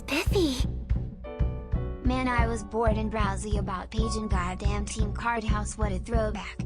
Pithy. Man, I was bored and browsy about page and goddamn Team Card House, what a throwback.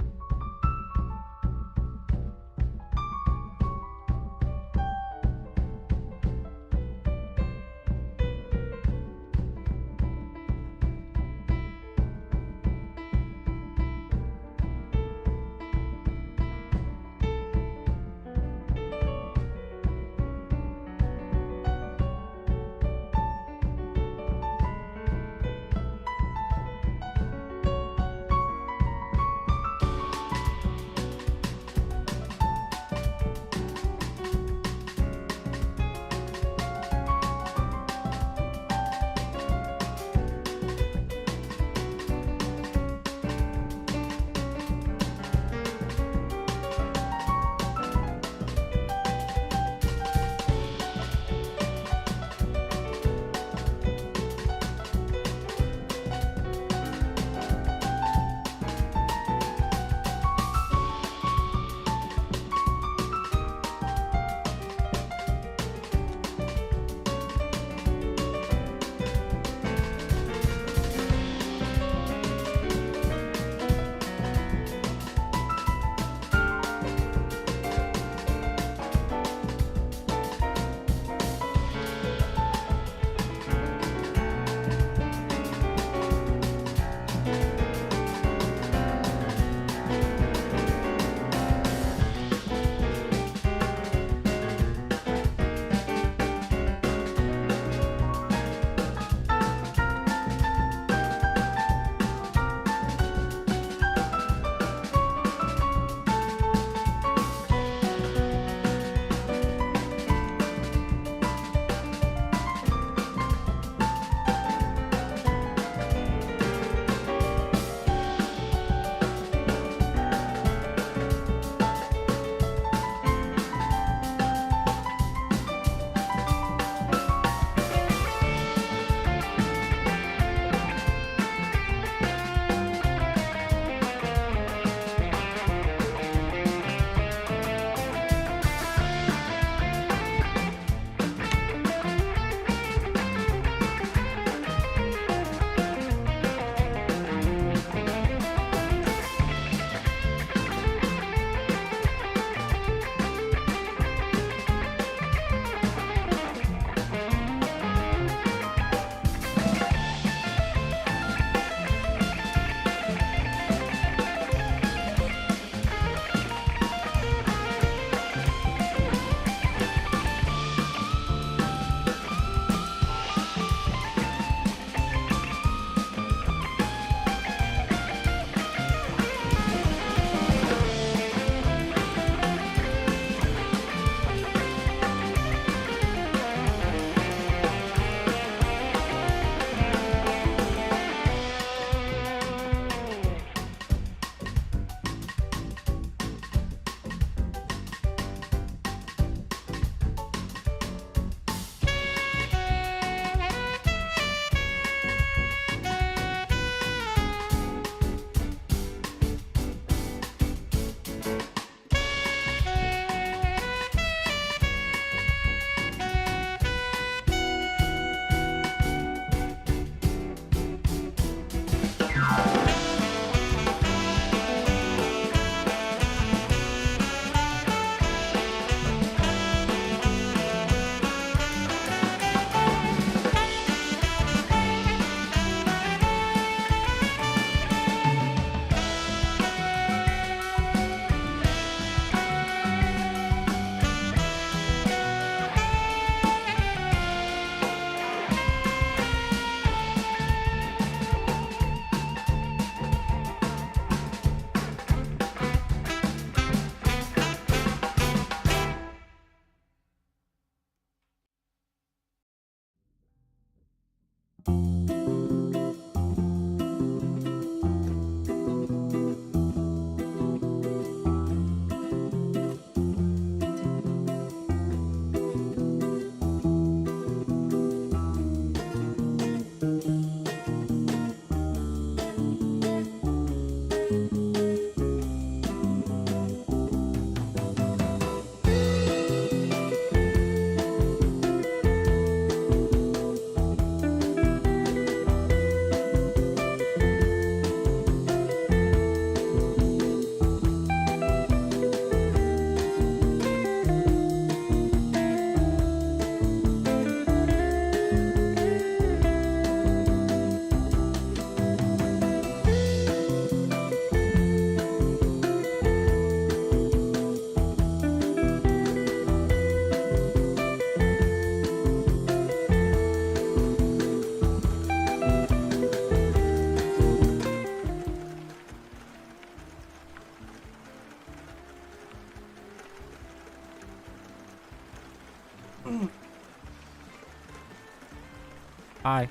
Hi.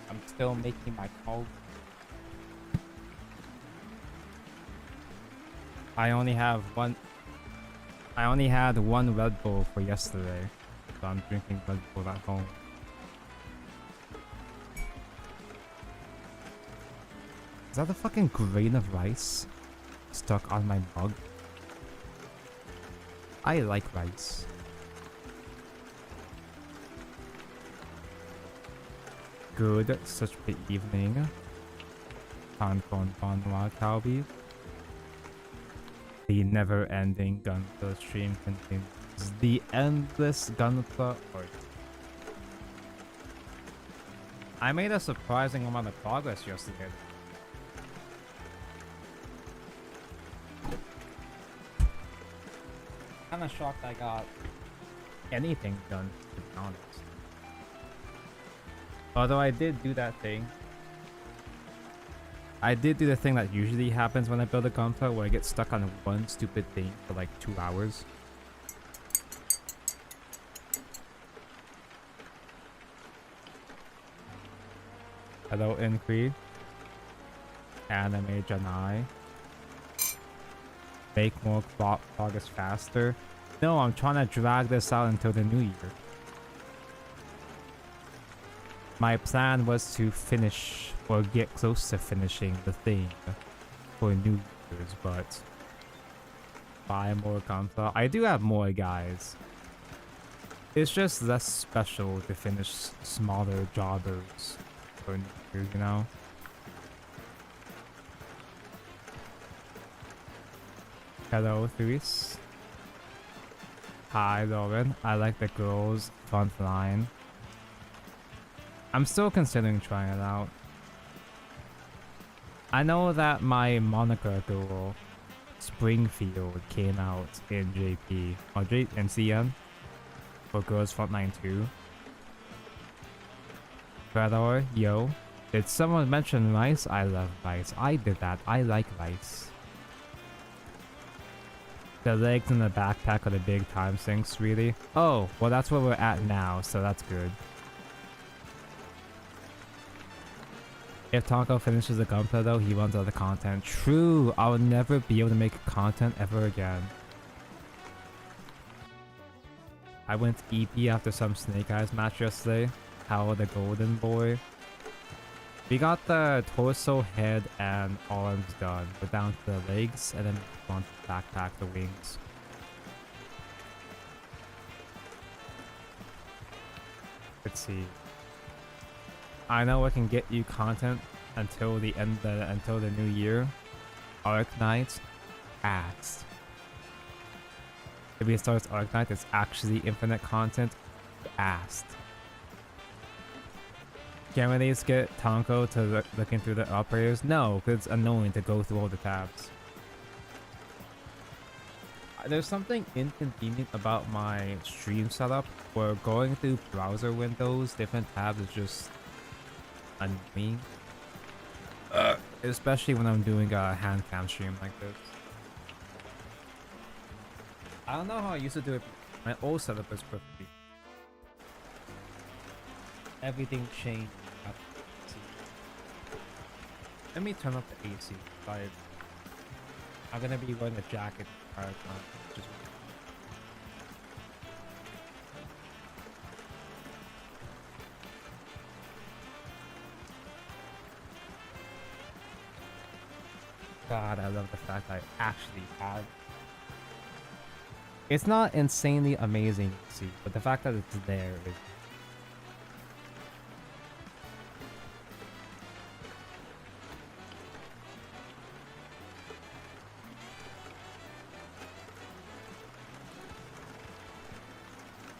I'm still making my call. I only had one Red Bull for yesterday, so I'm drinking Red Bull at home. Is that a fucking grain of rice stuck on my mug? I like rice. Good, such a evening. Tankon Banwa Kalbi. The never-ending Gunpla stream continues. The endless Gunpla art. I made a surprising amount of progress yesterday. Kinda shocked I got anything done, to be honest. Although I did do that thing. I did do the thing that usually happens when I build a gunpla, where I get stuck on one stupid thing for like 2 hours. Hello, Increed. Anime Janai. Make more progress faster. No, I'm trying to drag this out until the new year. My plan was to finish or get close to finishing the thing for New Year's, but buy more gunpla. I do have more, guys. It's just less special to finish smaller jobbers for New Year's, you know? Hello, Thuis. Hi, Lauren. I like the girls' front line. I'm still considering trying it out. I know that my Monica duo, Springfield, came out in JP or in CN for Girls Frontline 2. Fedor, yo, did someone mention rice? I love rice. I did that. I like rice. The legs and the backpack are the big time sinks, really? Oh, well that's where we're at now, so that's good. If Tonko finishes the gunpla though, he runs out of content. True, I will never be able to make content ever again. I went EP after some Snake Eyes match yesterday. How the Golden Boy. We got the torso, head, and arms done. We're down to the legs, and then on to the backpack, the wings. Let's see. I know I can get you content until the until the new year. Arc Knight asked. If he starts Arc Knight, it's actually infinite content. Asked. Can we at least get Tonko to looking through the operators? No, because it's annoying to go through all the tabs. There's something inconvenient about my stream setup where going through browser windows, different tabs is just annoying. Especially when I'm doing a hand cam stream like this. I don't know how I used to do it. My old setup is perfectly. Everything changed. Let me turn up the AC. I'm gonna be wearing a jacket the entire time. Just God, I love the fact that I actually have. It's not insanely amazing to see, but the fact that it's there is.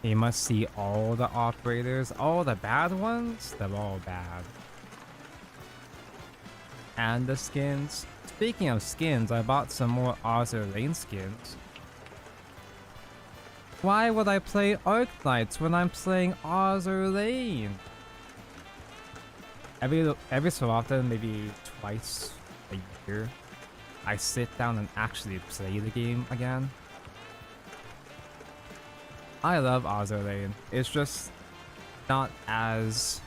You must see all the operators, all the bad ones, they're all bad. And the skins. Speaking of skins, I bought some more Azure Lane skins. Why would I play Arc Knights when I'm playing Azure Lane? Every so often, maybe twice a year, I sit down and actually play the game again. I love Azur Lane. It's just not as...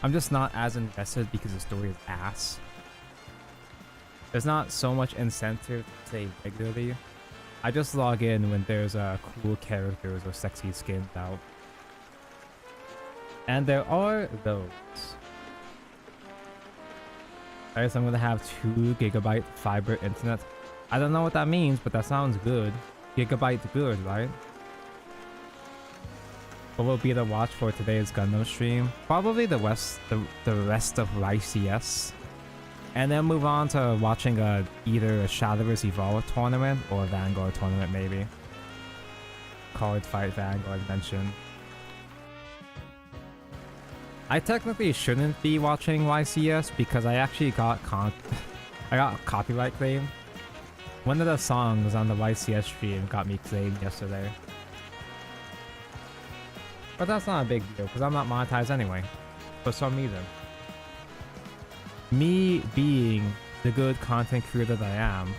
I'm just not as invested because the story is ass. There's not so much incentive to play regularly. I just log in when there's cool characters or sexy skins out. And there are those. Alright, so I'm gonna have 2 GB fiber internet. I don't know what that means, but that sounds good. Gigabyte good, right? What will be the watch for today's Gundam stream? Probably the rest of YCS. And then move on to watching either a Shadowverse Evolve tournament or a Vanguard tournament, maybe. Card Fight Vanguard mentioned. I technically shouldn't be watching YCS because I actually got I got copyright claim. One of the songs on the YCS stream got me claimed yesterday. But that's not a big deal because I'm not monetized anyway. For some reason. Me being the good content creator that I am,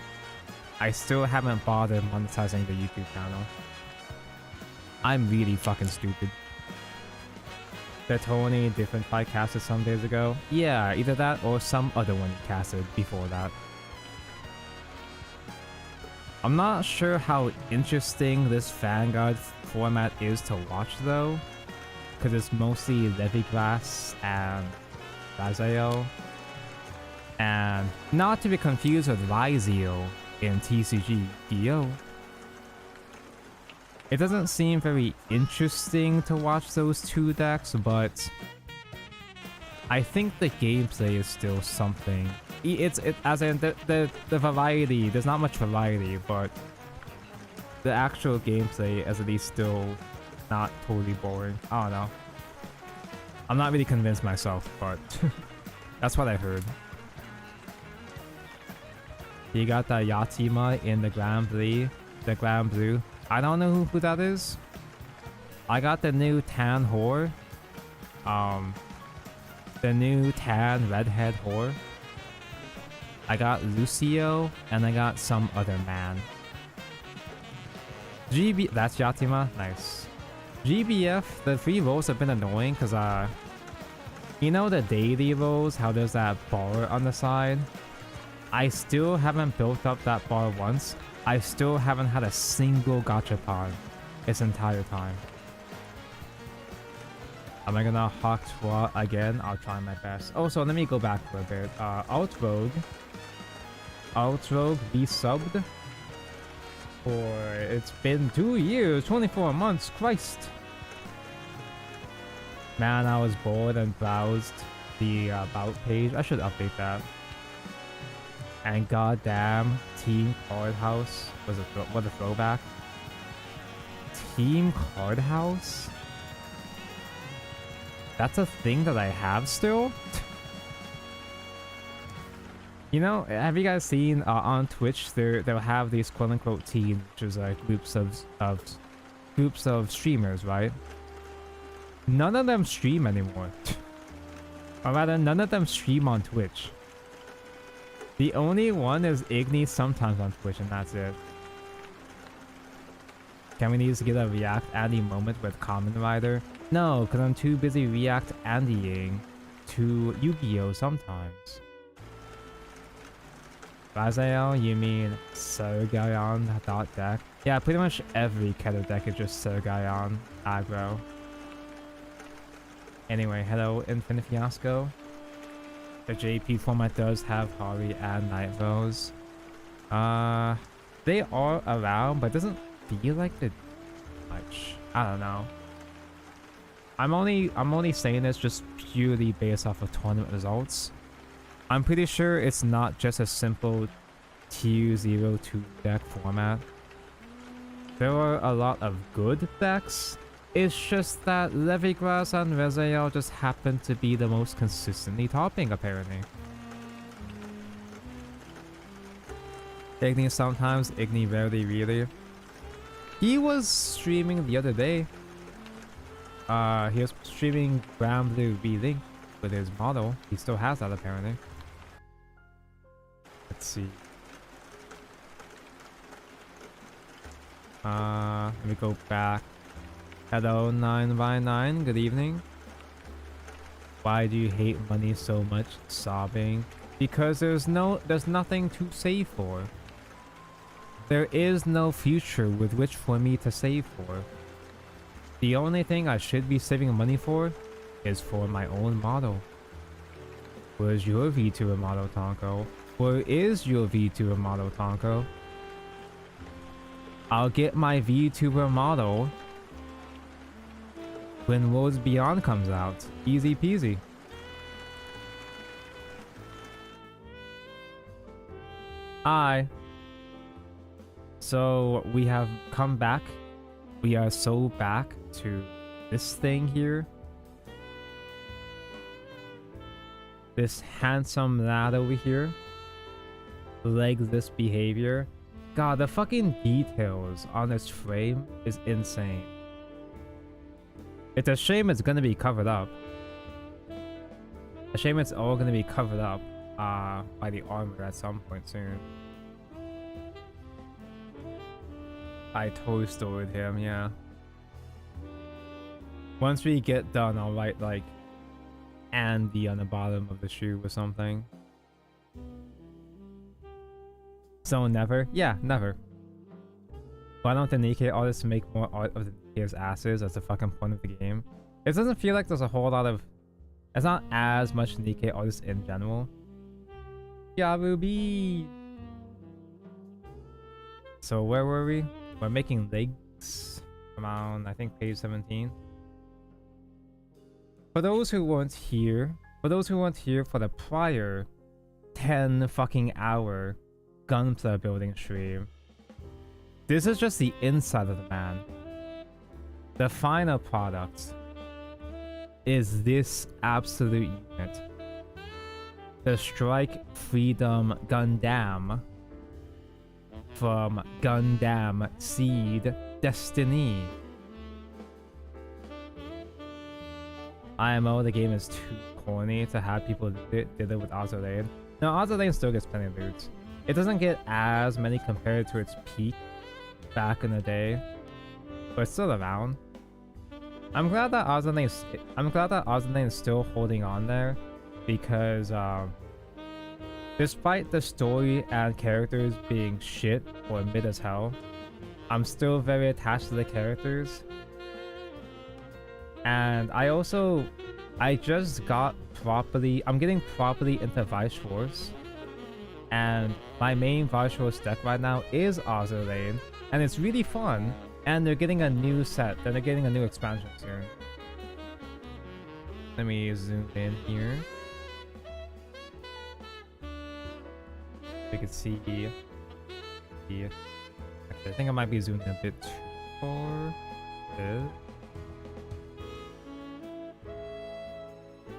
I still haven't bothered monetizing the YouTube channel. I'm really fucking stupid. The Tony different fight casted some days ago. Yeah, either that or some other one casted before that. I'm not sure how interesting this Vanguard format is to watch though, because it's mostly Leviglass and Raziel. And not to be confused with Ryziel in TCG EO. It doesn't seem very interesting to watch those 2 decks, but I think the gameplay is still something. As in the variety, there's not much variety, but the actual gameplay is at least still not totally boring. I don't know. I'm not really convinced myself, but that's what I heard. You got the Yatima in the Grand Blue. I don't know who that is. I got the new Tan Whore. The new Tan Redhead Whore. I got Lucio, and I got some other man. That's Yatima? Nice. GBF, the 3 rolls have been annoying because, you know the daily rolls, how there's that bar on the side? I still haven't built up that bar once. I still haven't had a single gachapon its entire time. Am I gonna Hawk Twa again? I'll try my best. Oh, so let me go back for a bit. Outrogue resubbed for it's been 2 years, 24 months. Christ. Man, I was bored and browsed the about page. I should update that. And goddamn, Team Card House was what a throwback. Team Card House? That's a thing that I have still? You know, have you guys seen on Twitch they'll have these quote unquote teams, which is like groups of streamers, right? None of them stream anymore. Or rather, none of them stream on Twitch. The only one is Igni sometimes on Twitch, and that's it. Can we need to get a React Andy moment with Kamen Rider? No, because I'm too busy React Andying to Yu-Gi-Oh! Sometimes. Raziel, you mean Sergeion.deck? Yeah, pretty much every Keter deck is just Sergeion aggro. Anyway, hello Infinite Fiasco. The JP format does have Hari and Night Rose. They are around, but it doesn't feel like they do much. I don't know. I'm only saying this just purely based off of tournament results. I'm pretty sure it's not just a simple TU02 deck format. There are a lot of good decks. It's just that Levigrass and Raziel just happen to be the most consistently topping, apparently. Igni sometimes, Igni rarely really. He was streaming the other day. He was streaming Grand Blue V-Link with his model. He still has that, apparently. Let's see. Let me go back. Hello 9x9, good evening. Why do you hate money so much? Sobbing. Because there's nothing to save for. There is no future with which for me to save for. The only thing I should be saving money for is for my own model. Where's your VTuber model, Tonko? Where is your VTuber model, Tonko? I'll get my VTuber model when Worlds Beyond comes out. Easy peasy. Hi. So we have come back. We are so back to this thing here. This handsome lad over here. Legs this behavior. God, the fucking details on this frame is insane. It's a shame it's gonna be covered up. A shame it's all gonna be covered up by the armor at some point soon. I Toy Story'd him, yeah. Once we get done, I'll write like Andy on the bottom of the shoe or something. So never? Yeah, never. Why don't the Nikkei artists make more art of the Nikkei's asses? That's the fucking point of the game. It doesn't feel like there's a whole lot of... It's not as much Nikkei artists in general. Yeah, Ruby! So where were we? We're making legs around, I think, page 17. For those who weren't here for the prior 10 fucking hour Gunpla building stream, this is just the inside of the man. The final product is this absolute unit. The Strike Freedom Gundam from Gundam Seed Destiny. IMO, the game is too corny to have people did it with Azulain. No, Azulain still gets plenty of loot. It doesn't get as many compared to its peak back in the day, but it's still around. I'm glad that Azulain is still holding on there, because despite the story and characters being shit or mid as hell, I'm still very attached to the characters. And I'm getting properly into Vice Force. And my main Vice Force deck right now is Azulain, and it's really fun. And they're getting a new set, then they're getting a new expansion soon. Let me zoom in here. We can see actually, I think I might be zooming a bit too far.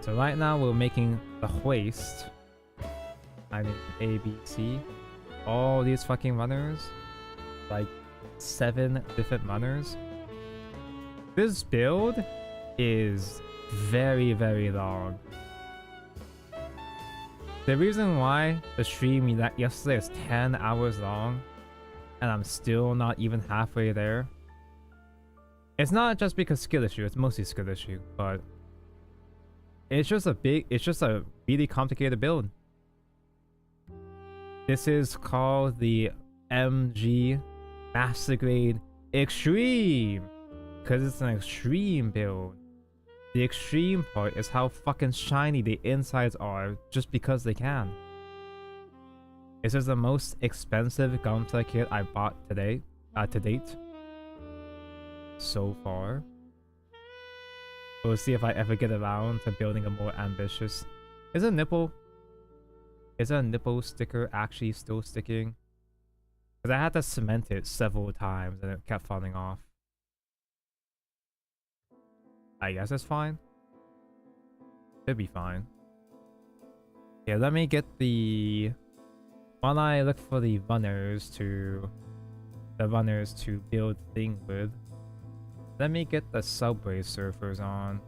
So right now we're making the hoist. I mean A, B, C. All these fucking runners. Like 7 different runners. This build is very, very long. The reason why the stream yesterday is 10 hours long and I'm still not even halfway there, it's not just because skill issue, it's mostly skill issue, but it's just a really complicated build. This is called the MG Master Grade Extreme, because it's an extreme build. The extreme part is how fucking shiny the insides are just because they can. This is the most expensive Gunpla kit I bought today, to date. So far. We'll see if I ever get around to building a more ambitious... Is a nipple sticker actually still sticking? Because I had to cement it several times and it kept falling off. I guess it's fine. It'll be fine. Yeah, let me get the... While I look for the runners to build things with, let me get the subway surfers on.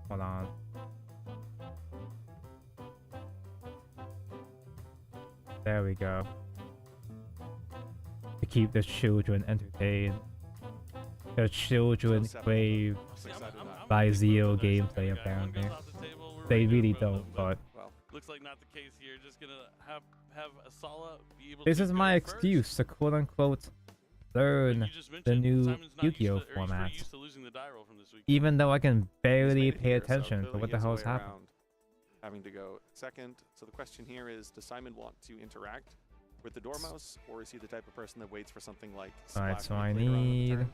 Hold on. There we go. To keep the children entertained. The children crave by Zeo gameplay apparently. They really don't, but looks like not the case here. Just gonna have Asala be able this to is my go excuse first. to quote unquote learn the new Simon's not Yu-Gi-Oh used to- or he's format. pretty used to losing the die roll from this week. Even though I can He's barely made it pay here, so attention to clearly what he the has a hell is way happening. around having to go second. So the question here is, does Simon want to interact with the Dormouse, or is he the type of person that waits for something like Alright, Splash so to I be played around on the need... turn?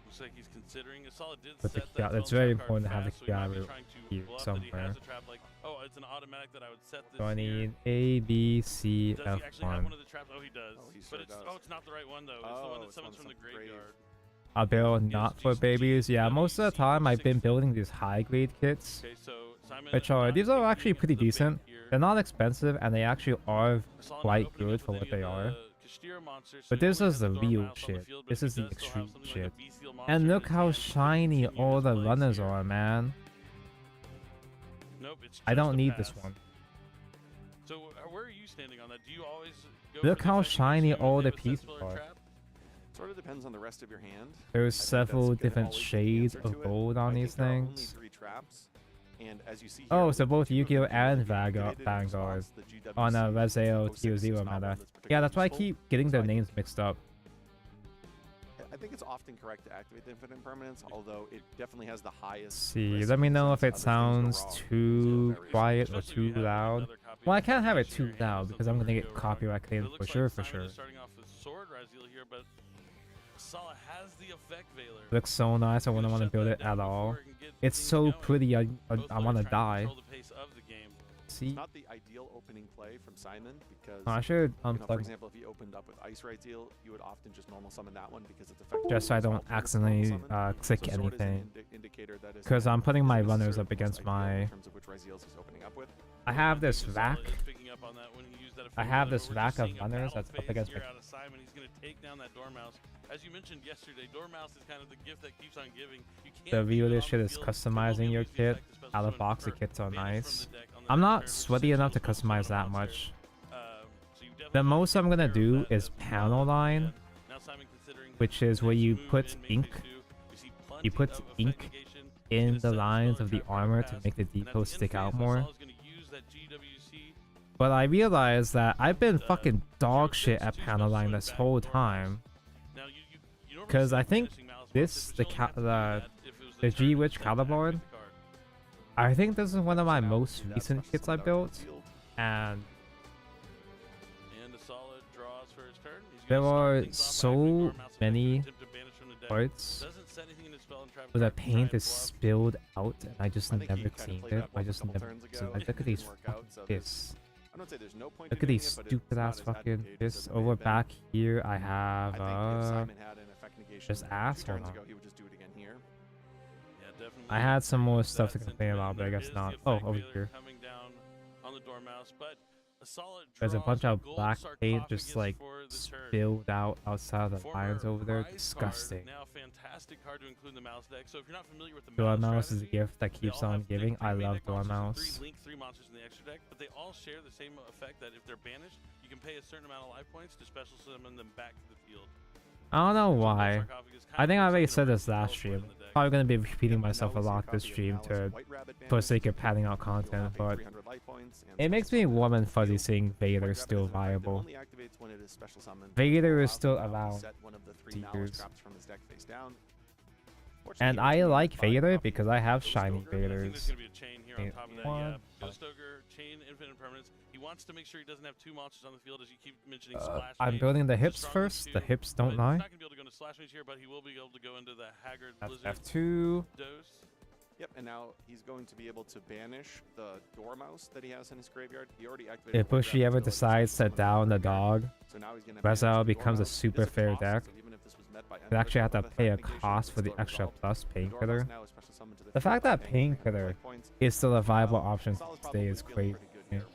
Looks like he's considering. Asala did But the set Kia- that it's 12 very trap card important to have the fast, so he might be Kiaru trying to here bluff that he somewhere. has a trap like, oh, it's an automatic that I would set this So I here. need A, B, C, Does he actually have F1. one of the traps? Oh, he does. Oh, he but sure it's does. it's not the right one though. It's the Oh, one that it's summons one from the from the grave. graveyard. A build not for babies. Yeah, most of the time I've been building these high grade kits, Okay, so Simon which are, not these are taking actually pretty the bait decent. here. They're not expensive and they actually are Asala not quite opening good up for with what any they of are. the Kashira monsters, so But he this only is has the the real Dormouse on the shit. field, but This he is the does still have extreme something like shit. a Beasteel monster And in look his how hand to shiny continue all his the plays runners here. are, man. Nope, it's I just don't a need this pass. one. So where are you standing on that? Do you always go Look for how defending shiny two all if the they have a pieces sensible or are. trap? Sort of depends on the rest of your hand. There's I think several that's gonna different always be the shades answer of to it. gold on I these think there are only things. 3 traps, and as you see Oh, here, so with both 2 of Yu-Gi-Oh! them and being activated in Vanguard response, the on a GWC Rezeo 06 Tio is Zero not one meta. that's Yeah, that's why I particularly keep getting useful. their So I names mixed up. I think it's often correct to activate the infinite impermanence, although it definitely has the highest. See, risk let me know if since it other things go sounds wrong. too So very quiet or Especially too if you have loud. another copy Well, I of can't have it Flash in your too hand, loud because something I'm gonna where get you go wrong. copyright But it claimed looks for like sure, for Simon sure. is starting off with Sword Raziel here, but Sala has the effect Veiler. Looks so nice. I wouldn't want to build it at all. It's so pretty. I want to die. See, It's not the ideal opening play from Simon because, I should for unplug example, if he opened up with Ice Raziel, you would often just normal summon that one because it's effective. just so I don't accidentally click anything. Because I'm putting my runners up against my. In terms of which Raziels he's opening up with. I have this rack. I have this rack of runners that's up against my. He's going to take down that Dormouse. As you mentioned yesterday, Dormouse is kind of the gift that keeps on giving. You can't The leave it weirdest on shit the is field. customizing your kit. Out of box, the kits are nice. I'm not sweaty enough to customize that much. The most I'm gonna do is panel line, which is where you put ink. You put ink in the lines of the armor to make the details stick out more. But I realized that I've been fucking dog shit at panel line this whole time. Because I think this, the G Witch Caliborn, I think this is one of my most recent kits I built, and there are so many parts where the paint is spilled out and I just never cleaned it. I just never. So like, look at these fucking fists. Look at these stupid ass fucking fists. Over back here, I have just ass. Hold on. I had some more stuff to complain about, but I guess not. Oh, over here. There's a bunch of black paint just like spilled out outside of the lines over there. Disgusting. Dormouse is a gift that keeps on giving. I love Dormouse. But they all share the same effect that if they're banished, you can pay a certain amount of life points to special summon them back to the field. I don't know why. I think I already said this last stream. Probably gonna be repeating myself a lot this stream for the sake of padding out content, but it makes me warm and fuzzy seeing Vader still viable. Vader is still around years. And I like Vader because I have shiny Vaders. He wants to make sure he doesn't have 2 monsters on the field, as you keep mentioning. Splash I'm Mage. building the He's hips strong first. too, The hips don't but lie. He's not gonna be able to go into Slash Mage here, but he will be able to go into the Haggard That's Blizzard F2. dose. Yep, and now he's going to be able to banish the Dormouse that he has in his graveyard. He already activated. If Bushy ever decides to down the dog, so now he's gonna Rezal banish the becomes a Dormouse. super It is fair cost, deck. so even if this was met by you actually have to with pay a Effect cost for the Negation, it's extra still plus resolved. The Dormouse painkiller. now is special summoned to the The fact field, that paying 300 painkiller life points. is still a viable option Sal's today probably is feeling crazy. pretty good here.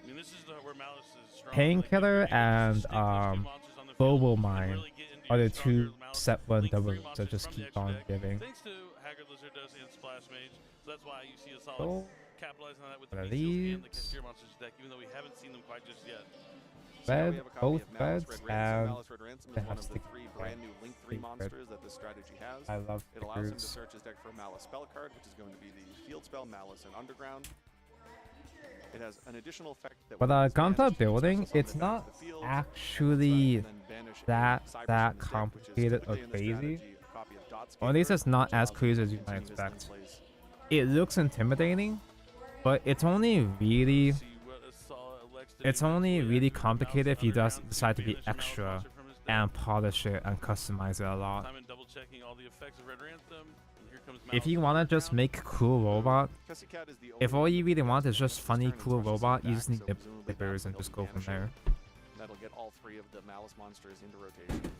I mean, this is where Malice is strong. Painkiller Like, you can and stick those 2 monsters on the field Global and Mine really get into are your the stronger two Malice set one Link double, three so monsters just from the keep extra on deck, giving. thanks to Haggard Lizardos and Splash Mage. So that's why you see a solid So, capitalizing on that with the one of Beast Seals and the these. Cashier Monsters deck, even though we haven't seen them quite just yet. So now we Red, have a copy both of Malice reds, Red Ransom. and Malice Red Ransom they is one have of the sticky 3 red. brand new Link 3 Sticky red. monsters that this strategy has. I love It allows him to stickers. search his deck for a Malice spell card, which is going to be the field spell Malice and Underground. It has an additional effect that But when it's Gunpla banished, it building, special summon it's it back not to the field, actually and then banish a that Cyber that from his deck, which is complicated or typically in the crazy. strategy a copy of Dot Or at least Scaper, it's not which as allows crazy him as to you might continue his link expect. plays. It looks intimidating, but it's only really See what Asala elects to it's do next only with really Mouse complicated if you just Underground decide to be banish a Malice extra monster from his deck. and polish it and customize it a lot. Simon double checking all the effects of Red Ransom. And here comes If Malice you want to just Underground. make a cool robot, Cassie Cat is the if only all one you that really gets want is against just his funny turn and cool special summon robot, you back, just need so the presumably dippers that and will just be go from banished. there. That'll get all 3 of the Malice monsters into rotation.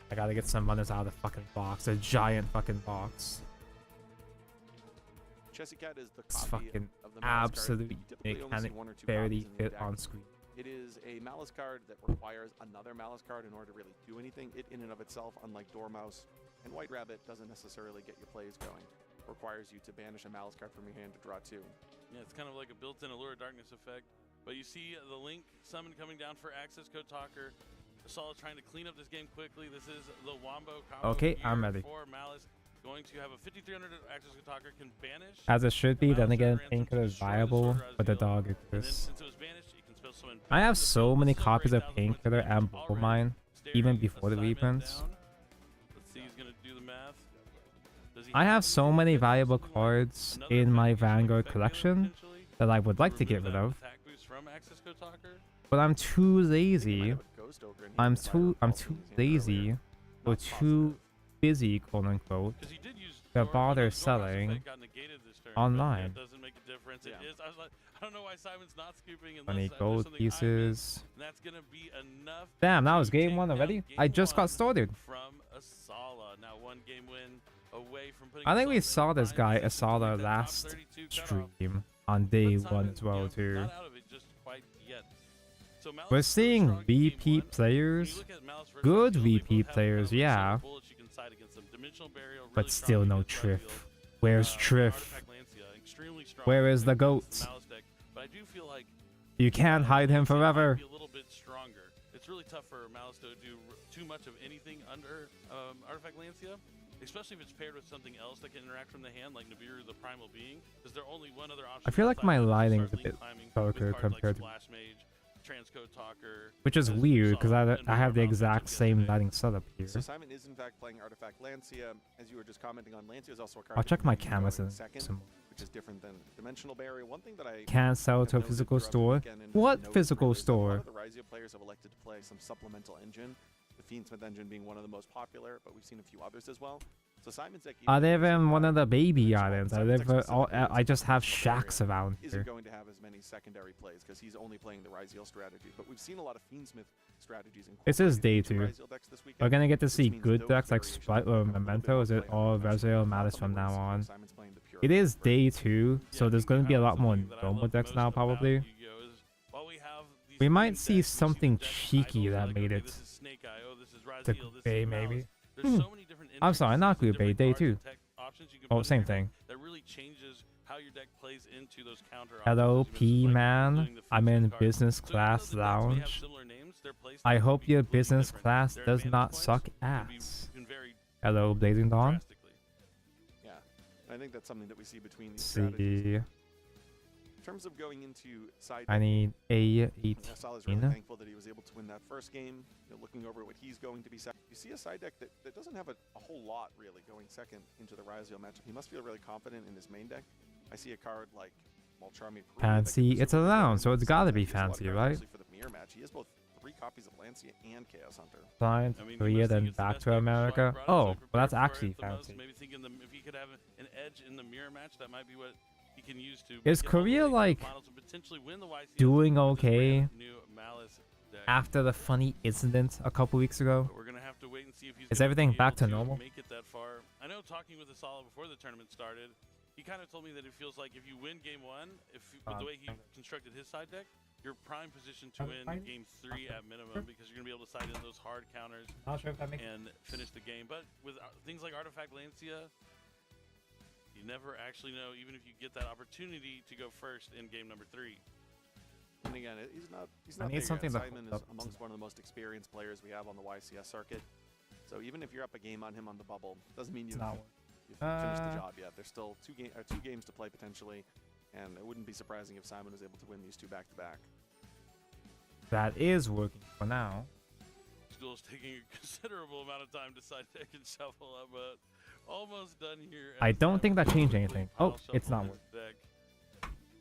I gotta get some runners out of the fucking box, a giant fucking box. Chessy Cat is the It's copy fucking of the Malice card. absolutely You typically big only and see it 1 or 2 barely copies in your fit deck. on screen. It is a Malice card that requires another Malice card in order to really do anything. It in and of itself, unlike Dormouse and White Rabbit, doesn't necessarily get your plays going. Requires you to banish a Malice card from your hand to draw 2. Yeah, it's kind of like a built-in Allure of Darkness effect. But you see the Link summon coming down for Access Code Talker. Asala trying to clean up this game quickly. This is the Wombo combo. Okay, here I'm ready. For Malice. Going to have a 5300 Access Code Talker can banish. As it should be, then Malice again, Red Ransom Painkiller to is destroy the viable, Sword but the Rise dog Field. And then exists. since it was banished, you can spell summon I back have to the so field. many Still copies of 8,000 points Painkiller damage and already. Bullmine, Staring even before the Assignment reprints. down. Let's see, he's gonna do the math. Does he I have so anything many to get valuable something like cards another in my effect using Vanguard effect collection potentially? that I would like to Remove get rid that of, attack boost from Access Code Talker? but I'm too lazy. Might have a Ghost Ogre in here I'm if I too recall seeing his hand lazy earlier. or Not too positive. busy, quote unquote, 'Cause he did use to Dor- bother Dormouse selling effect got negated this turn, but online. It doesn't make a difference. It Yeah. is. I was like, I don't know why Simon's not scooping unless 20 there's gold something I missed, pieces. and that's gonna be enough. Damn, that to was game take 1 down already? game I just got one started. from Asala. Now 1 game win away from putting I think we himself in a saw this prime guy position to Asala make that top last 32 cutoff. stream on day But 1 Simon, as well too. not out of it just quite yet. So Malice We're is really seeing strong in game VP one. When you players, look at Malice versus good Red Field, they VP both have kind of players, like yeah, certain bullets you can side against them. Dimensional Burial, really but strong still no against Red Triff. Field. Where's Triff? Artifact Lancia, extremely strong Where is the against goat? Malice deck. But I do feel like You can't hide him Lancia might forever. be a little bit stronger. It's really tough for Malice to do too much of anything under Artifact Lancia, especially if it's paired with something else that can interact from the hand, like Nibiru the Primal Being. Because they're only one other option. I feel like outside my of that to lighting start is a bit lane climbing darker with cards compared to, like Splash Mage, Transcode Talker, which is as you weird saw because in I have the Mirror Mouse exact matchup same yesterday. lighting setup here. So Simon is in fact playing Artifact Lancia. As you were just commenting on, Lancia is also a card I'll that check can my be cameras going in second, some. which is different than Dimensional Barrier. One thing that I Can't sell have to a noted physical throughout the store. weekend and What noted physical further is that a lot store? of the Ryzio players have elected to play some supplemental engine, the Fiendsmith engine being one of the most popular, but we've seen a few others as well. So Simon's deck, I even live though in one of the baby Dimensional islands. I Simon's live. deck specifically I is just have Dimensional shacks Barrier, around isn't here. going to have as many secondary plays because he's only playing the Ryziel strategy. But we've seen a lot of Fiendsmith strategies. This is day incorporated 2. into Ryziel decks this We're weekend, gonna get to which see means good those decks like variations Sprite become or a little bit Memento. more Is it playable all conventionally. Rezo Malice In from other now words, on? Simon's playing the pure It is version. day 2, Yeah, so I there's think gonna be a kinda lot more something that I normal love decks most now about probably. Yu-Gi-Oh! Is while we have these We might main see decks, we something the deck cheeky titles, that like, made okay, it this is Snake Eye, oh, this is to Raziel, this Bay is maybe. Malice. There's so many different I'm sorry, not intricacies, Blue Bay, different day cards 2. and tech options you can Oh, put in same your deck thing. that really changes how your deck plays into those counter Hello, options, as you mentioned, like P-Man. including the I'm Fiendsmith in cards. business So even though class the decks may have lounge. similar names, their play I styles hope can be your completely business different. class Their does advantage not points suck ass. can vary Hello, Blazing Dawn. drastically. Yeah, and I think that's something that we see between these Let's strategies. see. In terms of going into side I need A18. Asala's really thankful that he was able to win that first game. Looking over what he's going to be second, you see a side deck that doesn't have a whole lot really going second into the Ryziel matchup. He must feel really confident in his main deck. I see a card like Charming Fancy. It's a lounge, so it's gotta be fancy, right? For the mirror match, he has both 3 copies of Lancia and Chaos Hunter. Flying I mean, to he Korea, must think then it's the back best to deck for America. Black Brothers, so Oh, he well, prepared that's for it actually the most. fancy. Maybe thinking if he could have an edge in the mirror match, that might be what he can use to Is get all the way Korea, to the like, finals and potentially win the YCS doing with this okay brand new Malice deck. after the funny incident a couple weeks ago? But we're gonna have to wait and see if he's Is gonna everything be back able to normal? Make it that far. I know talking with Asala before the tournament started, he kind of told me that it feels like if you win game 1, with the way he constructed his side deck, you're prime position to win game 3 at minimum because you're gonna be able to side in those hard counters Not sure if that makes and finish the game. But with things like Artifact Lancia, you never actually know, even if you get that opportunity to go first in game number 3. And again, he's not I need there something yet. to Simon hold is up amongst one of the most experienced players we have on the YCS circuit. So even if you're up a game on him on the bubble, doesn't mean you've finished the job yet. There's still two games to play potentially, and it wouldn't be surprising if Simon was able to win these 2 back-to-back. That is working for now. Duel's taking a considerable amount of time to side deck and shuffle up, but almost done here. I don't think that changed anything. Oh, it's not working.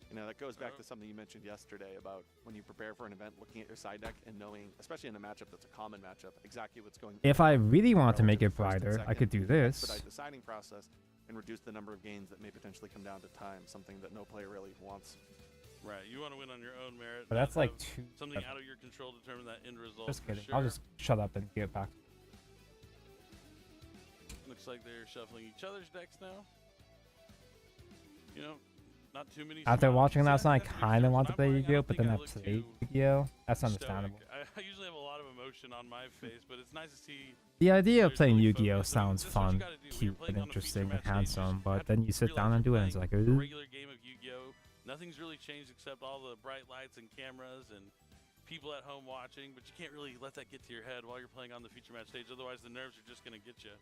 You know, that goes back to something you mentioned yesterday about when you prepare for an event, looking at your side deck and knowing, especially in a matchup that's a common matchup, exactly what's going. If I really want to make it relative to first and brighter, I second, could do expedite this. the deciding process and reduce the number of games that may potentially come down to time, something that no player really wants. Right, you want to win on your own merit. But that's not like have 2. something out of your control to determine that end result. Just for kidding. sure. I'll just shut up and get back. Looks like they're shuffling each other's decks now. You know, not too many. After watching last night, I That's kind of good. want to When play I'm Yu-Gi-Oh, playing, I but don't then I think I played look too Yu-Gi-Oh. That's stoic. understandable. I usually have a lot of emotion on my face, but it's nice to see. The idea of There's playing really Yu-Gi-Oh focus. I mean, sounds this is what you fun, gotta do. When you're cute, playing and on a feature interesting, and match stage, you handsome, just but have then to you sit realize down and you're do it, and it's playing like, a ooh. regular game of Yu-Gi-Oh. Nothing's really changed except all the bright lights and cameras and people at home watching, but you can't really let that get to your head while you're playing on the feature match stage. Otherwise, the nerves are just gonna get you.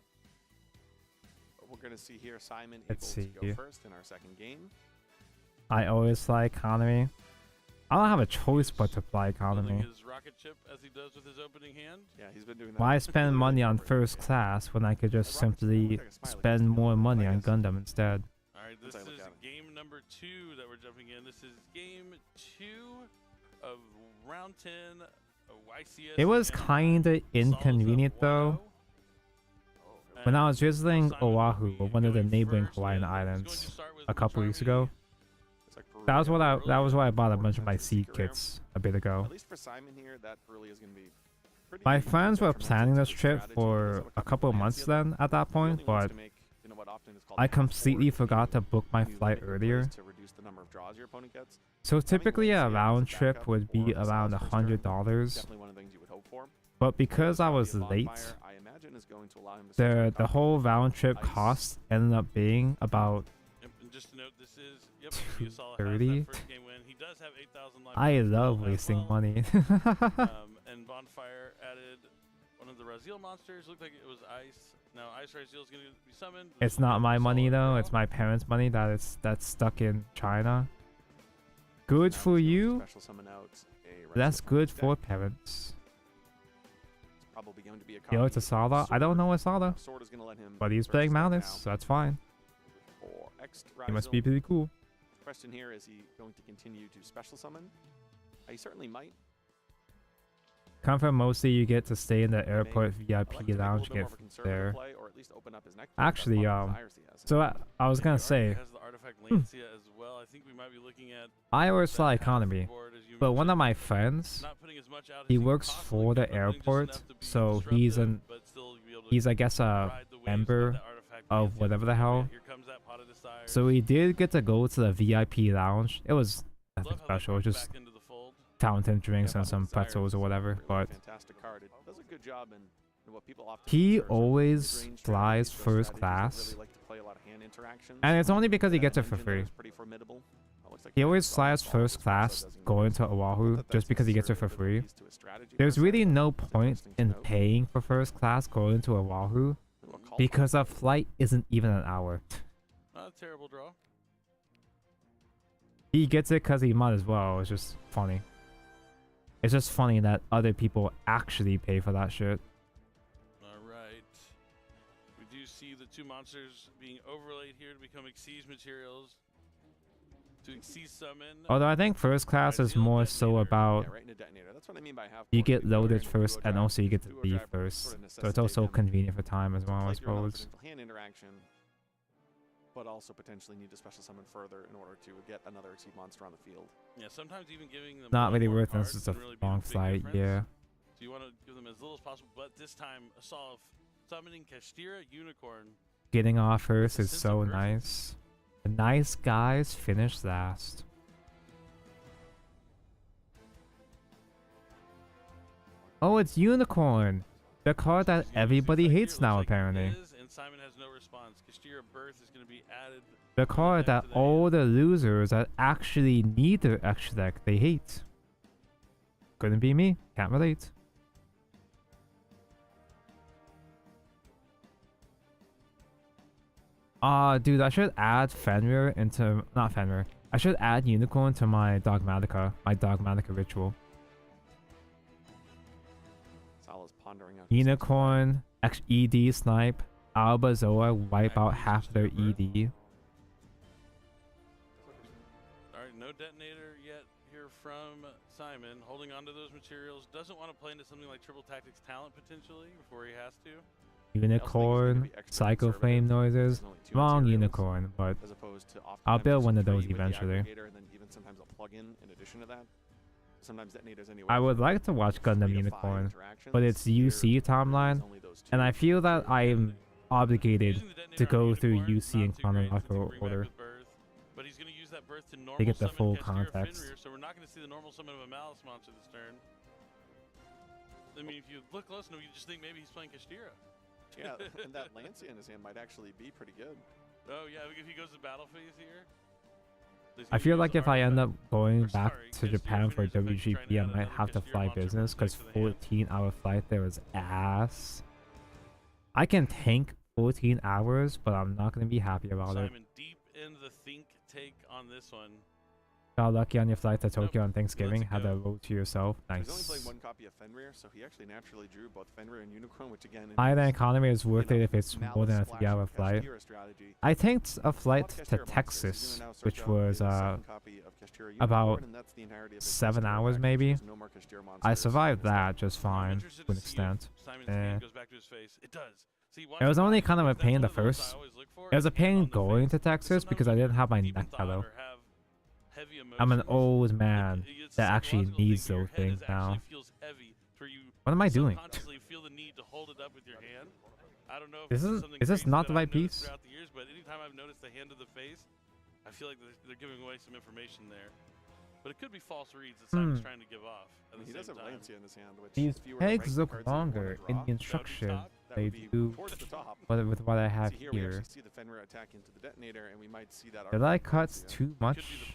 We're going to see here Simon Let's able see to here. go first in our second game. I always fly economy. I don't have a choice but to fly Building economy. his rocket ship as he does with his opening hand. Yeah, he's been doing that. Why spend money on for first years. class when I could just That rocket ship simply looks like a smiley spend face, more money I on guess. Gundam instead? All right, this Once I look is at it. game number 2 that we're jumping in. This is game 2 of round 10 of YCS. It was again. kinda Solid's up inconvenient though. 1-0. When I And was visiting Simon will Oahu, be or one of the going neighboring first, Hawaiian and he's going to islands, start with a couple which weeks army? ago. It's like That was Peru. that was why I bought a More bunch of my potentially seed secret rare. kits a bit ago. At least for Simon here, that really is going to be pretty My friends were detrimental planning to this his trip strategy. He for doesn't have a couple of plan months yet. then at that He point, only wants but to make, you know, what often is called I a half-forward completely forgot to move. book my You use flight limited earlier. plays to reduce the number of draws your opponent gets. So Having typically a Lancia as round backup trip would or be as around Sal's first turn, $100, definitely one of the things you would hope for. but because I was Bonfire, late, I imagine is going to allow him to switch the on top whole of round trip ice. cost ended up being about Yep, and just to note, this is Yusala has 230. that first game win. He does have 8,000 life. I points love as wasting well. money. And Bonfire added one of the Raziel monsters. Looked like it was Ice. Now Ice Raziel is going to be summoned. This It's will be not a my money solid though, draw. it's my parents' money that's stuck in China. Good Now for he's going to you. special summon out a That's Raziel good deck. for parents. It's probably going to be a Yo, it's a copy of Sada. I don't know a Sword. Sada, Sword is going to let him but he's versus playing that Malus, now so that's fine. for X He must be Raziel. pretty cool. Question here, is he going to continue to special summon? He certainly might. Comfort mostly you get to stay in the He may airport elect to VIP make a little lounge, bit get more of a food conservative there. play, or at least open up his neck. Actually, That's one of the desires he has. So I was And gonna he already say, has the Artifact Lancia as well. I think we might be looking at I always that fly half economy, board, as you but one of mentioned. my friends, Not putting as much out as he you could works possibly for the could, but putting just airport, enough to be so he's disruptive, an but still be able to he's I guess a ride the waves member that Artifact of Lancia whatever the brings. hell. Here comes that pot of desires. So he did get to go to the VIP lounge. It was nothing Love how they special, bring it just back into the fold. fountain drinks Yeah, and some Desires pretzels or is whatever. really a But fantastic card. It does a good job in what people often he consider sort of always mid-range flies strategies, so first strategies that class, really like to play a lot of hand interactions. and it's only because he That gets it for engine, though, free. is pretty formidable. Looks like He he always has flies solid first balls, class so doesn't going to Not Oahu that just that's because he gets it for necessarily a free. piece to his strategy There's per se. really no It's point interesting to in note. paying for first class going to Oahu Little call because a flight isn't even an hour. Not a terrible draw. He gets it because he might as well. It's just funny. It's just funny that other people actually pay for that shit. All right. We do see the two monsters being overlaid here to become Xyz materials. To Xyz summon. Although I think first class is more so about Yeah, right in a detonator. That's what I mean by half you board. get If you're loaded in a first duo and drive, also you get to duo leave drive would first. sort of So it's necessitate also them convenient for time as to well, I play through another suppose. potential hand interaction, but also potentially need to special summon further in order to get another Exceed monster on the field. Yeah, sometimes even giving them Not one really more worth it. card This is a can really be long big flight, difference. yeah. So you want to give them as little as possible, but this time Assault summoning Kastira Unicorn. Getting off first It's is a sense so of urgency. nice. The nice guys finish last. Oh, it's Unicorn. The card that everybody hates now, apparently. And Simon has no response. Kastira Birth is going to be added. The card that all the losers that actually need the extra deck, they hate. Couldn't be me. Can't relate. Dude, I should add Fenrir into... Not Fenrir. I should add Unicorn to my Dogmatica ritual. Salah's pondering out Unicorn, ED snipe, Albazoa wipe out half their ED. Alright, no detonator yet here from Simon. Holding on to those materials. Doesn't want to play into something like Triple Tactics Talent potentially before he has to. Unicorn, Psycho Flame noises. Wrong Unicorn, but as opposed to I'll build one of those with the eventually. aggregator and then even sometimes a plug-in in addition to that. Sometimes detonators anyway. I would like to watch Gundam Unicorn, but it's UC timeline, and I feel that I'm obligated to go through UC in chronological order But he's going to use that birth to normal to get the summon full Kastira context. Fenrir, so we're not going to see the normal summon of a Malice monster this turn. I mean, if you look close enough, you just think maybe he's playing Kastira. Yeah, and that Lancia in his hand might actually be pretty good. Oh yeah, if he goes to battle phase here. I feel like if I end up going back to Japan for WGP, I might have to fly business because 14-hour flight there is ass. I can tank 14 hours, but I'm not going to be happy about it. Simon deep in the think take on this one. Got lucky on your flight to Tokyo on Thanksgiving. Had to vote to yourself. He's only Nice. playing one copy of Fenrir, so he actually naturally drew both Fenrir and Unicorn, which again... Island economy is worth it if it's more than a 3-hour flight. I tanked a flight to Texas, which was about 7 hours maybe. I survived that just fine to an extent. Goes back to his face. It does. See, It was only kind of a pain the first. It was a pain going to Texas because I didn't have my neck pillow. I'm an old man that actually needs those things now. What am I doing? Is this not the right piece? But anytime I've noticed the hand of the face, I feel like they're giving away some information there. But it could be false reads that Simon's trying to give off. He does have Lancia in his hand, which These pegs look longer in the instruction. They do with what I have here. We here. actually see the Fenrir attack into the detonator, and we might see that. Did I cut too much?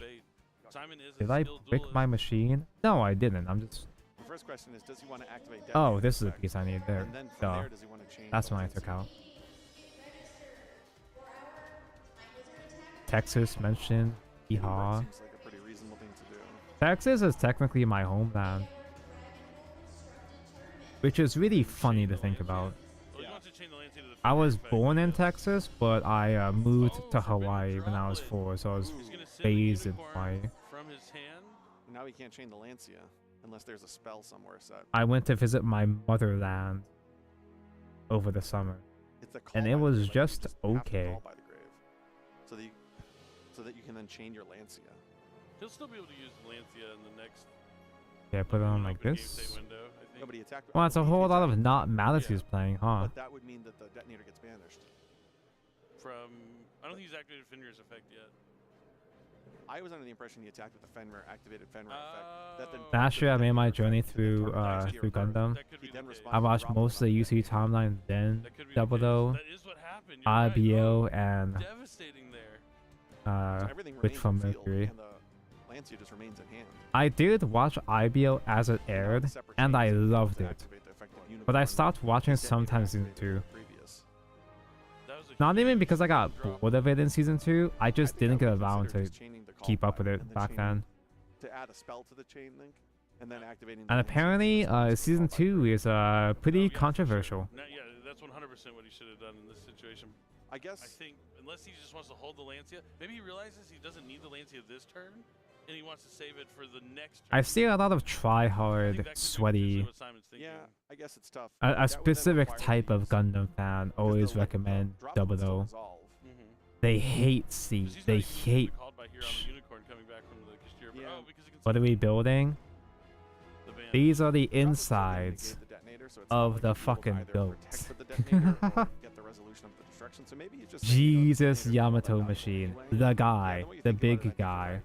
Did I brick my machine? No, I didn't. I'm just... The first question is, does he want to activate Oh, this is a piece I need there. And then from Duh. there, does he want to change That's the when I Lancia? took out. Texas mentioned. Yeehaw. Seems like a pretty reasonable thing to do. Texas is technically my homeland. Which is really funny to think about. I was born in Texas, but I moved to Hawaii when I was 4, so I was raised in Hawaii. Now he can't chain the Lancia unless there's a spell somewhere set. I went to visit my motherland over the summer, It's a and call it by the was grave. just You have to okay. call by the grave. So that you can then chain your Lancia. He'll still be able to use Lancia in the next. Yeah, put it on like open game this. state window, I think. Nobody attacked. Well, it's a Well, whole he lot of attacked, not Malice's playing, huh? But that would mean that the detonator gets banished. From I don't think he's activated Fenrir's effect yet. I was under the impression he attacked with the Fenrir activated Fenrir effect. That then Last year I made my journey through Gundam. That could be He then the bait. responded I to watched Robin's most of the UC timeline, then That could be the Double case. O, That is what happened. You're right. IBO, Oh, and devastating there. So everything Witch remains from in field, Mercury. and the Lancia just remains in hand. I did watch IBO as it aired, and I loved it. But I stopped watching sometime season 2. That was a Not huge even because I got drop. bored of it in season 2, I just didn't get around to keep up with it back then. To add a spell to the chain link, and then activating. And apparently, season 2 is pretty controversial. No, yeah, that's 100% what he should have done in this situation. I I guess. think unless he just wants to hold the Lancia, maybe he realizes he doesn't need the Lancia this turn, and he wants to save it for the next turn. I see a lot of I think try-hard, that could be sweaty, what Simon's thinking. Yeah, I guess it's tough. a That would then specific require type of these- Gundam fan because always the recommend drop Double would still O. resolve. They hate C. 'Cause he's They not even usually hate. called by here on the Unicorn coming back from the Kastira, but- Yeah. oh, because he can What are we building? the ban. These are the Drop would still insides negate the detonator, so it's not of like the he will fucking either goats. protect with the detonator or get the resolution of the destruction. So maybe he's just saying, Jesus detonator's gonna let Yamato die machine. anyway. The Yeah, guy. the way you The think about it, I big think you're guy. right.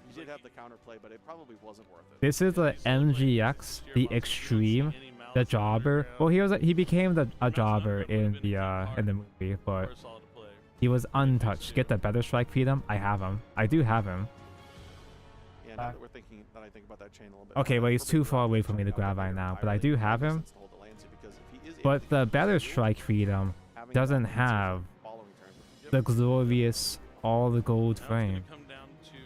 You did have the counterplay, but it probably wasn't worth it. This is the MGEX, the extreme, The I'll say jobber. Underground. Well, he became a Not jobber Underground, in but would've been the hard movie, but for us all to play. he was untouched. basically- Get the better strike freedom. I have him. I do have him. Yeah, now that we're thinking, that I think about that chain a little bit. Okay, well, he's perfectly too far well away with for me to jumping grab out right there. now, I but I really do think it have makes him. sense to hold the Lancey because if he is able But to the keep better steal, strike freedom having doesn't that have following turn. the glorious all the gold Now it's gonna frame. come down to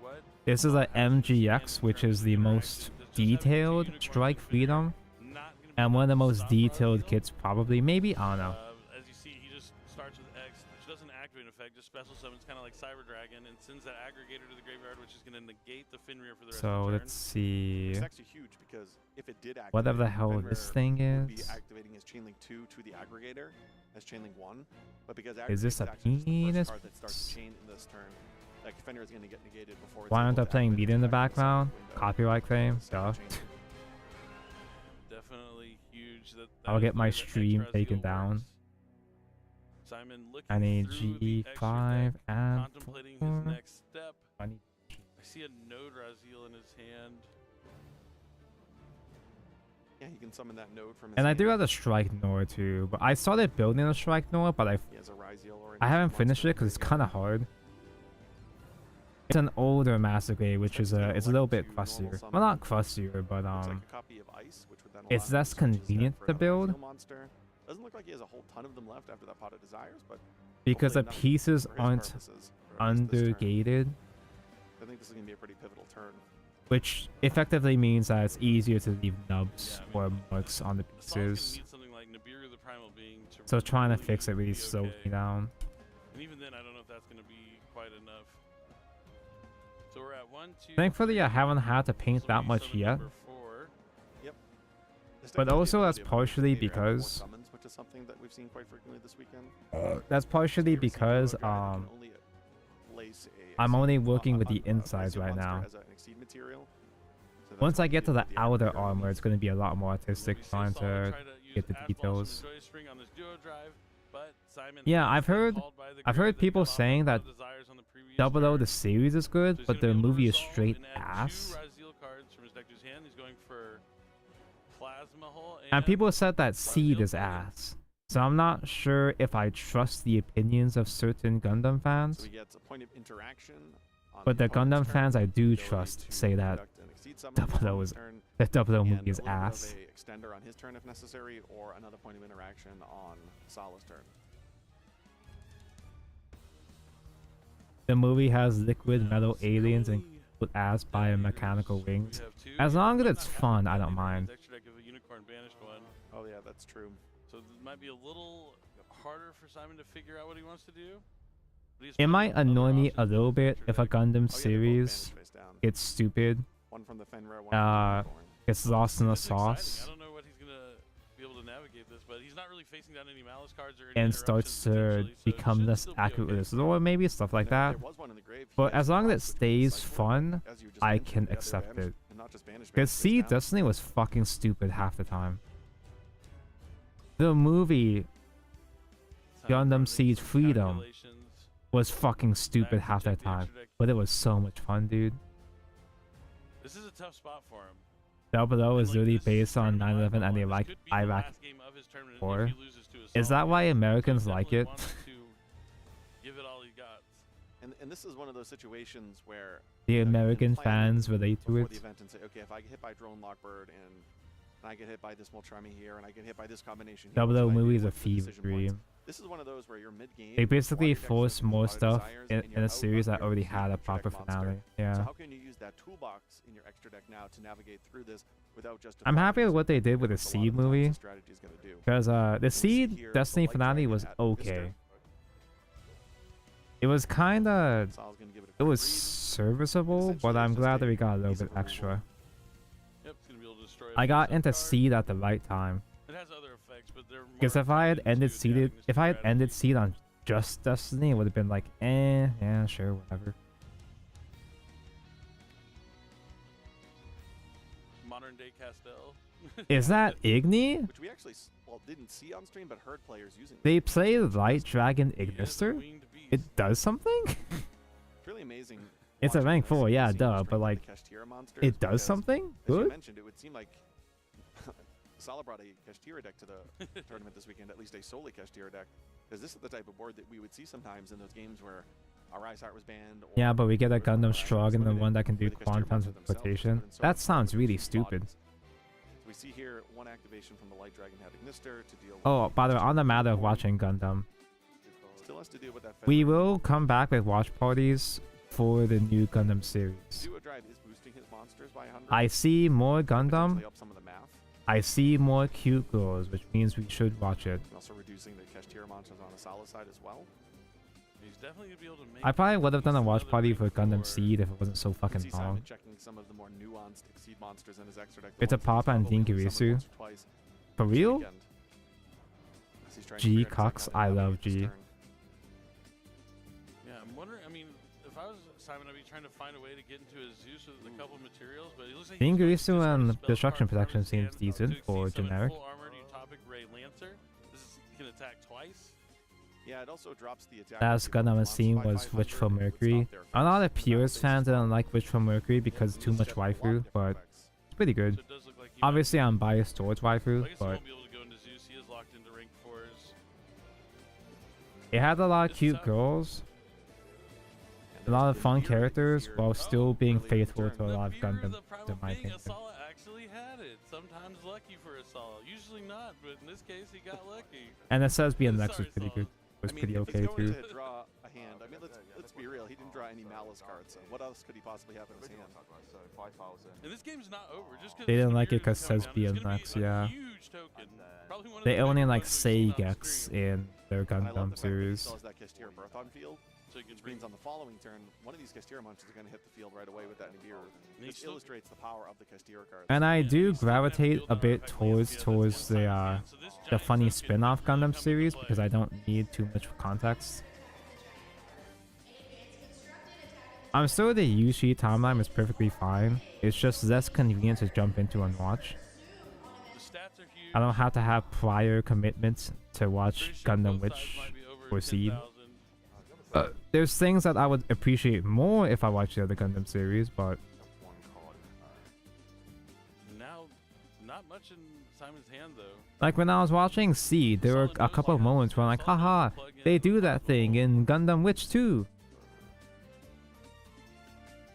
what This is a how does this MGX, stand which in is terms the of most interaction? Does just having the two detailed unicorns strike in Finnair freedom not gonna be and one of the enough to most stop detailed Raziel? kits probably. Maybe, I don't know. As you see, he just starts with X, which doesn't activate an effect, just special summons, kind of like Cyber Dragon, and sends that aggregator to the graveyard, which is going to negate the Finrear for the rest So of the turn. let's see. It's actually huge because if it did activate, Whatever the hell Fenrir this thing would be is. activating his Chainlink 2 to the aggregator as Chainlink 1, but because Is this Aggregate's a actually just the first penis? card that starts the chain in this turn, like Fenrir is going to get negated before it's Why able aren't I to playing activate meat in the effect in second background? window. Copyright claim. The second Duh. chain. Definitely huge. I'll is get the my way that stream X-Raziel taken down. works. Simon looking I need through the extra G5 deck, and contemplating his 4. next step. I need I see a Node Raziel in his hand. Yeah, he can summon that node from his And I hand. do have a strike Nor too, but I started building a strike Nor, but He has a Raziel or I an haven't Ancient finished Monster it because it's in the kind of hard. It's an older Master Grade, which is it's a little bit crustier. Well, not crustier, but Looks like a copy of Ice, which would then it's allow him less to search his deck convenient for to another build. Raziel monster. Doesn't look like he has a whole ton of them left after that Pot of Desires, but because the hopefully enough pieces for his aren't purposes for at least this turn. undergated, I think this is going to be a pretty pivotal turn. which effectively means that it's easier to leave nubs Yeah, I or mean, marks on the Assault's gonna pieces. need something like Nibiru the Primal Being to So trying to really fix it really be slows okay. me down. And even then, I don't know if that's going to be quite enough. So we're at 1, 2. Thankfully, I 3. haven't had to paint This will that be much summon yet. number 4. This But deck has the also that's ability of partially Activator and 4 because- summons, which is something that we've seen quite frequently this weekend. That's partially You ever see because Duo Drive that can only place a I'm Exceed- only working with the a insides Raziel right monster now. as an Exceed material. So that's Once I why get to you the need outer Aggregator armor, piece. it's going to be a lot more artistic We say trying Solid to try use get the Ash Balls details. from the Joy Spring on this Duo Drive, but Simon Yeah, has I've been heard- called by the I've grid heard that people got off saying on that Desires on the previous Double O turn. the series is So good, he's but gonna the be able to movie is resolve straight and add ass. 2 Raziel cards from his deck to his hand. He's going for Plasma Hole And people said that Raziel Seed is Dragon. ass. So I'm not sure if I trust the opinions of certain Gundam So fans. he gets a point of interaction on But the opponent's Gundam turn, fans I do ability trust to say that conduct an Exceed summon Double O on is turn, the Double O and movie is a little bit of ass. a extender on his turn if necessary, or another point of interaction on Sala's turn. The movie has liquid metal aliens and cool ass biomechanical wings. As long as it's fun, I don't mind. Extra deck of a Unicorn Banished one. Oh yeah, that's true. So it might be a little harder for Simon to figure out what he wants to do. But he's It playing might other annoy me options a little in the bit extra if a deck. Gundam Oh, yeah, they're both series banished face down. gets stupid, One from the Fenrir, one from the Unicorn. gets lost in the It's exciting. sauce, I don't know what he's gonna be able to navigate this, but he's not really facing down any Malice cards or any and starts to interruptions potentially, so it become should less still be accurate okay. with this, or maybe stuff like There that. was one in the grave. He But has as long as it Frost, which is stays Cyborg, fun, as you just I mentioned, can the other accept banished, it. and not just banished, Because banished face Seed down. Destiny was fucking stupid half the time. The movie Simon Gundam running Seed some Freedom calculations. was fucking stupid Back to half the check the time, extra deck. but it was so much fun, dude. This is a tough spot for him. Double O And, is like, really this is based on tournament 9/11 and the live, Iraq, this could be the Iraq last game of his tournament if War. he loses to a Is solid that why game. Americans So like definitely it? wants to give it all he got. And this is one of those situations where The you know, you can American plan fans relate to before it. the event and say, okay, if I get hit by Drone Lockbird and I get hit by this Moltrami here and I get hit by this combination here, Double what O should I do? movie is a What's the fever decision points? dream. This is one of those where you're mid-game. They basically one deck force shows more Pot of stuff Desires, in, and in you're a out series of that your already extra had a deck proper monster. finale. So Yeah. how can you use that toolbox in your extra deck now to navigate through this without just? I'm happy with what they did with the That's what a lot Seed of times movie, the strategy is gonna do. because the And we see Seed here Destiny the Light finale Dragon was at okay. Vista. It was kinda, Sal's gonna give it a it quick was read. serviceable, but Essentially, I'm it's glad just that we a got a little piece bit of removal. extra. Yep, it's gonna be able to destroy. I got face-up into card. Seed at the right time. It has other effects, but they're more Because if I had related ended to the Seeded, agonist if I had ended strategy. Seed on just Destiny, it would have been like, yeah, sure, whatever. Modern day Castell. Is that Igni? Which we actually didn't see on stream, but heard players using. They play Light Dragon He is a Ignister? winged beast. It does something? It's really amazing. It's a watching rank this 4, and yeah, seeing duh, the but strength of like, the Kashtira monsters it does because, something? As you Good? mentioned, it would seem like Sala brought a Kashtira deck to the tournament this weekend, at least a solely Kashtira deck, because this is the type of board that we would see sometimes in those games where Rise Heart was banned. Or Yeah, but we get a Gundam Strong and the limited one that can do where the Kashtira quantums monsters with themselves teleportation. put in so That much sounds really bodies. stupid. So we see here one activation from the Light Dragon had Ignister to deal with Oh, by the way, on the matter of watching Gundam, still has to deal with that we Fenrir. will come back with watch parties for the new Gundam series. Duo Drive is boosting his monsters by 100. I see more Gundam. potentially up some of the math. I see more cute girls, which means we should watch it. And also reducing the Kashtira monsters on the Sala side as well. He's definitely gonna be able to make. I probably would have done a watch another party ring for Gundam for- Seed if it wasn't so You can fucking see Simon long. checking some of the more nuanced Exceed monsters in his extra deck. It's a Papa and Dingirisu. For real? G Cox, I love G. Yeah, I'm wondering. I mean, if I was Simon, I'd be trying to find a way to get into his Zeus with a couple materials, but it looks like he's going to Dingirisu discard and a spell Destruction card from Protection his seems hand decent to for exceed summon generic. Full armored Utopic Ray Lancer. He can attack twice. Yeah, it also drops the attack. Last Gundam I've seen was Witch from Mercury. A lot of Purist fans didn't like Witch from Mercury because too much waifu, but it's pretty So good. it does look like he Obviously, I'm biased towards might, waifu, I guess he but won't be able to go into Zeus. He is locked into rank 4s. it had a lot of It's cute tough. girls, a lot of fun characters, while still being faithful to a lot of Gundam, in my opinion. Asala actually had it. Sometimes lucky for Asala. Usually not, but in this case, he got lucky. And it says BMX was Sorry, pretty Saul. good. Was I mean, pretty if okay he's going too. to draw a hand, I mean, let's be real. He didn't draw any Malice cards. So what else could he possibly have in his hand? And this game's not over. Just 'cause They didn't this like it computer 'cause is coming says down, there's gonna BMX, be a yeah. huge token. Probably one of They the only bigger like ones we've seen on Seigex screen. in their I love the Gundam fact that he series. still has that Kashtira Birth on field. So you can Which bring means on the following turn, one of these Kashtira monsters are going to hit the field right away with that Nibiru. he This still- illustrates the power of the Kashtira cards. And I Yeah, do he's still gonna have to gravitate build a on bit Artifact towards Lancia. towards That's the one side of it. So this the giant funny token spin-off will come Gundam into series play. because I don't need too much context. I'm sure the Yushi timeline is perfectly fine. It's just less convenient to jump into and watch. The stats are huge. I don't have to have prior commitments to watch Pretty sure Gundam both sides Witch might be over or Seed. 10,000. There's things that I would appreciate more if I watched the other Gundam series, but Now, not much in Simon's hand though. like when I was watching Seed, there were a couple of moments where I'm like, haha, they do that thing in Gundam Witch too.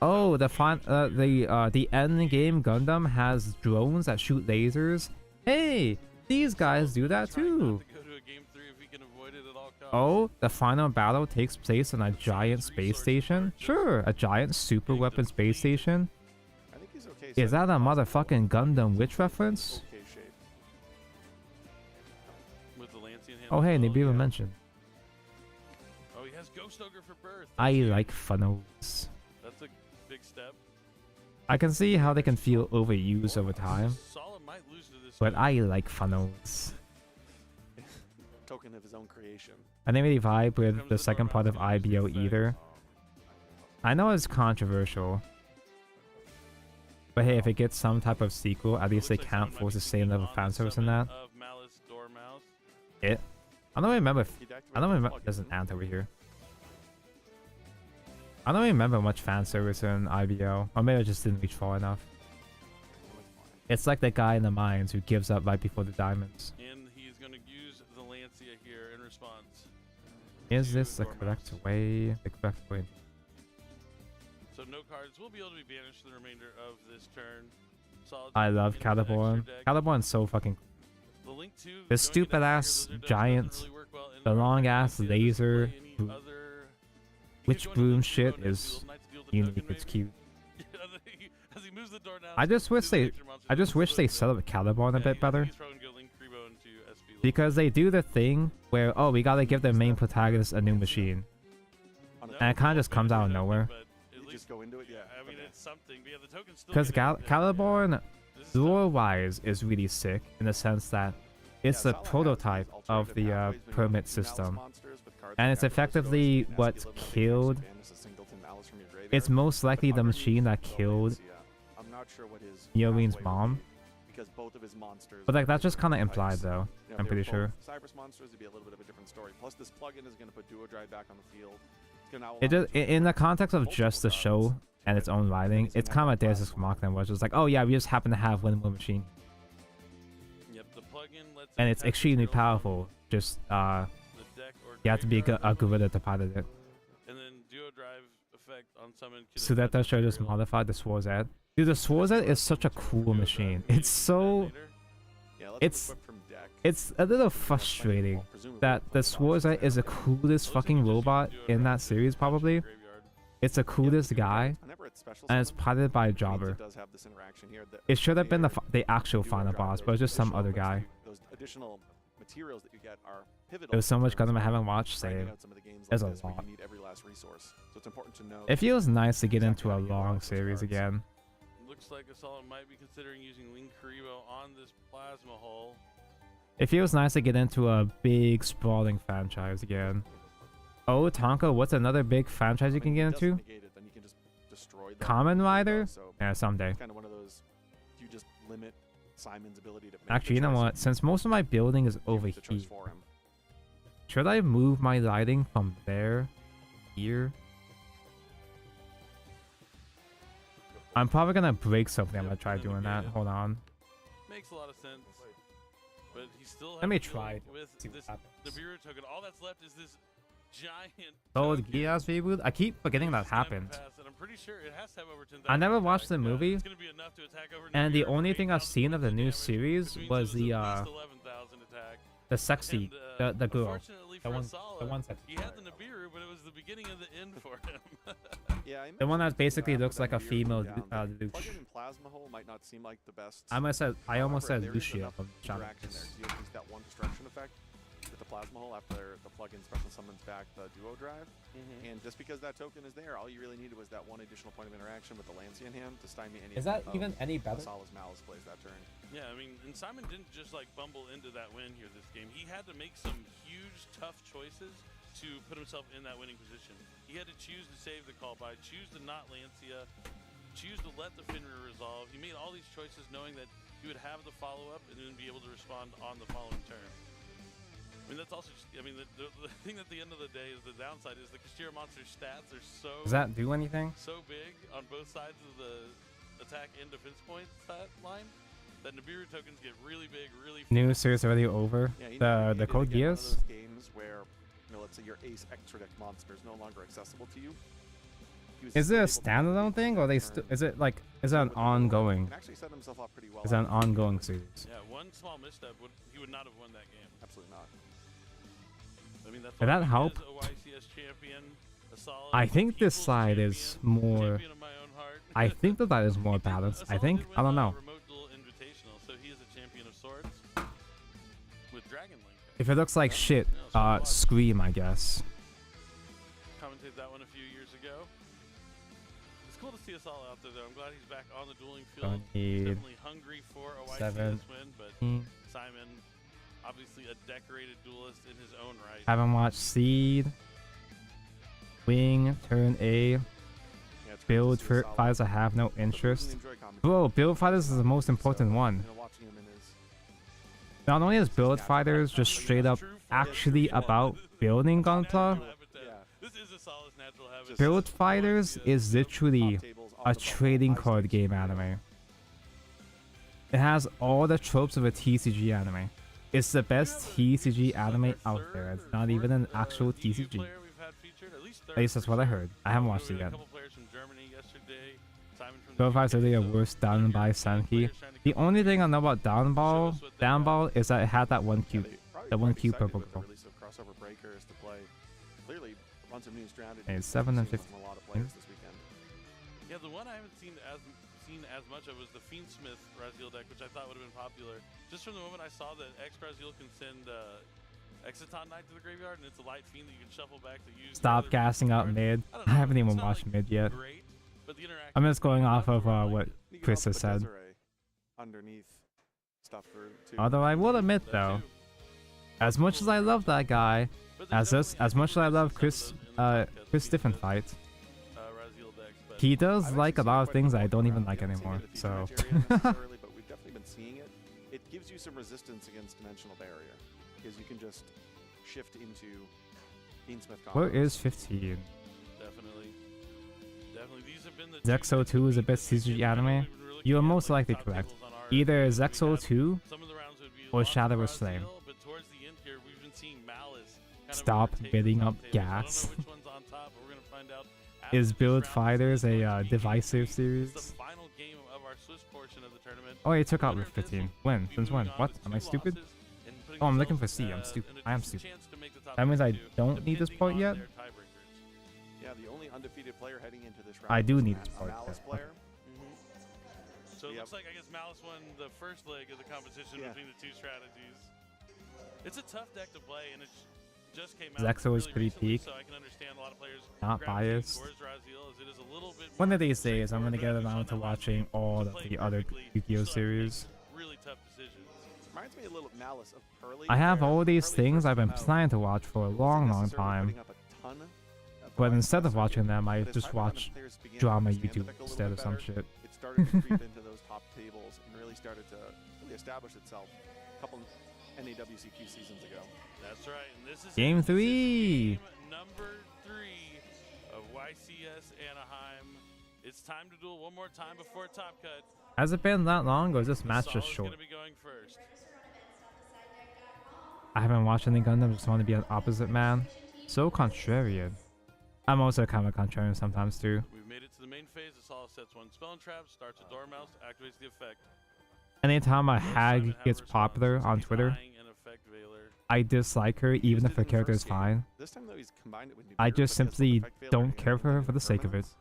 Oh, the end game Gundam has drones that shoot lasers. Hey, these guys do that Trying not too. to go to a game 3 if we can avoid it at all costs. Oh, the final battle takes place on a giant space station? Sure, a giant super weapon space station. I think he's okay. Is that a setting motherfucking Gundam Witch reference? Okay shape. With the Lancian hand Oh hey, as well, Nibiru yeah. mentioned. Oh, he has Ghost Ogre for birth. I That's huge. like funnels. That's a big step. I can see how they can feel overused over time, Sala might lose to this. but game. I like funnels. Token of his own creation. I didn't really vibe Comes with the the second door part of mouse, IBO things. either. I know it's controversial, but hey, if it gets some type of sequel, at least they Looks like can't someone might force be the same level of keen on fan the service in summon that. of Malice Dormouse. It. I don't remember. He'd activate I don't the remember. plug-in. There's an ant over here. I don't remember much fan service in IBO, or maybe I just didn't reach far enough. It's like the guy in the mines who gives up right before the diamonds. And he's going to use the Lancia here in response. Is to this the Dormouse. correct way? The correct way. So no cards will be able to be banished for the remainder of this turn. Solid I in love his extra Caliborn. deck. Caliborn's so fucking. The Link 2 The going into stupid Tiger ass Lizard doesn't giant, really work well in the Artifact long ass Lancia. Doesn't laser play any who- other- he Witch could go into broom the shit Zero is Field, Knights Field, and unique. Duncan, It's maybe. cute. As he moves the door down, I just wish to the they. Nature Monsters, I just this wish is they the- set up Caliborn a yeah, bit I think better. he's probably gonna go Link Kribo into SP level. Because they do the thing where, oh, we gotta give the main protagonist a new machine. On a No, And it kinda just well, comes out of maybe, nowhere. but at You least- just go into it, yeah. I mean, okay. it's something. But yeah, the token's still Because gonna hit. Caliborn, This is tough. lore-wise, is really sick in the sense that it's Yeah, the Sala has prototype these of alternative the pathways when you permit do Malice system. monsters with cards And like it's Acro effectively Ghost, what's Nasty Living killed. Things, banish a singleton Malice from your graveyard. It's most likely But the underneath machine that the killed Lancia, I'm not sure what his Yorin's pathway would mom. be, because both of his monsters But like are that's just kind of different implied types. though. You know, I'm if they were pretty sure. both Cypress monsters, it'd be a little bit of a different story. Plus, this plugin is going to put Duo Drive back on the field. It's gonna allow It just you to in the direct context of multiple just the cards show to and its hit, own and writing, he's it's gonna kind of have like a Deus Ex platform. Machina, where it's just like, oh yeah, we just happen to have one more machine. Yep, plugin lets and it it's attack extremely materials from powerful. Just the deck or you have to be graveyard, a gorilla to pilot it. and then duo drive effect on summon. can So affect that should just material. modify the Swarzad. Dude, the Swarzad is such a cool machine. It's so Yeah, let's it's equip from deck. it's a little frustrating that the Swarzad is the coolest fucking robot in that series probably. It's the coolest guy, Whenever it's special and it's summon, piloted by a it means jobber. it does have this interaction here that It should have been later the actual duo final drive, boss, those but it's just some additional other inputs guy. those additional materials that you get are pivotal. There's so much in terms Gundam I of haven't watched grinding save. out some of the games There's like a this where lot. you need every last resource. So it's important to know. It feels nice to get exactly into how a to utilize long those series cards. again. Looks like Assault might be considering using Link Karibo on this plasma hull. It feels nice to get into a big sprawling franchise again. Oh, Tonka, what's another big franchise you I can mean, get if it doesn't into? negate it, then you can just destroy them Kamen with Karibo, Rider? So Yeah, someday. it's kind of one of those. You just limit Simon's ability to make Actually, you the know choice. what? Since most of my building is You over make the choice here, for him. should I move my lighting from there here? I'm probably gonna break something. I'm gonna try doing that. Hold on. Makes a lot of sense. But he still Let me has to deal try. with See what this happens. Nibiru token. All that's left is this giant Oh, the token. Geass reboot? I keep forgetting that It's gonna happened. pass, and I'm pretty sure it has to have over 10,000 I never watched attack. the movie, It's gonna be enough to attack over and the Nibiru only for thing I've 8,000 seen of the points new damage, series which means was it the at least 11,000 attack. sexy, And, the girl, unfortunately the for one, Asala, the one sexy. he had the Nibiru, but it was the beginning of the end for him. Yeah, I The one that mentioned basically after looks that like a Nibiru female came down, Luch. plug-in and Plasma Hole might not seem like the best. I almost said However, there is Lucia enough from Shadow. interaction there. So you at least that one destruction effect with the Plasma Hole after the plug-in special summons back the duo drive. And just because that token is there, all you really needed was that one additional point of interaction with the Lancia in hand to stymie any Is that of even any better? Asala's Malice plays that turn. Yeah, I mean, and Simon didn't just like bumble into that win here this game. He had to make some huge, tough choices to put himself in that winning position. He had to choose to save the call by, choose to not Lancia, choose to let the Fenrir resolve. He made all these choices knowing that he would have the follow-up and then be able to respond on the following turn. I mean, that's also just, I mean, the thing at the end of the day is the downside is the Kashira monster's stats are so Does that do anything? so big on both sides of the attack and defense point stat line that Nibiru tokens get really big, really New fast. series already over. Yeah, you The navigated Code again one of Geass. those games where, you know, let's say your ace extra deck monster is no longer accessible to you. He was Is it a still able to standalone navigate thing, or they turn is it like is it an with the duo drive ongoing? and actually set himself up pretty well. Is it an after. ongoing series? Yeah, one small misstep he would not have won that game. Absolutely not. I mean, that's Did why that he help? is a YCS champion, a solid I think this people's side champion, is more. champion of my own heart. I think that is more He did- balanced. I Asala think. did I don't win the know. Remote Duel Invitational, so he is a champion of sorts with Dragon Link. If it looks like shit, Scream, I guess. Commented that one a few years ago. It's cool to see us all out there, though. I'm glad he's back on the dueling field. Don't He's need definitely hungry for a YCS 7. win, but Simon, obviously a decorated duelist in his own right. Haven't watched Seed. Wing, turn A. Yeah, it's great to Build see for Asala. fighters I have no But we interest. really enjoy commentary. Bro, build fighters is the most important So, one. you know, watching him in his Not only is build fighters just straight up actually about building Gunpla, This is Asala's natural habitat. build fighters is literally top tables off a the bubble, trading high card stakes game scenario. anime. It has all the tropes of a TCG anime. It's the best TCG anime out there. It's not even an actual TCG. At least that's what I heard. I haven't watched it yet. Build fighters are really worse done by Sankey. The only thing I know about Downball is that it had that one Yeah, cube. they probably The were one quite cube excited purple with the girl. release of crossover breakers to play. Clearly, runs of new strategy. And it's 7 and Seen 15. from a lot of players this weekend. Yeah, the one I haven't seen as much of was the Fiendsmith Raziel deck, which I thought would have been popular. Just from the moment I saw that X Raziel can send Exiton Knight to the graveyard, and it's a light fiend that you can shuffle back to use. Stop gassing out mid. I haven't even watched mid yet. Great, but the interaction I'm just going off of what You can Chris also has put said. Desiree underneath stuff through too. Although I will admit though, as much as I love that guy, as much as I love Chris Diffenfight, he does I've like a actually lot seen of quite things bit I of don't even around. like We haven't seen anymore. it at the So Future necessarily, but we've definitely been seeing it. It gives you some resistance against Dimensional Barrier because you can just shift into Fiendsmith combos. where is 15? Definitely. These have been the Zexo 2 is the best CG anime? You are most likely correct. Either Zexo 2 would be Or lots of Shadowless Flame. Raziel, but towards the end here, we've been seeing Malice kind Stop of overtake bidding the up top tables. gas. I don't know which one's on top, but we're gonna find out. after Is this Build round. Fighters This is a going to be divisive It's series? the final game of our Swiss portion of the tournament. Oh, he took out Winner with of this 15. will When? be Since when? moving on What? with Am 2 I stupid? losses and putting Oh, I'm looking themselves, for C. I'm stupid. in a I am decent stupid. chance to make the top That means I 32, don't need this depending part on yet? their tiebreakers. Yeah, the only undefeated player heading into this round. I do is need a this part, Malice yeah. player. So it Yep. looks like, I guess, Malice won the first leg of the competition Yeah. between the two strategies. It's a tough deck to play, and it just came out Zexo is really pretty recently, peak. so I can understand a lot of players Not gravitating biased. towards Raziel, as it is a little bit One more of these days, I'm gonna straightforward, get but around as to we saw in that last watching game, all he of played the other perfectly. Yu-Gi-Oh You still have to make series. really tough decisions. Reminds me a little Malice of Pearly. I have where all these Pearly things first I've been came out, planning to watch for a long, wasn't long necessarily time. putting up a ton of But the instead of circuit, watching them, I but as just time went on, watch players began to drama understand the YouTube deck a little instead bit of some better. shit. It started to creep into those top tables and really started to really establish itself a couple NAWCQ seasons ago. That's right, and this is Game it. This is 3. game number 3 of YCS Anaheim. It's time to duel one more time before Top Cut. Has it been that long, or is this match just Sol's short? gonna be going first. I haven't watched any Gundam, just want to be an opposite man. So contrarian. I'm also kind of contrarian sometimes too. We've made it to the main phase. The Sol sets one spell and trap, starts a Dormouse, activates the effect. Anytime a Simon hag have gets a response. popular It's on gonna be Twitter, Dying and Effect Veiler. I dislike her even Used if it her in the character is first game. fine. This time though, he's combined it with I Nibiru, just but he has both simply Effect Veiler don't and care for her for the sake of it. Impermanence.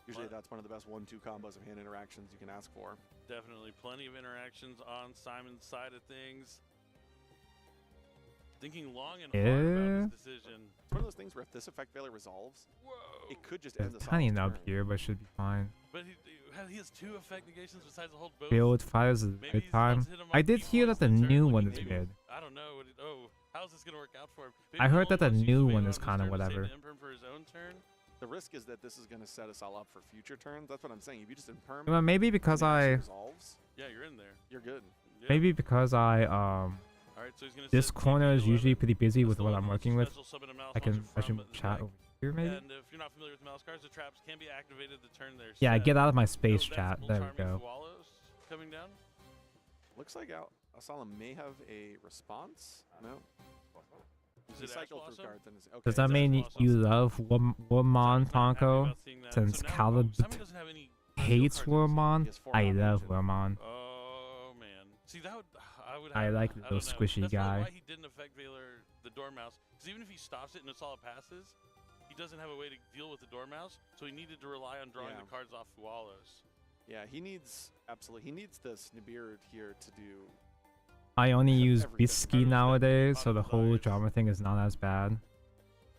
Usually that's one of the best 1-2 combos of hand interactions you can ask for. Definitely plenty of interactions on Simon's side of things. Thinking long and hard about his decision. It's one of those things where if this Effect Veiler resolves, Whoa! it could just There's end a the tiny Sol's nub turn. here, but should be fine. But he has 2 effect negations besides the hold both. Build Fires is a Maybe good he's time. wants to hit him I up did each hear once that the the turn, new like one maybe- is mid. I don't know. How's this gonna work out for him? Maybe I heard he'll that the almost use new Veiler one on is his kinda turn to save whatever. the Imperm for his own turn. The risk is that this is going to set us all up for future turns. That's what I'm saying. If you just imperm, Well, maybe because and then it I, resolves, Yeah, you're in there. you're good. Yeah. maybe because I, All right, so he's gonna this set corner is 11. usually pretty busy That's with the what one I'm with working with. special summon a mouse I can launcher from the chat deck. over here maybe. And if you're not familiar with mouse cards, the traps can be activated the turn they're Yeah, set. get out of my No space chat. Vegetable There we Charming go. Koalos coming down. Looks like Asala may have a response. No. Is He it Ash cycled through Blossom? cards and is okay. Does that Ash mean Blossom. you love Simon's Wormon not happy Tonko? about seeing that. Since So now- Caleb Simon doesn't have any hates cards in his hand. Wormon? He has 4 I non-action. love Wormon. Oh man. See that would I have, like the don't little know. squishy That's guy. probably why he didn't affect Veiler the Dormouse. Because even if he stops it and it's all it passes, he doesn't have a way to deal with the Dormouse. So he needed to rely on drawing Yeah. the cards off Fualos. Yeah, he needs this Nibiru here to do. I only use Everything. Bisky nowadays, so the whole drama thing is not as bad.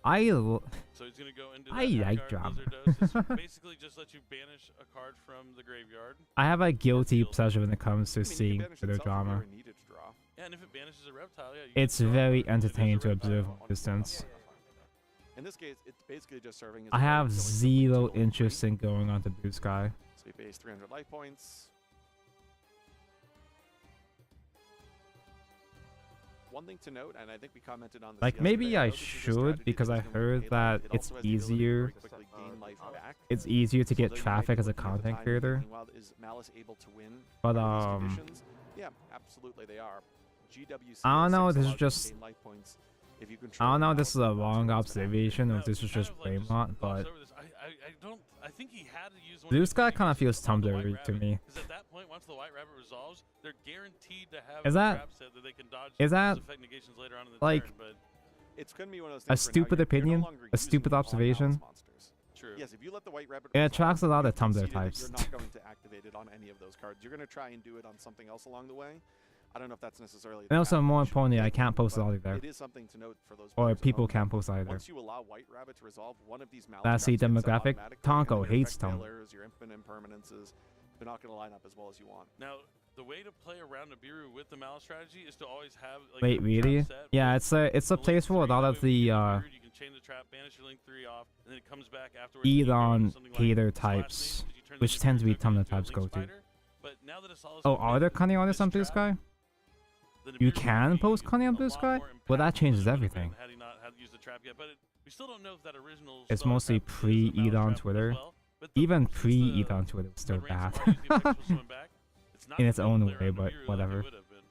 So he's gonna go into that I like Vanguard drama. Blizzard Dose. It's basically just let you banish a card from the graveyard. I have a guilty pleasure when it comes to I mean, you seeing can banish further itself if you drama. ever needed to draw. Yeah, and if it banishes a reptile, yeah. You It's can draw very it. If there's a entertaining to reptile observe on from your distance. In this case, it's basically just serving as I a way of have killing something zero 2 or 3. interest in going on to Blue Sky. So he pays 300 life points. One thing to note, and I think we commented on this Like, maybe yesterday, I know this is a should, strategy because that I is gonna heard pay that life. It it's also has the ability to easier. very quickly gain life back. It's easier to So get though you might traffic be as a looking at the content time and creator. thinking, "Wow, is Malice able to win But, under these conditions?" Yeah, absolutely they are. GWC I don't know, six this is allows you to just- gain life points if you I control don't know if Malice this is a and wrong Malice observation or No, if this is kind just of like Brainrot, gloss but over this. I think he had to use one Blue of his Sky kinda techniques feels on the Tumblr White to Rabbit, me. 'cause at that point, once the White Rabbit resolves, they're guaranteed to have Is a that- trap set that they can dodge is those that, effect negations later on in the like, turn, but It's gonna be one of those a things where now stupid you're no opinion? longer A using stupid them on Malice observation? monsters. true. Yes, if you let the White Rabbit It resolve, attracts a lot you of Tumblr conceded that types. You're not going to activate it on any of those cards. You're going to try and do it on something else along the way. I don't know if that's necessarily. And also, path more you should importantly, I take, can't post it but either. It is something to note for those. Or players at people home can't that post either. Once you allow White Rabbit to resolve, one of these Malice That's the traps gets set demographic. automatically, Tonko and your hates effect Tumblr. failures, your infinite impermanences, they're not going to line up as well as you want. Now, the way to play around Nibiru with the Malice strategy is to always have like Wait, your trap really? set Yeah, with it's a the place link for a 3. lot That of way when you the get Nibiru'd, you can chain the trap, banish your link 3 off, and then it comes back afterwards. Elon Something hater like Slash types, Link, 'cause you turn the which tend to be Nibiru token Tumblr into a types link go to. spider. But now that Asala's Oh, been are there made cunning artists this on Blue trap, Sky? the You Nibiru can would post be cunning on a Blue lot Sky? more Well, that impactful changes than it would've been everything. Had he not had used the trap yet, but we still don't know if that original It's spell mostly trap is a Malice pre-Elon trap as Twitter. well, but the- Even since pre-Elon the- Twitter was the still ransom bad. artist, the effects will summon back, it's not In a its good own play way, around but Nibiru like it whatever. would have been.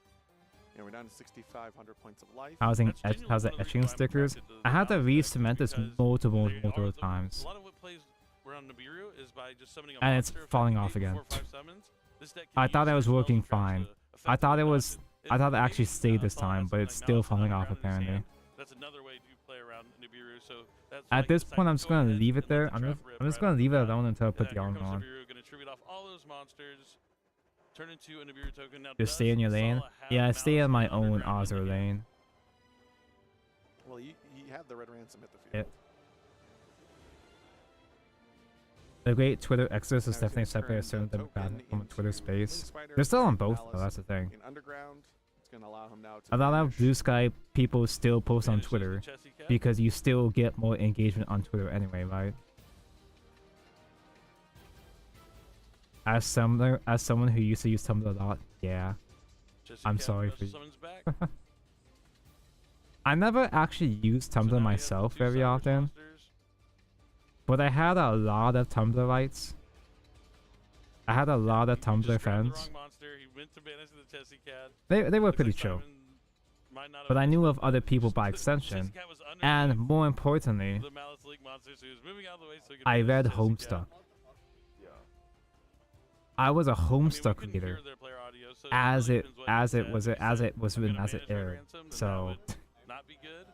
We're down to 6,500 points of life. Housing That's genuinely how's the one of the etching reasons why I'm stickers? attracted to I had to the re-cement this because multiple a times. lot of what plays around Nibiru is by just summoning a And it's monster falling effectively off before again. 5 summons. This deck I can thought use it was your spells working and traps fine. to I thought it effectively was. dodge I thought it If actually maybe, stayed this Saul has time, but something it's like still Malice falling lying off around in his apparently. hand, that's another way to play around Nibiru. So that's why At this he point, I'm decided just to go gonna ahead leave it and let there. the I'm trap just, rip I'm just right gonna off leave the it bat. alone until I And put then the here armor comes on. Nibiru, gonna tribute off all those monsters. Turn into a Nibiru token. Now Just does stay in your lane. Sala have Yeah, I stay in my Malice own underground in Azur the game? lane. Well, he had the red ransom hit the field. Yeah. The great Twitter exodus is Now he's definitely gonna separated a turn certain the demographic token from a Twitter into space. Link Spider They're still on and both though, Malice that's the thing. in underground. It's gonna allow him now to A lot of banish. Blue Sky people still post on Vanishes the Twitter Chessy Cat. because you still get more engagement on Twitter anyway, right? As someone who used to use Tumblr a lot, yeah. Chessy I'm Cat sorry special for you. summons back. I never actually used So Tumblr now we have the myself 2 very Cybers often, monsters. but I had a lot of Tumblr rights. I had a lot of He Tumblr just grabbed the friends. wrong monster. He went to banish the Chessy Cat. They were Looks pretty like chill. Simon might not have But I knew of understood other that people by the extension, Chessy Cat was and underneath more importantly, the Malice League monster, so he was moving out of the way so he could I banish read the Chessy Homestuck. Cat. I was a I mean, we Homestuck couldn't reader hear their player audio, so as really it depends what he said. If he was said, "I'm written gonna as it banish Red aired. Ransom," then that So would not be good.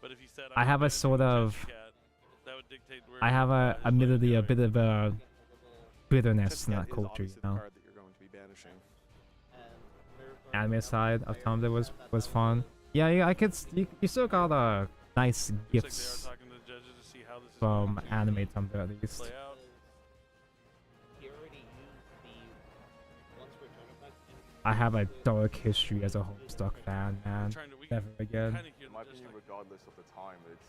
But if he said, I "I'm have a banishing sort the of Chessy Cat," that would dictate where I have his a play admittedly is a going. bit of a bitterness Chessy in Cat that is culture, you obviously the know. card that you're going to be banishing. Anime side of Tumblr was fun. Yeah, I could you still got nice Looks like gifts they are talking to the judges to see how this is from going to anime Tumblr at least. play out. I have a dark history as a Homestuck fan, man. We Never again. kinda hear In my just opinion, like- regardless of the time, it's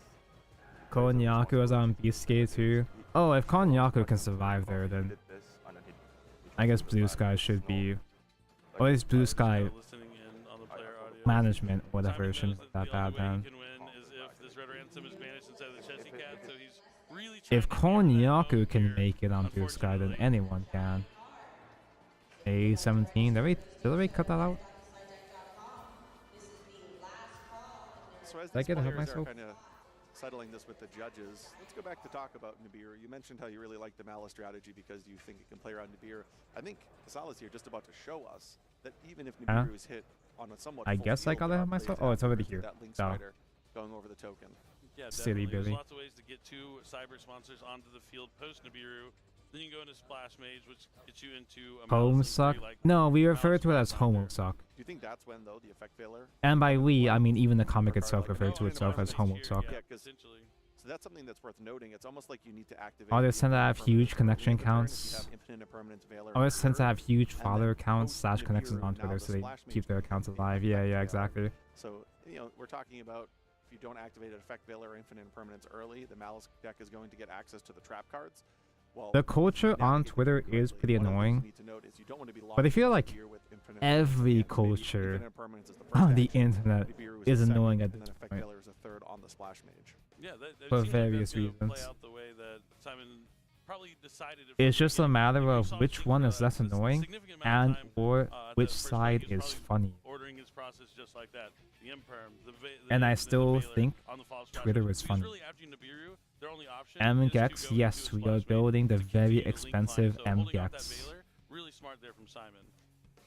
Konyaku was on Beastgate too. Oh, if Konyaku can survive there, then I guess Blue Sky should be, or at least Blue Sky listening in on the player audio. management, whatever, Simon shouldn't knows be that the only bad, way he man. can win is if this Red Ransom is banished inside the Chessy Cat, so he's really If trying to hammer that home Konyaku can here, make it on Blue Sky, then unfortunately. anyone can. A17, did we cut that out? So as Did I these get ahead of players are myself? kind of settling this with the judges, let's go back to talk about Nibiru. You mentioned how you really like the Malice strategy because you think it can play around Nibiru. I think Kasala's here just about to show us that even if Huh? Nibiru is hit on a somewhat I full guess I field, got there ahead are of myself? plays Oh, it's already afterwards with here. That Link So. Spider going over the token. Yeah, Silly definitely. There's Billy. lots of ways to get 2 Cyber sponsors onto the field post Nibiru. Then you can go into Splash Mage, which gets you into a Malice Link Homesuck? where you, like, No, we refer Malice to it as Rock on there. Homosuck. Do you think that's when, though, the effect failure? And by we, I mean even the comic itself Oh, referred to and itself as Malice Mage Homosuck. Yeah, Yeah, 'cause- essentially. So that's something that's worth noting. It's almost like you need to activate. Others the tend to have Infinite huge Impermanence connection early in the turn if you counts. have Infinite Impermanence Veiler Others tend to occur. have huge And father then accounts post / connections Nibiru, on now Twitter the so they Splash Mage keep their can accounts be alive. the Yeah, effect yeah, veiler. exactly. So, we're talking about if you don't activate an effect veiler or Infinite Impermanence early, the Malice deck is going to get access to the trap cards. Well, The culture on navigating Twitter it is correctly, pretty one of the things annoying. you need to note is you don't want to be But I feel locked like here with Infinite every Impermanence. Maybe culture Infinite Impermanence is the first on the action, internet Nibiru is the second, annoying at and this then effect point. veiler is a third on the Splash Mage. Yeah, that For seems like various that's gonna reasons. Play out the way that Simon probably decided it It's from the just a beginning. matter Like, you of saw which Steve, one is less spend a annoying significant amount and of time, or at which the first side break. He was is probably funny. ordering his process just like that. The Imperm, the And I the still Veiler think on the follow splash Twitter mage. is He's funny. really after Nibiru. Their only option MGEX, is to go yes, into a we are splash mage building the to very continue the link expensive climb. So holding off that MGEX. Veiler, really smart there from Simon.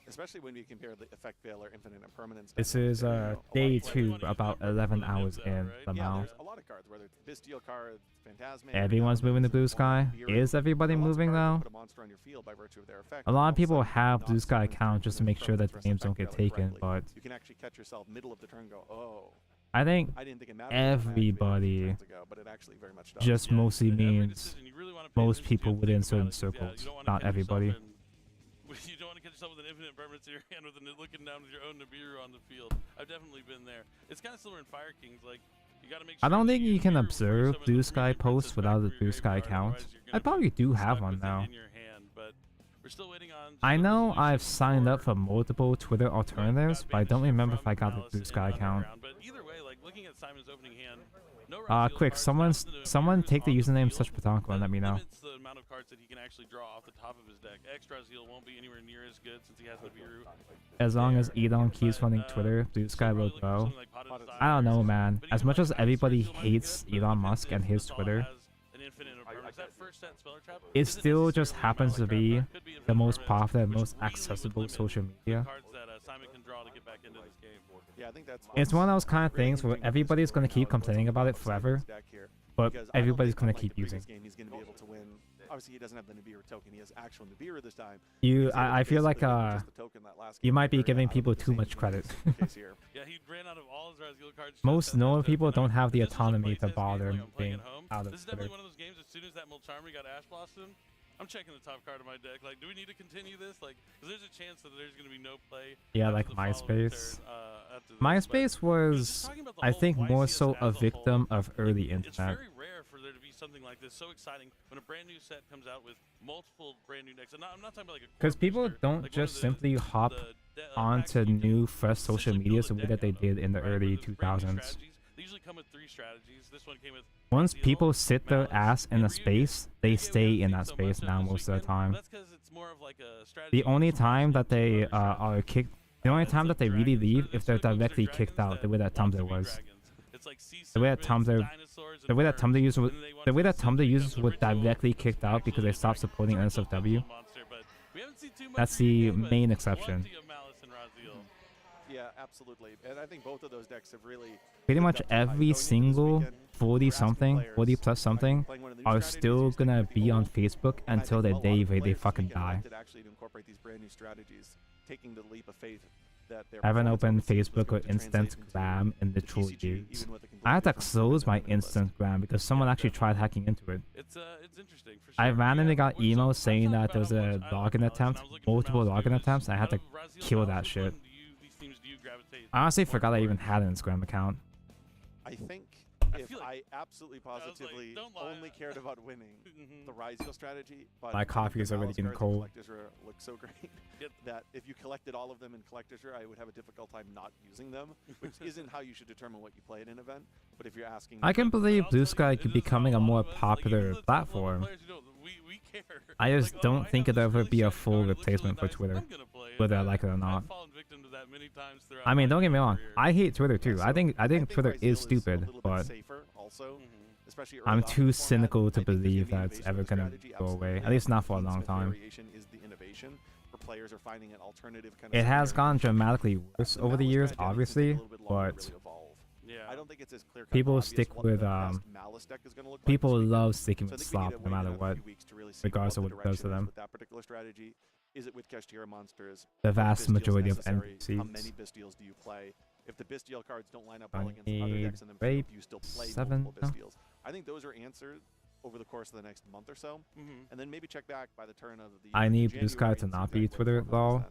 Especially when you compare the effect veiler, Infinite Impermanence. This deck, is you know, a lot of day players- 2, about 11 hours in right? the Yeah, mouth. there's a lot of cards, whether it's Bestial cards, Phantasmic. Everyone's moving to Blue Sky. Is everybody moving though? Put a monster on your field by virtue of their effect, A lot all of people sudden have not Blue Sky summoned accounts just to Infinite make sure that Impermanence the names versus don't get effect veiler taken, correctly. but You can actually catch yourself middle of the turn and go, oh, I think I didn't think it mattered. when I activated it a few everybody turns ago, but it actually very much does. just Yeah, mostly and every means decision you really wanna pay most attention people to, within think about certain it. Yeah, you circles, don't wanna not catch yourself everybody. you don't want to catch yourself with an infinite impermanence in your hand with looking down with your own Nibiru on the field. I've definitely been there. It's kind of similar in Fire Kings. Like, you got to make sure I don't that think you can Nibiru observe summon Blue the Sky Priestess posts back without a from your Blue Sky graveyard, account. otherwise you're I gonna probably do be have stuck one with it now. in your hand, but we're still waiting on I just a know resolution I've signed up for for multiple Twitter what alternatives, got but I don't banished remember from if I got a Malice Blue and Sky account. Underground. But either way, like looking at Simon's opening hand, no Raziel Quick, cards, someone thousands of someone Nibirus take the on username field, such Patanko and let me know. limits the amount amount of cards that he can actually draw off the top of his deck. Extra Zeal won't be anywhere near as good since he has Nibiru. As long as Edon keeps running Twitter, Blue Sky will go. I don't know, man. As much as everybody hates Elon Musk and his Twitter, it still just happens to be the most popular, most accessible social media. Yeah, I think that's It's one of those kind of things where everybody's gonna keep complaining about it forever, but everybody's gonna keep using. He's going to be able to win. Obviously, he doesn't have the Nibiru token. He has actual Nibiru this time. I feel like you might be giving people too much credit. Yeah, he ran out of all his Raziel cards. Most normal people don't have the autonomy to bother being out of This is Twitter. definitely one of those games. As soon as that Mulcharmy got Ash Blossom, I'm checking the top card of my deck. Like, do we need to continue this? Like, because there's a chance that there's going to be no play. Yeah, after like the following MySpace. turn, after this, MySpace but was, just talking about the I whole think, more YCS so as a whole, victim of early it's internet. very rare for there to be something like this so exciting when a brand new set comes out with multiple brand new decks. And I'm not talking about like a Because core people booster, don't like just one of simply hop onto new fresh social media the way that they did in the early 2000s. They usually come with 3 strategies. This one came with Once Raziel, people sit their Malice, ass in and a Rebuke. space, they Maybe stay we in haven't that seen so space much now this most of the weekend, time. That's because it's more of like a strategy. The only for time that some they other strategies. are kicked, the only It's time like that they really dragons. leave if they're It's like directly dragons kicked out, the way that want to Tumblr be was. dragons. It's like sea The way that serpents, Tumblr, dinosaurs, the and way that birds, Tumblr users, and then they want the way to that simply Tumblr become users the were ritual, directly kicked out because they stopped supporting ritual NSFW. monster, but we haven't seen too much That's the recently, but main exception. plenty of Malice and Raziel. Yeah, absolutely. And I think both of those decks have really Pretty lived much up to the hype. every Going into this single weekend, 40 we're asking something, players, 40 plus something playing one of the new are strategies, still you're sticking gonna with the be on old. Facebook And I until think the a lot day of where they players this fucking weekend die. elected actually to incorporate these brand new strategies, taking the leap of faith that their I haven't performance opened obviously was Facebook or going to translate Instagram into in the literal TCG, years. even with a I had to completely different close my competitive list. Instagram because someone actually tried hacking into it. It's interesting for sure. I randomly got Which, emails I'm saying talking that there about was how a much I login love Malice, and attempt, I was looking for multiple Malice login dudes. attempts. I had to Out of Raziel kill Malice, that which shit. one these teams do you gravitate I honestly more forgot I toward? even had an Instagram account. I think if feel I absolutely was like, positively don't lie. only cared about winning the Raziel strategy, but My I think coffee the is already Malice getting cards in cold. Collector's Rare look so great Yep. that if you collected all of them in Collector's Rare, I would have a difficult time not using them, which isn't how you should determine what you play at an event. But if you're asking, I can But believe I'll Blue tell you, Sky it could is becoming a how more lot of us, like, even popular the top-level platform. players, we care. I just Like, don't I think have it'll this ever really be a shiny full card, it looks really replacement for nice, Twitter, I'm gonna play it. whether I And like it or I've not. fallen victim to that many times throughout I mean, my don't get me wrong. career. I hate Twitter too. I think Twitter Raziel is a stupid, little bit but safer also, especially I'm early on in too the format. cynical to I think there's believe gonna be that's innovation ever in the gonna strategy, go away. At absolutely. least not for a long Keysmith time. variation is the innovation, where players are finding an alternative kind of It has scenario. gone dramatically worse The over the Malice years, strategy, I think, is gonna take obviously, a little bit longer to but really evolve. Yeah. I don't think it's as clear-cut people and obvious stick what with, the best Malice deck is gonna look like this people weekend. love sticking So I with think we need slop to no wait matter another what, few weeks to really see regardless of what what the it does to direction is them. with that particular strategy. Is it with Kashtir monsters? The Are vast Bystials majority of necessary? How many NPCs. Bystials do you play? If the Bystial cards don't line up I well against other need decks in the raid field, do you still play 7 multiple now. Bystials? I think those are answered over the course of the next month or so, and then maybe check back by the turn of the. I need Blue January Sky and to see not be exactly what the Twitter, format is lol. then.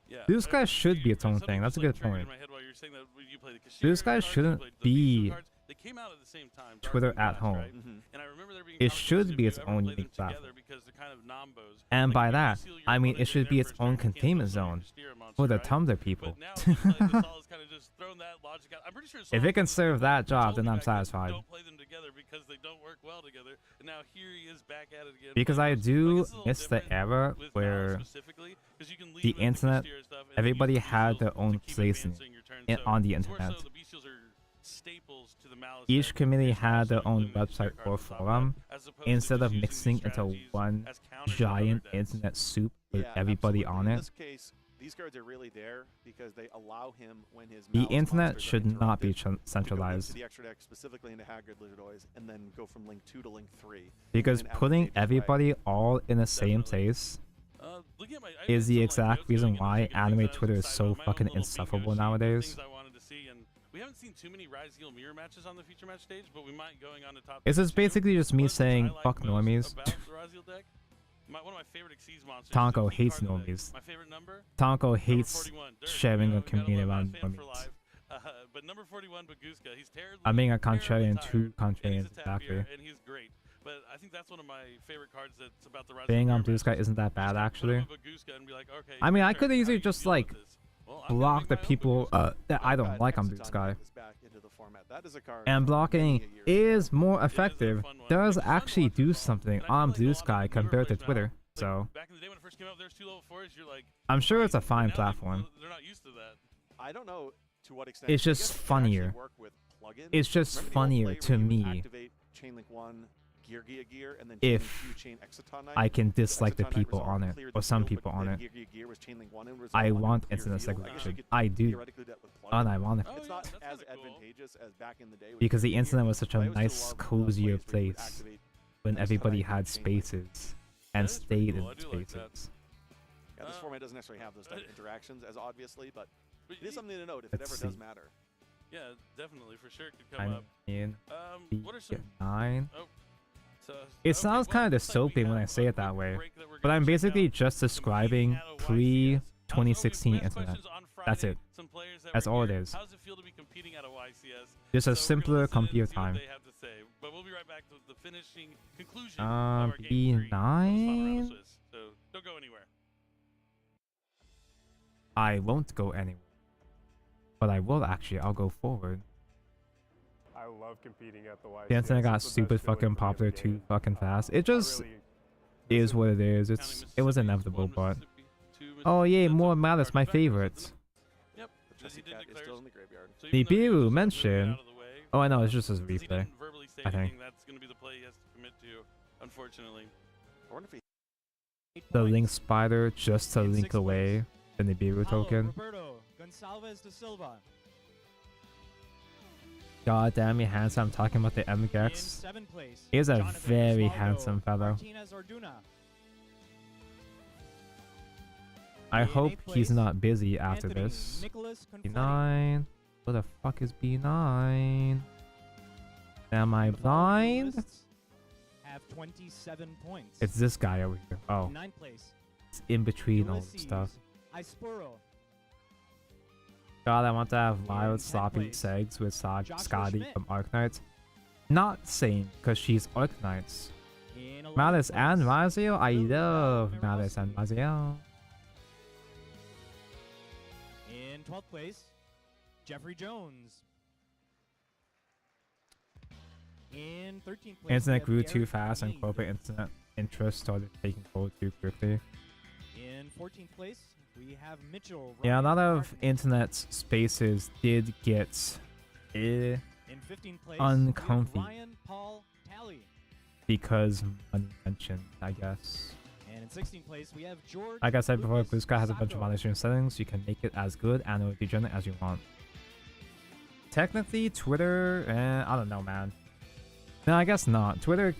Yeah. Blue Sky should be its own Something thing. That's a just, good triggered in point. my head while you were saying that when you play the Kashir Blue Sky cards, you shouldn't played the be Bystial cards. They came out at the same time. Dark Twitter and at Flash, home. right? Mhm. And I remember there being It conversations should if be you its ever own play them unique platform. together because they're kind of nombos. And Like, by you that, seal your I mean opponent it should in be there its first own turn, you can't containment still zone summon your Kashir for the monster, right? Tumblr people. But now it seems like the Sol has kind of just thrown that logic out. I'm pretty sure If Sol it can was serve that job, told then me I'm back then, satisfied. Don't play them together because they don't work well together. And now here he is back at it again. Because I playing those. do it's a little miss the different era with Malice where specifically, 'cause you can leave the with internet, Kashir stuff and then use everybody the had Bystials their own to keep place advancing your turn. in So on the it's more internet. so the Bystials are staples to the Malice Each deck, community which had also their own include the Kashir website cards or on top of that, forum as opposed to instead just of using mixing these into strategies one as counters to giant other decks. internet soup with Yeah, everybody absolutely. on In it. this case, these cards are really there because they allow him when his The Malice internet monsters are should not be interrupted, to go into centralized, the extra deck specifically into Haggard Lizardoids and then go from link 2 to link 3. because in an putting advantageous way. everybody all in the same Definitely. place Looking at my, I is did the some, like, exact notes reason going into why this weekend, anime things that I was Twitter is excited so about, my own fucking little bingo insufferable sheet of nowadays. things I wanted to see, and we haven't seen too many Raziel mirror matches on the feature match stage, but we might going on to top. This is 32. basically just me One of the things saying I like fuck most normies. about the Raziel deck, one of my favorite Xyz monsters. is Tonko the key hates card of the deck. normies. My favorite number. Tonko Number hates 41, Dirk, sharing you know, a community gotta love around that fan for normies. life. But number 41, Baguska, he's terribly. I'm being a terribly contrarian, tired, true and contrarian, he's a tap exactly. beer, and he's great. But I think that's one of my favorite cards that's about the Raziel Being on mirror Blue Sky matches. isn't that You just bad gotta put him actually. with Baguska and be like, okay, I mean, your I turn. could How do easily you just deal with like this? Well, I'm gonna block make the my own people boost. that I don't like on Blue Sky. And blocking is more effective, does actually do something on Blue Sky compared to Twitter. So Back in the day when it first came out, there's 2 level 4s. You're like, I'm sure it's a "Fine," fine but now platform. they're not used to that. I don't know to what extent. It's I just guess it could actually funnier. work with plugins. It's just Remember the old funnier play to where you me activate Chainlink 1, gear, and then if Chainlink 2, chain Exciton Knight. I can So dislike the Exciton Knight people resolved on it, cleared or the some field, people but on then it. Gear was Chainlink 1 and I resolved want clear instant field. I guess you segregation. could I do. theoretically do that with plugins. Unironically. Oh, It's yeah, not that's as kinda cool. advantageous as back in the day. Because the gear. internet was such a But I always nice, still love plays cozier where you would place activate when Exciton everybody Knight had with Chainlink. spaces and That is pretty stayed cool. in I do like that. spaces. Yeah, this Uh, format doesn't necessarily have those type of interactions as obviously, but But it is y- something to note if it Let's ever does see. matter. Yeah, definitely, for sure, it could I come up. mean, What are some? B9. So, It okay, sounds well, kind of looks like we dystoping when I have say a it that quick way, break that we're but gonna I'm check basically out. just Competing describing at a YCS. pre-2016 We have internet. questions on That's Friday, it. some players that That's were all it here. is. How does it feel to be competing at a YCS? Just a So we're gonna simpler listen in and computer see what time. they have to say. But we'll be right back to the finishing conclusion of our game 3 of this final B9. round of Swiss. So don't go anywhere. I won't go anywhere. But I will actually. I'll go forward. I love competing at the YCS. The internet got It's the best stupid feeling fucking for me as a popular too gamer. fucking fast. It just I really is what it is. Counting It was Mississippi, inevitable, 1 but Mississippi, 2 oh yeah, Mississippi. more That's a Malice, hard my fact. So favorites. Yep. The Jesse He did Cat is declare- still in the graveyard. So The even though he was Biru just moving mentioned. out of the way, Oh, I know. It's just a since he replay. didn't verbally say I think. anything, that's going to be the play he has to commit to, unfortunately. I wonder if he 8 The points. Link Spider just to In link 6th away the Nibiru Paulo token. Roberto Gonçalves da Silva. God damn me handsome. I'm talking about the In MGEX. 7th place. He is a Jonathan very Osvaldo handsome fellow. Martinez Orduna. I In hope 8th he's place, not busy after Anthony this. Nicholas Confetti. B9. What the fuck is B9? Am I The following blind? finalists have 27 points. It's this guy over here. Oh, In 9th place. it's in between all the Ulysses stuff. Ispuro. God, I want to have In wild 10th sloppy place, segs with Joshua Scotty Schmidt. from Arknights. Not same, because she's Arknights. In 11th Malice and place, Razio? I Lil love Ralph Malice and Mirossi. Razio. In 12th place, Jeffrey Jones. In 13th place, we Internet have grew Garrett too fast and Meade. corporate internet interest started taking hold too quickly. In 14th place, we have Mitchell. Yeah, a Ryan lot of Martin. internet spaces did get In 15th place, uncomfy. we have Ryan Paul Talley. because money mentioned, I guess. And in 16th place, we have George. Like I said before, Lucas Blue Sky has a bunch of Sacco. monitoring settings. You can make it as good and or degenerate as you want. Technically, Twitter, I don't know, man. No, I guess not. Twitter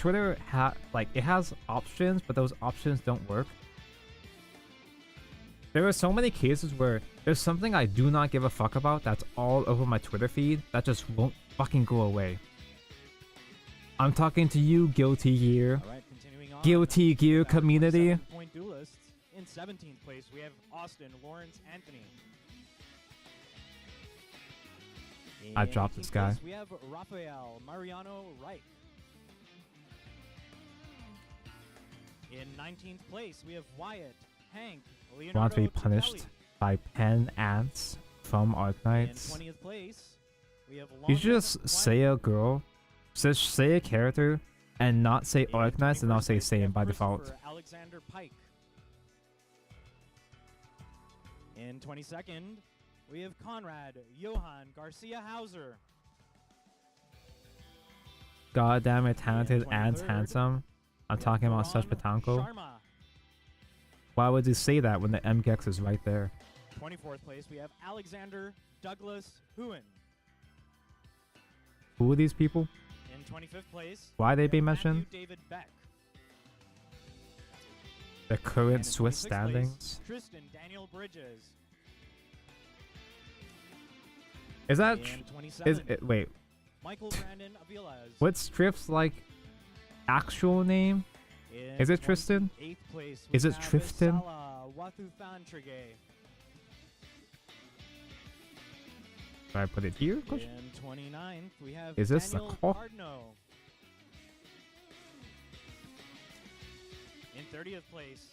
it has options, but those options don't work. There are so many cases where there's something I do not give a fuck about that's all over my Twitter feed that just won't fucking go away. I'm talking to you, Guilty Gear. All right, continuing on. Guilty Gear Back to our community. 7-point duelists. In 17th place, we have Austin Lawrence Anthony. I In dropped this 18th guy. place, we have Rafael Mariano Reich. In 19th place, we have Wyatt Hank Leonardo Want to be Tutelli. punished by pen ants from In Arknights. 20th place, we have You should Longman just say a girl, just say a character, and not say In Arknights, and I'll 21st say place, we same have by default. Christopher Alexander Pike. In 22nd, we have Conrad Johan Garcia Hauser. God damn it, talented and 23rd, handsome. I'm We have talking about Such Varun Patanko. Sharma. Why would you say that when the MGEX is right there? 24th place, we have Alexander Douglas Huen. Who are these people? In 25th place, Why they we being have Matthew mentioned? David Beck. The And current in Swiss 26th place, standings. Tristan Daniel Bridges. Is that? In Is 27th, it? Wait, Michael Brandon Aviles. what's Trift's like actual name? In Is it Tristan? 28th place, Is we it have Tristan? Sala Wathufantrige. Should I put it here? In 29th, we have Is this the Daniel call? Cardno. In 30th place,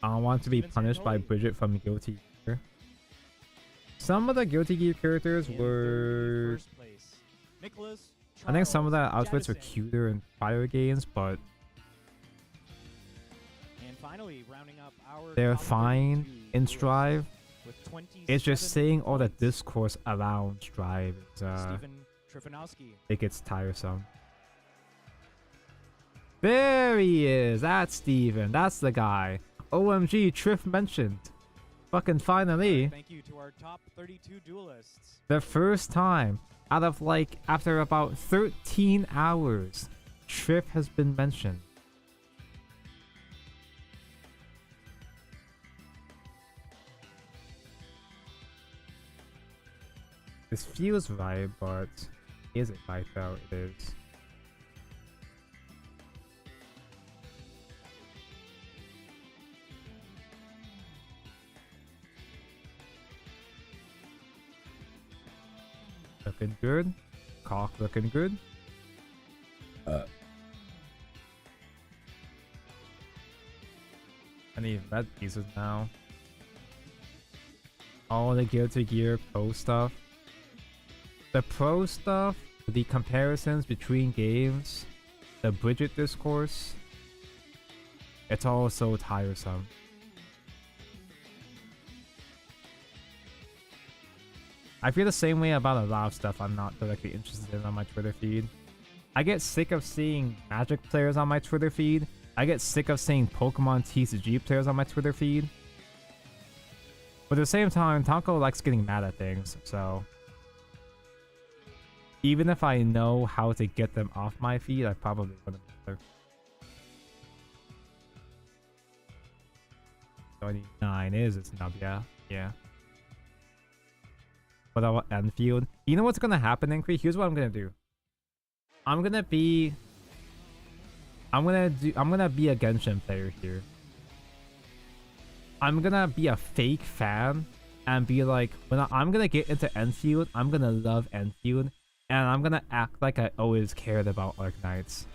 I don't want to be Steven punished by Santoli. Bridget from Guilty Gear. Some of the Guilty Gear characters In were... first place, Nicholas I think some of the Charles outfits were Jettison. cuter in prior games, but And finally, rounding up our they're top fine 32 in duelists Strive. with 27 It's just saying all the points. discourse around Strive. Stephen Trifanowski. It gets tiresome. There he is! That's Steven. That's the guy. OMG, Triff mentioned. Fucking finally. Thank you to our top 32 duelists. The first time out of like after about 13 hours, Triff has been mentioned. This feels right, but is it right though? It is. Looking good. Cock looking good. I need red pieces now. All the Guilty Gear Pro stuff. The pro stuff, the comparisons between games, the Bridget discourse, it's all so tiresome. I feel the same way about a lot of stuff I'm not directly interested in on my Twitter feed. I get sick of seeing Magic players on my Twitter feed. I get sick of seeing Pokemon TCG players on my Twitter feed. But at the same time, Tonko likes getting mad at things, so... Even if I know how to get them off my feed, I probably wouldn't bother. 29 is its nub, yeah. But about Enfield, you know what's gonna happen, Incre? Here's what I'm gonna do. I'm gonna be a Genshin player here. I'm gonna be a fake fan and be like, I'm gonna get into Enfield, I'm gonna love Enfield, and I'm gonna act like I always cared about Arknights.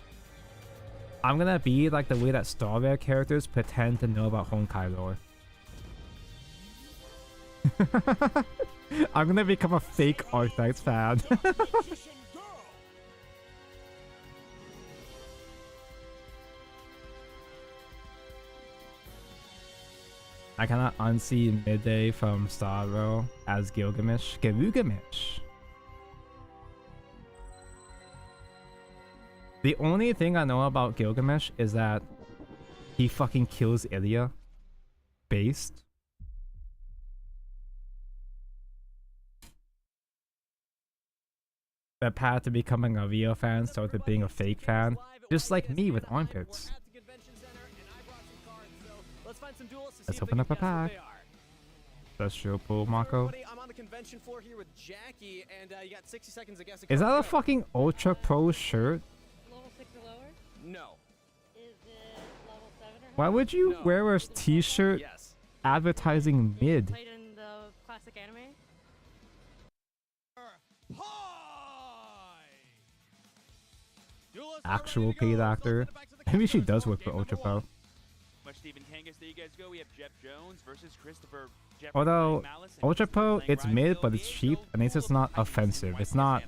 I'm gonna be like the way that Star Rare characters pretend to know about Honkai lore. I'm gonna become a fake Arknights fan. I cannot unsee Midday from Starro as Gilgamesh. Gilgamesh. The only thing I know about Gilgamesh is that he fucking kills Ilya. Based. The path to becoming a real fan started being a fake fan, just like me with armpits. Let's open up a pack. That's true, pull Mako. I'm on the convention floor here with Jackie, and you got 60 seconds to guess. Is that a fucking Ultra Pro shirt? Level 6 or lower? No. Is it level 7 or Why would you No. wear a t-shirt Yes. advertising mid? played in the classic anime? Actual paid actor. Maybe she does work for Ultra Pro. Stephen Kangas, there you guys go. We have Jeff Jones versus Christopher. Jeff Although Malice and Ultra Christopher Pro, playing it's mid, Rhino but it's cheap, and it's just not offensive. It's not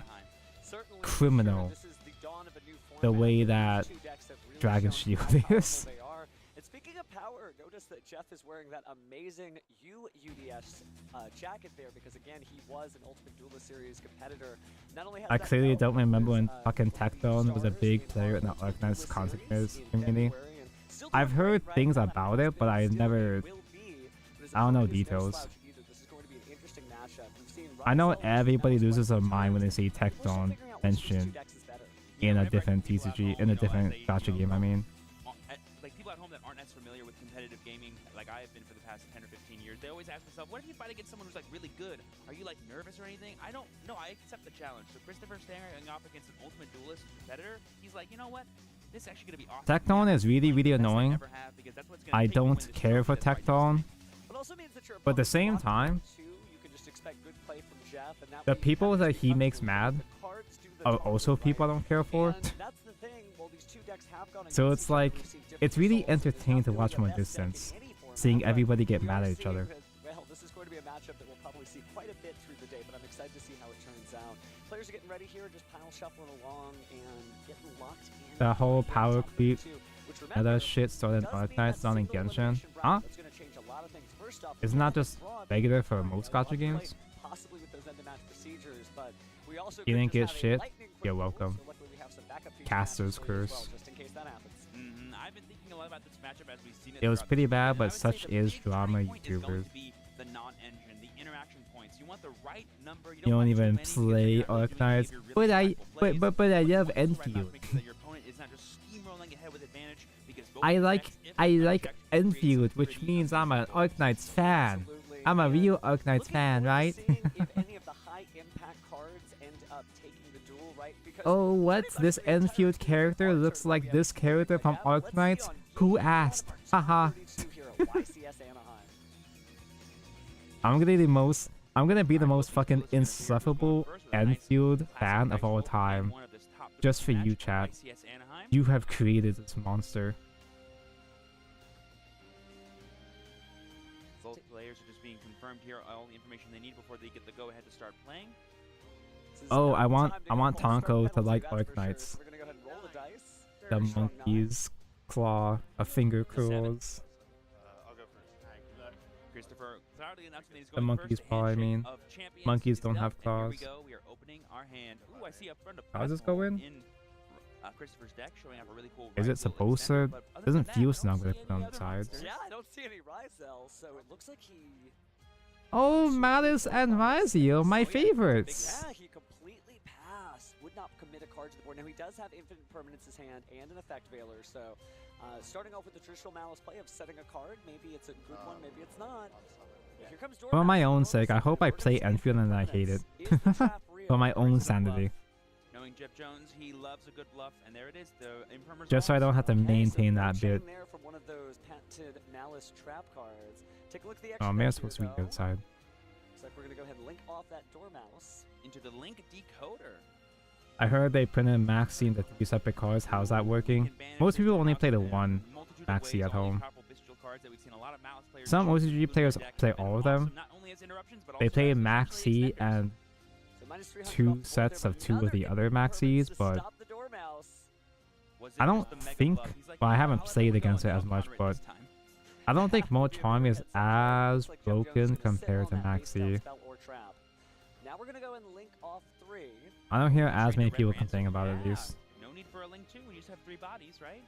Certainly, criminal this is the dawn of a new the format. way that Two decks have really Dragon shown Shield how powerful is. they are. And speaking of power, notice that Jeff is wearing that amazing UDS jacket there because again he was an Ultimate Duelist Series competitor. Not only has I that clearly belt, don't remember when there's, fucking Tectone was a stars big in player in the our Arknights Duelist content series creators in community. February, and still I've doing heard great, things right? about it, but I Still never... will be, but his I don't know opponent is no details. slouch either. This is going to be an interesting matchup. We've seen I know Russell versus everybody Malice loses their Western mind when they Giants. see We're still Tectone figuring out which of these two mentioned decks is better. in a whenever different people at TCG, home, in a as different they, gacha game, I mean. Like people at home that aren't as familiar with competitive gaming, like I have been for the past 10 or 15 years, they always ask themselves, what if you fight against someone who's like really good? Are you like nervous or anything? I don't know. I accept the challenge. So Christopher staring off against an Ultimate Duelist competitor, he's like, you know what? This is actually going to be awesome. Tectone is really, really Best thing annoying. ever have, because that's what's gonna I take to win don't this care for trophy that's right Tectone. It also means that your But at the opponent's same locked time, down two. You can just expect good play from Jeff, and that the way you people have that to he up makes your mad the cards do the are talking, also people I right? don't care for. And that's the thing. While these two decks have gone So against it's each other, like, we've seen different it's really results. It's entertaining not to really watch the from a best deck in distance, any format, seeing but everybody get we mad are at each seeing other. that, well, this is going to be a matchup that we'll probably see quite a bit through the day, but I'm excited to see how it turns out. Players are getting ready here, just pile shuffling along and getting locked in. The whole power creep which and that shit started Arknights on in Genshin. Huh? Isn't that just regular for most gacha games? Possibly with those end of match procedures, but we also You didn't could get just have a shit? lightning quick You're roll, welcome. so luckily we have some backup features Caster's actually as well, curse. just in case that happens. I've been thinking a lot about this matchup as we've seen it. It was throughout pretty the bad, season, and but I would say such the is big drama turning point is going YouTubers. to be the non-engine, the interaction points. You want the right number. You don't want even too many play because you're not really Arknights. doing any of your But really I impactful plays. but I You love want the right balance, Enfield. making sure that your opponent is not just steamrolling ahead with advantage, because both I like effects, if I not like checked, create some Enfield, which pretty means I'm an uncomfortable Arknights fan. Absolutely. I'm a And real Arknights looking fan, forward to right? seeing if any of the high impact cards end up taking the duel, right? Because Oh, what? pretty much This the entire Enfield team character cards looks are like gonna this be character they from have. Let's see Arknights? on Who game one asked? of our Haha. 32 hero, YCS Anaheim. I'm gonna be the most. I'm gonna be the most fucking insufferable Enfield fan of all time. Just for you, chat. You have created this monster. Both players are just being confirmed here. All the information they need before they get the go-ahead to start playing. This is Oh, not I the want time to I go want full start Tonko to penalty, like that's for sure. Arknights. So we're gonna go ahead and roll the dice. The Very strong nine. monkey's claw, a finger The seven. claws. I'll go first. Christopher clearly announcing that he's The going monkey's first. paw, I Handshake mean. of champions Monkeys is don't up, have and here we claws. go. We are opening our hand. Ooh, I see up front a How does this Press go in? Christopher's deck, showing off a really cool. Is it right wheel supposed to? extender, but other Doesn't than feel that, I snug don't with see it on any the other sides. monsters. Yeah, I don't see any Ryzel, so it looks like he. Oh, Malice and Rizio, my favorites. Yeah, he completely passed. Would not commit a card to the board. Now he does have infinite permanence in his hand and an effect veiler, so starting off with the traditional Malice play of setting a card, maybe it's a good one, maybe it's not. Here comes For my Dormouse. own sake, I hope I play Enfield and I hate it. For my own sanity. Knowing Jeff Jones, he loves a good bluff, and there it is. The Imprimer's Just so I don't have to maintain that bit. There from one of those patented Malice trap cards. Take a look at the Oh, extra maybe I'm here, supposed to be though. good side. Looks like we're gonna go ahead and link off that Dormouse. into the Link decoder. I heard they printed Maxi into 3 separate cards. How's that working? Most people only play the one Maxi at home. Some OCG players play all of them. They play Maxi and So -300 2 off the board sets there, of but 2 of another the good other performance Maxis, to but stop the Dormouse. I don't think, well, I haven't played against it as much, but I don't think Mo Charm is as Looks like Jeff Jones broken gonna sit compared to on that face down Maxi. spell or trap. Now we're gonna go and link off 3. I don't hear as many people complain about it at least. No need for a Link 2. We just have 3 bodies, right?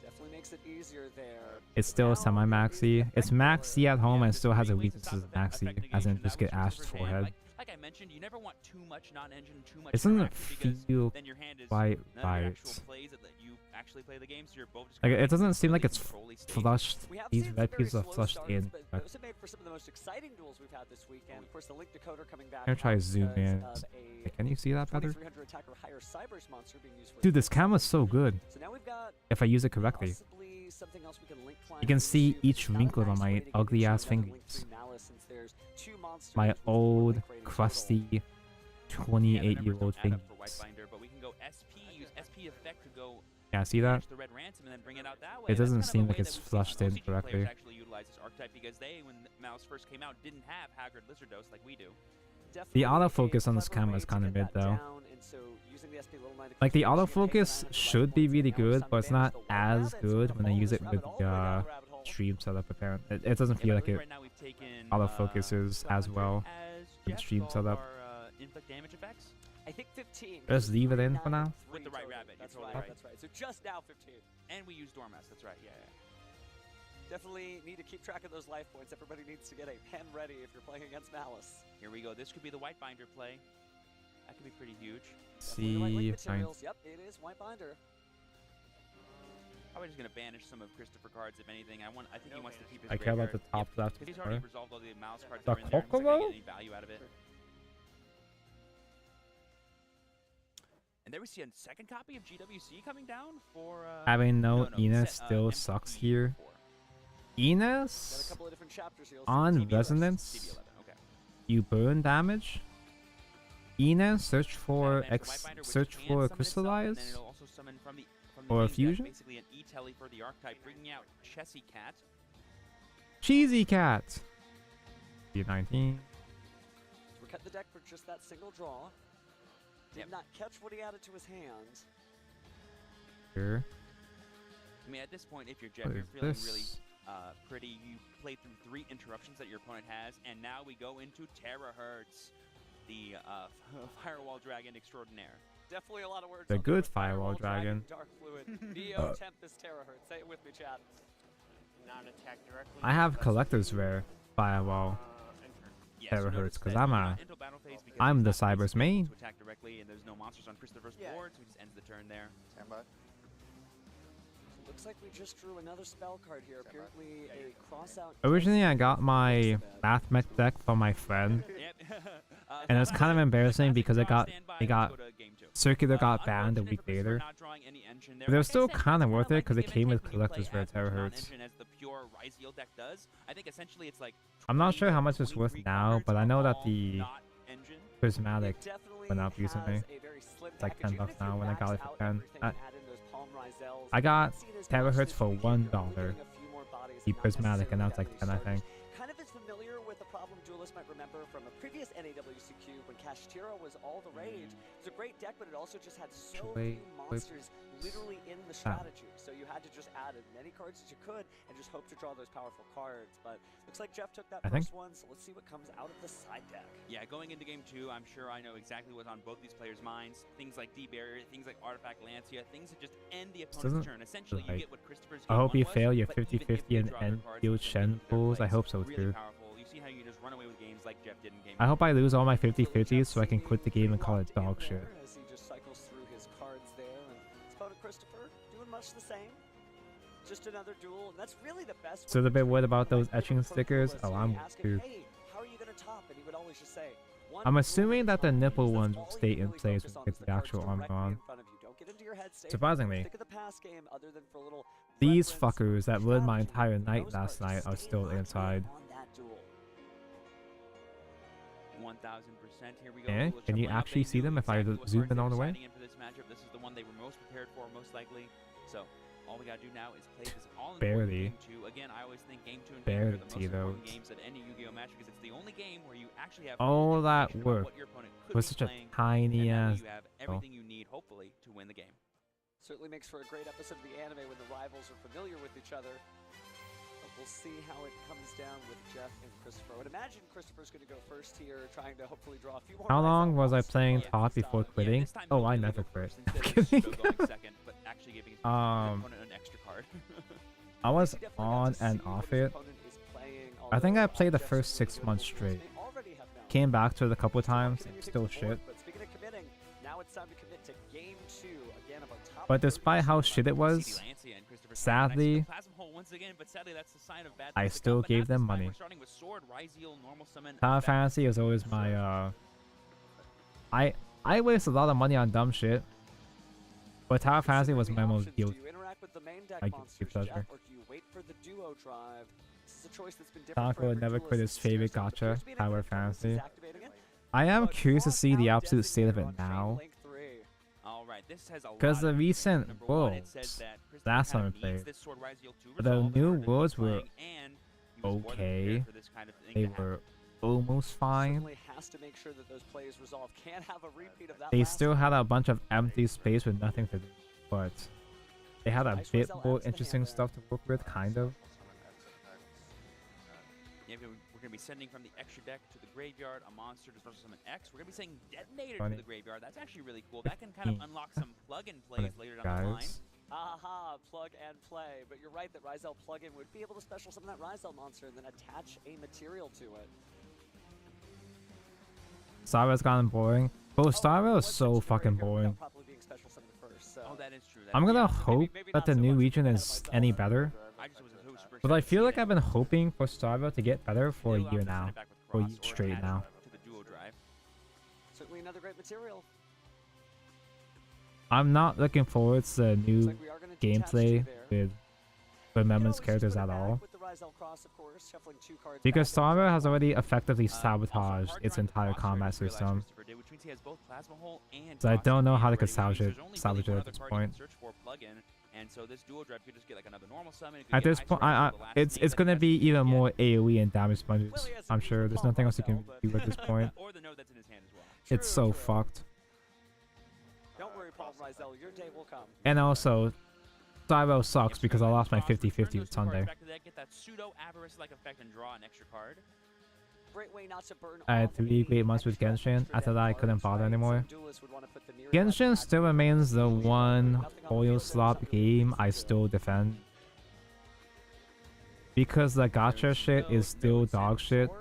Definitely makes it easier there. It's still Now semi-maxi. is the It's effect maxi at home and still has a Three ways to weaknesses stop of that maxi, effect as in negation, just that get was ashed Christopher's hand. forehead. Like I mentioned, you never want too much non-engine, too much It doesn't interaction, because feel then your hand is quite none of your actual right. plays that let you actually play the game, so you're both just Like, kinda it doesn't making seem like really it's control-y states. flushed. We have These seen red some pieces very are slow flushed starts, in. but But those have made for some of the most exciting duels we've had this weekend. Of course, the Link decoder coming back. I'm gonna try to out zoom because in. of a can you see that better? 2300 attack or higher Cyber's monster being used for Dude, the this camera's so good. So now we've got If I use it correctly. possibly something else we can link climb You can into. see It's each not a wrinkle on nice my way to get ugly into ass another Link fingers. 3 Malice since there's 2 monsters My with 1 old, link rating total. crusty, Yeah, the numbers 28-year-old don't add up fingers. for Whitebinder, but we can go SP, use SP effect to go Yeah, see that? finish the red ransom and then bring it out that way. It That's doesn't kind of a seem way like that it's we've seen flushed in OCG correctly. players actually utilize this archetype because they, when Mouse first came out, didn't have Haggard Lizard Dose like we do. Definitely The a autofocus on this clever camera way is to kind of get mid that though. down, and so using the SP Little Knight Like the Eclipse, you can take autofocus advantage of should life be points, really and now good, it's but it's time to not advance the as rabbit, and good so when I use it rabbit with hole, the way down the rabbit hole. stream setup apparently. It doesn't feel like it Right now we've taken autofocuses as well as in Jeff, stream all of setup. our, inflict damage effects. I think 15. Just leave it in for now. With the right Total. rabbit, you're That's totally right. right. That's right. So just now 15. And we use Dormouse, that's right, yeah. Definitely need to keep track of those life points. Everybody needs to get a pen ready if you're playing against Malice. Here we go, this could be the Whitebinder play. That could be pretty huge. Definitely the right link See, fine. materials. Yep, it is White Binder. Probably just gonna banish some of Christopher cards, if anything. I think he wants to keep his I care about the graveyard. top left Because he's already corner. resolved all the mouse cards The that are in there. He's not gonna Kokoro? get any value out of it. And there we see a second copy of GWC coming down for. Having no Enos set, still MP4. sucks here. Got a Enos? couple of different chapters here. On TB11, resonance? TB11, okay. You burn damage? Enos, search for Add a match Whitebinder, which search can for summon itself, crystallize? and then it'll also summon from the Or a main deck, fusion? Basically an E-Telly for the archetype, bringing out Chessy Cat. Cheesy cat. 19. We cut the deck for just that single draw. Did not catch what he added to his hand. Here. I mean, at this point, if you're Jeff, What you're is feeling this? really pretty. You played through 3 interruptions that your opponent has, and now we go into Terahertz, the Firewall Dragon extraordinaire. Definitely a lot of words. The out there good with Firewall Dragon. Dark Fluid, Neo, Tempest, Terahertz. Say it with me, chat. Non-attack directly. I have collector's rare Firewall. Yeah, so Terahertz, notice 'cause that I'm we're a- not into battle phase because I'm he's the not basically Cyber's able main. to attack directly, and there's no monsters on Christopher's board, so he just ends the turn there. Standby. Looks like we just drew another spell card here. Apparently a cross-out. Originally, I got my Mathmech deck from my friend, Yep. and it was kind of embarrassing because it got Circular got banned a week Unfortunately for Christopher later. not drawing any engine there. But it was Like I still said, kind of it's worth it like because the it give came and with take when you collector's play rare as the Terahertz. non-engine as the pure Ryzeal deck does. I think essentially it's like I'm not sure how much it's 23 worth now, cards but I are know that all the not engine. prismatic It definitely went up recently. has a very slim It's like package. $10 Even if now you when I got max it for out 10. everything and add in those Palm Rizels, I got you can see it as Terahertz much as for you $1, can, including a few more bodies the and not prismatic, and now it's like necessarily 10, I that many think. Kind of is familiar with a problem duelists might remember from a previous NAWCQ when Kashtira was all the rage. It's a great deck, but it also just had so few monsters literally in the strategy. So you had to just add as many cards as you could and just hope to draw those powerful cards. But looks like Jeff took that first one, so let's see what comes out of the side deck. Yeah, going into game 2, I'm sure I know exactly what's on both these players' minds. Things like D-Barrier, things like Artifact Lancia, things that just end the opponent's turn. Essentially, you get what Christopher's I hope game you 1 fail was, your but even if 50-50 they and draw their end cards, field they can Shen keep their pools. I place. hope so Really too. powerful. You see how you just run away with games like Jeff did in game I hope 1. I lose all my 50-50s so I can quit the game and call it dog shit. As he just cycles through his cards there, and his opponent Christopher doing much the same. Just another duel, and that's really the best. So the bit worried about those etching stickers? Oh, I'm too. Hey, how are you gonna top? And he would always just say, I'm assuming that the nipple ones will stay in place when you get the actual armor on. Surprisingly, these fuckers that ruined my entire night last night are still inside. 1000%. Here we go. Eh? Can you actually see them if I zoom in all the way? Into this matchup. This is the one they were most prepared for, most likely. So all we gotta do now is play this all in Barely. game 2. Again, I always think game 2 and Barely game 3 are the most see important those. games at any Yu-Gi-Oh match because it's the only game where you actually have All that information about work what your opponent could was be such a playing, tiny and that way ass. you have everything you need, hopefully, to win the game. Certainly makes for a great episode of the anime when the rivals are familiar with each other. But we'll see how it comes down with Jeff and Christopher. I would imagine Christopher's going to go first here, trying to hopefully draw a few more. How long was I monsters. playing top before quitting? this time Oh, he'll I really never go quit. first instead of Shugo going second, but actually giving his opponent an extra card. I was on and off it. I think I played the first 6 months straight. Came back to it a couple times, and still shit. But speaking of committing, now it's time to commit to game 2 again of our top. But despite how shit it was, sadly, I still gave them money. Tower Fantasy is always my I waste a lot of money on dumb shit, but Tower Fantasy was my most guilty. My guilty pleasure. Taco would never quit his favorite gacha, Tower Fantasy. I am curious to see the absolute state of it now, because the recent worlds, last time I played, the new worlds were okay. They were almost fine. They still had a bunch of empty space with nothing to do, but they had a bit more interesting stuff to work with, kind of. Yeah, we're going to be sending from the extra deck to the graveyard a monster to special summon X. We're going to be sending Detonator to the graveyard. That's actually really cool. That can kind of unlock some plug-and plays later down the line. Aha, plug and play. But you're right that Ryzel plugin would be able to special summon that Ryzel monster and then attach a material to it. Star Rail's gotten boring. Bro, Star Rail is so fucking boring. Oh, that is true. I'm gonna hope that the new region is any better. But I feel like I've been hoping for Star Rail to get better for a year now. For a year straight now. Certainly another great material. I'm not looking forward to the new gameplay with Remembrance characters at all. Ryzel Cross, of course, shuffling 2 cards. Because back. Starver has already effectively Also, sabotaged hard its trying to entire cross combat search, realize system. Christopher did, which means he has both Plasma Hole and So I Cross don't know Search how to ready, which salvage means it, there's only salvage really it one at other this card you point. can search for plug-in, and so this dual drive could just get like another normal summon. It could At get this Ice point, Rider, the last it's name that gonna he be has to even get. more AOE and damage sponges. Well, he has I'm a sure there's Palm nothing else you can Ryzel, but- do at this point. Or the node that's in his hand as well. It's so True. fucked. Don't worry, Palm Ryzel, your day will come. And also, Starver sucks Yep, because so I then lost my cross, return 50-50 those with two cards Sunday. back to the deck, get that pseudo avarice-like effect and draw an extra card. Great way not to burn I had off 3 any great months with extra Genshin. After that, I cards, couldn't bother right? anymore. So Duelist would wanna put the Myriad Genshin back still to remains the Nothing one on the field, oil there's slot something game really I good. still defend. Because the gacha shit is still dog shit.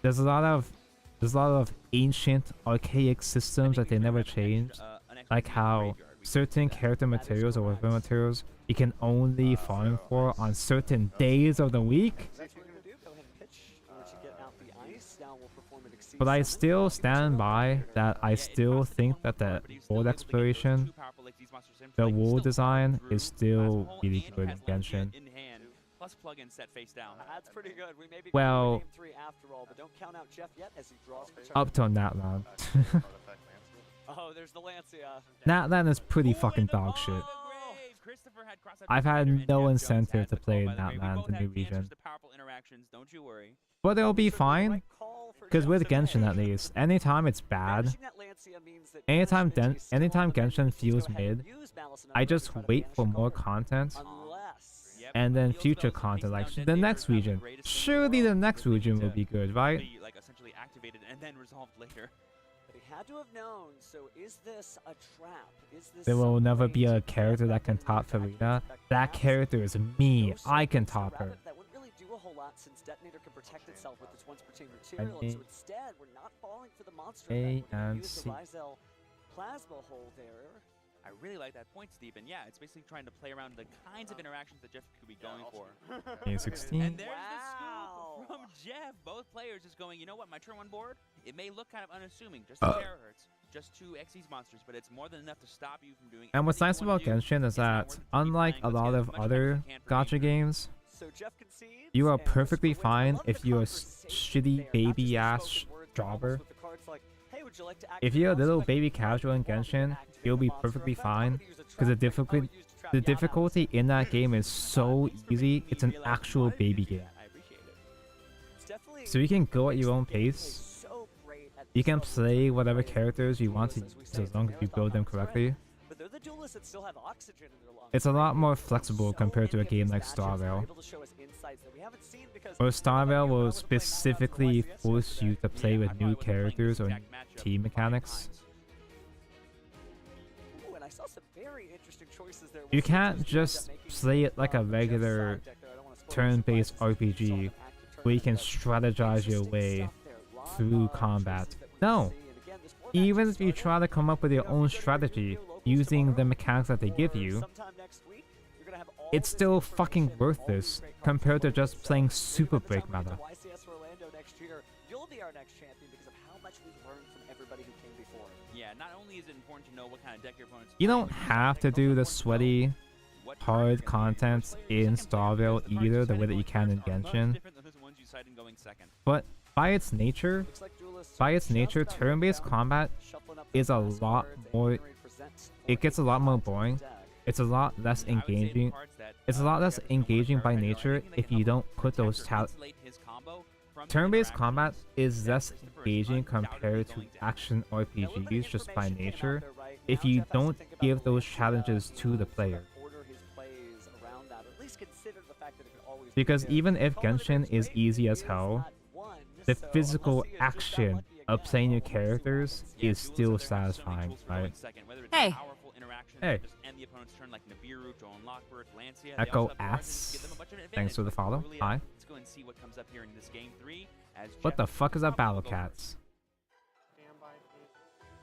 There's a lot of ancient archaic systems that they never changed. Like how certain character materials or weapon materials you can only farm for on certain days of the week. That's what we're gonna do. Go ahead and pitch to get out the ice. Now we'll perform an exceed But I summon. still stand by that I still think that the world exploration, the world design is still really good in Genshin. Plus plug-in set face down. That's pretty good. We may be Well, going to game 3 after all, but don't count out Jeff yet as he draws for turn. Up till Natlan. Oh, there's the Lancia. Natlan is pretty fucking dog shit. I've had no incentive to play Natlan, the new region. But it'll be fine, because with Genshin at least, anytime it's bad, anytime Genshin feels mid, I just wait for more content, and then future content, like the next region. Surely the next region will be good, right? Like essentially activated and then resolved later. But he had to have known, so is this a trap? Is this There will some never way be to a character that can top Farida. That character is me. I can top her. That wouldn't really do a whole lot since Detonator can protect itself with its once pertained material, and so instead we're not falling for the monster effect. We're gonna use the Ryzel plasma hole there. I really like that point, Steve. And yeah, it's basically trying to play around the kinds of interactions that Jeff could be going for. A16. And there's the scoop from Jeff. Both players just going, you know what, my turn 1 board, it may look kind of unassuming, just 2 terahertz, just 2 XYZ monsters, but it's more than enough to stop you from doing And what's everything nice you about wanna do. Genshin is It's not that, worth keep unlike playing. a Let's lot get as of much time other as we can for gacha game. games, So Jeff concedes, you are and perfectly Crystal wins. I fine love the if you're a card for safe shitty there, not baby just ass the spoken words, but jobber. almost with the cards like, hey, would you like to If you're a activate little monster baby effect? casual in Genshin, Activate you'll be the monster perfectly effect. I'm fine, gonna use a because the trap deck. I'm gonna use to trap the Yana. difficulty in that game is so easy. It's an actual baby game. I appreciate it. It's definitely So you can go at your own gameplay pace. so great at You can these play levels. whatever Right? characters you want to Duelists, use as we say, as long as you marathon build them runs, right? correctly. But they're the duelists that still have oxygen in their lungs. It's a lot right? more flexible So compared to a many of game these like matchups, they're Starvale. able to show us insights that we haven't seen because Or unlike Starvale you, will I was playing specifically Knockouts for YCS force yesterday. you to play Yeah, I with probably new would've played this characters or exact matchup team 5 mechanics. times. Ooh, and I saw some very interesting choices there. You We'll see can't who's just good at making play use it like a of Jeff's regular side deck there. I don't wanna spoil the turn-based surprises. We saw RPG an active where you can tournament, but strategize your interesting way stuff there. Lot through of combat. choices that we No. will see. And again, this format Even just if you started. try to come up with your You know, own if you go to strategy your locals using the tomorrow mechanics that they give or you, sometime next week, you're gonna have all it's this still fucking information, all worthless these great cards compared to available. just So playing maybe Super by the Break time we get meta. to YCS Orlando next year, you'll be our next champion because of how much we've learned from everybody who came before. Yeah, not only is it important to know what kind of deck your opponent's You playing, don't but have to it's do also the important to know sweaty, what hard cards you're gonna use. content First player, in second player, Starvale because the cards either, you the way decide that you going can in first are much Genshin. different than the ones you decide in going second. But by its nature, Looks like Duelists by are its just nature, about turn-based down, combat shuffling up is a those last lot cards and more. getting ready to present It gets a lot more to the boring. deck. It's a lot less I would say the engaging. cards that, It's a lot less Jeff is going engaging with by are nature anything that if can you help don't put those protect or insulate his combo from the Turn-based interactions combat is that less Christopher is engaging undoubtedly compared to going down. action Now, a little bit of RPGs just by information came out nature there, right? if Now you Jeff has to don't think about give the those Lancia challenges to the and player. order his plays around that, or at least consider the fact that it could always be Because there. even if Call it Genshin it's is great, easy it as is hell, not one, the so physical unless he gets just that action lucky of again, playing your we'll see what characters happens. Yeah, is duels still out there have so many satisfying, tools for going right? second, whether it's Hey. powerful interactions Hey. that just end the opponent's turn like Nibiru, Joan Lockbird, Lancia. Echo they also have cards that ass. give them a bunch of advantage, Thanks for the but follow. really, Hi. Let's go and see what comes up here in this game 3. As What Jeff the fuck is a probably Battle will go Cats? first.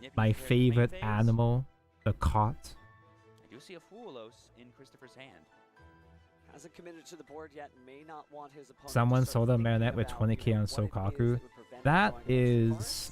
Yep, My he's prepared for the main favorite phase. animal, the cot. I do see a Fuelos in Christopher's hand. Hasn't committed to the board yet, may not want his opponent to Someone start sold a thinking Marionette with about, 20k on what it is Sokaku. that would prevent him That drawing those is cards.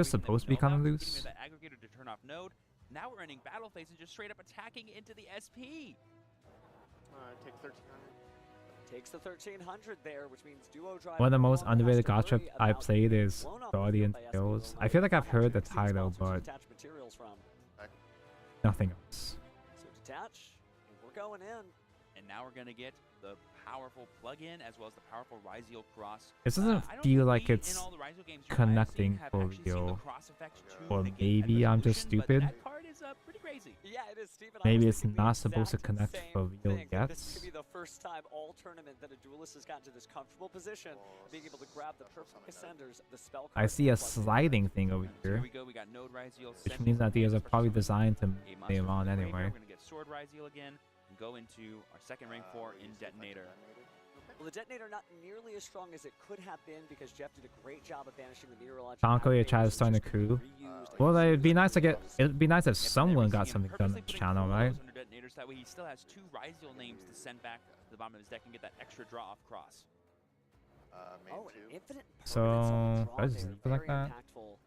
just everything that we supposed to be know about, kinda getting loose. rid of that aggregator to turn off node. Now we're ending battle phase and just straight up attacking into the SP. Take 1300. Takes the 1300 there, which means duo drive. One of the most alone underrated has to gacha worry I about played is blown up Guardian by Tales. SBO. I feel like I've heard the Seems title, sponsors but detach materials from. nothing else. So detach, and we're going in. And now we're gonna get the powerful plug-in as well as the powerful Ryzeal cross. This doesn't I don't feel think like we, it's in all the Ryzeal games you connecting have for actually seen the real. cross effects to Or negate maybe I'm just resolution, but stupid. That card is pretty crazy. Yeah, it is, Steven. Maybe I was it's thinking the not supposed to exact connect same for real thing, that yet. This could be the first time all tournament that a duelist has gotten to this comfortable position, being able to grab the perfect ascenders, the spell I cards, see a and plug in. sliding thing over So here here, we go. We got Node Ryzeal, which sending means that these are special probably summons designed to a move monster them from on the graveyard. anyway. We're gonna get Sword Ryzeal again and go into our second rank 4 in Detonator. Well, the detonator not nearly as strong as it could have been because Jeff did a great job of banishing the meteorological. Tonko, you try to start a coup. Well, it'd be nice to get. It'd be nice if someone got something done on this channel, right? Under Detonators, that way he still has 2 Ryzeal names to send back to the bottom of his deck and get that extra draw off cross. Main Oh, 2. an infinite So, permanence on the draw I just there, leave it like very that? impactful.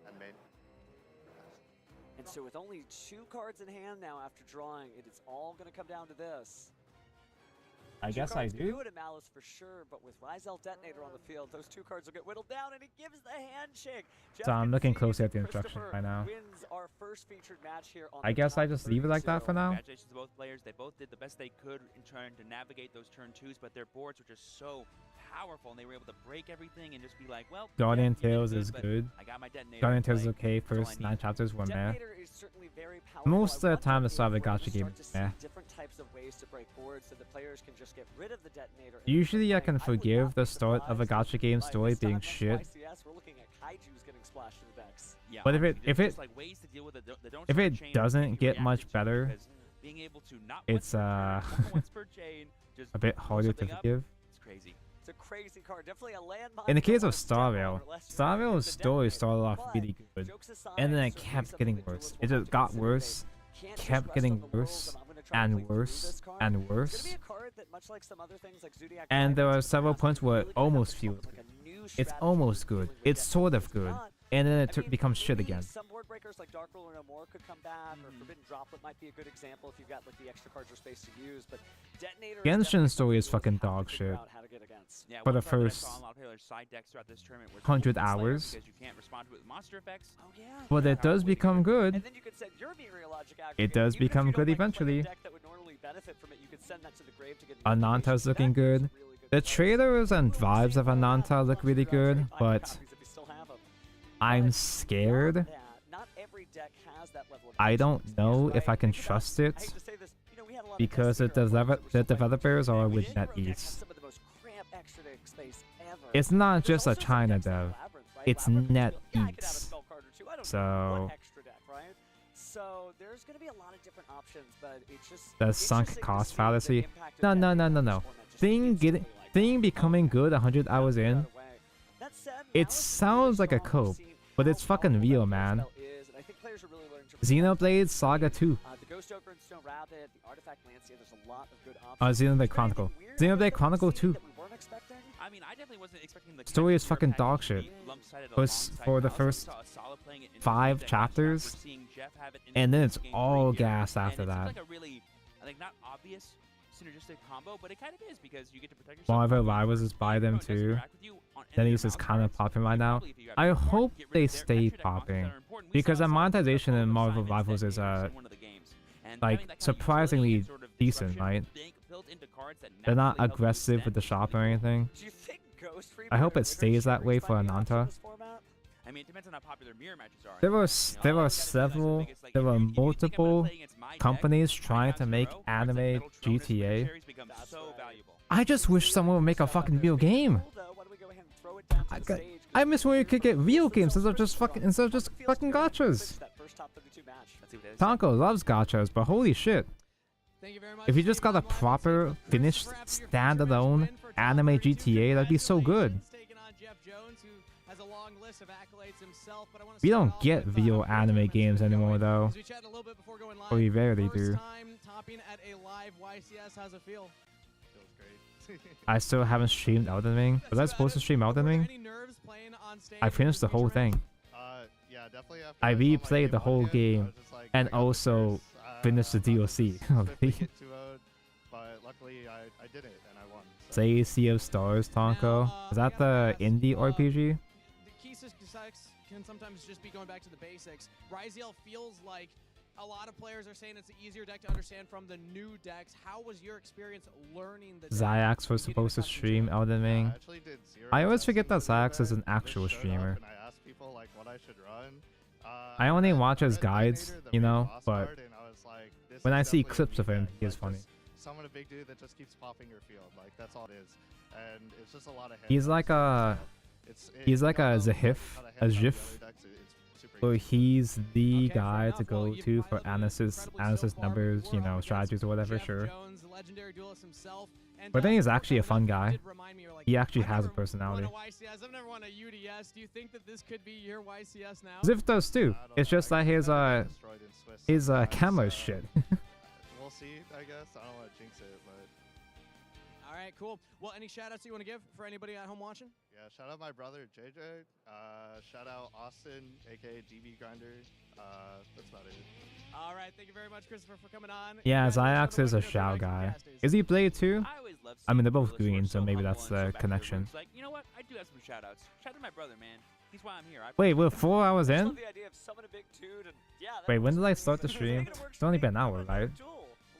And main. And so with only 2 cards in hand now after drawing, it is all going to come down to this. I Two guess I cards can do. it in Malice for sure, but with Ryzeal Detonator on the field, those 2 cards will get whittled down, and he gives the handshake. Jeff So I'm looking concedes, closely at the and instructions Christopher right now. Wins our first featured match here on I the guess I top just leave it like that 30. for now. Congratulations to both players. They both did the best they could in trying to navigate those turn 2s, but their boards were just so powerful, and they were able to break everything and just be like, well, Guardian yeah, you did Tales is but good. I got my Detonator. Guardian Tales is like, okay. that's all I First need. 9 chapters were meh. Detonator is certainly very powerful. Most of the I time, wonder the start of a if we're gacha gonna game start is to see meh. different types of ways to break boards so the players can just get rid of the detonator. and Usually, I play. can would forgive not the be start of a surprised gacha game by story this time being next shit. YCS, we're looking at Kaiju's getting splashed in the decks. Yeah, But if it- honestly, if there's it- just, like, ways to deal with it that don't if sort it of change doesn't what you get reacted much to, better, because being able to not it's once per chain, just a bit pull harder to something up, forgive. it's crazy. It's a crazy card, definitely a landmine. In the for case of most demo, Starvale, unless you're Starvale's using the story detonator. started off But really good, jokes aside, and then it certainly kept something getting that worse. duelists It will have just to got consider. worse, They can't just kept rest getting on the laurels worse, of, "I'm gonna try and and play through worse, this card." and It's gonna worse. be a card that, much like some other things like Zodiac And there Diamonds are in the several past, points where really it gonna have almost to come feels up with, like, a new It's strategy almost for good. dealing with It's decks. sort If of good, not, and then I it mean, becomes shit maybe again. Some board breakers like Dark Ruler No More could come back, or Forbidden Droplet might be a good example if you've got like the extra cards or space to use. But Detonator. Genshin definitely story is something fucking you'll have dog to figure shit. out how to get against. Yeah, For one the card that I first saw a lot of players side decks throughout this tournament was 100 Wolfen Slayer, hours. because you can't respond to it with monster effects. Oh yeah. But it does become good. And then you could send your meteorologic aggregate. It does Even if become you good don't, like, play a eventually. deck that would normally benefit from it, you could send that to the grave to get an Ananta's activation. looking That is good. a really good The card. trailers and We'll vibes see of more Ananta that. look really good, Trade but copies if you still have 'em. I'm But scared. beyond that, not every deck has that level of I don't consistency, know right? if I can Think about- trust I it hate to say this, you know, we had a lot of because decks the, here at once that were the still playing developers are the with aggro deck has NetEase. some of the most cramped extra deck space ever. It's not There's just a also some China decks like dev. Labyrinth, right? It's Labyrinth, yeah, I could have a NetEase. spell card or two. I don't know. So One extra deck, right? So there's going to be a lot of different options, but it's just the it's sunk interesting to cost see the fallacy. impact of No, that no, being no, on no, this no. format just Thing getting instantly, like, thing becoming good 100 hours right in. away. That said, It Malice is sounds really like a strong. We've cope, seen but how it's fucking powerful real, that man. spell is, and I think players are really learning to respect Xenoblade Saga 2. the Ghost Ogre and Stone Rabbit, the Artifact Lancia, there's a lot of good options. Xenoblade Is there anything Chronicle. weird with Xenoblade what we've Chronicle seen 2. that we weren't expecting? I mean, I definitely wasn't expecting the Story is Connect fucking Zero dog package shit. to be lumpside For alongside the Malice. first We saw a solid playing it in 5 deck matchup. chapters, We're seeing Jeff have it in and the then first it's game all right here. gas And after it that. seems like a really, like, not obvious synergistic combo, but it kind of is because you get to protect yourself. Marvel from Rivals is by them opponents that too. interact with you on any Denny's of is their kind of Malice popping right cards. now. Probably if you got I rid of hope get rid they of their stay extra deck options that popping, are important. We because saw the some of the monetization in Golden Marvel Assignments Rivals that is came in one of the games. And like having that kind of surprisingly utility and sort of decent, disruption right? built into cards that They're not naturally help you aggressive with extend the is shop or really cool. anything. Do you think Ghost I hope it Reaper stays that way Wizard for Series might be Ananta. in this format? I mean, it depends on how popular mirror matches are. There were You know, there you were gotta realize the several biggest, like, there if were you think I'm gonna multiple play against my deck, companies my trying Ground to make Zero, cards like anime Metal Tronus and GTA. Cherries become That's so right. valuable. I just wish someone would make a fucking real game. I miss when you could get real games instead of just fucking gachas. Tonko loves gachas, but holy shit. If you just got a proper, finished, standalone anime GTA, that'd be so good. We don't get real anime games anymore, though. Or we rarely do. I still haven't streamed Elden Ring. Was I supposed to stream Elden Ring? I finished the whole thing. Yeah, definitely. I replayed the whole game, and also finish the DLC. Get 2-0'd, but luckily I did it and I won. So. Say Sea of Stars, Tonko. Is that the indie RPG? The key success can sometimes just be going back to the basics. Ryziel feels like a lot of players are saying it's an easier deck to understand from the new decks. How was your experience learning the Zayax was supposed to stream Elden Ring. I always forget that Zayax is an actual streamer. I asked people like what I should run. I only watch his guides, you know, but like, when I see clips of him, he is funny. Summon a big dude that just keeps popping your field, like that's all it is, and it's just a lot of. He's like a, he's like a Zahif, a Zhif. So he's the guy to go to for Anis's numbers, you know, strategies or whatever, sure. But then he's actually a fun guy. He actually has a personality. Zif does too. It's just that his camera is shit. We'll see, I guess. I don't want to jinx it, but. All right, cool. Well, any shout-outs you want to give for anybody at home watching? Yeah, shout out my brother JJ. Shout out Austin, aka GB Grinder. That's about it. All right, thank you very much, Christopher, for coming on. Yeah, Zayax is a Shao guy. Is he Blade too? I mean, they're both green, so maybe that's the connection. Like, you know what? I do have some shout-outs. Shout out to my brother, man. He's why I'm here. Wait, we're 4 hours in? The idea of summon a big dude and, yeah, Wait, when did I start the stream? It's only been an hour, right?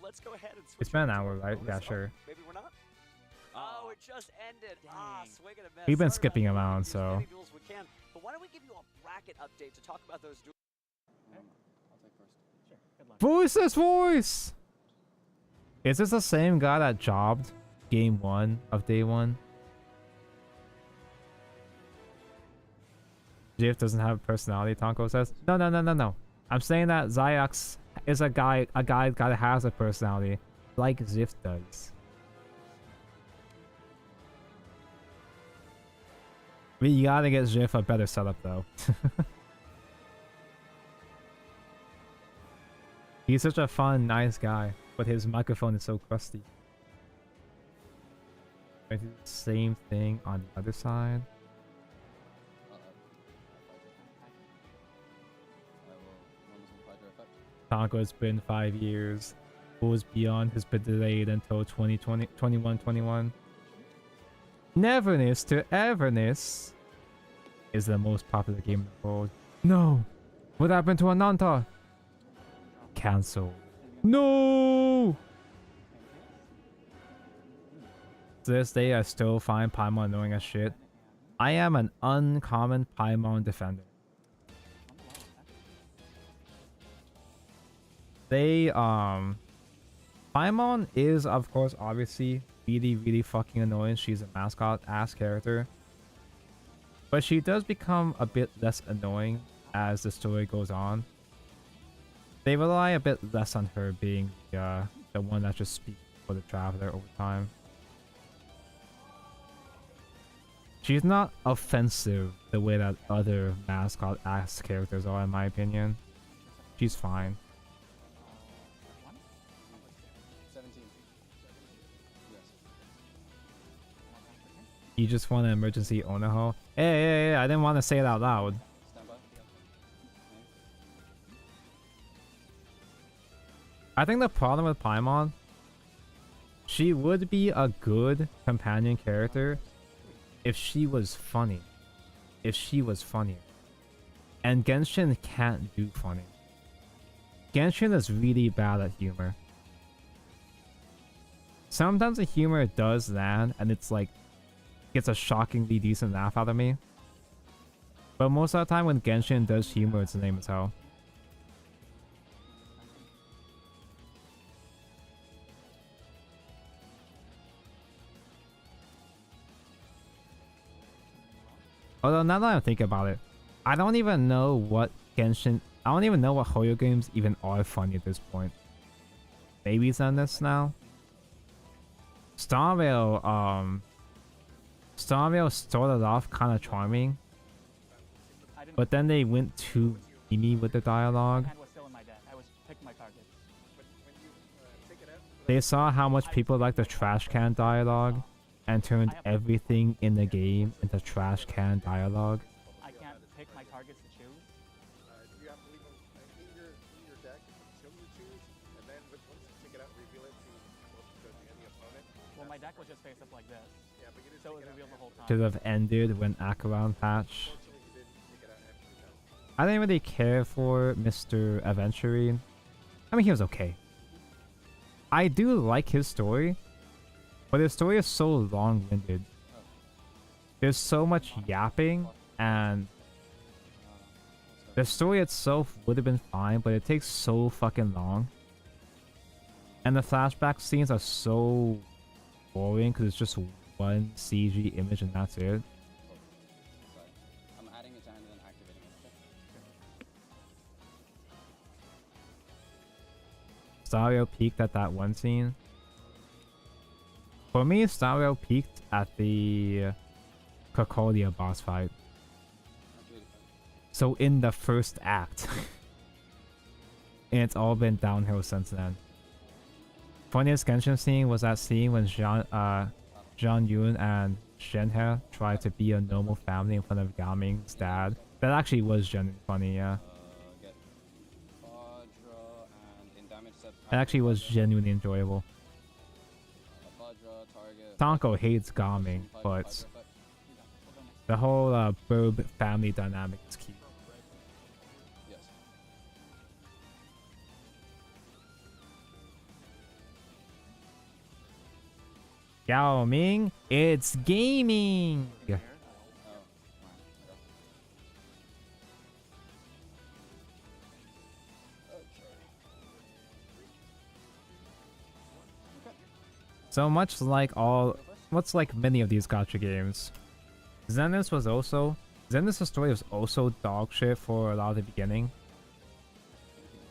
Let's go ahead and It's been an hour, right? Yeah, sure. Maybe we're not. Oh, it just ended. Swing and a miss. We've been Sorry skipping about that. around, Use as so. many duels we can. But why don't we give you a bracket update to talk about those duels? Voiceless voice! Is this the same guy that jobbed game 1 of day 1? Jiff doesn't have a personality, Tonko says. No. I'm saying that Zayax is a guy that has a personality, like Ziff does. We gotta get Ziff a better setup though. He's such a fun, nice guy, but his microphone is so crusty. I do the same thing on the other side. Tonko, it's been 5 years. Goes Beyond has been delayed until 2021. Neverness to Everness is the most popular game in the world. No! What happened to Ananta? Cancel. No! To this day, I still find Paimon annoying as shit. I am an uncommon Paimon defender. Paimon is, of course, obviously really fucking annoying. She's a mascot-ass character. But she does become a bit less annoying as the story goes on. They rely a bit less on her being the one that just speaks for the Traveler over time. She's not offensive the way that other mascot-ass characters are, in my opinion. She's fine. You just want an emergency Onaho? Hey, I didn't want to say it out loud. I think the problem with Paimon, she would be a good companion character if she was funny. If she was funnier. And Genshin can't do funny. Genshin is really bad at humor. Sometimes the humor does land and it's like, gets a shockingly decent laugh out of me. But most of the time when Genshin does humor, it's lame as hell. Although now that I think about it, I don't even know what Genshin... I don't even know what Hoyo games even are funny at this point. Maybe it's on this now? Starvale started off kind of charming, but then they went too memey with the dialogue. They saw how much people like the trash can dialogue and turned everything in the game into trash can dialogue. I can't pick my targets to choose. Do you have to leave them in your deck until you choose, and deck was just face up like this. Yeah, but you didn't So it take was it out revealed the after whole you time. Should have ended when Acheron patch. Unfortunately, you didn't take it out after you know. I didn't really care for Mr. Aventurine. I mean, he was okay. I do like his story, but his story is so long-winded. There's so much yapping, and the story itself would have been fine, but it takes so fucking long. And the flashback scenes are so boring because it's just one CG image and that's it. I'm adding it and then activating it. Stario peaked at that one scene. For me, Stario peaked at the Concordia boss fight. So in the first act. And it's all been downhill since then. Funniest Genshin scene was that scene when Zhang Yun and Shenhe tried to be a normal family in front of Gaming's dad. That actually was genuinely funny, yeah. Get Quadra and in damage set. It actually was genuinely enjoyable. Quadra, target. Tonko hates Gaming, but the whole Burb family dynamic is key. Yes. Yao Ming, it's gaming! Oh, So much like many of these gacha games, Zenith's story was also dog shit for a lot of the beginning.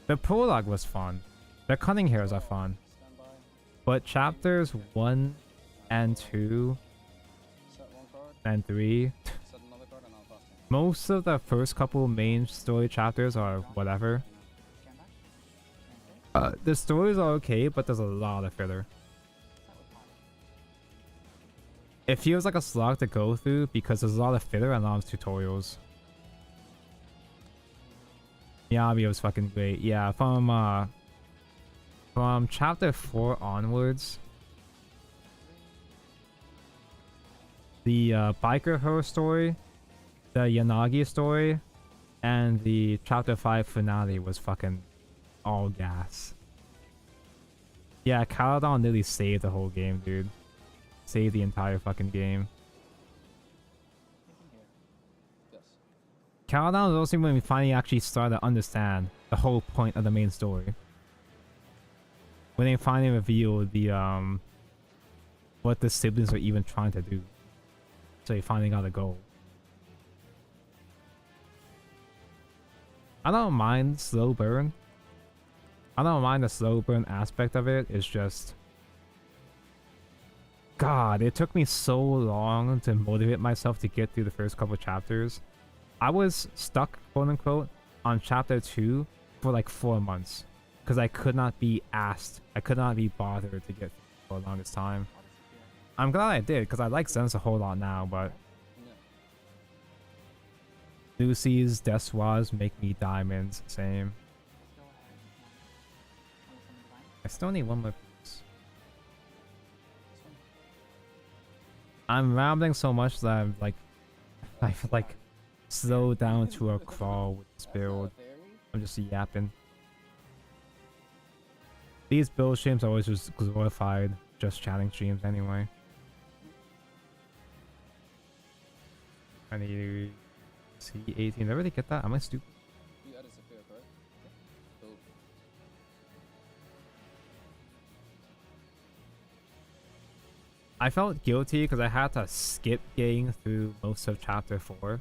The prologue was fun. The cunning hairs are fun. But chapters 1 and 2 Set one card, and 3, set another card, and I'll toss it. most of the first couple main story chapters are whatever. The stories are okay, but there's a lot of filler. It feels like a slog to go through because there's a lot of filler and a lot of tutorials. Miyabi was fucking great. Yeah, from chapter 4 onwards, the biker horror story, the Yanagi story, and the chapter 5 finale was fucking all gas. Yeah, Caladon literally saved the whole game, dude. Saved the entire fucking game. Yes. Caladon was also when we finally actually started to understand the whole point of the main story. When they finally revealed the what the siblings were even trying to do. So they finally got a goal. I don't mind slow burn. I don't mind the slow burn aspect of it. It's just, God, it took me so long to motivate myself to get through the first couple chapters. I was stuck, quote unquote, on chapter 2 for like 4 months. Because I could not be bothered to get through for the longest time. I'm glad I did, because I like Zen's a whole lot now, but Lucy's Deswas make me diamonds, same. I still need one more piece. I'm rambling so much that I've like slowed down to a crawl with this build. I'm just yapping. These build streams are always just glorified just chatting streams anyway. I need to see 18. Did I really get that? Am I stupid? You added Sophia, correct? Cool. I felt guilty because I had to skip getting through most of chapter 4. There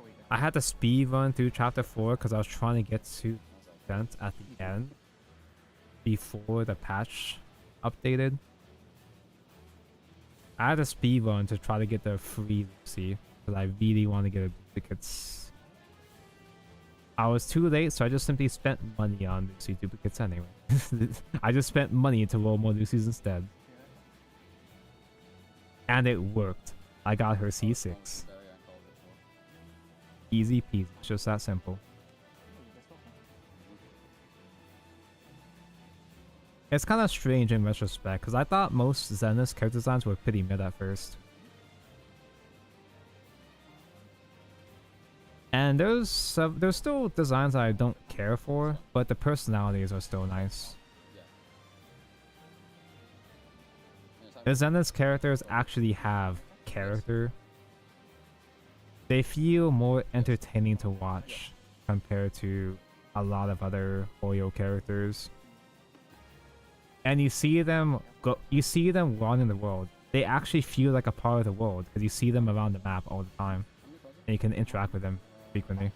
we go. I had to speed run through chapter 4 because I was trying to get to event at the end before the patch updated. I had to speed run to try to get the free Lucy because I really want to get a duplicates. I was too late, so I just simply spent money on Lucy duplicates anyway. I just spent money to roll more Lucy's instead. And it worked. I got her C6. Easy peasy. It's just that simple. It's kind of strange in retrospect, because I thought most Zenith's character designs were pretty mid at first. And there's still designs I don't care for, but the personalities are still nice. The Zenith's characters actually have character. They feel more entertaining to watch compared to a lot of other Oyo characters. And you see them run in the world. They actually feel like a part of the world because you see them around the map all the time, and you can interact with them frequently.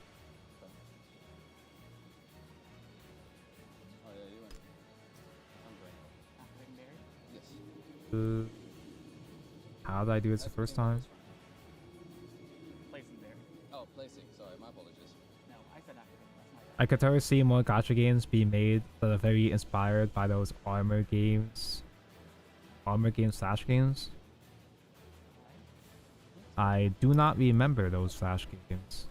How did I do this the first time? Placing there. Oh, placing. Sorry, my apologies. No, I said activate. That's my bad. I could totally see more gacha games being made that are very inspired by those armor games. Armor games / games. I do not remember those Flash games.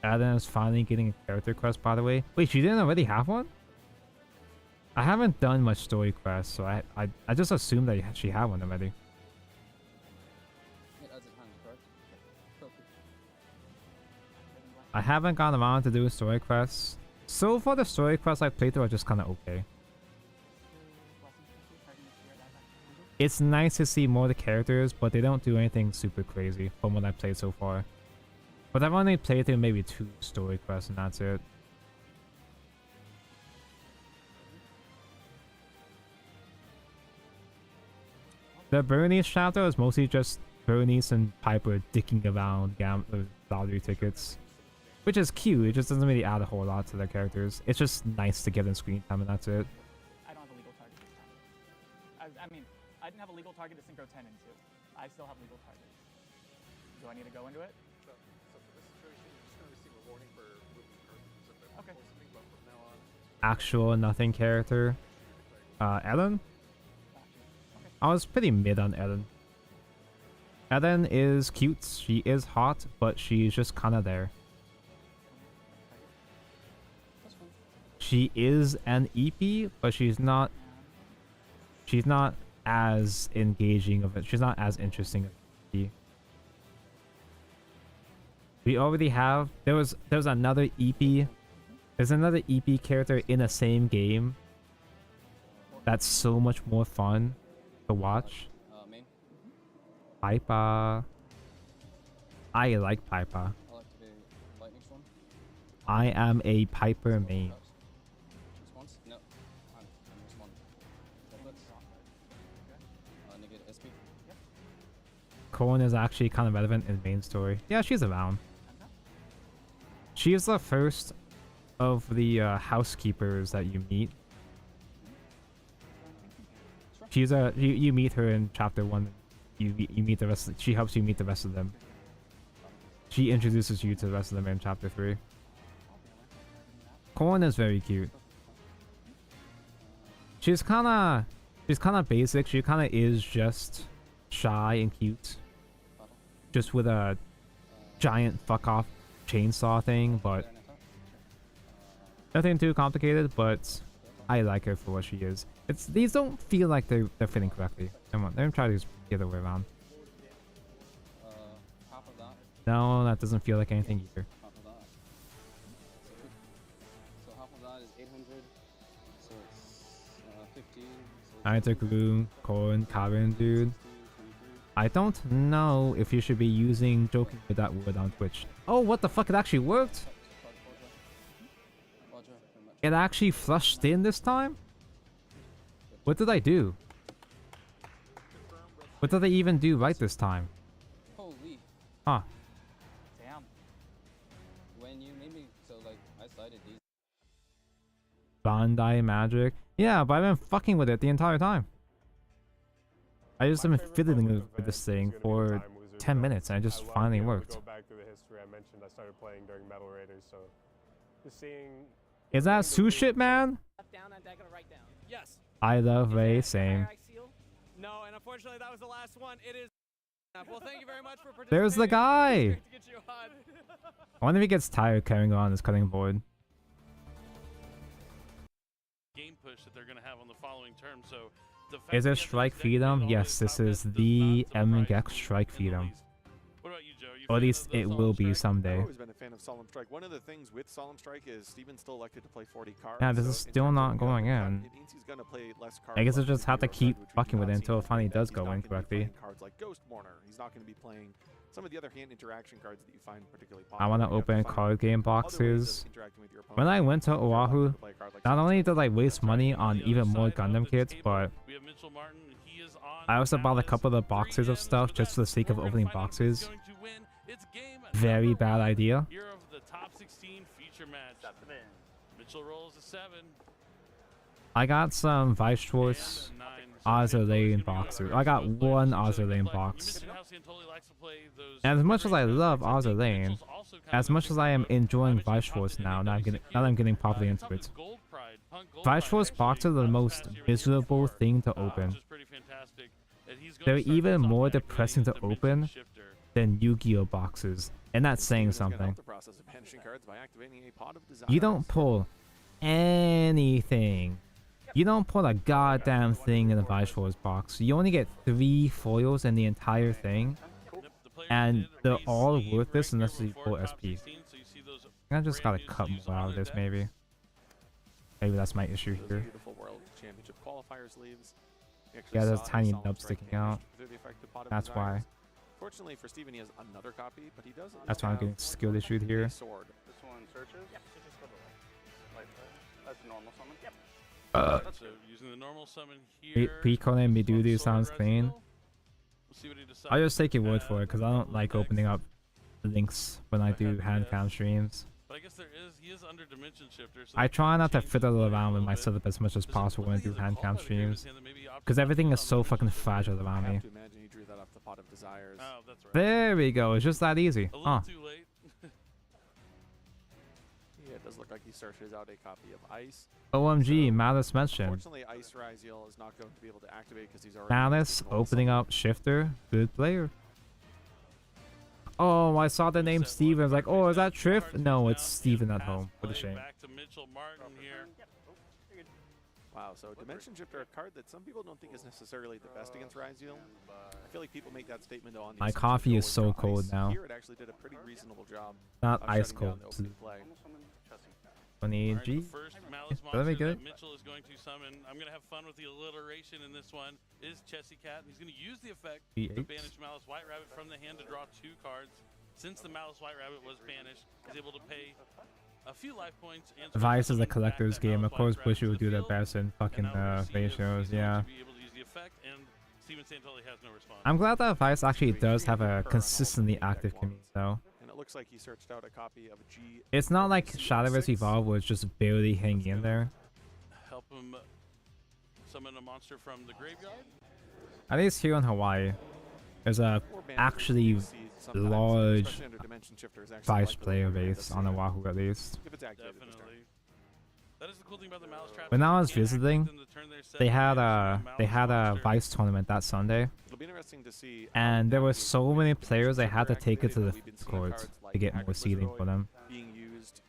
Adam is finally getting a character quest, by the way. Wait, she didn't already have one? I haven't done much story quests, so I just assumed that she had one already. I haven't gotten around to doing story quests. So far, the story quests I played through are just kind of okay. It's nice to see more of the characters, but they don't do anything super crazy from what I've played so far. But I've only played through maybe 2 story quests and that's it. The Bernice chapter is mostly just Bernice and Piper dicking around lottery tickets. Which is cute, it just doesn't really add a whole lot to their characters. It's just nice to give them screen time and that's it. I don't have a legal target this time. I mean, I didn't have a legal target to Synchro 10 into. I still have legal targets. Do I need to go into it? So for this situation, you're just going to receive a warning for moving cards. Okay. But from now on... Actual nothing character. Ellen? Okay. I was pretty mid on Ellen. Ellen is cute, she is hot, but she's just kind of there. She is an EP, but she's not as engaging of it. She's not as interesting as an EP. We already have there's another EP. There's another EP character in the same game that's so much more fun to watch. Piper. I like Piper. I am a Piper main. Corn is actually kind of relevant in the main story. Yeah, she's around. She is the first of the housekeepers that you meet. She's you meet her in chapter 1. You meet the rest. She helps you meet the rest of them. She introduces you to the rest of them in chapter 3. Corn is very cute. She's kind of basic. She kind of is just shy and cute. Just with a giant fuck off chainsaw thing, but nothing too complicated, but I like her for what she is. These don't feel like they're fitting correctly. Come on, let me try these the other way around. No, that doesn't feel like anything either. So half of that is 800. So it's 15. I took Gloom, Corn, Karen, dude. I don't know if you should be using joking with that word on Twitch. Oh, what the fuck? It actually worked? It actually flushed in this time? What did I do? What did I even do right this time? Holy. Huh. Damn. When you made me, so like, I cited these. Bandai Magic? Yeah, but I've been fucking with it the entire time. I just have been fiddling with this thing for 10 minutes and it just finally worked. Go back through the history I mentioned. I started playing during Metal Raiders, so just seeing. Is that Sushit Man? Yes. I love Ray, same. No, and unfortunately that was the last one. It is. Well, thank you very much for participating. There's the guy! It's great to get you on. I wonder if he gets tired carrying on his cutting board. push that they're going to have on the following term. So, the fact Is that it he has Strike that deck in Freedom? all Yes, his this top is decks does the not surprise MGEX me Strike in the Freedom. least. What about you, Joe? You Or at fan least of the it Solemn will be Strike? I've someday. always been a fan of Solemn Strike. One of the things with Solemn Strike is Steven still elected to play 40 cards. Yeah, this so is in still terms of not going cut, in. It means he's going to play less cards. I guess I like just have to Zero keep Red, which we fucking do with not it see until it in finally main does decks. go He's in not gonna be correctly. playing cards like Ghost Mourner. He's not going to be playing some of the other hand interaction cards that you find particularly popular. I want to You have open find card game other ways of boxes. interacting with your opponent. When I went to If you're reluctant Oahu, to play a card like not Solemn only Strike, did I waste That's right. money On on the other even more side of Gundam the kits, table, but we have Mitchell Martin. He is on I also bought a Malice. couple of boxes 3 of Ms, stuff but just for the that's sake of where we're opening finding who's boxes. going to win. It's game Very number bad 1 idea. here of the top 16 feature match. Mitchell rolls a 7. I got some Vice Force Ozerlane boxes. I got one Ozerlane box. And as much as I love Ozerlane, as much as I am enjoying Vice Force now that I'm getting properly into it, Vice Force boxes are the most miserable thing to open. They're even more depressing to open than Yu-Gi-Oh boxes, and that's saying something. You don't pull anything. You don't pull a goddamn thing in a Vice Force box. You only get 3 foils in the entire thing, and they're all worthless unless you pull SP. I just gotta cut more out of this, maybe. Maybe that's my issue here. Yeah, there's a tiny nub sticking out. That's why. Fortunately for Steven, he has another copy, but he does. That's why I'm getting skill issued here. This one searches? Yep, searches for the light. That's a normal summon? Yep. So using the normal summon here. Pre-calling Midudu sounds clean. We'll see what he decides. I'll just take your word for it, because I don't like opening up links when I do hand cam streams. But I guess he is under Dimension Shifter. So I try not to fiddle around with my setup as much as possible when I do hand cam streams, because everything is so fucking fragile around me. Oh, that's right. There we go, it's just that easy. A little Huh. too late. Yeah, it does look like he searches out a copy of Ice. OMG, Malice mentioned. Unfortunately, Ice Raziel is not going to be able to activate because he's already. Malice opening up Shifter, good player. Oh, I saw the name Steven. I was like, oh, is that Triff? No, it's Steven at home. What a shame. Back to Mitchell Martin here. Wow, so Dimension Shifter, a card that some people don't think is necessarily the best against Raziel. I feel like people make that statement on. My coffee is so cold now. Here it actually did a pretty reasonable job. Not of ice shutting down cold. the opening play. 20G. That'll be good. Mitchell is going to summon. I'm going to have fun with the alliteration in this one. Is Chessy Cat. He's going to use the effect to E8. banish Malice White Rabbit from the hand to draw 2 cards. Since the Malice White Rabbit was banished, he's able to pay a few life points. And Vice is a collector's game. Of course, Bushy would do their best in fucking ratios. Yeah. I'm glad that Vice actually does have a consistently active community, though. And it looks like he searched out a copy of G. It's not like Shadowverse Evolve was just barely hanging in there. Help him summon a monster from the graveyard. At least here in Hawaii, there's a actually large Vice player base on Oahu, at least. Definitely. That is the cool thing about the Malice Trap. When I was visiting, they had a Vice tournament that Sunday, It'll be interesting to see. and there were so many players I had to take it to the courts to get more seating for them. Being used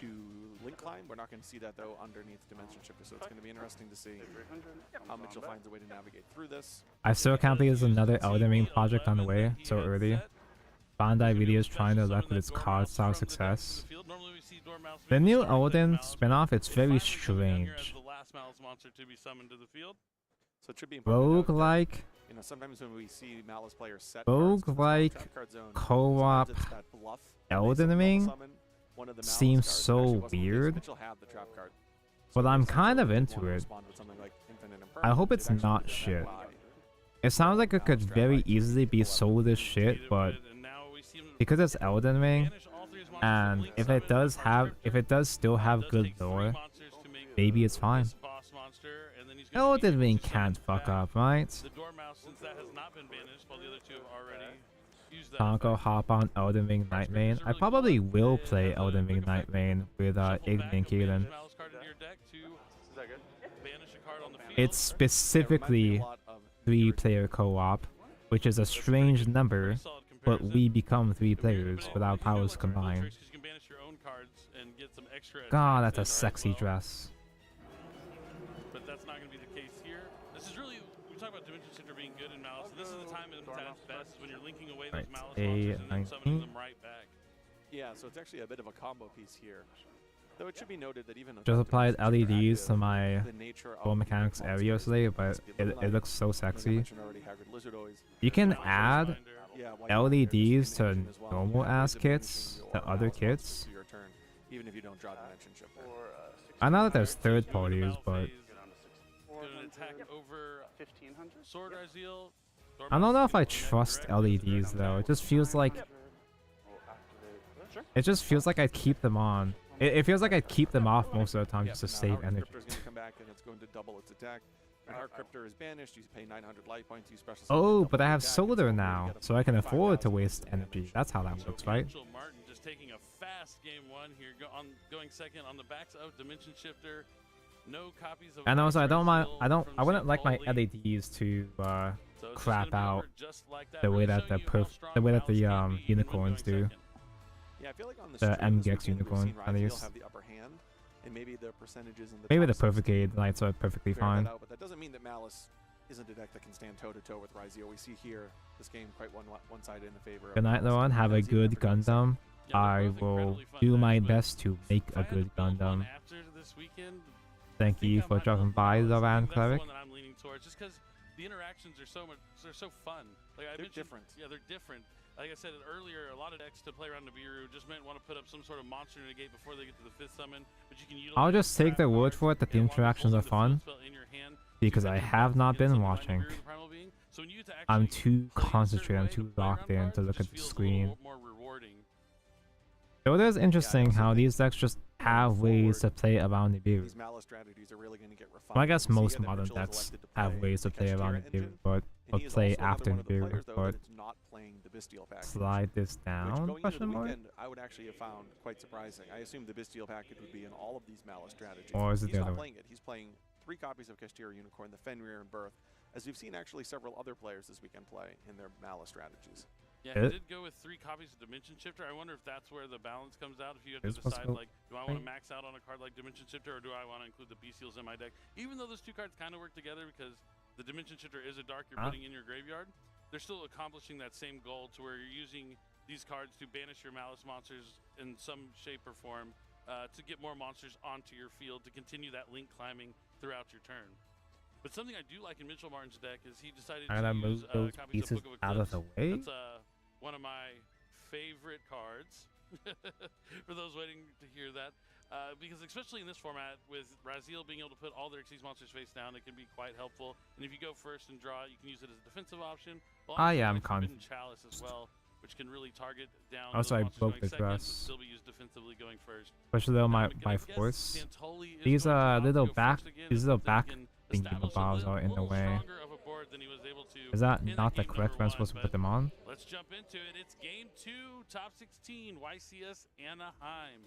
to link climb. We're not going to see that though underneath Dimension Shifter, so it's going to be interesting to see how Mitchell finds a way to navigate through this. I still can't believe there's another Elden Ring project on the way so early. Bandai Video is trying to replicate its card style success. The new Elden spin-off, it's very strange. So it should be Roguelike, you know, sometimes when we see Malice players set roguelike, co-op, Elden Ring seems so weird, but I'm kind of into it. I hope it's not shit. It sounds like it could very easily be sold as shit, but because it's Elden Ring, and if it does still have good lore, maybe it's fine. Elden Ring can't fuck up, right? Tonko hop on Elden Ring Nightmane. I probably will play Elden Ring Nightmane with Ign and Keelan. It's specifically 3-player co-op, which is a strange number, but we become 3 players with our powers combined. God, that's a sexy dress. at its best when you're linking away Right, those malice monsters and then summoning them right back. Yeah, so it's actually a bit of a combo piece here. Though it should be noted that even Just applied LEDs to my the nature Full of Mechanics area today, but it looks so As I sexy. mentioned already, Haggard Lizardoids. You can add Yeah, while you're out there, just LEDs to diminishing as well. normal Ways ass of kits diminishing to your other malice monsters kits. to your turn, even if you don't draw Dimension Shifter. I know that there's third parties, but Gonna attack over 1500. Sword Raziel. I don't know if I trust LEDs though. It just feels like I'd keep them on. It feels like I'd keep them off most of the time just to save energy. Cryptor is going to come back and it's going to double its attack. When our Cryptor is banished, you pay 900 life points. You special. Oh, but I have solar now, so I can afford to waste energy. That's how that works, right? Mitchell Martin just taking a fast game one here, going second on the backs of Dimension Shifter. No copies of. And also, I don't mind. from I wouldn't like my Santoli. LEDs to So it's just crap gonna be over out just like that, the way really that showing the you how strong the way that Malice the can be even when unicorns going do. second. Yeah, I feel like on the The stream this MGEX weekend, we've unicorn, seen at Raziel least. have the upper hand, and maybe the percentages in the Maybe top the 16 Perfect Knights are perfectly bear fine. that out, but that doesn't mean that Malice isn't a deck that can stand toe to toe with Raziel. We see here this game quite one-sided in the favor of Good night, Malice. everyone. Have a Raziel good after going second. Gundam. Yeah, I they're both will incredibly fun do decks, my but best to make if a I had to good build one Gundam. after this weekend, Thank you for dropping by, Malice. I Zoran think that's the Cleric. one that I'm leaning towards, just because the interactions are they're so fun. Like I They're mentioned, different. Yeah, they're different. Like I said earlier, a lot of decks to play around Nibiru just might want to put up some sort of monster negate before they get to the 5th summon, but you can utilize I'll just take their trap word cards, for it that the and while you're interactions are holding the fun, field spell in your hand, because you I can have not get been something like watching. Nibiru the Primal Being. So when you get to I'm actually too play a certain concentrated, I'm way too to play locked around in to cards, look it at just the feels a screen. little more rewarding. So it is interesting how these decks just have ways to play around Nibiru. These Malice strategies are really going to get refined. Well, I guess We see most here that modern Mitchell has decks elected to have play ways to the play around Kashira Nibiru, engine, but and he is play also another after one of the Nibiru. players, though, But that is not playing the Bestial package. slide this Which down? going into the Question mark. weekend, I would actually have found quite surprising. I assumed the Bestial package would be in all of these Malice strategies. Or is it He's the not other way? playing it. He's playing 3 copies of Kashira Unicorn, the Fenrir, and Birth, as we've seen actually several other players this weekend play in their Malice strategies. Yeah, he did go with 3 copies of Dimension Shifter. I wonder if that's where the balance comes out. If you have to decide, like, do I want to max out on a card like Dimension Shifter, or do I want to include the Bestials in my deck? Even though those 2 cards kind of work together because the Dimension Shifter is a dark you're putting in your graveyard, they're still accomplishing that same goal to where you're using these cards to banish your Malice monsters in some shape or form to get more monsters onto your field to continue that link climbing throughout your turn. But something I do like in Mitchell Martin's deck is he decided I'm to gonna use move those copies pieces of Book of out of Eclipse. the way. That's one of my favorite cards. For those waiting to hear that. Because especially in this format, with Raziel being able to put all their Xyz monsters face down, it can be quite helpful. And if you go first and draw, you can use it as a defensive option. Well, I am Forbidden Chalice as well, which can really target down Also, those I monsters broke going the second, but dress. still be used defensively going first. Especially though my Again, I guess force. Santoli is These going to opt to little go back first again, these and little then back can thingy establish a bobs are in the little way. stronger of a board than he was able to Is that in not the game correct way I'm number supposed to one, put them on? Let's jump into it. It's game 2, top 16, YCS Anaheim.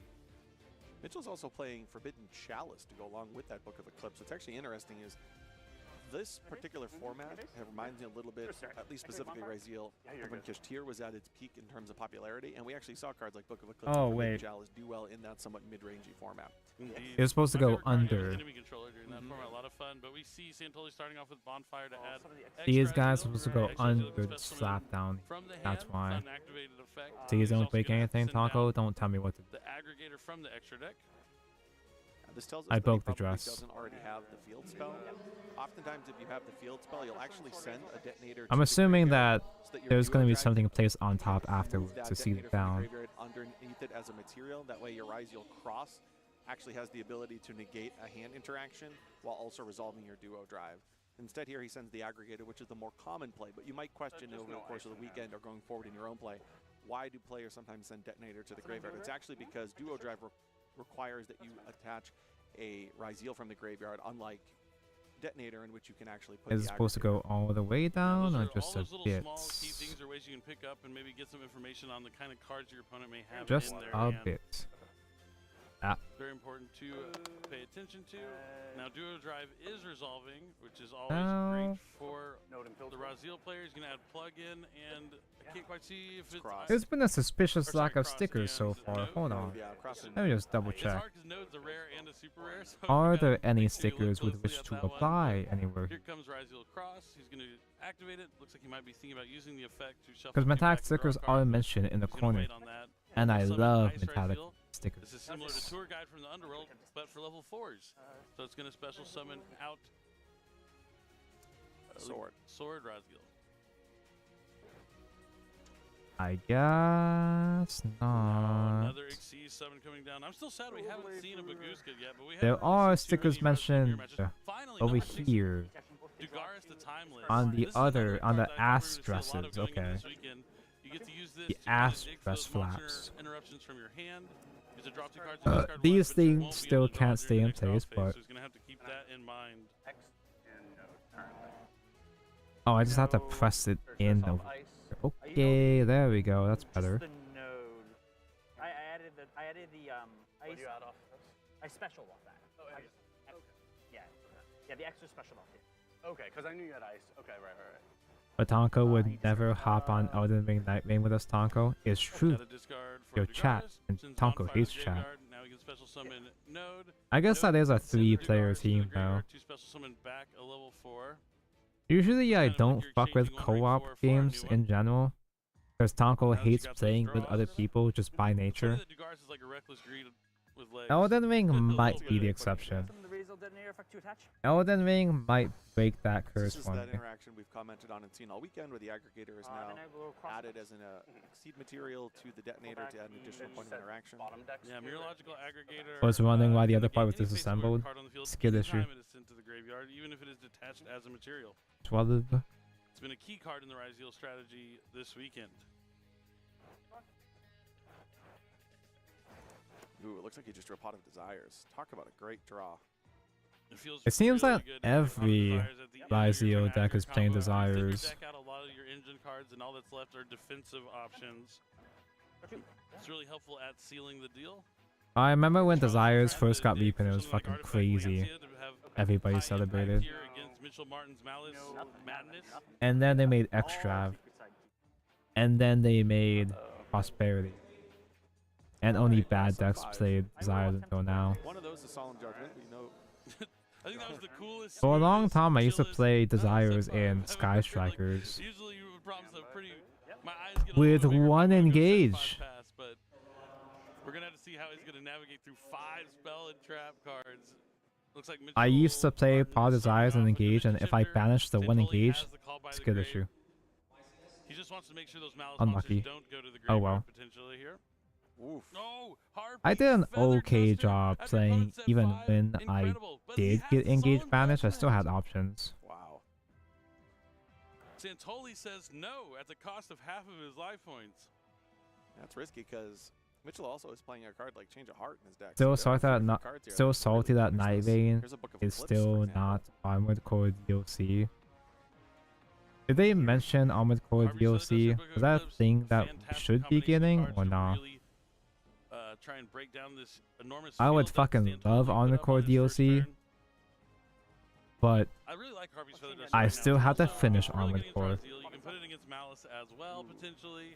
Mitchell's also playing Forbidden Chalice to go along with that Book of Eclipse. What's actually interesting is this particular format reminds me a little bit, at least specifically Raziel, of when Kashtir was at its peak in terms of popularity, and we actually saw cards like Book of Eclipse Oh, and Forbidden wait. Chalice do well in that somewhat mid-rangey format. Indeed. It was supposed to My go favorite card under. was Enemy Controller during that format, a lot of fun, but we see Santoli starting off with Bonfire to add These extra guys Raziel, supposed to go extra under Raziel the special slap down. from the That's hand, why. unactivated effect. Please He's don't also break gonna have to anything, send Taco. down Don't tell me what to do. the aggregator from the extra deck. This tells us I that he broke the probably dress. doesn't already have the field spell. Oftentimes, if you have the field spell, you'll actually send a detonator to I'm the assuming graveyard that so that your there's duo going to be dragon something placed on can top move afterwards that to seal detonator it from the down. graveyard underneath it as a material. That way, your Raziel Cross actually has the ability to negate a hand interaction while also resolving your duo drive. Instead here, he sends the aggregator, which is the more common play, but you might question over the course of the weekend or going forward in your own play, why do players sometimes send detonator to the graveyard? It's actually because duo drive requires that you attach a Raziel from the graveyard, unlike detonator, in which you can actually put Is it the supposed to aggregator. go all the way down or All just a those little bit? small key things are ways you can pick up and maybe get some information on the kind of cards your opponent may have Just in their a hand. bit. Ah, Very important to pay attention to. Now, Duo Drive is resolving, which is always Oh. great for the Raziel players. You're going to add plug-in, and I can't quite see if it's... There's been a suspicious lack of stickers so far. Hold on. Let me just double It's check. hard 'cause Node's a rare and a super rare, so Are we gotta there any make sure you look stickers with closely which at to that one. apply anywhere? Here comes Raziel Cross. He's going to activate it. Looks like he might be thinking about using the effect to shuffle Because two metallic back and draw stickers cards. are mentioned in the He's gonna corner, wait on that. and I Summon love Ice metallic Raziel. stickers. This is similar to Tour Guide from the Underworld, but for level 4s. So it's going to special summon out Sword Raziel. I guess not. Another Xyz summon coming down. I'm still sad we haven't seen a Baguska yet, but we have. There are stickers mentioned over here Dugaris the Timeless. on the This is other, another on the card that I ass think we're gonna see a lot dresses. of going into Okay. this weekend. You get to use this The to kinda ass dig for dress those monster flaps. interruptions from your hand. Use to drop 2 cards and discard one, These but you things won't be still able to draw can't during stay the in next draw place, phase, but so he's gonna have to keep that in mind. oh, I just have to press it in over here. Okay, there we go. That's better. The node. I added the ice. I special off that. Oh, Yeah. Yeah, the extra special off it. Okay, because I knew you had ice. Okay, right. But Tonko would never hop on Elden Ring Nightmare with us, Tonko. It's true. Gotta discard for Yo, Dugaris. chat. And Since Tonko Bonfire hates is chat. Graveyard, now we can special summon Node. I guess that is a Send the 3-player Dugaris to the team, though. graveyard to special summon back a level 4. Usually I Kinda like don't you're fuck with exchanging one rank co-op 4 for a games new in one. general. Because Tonko Now that you hates got those playing with draws, other people just by I'd say nature. that Dugaris is like a reckless greed with legs. Elden Ring A little might bit. be the exception. The Raziel detonator effect to attach. Elden Ring might break that curse This is for me. that interaction we've commented on and seen all weekend, where the aggregator is now then I will cross added as an seed material to the detonator to add an additional point of interaction. Yeah, Meteorological Aggregator. Was wondering why the other part was any face forward disassembled. card on the field Skid issue. anytime it is sent to the graveyard, even if it is detached as a material. 12. It's been a key card in the Raziel strategy this weekend. Ooh, it looks like he just drew a Pot of Desires. Talk about a great draw. It feels It seems really like good to have a Pot of every Desires at the end of your Raziel turn deck after is your playing combo. After you Desires. deck out a lot of your engine cards, and all that's left are defensive options. It's really helpful at sealing the deal. I remember when Desires first got reprinted, it was fucking crazy. Everybody celebrated. Here against Mitchell Martin's Malice Madness. And then they made Extra. And then they made Prosperity. And only bad decks played Desires until now. One of those is Solemn Judgment, you know. I think that was the coolest. For a long time, I used to chillest play Malice Desires I've ever and played. Sky Strikers Usually you would promise a pretty. My eyes get a with little bigger one before I go engage. 75 pass, but we're gonna have to see how he's gonna navigate through 5 spell and trap cards. Looks like I used to play Martin Pod is starting Desires and off with engage, and if I Shifter. banish the one Santoli engage, has the Call by the skid Grave. issue. He just wants to make sure those Malice Unlucky. monsters don't go to the Oh graveyard well. potentially here. Oof. No, Harpy, I did an Feather okay Coaster job after your playing, opponent set even 5. when I Incredible, but he did has get engage Sullen banished, I still had Judgment. options. Wow. Santoli says no at the cost of half of his life points. That's risky because Mitchell also is playing a card like Change of Heart in his deck. Still so there are salty that different not, cards here still that salty really that finish Night this. Vein Here's a Book of is Eclipse, for still example. not Armored Core DLC. Did they mention Armored Core Harvey said DLC? it does, Book Was of that a Eclipse, thing that we fantastic should be combination of getting cards or to not? really, try and break down this enormous I would field that fucking Santoli love put Armored up Core on his first DLC, turn. but I really like Harvey's Feather Duster I right now. still It's have to also finish really Armored good against Core. Raziel. You can put it against Malice as well, potentially.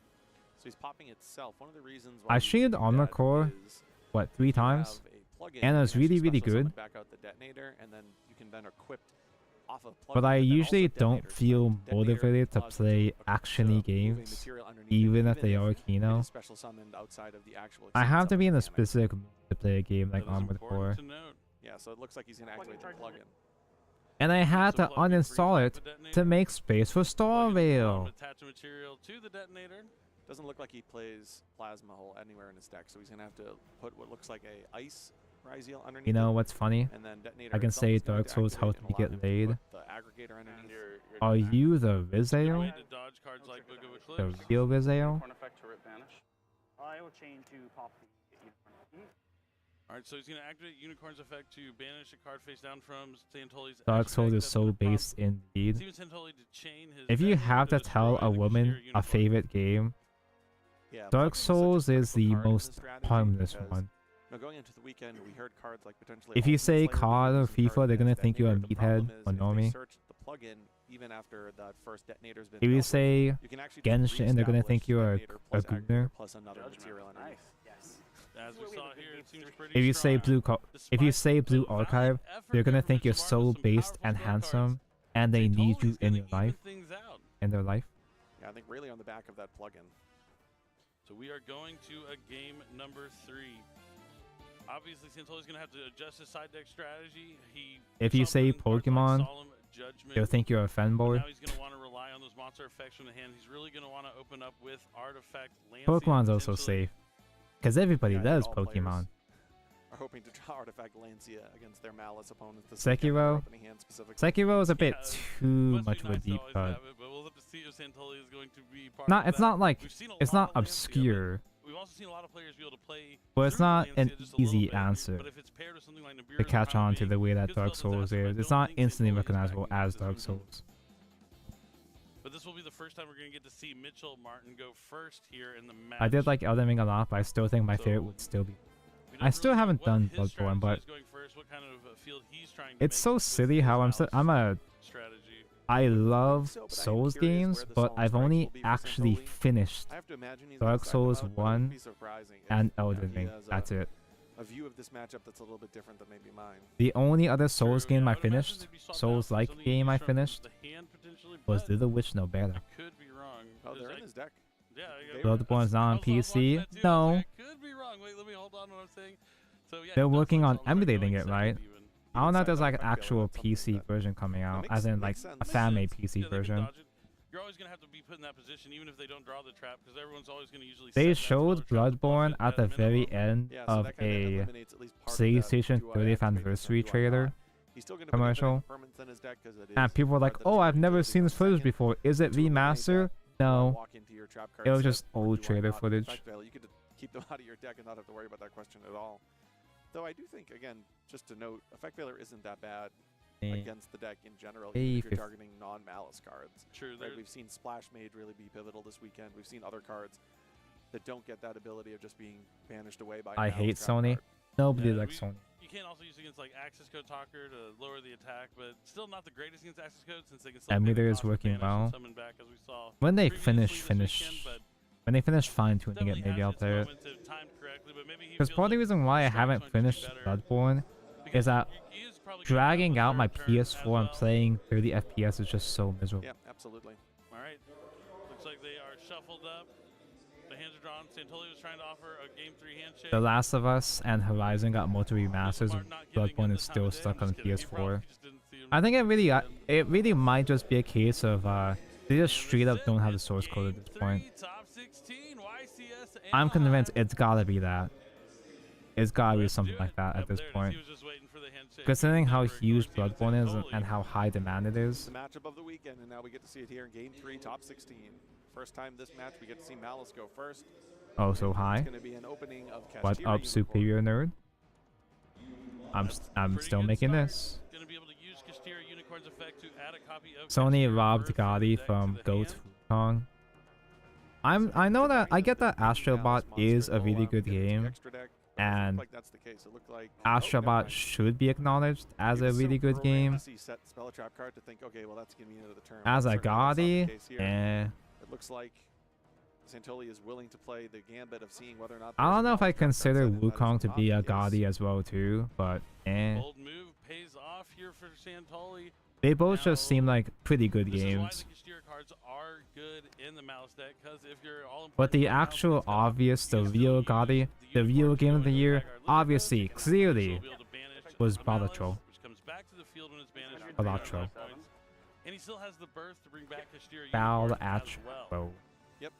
So he's popping itself. One of the reasons why I you streamed do Armored that Core, is what, 3 you times? have a plugin, And it you was can really, actually really special summon good. Back out the detonator, and then you can then equip off of But I plugin, then also usually don't detonator. So feel detonator motivated to allows you play equip the action-y moving games, material underneath it, even if they are it Kino. is special summoned outside of the actual I exceed have to be in a summon mechanic. specific mood to play a game like That is Armored Core. important to note. Yeah, so it looks like he's going to activate the plugin. And I had So to plug in for uninstall yourself it a detonator. to make space for Star Plug in the Rail. attach a material to the detonator. Doesn't look like he plays Plasma Hole anywhere in his deck, so he's going to have to put what looks like a Ice Raziel underneath You know it, what's funny? and then detonator I can itself say is going Dark to Souls activate helped and me allow get him to laid. put the aggregator underneath. Are you the Way Rizael? to dodge cards like Book of The Eclipse. real Rizael? I will chain to pop the unicorn. Alright, so he's going to activate Unicorn's effect to banish a card face down from Santoli's Dark edge Souls deck. is That's so gonna prompt based indeed. Steven Santoli to chain his If you detonator have to tell destroy a the woman Crusader a Unicorn. favorite game, Yeah, Dark plugin is such a Souls is critical the card in most this strategy harmless because one. Now going into the weekend, we heard cards like potentially. If you Ultimate say Slayer COD or being some FIFA, card they're gonna against think you're a Detonator. The problem meathead is or if they normie. search the plugin, even after that first detonator's been If you dealt with, say you can actually just Genshin, they're gonna reestablish think you're detonator a plus aggregator gooner. plus another material underneath. Yes. As we saw here, it seems pretty If you say strong. if you say Blue Archive, they're gonna think you're so based and handsome, and they need you in your life, in their life. Yeah, I think really on the back of that plugin. So we are going to a game number 3. Obviously, Santoli's going to have to adjust his side deck strategy. If you say Pokemon, they'll think you're a fanboy. Now he's going to want to rely on those monster effects from the hand. He's really going to want to open up with Artifact Lancia. Pokemon's also safe, because everybody Yeah, does all Pokemon. Are hoping to draw Artifact Lancia against their Malice opponents. This weekend, Sekiro. opening hand specifically. Sekiro is a bit too much of a deep cut. It's not like it's not obscure, We've also seen a lot of players be able to play, but it's not an just a little easy bit. answer But if it's paired with something like Nibiru to the catch Primal on to Being, the way that good Dark still Souls disaster, is. but It's don't not think instantly Santoli is recognizable backing as this Dark weekend. Souls. But this will be the first time we're going to get to see Mitchell Martin go first here in the match. I did like Elden Ring a lot, but I still think my favorite would still be. I still haven't done Bloodborne, but it's so silly how I love Souls games, but I've only actually finished Dark Souls 1 and Elden Ring. That's it. A view of this matchup that's a little bit different than maybe mine. The only other Souls game I finished, Souls-like game I finished, was Did the Witch Know Better? Could be wrong. Oh, they're in his deck. Yeah, Bloodborne's not on PC? No. Could be wrong. Wait, let me hold on to what I'm saying. So, yeah, They're working on emulating it, right? I don't know if there's like an actual PC version coming out, as in like a fan-made PC version. You're always going to have to be put in that position, even if they don't draw the trap, because everyone's always going to usually. They showed Bloodborne at the very end of a PlayStation 30th anniversary trailer commercial, and people were like, "Oh, I've never seen this footage before. Is it remastered?" No, it was just old trailer footage. You could keep them out of your deck and not have to worry about that question at all. Though I do think, again, just to note, Effect Veiler isn't that bad against the deck in general, even if you're targeting non-Malice cards. True, right? We've seen Splash Mage really be pivotal this weekend. We've seen other cards that don't get that ability of just being banished away by. I hate Sony. Nobody likes Sony. You can also use against like Access Code Talker to lower the attack, but still not the greatest against Access Code since they can still Emulator is working well. When they finish fine-tuning it, maybe I'll play it. Because part of the reason why I haven't finished Bloodborne is that dragging out my PS4 and playing 30 FPS is just so miserable. Yeah, absolutely. All right. Looks like they are shuffled up. The hands are drawn. Santoli was trying to offer a Game 3 handshake. The Last of Us and Horizon got multiple remasters, and Bloodborne is still stuck on PS4. I think it really might just be a case of they just straight up don't have the source code at this point. I'm convinced it's gotta be that. It's gotta be something like that at this point. Considering how huge Bloodborne is and how high demand it is. The matchup of the weekend, and now we get to see it here in Game 3, top 16. First time this match, we get to see Malice go first. Oh, so high? It's gonna be an opening of What up, superior nerd? I'm still making this. Sony robbed Gotti from Goat Kong. I know that I get that Astrobot is a really good game, and Astrobot should be acknowledged as a really good game. As a Gotti, it looks like Santoli is willing to play the gambit of seeing whether or not. I don't know if I consider Wukong to be a Gotti as well too, but Bold move pays off here for Santoli. They both just seem like pretty good games. But the actual obvious, the real Gotti, the real game of the year, obviously, clearly, was Balatro. Balatro. And he still has the berth to bring back Hysteria Balatro. Yep.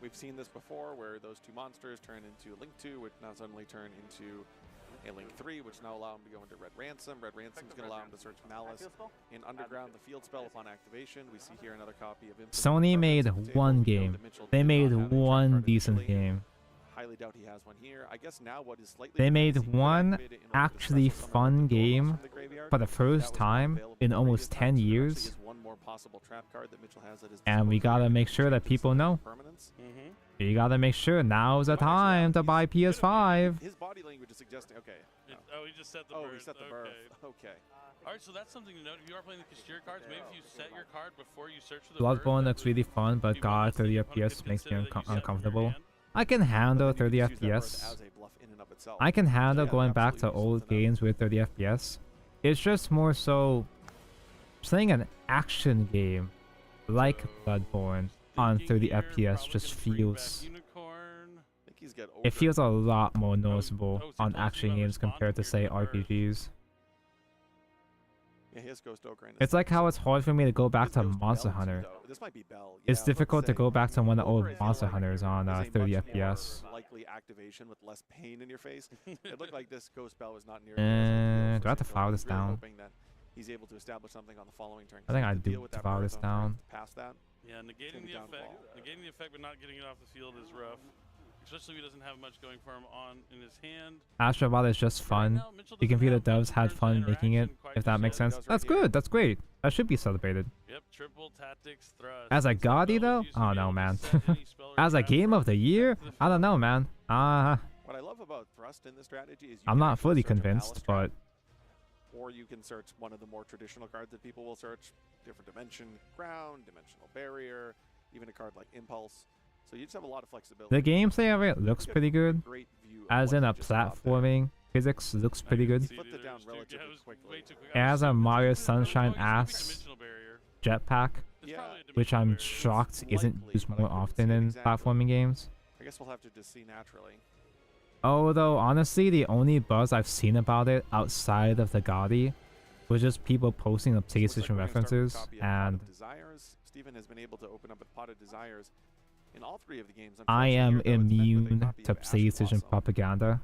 We've seen this before where those two monsters turn into Link 2, which now suddenly turn into a Link 3, which now allow him to go into Red Ransom. Red Ransom is going to allow him to search Malice in Underground, the field spell upon activation. We see here another copy of Sony made one game. They made one decent game. Highly doubt he has one here. I guess now what is slightly they made one actually fun game for the first time in almost 10 years. And we gotta make sure that people know. You gotta make sure now's the time to buy PS5. His body language is suggesting. Okay. Oh, he just set the birth. He set the birth. Okay. All right, so that's something to note. If you are playing the Cashier cards, maybe if you set your card before you search for the Bloodborne birth, looks really fun, but God, 30 FPS makes me uncomfortable. I can handle 30 FPS. I can handle going back to old games with 30 FPS. It's just more so playing an action game like Bloodborne on 30 FPS just feels... It feels a lot more noticeable on action games compared to, say, RPGs. Yeah, he has Ghost Ogre in this. It's like how it's hard for me to go back to Monster Hunter. This might be Bell. It's difficult to go back to one of the old Monster Hunters on 30 FPS. Likely activation with less pain in your face. It looked like this Ghost Bell was not near. Do I have to flower this down? He's able to establish something on the following turn. I think I do flower this down. Past that. Yeah, negating the effect, but not getting it off the field is rough. Especially if he doesn't have much going for him on in his hand. Astrobot is just fun. You can feel the devs had fun making it, if that makes sense. That's good, that's great. That should be celebrated. Yep, triple tactics thrust. As a Gotti though? Oh no, man. As a game of the year? I don't know, man. What I love about thrust in this strategy is I'm not fully convinced, but... Or you can search one of the more traditional cards that people will search. Different dimension, ground, dimensional barrier, even a card like Impulse. So you just have a lot of flexibility. The gameplay of it looks pretty good. As in a platforming, physics looks pretty good. It has a Mario Sunshine ass jetpack, which I'm shocked isn't used more often in platforming games. I guess we'll have to just see naturally. Although honestly, the only buzz I've seen about it outside of the Gotti was just people posting the PlayStation references, and Steven has been able to open up a pot of desires. In all three of the games, I am immune to PlayStation propaganda.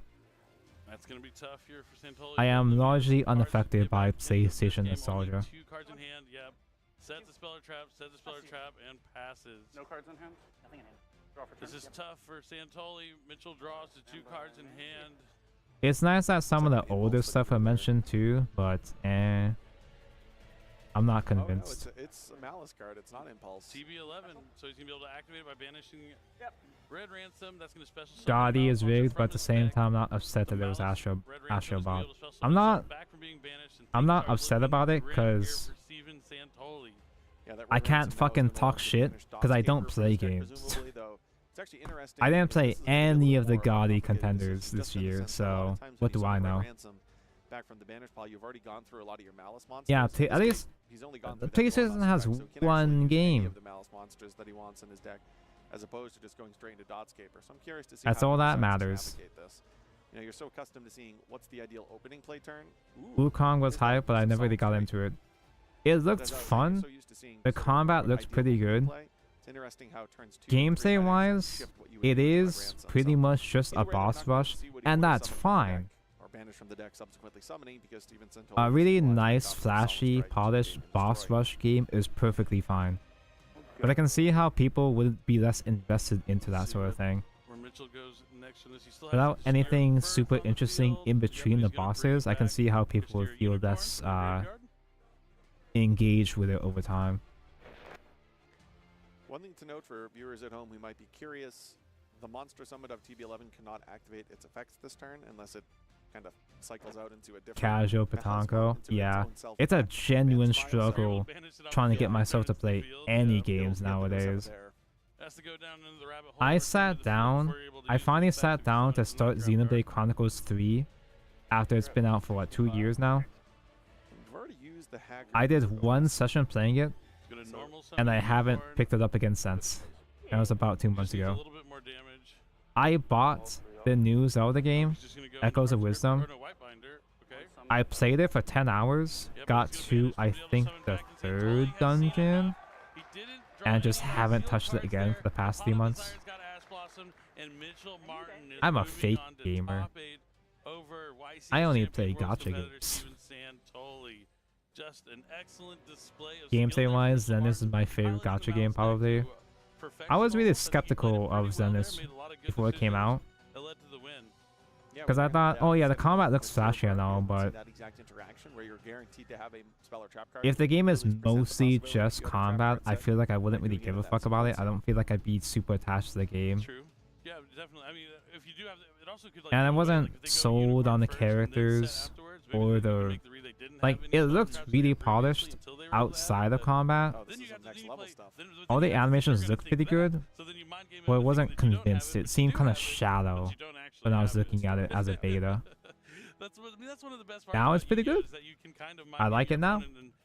That's gonna be tough here for Santoli. I am largely unaffected by PlayStation nostalgia. 2 cards in hand, yep. Sets the speller trap, and passes. No cards in hand? Nothing in hand. Draw for turn. This is tough for Santoli. Mitchell draws the 2 cards in hand. It's nice that some of the older stuff are mentioned too, but I'm not convinced. Oh, no, it's a Malice card. It's not Impulse. TB11, so he's gonna be able to activate it by banishing Red Ransom. That's gonna special summon. Gotti is rigged, but at the same time, I'm not upset that there was Astrobot. I'm not upset about it because I can't fucking talk shit because I don't play games. I didn't play any of the Gotti contenders this year, so what do I know? Back from the banish pile, you've already gone through a lot of your Malice monsters. Yeah, at least the PlayStation has one game. Of the Malice monsters that he wants in his deck, as opposed to just going straight into Dotscaper. So I'm curious to see. That's all that matters. This. You know, you're so accustomed to seeing what's the ideal opening play turn. Wukong was hype, but I never really got into it. It looks fun. The combat looks pretty good. Gameplay wise, it is pretty much just a boss rush, and that's fine. From the deck, subsequently summoning because a really nice, flashy, polished boss rush game is perfectly fine. But I can see how people would be less invested into that sort of thing. Without anything super interesting in between the bosses, I can see how people would feel less engaged with it over time. One thing to note for viewers at home who might be curious, the Monster Summit of TB11 cannot activate its effects this turn unless it kind of cycles out into a different casual Patanko. Yeah, it's a genuine struggle trying to get myself to play any games nowadays. I finally sat down to start Xenoblade Chronicles 3 after it's been out for what, 2 years now. I did one session playing it, and I haven't picked it up again since. That was about 2 months ago. I bought the new Zelda game, Echoes of Wisdom. I played it for 10 hours, got to, I think, the 3rd dungeon, and just haven't touched it again for the past 3 months. I'm a fake gamer. I only play gacha games. Gameplay-wise, Zenith is my favorite gacha game, probably. I was really skeptical of Zenith before it came out. Because I thought, oh yeah, the combat looks flashy and all, but that exact interaction where you're guaranteed to have a spell or trap card. if the game is mostly just combat, I feel like I wouldn't really give a fuck about it. I don't feel like I'd be super attached to the game. True. Yeah, definitely. I mean, if you do have, it also could like. And I wasn't sold on the characters or the like. It looked really polished outside of combat. All the animations looked pretty good, but it wasn't convinced. It seemed kind of shallow when I was looking at it as a beta. That's one of the best parts. Now it's pretty good. I like it now.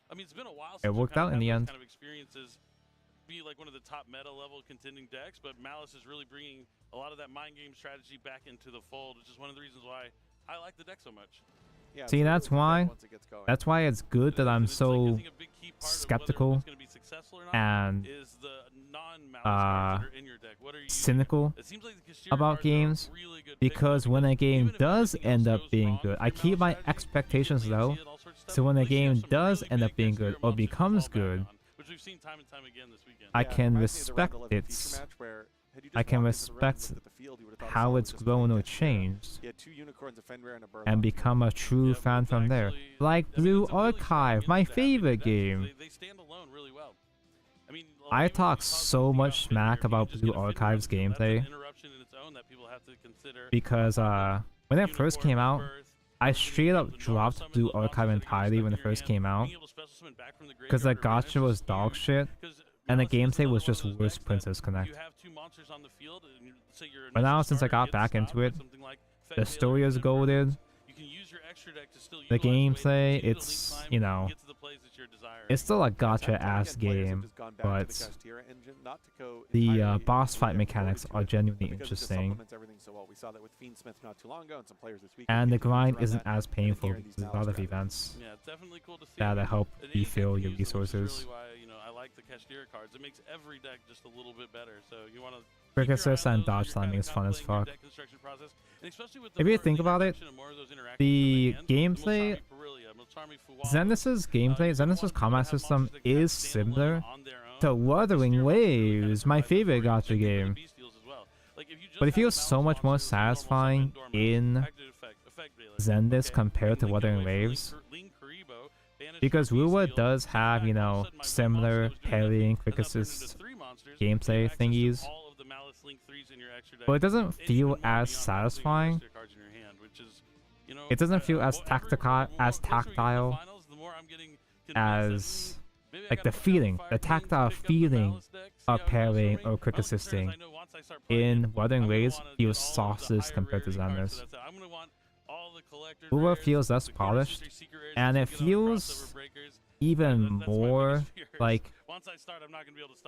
I mean, it's been a while. It worked out in the end. Kind of experiences be like one of the top meta level contending decks, but Malice is really bringing a lot of that mind game strategy back into the fold, which is one of the reasons why I like the deck so much. Yeah, see, that's why. That's why it's good that I'm so skeptical and cynical about games, because when a game does end up being good, I keep my expectations low. So when a game does end up being good or becomes good, I can respect its. I can respect how it's grown or changed and become a true fan from there. Like Blue Archive, my favorite game. I talk so much smack about Blue Archive's gameplay because when it first came out, I straight up dropped Blue Archive entirely when it first came out because the gacha was dog shit and the gameplay was just worse Princess Connect. But now since I got back into it, the story is goated. The gameplay, it's, you know, it's still a gacha-ass game, but the boss fight mechanics are genuinely interesting. And the grind isn't as painful because there's a lot of events that help refill your resources. The Cashier cards. It makes every deck just a little bit better. So you want to Quick assist and dodge timing is fun as fuck. If you think about it, the gameplay, Zenith's gameplay, Zenith's combat system is similar to Wuthering Waves, my favorite gacha game. But it feels so much more satisfying in Zenith compared to Wuthering Waves. Because Ruwa does have, you know, similar parrying, quick assist gameplay thingies, but it doesn't feel as satisfying. It doesn't feel as tactile as like the tactile feeling of parrying or quick assisting in Wuthering Waves feels sauces compared to Zenith. Uber feels less polished, and it feels even more like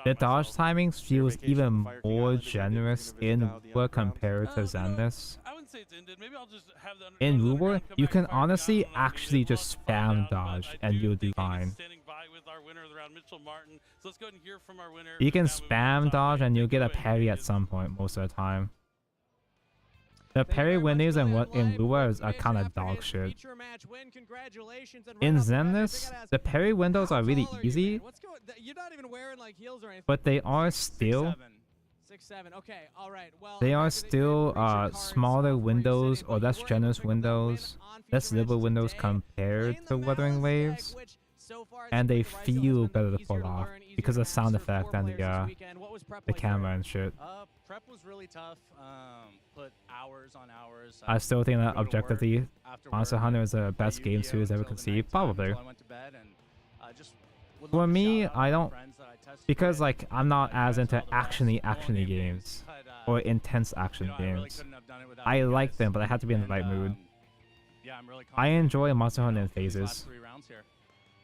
the dodge timings feels even more generous in Uber compared to Zenith. In Uber, you can honestly actually just spam dodge and you'll do fine. You can spam dodge and you'll get a parry at some point most of the time. The parry windows and what in Lua are kind of dog shit. In Zenith, the parry windows are really easy, but they are still smaller windows or less generous windows, less liberal windows compared to Wuthering Waves, and they feel better to pull off because of sound effect and the camera and shit. Prep was really tough. Put hours on hours. I still think that objectively, Monster Hunter is the best game series ever conceived. Probably. For me, I don't, because like I'm not as into actiony games or intense action games. I like them, but I have to be in the right mood. I enjoy Monster Hunter in phases.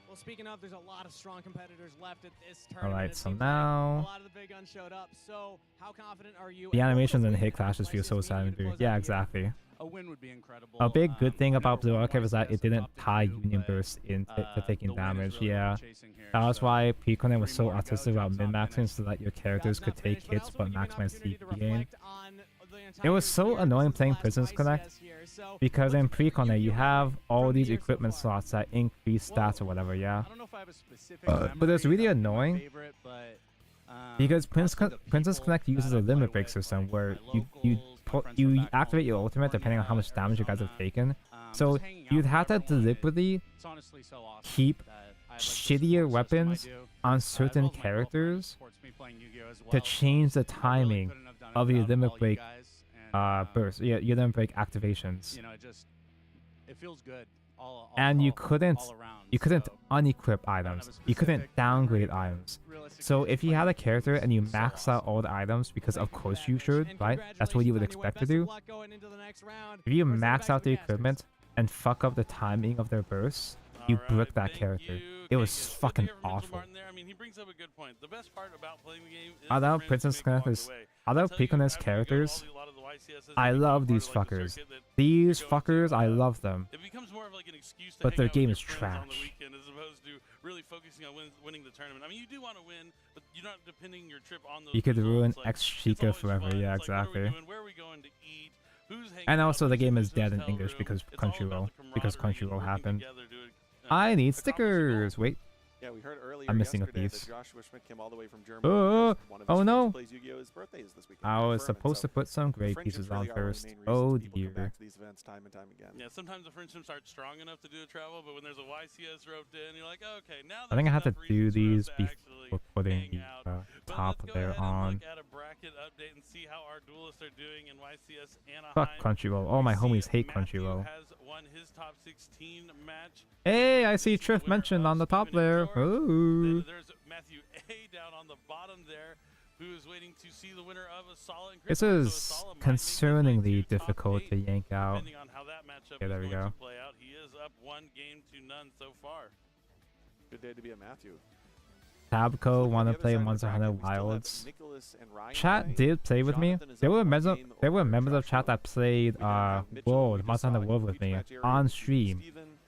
Well, speaking of, there's a lot of strong competitors left at this tournament. Alright, so now a lot of the big guns showed up. So, how confident are you? The animations and hit clashes feel so satisfying. Yeah, exactly. A win would be incredible. A big good thing about Blue Archive is that it didn't tie Union Burst into taking damage. Yeah, that was why Precon was so artistic about min-maxing so that your characters could take hits but maximize CP gain. It was so annoying playing Prisons Connect because in Precon you have all these equipment slots that increase stats or whatever, yeah. But it's really annoying because Princess Connect uses a limit break system where you you activate your ultimate depending on how much damage you guys have taken. So you'd have to deliberately keep shittier weapons on certain characters to change the timing of your limit break burst, your limit break activations. You know, it feels good. And you couldn't unequip items. You couldn't downgrade items. So if you had a character and you max out all the items, because of course you should, right? That's what you would expect to do. If you max out the equipment and fuck up the timing of their bursts, you brick that character. It was fucking awful. I mean, he brings up a good point. The best part about playing the game is Although Princess characters, although Peaconess characters, I love these fuckers. These fuckers, I love them. It becomes more of like an excuse to but their hang out game with is your friends on the trash. weekend as opposed to really focusing on winning the tournament. I mean, you do want to win, but you're not depending your trip on those. You could ruin results. X Chica forever. Yeah, It's like, exactly. where are we going to eat? Who's hanging And out? also, the Who's game in is this dead in hotel English room? because It's all about Crunchyroll. the Because camaraderie, Crunchyroll working happened. together to, I need stickers. Wait. Yeah, we heard earlier I'm missing a yesterday piece. that Joshua Schmidt came all the way from Germany. Oh, because one of his oh friends no! who plays Yu-Gi-Oh! His birthday is this weekend. I in was Furman, supposed so to put some the great friendships pieces really on are one of the first. main reasons Oh people come dear. back to these events time and time again. Yeah, sometimes the friendships aren't strong enough to do the travel, but when there's a YCS roped in, you're like, okay, now I think I have to there's do enough reasons these for us to actually before putting hang the out. But top let's go there ahead and on. look at a bracket update and see how our duelists are doing in YCS Anaheim. Fuck Crunchyroll. All my homies hate Matthew Crunchyroll. has won his top 16 match. Hey, I see Triff mentioned on the top there. Ooh. There's Matthew A down on the bottom there, who is waiting to see the winner of a solid. This is concerningly difficult to yank out. Depending on how that matchup Okay, there is we going go. to play out, he is up 1-0 so far. Good day to be a Matthew. Tabco wanna play Monster Hunter Wilds. Chat did play with me. There were members of chat that played World, Monster Hunter World with me on stream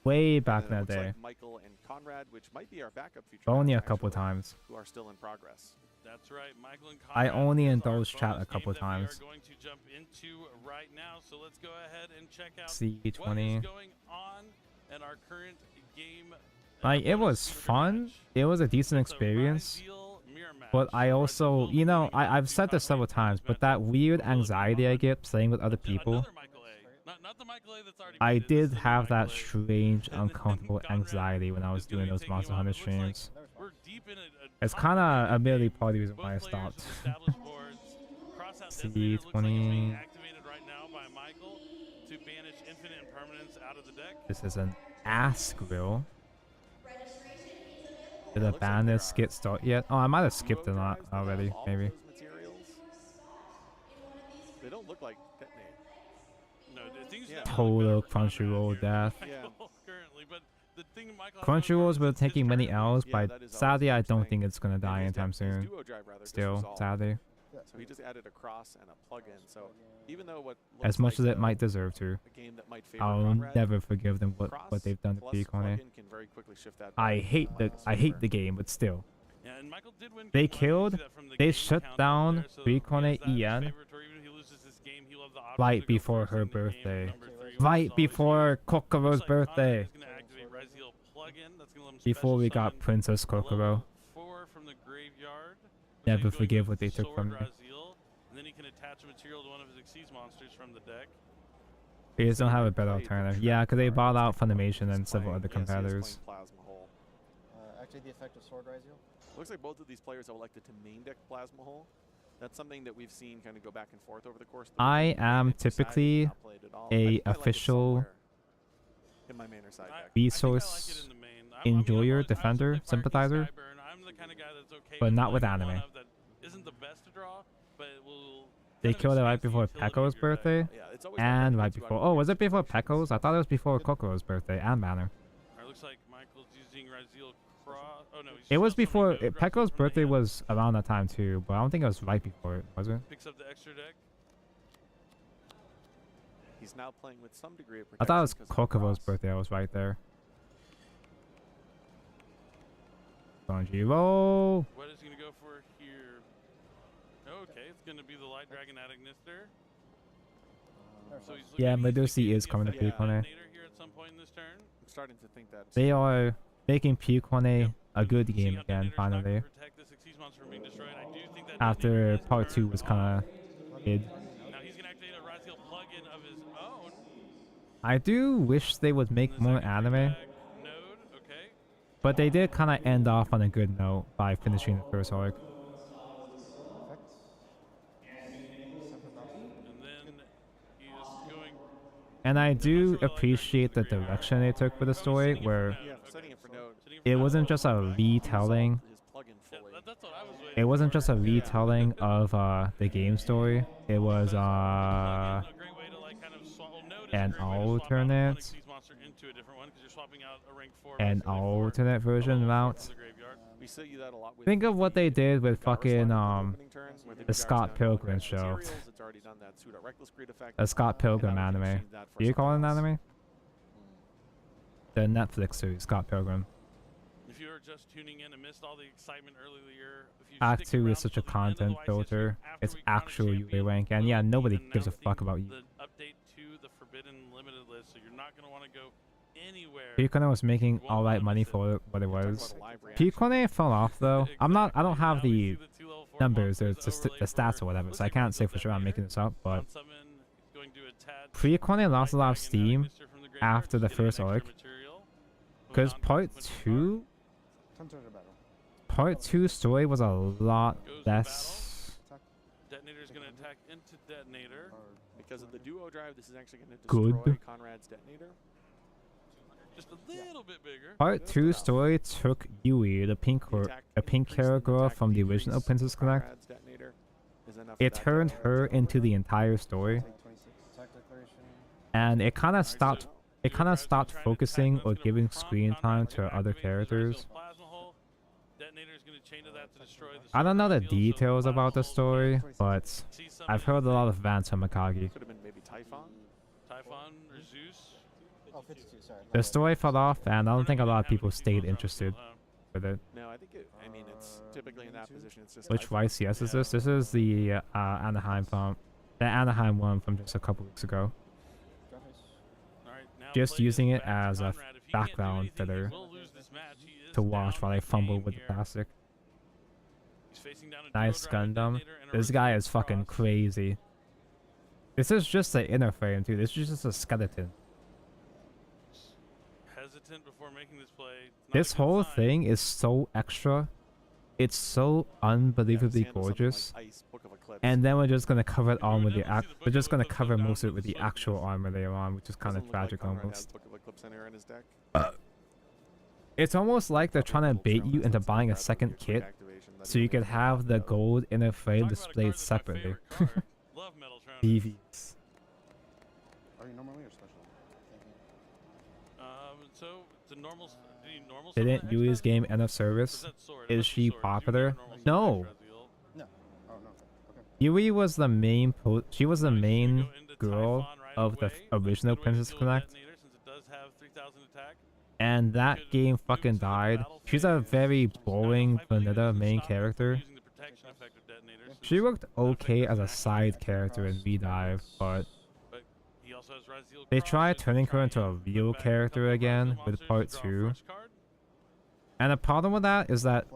way back in the day. Michael and Conrad, which might be our backup future Only a guys, couple actually, times. who are still in progress. That's right, Michael and I Conrad only is our indulged chat a bonus couple game that we times. are going to jump into right now. So let's go ahead and check out C20. what is going on in our current game. Like, it was fun. It was a decent experience. But I also, you know, I've said this several times, but that weird anxiety I get playing with other people, I did have that strange, uncomfortable anxiety when I was doing those Monster Hunter streams. It's kind of a really part of the reason why I stopped. C20. This is an ass grill. Did the bandit skip start yet? Oh, I might have skipped a lot already, maybe. They don't look like detonate. No, things Total Crunchyroll death. Crunchyroll's been taking many L's, but sadly I don't think it's gonna die anytime soon. Still, sadly. So he just added a cross and a plug-in. So even though what As much as it might deserve to, a game that might favor I'll Conrad, never forgive them what they've done to plus Peakone. plug-in can very quickly shift that I back hate to the game, but still. Yeah, and Michael did win They game one. killed, You see that from the they game shut count down there, so Peakone he has that in his EN favor, or even if he loses this game, he'll have the option right to go before first her in the game, birthday. number 3, which Right is before Kokoro's birthday. He's gonna activate Raziel plug-in. That's gonna let him Before we special got summon Princess Kokoro. 4 from the graveyard. Never forgive what they took from me. Raziel, and then he can attach a material to one of his Exceeds monsters from the deck. They just don't have a better alternative. Yeah, because they bought out Funimation and several other competitors. Actually, the effect of Sword Raziel. Looks like both of these players have elected to main deck Plasma Hole. That's something that we've seen kind of go back and forth over the course of the I week. am It's decided typically not played at all. I a think I like it official somewhere in my main or side deck. resource enjoyer, defender, sympathizer, but not with anime. They killed it right before Pekko's birthday, and right before. Oh, was it before Pekko's? I thought it was before Kokoro's birthday and Banner. Looks like Michael's using Raziel cross. Oh no, It was before. Pekko's birthday was around that time too, but I don't think it was right before it, was it? Picks up the extra deck. He's now playing with some degree of I thought it was protection 'cause of the Kokoro's cross. birthday. I was right there. Sanjiro. What is he gonna go for here? Okay, it's gonna be the Light Dragon Adagnister. So he's Yeah, looking to Medusi get is the coming to effect Peakone. Detonator here at some point in this turn. I'm starting to think that They are making Peakone a good game how again, Detonator's not gonna finally. protect this Exceeds monster from being destroyed. I do think that After Detonator is part very 2 was kind of mid. Now he's gonna activate a I do wish they would make more anime. But they did kind of end off on a good note by finishing the first arc. And I do appreciate the direction they took with the story, where it wasn't just a retelling. It wasn't just a retelling of the game story. It was an alternate version route. Think of what they did with fucking the Scott Pilgrim show. The Scott Pilgrim anime. Do you call it an anime? The Netflix series, Scott Pilgrim. If you were just tuning in and missed all the excitement earlier, Act 2 is such a content filter. It's actual UA rank, and yeah, nobody gives a fuck about you. The update to the Forbidden Limited list, so you're not going to want to go anywhere. Picone was making alright money for what it was. Picone fell off though. I don't have the numbers or the stats or whatever, so I can't say for sure I'm making this up, but Picone lost a lot of steam after the first arc. Because part 2 story was a lot less. Detonator's going to attack into Detonator. Because of the duo drive, this is actually going to Good. destroy Conrad's Detonator. Just a little bit bigger. Part 2 story took Yui, the pink hair girl from the original Princess Connect. It turned her into the entire story. And it kind of stopped focusing or giving screen time to other characters. I don't know the details about the story, but I've heard a lot of vans from Akagi. Could have been maybe Typhon. Typhon or Zeus. Oh, 52, sorry. The story fell off, and I don't think a lot of people stayed interested with it. No, I think it's typically in that position. It's just Which YCS is this? This is the Anaheim one from just a couple weeks ago. Just using it as a background filler to watch while I fumble with the plastic. Nice Gundam. This guy is fucking crazy. This is just the inner frame too. This is just a skeleton. Hesitant before making this play. This whole thing is so extra. It's so unbelievably gorgeous. And then we're just gonna cover it on with the we're just gonna cover most of it with the actual armor later on, which is kind of tragic almost. It's almost like they're trying to bait you into buying a second kit, so you could have the gold inner frame displayed separately. BVs. Are you normally or special? So the normal. Didn't Yui's game end of service? Is she popular? No. No. Oh no. Okay. Yui was the main she was the main girl of the original Princess Connect. And that game fucking died. She's a very boring vanilla main character. She worked okay as a side character in V-Dive, but they tried turning her into a real character again with part 2. And the problem with that is that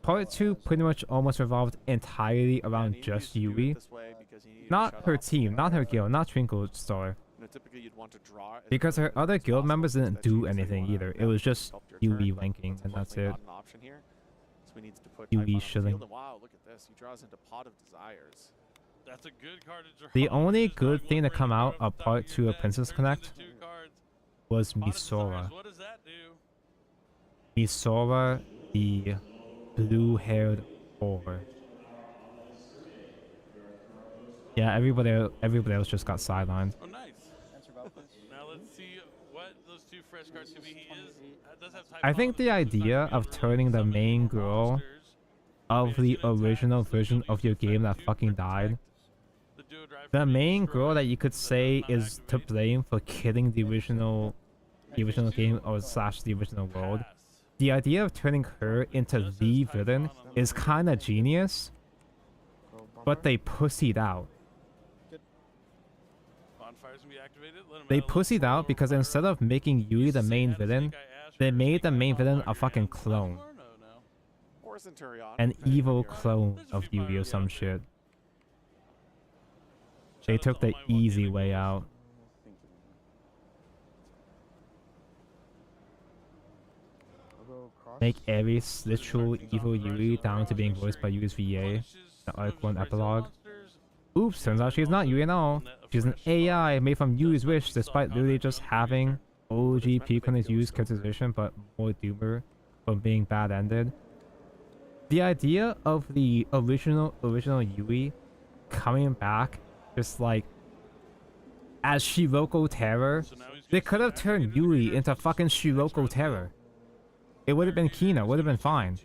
part 2 pretty much almost revolved entirely around just Yui. Not her team, not her guild, not Twinkle Star. Because her other guild members didn't do anything either. It was just Yui ranking, and that's it. Yui shilling. Wow, look at this. He draws into Pot of Desires. That's a good card to draw. The only good thing to come out of part 2 of Princess Connect was Misora. What does that do? Misora, the blue-haired whore. Yeah, everybody else just got sidelined. Oh, nice. Now let's see what those two fresh cards could be. He does have I think the idea of turning the main girl of the original version of your game that fucking died, the main girl that you could say is to blame for killing the original game or slash the original world. The idea of turning her into the villain is kinda genius, but they pussied out. They pussied out because instead of making Yui the main villain, they made the main villain a fucking clone. An evil clone of Yui or some shit. They took the easy way out. make every literal evil Yui down to being voiced by Yui's VA. The Arc 1 epilogue. Oops, turns out she's not Yui at all. She's an AI made from Yui's wish, despite literally just having OG Peacone's Yui's characterization, but more doomer from being bad ended. The idea of the original Yui coming back, just like as Shiroko Terror, they could have turned Yui into fucking Shiroko Terror. It would have been Kina, would have been fine.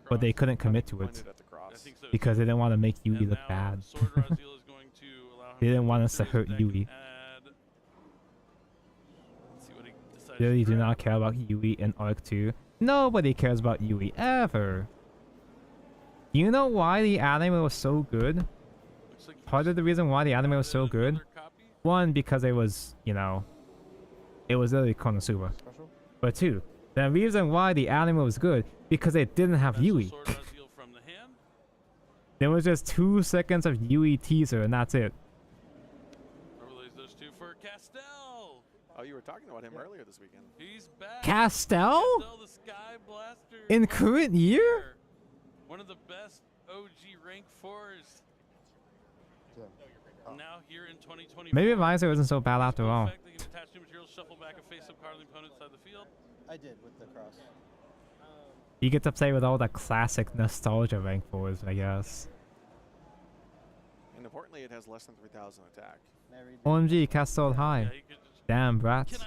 But they couldn't commit to it because they didn't want to make Yui look bad. They didn't want us to hurt Yui. They really do not care about Yui in Arc 2. Nobody cares about Yui ever. You know why the anime was so good? Part of the reason why the anime was so good, one, because it was, you know, it was literally Konosuba. But two, the reason why the anime was good, because it didn't have Yui. There was just 2 seconds of Yui teaser and that's it. Oh, you were talking about him earlier this weekend. He's back. Castel? The Sky Blaster in current year? One of the best OG rank 4s. Now here in 2024. Maybe Visor isn't so bad after all. I did with the cross. You get to play with all the classic nostalgia rank 4s, I guess. And importantly, it has less than 3,000 attack. OMG, Castel high. Damn, brats.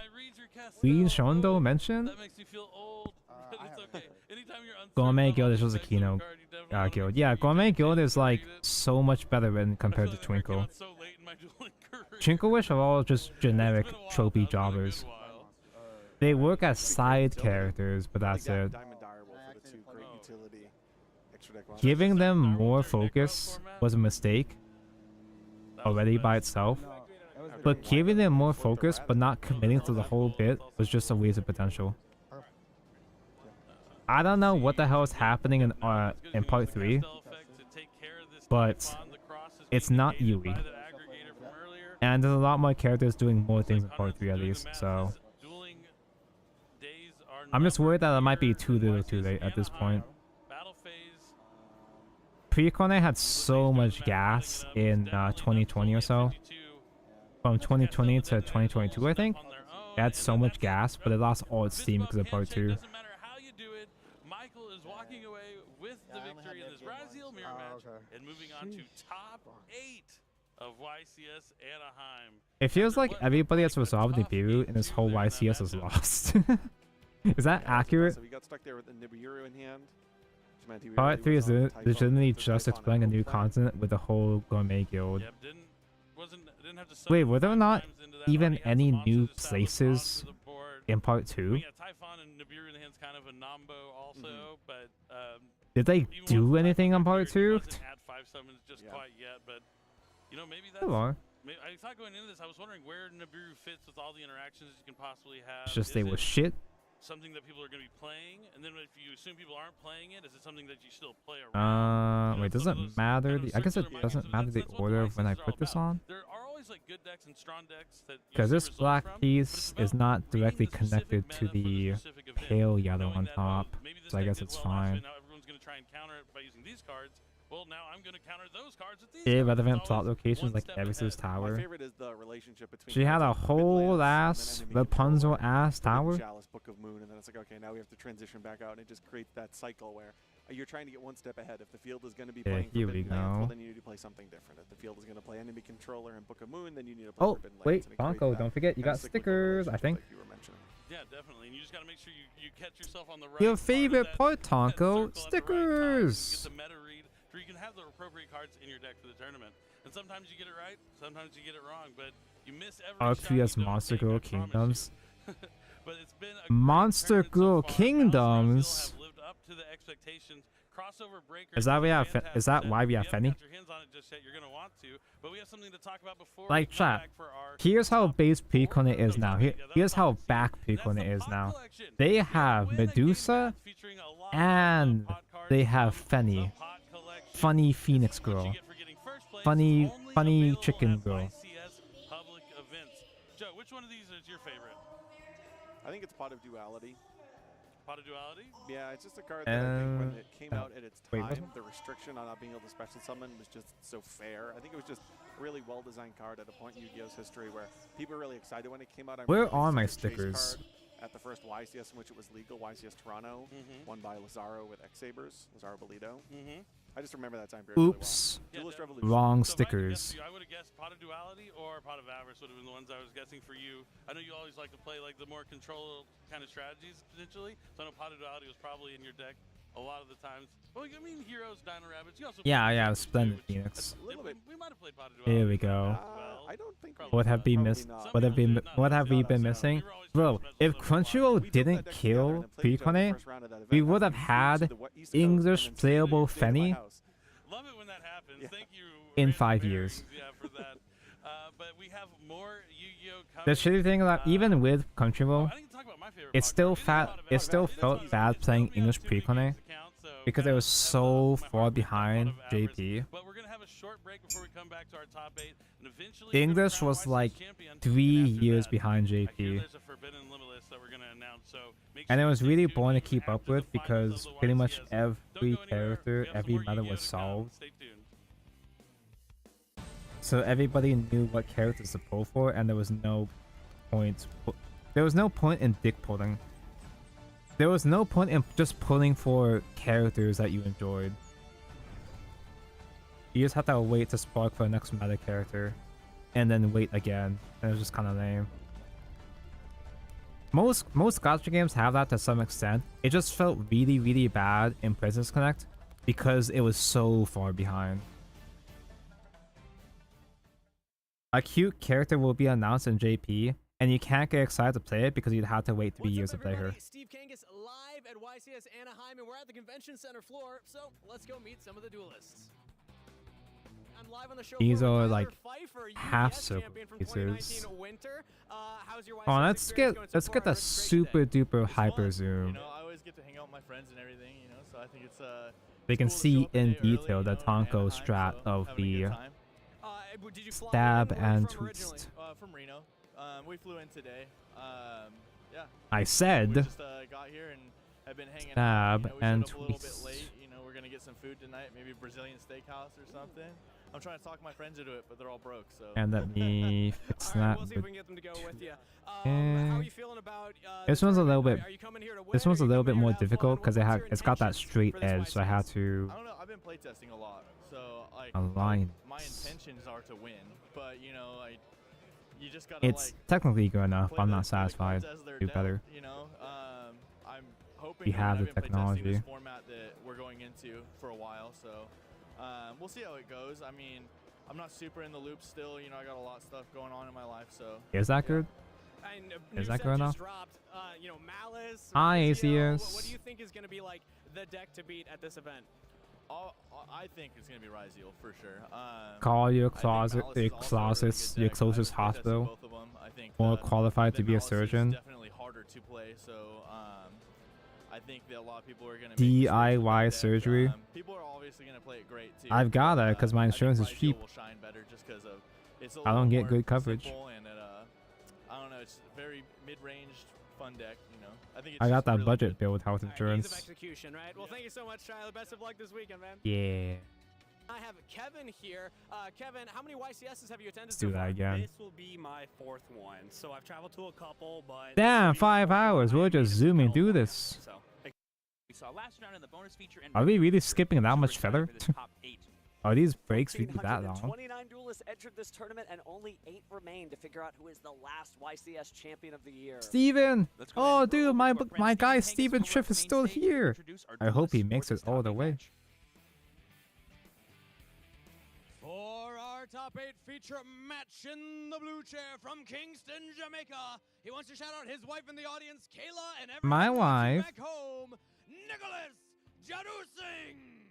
Queen Shondo mentioned? That makes me feel old, but it's okay. Anytime you're Gourmet Guild is just a Kino guild. Yeah, Gourmet Guild is like so much better when compared to Twinkle. Twinkle Wish are all just generic trophy jobbers. They work as side characters, but that's it. Giving them more focus was a mistake already by itself. But giving them more focus but not committing to the whole bit was just a waste of potential. I don't know what the hell is happening in part 3, but it's not Yui. And there's a lot more characters doing more things in part 3 at least, so I'm just worried that it might be too little too late at this point. Precone had so much gas in 2020 or so. From 2020 to 2022, I think. It had so much gas, but it lost all its steam because of part 2. Michael is walking away with the victory in this Raziel mirror match and moving on to top 8 of YCS Anaheim. It feels like everybody that's resolved Nibiru in this whole YCS is lost. Is that accurate? So he got stuck there with the Nibiru in hand. Part 3 is legitimately just exploring a new continent with the whole Gourmet Guild. Didn't have to Wait, were there not even any new places in part 2? Typhon and Nibiru in the hand's kind of a nombo also, but did they do anything on part 2? Add 5 summons just quite yet, but you know, maybe that's I thought going into this, I was wondering where Nibiru fits with all the interactions you can possibly have. It's just they were shit. Something that people are going to be playing, and then if you assume people aren't playing it, is it something that you still play around? Wait, does it matter? I guess it doesn't matter the order of when I put this on. There are always like good decks and strong decks that because this black piece is not directly connected to the pale yellow on top, so I guess it's fine. Now everyone's going to try and counter it by using these cards. Well, now I'm going to counter those cards with these. Irrelevant plot locations like Eris's tower. My favorite is the relationship between she had a whole ass Rapunzel ass tower. Chalice, Book of Moon, and then it's like, okay, now we have to transition back out, and it just creates that cycle where you're trying to get one step ahead. If the field is going to be playing Forbidden Lands, well, then you need to play something different. If the field is going to play Enemy Controller and Book of Moon, then you need to play Forbidden Lands. Oh, wait, Bonko, don't forget, you got stickers, I think. Like you were mentioning. Yeah, definitely. And you just got to make sure you catch yourself on the right. Your favorite part, Tonko, stickers. So you can have the appropriate cards in your deck for the tournament. And sometimes you get it right, sometimes you get it wrong, but you miss every Arc 3 has Monster Girl Kingdoms. But it's been Monster Girl Kingdoms. Lived up to the expectations. Crossover Breaker. Is that why we have Fenny? Like chat. Here's how base Precone is now. Here's how back Precone is now. They have Medusa and they have Fenny. Funny Phoenix Girl. Funny Chicken Girl. Joe, which one of these is your favorite? I think it's Pot of Duality. Pot of Duality? Yeah, it's just a card that I think when it came out at its wait, time, what? the restriction on not being able to special summon was just so fair. I think it was just a really well-designed card at a point in Yu-Gi-Oh's history where people were really excited when it came out. Where are my stickers? At the first YCS in which it was legal, YCS Toronto, won by Lazaro with X-Sabers, Lazaro Bolito. I just remember that time period. Oops. Really well. Duelist Revolution. Wrong So if I had to guess stickers. for you, I would have guessed Pot of Duality or Pot of Avarice would have been the ones I was guessing for you. I know you always like to play like the more control kind of strategies potentially. So I know Pot of Duality was probably in your deck a lot of the times. Well, I mean, Heroes, Dino Rabbits. You also Yeah, Splendid Phoenix. we might have played Pot of Duality. Here we go. I don't think What have we missed? What have we been missing? Bro, if Crunchyroll didn't kill Precone, we would have had English playable Fenny Love it when that happens. Thank you. in 5 years. Yeah, for that. But we have more Yu-Gi-Oh coming. The shitty thing about even with Crunchyroll, it still felt bad playing English Precone because it was so far behind JP. But we're gonna have a short break before we come back to our top 8, and eventually English was like 3 years behind JP. there's a forbidden limitless that we're gonna announce. So make And it was really boring to keep up with because pretty much every character, every meta was solved. Stay tuned. So everybody knew what characters to pull for, and there was no point. There was no point in dick pulling. There was no point in just pulling for characters that you enjoyed. You just had to wait to spark for the next meta character, and then wait again. And it was just kind of lame. Most gacha games have that to some extent. It just felt really bad in Princess Connect because it was so far behind. A cute character will be announced in JP, and you can't get excited to play it because you'd have to wait 3 years to play her. Steve Kangas live at YCS Anaheim, and we're at the convention center floor, so let's go meet some of the duelists. I'm live on the show. These are like half circle pieces. Oh, let's get the super duper hyper zoom. You know, I always get to hang out with my friends and everything, you know, so I think it's They can see in detail the Tonko strat of the stab and twist. From Reno. We flew in today. Yeah. I said we just got here and have been hanging stab out. You know, we and showed up a little bit twist. late. You know, we're gonna get some food tonight, maybe Brazilian steakhouse or something. I'm trying to talk my friends into it, but they're all broke. So. And let me fix that. We'll see if we can get them to go with you. Eh. How are you feeling about This one's a little bit. Are you coming here to win, This one's a little bit more difficult because it's got that straight edge, so I had to. I don't know. I've been playtesting a lot, so like Alliance. my intentions are to win, but you know, you just gotta It's like technically good enough. play I'm the not satisfied. cards as they're Do dealt, better. You know, I'm hoping We that have I've the been playtesting technology. this format that we're going into for a while, so we'll see how it goes. I mean, I'm not super in the loop still. You know, I got a lot of stuff going on in my life, so. Is that good? And Is new that set good enough? just dropped, you know, Malice. Hi, Raziel. ACS. What do you think is going to be like the deck to beat at this event? I think it's gonna be Raziel for sure. Call your I think closet, Malice is your also a really closest, good your deck. closest I've tested hospital. both of them. I think More qualified I to think be a Malice is surgeon. definitely harder to play, so I think that a lot of people are gonna make mistakes with DIY that deck. surgery. People are obviously gonna play it great too. I've got it because my I think insurance is Raziel cheap. will shine better just 'cause of it's a I don't little get more good coverage. simple and I don't know. It's a very mid-range fun deck. You know, I think it's I got just that really budget good. build health Ease of insurance. execution, right? Well, thank you so much, Tyler. Best of luck this weekend, man. Yeah. I have Kevin here. Kevin, how many YCSs have you attended Let's so do far? that again. This will be my 4th one. So I've traveled to a couple, but Damn, 5 hours. We're just zooming through this. so We saw last round in the bonus feature and Are we really skipping that much feather? for this top 8. Are these breaks really that long? 29 duelists entered this tournament, and only 8 remain to figure out who is the last YCS champion of the year. Steven! Oh, dude, my guy Steven Triff is still here. I hope he makes it all the way. For our top 8 feature match in the blue chair from Kingston, Jamaica, he wants to shout out his wife in the audience, Kayla, and everyone My watching wife. back home, Nicholas Jadu Singh.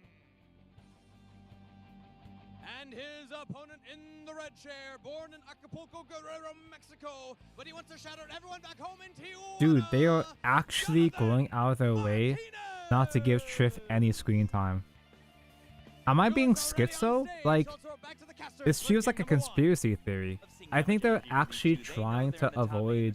And his opponent in the red chair, born in Acapulco, Guerrero, Mexico, but he wants to shout out everyone back home in Tijuana. Dude, they are actually going out of their way not to give Triff any screen time. Am I being schizo? Like, this feels like a conspiracy theory. I think they're actually trying to avoid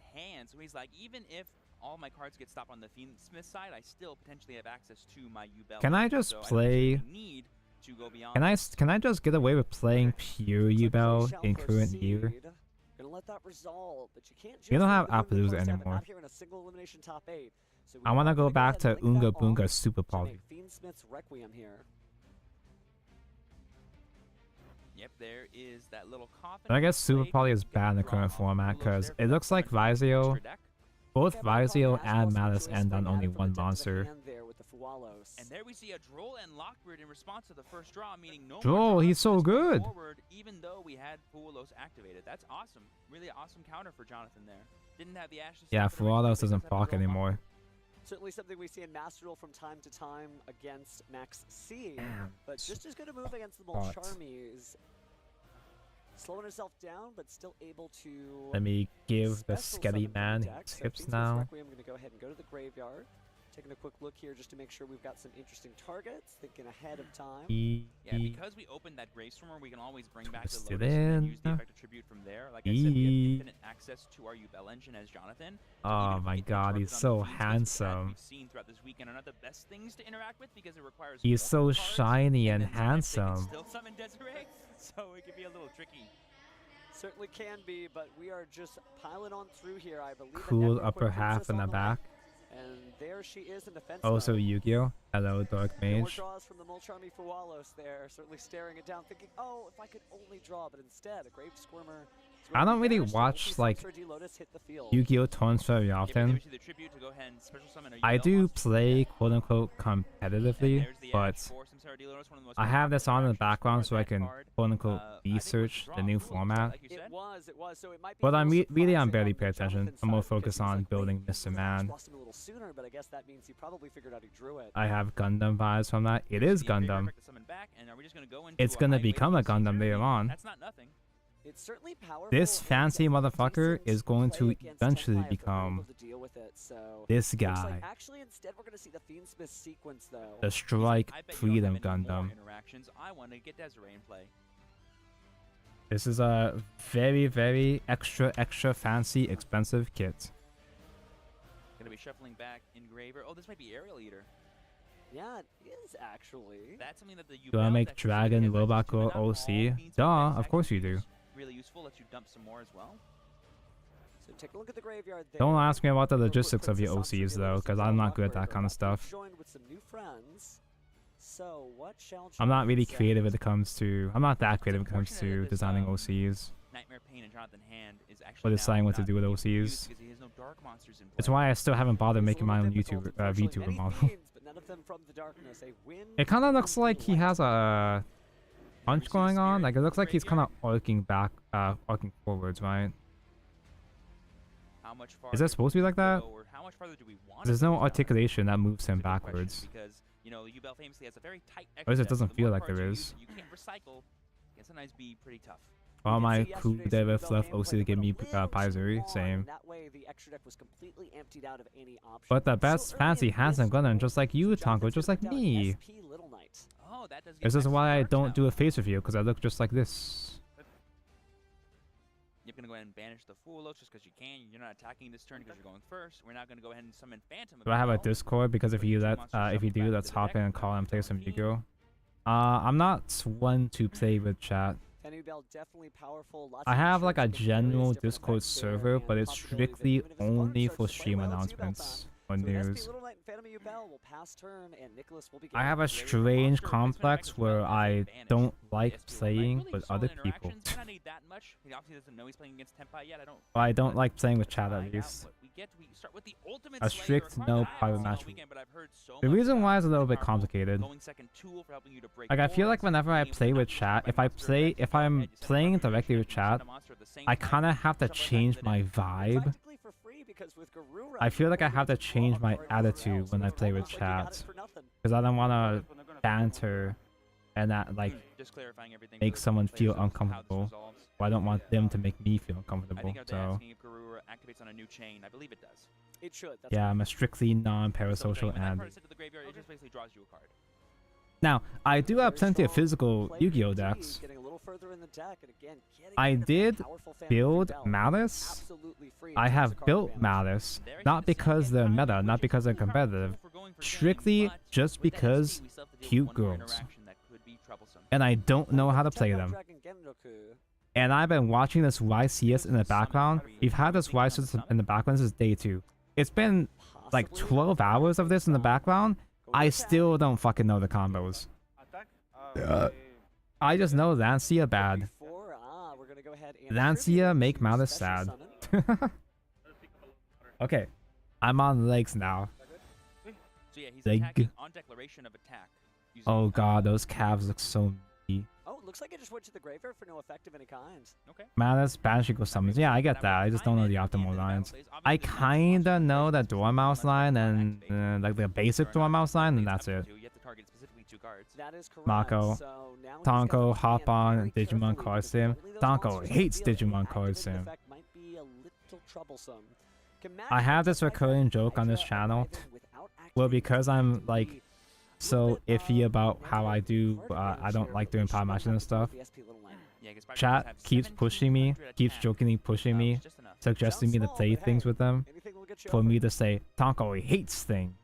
hand. So he's like, even if all my cards get stopped on the Fiendsmith side, I still potentially have access to my Ubel. Can I just so play? I don't need to go beyond. Can I just get away with playing pure Ubel in current year? Gonna let that resolve, but you can't We don't just have leave the window Appaloosa closed out, anymore. not here in a single elimination top 8. So we I want to are go gonna back ahead to and link Unga that Bunga off Super to Poly. make Fiendsmith's Requiem here. Yep, there is that little coffin. But I guess Super Poly is bad in the current format because it looks like Vizio, both Vizio and Malice end on only one monster. And there we see a Droll and Lockbird in response to the first draw, meaning no Droll, more he's so draws good. forward, even though we had Fualos activated. That's awesome. Really awesome counter for Jonathan there. Didn't have the Ashes. Yeah, Fualos doesn't proc anymore. Certainly something we see in Master Duel from time to time against Max C. But just as good a move against the Molcharmies. Slowing herself down, but still able to. Let me give the Sketty man his tips now. I'm going to go ahead and go to the graveyard. Taking a quick look here just to make sure we've got some interesting targets. Thinking ahead of time. Yeah, because we opened that Gravestormer, we can always bring back the Twisted Lotus and use the in. effect of Tribute from there. Like I said, we have infinite access to our Ubel engine as Jonathan. Oh my god, he's so handsome. We've seen throughout this weekend are not the best things to interact with because it requires. He's so multiple cards, shiny and then sometimes they can handsome. Still summon Desiree, so it can be a little tricky. Certainly can be, but we are just piling on through here. I believe. Cool upper half in the back. And there she is in defense. Also Yu-Gi-Oh! Hello, Dark More Mage. draws from the Molcharmy Fualos there, certainly staring it down, thinking, oh, if I could only draw, but instead, a Grave Squirmer. I don't really watch like Yu-Gi-Oh! Tournaments very often. I do play quote-unquote competitively, but I have this on in the background so I can quote-unquote research the new format. But really I'm barely paying attention. I'm more focused on building Mr. Man. I have Gundam vibes from that. It is Gundam. It's gonna become a Gundam later on. It's certainly powerful. This fancy motherfucker is going to eventually become this guy. Actually, instead, we're going to see the Fiendsmith sequence, though. The Strike Freedom Gundam. I want to get Desiree in play. This is a very, very extra fancy, expensive kit. Gonna be shuffling back Engraver. Oh, this might be Aerial Eater. Yeah, it is actually. That's something that the Do I make Dragon Robot Girl OC? Duh, of course you do. Really useful. Lets you dump some more as well. So take a look at the graveyard there. Don't ask me about the logistics of your OCs though, because I'm not good at that kind of stuff. Joined with some new friends. So what shall I'm not really creative when it comes to. I'm not that creative when it comes to designing OCs. Nightmare Pain and Jonathan Hand is actually Or deciding what to do with OCs. It's why I still haven't bothered making my own YouTube VTuber model. It kind of looks like he has a punch going on. Like it looks like he's kind of arcing back, arcing forwards, right? Is that supposed to be like that? There's no articulation that moves him backwards. Because you know Ubel famously has a very tight. At least it doesn't feel like there is. You can't recycle. Can sometimes be pretty tough. All my cool dev left OC to give me Paizuri, same. But the best fancy handsome Gundam, just like you, Tonko, just like me. This is why I don't do a face review, because I look just like this. You're gonna go ahead and banish the Fualos just because you can. You're not attacking this turn because you're going first. We're now gonna go ahead and summon Phantom. Do I have a Discord? Because if you do, let's hop in and call and play some Yu-Gi-Oh! I'm not one to play with chat. I have like a general Discord server, but it's strictly only for stream announcements or news. I have a strange complex where I don't like playing with other people. Well, I don't like playing with chat at least. A strict no private match. The reason why is a little bit complicated. Like I feel like whenever I play with chat, if I'm playing directly with chat, I kind of have to change my vibe. I feel like I have to change my attitude when I play with chat, because I don't want to banter and that like make someone feel uncomfortable. Well, I don't want them to make me feel uncomfortable. So yeah, I'm a strictly non-parasocial and Now, I do have plenty of physical Yu-Gi-Oh decks. Getting a little further in the deck, and again, getting I rid of that did powerful Phantom build Rebel. Malice. Absolutely free in I terms have of card built advantage. Malice, not because they're meta, not because they're competitive, strictly just because cute girls. And I don't know how to play them. And I've been watching this YCS in the background. We've had this YCS in the background since day 2. It's been like 12 hours of this in the background. I still don't fucking know the combos. I just know Lancia bad. Lancia make Malice sad. Okay, I'm on legs now. So yeah, he's Leg. attacking on declaration of attack. Oh god, those calves look so meaty. Oh, it looks like it just went to the graveyard for no effect of any kind. Okay. Malice, banishing go summons. Yeah, I get that. I just don't know the optimal lines. I kinda know that Dormouse line and like the basic Dormouse line, and that's it. That is correct. Mako, So now he's Tonko, got to hop plan on very Digimon carefully Card because Sim. really those Tonko monsters hates feel it. Digimon Card Activating Sim. effect might be a little troublesome. Can I have Magic this recurring joke on this channel. Well, because I'm like so iffy about how I do, I don't like doing power matches and stuff. Chat keeps pushing me, keeps jokingly pushing me, suggesting me to play things with them, for me to say, Tonko hates thing.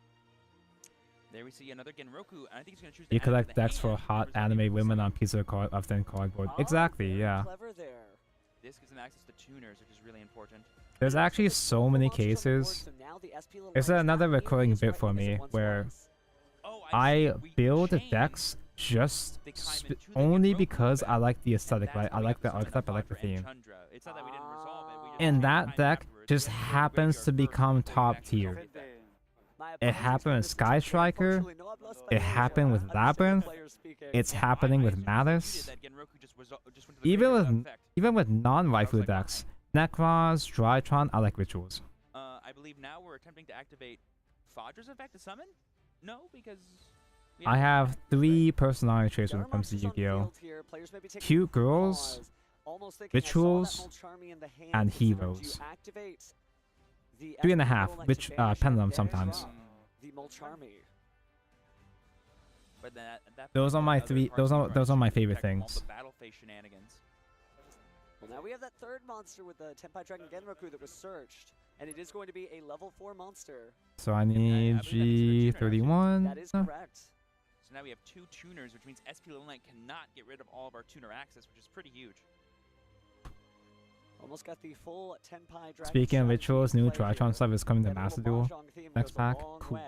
There we see another Genroku, and I think he's gonna choose You to collect decks for hot anime women on piece of thin cardboard. Exactly, yeah. This gives him access to tuners, which is really important. There's actually so many cases. It's another recurring bit for me where I build decks just only because I like the aesthetic, right? I like the archetype, I like the theme. And that deck just happens to become top tier. It happened with Sky Striker. It happened with Labyrinth. It's happening with Malice. Even with non-waifu decks, Necros, Drytron, I like rituals. I believe now we're attempting to activate Fadra's effect to summon? No, because I have 3 personality traits when it comes to Yu-Gi-Oh! Cute girls, rituals, and heroes. 3.5, which pendulum sometimes. But that Those are my 3. Those are my favorite things. battle phase shenanigans. Well, now we have that third monster with the Tenpai Dragon Genroku that was searched, and it is going to be a level 4 monster. So I need G31. That is correct. So now we have 2 tuners, which means SP Little Knight cannot get rid of all of our tuner access, which is pretty huge. Almost got the full Tenpai Dragon. Speaking of rituals, new Drytron stuff is coming to Master Duel next pack. Cool.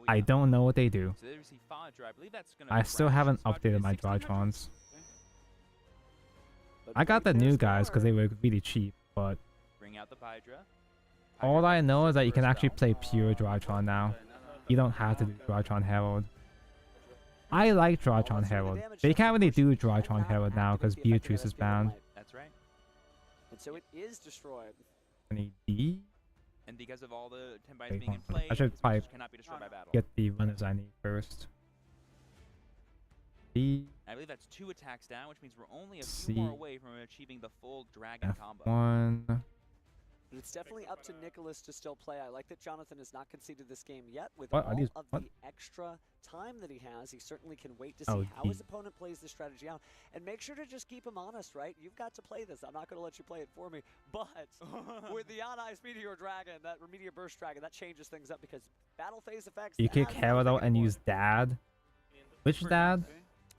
I don't know what they do. So there we see Fadra. I believe that's gonna I still haven't updated my Drytrons. I got the new guys because they were really cheap, but bring out the Hydra. all I know is that you can actually play pure Drytron now. You don't have to do Drytron Herald. I like Drytron Herald. They can't really do Drytron Herald now because Beatrice is banned. That's right. And so it is destroyed. I need D. And because of all the Tenpais Wait, being in hold on. play, I should these probably monsters cannot be destroyed by battle. get the runners I need first. D. I believe that's 2 attacks down, which means we're only a C. few more away from achieving the full dragon combo. F1. But it's definitely up to Nicholas to still play. I like that Jonathan has not conceded this game yet. With What? all Are these- of what? the extra time that he has, he certainly can wait to see Oh, how his D. opponent plays the strategy out. And make sure to just keep him honest, right? You've got to play this. I'm not going to let you play it for me. But with the on-ice Meteor Dragon, that Meteor Burst Dragon, that changes things up because battle phase effects... You kick Herald out and use Dad. Which Dad?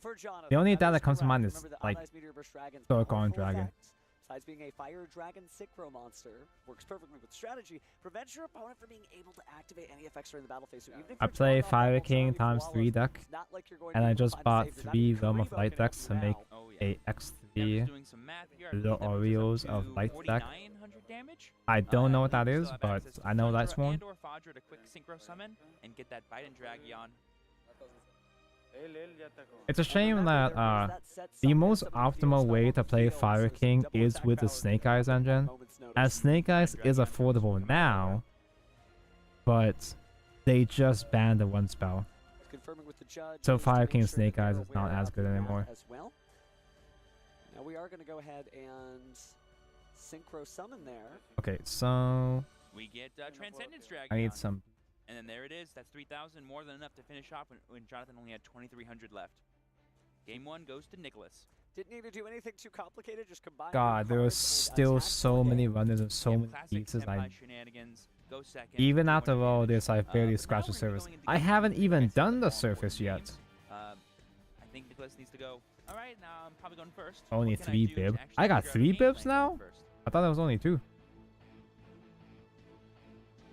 For Jonathan, The only that dad is that comes to correct. mind is Remember the like on-ice Meteor Burst Dragon's Silicon powerful Dragon. effect, besides being a Fire Dragon Synchro monster, works perfectly with strategy, prevents your opponent from being able to activate any effects during the battle phase. So even if I you're play drawing off Fire that King Multiple times 3 deck, it's not like you're going and to I be able to just find a bought save. There's not 3 even Realm of Kuriboh Light gonna decks to help you make out. a X3 Doing some math here. I the believe that brings us Oreos up of to Light deck. 4,900 damage. I don't know what that believe we is, still have but access to I know Fadra that's one. and/or Fadra to quick synchro summon and get that Bite and Dragion. It's a shame that the most optimal way to play Fire King is with the Snake Eyes engine, as Snake Eyes is affordable now, but they just banned the one spell. So Fire King Snake Eyes is not as good anymore. As well. Now we are going to go ahead and synchro summon there. Okay, so We get Transcendence Dragion. I need some And then there it is. That's 3,000, more than enough to finish off when Jonathan only had 2,300 left. Game 1 goes to Nicholas. Didn't need to do anything too complicated, just combine. God, there was still so many runners and so many pieces. Go second. Even after all this, I barely scratched the surface. I haven't even done the surface yet. I think Nicholas needs to go. All right, now I'm probably going first. Only 3 bib. I got 3 bibs now? I thought it was only 2.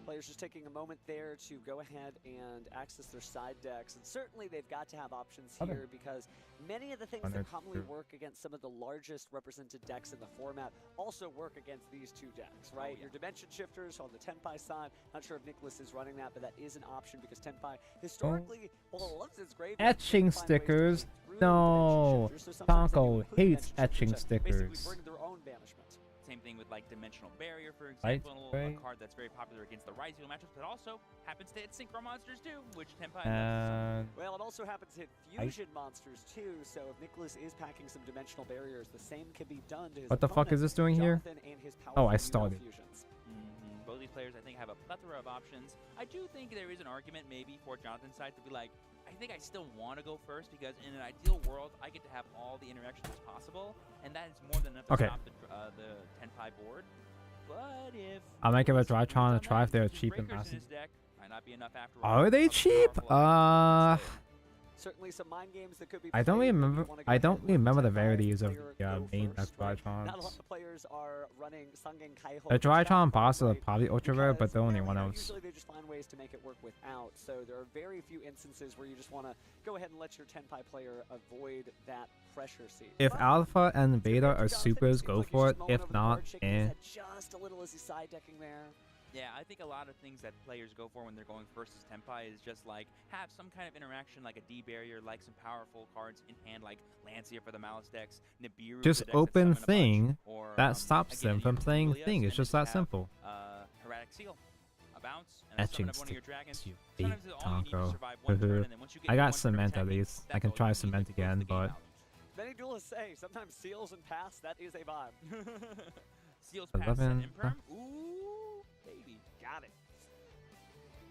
Players just taking a moment there to go ahead and access their side decks, and certainly they've got to have options here because many of the things that commonly work against some of the largest represented decks in the format also work against these 2 decks, right? Your dimension shifters on the Tenpai side, not sure if Nicholas is running that, but that is an option because Tenpai historically, while it loves its graveyard, etching stickers? No. Tonko hates etching stickers. bring their own banishment. Same thing with like Dimensional Barrier, for example, a card that's very popular against the Rising matchups, but also happens to hit Synchro Monsters too, which Tenpai well, it also happens to hit Fusion Monsters too, so if Nicholas is packing some Dimensional Barriers, the same can be done to his What the fuck is this doing here? Oh, I started. Both these players, I think, have a plethora of options. I do think there is an argument maybe for Jonathan's side to be like, I think I still want to go first because in an ideal world, I get to have all the interactions as possible, and that is more than enough to stop the Tenpai board. But if I might give a Drytron a try if they're cheap and massive. Might not be enough after all. Are they cheap? Certainly some mind games that could be I don't remember. I don't remember the varieties of the main deck Not a Drytrons. lot of players are running Sangen Kaiho. The Drytron bosses are probably ultra rare, but they're only one of. Usually they just find ways to make it work without. So there are very few instances where you just want to go ahead and let your Tenpai player avoid that pressure seat. If Alpha and Beta are supers, go for it. If not, eh. Just a little as he's side decking there. Yeah, I think a lot of things that players go for when they're going first as Tenpai is just like have some kind of interaction like a D barrier, like some powerful cards in hand like Lancia for the Malice decks, Nibiru Just open thing that stops them from playing thing. It's just that simple. Erratic Seal, a bounce, and Etching one of your dragons. you big Tonko. I got cement at least. I can try cement again, but Many duelists say sometimes seals and pass, that is a vibe. Seals pass and imperm. Ooh, baby, got it.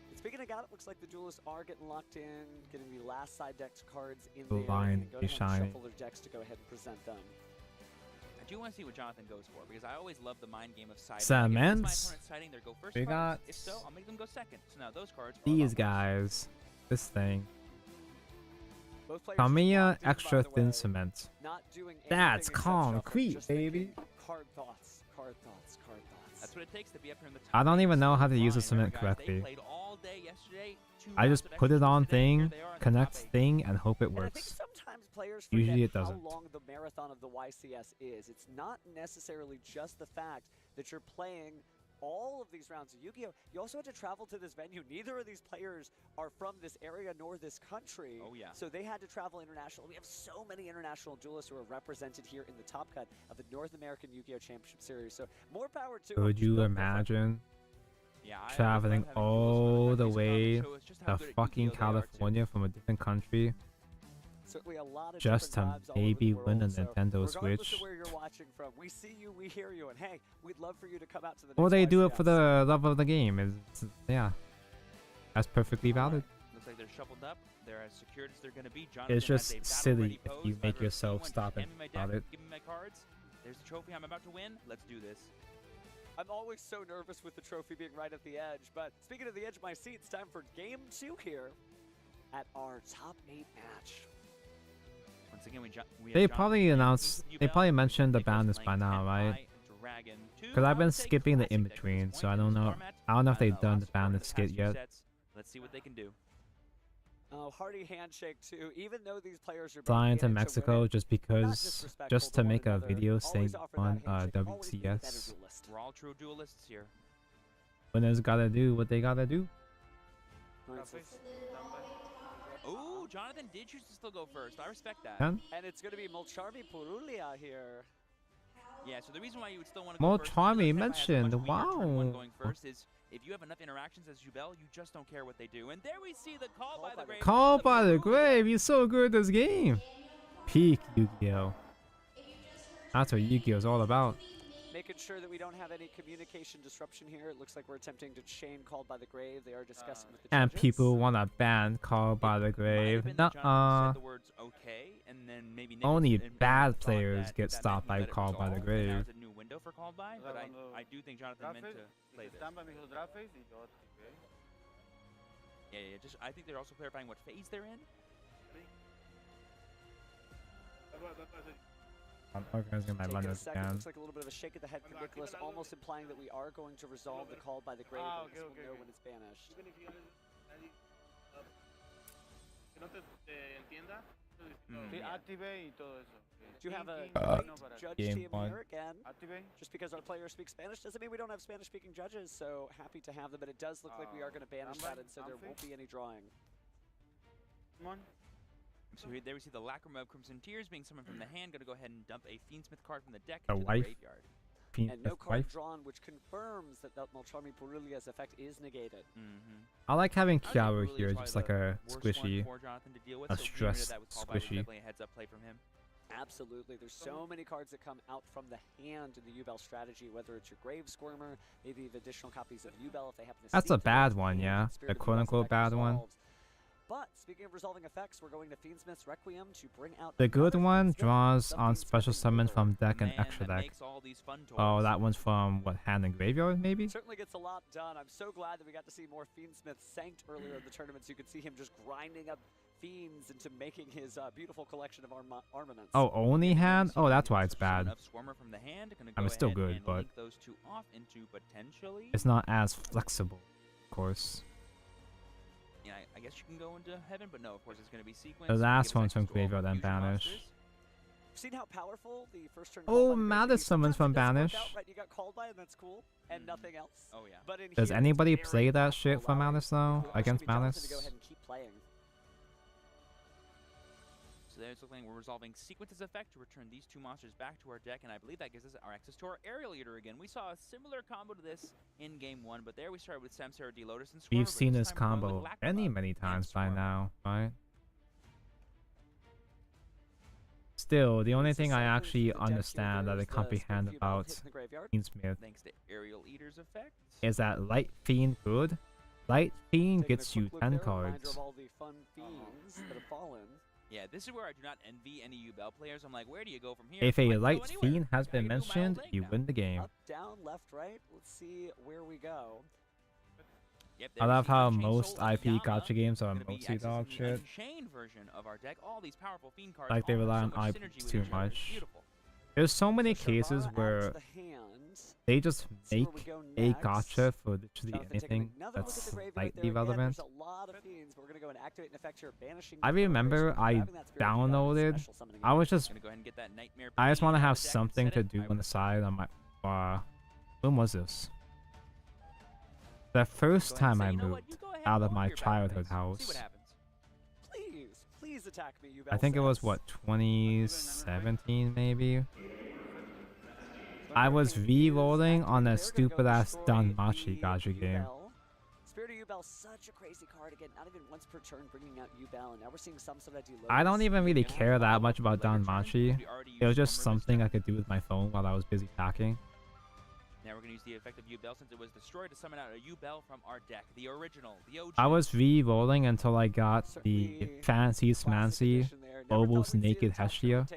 And speaking of got it, looks like the duelists are getting locked in, getting the last side decks cards in the there. line Go is ahead and shining. shuffle their decks to go ahead and present them. I do want to see what Jonathan goes for because I always love the mind game of siding. Cements. We We got if so, I'll make them go second. So now those cards. these guys. This thing. Both players Tamiya extra thin cement. not doing That's anything except shuffle, concrete, just baby. thinking card thoughts, card thoughts, card thoughts. That's what it takes to be up here in the top. I don't even know how to use the line. cement Guys, correctly. They played all day yesterday. I just put it on thing, connect thing, and hope it And I think works. sometimes players Usually forget it doesn't. how long the marathon of the YCS is. It's not necessarily just the fact that you're playing all of these rounds of Yu-Gi-Oh! You also had to travel to this venue. Neither of these players are from this area nor this country. Oh, yeah. So they had to travel international. We have so many international duelists who are represented here in the top cut of the North American Yu-Gi-Oh! Championship Series. So more power to them. Could you imagine traveling all the way to fucking California from a different country Certainly a lot of just to different vibes all over maybe the win a world. So Nintendo regardless Switch? of where you're watching from, we see you, we hear you, and hey, we'd love for you to come out to the Or next they do it YCS. for the love of the game. It's, yeah, that's perfectly valid. Looks like they're shuffled up. They're as secured as they're going to be. Jonathan It's has just a battle silly ready if pose. you If make ever yourself anyone, stop just and hand me my about deck, it. Give me my cards. There's the trophy I'm about to win. Let's do this. I'm always so nervous with the trophy being right at the edge, but speaking of the edge of my seat, it's time for Game 2 here at our Top 8 match. Once again, we They have probably announced. They probably mentioned the boundless by now, right? Dragon 2. Because I've been skipping the in between, so I don't know. I don't know if they've done the boundless skit yet. Let's see what they can do. Oh, hearty handshake too. Even though these players are Flying to being in it Mexico win it, just not because, disrespectful just to one make a another, video always saying offer on that handshake, always be the better WCS. duelist. We're all true duelists here. Winners gotta do what they gotta do. Alright, so Oh, Jonathan did choose to still go first. I respect that. Can? and it's going to be Molcharmi Purulia here. Yeah, so the reason why you would still want to go first, Molcharmi even though Tenpai has a much mentioned, weaker turn one wow. going first is if you have enough interactions as Jubel, you just don't care what they do. And there we see the call by the grave. Call by the grave. He's so good at this game. Peak Yu-Gi-Oh. That's what Yu-Gi-Oh is all about. making sure that we don't have any communication disruption here. It looks like we're attempting to chain Called by the Grave. They are discussing with the And judges. people want to ban Called by the Grave. Nuh-uh. Okay, and then maybe Only Nicholas bad thought players that get that stopped by meant he let it Called by the resolve, and Grave. Now it's a new window for Called by, but I do think Jonathan meant to play this. Yeah, just I think they're also clarifying what phase they're in. I'm organizing my Taking a runners second, again. looks like a little bit of a shake of the head from Nicholas, almost implying that we are going to resolve the Called by the Grave, and this will know when it's banished. Do you have a judge Game team one. here again? Just because our players speak Spanish doesn't mean we don't have Spanish-speaking judges, so happy to have them, but it does look like we are going to banish that, and so there won't be any drawing. So there we see the Lacrima of Crimson Tears being summoned from the hand. Going to go ahead and dump a Fiendsmith card from the deck A into wife? the graveyard. And no card drawn, which confirms that that Malcharmi Purilia's effect is negated. I like having I think Kiaru Purulia here, is just probably like a the worst squishy, one for Jonathan to deal with, a so getting rid of stress that with Called by was squishy. definitely a heads-up play from him. Absolutely. There's so many cards that come out from the hand in the Yubel strategy, whether it's your Grave Squirmer, maybe you have additional copies of Yubel if they happen to That's sneak a into bad the one, hand, yeah. Spirit A of Yubel's quote-unquote effect bad one. resolves. But speaking of resolving effects, we're going to Fiendsmith's Requiem to bring out The good another one Fiendsmith, draws some on Fiendsmith special in summons blue. from deck and Man, extra that deck. makes all these fun Oh, toys. that one's from, what, hand and graveyard, maybe? Certainly gets a lot done. I'm so glad that we got to see more Fiendsmith sanked earlier in the tournament, so you could see him just grinding up fiends into making his beautiful collection of armaments. Oh, only hand? Oh, that's why it's bad. Of Swarmer from the hand. Gonna I mean, go it's still ahead good, and but link those two off into potentially. it's not as flexible, of course. Yeah, I guess you can go into heaven, but no, of course it's going to be sequenced. The Give last us one's access from to all graveyard the and fusion banish. monsters. Seen how powerful the first turn. Oh, Malice summons from banish. Right, you got called by, and that's cool, and nothing else. Oh yeah. But in Does here, anybody it's play very that shit powerful, for Malice though? allowing Against Jonathan Malice? to go ahead and keep playing. So there's looking like we're resolving Sequence's effect to return these two monsters back to our deck, and I believe that gives us our access to our Aerial Eater again. We saw a similar combo to this in game one, but there we started with Samsara D Lotus and Swarmer. We've but seen this this time we're going combo with Lacrima many and times by Swarmer. now, right? Still, the only thing I actually understand that I comprehend about Fiendsmith Thanks to Aerial Eater's effect. is that Light Fiend good. Light Fiend Taking a gets you quick look 10 there, reminder cards. of all the fun fiends that have fallen. Yeah, this is where I do not envy any Yubel players. I'm like, where do you go from here? If I a can go Light anywhere. Fiend has I been can do my own mentioned, thing you now. win the game. Up, down, left, right. Let's see where we go. Yep, I there we love see how Unchained most Soul IP Yama gacha games are gonna be mostly accessing dog the shit. Unchained version of our deck. All these powerful fiend cards. Like they all have rely so on much IPs synergy with too each other. It's much. beautiful. There's so many So cases Shabara adds where the hand. they just See make where we go a next. gacha for literally Jonathan taking anything another look at that's the graveyard slightly there. Again, relevant. there's a lot of fiends, but we're going to go and activate an effect here, banishing I the remember preparation, I grabbing that Spirit of Yubel, downloaded. special summoning I it. was just. Gonna go ahead and get that Nightmare I just Bane want to out have of the deck and something set to it. do I on the side on my. When was this? The first Go ahead and time say, I you know what, moved you go ahead, out of roll my your battle childhood phase. See house. what happens. Please attack me, Yubel I think it was says. what 2017 maybe. I was re-rolling on a stupid ass Danmachi gacha game. Spirit of Yubel, such a crazy card again. Not even once per turn bringing out Yubel, and now we're seeing some sort of deload. I don't even really care that much about Danmachi. It was just something I could do with my phone while I was busy packing. Now we're gonna use the effect of Yubel since it was destroyed to summon out a Yubel from our deck, the original, the OG. I was re-rolling until I got the fancy smancy almost naked Hestia,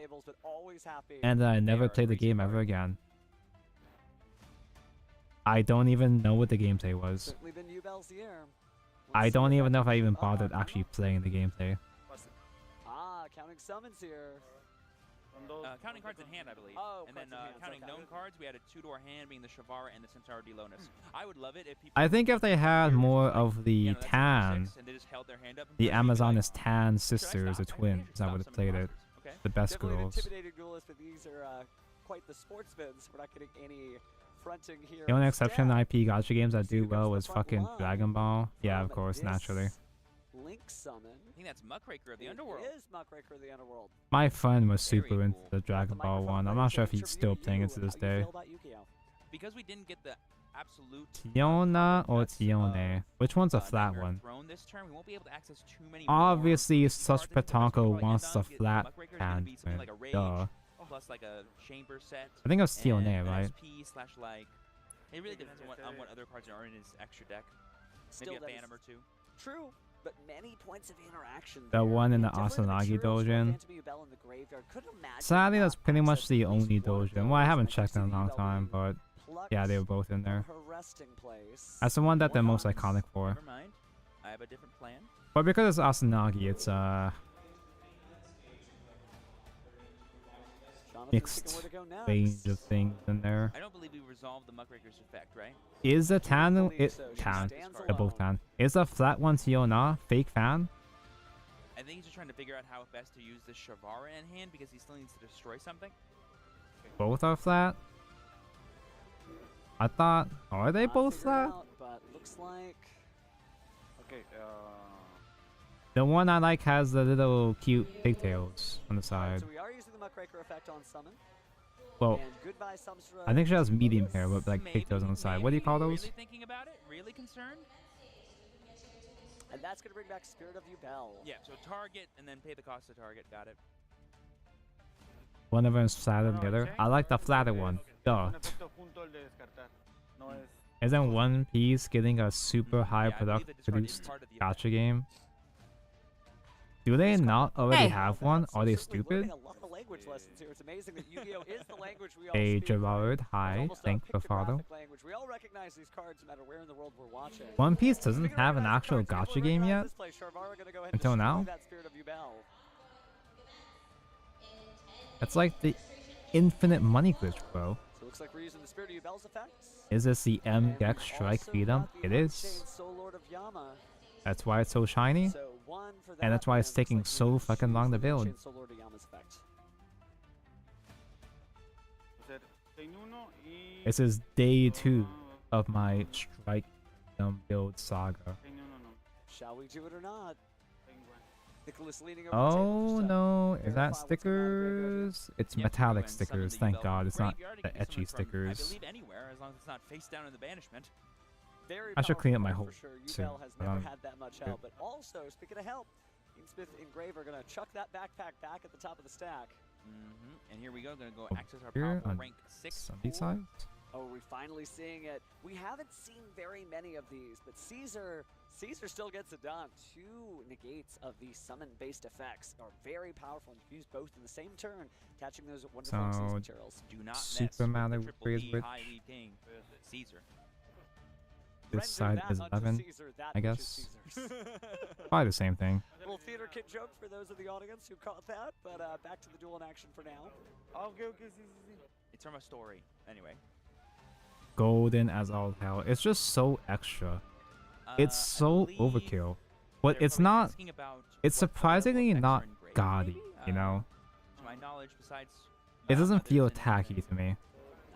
and then I never played the game ever again. I don't even know what the gameplay was. Certainly been Yubel's year. I don't even know if I even bothered actually playing the gameplay. Counting summons here. Counting cards in hand, I believe. Oh, and then cards in hand, counting okay. known cards, we had a 2-door hand being the Shavara and the Centaur Delonus. I would love it if people. I think if they had more of the that's Tan, 6, and they just held their hand up and the put it, you'd be like, Amazoness Tan sisters, the twins, I would have played it. Okay. The best Definitely an girls. intimidating duelist, but these are quite the sportsmen, so we're not getting any fronting here. The only exception Instead, IP gacha games that do Yubel's well the was front fucking line Dragon Ball. Yeah, of from course, this naturally. Link summon. I think that's Muckraker of the It Underworld. is Muckraker of the Underworld. My friend was Very super into cool. the Dragon Ball one. I'm not sure if he's still playing it to this day. Because we didn't get the absolute Tiona or nuts of, Tione? Which one's a flat Nightmare one? Throne this turn, we won't be able to access too many Obviously, more Such cards. I think the best we'll Petanco probably wants end the on is flat Muckraker is gonna hand. be something like a Rage Duh. plus like a chamber set. I think it was Steel and Nair, an right? SP / like. It really depends on what other cards are in his extra deck. Maybe a Phantom or two. True, but many points of interaction. The one in the Definitely Asanagi materials for Doujin. Phantom Yubel in the graveyard. Couldn't imagine Sadly, that's not pretty much accessing the at least only one of Doujin. Well, I those, haven't and checked in a Yubel long being time, but plucked yeah, they were both in from there. her resting place. That's the one that they're most Once. iconic for. Never mind. I have a different plan. But because it's Asanagi, it's mixed range of things in there. I don't believe we resolved the Muckraker's effect, right? Is the Tan it so. She Tan? stands They're both Tan. Is the flat one Siona fake fan? I think he's just trying to figure out how best to use the Shavara in hand because he still needs to destroy something. Both are flat? I thought, are they both flat? But looks like Okay. The one I like has the little cute pigtails on the side. so. We are using the Muckraker effect on summon. Well, And goodbye, Sumstra. I think she has medium hair with like pigtails on the side. What do you call those? Really thinking about it? Really concerned? And that's going to bring back Spirit of Yubel. Yeah, so target and then pay the cost of target. Got it. One of them is flatter than the other. I like the flatter one. Duh. Isn't One Piece getting a super high produced gacha game? Do they not already have one? Are they stupid? A lot of language lessons here. It's amazing that Yu-Gi-Oh is the language we all Hey speak. Gerard, It's hi, almost a thank you for follow. pictographic language. We all recognize these cards no matter where in the world we're watching. One Piece doesn't have an actual gacha game yet? Until now? That Spirit of Yubel. It's like the infinite money glitch, bro. So it looks like we're using the Spirit of Yubel's effects. Is this the MGEX Strike Freedom? It is. Soul Lord of Yama. That's why it's so shiny. So one for that, And that's why it's taking so fucking long to build. Soul Lord of Yama's effect. This is day 2 of my Strike Freedom build saga. Shall we do it or not? Nicholas leaning over the table Oh just to no, is verify that what's going on. stickers? It's Yep, metallic and summon stickers, the thank Yubel God, it's not graveyard. It the can be etchy summoned from, stickers. I believe anywhere, as long as it's not face down in the banishment. Very I should clean up my powerful whole for sure. suit, Yubel has but never I'm had that much good. help, but also speaking of help, Smith and Grave are gonna chuck that backpack back at the top of the stack. And here we go, gonna go access our Here powerful on rank 6. Sunday side? Oh, we're finally seeing it. We haven't seen very many of these, but Caesar still gets it done. 2 negates of the summon-based effects are very powerful and used both in the same turn, attaching those wonderful So, materials. Do not Super Matter Freeze Witch. High Lead King, Caesar. This side that is unto 11, Caesar, that I which is guess. Caesar's. Probably the same thing. Little theater kid joke for those of the audience who caught that, but back to the duel in action for now. It's from a story. Anyway. Golden as all hell. It's just so extra. It's so overkill. But it's not. It's surprisingly not gaudy, you know? To my knowledge, besides It doesn't feel tacky to me.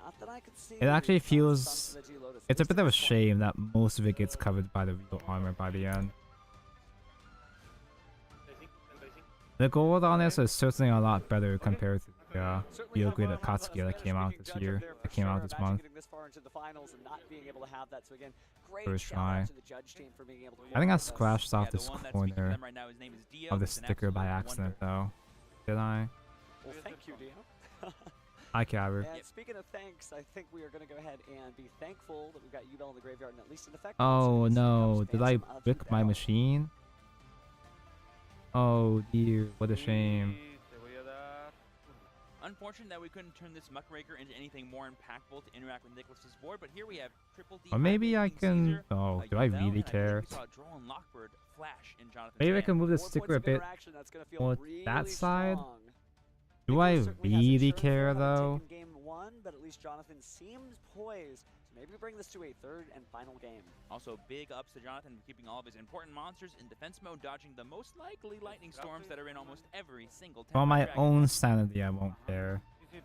Not that I could see. It actually feels. It's a bit of a shame that most of it gets covered by the real armor by the end. The gold on this is certainly a lot better compared to the Real Great Akatsuki that came out this year. That came out this month. This far into the finals and not being able to have that. So again, great First shout try. out to the judge team for being able to I think I work with us. scratched off this corner right now, his name is Dio. of the He's an sticker by absolute accident, wonder. though. Did I? Well, thank you, Dio. Hi, Cabber. And speaking of thanks, I think we are going to go ahead and be thankful that we've got Yubel in the graveyard and at least an effect. Oh no, did I Phantom of brick my Yubel. machine? Oh dear, what a shame. Unfortunate that we couldn't turn this Muckraker into anything more impactful to interact with Nicholas's board, but here we have Triple D. Or maybe I King can. Caesar, Oh, do I Yubel, really and care? We saw Droll and Lockbird flash in Jonathan's Maybe I hand. can move the 4 sticker points a of bit interaction, that's gonna feel more really that side. strong. Do I Nicholas certainly hasn't really shown care for having though? taken game 1, but at least Jonathan seems poised to maybe bring this to a 3rd and final game. Also, big ups to Jonathan for keeping all of his important monsters in defense mode, dodging the most likely lightning storms that are in almost every single For my Dragon. own sanity, I won't care. It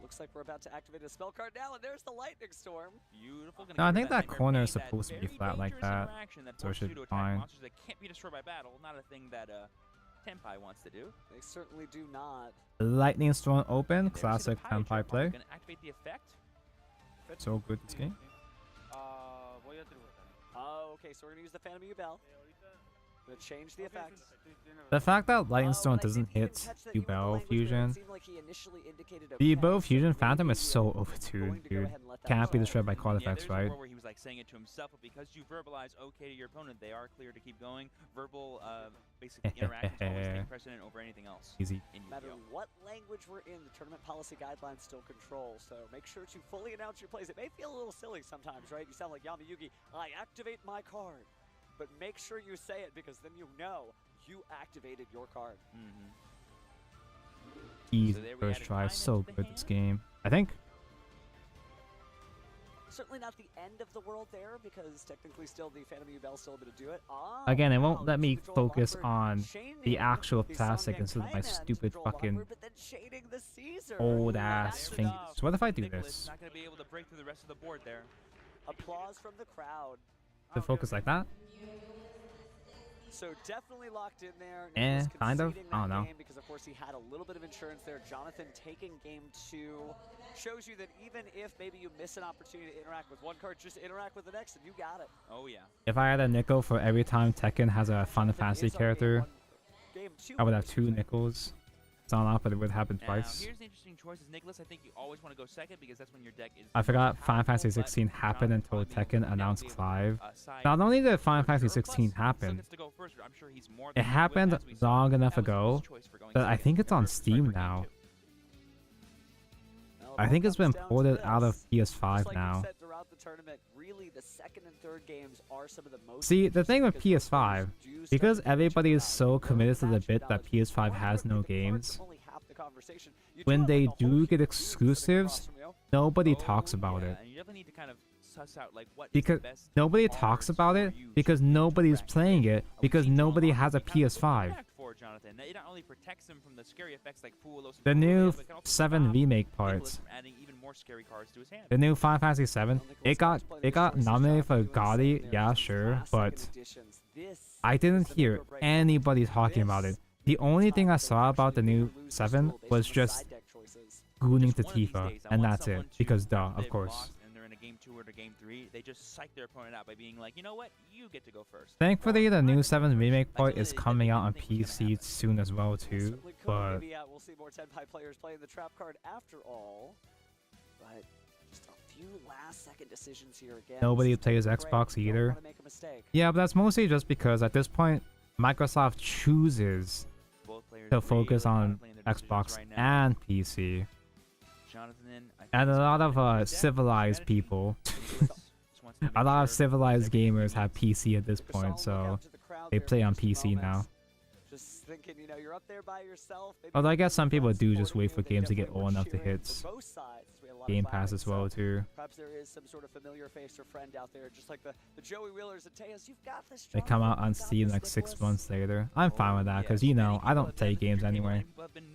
looks like we're about to activate a spell card now, and there's the lightning storm. Beautiful. No, I think that corner is supposed to be flat like that, so it should be fine. Monsters that can't be destroyed by battle, not a thing that Tenpai wants to do. They certainly do not. Lightning Storm open, There's classic the Pirate Tenpai Trap. play. Gonna activate the effect. So good this game. Oh, okay, so we're gonna use the Phantom Yubel. Gonna change the effect. The fact that Lightning Stone doesn't hit the Bow Fusion. The Bow Fusion Phantom is so overtuned, dude. Can't be destroyed by card effects, there's a right? war where he was like saying it to himself, but because you verbalize okay to your opponent, they are clear to keep going. Verbal, basically interactions always take precedent over anything else. Easy. No matter what language we're in, the tournament policy guidelines still control. So make sure to fully announce your plays. It may feel a little silly sometimes, right? You sound like Yamayugi. I activate my card. But make sure you say it because then you know you activated your card. Easy first try, so good this game. I think. Certainly not the end of the world there because technically still the Phantom Bell still able to do it. Again, it won't let me focus on the actual classic instead of my stupid fucking old ass fingers. What if I do this? Not going to be able to break through the rest of the board there. Applause from the crowd. To focus like that? So definitely locked in there. Kind of. I don't know. Because of course he had a little bit of insurance there. Jonathan taking game 2 shows you that even if maybe you miss an opportunity to interact with one card, just interact with the next and you got it. Oh yeah. If I had a nickel for every time Tekken has a Final Fantasy character, I would have 2 nickels. It's not off, but it would happen twice. Here's the interesting choices, Nicholas. I think you always want to go second because that's when your deck is. I forgot Final Fantasy 16 happened until Tekken announced Clive. Not only did Final Fantasy 16 happen, it happened long enough ago that I think it's on Steam now. I think it's been ported out of PS5 now. See, the thing with PS5, because everybody is so committed to the bit that PS5 has no games, when they do get exclusives, nobody talks about it. Because nobody talks about it because nobody's playing it because nobody has a PS5. The new 7 remake parts. The new Final Fantasy 7. It got nominated for GOTY, yeah, sure, but I didn't hear anybody talking about it. The only thing I saw about the new 7 was just gooning to Tifa, and that's it. Because duh, of course. Game 2 or to game 3, they just psych their opponent out by being like, you know what, you get to go first. Thankfully, the new 7 remake part is coming out on PC soon as well too. But we'll see more 10 players playing the trap card after all. But just a few last-second decisions here again. Nobody plays Xbox either. Yeah, but that's mostly just because at this point, Microsoft chooses to focus on Xbox and PC. And a lot of civilized people, a lot of civilized gamers have PC at this point, so they play on PC now. Just thinking, you know, you're up there by yourself. Although I guess some people do just wait for games to get old enough to hit Game Pass as well too. Perhaps there is some sort of familiar face or friend out there, just like the Joey Wheelers and Tejas. You've got this. They come out on Steam like 6 months later. I'm fine with that because, you know, I don't play games anyway.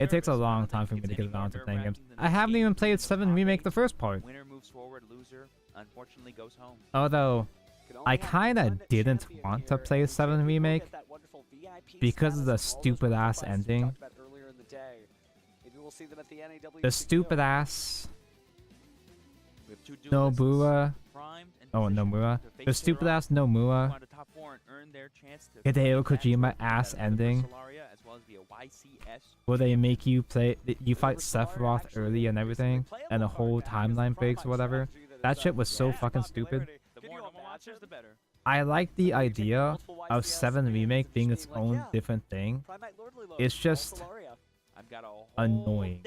It takes a long time for me to get around to playing games. I haven't even played 7 Remake the first part. Winner moves forward, loser unfortunately goes home. Although I kinda didn't want to play 7 Remake because of the stupid ass ending. The stupid ass Nomura. Oh, Nomura. The stupid ass Nomura. Hideo Kojima ass ending. Where they make you play, you fight Sephiroth early and everything, and the whole timeline breaks or whatever. That shit was so fucking stupid. I like the idea of 7 Remake being its own different thing. It's just annoying.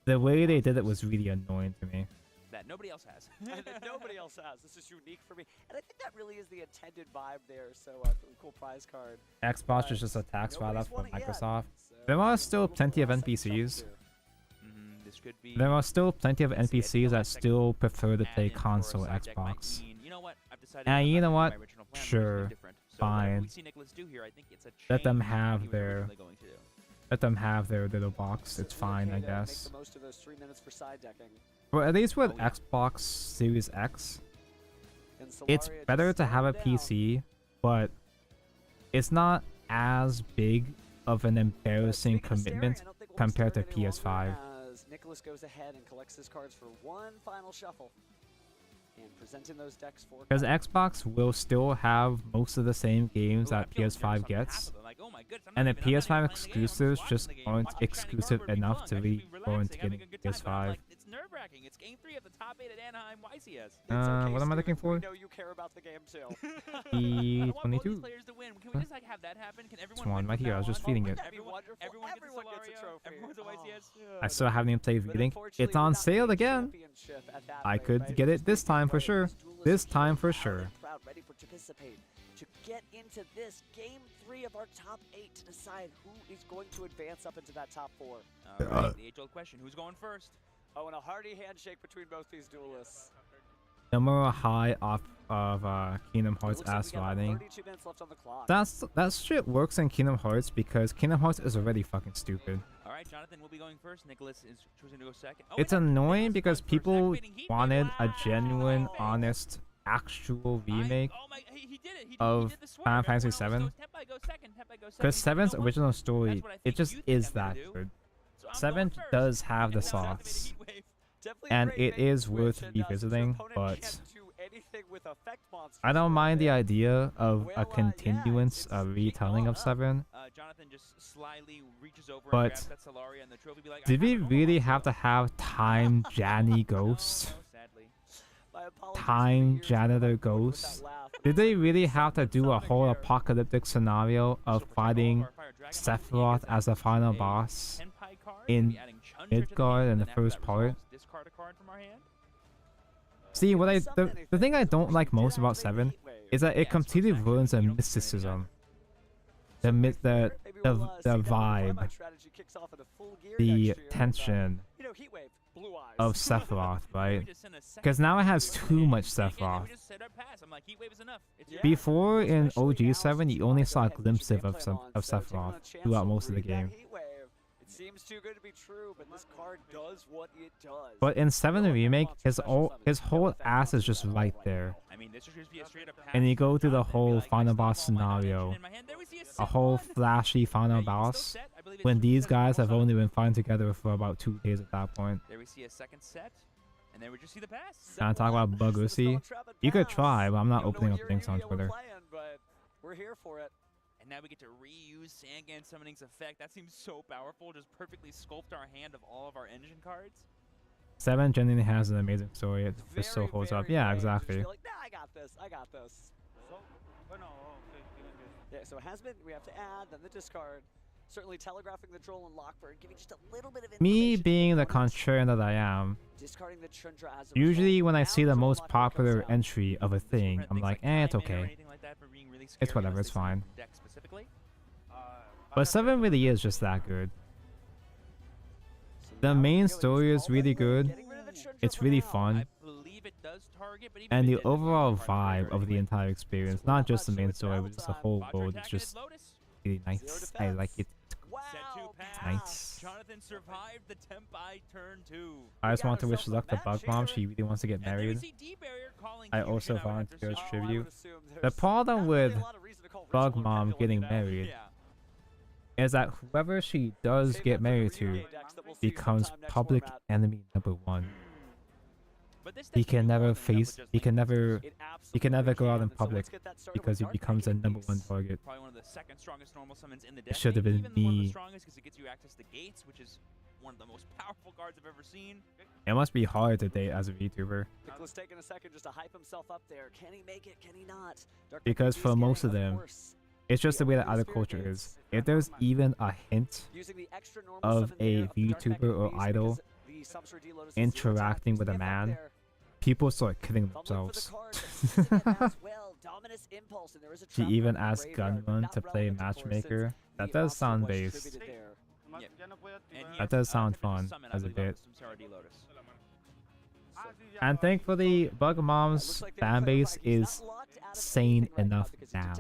The way they did it was really annoying to me. That nobody else has. That nobody else has. This is unique for me. And I think that really is the intended vibe there. So, cool prize card. Xbox is just a tax write-off for Microsoft. There are still plenty of NPCs. There are still plenty of NPCs that still prefer to play console Xbox. And you know what? Sure. Fine. Let them have their... Let them have their little box. It's fine, I guess. But at least with Xbox Series X, it's better to have a PC, but it's not as big of an embarrassing commitment compared to PS5. Nicholas goes ahead and collects his cards for one final shuffle. And presenting those decks for Because Xbox will still have most of the same games that PS5 gets, and the PS5 exclusives just aren't exclusive enough to really go into getting PS5. It's nerve-wracking. It's game 3 of the top 8 at Anaheim YCS. What am I looking for? We know you care about the game too. I want both these E22. players to win. Can we just like have that happen? Can everyone Come on, win right from here. I now was just on? feeding it. Everyone gets a trophy. Everyone's a YCS. I still haven't even played Reading. It's on sale again. I could get it this time for sure. This time for sure. Proud, ready for participate to get into this game 3 of our top 8 to decide who is going to advance up into that top 4. All right, the age-old question: who's going first? Oh, and a hearty handshake between both these duelists. Number high off of Kingdom Hearts Looks like ass we got riding. 32 minutes left on the clock. That shit works in Kingdom Hearts because Kingdom Hearts is already fucking stupid. All right, Jonathan will be going first. Nicholas is choosing to go second. Oh, It's annoying because people wanted a genuine, honest, actual remake of Final Fantasy VII. Because 7's original story, it just is that good. 7 does have the sauce, and it is worth revisiting, but I don't mind the idea of a continuance, a retelling of 7. But did we really have to have Time Janny Ghost? Time Janitor Ghost? Did they really have to do a whole apocalyptic scenario of fighting Sephiroth as the final boss in Midgard in the first part? See, the thing I don't like most about 7 is that it completely ruins the mysticism, the vibe, the tension of Sephiroth, right? Because now it has too much Sephiroth. Before in OG 7, you only saw glimpses of Sephiroth throughout most of the game. Seems too good to be true, but this card does what it does. But in 7 Remake, his whole ass is just right there. And you go through the whole final boss scenario, a whole flashy final boss, when these guys have only been fighting together for about 2 days at that point. There we see a second set, and then we just see the pass. Can I talk about Bugusi? You could try, but I'm not opening up links on Twitter. But we're here for it. And now we get to reuse Sangan Summoning's effect. That seems so powerful. Just perfectly sculpt our hand of all of our engine cards. 7 genuinely has an amazing story. It just so holds up. Yeah, exactly. Like, nah, I got this. I got this. Yeah, so it has been. We have to add, then the discard. Certainly telegraphing the Droll and Lockbird, giving just a little bit of information. Me being the contrarian that I am, discarding the Chundra as a usually when I see the most popular entry of a thing, I'm like, it's okay. It's whatever, it's fine. But 7 really is just that good. The main story is really good. It's really fun. And the overall vibe of the entire experience, not just the main story, but just the whole world, is just really nice. I like it. It's nice. Jonathan survived the Tempai turn 2. I just want to wish luck to Bug Mom. She really wants to get married. I also volunteer as tribute. The problem with Bug Mom getting married is that whoever she does get married to becomes public enemy number 1. He can never go out in public because he becomes a number 1 target. Probably one of the second strongest normal summons in the deck. It should have been Even one of the me. strongest because it gets you access to gates, which is one of the most powerful cards I've ever seen. It must be hard to date as a VTuber. Nicholas taking a second just to hype himself up there. Can he make it? Can he not? Because for most of them, it's just the way that other culture is. If there's even a hint of a VTuber or idol interacting with a man, people start killing themselves. She even asked Gunman to play Matchmaker. That does sound based. That does sound fun as a bit. And thankfully, Bug Mom's fanbase is sane enough now.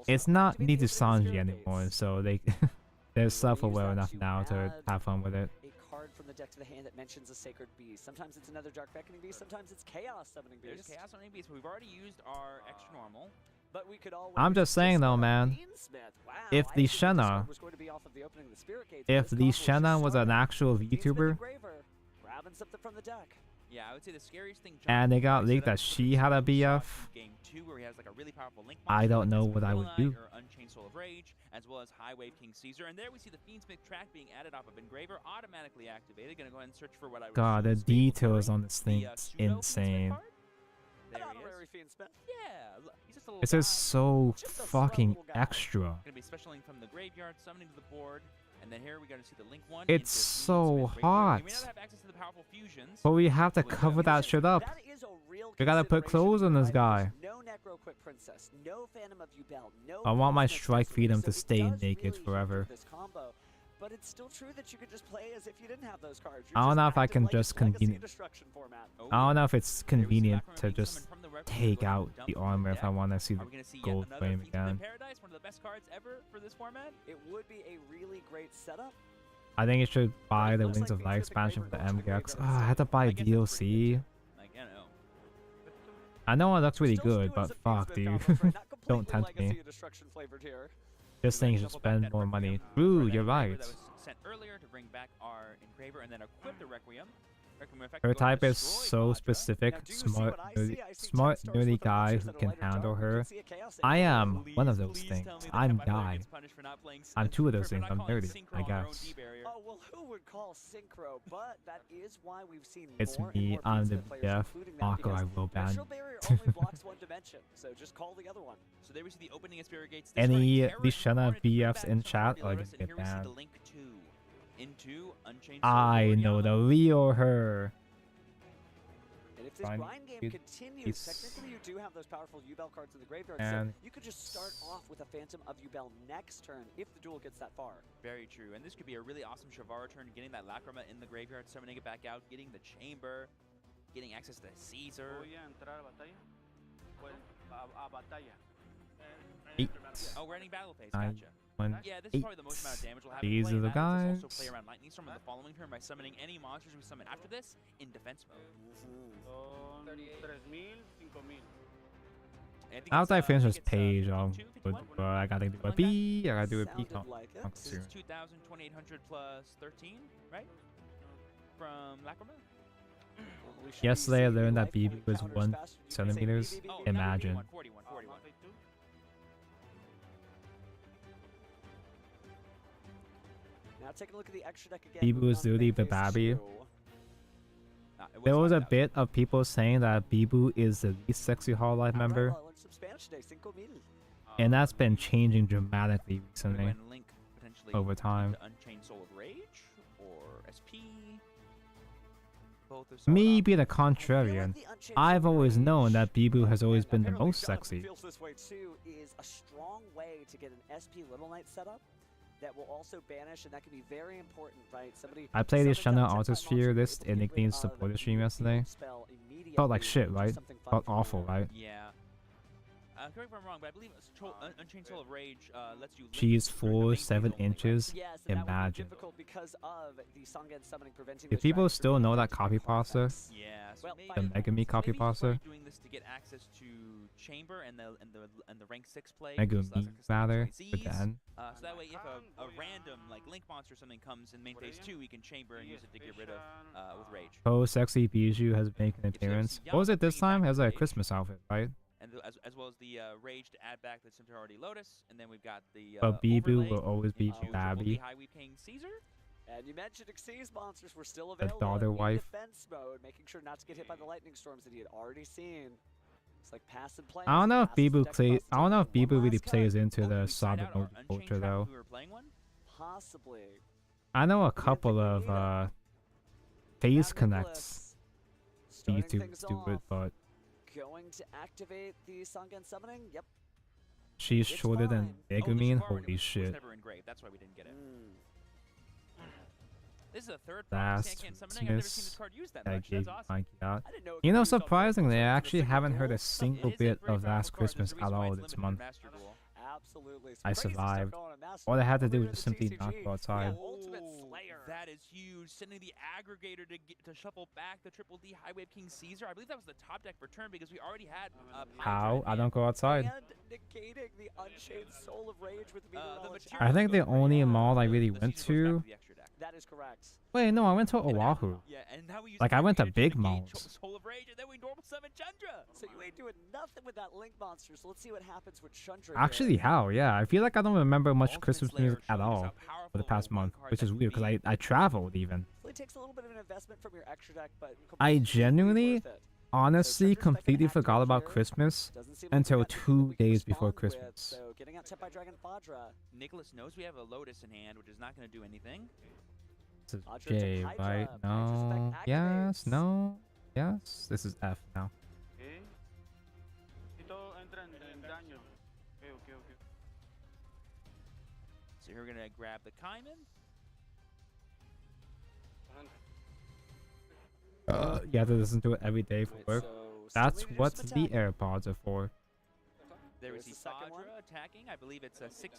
It's not Nidusanji anymore, so they're self-aware enough now to have fun with it. A card from the deck to the hand that mentions a sacred beast. Sometimes it's another Dark Beckoning Beast, sometimes it's Chaos Summoning Beast. There's Chaos Summoning Beast, but we've already used our extra normal. But we could always I'm just saying though, man, if the Shenna was an actual VTuber, grabbing something from the deck. Yeah, I would say the scariest thing. And they got leaked that she had a BF. Game 2, where he has like a really powerful link I don't know monster, what I would do. Or Unchained Soul of Rage, as well as High Wave King Caesar. And there we see the Fiendsmith track being added off of Engraver, automatically activated. Gonna go ahead and search for what I would God, the assume is Fable details Fury, on this thing the, is pseudo Fiendsmith insane. card. There An he honorary is. Fiendsmith. Yeah, look, he's just a little This is guy. so Just a fucking little guy. extra. Gonna be specialing from the graveyard, summoning to the board, and then here we got to see the link one. It's so hot. We may not have access to the powerful fusions. But we have to cover that shit up. That is a real We gotta put consideration clothes on here, this right? guy. There's no Necro Quick Princess, no Phantom of Yubel, no I want my Fiendsmith Strike Sorcery, Freedom so to it stay does naked really forever. hinder this combo. But it's still true that you could just play as if you didn't have those cards. I don't know if I can like just it's Legacy convenient. Destruction format. I don't know if it's convenient to just take out the armor if I want to see the gold flame again. Paradise, one of the best cards ever for this format. It would be a really great setup. I think you should buy the Wings of Light expansion for the MGEX. Oh, I had to buy DLC. Like, I know. I know it looks really good, but fuck, dude. Don't tempt me. Legacy Destruction flavored here. Just saying you should spend more money. Ooh, you're right. That was sent earlier to bring back our Engraver and then equip the Requiem. Her type is so specific, smart, nerdy guy who can handle her. I am one of those things. I'm guy. I'm two of those things. I'm nerdy, I guess. Oh, well, who would call Synchro? But that is why we've seen It's more me. and more I'm the Fiendsmith players, BF. including that, Marco, I because will ban. Natural Barrier only blocks one dimension, so just call the other one. So there we see the opening of Spirit Gates. Any Lishana BFs in chat are gonna get Here we see banned. the link 2 into Unchained Soul I of know Oriana. the real her. And if this Fine. grind game It- continues, it's- technically you do have those powerful Yubel cards in the graveyard, And- so you could just start off with a Phantom of Yubel next turn if the duel gets that far. Very true, and this could be a really awesome Shavara turn, getting that Lacrima in the graveyard, summoning it back out, getting the Chamber, getting access to Caesar. Eight. Oh, we're ending battle phase, 9, gotcha. 1, Yeah, this is 8. probably the most amount of damage we'll have These in are play. the That lets us guys. also play around Lightning Storm on the following turn by summoning any monsters we summon after this in defense mode. And I think After I it's, finish I this think it's, page, top I'll 2, put, 51? I gotta do a B, I gotta do a B Sounded like it. count This soon. is 2,000, 2,800 plus 13, right? From Lacrima? Yesterday I learned that BB was 1 centimeters. Oh, Imagine. 41, 41. Now taking a look at the extra deck again. BB moving was on to literally main the phase Babby. 2. There was a locked out. bit of people saying that Bibu is the least sexy Hololive member, I learned some Spanish today. 5,000. and that's been changing dramatically We're gonna go recently. ahead and link potentially over time. to Unchained Soul of Rage or SP. Both are solid Me being a options. contrarian, I've always known that Bibu has always been the most sexy. Feels this way too is a strong way to get an SP Little Knight setup that will also banish, and that can be very important, right? Somebody I played the summons Shanna out 10 Autosphere monsters, list able to in get rid Nickname's of supporter the stream yesterday. spell Felt like immediately, shit, which is right? something fun Felt for awful, them. right? Yeah. Correct me if I'm wrong, but I believe Unchained Soul of Rage lets you. link She's through the main 4, phase 7 only, right? inches. Yes, and that would be Imagine. difficult because of the Sangen summoning preventing Do those people dragons still from know being that affected copy by card pasta? effects. Yeah. So Well, maybe, The Megami copy maybe he's probably pasta? doing this to get access to Chamber and the rank 6 play. Megumi, because those are rather, customized but Zs. then. So that way, if a random like Link monster or something comes in main phase 2, we can Chamber and use it to get rid of with Rage. Oh, Sexy Bijou has made an appearance. What was it this time? It was like a Christmas outfit, right? And as well as the Rage to add back the Centauri Lotus, and then we've got the But Bibu overlay will always be into Babby. High Weave King Caesar. And you mentioned Xyz monsters were still The available daughter in wife. defense mode, making sure not to get hit by the lightning storms that he had already seen. It's like pass and play. I don't know if passes the Bibu deck plays. across the I don't know if table. Bibu One really last cut. plays into the Hoping we find Saga out our mode Unchained culture track though. if we were playing one. Possibly. I know a couple think we of need it. Phase Now Connects Starting YouTubers things do it, off, but going to activate the Sangen summoning. Yep. she's It's shorter than fine. Megumin. Holy Holy shit. never engraved. That's why we didn't get it. This is a third That's Sand summoning. I've never seen this sweetness. card used that That much. gave That's awesome. Mikey out. I didn't know it You could know, be double. surprisingly, I So actually it's a haven't single heard a duel. single It is a bit pretty of powerful Last card. Christmas There's a at reason why all it's this limited month. Master Duel. absolutely. So I Crazy stuff survived. going on Master. All I had to do Over was just to the simply not TCG. go outside. Yeah, Ultimate Slayer. That is huge. Sending the aggregator to shuffle back the Triple D High Wave King Caesar. I believe that was the top deck for turn because we already had. How? I don't go outside. And negating the Unchained Soul of Rage with the I think the only mall I really went to. That is correct. Wait, no, I went to Oahu. Yeah, and now we use Like, I went to big malls. Soul of Rage, and then we normal summon Chandra. So you ain't doing nothing with that Link monster. So let's see what happens with Chandra. Actually, how? Yeah, I feel like I don't remember much Christmas music at all for the past month, which is weird because I traveled even. So it takes a little bit of an investment from your extra deck, but I genuinely, honestly, completely forgot about Christmas until 2 days before Christmas. So getting out tip by Dragon Fadra. Nicholas knows we have a Lotus in hand, which is not going to do anything. This is J, right? No. Yes. No. Yes. This is F now. So we're going to grab the Kaiman. You have to listen to it every day for work. That's what the AirPods are for. There is the Fadra attacking. I believe it's a 60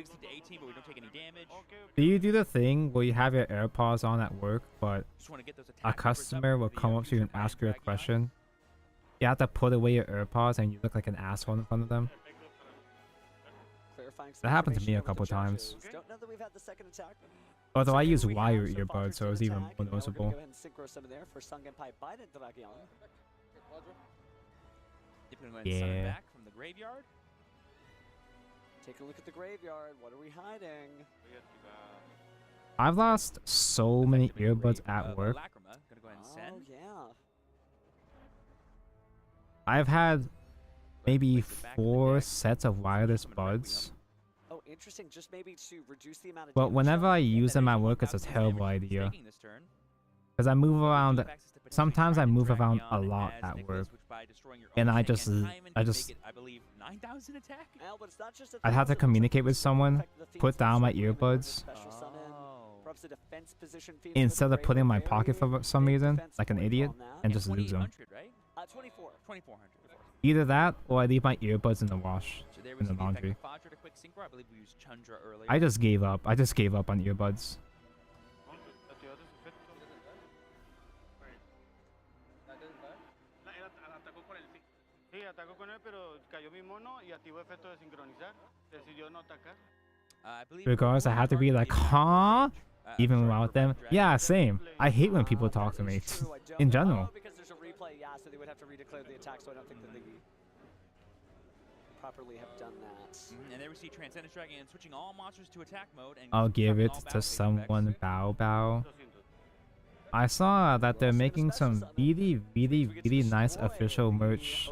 to 18, but we don't take any damage. Do you do the thing where you have your AirPods on at work, but a customer will come up to you and ask you a question? You have to put away your AirPods and you look like an asshole in front of them. That happened to me a couple times. Don't know that we've had the second attack. Although I use wire earbuds, so it's even more noticeable. Go ahead and synchro some in there for Sangenpai Biden Dragion. Yeah. Back from the graveyard. Take a look at the graveyard. What are we hiding? I've lost so many earbuds at work. Oh, yeah. I've had maybe 4 sets of wireless buds. Oh, interesting. Just maybe to reduce the amount of But whenever I use them at work, it's a terrible idea. Because I move around. Sometimes I move around a lot at work, and I just, I'd have to communicate with someone, put down my earbuds, instead of putting in my pocket for some reason, like an idiot, and just lose them. 2400. Either that, or I leave my earbuds in the wash, in the laundry. I just gave up. I just gave up on earbuds. Regardless, I have to be like, huh? Even without them. Yeah, same. I hate when people talk to me. In general. Because there's a replay, yeah, so they would have to redeclare the attack, so I don't think that they properly have done that. And there we see Transcendence Dragon switching all monsters to attack mode. And I'll give it to someone. Bow Bow. I saw that they're making some really nice official merch.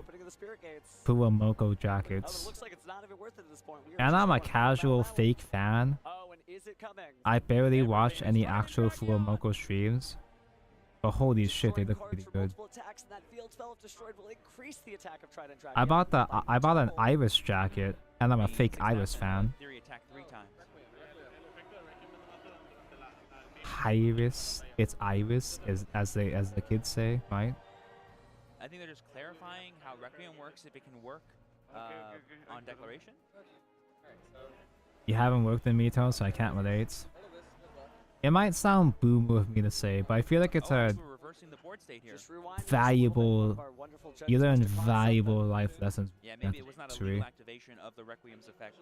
Fuamoko jackets. And I'm a casual fake fan. I barely watch any actual Fuamoko streams. But holy shit, they look really good. I bought an Iris jacket, and I'm a fake Iris fan. Iris, it's Iris, as the kids say, right? I think they're just clarifying how Requiem works, if it can work on Declaration. You haven't worked in Mito, so I can't relate. It might sound boomer of me to say, but I feel like it's a valuable, you learn valuable life lessons. Yeah, maybe it was not a legal activation of the Requiem's effect.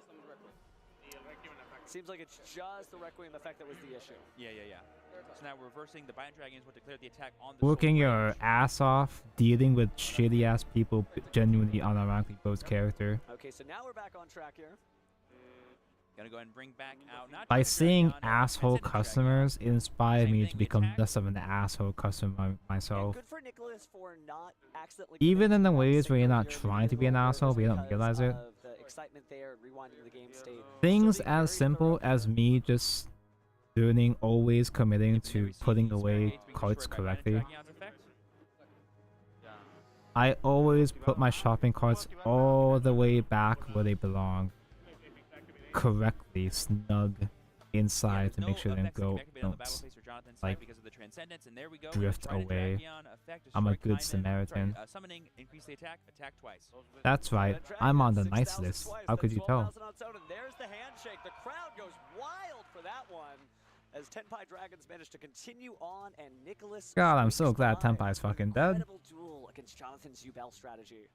Seems like it's just the Requiem effect that was the issue. Yeah. So now reversing the Bind Dragons will declare the attack on the Working your ass off, dealing with shitty ass people genuinely unironically builds character. Okay, so now we're back on track here. Gonna go ahead and bring back out. By seeing asshole customers, it inspired me to become less of an asshole customer myself. Good for Nicholas for not accidentally Even in the ways where you're not trying to be an asshole, but you don't realize it. the excitement there, rewinding the game state. Things as simple as me just learning, always committing to putting away carts correctly. I always put my shopping carts all the way back where they belong. Correctly, snug inside to make sure they don't like because of the transcendence, and there we go. drift away. Effect, I'm a destroy good Kaiman. Samaritan. Sorry, summoning, increase the attack twice. That's right. I'm on the nice list. How could you tell? There's the handshake. The crowd goes wild for that one. As Tenpai Dragons managed to continue on, and Nicholas. God, I'm so glad Tenpai's fucking dead. Incredible duel against Jonathan's Zubel strategy.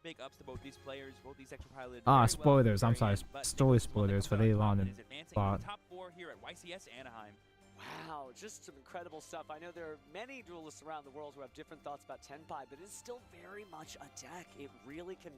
Big ups to both these players, both these extra piloted. Spoilers. I'm sorry. Story spoilers for later on in plot. Top 4 here at YCS Anaheim. Wow, just some incredible stuff. I know there are many duelists around the world who have different thoughts about Tenpai, but it's still very much a deck. It really can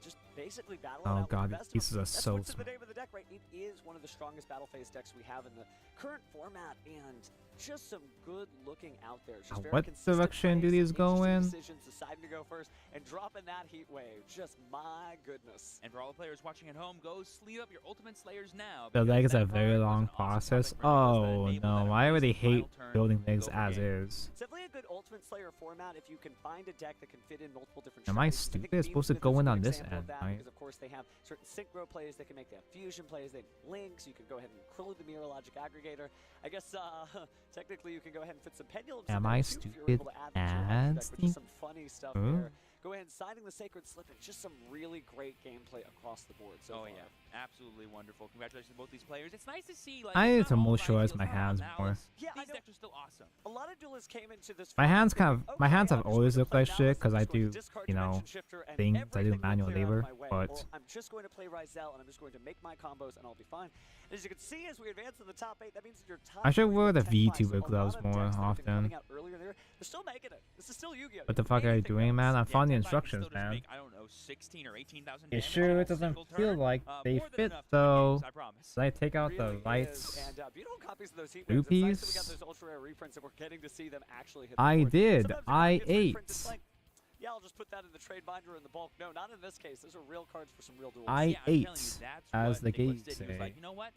just basically battle it out God, with the best these pieces are That's so what's in small. the name of the deck, right? It is one of the strongest battle phase decks we have in the current format, and just some good looking out there. Just very What consistent direction do plays, these go in? decisions, deciding to go first, and dropping that heat wave. Just my goodness. And for all the players watching at home, go sleeve up your Ultimate Slayers now. The leg is a very long process. Oh no, I already hate building things as is. It's definitely a good Ultimate Slayer format if you can find a deck that can fit in multiple different Am I strategies. stupid? think It's supposed to Beamsmith go is in a on good this example of end, that, right? Because of course they have certain synchro plays, they can make that fusion plays, they links, you can go ahead and include the Mirror Logic Aggregator. I guess technically you can go ahead and fit some pendulums in Am there I too, if you're stupid able to add them to your and deck, which is some funny stuff there. Go ahead and signing the Sacred Slip, and just some really great gameplay across the board so far. Yeah, absolutely wonderful. Congratulations to both these players. It's nice to see. Like, I need to not all moisturize Ryzeals, my not all hands more. Malice. Yeah, These decks are still awesome. A lot of duelists came into this. My hands format thinking, my hands have okay, I'm always just looked gonna like play shit because I Malice, I'm just going do, to discard you know, Dimension Shifter, and things. I everything do will manual clear out of labor, my way, but or I'm just going to play Ryzel and I'm just going to make my combos and I'll be fine. As you can see, as we advance to the top 8, that means that your top I should 3 wear the with 10 points. VTuber So a gloves lot of more decks that have been coming often. out earlier there, they're still making it. This is still Yu-Gi-Oh! What the fuck are you doing, man? I'm following the instructions, man. Make, I don't know, 16 or 18,000 You damage sure on a it doesn't single feel turn? like they More than fit enough to win though? games, I promise. Did I take out the Really lights? is, and beautiful copies of those heat waves. It's nice that we got those ultra rare reprints and we're getting to see them actually hit the I board. did. Sometimes I you get reprints, ate. it's like, yeah, I'll just put that in the trade binder in the bulk. No, not in this case. Those are real cards for some real duels. I I'm telling you, ate, that's as what the Nicholas gays did. He was say. like, you know what?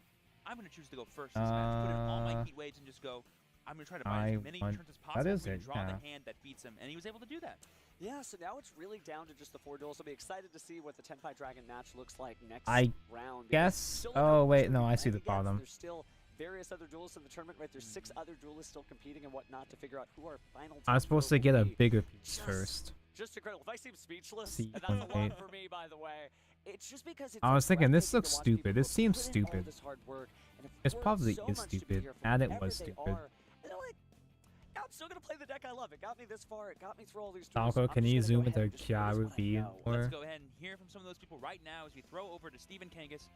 I'm going to choose to go first this match. Put in all my heat waves and just go. I'm going to try to buy as many turns as possible. That is I'm gonna it, draw yeah. the hand that beats him, and he was able to do that. Yeah, so now it's really down to just the 4 duels. I'll be excited to see what the Tenpai Dragon match looks like next round. Guess. Oh wait, no, I see the bottom. bottom. There's still various other duelists in the tournament, right? There's 6 other duelists still competing and whatnot to figure out who our final. I'm supposed to get a bigger piece first. Just incredible. If I seem speechless, See, and that's a lot 28. for me, by the way. It's just because it's I was thinking this breathtaking looks to watch stupid. people This who seems put in all stupid. this hard work and have It poured probably so is much to be stupid, here for and it whatever was they stupid. are. And they're like, yeah, I'm still gonna play the deck I love. It got me this far. It got me through all these duels. Falco, I'm can just you gonna go zoom ahead into and just play this Kiaru one I B know. more? Let's go ahead and hear from some of those people right now as we throw over to Stephen Kangas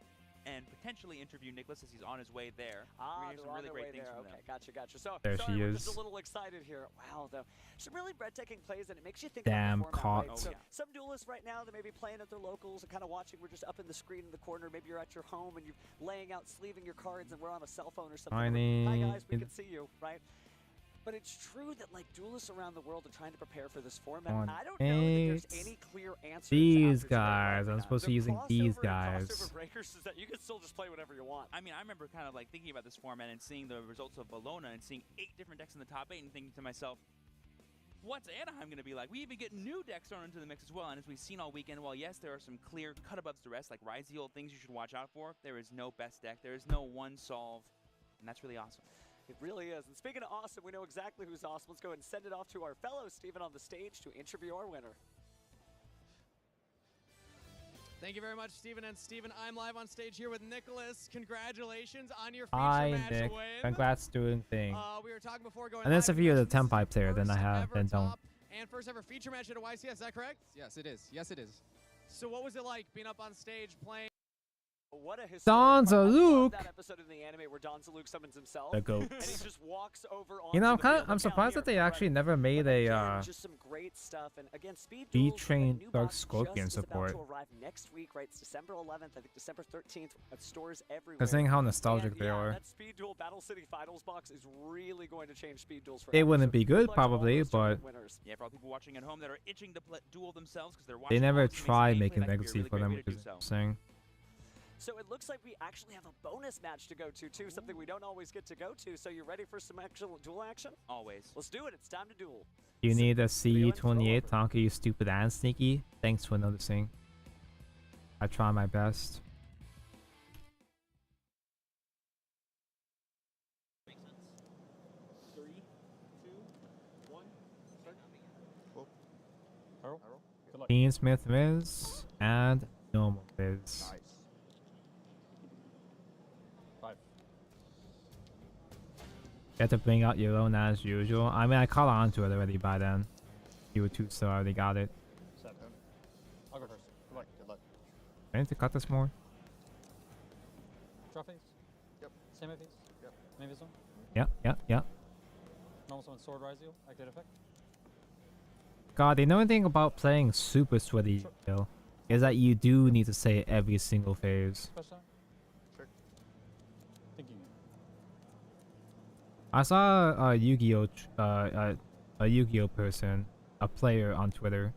and potentially interview Nicholas as he's on his way there. We're Ah, gonna hear they're some on really their great way things there. from Okay, them. gotcha. So There sorry, she we're is. just a little excited here. Wow, though, some really breathtaking plays, and it makes you think Damn, about the format, right? caught. So some duelists right now, they may be playing at their locals and kind of watching. We're just up in the screen in the corner. Maybe you're at your home and you're laying out, sleeving your cards, and we're on a cell phone or something. I Hi need- guys, we can see you, right? But it's true that like duelists around the world are trying to prepare for this format. And I don't know that there's any clear answers. These out there today guys. right I'm now. supposed to The be using these crossover and guys. crossover breakers is that you can still just play whatever you want. I mean, I remember kind of like thinking about this format and seeing the results of Bologna and seeing 8 different decks in the top 8 and thinking to myself, what's Anaheim going to be like? We even get new decks thrown into the mix as well. And as we've seen all weekend, while yes, there are some clear cut above the rest, like Ryzeal, things you should watch out for, there is no best deck. There is no one solve. And that's really awesome. It really is. And speaking of awesome, we know exactly who's awesome. Let's go ahead and send it off to our fellow Steven on the stage to interview our winner. Thank you very much, Steven. And Steven, I'm live on stage here with Nicholas. Congratulations on your feature Hi, match Nick. win. Congrats doing thing. We were talking before going Unless live. if you're the This is Tenpai player, then I first have, ever then don't. top and first ever feature match at a YCS, is that correct? Yes, it is. Yes, it is. So what was it like being up on stage playing? What a historic Don's a part. I love Luke. that episode in the anime where Don's a Luke summons himself. The goat. And he just walks over You know, onto the I'm field. surprised that they actually never made a just some great stuff. And again, Speed B Duels, Train the new Dark box Scorpion just is about support. to arrive next week, right? It's December 11th, I think December 13th at stores everywhere. Considering how nostalgic And they yeah, are. that Speed Duel Battle City Finals box is really going to change Speed Duels It forever. wouldn't So be good good luck to all probably, those but tournament winners. Yeah, for all people watching at home that are itching to duel themselves because they're watching. they never all this amazing tried gameplay, making that could be a Legacy really for great them, way which to is do so. interesting. So it looks like we actually have a bonus match to go to, something we don't always get to go to. So you ready for some actual duel action? Always. Let's do it. It's time to duel. You need a C28, Tonka, you stupid and sneaky. Thanks for noticing. I try my best. Dean Smith Riz and normal Riz. Nice. 5. You have to bring out your own as usual. I mean, I caught on to it already by then. You were too slow, I already got it. 7. I'll go first. Good luck. Good luck. I need to cut this more. Draw phase. Yep. Same phase. Yep. Maybe this one. Yep. Normal summon sword Rizio. Activate effect. God, the only thing about playing super sweaty Yu-Gi-Oh! Is that you do need to say every single phase. Special time. Sure. Thinking. I saw a Yu-Gi-Oh! A Yu-Gi-Oh! Person, a player on Twitter,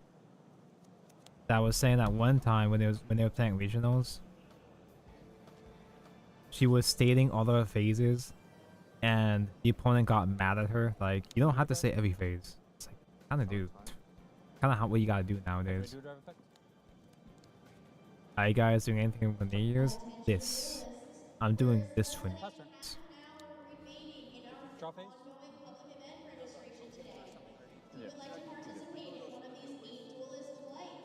that was saying that one time when they were playing regionals, she was stating all of her phases, and the opponent got mad at her. Like, you don't have to say every phase. It's like, kind of do. Kind of what you gotta do nowadays. Do drive effect. Are you guys doing anything for New Year's? This. I'm doing this for New Pass turn. Year's. Draw phase. Yeah.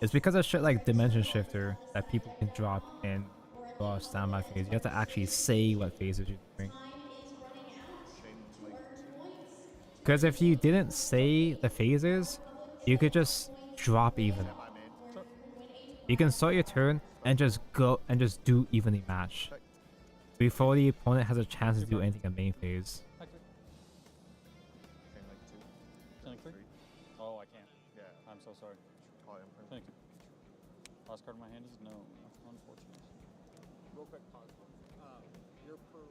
It's because of shit like Dimension Shifter that people can drop in raw standby phase. You have to actually say what phases you're doing. Because if you didn't say the phases, you could just drop even. You can start your turn and just go and just do evenly match before the opponent has a chance to do anything in main phase. Chain link 3. Oh, I can't. Yeah. I'm so sorry. Thank you. Last card in my hand is no. Unfortunate. Real quick pause. Your blue,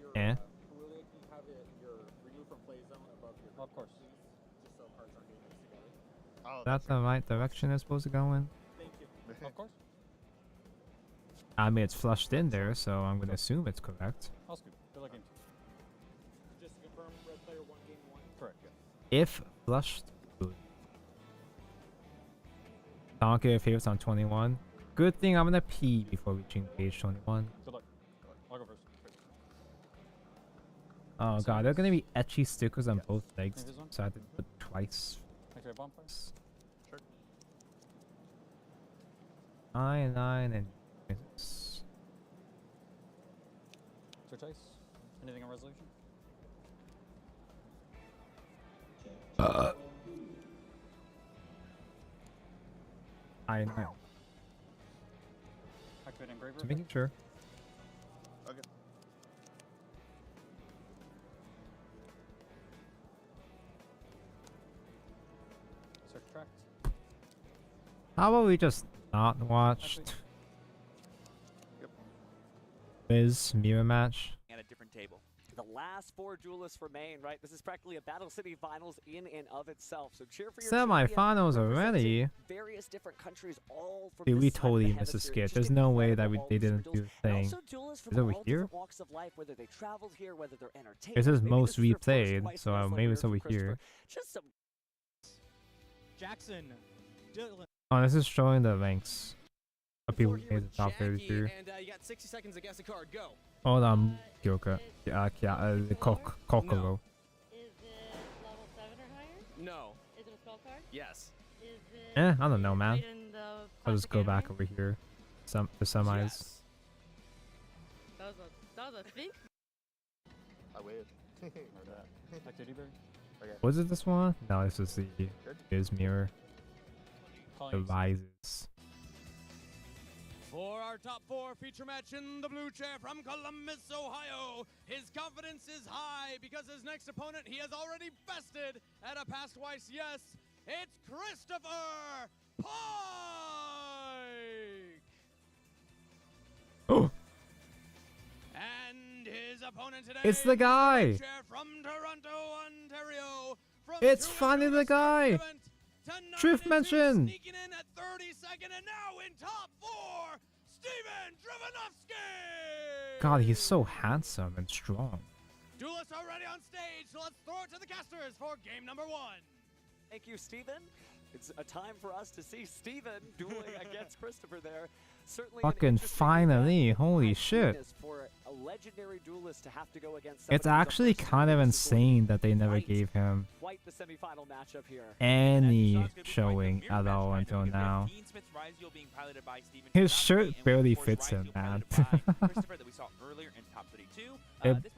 your Yeah. Perulia, can you have it your remove from play zone above your Of course. just so cards aren't getting mixed together. Oh, That's the right direction it's supposed to go in. Thank you. Of course. I mean, it's flushed in there, so I'm gonna assume it's correct. I'll scoop. Good luck game 2. Just to confirm, red player 1 game 1. Correct. If flushed, good. Don't get your favorites on 21. Good thing I'm gonna pee before reaching page 21. Good luck. I'll go first. Oh god, there are gonna be etchy stickers on both legs, Maybe this one? so I have to put twice. Activate bonfire. Sure. 9 and misses. Search ice. Anything on resolution? I know. Activate engraver. Just making sure. Okay. Search tracked. How about we just not watch Yep. Wiz mirror match? At a different table. The last 4 duelists remain, right? This is practically a Battle City Finals in and of itself. So cheer for your Semi-finals champion, already. representing various different countries, all from Dude, we this side of the totally missed a hemisphere. skit. Just There's no way that incredible they all these didn't do duels. the And thing. also duelists Is from it over all here? different walks of life, whether they traveled here, whether they're entertained. This is Maybe most this is their first replayed, twice so wrestling maybe it's for over Christopher. here. Just some Jackson. Dylan. Oh, this is showing the ranks of people who made the top Jackie, 32. and you got 60 seconds to guess a card. Go. Hold on, Kyoka. The Kokoro. Is it level 7 or higher? No. Is it a spell card? Yes. Is it I don't know, man. right in the I'll just classic go back anime? over here. The semis. Yes. That was a think. I waited. Or that. Activity berry. Okay. Was it this one? No, this is the Wiz mirror. The rises. For our top 4 feature match in the blue chair from Columbus, Ohio, his confidence is high because his next opponent he has already bested at a past twice. Yes, it's Christopher Pike! Oh! And his opponent today It's the guy! chair from Toronto, Ontario. From It's finally the guy! Truth mention! Sneaking in at 32nd and now in top 4, Steven Drivanovsky! God, he's so handsome and strong. Duelists are ready on stage, so let's throw it to the casters for game number 1. Thank you, Steven. It's a time for us to see Steven dueling against Christopher there. Certainly Fucking finally, holy shit. for a legendary duelist to have to go against It's actually kind of insane that they never gave him quite the semifinal matchup here. any showing at all until now. His shirt barely fits him, man.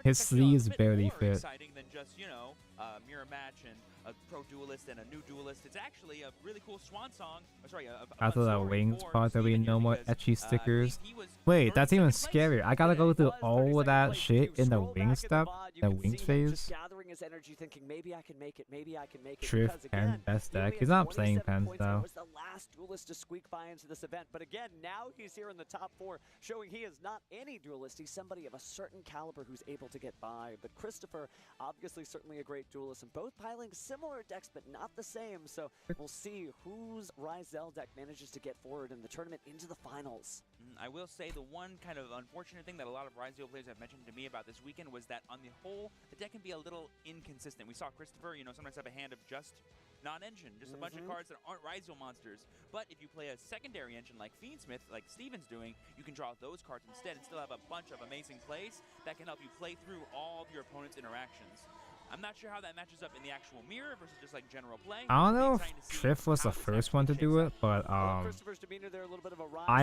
His sleeves barely fit. Exciting than just, you know, a mirror match and a pro duelist and a new duelist. It's actually a really cool swan song. Oh, sorry, After that wings part, there'll be no more etchy stickers. Wait, that's even scarier. I gotta go through all of that shit in the wings step, the wings phase. Gathering his energy, thinking maybe I can make it, maybe I can make it. Triff, Pen, best deck. He's not playing Pens though. Was the last duelist to squeak by into this event, but again, now he's here in the top 4, showing he is not any duelist. He's somebody of a certain caliber who's able to get by. But Christopher, obviously, certainly a great duelist, and both piling similar decks, but not the same. So we'll see whose Ryzel deck manages to get forward in the tournament into the finals. I will say the one kind of unfortunate thing that a lot of Ryzel players have mentioned to me about this weekend was that on the whole, the deck can be a little inconsistent. We saw Christopher, you know, sometimes have a hand of just non-engine, just a bunch of cards that aren't Ryzel monsters. But if you play a secondary engine like Fiendsmith, like Steven's doing, you can draw those cards instead and still have a bunch of amazing plays that can help you play through all of your opponent's interactions. I'm not sure how that matches up in the actual mirror versus just like general play. I don't know if Triff was the first one to do it, but I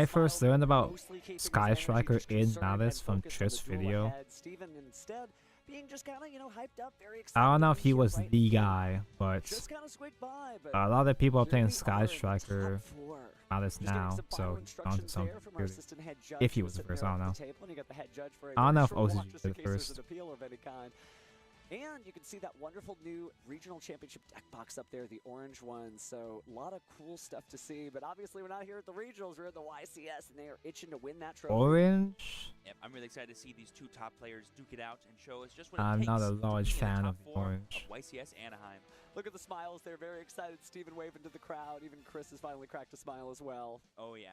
first learned about Sky Striker in Malice from Triff's video. Steven instead being just kind of, you know, hyped up, very excited. I don't know if he was the guy, but just kind of squeaked by, but a lot of people are playing Sky Striker Malice now, so on to something really. If he was the first, I don't know. I don't know if OCG did it first. And you can see that wonderful new regional championship deck box up there, the orange one. So a lot of cool stuff to see. But obviously, we're not here at the regionals. We're at the YCS, and they are itching to win that trophy. Orange? Yep, I'm really excited to see these two top players duke it out and show us just what I'm it takes not a large fan of orange. Of YCS Anaheim. Look at the smiles. They're very excited. Steven waving to the crowd. Even Chris has finally cracked a smile as well. Oh, yeah.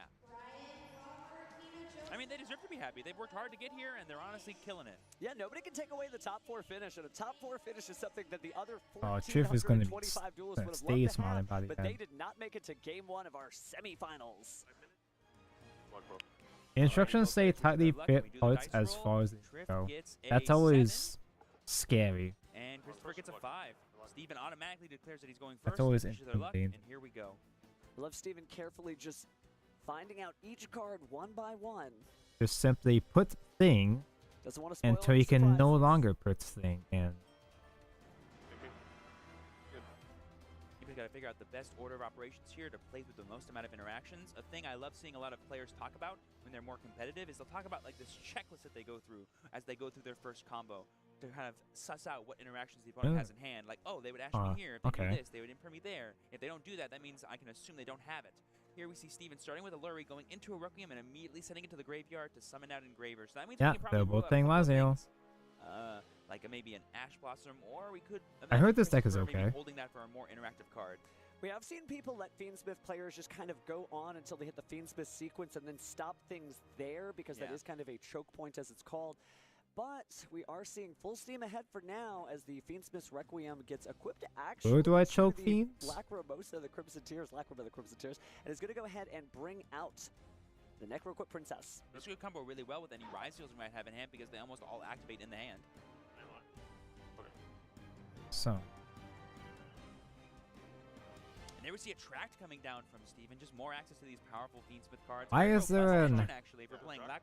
I mean, they deserve to be happy. They've worked hard to get here, and they're honestly killing it. Yeah, nobody can take away the top 4 finish, and a top 4 finish is something that the other Triff is going to duelists would have stay loved to smiling have, by the but end. they did not make it to game 1 of our semifinals. Instructions say tightly fit parts as far as they go. That's always scary. And Christopher gets a 5. Steven automatically declares that he's going first. That's always interesting. And here we go. I love Steven carefully just finding out each card one by one. Just simply put thing until you can no longer put thing in. You've got to figure out the best order of operations here to play with the most amount of interactions. A thing I love seeing a lot of players talk about when they're more competitive is they'll talk about like this checklist that they go through as they go through their first combo to kind of suss out what interactions the opponent has in hand. Like, oh, they would ash me here. If they do this, they would imper me there. If they don't do that, that means I can assume they don't have it. Here we see Steven starting with a Lurry, going into a Requiem, and immediately sending it to the graveyard to summon out Engraver. So that means we can probably they're both playing Lazio. like maybe an Ash Blossom, or we could. I heard this deck is okay. Holding that for a more interactive card. We have seen people let Fiendsmith players just kind of go on until they hit the Fiendsmith sequence and then stop things there because that is kind of a choke point, as it's called. But we are seeing full steam ahead for now as the Fiendsmith's Requiem gets equipped to actually Where do I choke Fiends? Black Rabosa, the Crimson Tears, Lacroba, the Crimson Tears, and is going to go ahead and bring out the Necroquip Princess. This could combo really well with any Ryzeals we might have in hand because they almost all activate in the hand. So. And there we see a Tract coming down from Steven, just more access to these powerful Fiendsmith cards. Why is there an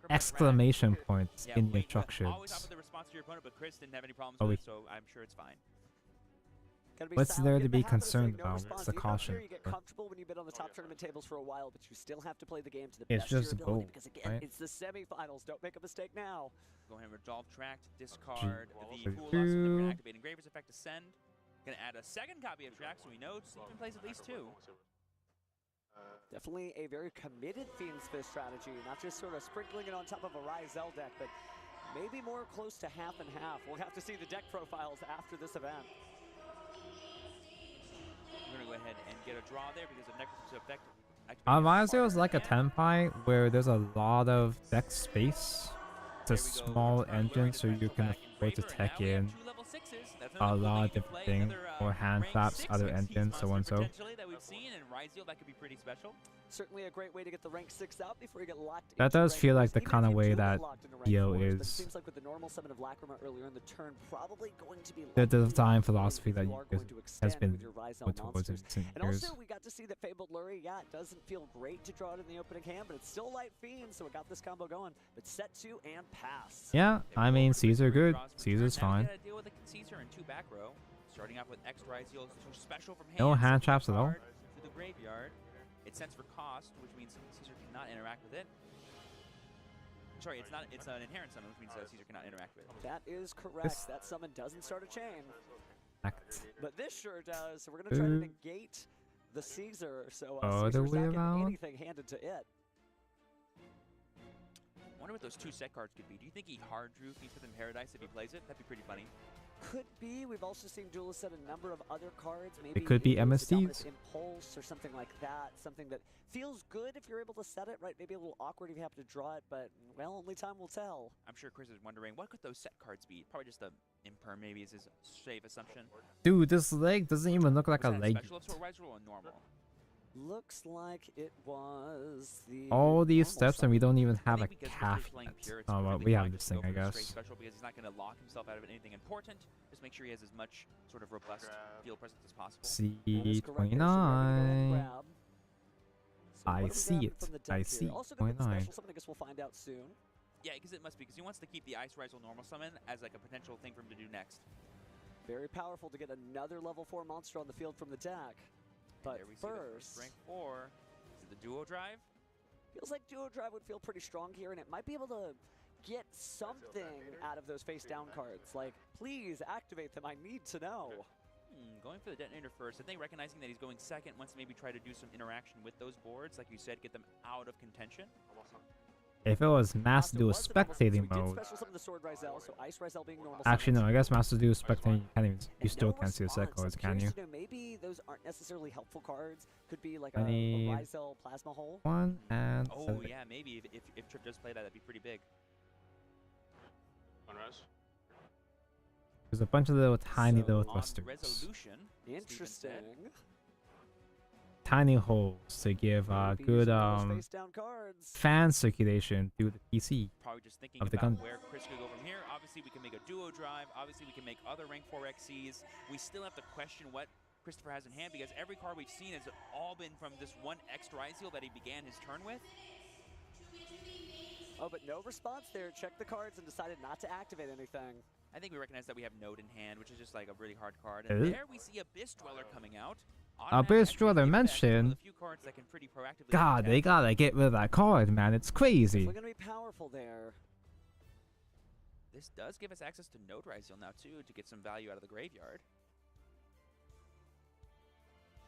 exclamation point in the instructions? Always offer the response to your opponent, but Chris didn't have any problems with it, so I'm sure it's fine. What's there to be concerned about? What's the caution? You get comfortable when you've been on the top tournament tables for a while, but you still have to play the game to the best of your just ability gold, because again, right? it's the semifinals. Don't make a mistake now. Go ahead and resolve Tract, discard the Cool Loss, and then we're activating Engraver's effect to send. Gonna add a second copy of Tract, so we know Steven plays at least 2. Definitely a very committed Fiendsmith strategy, not just sort of sprinkling it on top of a Ryzel deck, but maybe more close to half and half. We'll have to see the deck profiles after this event. We're gonna go ahead and get a draw there because of Necro's effect. Ryzel is like a Tenpai where there's a lot of deck space. It's a small engine, so you can afford to tech in a lot of different things, more hand traps, other engines, so on and so. Potentially that we've seen, and Ryzeal, that could be pretty special. Certainly a great way to get the rank 6 out before you get locked That into does rank feel like 4s, the even kind if of you way do get that locked into rank Yo 4s, but it is. seems like with the normal summon of Lacrima earlier in the turn, probably going to be The likely design to philosophy that you you are going to has extend been with your Ryzeal put towards in monsters. recent And years. also, we got to see that Fabled Lurry, yeah, it doesn't feel great to draw it in the opening hand, but it's still Light Fiend, so it got this combo going. But set 2 and pass. Yeah, I mean, Caesar good. Caesar's fine. Now we gotta deal with a Caesar and 2 back row. Starting off with X Ryzeal, so special from hand. No hand sending traps the at all. card To the graveyard. It's sent for cost, which means Caesar cannot interact with it. Sorry, it's not. It's an inherent summon, which means Caesar cannot interact with it. That is correct. That summon doesn't start a chain. Act. But this sure does. So we're going to try to negate the Caesar. So Other Caesar's way not getting around. anything handed to it. I wonder what those 2 set cards could be. Do you think he hard drew Feast Within Paradise if he plays it? That'd be pretty funny. Could be. We've also seen Duelist set a number of other cards. Maybe It could be it's a dominant MSDs. Impulse or something like that. Something that feels good if you're able to set it, right? Maybe a little awkward if you have to draw it, but, well, only time will tell. I'm sure Chris is wondering, what could those set cards be? Probably just a Imperm, maybe, is his safe assumption. Dude, this leg doesn't even look like a Was that leg. special Assault Ryzeal or normal? Looks like it was the All these normal steps and we don't even have a Because calf Chris is playing yet. pure, it's Oh well, really we fine have to this go thing, I for a straight guess. Special because he's not going to lock himself out of anything important. Just make sure he has as much sort of robust field presence as possible. C29. I see it. I see. Also gonna be the 29. special summon. I guess we'll find out soon. Yeah, because it must be, because he wants to keep the Ice Ryzeal normal summon as like a potential thing for him to do next. Very powerful to get another level 4 monster on the field from the deck. But There we see the first, rank 4. Is it the Duo Drive? feels like Duo Drive would feel pretty strong here, and it might be able to get something out of those face down cards. Like, please activate them. I need to know. Going for the detonator first. I think recognizing that he's going second, wants to maybe try to do some interaction with those boards, like you said, get them out of contention. If it was Master Duel Was the normal summon, so spectating we did mode. special summon the Sword Ryzeal, so Ice Ryzeal being normal Actually, summons. no. I guess Master Duel spectating. You can't even. You And still no can't see the set response. cards, I'm can you? curious to know, maybe those aren't necessarily helpful cards. Could be like I a need Ryzeal Plasma Hole. 1 and Oh, 7. yeah, maybe. If Trip does play that, that'd be pretty big. There's a bunch of little tiny little On thrusters. resolution, Interesting. Tiny holes to give good fan circulation through the PC Probably just thinking of the about gun. where Chris could go from here. Obviously, we can make a Duo Drive. Obviously, we can make other rank 4 XCs. We still have to question what Christopher has in hand because every card we've seen has all been from this one X Ryzeal that he began his turn with. Oh, but no response there. Checked the cards and decided not to activate anything. I think we recognize that we have Node in hand, which is just like a really hard card. And Eh? there we see Abyss Dweller coming out. Abyss Dweller mentioned. God, they gotta get rid of that card, man. It's crazy. We're gonna be powerful there. This does give us access to Node Ryzeal now too to get some value out of the graveyard.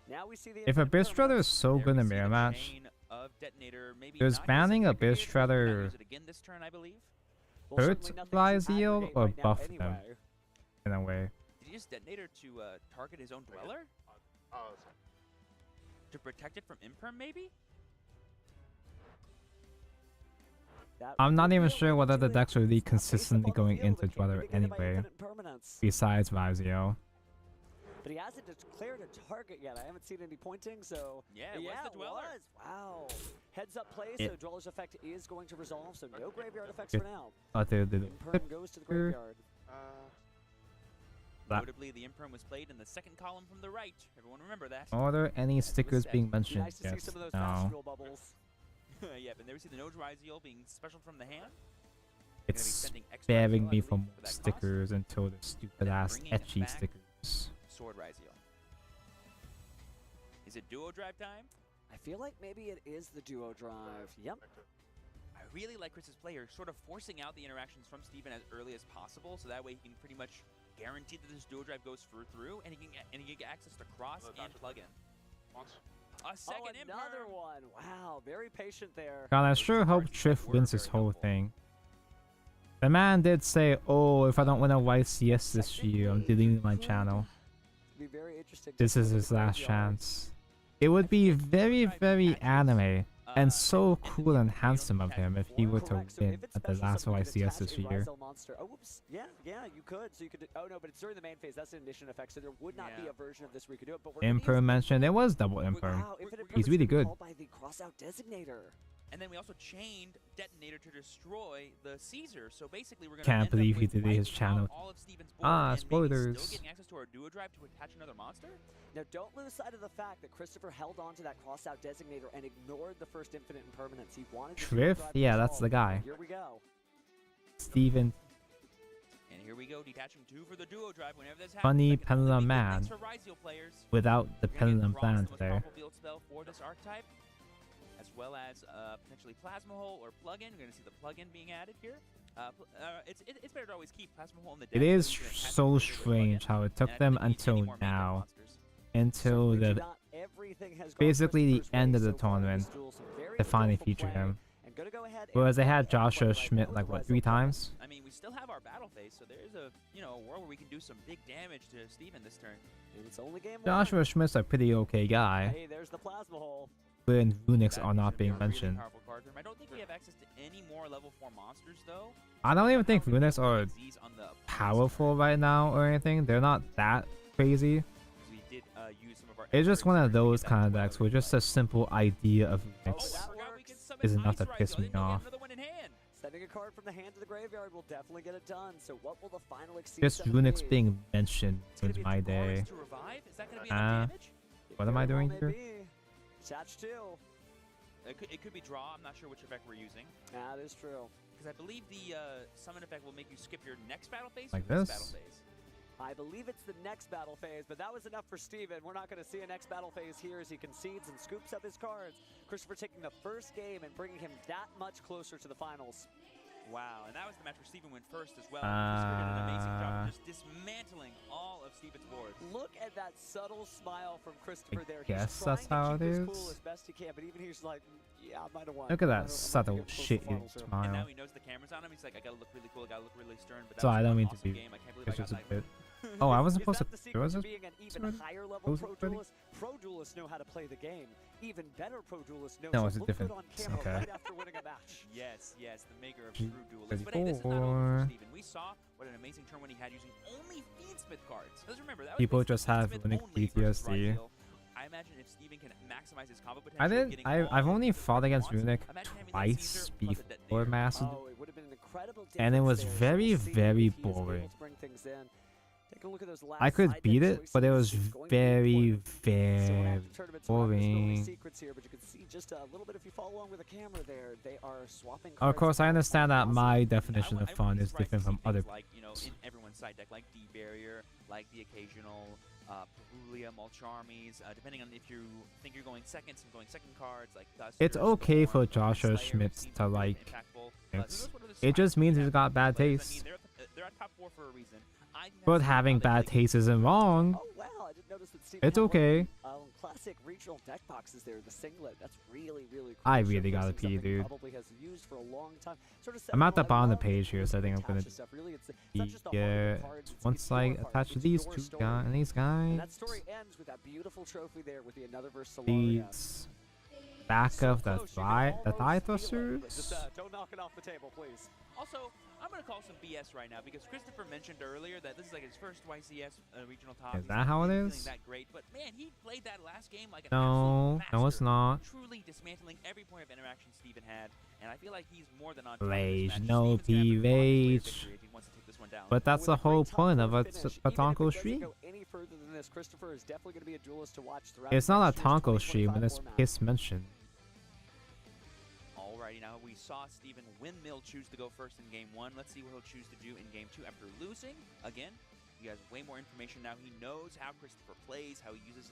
Now we see the If Abyss Shredder is so good in mirror match, Chain of Detonator, maybe does not banning using Abyss Liquidator, but not Shredder use it again this turn, I believe. Well, hurt certainly nothing to Ryzeal aggregate or right now buff them anyway. in a way? Did he use Detonator to target his own Dweller? To protect it from Imperm, maybe? I'm not even sure whether the decks are really consistently going into Dweller anyway, besides Ryzeal. But he hasn't declared a target yet. I haven't seen any pointing, so Yeah, it was the Dweller. it was. Wow. Heads up play, Yeah. so Dweller's effect is going to resolve, so no graveyard effects Good. for now. The Imperm goes to the graveyard. That- Notably, the Imperm was played in the second column from the right. Everyone remember that. Are there any stickers set. being mentioned Nice to see yet? some of those fast No. fuel bubbles. Yeah, but there we see the Node Ryzeal being special from the hand. It's sending extra Ryzeal, I sparing me believe, from for that cost. stickers until the stupid ass bringing it etchy back. stickers. Sword Ryzeal. Is it Duo Drive time? I feel like maybe it is the duo drive. Yep. I really like Chris's player, sort of forcing out the interactions from Steven as early as possible, so that way he can pretty much guarantee that this Duo Drive goes through, and he can get access to cross and plug in. A second another one. Wow, very patient there. God, I sure hope Triff wins this whole thing. The man did say, "Oh, if I don't win a YCS this year, I'm deleting my channel." Be very interesting. This is his last chance. It would be very, very anime And so cool and handsome of him if he were to win at the last YCS this year. Monster. Oh, whoops. Yeah, you could. So you could. Oh no, but it's during the main phase. That's an ignition effect, so there would not be a version of this where you could do it. But we're Imperm mentioned it was double Imperm. He's really good. By the crossout designator. And then we also chained Detonator to destroy the Caesar. So basically, we're gonna Can't believe he did his channel. Spoilers. Still getting access to our duo drive to attach another monster. Now, don't lose sight of the fact that Christopher held on to that crossout designator and ignored the first infinite impermanence. He wanted Triff? Yeah, that's the guy. Here we go. Steven. And here we go, detaching 2 for the duo drive. Whenever this happens, Funny Pendulum Man. Without the You're Pendulum gonna Band get Frost, the most there. powerful field spell for this archetype, as well as potentially Plasma Hole or Plugin. We're going to see the plugin being added here. It's better to always keep Plasma Hole in the deck. It is so strange how it took them until now. Until the basically the end of the tournament to finally feature him. Whereas they had Joshua Schmidt like what, 3 times? I mean, we still have our battle phase, so there's a world where we can do some big damage to Steven this turn. It's only game 1. Joshua Schmidt's a pretty okay guy. Hey, there's the Plasma Hole. When Runics are not being mentioned. I don't think we have access to any more level 4 monsters though. I don't even think Runics are powerful right now or anything. They're not that crazy. We did use some of our It's just one of those kind of decks where just a simple idea of Runics is enough to piss me off. Sending a card from the hand to the graveyard will definitely get it done. So what will the final Just Runics being mentioned ruins my day. What am I doing here? Attach 2. It could be draw. I'm not sure which effect we're using. That is true. Because I believe the summon effect will make you skip your next battle phase. Like or this? Battle phase. I believe it's the next battle phase, but that was enough for Steven. We're not going to see a next battle phase here as he concedes and scoops up his cards. Christopher taking the first game and bringing him that much closer to the finals. Wow, and that was the match where Steven went first as well. Christopher did an amazing job of just dismantling all of Steven's boards. Look at that subtle smile from Christopher there. Guess that's how it is. Cool as best he can, but even he's like, yeah, I might have won. Look at that subtle shit And smile. now he knows the camera's on him. He's like, I gotta look really cool. I gotta look really stern. But So I don't mean to awesome be. game. I can't believe It's I just got a that. bit. Oh, I wasn't supposed Is that to. the secret Was to it? being an even higher level Was pro it ready? duelist? Pro duelists know how to play the game. Even better pro duelists know No, to it's a look different. good on camera Okay. right after winning a match. Yes, the maker of true duelists. But hey, this is not over for Steven. We saw what an amazing turn when he had using only Fiendsmith cards. Because remember, that was People basically just have Fiendsmith Runic only versus PTSD. Ryzeal. I imagine if Steven can maximize his combo potential. I've only fought against Runic twice before Mastered, Oh, it would have been an incredible and it was difference there. very, We'll see very if he's able to boring. bring things in. Take a look at those last I could side beat deck it, but it was choices. It's going to be very, important. So we're very after tournaments, we're not gonna spill any boring. secrets here, but you can see just a little bit if you follow along with the camera there. They are swapping Of cards course, I out understand that on my Ozzy. definition of fun is different from other Like, in everyone's side deck, like D-Barrier, like the occasional Perulia, Mulcharmies, depending on if you think you're going second, some going second cards, like Thusters, It's okay for Storm, Joshua Slayer, Schmidt seem to be like impactful. it. Those were the It just spots means we he's had got bad players. I mean, taste. they're at top 4 for a reason. I think But that's having how they bad play. taste isn't wrong. Oh wow, I didn't notice that Steve It's had one of okay. the, classic regional deck boxes there, the singlet. That's really, really cool. I really gotta Showcasing pee, something he dude. Probably has used for a long time. Sort of I'm at the 7-Eleven bottom of the love, page here, so I think I'm gonna attach stuff. Really, it's not just the hardware yeah. cards, it's Once your I cards, attach it's these your two story. guys, these And that guys, story ends with that beautiful trophy there with the another versus Solaria. these back of the thigh thrusters. Just don't knock it off the table, please. Also, I'm going to call some BS right now because Christopher mentioned earlier that this is like his first YCS regional top. Is He's that not how it really is? feeling that great, but man, he played that last game like an No, absolute no, it's master, not. truly dismantling every point of interaction Steven had, and I feel like he's more than on Rage, top of this match. no Steven's gonna have to P find a way of rage. victory if he wants to take this one down. But that's the whole point of a Tonko If it stream. doesn't go any further than this, Christopher is definitely going to be a duelist to watch throughout It's the not a next year's Tonko stream, 2025 and it's format. piss mentioned. Alrighty, now we saw Steven Windmill choose to go first in game 1. Let's see what he'll choose to do in game 2 after losing. Again, he has way more information now. He knows how Christopher plays, how he uses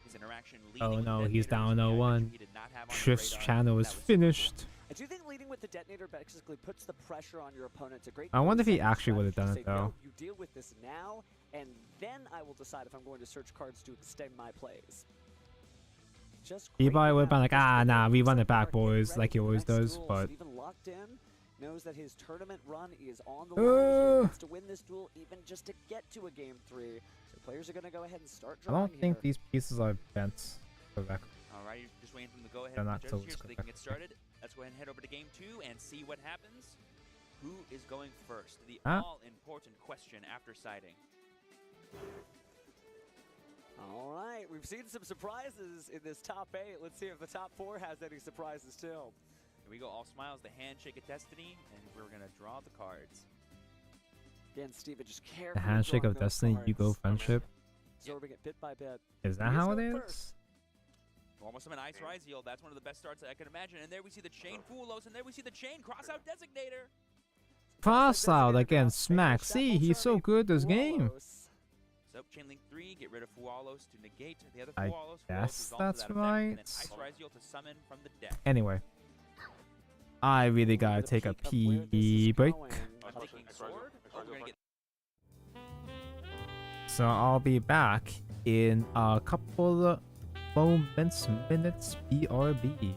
his interaction. Oh with no, the he's detonators, down which I 0-1. imagine he did not have on his Triff's radar. channel is That was finished. I do think leading with the detonator basically puts the pressure on your opponent. It's a great. I wonder if he defensive actually would have strategy done to it say, though. No, you deal with this now, and then I will decide if I'm going to search cards to extend my plays. Just He great probably would have been now. like, Christopher nah, we picks run up it back, card, getting boys, ready like he for the always next does, duel. but Steven locked in, knows that his tournament run is on the line. Here. He needs to win this duel, even just to get to a game 3. So players are going to go ahead and start I drawing don't think here. these pieces are bent correctly. Alright, you're just waiting for them to go ahead They're and not the judges here close, so they can get started. Let's go ahead and head over to game 2 and see what happens. Who is going first? The all-important question after sighting. All right, we've seen some surprises in this top 8. Let's see if the top 4 has any surprises too. Here we go, all smiles, the handshake of destiny, and we're going to draw the cards. Again, Steven, just carefully The handshake drawing of those destiny, you go cards. friendship. Absorbing it bit by bit. Is that He how it going is? first. Almost an ice rise yield. That's one of the best starts I can imagine. And there we see the chain Fulos, and there we see the chain cross-out designator. Cross out against Smack. See, he's so good this game. So chain link 3, get rid of Fualos to negate the other I Fualos. guess Fualos that's resolve to that effect, and right. then ice rise yield to summon from the deck. Anyway, I really gotta take a pee break. Taking sword. Oh, we're gonna get So I'll be back in a couple of minutes. BRB.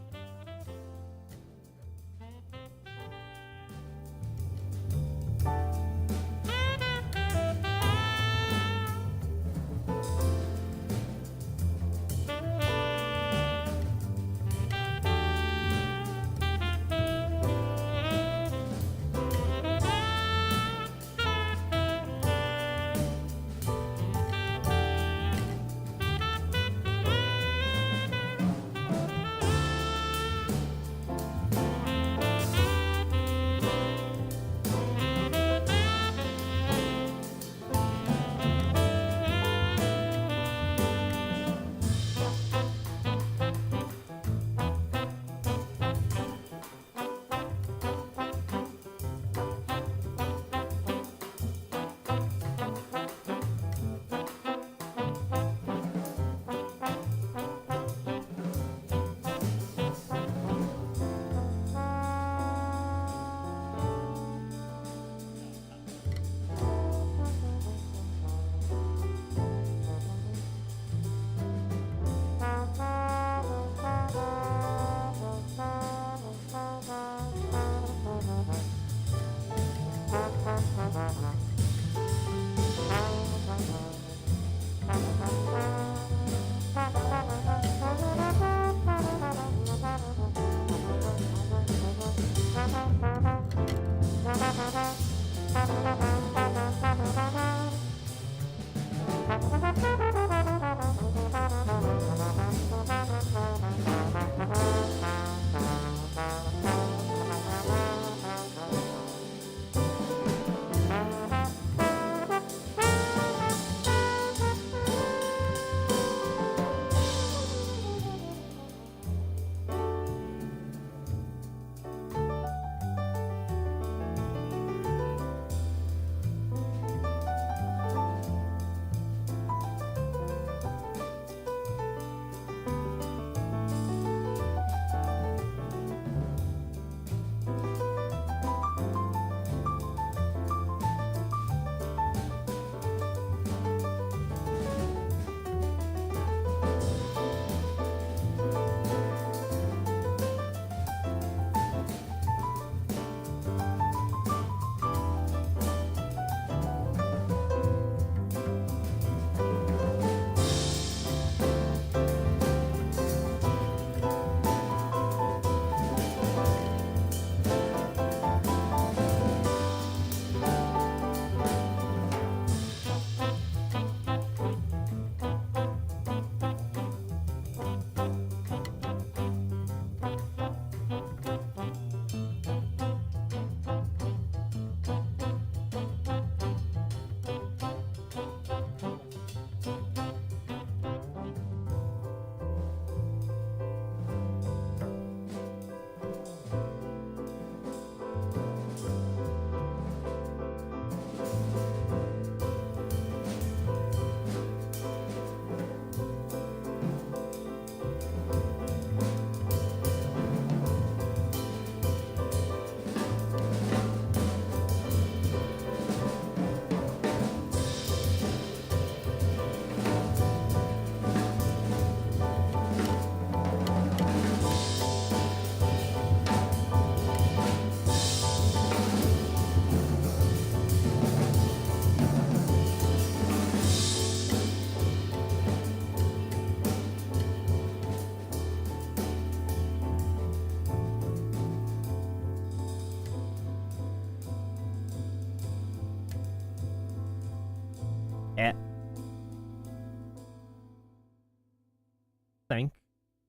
Thank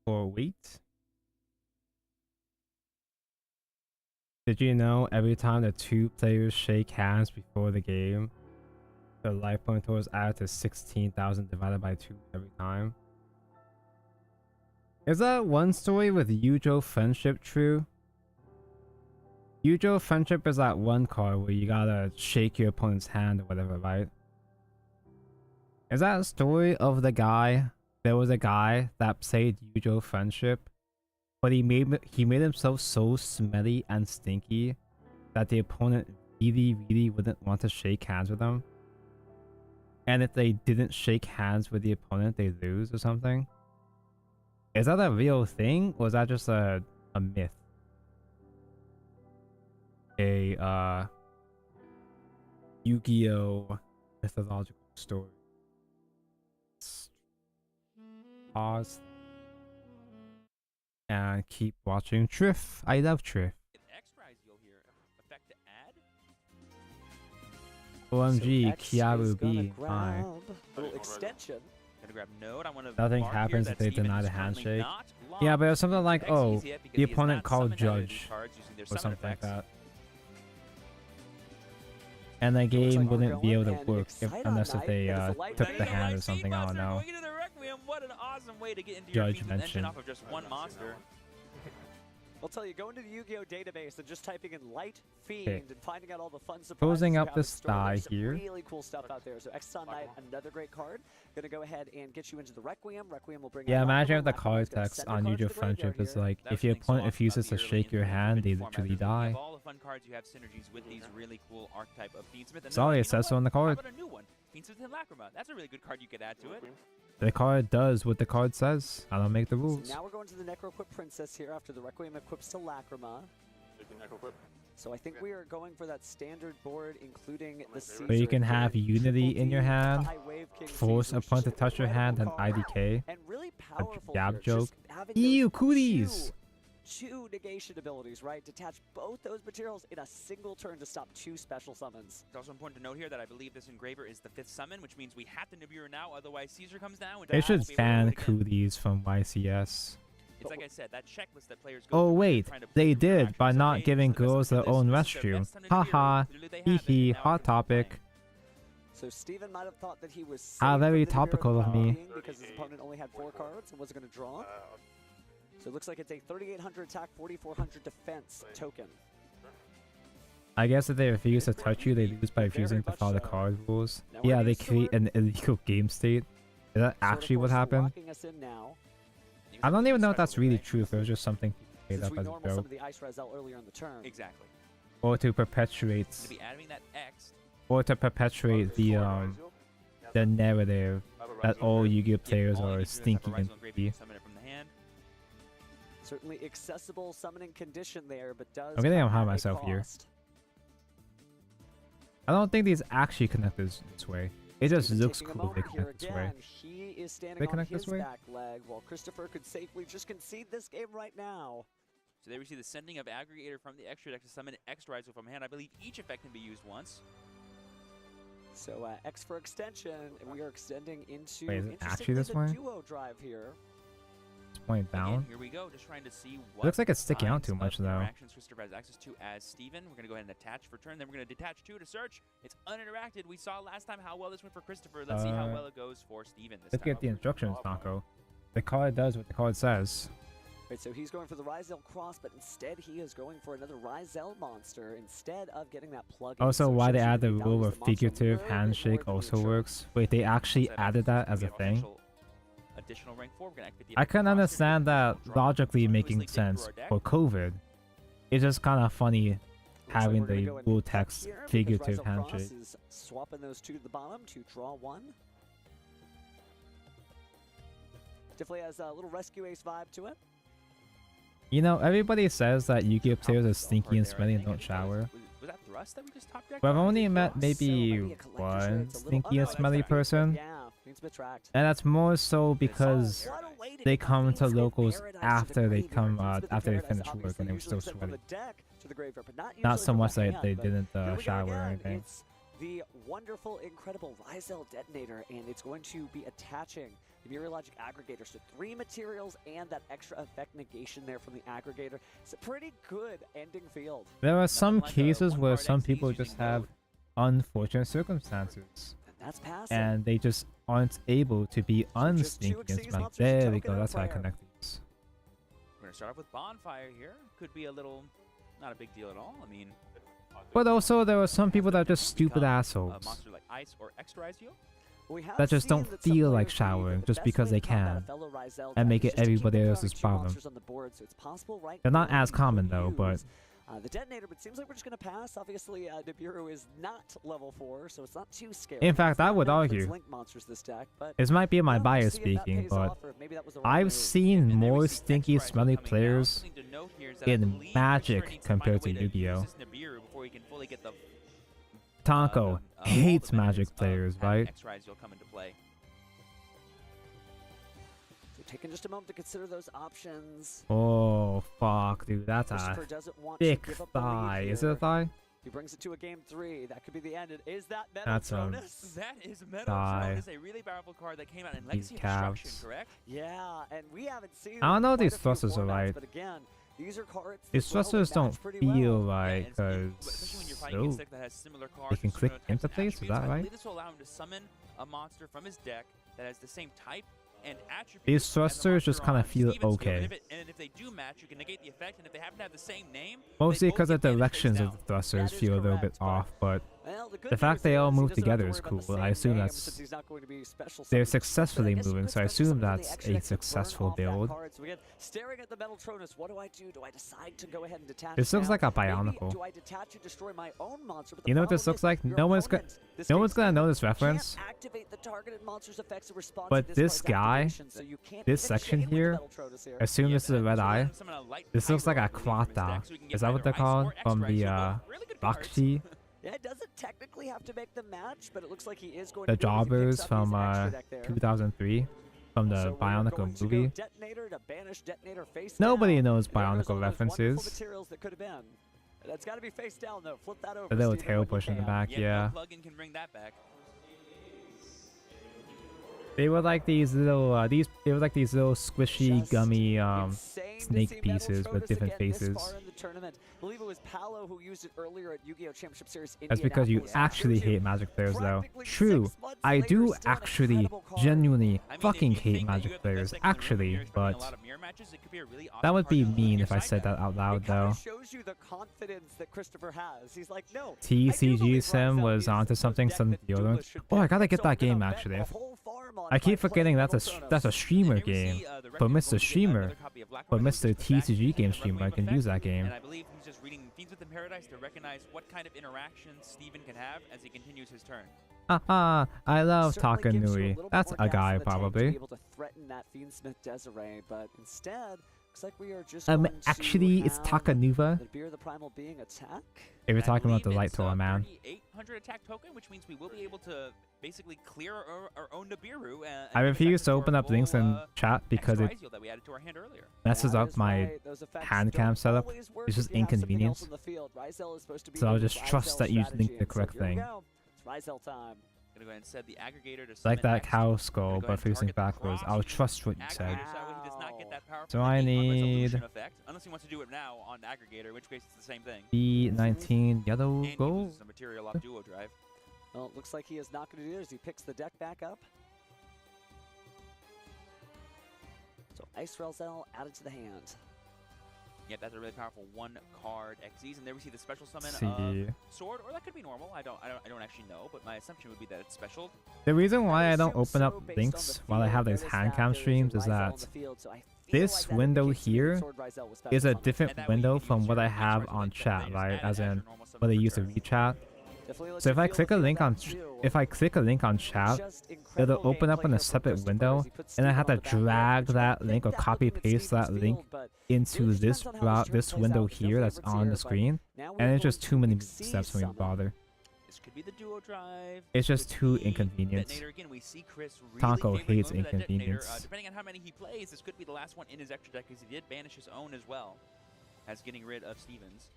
or wait. Did you know every time the two players shake hands before the game, the life point total is added to 16,000 divided by 2 every time? Is that one story with Yujo Friendship true? Yujo Friendship is that one card where you gotta shake your opponent's hand or whatever, right? Is that a story of the guy? There was a guy that played Yujo Friendship, but he made himself so smelly and stinky that the opponent really wouldn't want to shake hands with him. And if they didn't shake hands with the opponent, they lose or something. Is that a real thing, or is that just a myth? A Yu-Gi-Oh mythological story. Pause and keep watching Triff. I love Triff. OMG, Kiaru B. Hi. Little extension. Nothing happens if they deny the handshake. Yeah, but it was something like, oh, the opponent called Judge or something like that. And the game wouldn't be able to work unless if they took the hand or something. I don't know. What an awesome way to get into Judge your mentioned. off of just one monster. I'll tell you, going to the Yu-Gi-Oh database and just typing in Light Fiend and finding out all the fun surprises. Closing up you have the in store. There's sty some here. Really cool stuff out there. So Exxon Knight, another great card. Gonna go ahead and get you into the Requiem. Requiem will bring. Yeah, out imagine if the Lachlan. card Lachlan's gonna text send on the cards Yujo to the Friendship graveyard is here. like, if your opponent refuses to shake your hand, they literally die. All the fun cards you have synergies with these really cool archetype of Fiendsmith. Sorry, it says so on the card. How about a new one? Fiendsmith and Lacrima. That's a really good card you could add to it. The card does what the card says. I don't make the rules. So now we're going to the Necro-Equip Princess here after the Requiem equips to Lacrima. So I think we are going for that standard board, including the Caesar. But you can have Unity in your hand, force a opponent to touch your hand, and IDK. And really A powerful jab here, joke. just having Ew, those cooties! two negation abilities, right? Detach both those materials in a single turn to stop 2 special summons. It's also important to note here that I believe this Engraver is the 5th summon, which means we have to Nibiru now, otherwise Caesar comes down. They should ban cooties from YCS. It's like I said, that checklist that players go Oh through wait, trying to they play through did by not giving girls their own restroom. Haha, hee hee, hot topic. So Steven might have thought that he was How safe very from the Nibiru topical of me. because his opponent only had 4 cards and wasn't going to draw. So it looks like it's a 3,800 attack, 4,400 defense token. I guess if they refuse to touch you, they lose by refusing to follow the card rules. Yeah, they create an illegal game state. Is that actually what happened? Locking us in now. I don't even know if that's really true, if it was just something made Since up we as a normal some joke. of the Ice Razel earlier in the turn. Exactly. Or to perpetuate To be adding that X. the narrative that all Yu-Gi-Oh players are stinky and pee. Summon it from the hand. Certainly accessible summoning condition there, but does I'm getting come high at a myself here. cost. I don't think these actually connect this way. It just Steven looks taking a cool if they moment here connect this way. again. He is standing They on connect his this way? back leg, while Christopher could safely just concede this game right now. So there we see the sending of Aggregator from the extra deck to summon X Rise from hand. I believe each effect can be used once. So X for extension, and we are extending into Wait, is it interestingly, actually this the way? duo drive here. It's pointing Again, down. here we go, just trying to see what Looks like it's sticking out kinds too of much, though. interactions Christopher has access to as Steven. We're going to go ahead and attach for turn, then we're going to detach 2 to search. It's uninteracted. We saw last time how well this went for Christopher. Let's see how well it goes for Steven this Let's time. get the instructions, Nako. The card does what the card says. Right, so he's going for the Ryzel Cross, but instead he is going for another Ryzel monster instead of getting that plug. Also, why they add the rule of figurative handshake also works. Wait, they actually added that as a thing? Additional rank 4. We're going to activate the I can understand that logically making Obviously, take sense through our for COVID. It's just kind of funny having we're gonna the go and rule cut text here because figurative Ryzel Cross handshake. is swapping those 2 to the bottom to draw 1. Definitely has a little Rescue Ace vibe to it. You know, everybody says that Yu-Gi-Oh players are stinky and smelly and don't shower. Was that Thrust that we just top decked? But I've only met maybe one stinky and smelly person. Yeah, needs to be tracked. And that's more so because they come to locals after they come after they finish work and they were still sweaty. Not so much that they didn't shower or anything. the wonderful, incredible Rizel detonator, and it's going to be attaching the Meteorologic aggregator. So 3 materials and that extra effect negation there from the aggregator. It's a pretty good ending field. There are some cases where some people just have unfortunate circumstances. That's passing. And they just aren't able to be unsneaky and smart. There we go, that's how I connect these. We're going to start off with Bonfire here. Could be a little, not a big deal at all. I mean... But also, there are some people that are just stupid assholes. A monster like Ice or Extra-Izio? That just don't feel like showering just because they can, and make it everybody else's problem. They're not as common though, but the detonator, but it seems like we're just going to pass. Obviously, Nibiru is not level 4, so it's not too scary. in fact, I would argue, this might be my bias speaking, but I've seen more stinky, smelly players in Magic compared to Yu-Gi-Oh! Tonko hates Magic players, right? Extra-Izio come into play. So taking just a moment to consider those options. Oh, fuck, dude, that's a Christopher doesn't want to thick give up the lead thigh. Is it here. a thigh? He brings it to a game 3. That could be the end. And is that That's Metatronus? That is thigh. Metatronus, a really powerful card that came out in These Legacy of Destruction, calves. correct? Yeah, and we haven't seen. I don't know if quite these a few thrusters are formats, right. But again, these are cards. These thrusters don't feel right, Especially when you're fighting against a deck that has similar cards, they can similar click types into of place, is attributes. that I right? believe this will allow him to summon a monster from his deck that has the same type and attributes. These as the thrusters just monster kind on of feel Steven's field. okay. And if they do match, you can negate the effect, and if they happen to have the same name, Mostly they both because the get damage face directions down. of the thrusters feel a little bit off, but Well, the good the fact news they all is he move doesn't have to together is worry about cool. the same I assume name that's since he's not going to be special they're summoned. successfully But I guess you moving, could so I special assume summon the that's extra a deck to burn successful off that build. card. So again, staring at the Metatronus, what do I do? Do I decide to go ahead and detach? This looks now? like a Maybe Bionicle. do I detach and destroy my own monster? But the You know what problem this looks is like? your No one's opponent, this no game one's gonna know this can't reference. activate the targeted monster's effects in response But to this card's guy, activation, so you can't this hit a section chain with the here, Metatronus here. assume this is a red eye. This looks like a Quata. Is that what they're called? From the Bakshi? Yeah, it doesn't technically have to make the match, but it looks like he is going The to be able to pick Jobbers up from his extra deck there. 2003, from the So we are going Bionicle to movie. go Detonator to banish Detonator face Nobody down. knows And there goes all Bionicle those wonderful references. materials that could have been. That's got to be face down though. Flip that over. The little Steven, tail when you push in the can. back, yeah. No plugin can bring that back. They were like these little, they were like these little squishy, gummy, snake pieces with different faces. I believe it was Paolo who used it earlier at Yu-Gi-Oh! Championship Series. That's because you actually hate Magic players, though. True, I do actually, genuinely, fucking hate Magic players, actually, but that would be mean if I said that out loud, though. Shows you the confidence that Christopher has. He's like, no. TCG Sim was onto something, some deodorant. Oh, I gotta get that game actually. I keep forgetting that's a streamer game. But Mr. Streamer, but Mr. TCG game streamer, I can use that game. And I believe he's just reading Fiends Within Paradise to recognize what kind of interactions Steven can have as he continues his turn. Haha, I love Takanui. That's a guy, To probably. be able to threaten that Fiendsmith Desiree, but instead, looks like we are just going Actually, to it's have Takanuva. the Beer of the Primal Being attack. If you're talking about the Light It's Tower, man. 800 attack token, which means we will be able to basically clear our own Nibiru. I refuse to open up links in chat because it that we added to our hand earlier. messes up my hand cam setup. It's just inconvenience. So I'll just trust that you link the correct thing. It's Rizel time. Gonna go ahead and set the aggregator to It's like summon that X. cow skull, Gonna go but ahead and facing target the backwards. I'll trust what you said. aggregator, so he does not get that powerful So I negate armor need resolution effect, unless he wants to do it now on aggregator, in which case it's the same thing. B19 yellow And he gold. loses a material off duo drive. Well, it looks like he is not going to do this. He picks the deck back up. So Ice Relzel added to the hand. Yep, that's a really powerful one-card XYZ, and there we see the special summon See. of Sword, or that could be normal. I don't actually know, but my assumption would be that it's special. The reason why I don't open up links while I have these hand cam streams is that this window here is a different window from what I have on chat, right? As in what I use to WeChat. So if I click a link on chat, it'll open up in a separate window, and I have to drag that link or copy paste that link into this window here that's on the screen, and it's just too many steps for me to bother. This could be the duo drive. It's just too inconvenient. Detonator again, we see Chris really Tonko hammering hates home that detonator. inconvenience. Depending on how many he plays, this could be the last one in his extra deck, because he did banish his own as well as getting rid of Stevens.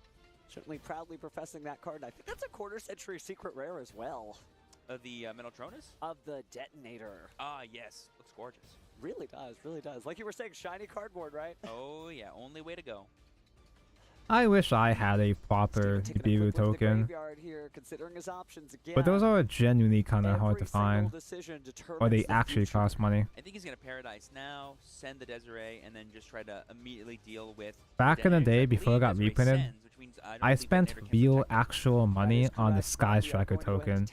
Certainly proudly professing that card. I think that's a quarter-century secret rare as well. Of the Metaltronus? Of the Detonator. Ah, yes. Looks gorgeous. Really does, really does. Like you were saying, shiny cardboard, right? Oh, yeah. Only way to go. I wish I had a proper Nibiru token, here, considering his options again. but those are genuinely kind of hard to find, or they actually cost money. I think he's going to Paradise now, send the Desiree, and then just try to immediately deal with... Back in the day, before it got reprinted, I spent real actual money on the Sky Striker token.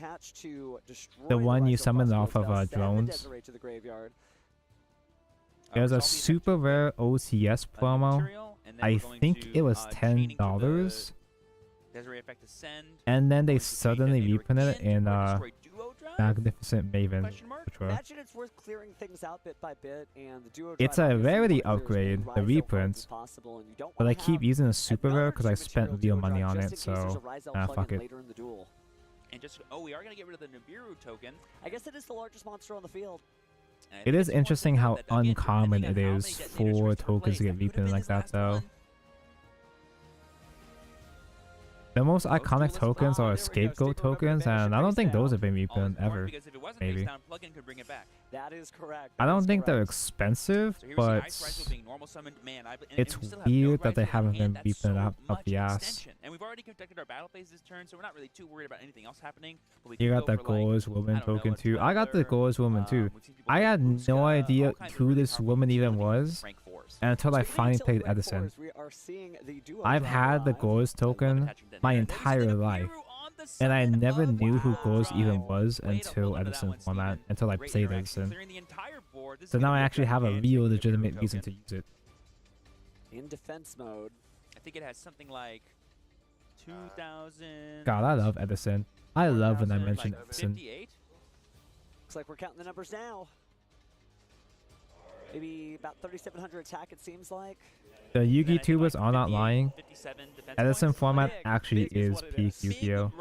The one you summoned off of drones. There's a super rare OCS promo. I think it was $10. And then they suddenly reprinted it in Magnificent Maven. Imagine it's worth clearing things out bit by bit, and the duo It's a rarity upgrade, the reprint, but I keep using a super rare because I spent real money on it, so fuck it. And just, oh, we are going to get rid of the Nibiru token. I guess it is the largest monster on the field. It is interesting how uncommon it is for tokens to get reprinted like that, though. The most iconic tokens are scapegoat tokens, and I don't think those have been reprinted ever. Maybe. That is correct. I don't think they're expensive, but it's weird that they haven't been reprinted up the ass. And we've already conducted our battle phase this turn, so we're not really too worried about anything else happening. You got that Gorz woman token too. I got the Gorz woman too. I had no idea who this woman even was until I finally played Edison. I've had the Gorz token my entire life, and I never knew who Gorz even was until Edison format, until I played Edison. So now I actually have a real legitimate reason to use it. In defense mode. I think it has something like 2,000. God, I love Edison. I love when I mention Edison. Looks like we're counting the numbers now. Maybe about 3,700 attack, it seems like. The Yu-Gi tubers are not lying. Edison format actually is peak Yu-Gi-Oh!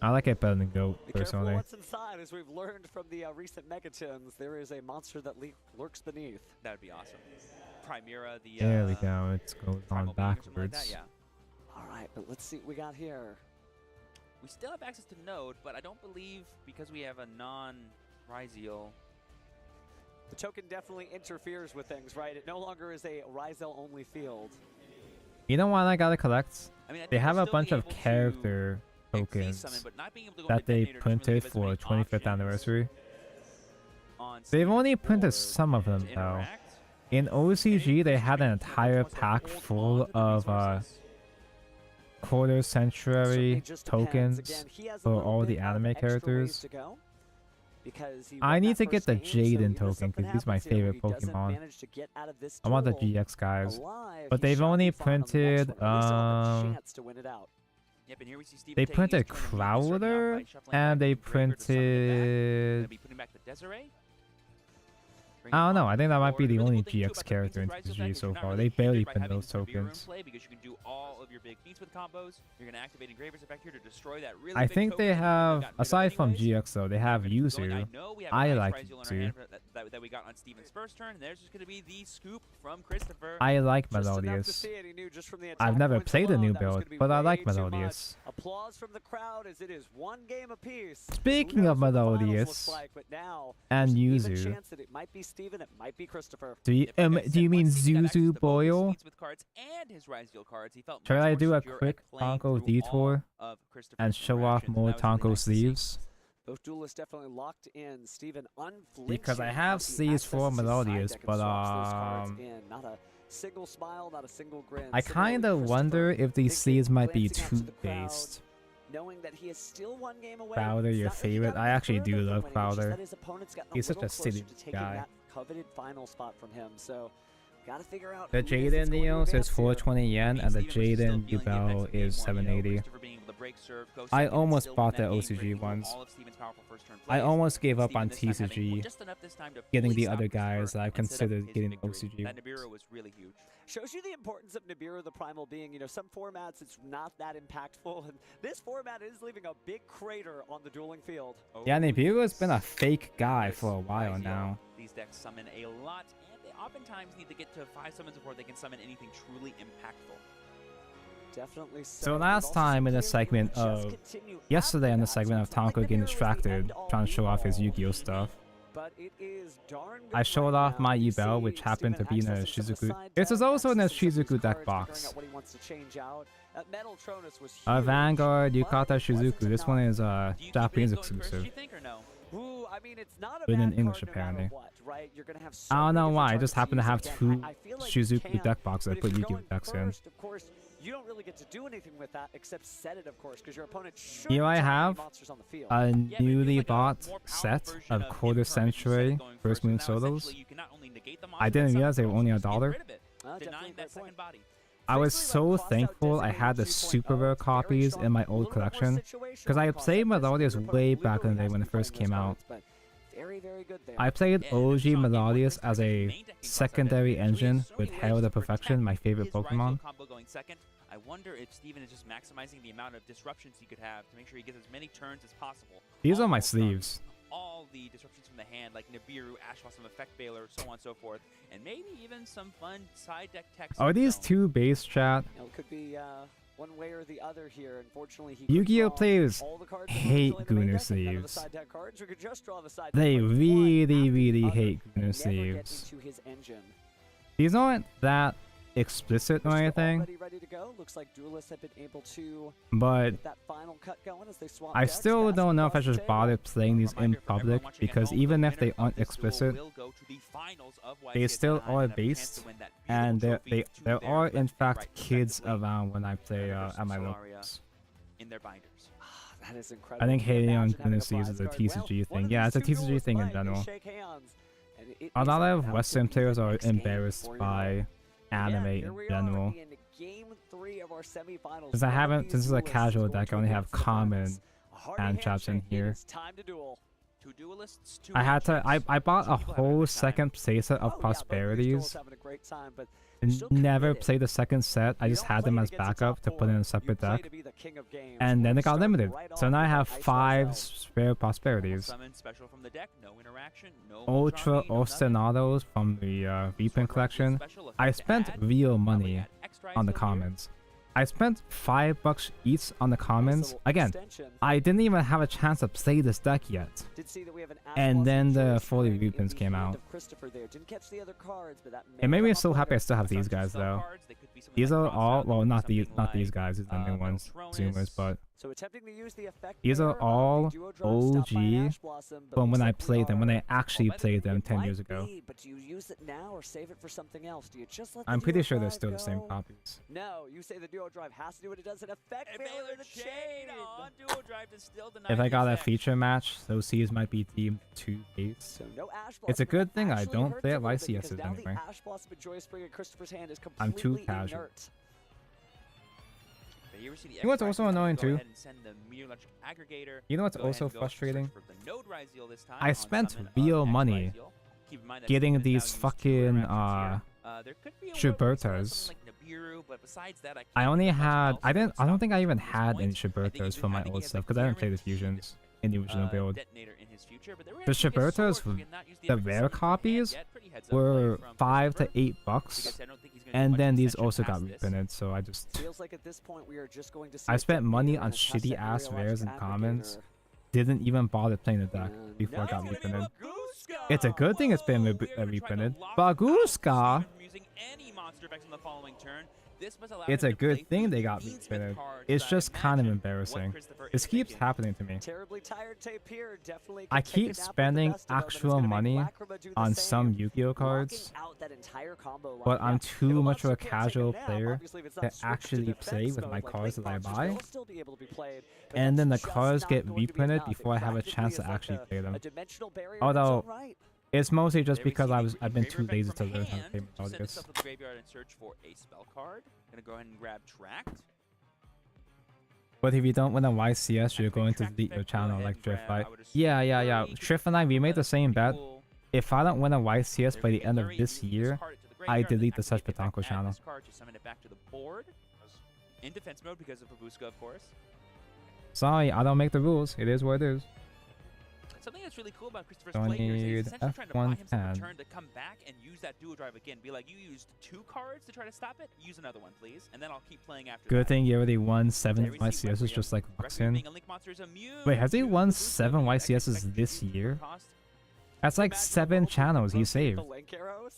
I like it better than Go, personally. What's inside, as we've learned from the recent Megatons, there is a monster that lurks beneath. That would be awesome. Primera, the there we go. It's going on backwards. Like that, yeah. All right, but let's see what we got here. We still have access to Node, but I don't believe because we have a non-Ryziel. The token definitely interferes with things, right? It no longer is a Ryzel-only field. You know what I gotta collect? They have a bunch of character tokens that they printed for 25th anniversary. They've only printed some of them though. In OCG, they had an entire pack full of quarter century tokens for all the anime characters. I need to get the Jaden token because he's my favorite Pokemon. I want the GX guys, but they've only printed they printed Crowler and they printed I don't know. I think that might be the only GX character in TCG so far. They barely print those tokens. I think they have, aside from GX though, they have Yuzu. I like Yuzu. I like Melodious. I've never played a new build, but I like Melodious. Applause from the crowd as it is one game apiece. Speaking of Melodious and Yuzu, Steven, it might be Christopher. do you mean Zuzu Boyle? Should I do a quick Tonko detour and show off more Tonko sleeves? Both duelists definitely locked in. Steven unflinching. Because I have sleeves for Melodious, but not a single smile, not a single grin. I kind of wonder if these sleeves might be two-based. Knowing that he is still one game away. Crowder, your favorite? I actually do love Crowder. He's such a silly guy. That coveted final spot from him, so gotta figure out. The Jaden Neos is 420 yen, and the Jaden Yubel is 780. I almost bought the OCG ones. I almost gave up on TCG, getting the other guys that I considered getting OCG ones. Shows you the importance of Nibiru the Primal being, you know, some formats it's not that impactful, and this format is leaving a big crater on the dueling field. Yeah, Nibiru has been a fake guy for a while now. These decks summon a lot, and they oftentimes need to get to 5 summons before they can summon anything truly impactful. Definitely So last time in the segment of yesterday in the segment of Tonko getting distracted trying to show off his Yu-Gi-Oh stuff, I showed off my Yubel, which happened to be in a Shizuku. This is also in a Shizuku deck box. Vanguard, Yukata, Shizuku. This one is Japanese exclusive. With an English apparently. I don't know why. I just happen to have two Shizuku deck boxes I put Yu-Gi-Oh decks in. You don't really get to do anything with that except set it, of course, because your opponent should Here I have monsters on the field. a newly bought set of quarter century First Moon Solos. I didn't realize they were only $1. I was so thankful I had the super rare copies in my old collection, because I played Melodius way back in the day when it first came out. I played OG Melodius as a secondary engine with Herald of Perfection, my favorite Pokemon. I wonder if Steven is just maximizing the amount of disruptions he could have to make sure he gets as many turns as possible. These are my sleeves. All the disruptions from the hand, like Nibiru, Ash Blossom, Effect Veiler, so on and so forth, and maybe even some fun side deck text. Are these two base, chat? It could be one way or the other here. Unfortunately, Yu-Gi-Oh players hate Gunner sleeves. They really hate Gunner sleeves. These aren't that explicit or anything, but I still don't know if I should bother playing these in public, because even if they aren't explicit, they still are based, and there are in fact kids around when I play at my locals. I think hating on Gunner sleeves is a TCG thing. Yeah, it's a TCG thing in general. A lot of Western players are embarrassed by anime in general. Since this is a casual deck, I only have common hand traps in here. I bought a whole second playset of Prosperities. Never played the second set, I just had them as backup to put in a separate deck. And then it got limited. So now I have 5 spare Prosperities. Ultra Ostinados from the reprint collection. I spent real money on the commons. I spent $5 each on the commons. Again, I didn't even have a chance to play this deck yet. And then the 40 reprints came out. It made me so happy I still have these guys though. These are all, well, not these guys, these are the new ones, Zoomers, but these are all OG from when I played them, when I actually played them 10 years ago. I'm pretty sure they're still the same copies. No, you say the duo drive has to do what it does in effect. If I got a feature match, those C's might be deemed too base. It's a good thing I don't play at YCS's anyway. I'm too casual. You know what's also annoying too? You know what's also frustrating? I spent real money getting these fucking Shibertas. I don't think I even had any Shibertas from my old stuff because I didn't play the fusions in the original build. The Shibertas, the rare copies, were $5 to $8, and then these also got reprinted. So I spent money on shitty ass rares and commons. Didn't even bother playing the deck before I got reprinted. It's a good thing it's been reprinted. Baguska! It's a good thing they got reprinted. It's just kind of embarrassing. This keeps happening to me. I keep spending actual money on some Yu-Gi-Oh cards, but I'm too much of a casual player to actually play with my cards that I buy. And then the cards get reprinted before I have a chance to actually play them. Although, it's mostly just because I've been too lazy to learn how to play Melodius. But if you don't win a YCS, you're going to delete your channel like Drift, right? Yeah. Drift and I, we made the same bet. If I don't win a YCS by the end of this year, I delete the Such Batanko channel. In defense mode because of Babuska, of course. Sorry, I don't make the rules. It is what it is. Something that's really cool about Christopher's Don't play here is he's need essentially trying to buy himself a F110. turn to come back and use that dual drive again. Be like, you used 2 cards to try to stop it. Use another one, please, and then I'll keep playing after Good that. thing he already won 7 There we see YCSs Requiem. just like Requiem Luxin. being a Link Monster is immune Wait, has he to won Booska, 7 meaning that YCSs expected this to year? cost. That's like 7 channels he saved. The link arrows.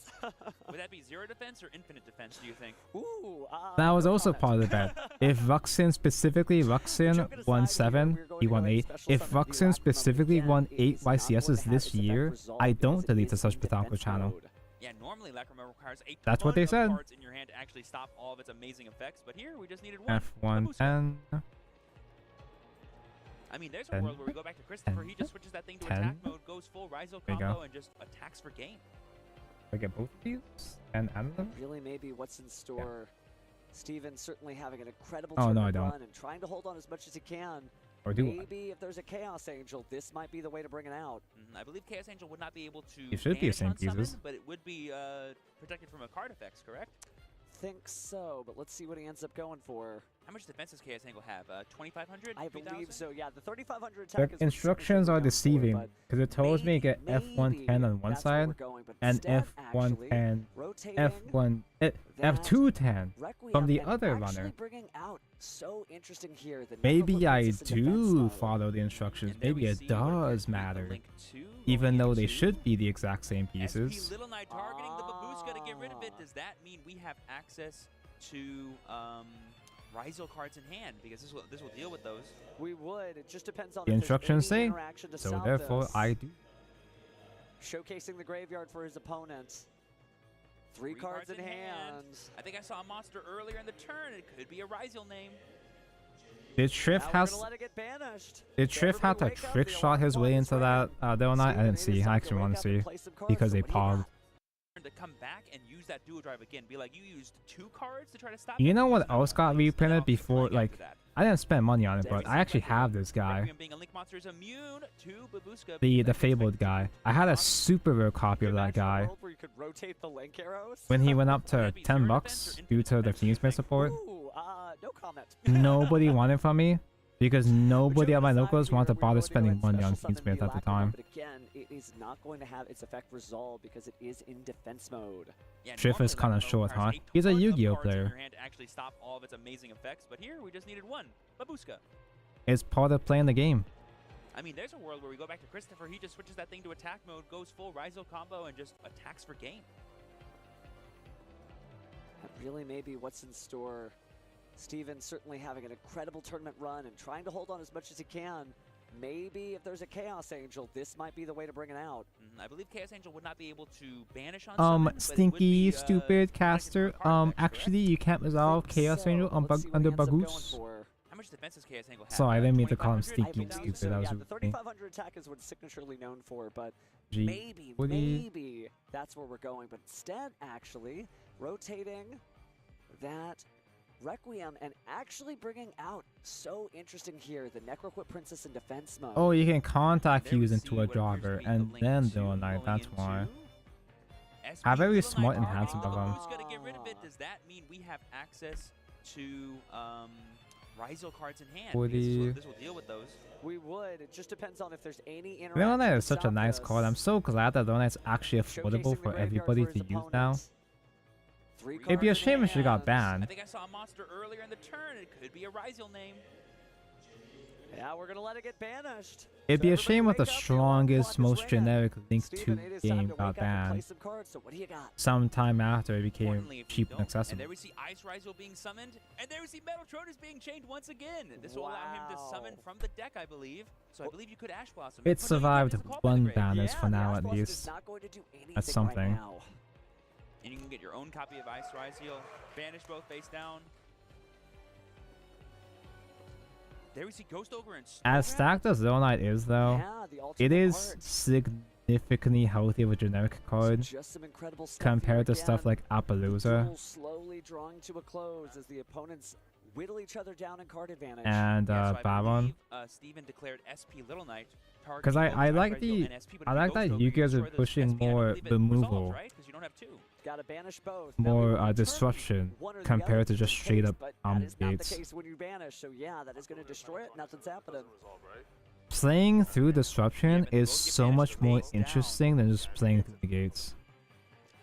Would that be 0 defense or infinite defense, do you think? Ooh, That was no also comment. part of the bet. If Luxin specifically won 7, he won 8. If Luxin specifically won 8 YCSs this year, I don't delete the Such Patalco channel. Yeah, normally Lacrima requires a That's what ton they of said. cards in your hand to actually stop all of its amazing effects, but here we just needed one. F110. I mean, there's a 10, world where we go back to Christopher. He just switches that thing to 10. attack mode, goes full Ryzo There you combo, go. and just attacks for game. I get both of these? And add them? Really, maybe what's in store. Steven certainly having an incredible Oh, no, tournament I don't. run and trying to hold on as much as he can. Or do I? Maybe if there's a Chaos Angel, this might be the way to bring it out. I believe Chaos Angel would not be able to It should be the banish same on summon, pieces. but it would be protected from a card effects, correct? Think so, but let's see what he ends up going for. How much defense does Chaos Angel have? 2,500? I believe 3,000? so, yeah. The 3,500 The attack is instructions are deceiving because it tells me to get F110 on one that's where side we're going, but and instead, F110, rotating F210 from the and other actually runner. bringing out so interesting here. The Maybe Necroquip I Princess in defense do mode. follow the instructions. And there Maybe we it see what does the matter, Link 2 even going though they into. should be the exact same SP pieces. Little Knight targeting the Babushka to get rid of it. Does that mean we have access to Ryzo cards in hand? Because this will deal with those. We would. It just depends on The if there's instructions any say, interaction to so stop therefore this. I do. Showcasing the graveyard for his opponent. Three cards in hand. I think I saw a monster earlier in the turn. It could be a Ryzo name. Did Triff Now we're has? gonna let it get banished. Did So Triff have to everybody wake up, trick the shot alarm his clock way is into that ringing. Little Knight? I didn't Steven, it see. is I time to actually want wake to up and see play some cards. because So they what do you paused. got? To come back and use that dual drive again. Be like, you used 2 cards to try to stop You it. know Use what another else one, got please, and then reprinted I'll keep before? playing Like, after that. I didn't spend money on it, There but we I see actually Requiem. have this guy. Requiem being a Link Monster is immune to Babushka. The fabled guy. I had a super rare copy of that guy. Where you could rotate the link arrows. When he went up to 10 bucks due to the Phoenixman support, Ooh, no comment. nobody wanted from me because nobody at my Joking locals aside wanted to here, we are bother going to go spending ahead money and on special summon Phoenixman the at the Lacrima, time. But again, it is not going to have its effect resolved because it is in defense mode. Yeah, Triff is normally kind of Lacrima short, huh? requires a He's a ton of Yu-Gi-Oh cards in player. your hand to actually stop all of its amazing effects, but here we just needed 1. Babushka. It's part of playing the game. I mean, there's a world where we go back to Christopher. He just switches that thing to attack mode, goes full Ryzo combo, and just attacks for game. That really may be what's in store. Steven certainly having an incredible tournament run and trying to hold on as much as he can. Maybe if there's a Chaos Angel, this might be the way to bring it out. I believe Chaos Angel would not be able to banish on summon, but it would Stinky, be, stupid caster. Actually, you can't resolve Chaos Angel on under Bagoose. How much defense does Chaos Angel have? Sorry, I didn't mean to call him 2,500? Stinky, I believe stupid. so, That was yeah, the rude. 3,500 attack is what it's signaturely known for, but Gee, maybe that's where we're going. But instead, actually, rotating that Requiem and actually bringing out, so interesting here, the Necroquip Princess in defense mode. Oh, you can contact There we fuse see into a what appears to jogger be the and Link then 2 do a knight. going That's into why. SP How very Little smart Knight and handsome targeting of the him. Babushka to get rid of it. Does that mean we have access to Ryzo cards in hand? Because this will deal with those. We would. It just depends on if there's any interaction. Little Knight to is such a stop nice this. card. I'm so glad that Little Knight's actually affordable Showcasing the for graveyard everybody for to his use now. opponent. Three It'd be a cards in shame if she got hand. I banned. think I saw a monster earlier in the turn. It could be a Ryzo name. Yeah, we're gonna let it get banished. It'd be a everybody shame if wake the up, the alarm strongest, clock is most ringing. generic Link 2 Steven, it is time game to wake got up and play banned some cards. So what do you got? sometime after it Importantly, became if we cheap don't- and accessible. And there we see Ice Ryzo being summoned, and there we see Metal Trodus being chained once again. This will allow him to summon Wow. from the deck, I believe. So I believe you could Ash Blossom. It survived one banners Yeah, for the now Ash at Blossom is least. not going to do anything That's right something. now. And you can get your own copy of Ice Ryzo. Banish both face down. There we see Ghost Ogre and As stacked as Little Knight is, though, Yeah, the it ultimate is art. significantly healthy of a generic card Just some incredible stuff compared here to stuff again. like Appaloosa Duel slowly drawing to a close as the opponents whittle each other down in card advantage. and Yeah, so I Baron. believe, Steven declared SP Little Knight. Because I like the I like that you guys are pushing more removal, Right? Because you don't have 2. Gotta banish both. Now, we more will determine disruption one or the compared other to in just this straight case, up but that is not the gates. case when you banish. So yeah, that is going to destroy it. Nothing's happening. Playing through Disruption is so much more interesting than just playing through the gates.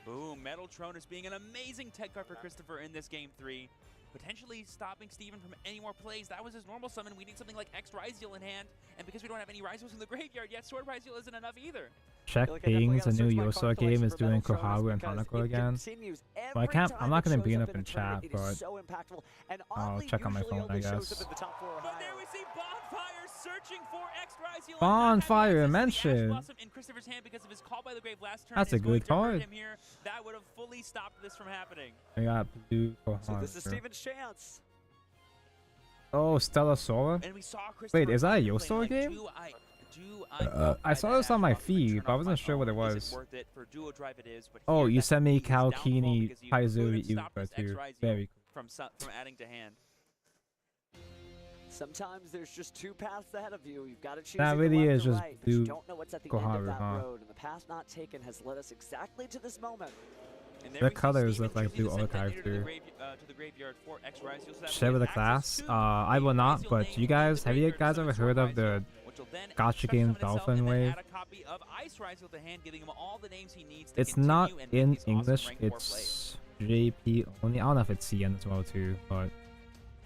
Boom, Metal Tronus being an amazing tech card for Christopher in this game 3. Potentially stopping Steven from any more plays. That was his normal summon. We need something like X Ryzeal in hand. And because we don't have any Ryzeals in the graveyard yet, Sword Ryzeal isn't enough either. Check Beings, a new Yoso game, is doing Koharu and Hanako again. Well, I'm not going to bring it up in chat, but I'll check on my phone, I guess. But there we see Bonfire searching for X Ryzeal. Bonfire mentioned. In Christopher's hand because of his call by the grave last turn. That's a good card. That would have fully stopped this from happening. I got blue Koharu. So this is Steven's chance. Oh, Stella Sora? Wait, is that a Yoso game? I saw this on my feed, but I wasn't sure what it was. Oh, you sent me Kalkini Paizuri Iuka too. Very cool. From adding to hand. Sometimes there's just two paths ahead of you. You've got to choose that really is just right, blue you don't know what's at the end of Koharu, that huh? road, and the path not taken has led us exactly to this moment. The colors look like blue archive too. Share with the class? I will not, but you guys, have you guys ever heard of the gacha game Dolphin Wave? It's not in English, it's JP only. I don't know if it's CN as well too, but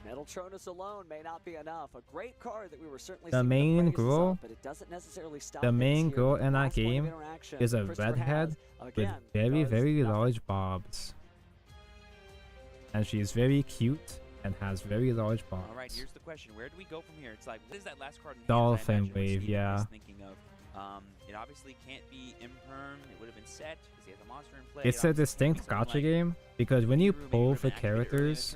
Metal Tronus alone may not be enough. A great card that we were certainly the main girl, but it doesn't necessarily stop the main girl in that game is a redhead with very large bobs, and she's very cute and has very large bobs. All right, here's the question: where do we go from here? It's like, what is that last card in hand Dolphin Wave, yeah. Thinking of? It obviously can't be Imperm. It would have been set because he has a monster in play. It's a distinct gacha game because when you pull for characters,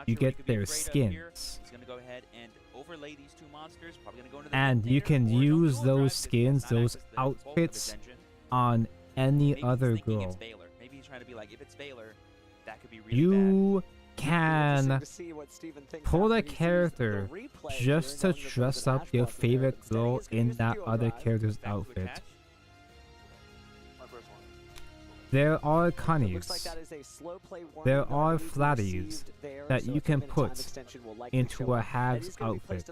you get their skins. He's gonna go ahead and overlay these two monsters. Probably gonna go into the and you can use those skins, those outfits, on any other girl. Maybe he's trying to be like, if it's Valor, that could be really You can pull a character just to dress up your favorite girl in that other character's outfit. There are Cunnies, there are Flatties that you can put into a hag's outfit,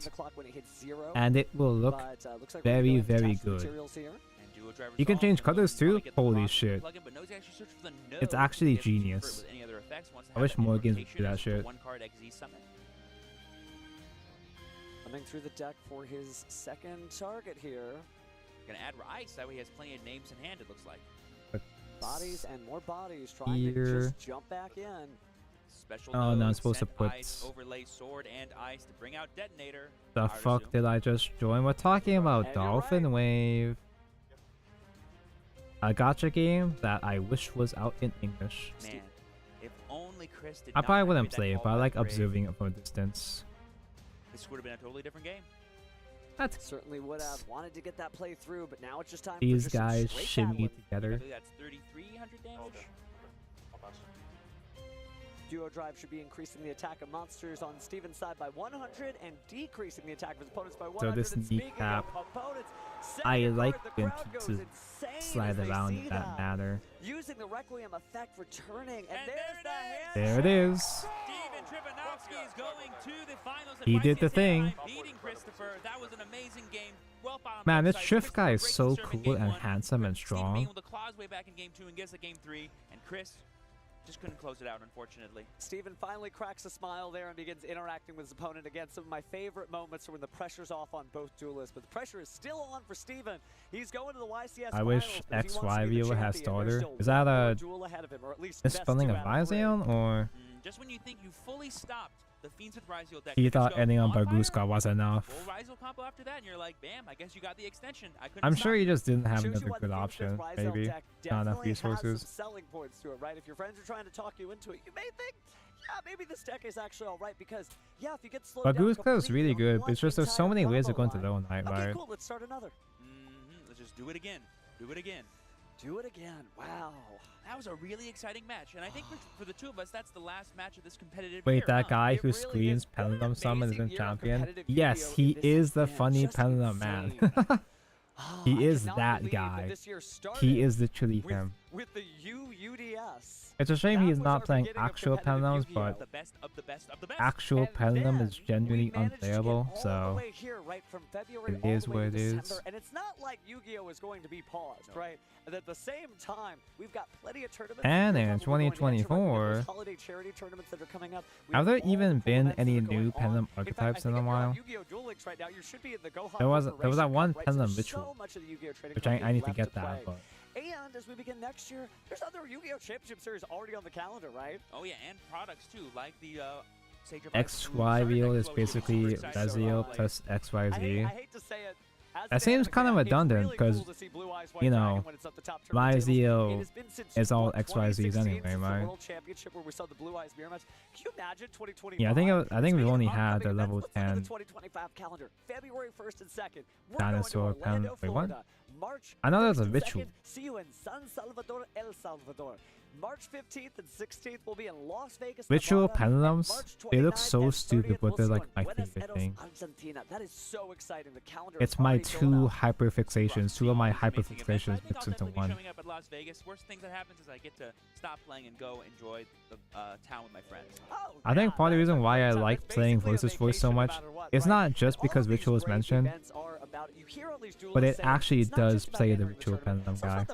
and it will look very good. You can change colors too? Holy shit. It's actually genius. I wish more games would do that shit. Coming through the deck for his second target here. Gonna add Rice, that way he has plenty of names in hand, it looks like. Bodies and more bodies trying to just jump back in. Special oh no, I'm supposed to put ice, overlay sword and ice to bring out detonator. The fuck did I just join? We're talking about Dolphin Wave. A gacha game that I wish was out in English. Man, if only Chris did I probably not wouldn't that play it, call but I by like the grave. observing it from a distance. This would have been a totally different game. That's certainly would have wanted to get that play through, but now it's just time these for just guys some shimmy straight together. That's 3,300 damage. Duo Drive should be increasing the attack of monsters on Steven's side by 100 and decreasing the attack of his opponents by 100. So this kneecap, I like when pieces slide around in that manner. Using the Requiem effect, returning, and there's the hand. There it is. Steven Tripanovsky is going to the finals. He did the thing. Beating Christopher. That was an amazing game. Well fought on Man, both this sides. Shift guy is Christopher so breaks his cool serve in and game 1. handsome and Steven being strong. able to claw his way back in game 2 and gets a game 3, and Chris just couldn't close it out, unfortunately. Steven finally cracks a smile there and begins interacting with his opponent. Again, some of my favorite moments are when the pressure's off on both duelists, but the pressure is still on for Steven. He's going to the YCS I wish finals, but if he wants to XY be the viewer has champion, starter. there's still Is that one more a duel ahead of him, or at least misspelling of best 2 out of 3. Ryzeon, or Just when you think you fully stopped the Fiends with Ryzeal deck, he you just thought go ending on Bonfire, Barguska was enough? full Ryzeal combo after that, and you're like, bam, I guess you got the extension. I couldn't I'm stop sure he you. just didn't have Shows you another what good the option, Ryzeal maybe. deck Not enough definitely has some resources. selling points to it, right? If your friends are trying to talk you into it, you may think, yeah, maybe this deck is actually all right, because, yeah, if you get slowed down Barguska is really completely good, but it's just there's so many ways to go into combo Lone Knight, Okay, right? cool, let's start another. Let's just do it again. Do it again. Do it again. Wow. That was a really exciting match, and I think for the two of us, that's the last match of this competitive Wait, year, that huh? guy who screams Pendulum Summon isn't champion? Yes, he is the funny Pendulum man. He is that guy. He is literally him. with the UUDS. It's a shame That he's was not our playing beginning of actual competitive Pendulums, Yu-Gi-Oh! but The best of the best of the best. actual Pendulum is genuinely managed to get unplayable, all the so way here, right, from February it all is the way what to it is. December, and it's not like Yu-Gi-Oh! Is going to be paused, right? And at the same time, we've got plenty of tournaments. And that in we're going to enter, right? We got 2024, those holiday charity tournaments that are coming up. We have have there all even the cool been events that any are going new on. Pendulum In fact, I archetypes in think a if you're on while? Yu-Gi-Oh! Duel Links right now, you should be in the Gohan There was Racing that Cup, one right? So Pendulum there's Ritual, so much of the Yu-Gi-Oh! Trading which card I game need to left get play. that, but And as we begin next year, there's other Yu-Gi-Oh! Championship Series already on the calendar, right? Oh yeah, and products too, like the Sage of XYVO is basically Rezio plus I XYZ. hate to say it. That seems kind of redundant because, you know, Rezio is all XYZs anyway, right? World Championship where we saw the Blue Eyes Mirror match. Can you imagine 2025? Yeah, I think we've only had the level Let's look at 10 the 2025 calendar. February 1st and 2nd. We're dinosaur going to Orlando, pen. Wait, what? Florida. March I know there's a 1st and ritual. 2nd, see you in San Salvador, El Salvador. March 15th and 16th will be in Las Vegas, Ritual Nevada, pendulums, and March they look 29th so and stupid, 30th, but they're we'll like see my you in Buenos favorite Aires, thing. Argentina. That is so exciting. The calendar It's is my already sold two out. hyperfixations. Two of my hyperfixations I think mixed I'll into definitely be one. showing up at Las Vegas. Worst thing that happens is I get to stop playing and go enjoy the town with my friends. I think part of the reason why I like playing Voices Voice so much is not just because Ritual is mentioned, but it actually does play the Ritual Pendulum guy.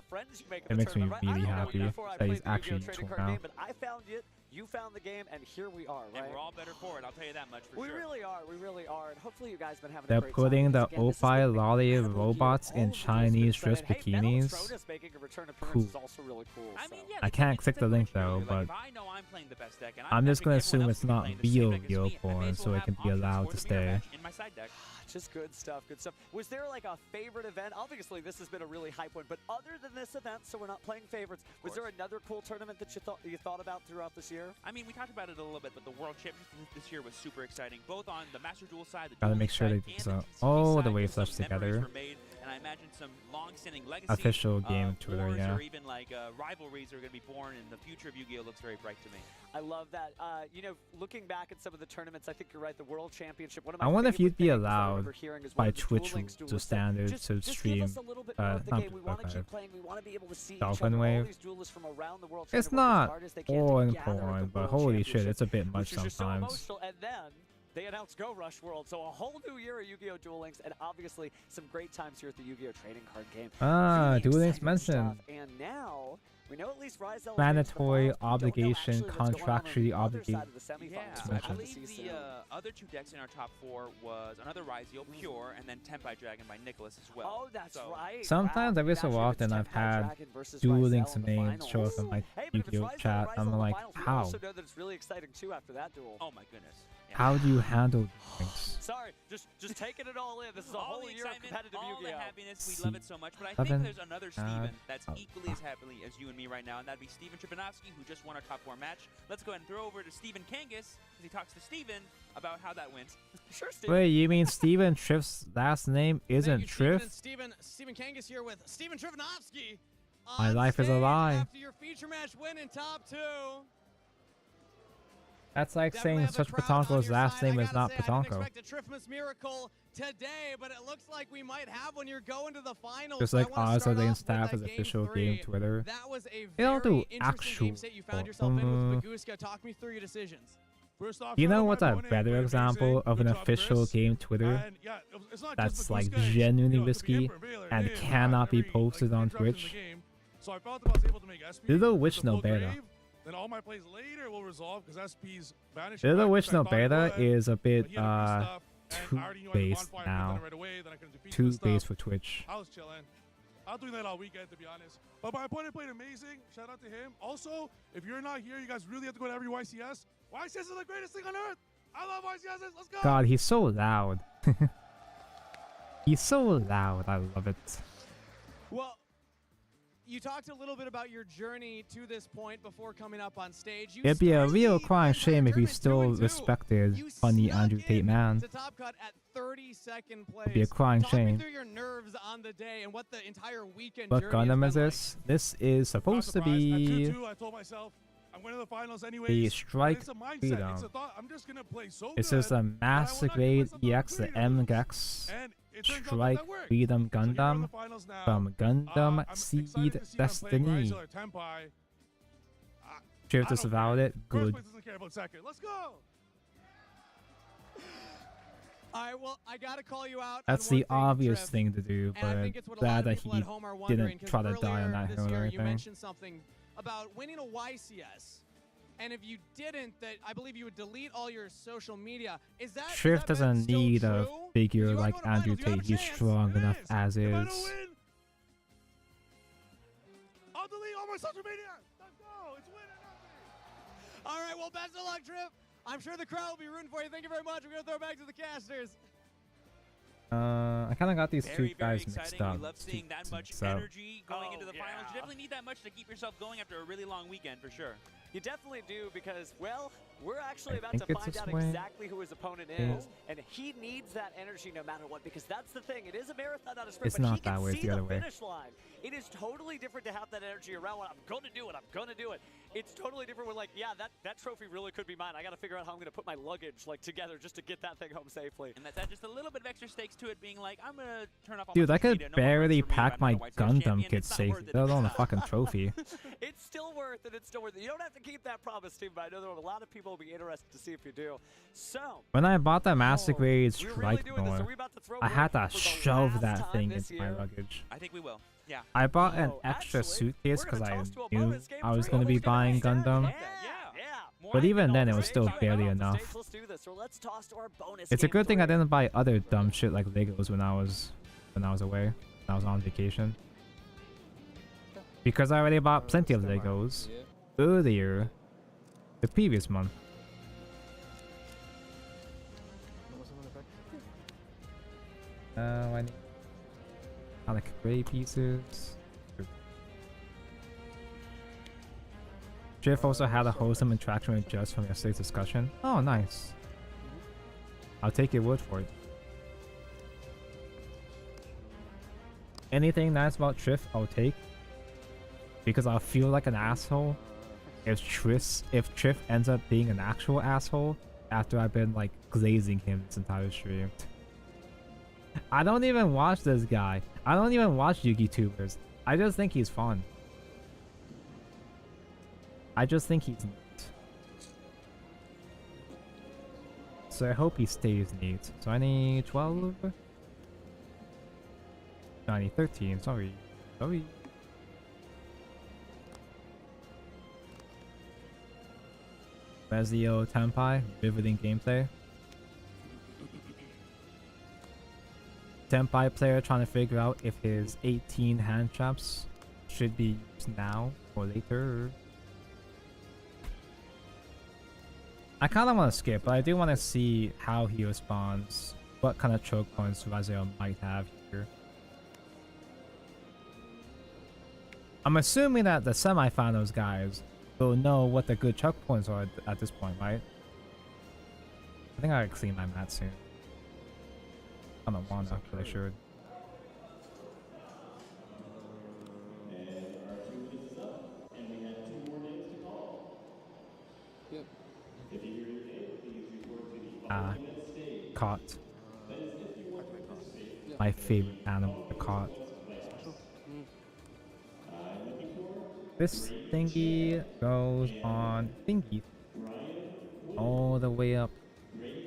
It makes me really happy that he's actually neutral now. But I found it, you found the game, and here we are, right? And we're all better for it, I'll tell you that much for We sure. really are, and hopefully you guys have been having They're a great time. putting the Because, again, Opie Lolly robots in Chinese dress bikinis. making a return appearance Cool. is also really cool. I mean, yeah, I can't click the link though, but if I know I'm playing the best deck, and I'm just gonna expecting everyone assume it's else to be not playing the same real deck as me, I may Geoporn, as so well it can have be options allowed for to the mirror stay. match in my side deck. Just good stuff, good stuff. Was there like a favorite event? Obviously, this has been a really hype one, but other than this event, so we're not playing favorites, was there another cool tournament that you thought about throughout this year? I mean, we talked about it a little bit, but the World Championship this year was super exciting, both on the Master Duel side, the Gotta Duel make Links sure side, they and do the so. TCG Oh, side. the wave Some flush memories together. were made, and I imagine some long-standing legacy, Official game Twitter, wars yeah. or even like rivalries are going to be born, and the future of Yu-Gi-Oh looks very bright to me. I love that. You know, looking back at some of the tournaments, I think you're right. The World Championship. One of my I wonder if favorite you'd be things that I allowed remember hearing is one by of the Duel Twitch Links rules duelists to said, standard just to give stream us a little bit more of the not game. We want to Twitch, keep playing. We want to be able to see each Dolphin other. All Wave. these duelists from around the world. It's trying to work as not hard as they can to boring gather at the porn, but World holy shit, Championship, it's a bit much which is just so sometimes. emotional. And then they announced Go Rush World, so a whole new year of Yu-Gi-Oh! Duel Links, and obviously some great times here at the Yu-Gi-Oh! Trading Card Game. Ah, Really Duel Links exciting mentioned. stuff. And now we know at least Rizal Mandatory obligation, contractually obligated. Yeah, to I mention. believe the other two decks in our top four was another Rizio Pure and then Tempai Dragon by Nicholas as well. Oh, that's right. Sometimes, every so often, I've had Duel Links names show up in my Yu-Gi-Oh! chat. I'm like, how? Also know that it's really exciting too after that duel. Oh my goodness. How do you handle these things? Sorry, just taking it all in. This is a all whole the year of excitement, competitive all Yu-Gi-Oh! the happiness, we love it so much. But I think there's another Steven that's equally as happily as you and me right now, and that'd be Steven Tripanovsky, who just won our top 4 match. Let's go ahead and throw over to Steven Kangas as he talks to Steven about how that went. Sure, Steven. Wait, you mean Steven Triff's last name isn't Triff? Steven Kangas here with Steven Tripanovsky. My life is a lie. After your feature match win in top 2. That's like saying such Patonko's last name is not Patonko. I didn't expect a Triffmas miracle today, but it looks like we might have when you're going to the finals. Just like Oz against Staff's official game Twitter. That was a They don't do interesting actual. game state you found yourself in with Baguska. Talk me through your decisions. First off, You shout know out what's my a opponent, better played example amazing. of an Good job, official Chris. game Twitter And, yeah, it's not that's just like Baguska, it's, genuinely you know, risky the Emperor and Baylor, cannot be every, posted on interruption in the Twitch? game. So I felt if I was able to make SP Little with Witch the No full Beta. grave, then all my plays later will resolve because SP's banished. Little back, Witch which I No thought it Beta would, is a bit but he had a good stuff, and I already knew I had the 2-based bonfire, I could've done now. it right away, then I could've defeated the 2-based stuff. for Twitch. I was chilling. I was doing that all weekend, to be honest. But my opponent played amazing. Shout out to him. Also, if you're not here, you guys really have to go to every YCS. YCS is the greatest thing on earth. I love YCS. Let's go. God, he's so loud. He's so loud. I love it. Well, you talked a little bit about your journey to this point before coming up on stage. You It'd be a started real the crying shame if you tournament still 2-2. respected You funny snuck Andrew Tate in man. to top cut at 32nd place. It'd be a crying Talk me shame. through your nerves on the day and what the entire weekend What journey has Gundam been is this? This is supposed to be. At 2-2, I told myself, I'm going to the finals anyways. The Strike It's a mindset. Freedom. It's a thought. I'm just gonna play so It says the Master Grade EX, the MGEX Strike Freedom Gundam from Gundam Seed Destiny. Shift disavowed it. Good. Let's go. All right, well, I gotta call you out. That's the obvious thing to do, but glad that he didn't try to die on that hill or You anything. mentioned something about winning a YCS, and if you didn't, that I believe you would delete all your social media. Is that Shift doesn't need a figure like Andrew Tate. He's strong enough as is. I'll delete all my social media. Let's go. It's winning. All right, well, best of luck, Trip. I'm sure the crowd will be rooting for you. Thank you very much. We're gonna throw it back to the casters. I kind of got these two guys mixed up. We love seeing that much energy going into the finals. You definitely need that much to keep yourself going after a really long weekend, for sure. You definitely do because, well, we're actually about think to it's find this out way. exactly who his opponent is, and he needs that energy no matter what because that's the thing. It is a marathon, not a sprint, It's but he not can that way, it's see the the other way. finish line. It is totally different to have that energy around when I'm going to do it, I'm going to do it. It's totally different when like, yeah, that trophy really could be mine. I got to figure out how I'm going to put my luggage like together just to get that thing home safely. And that's just a little bit of extra stakes to it being like, I'm going to turn off all Dude, my I social could media, no more barely friends for me, pack I'm my not a White Sox Gundam champion. kit It's not safely, worth it. let alone a fucking trophy. It's still worth it. It's still worth it. You don't have to keep that promise, team, but I know there are a lot of people will be interested to see if you do. So, When I bought the Master Grade we're really Strike doing this. Are Lore, we about to throw I had to break for the shove last that time thing this into my year? luggage. I think we will. Yeah. I bought an Oh, extra actually, suitcase we're because gonna I toss to a knew bonus game I was three. going to be Almost gonna buying make that. Gundam. Yeah. But even then, it was Stage, still right barely off the enough. stage, let's do this. So let's toss to our bonus It's a game good thing I three. didn't buy other dumb shit like Legos when I was away. When I was on vacation. Because I already bought plenty of Legos earlier the previous month. I need like gray pieces. Jeff also had a wholesome interaction with Jess from yesterday's discussion. Oh, nice. I'll take your word for it. Anything nice about Triff, I'll take. Because I'll feel like an asshole if Triff ends up being an actual asshole after I've been like glazing him this entire stream. I don't even watch this guy. I don't even watch Yugi-tubers. I just think he's fun. I just think he's neat. So I hope he stays neat. So I need 12? No, I need 13. Sorry. Rezio Tenpai, riveting gameplay. Tenpai player trying to figure out if his 18 hand traps should be used now or later. I kind of want to skip, but I do want to see how he responds, what kind of choke points Razio might have here. I'm assuming that the semifinals guys will know what the good choke points are at this point, right? I think I gotta clean my mat soon. I don't wanna, but I should. Caught. My favorite animal, the caught. This thingy goes on thingy all the way up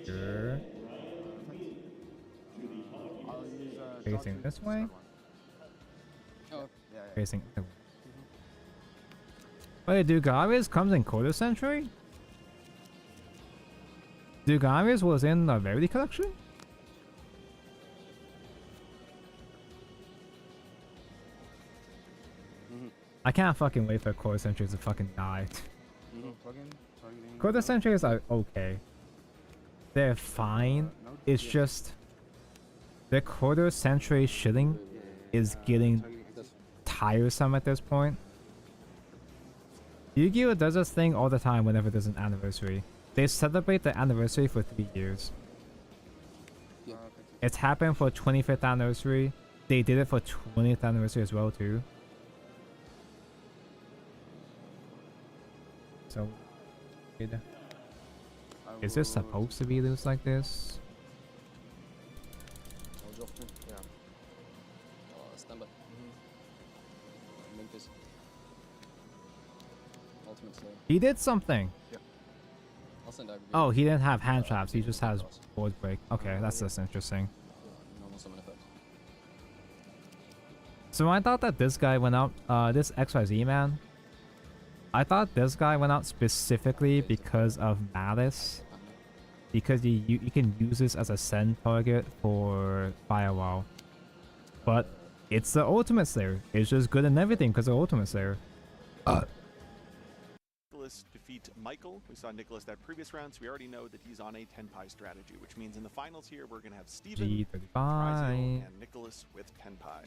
here. Facing this way. Facing. Wait, Dugaris comes in quarter century? Dugaris was in the Rarity collection? I can't fucking wait for quarter centuries to fucking die. Quarter centuries are okay. They're fine. It's just the quarter century shilling is getting tiresome at this point. Yu-Gi-Oh! Does this thing all the time whenever there's an anniversary. They celebrate the anniversary for 3 years. It's happened for 25th anniversary. They did it for 20th anniversary as well too. So weird. Is this supposed to be loose like this? Yeah. Stand by. Link this. Ultimate Slayer. He did something. Yeah. I'll send aggregate. Oh, he didn't have hand traps. He just has board break. Okay, that's just interesting. Normal summon effect. So I thought that this guy went out, this XYZ man, I thought this guy went out specifically because of Malice. Because you can use this as a send target for Firewall. But it's the Ultimate Slayer. It's just good in everything because of Ultimate Slayer. Nicholas defeat Michael. We saw Nicholas that previous round, so we already know that he's on a Tenpai strategy, which means in the finals here, we're going to have Steven, G35. Rizio, and Nicholas with Tenpai.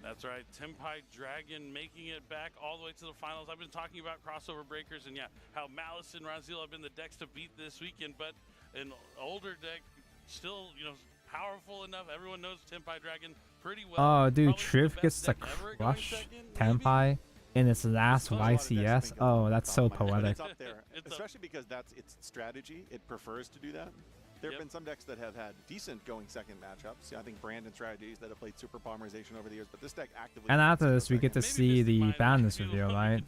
That's right, Tenpai Dragon making it back all the way to the finals. I've been talking about crossover breakers and yeah, how Malice and Razil have been the decks to beat this weekend, but an older deck still, you know, powerful enough. Everyone knows Tenpai Dragon pretty well. Oh, dude, Triv gets to crush Tenpai in its last YCS. Oh, that's so poetic. It's up there, especially because that's its strategy. It prefers to do that. There have been some decks that have had decent going second matchups. Yeah, I think Brandon strategies that have played super polymerization over the years, but this deck actively. And after this, we get to see the bandlist reveal, right?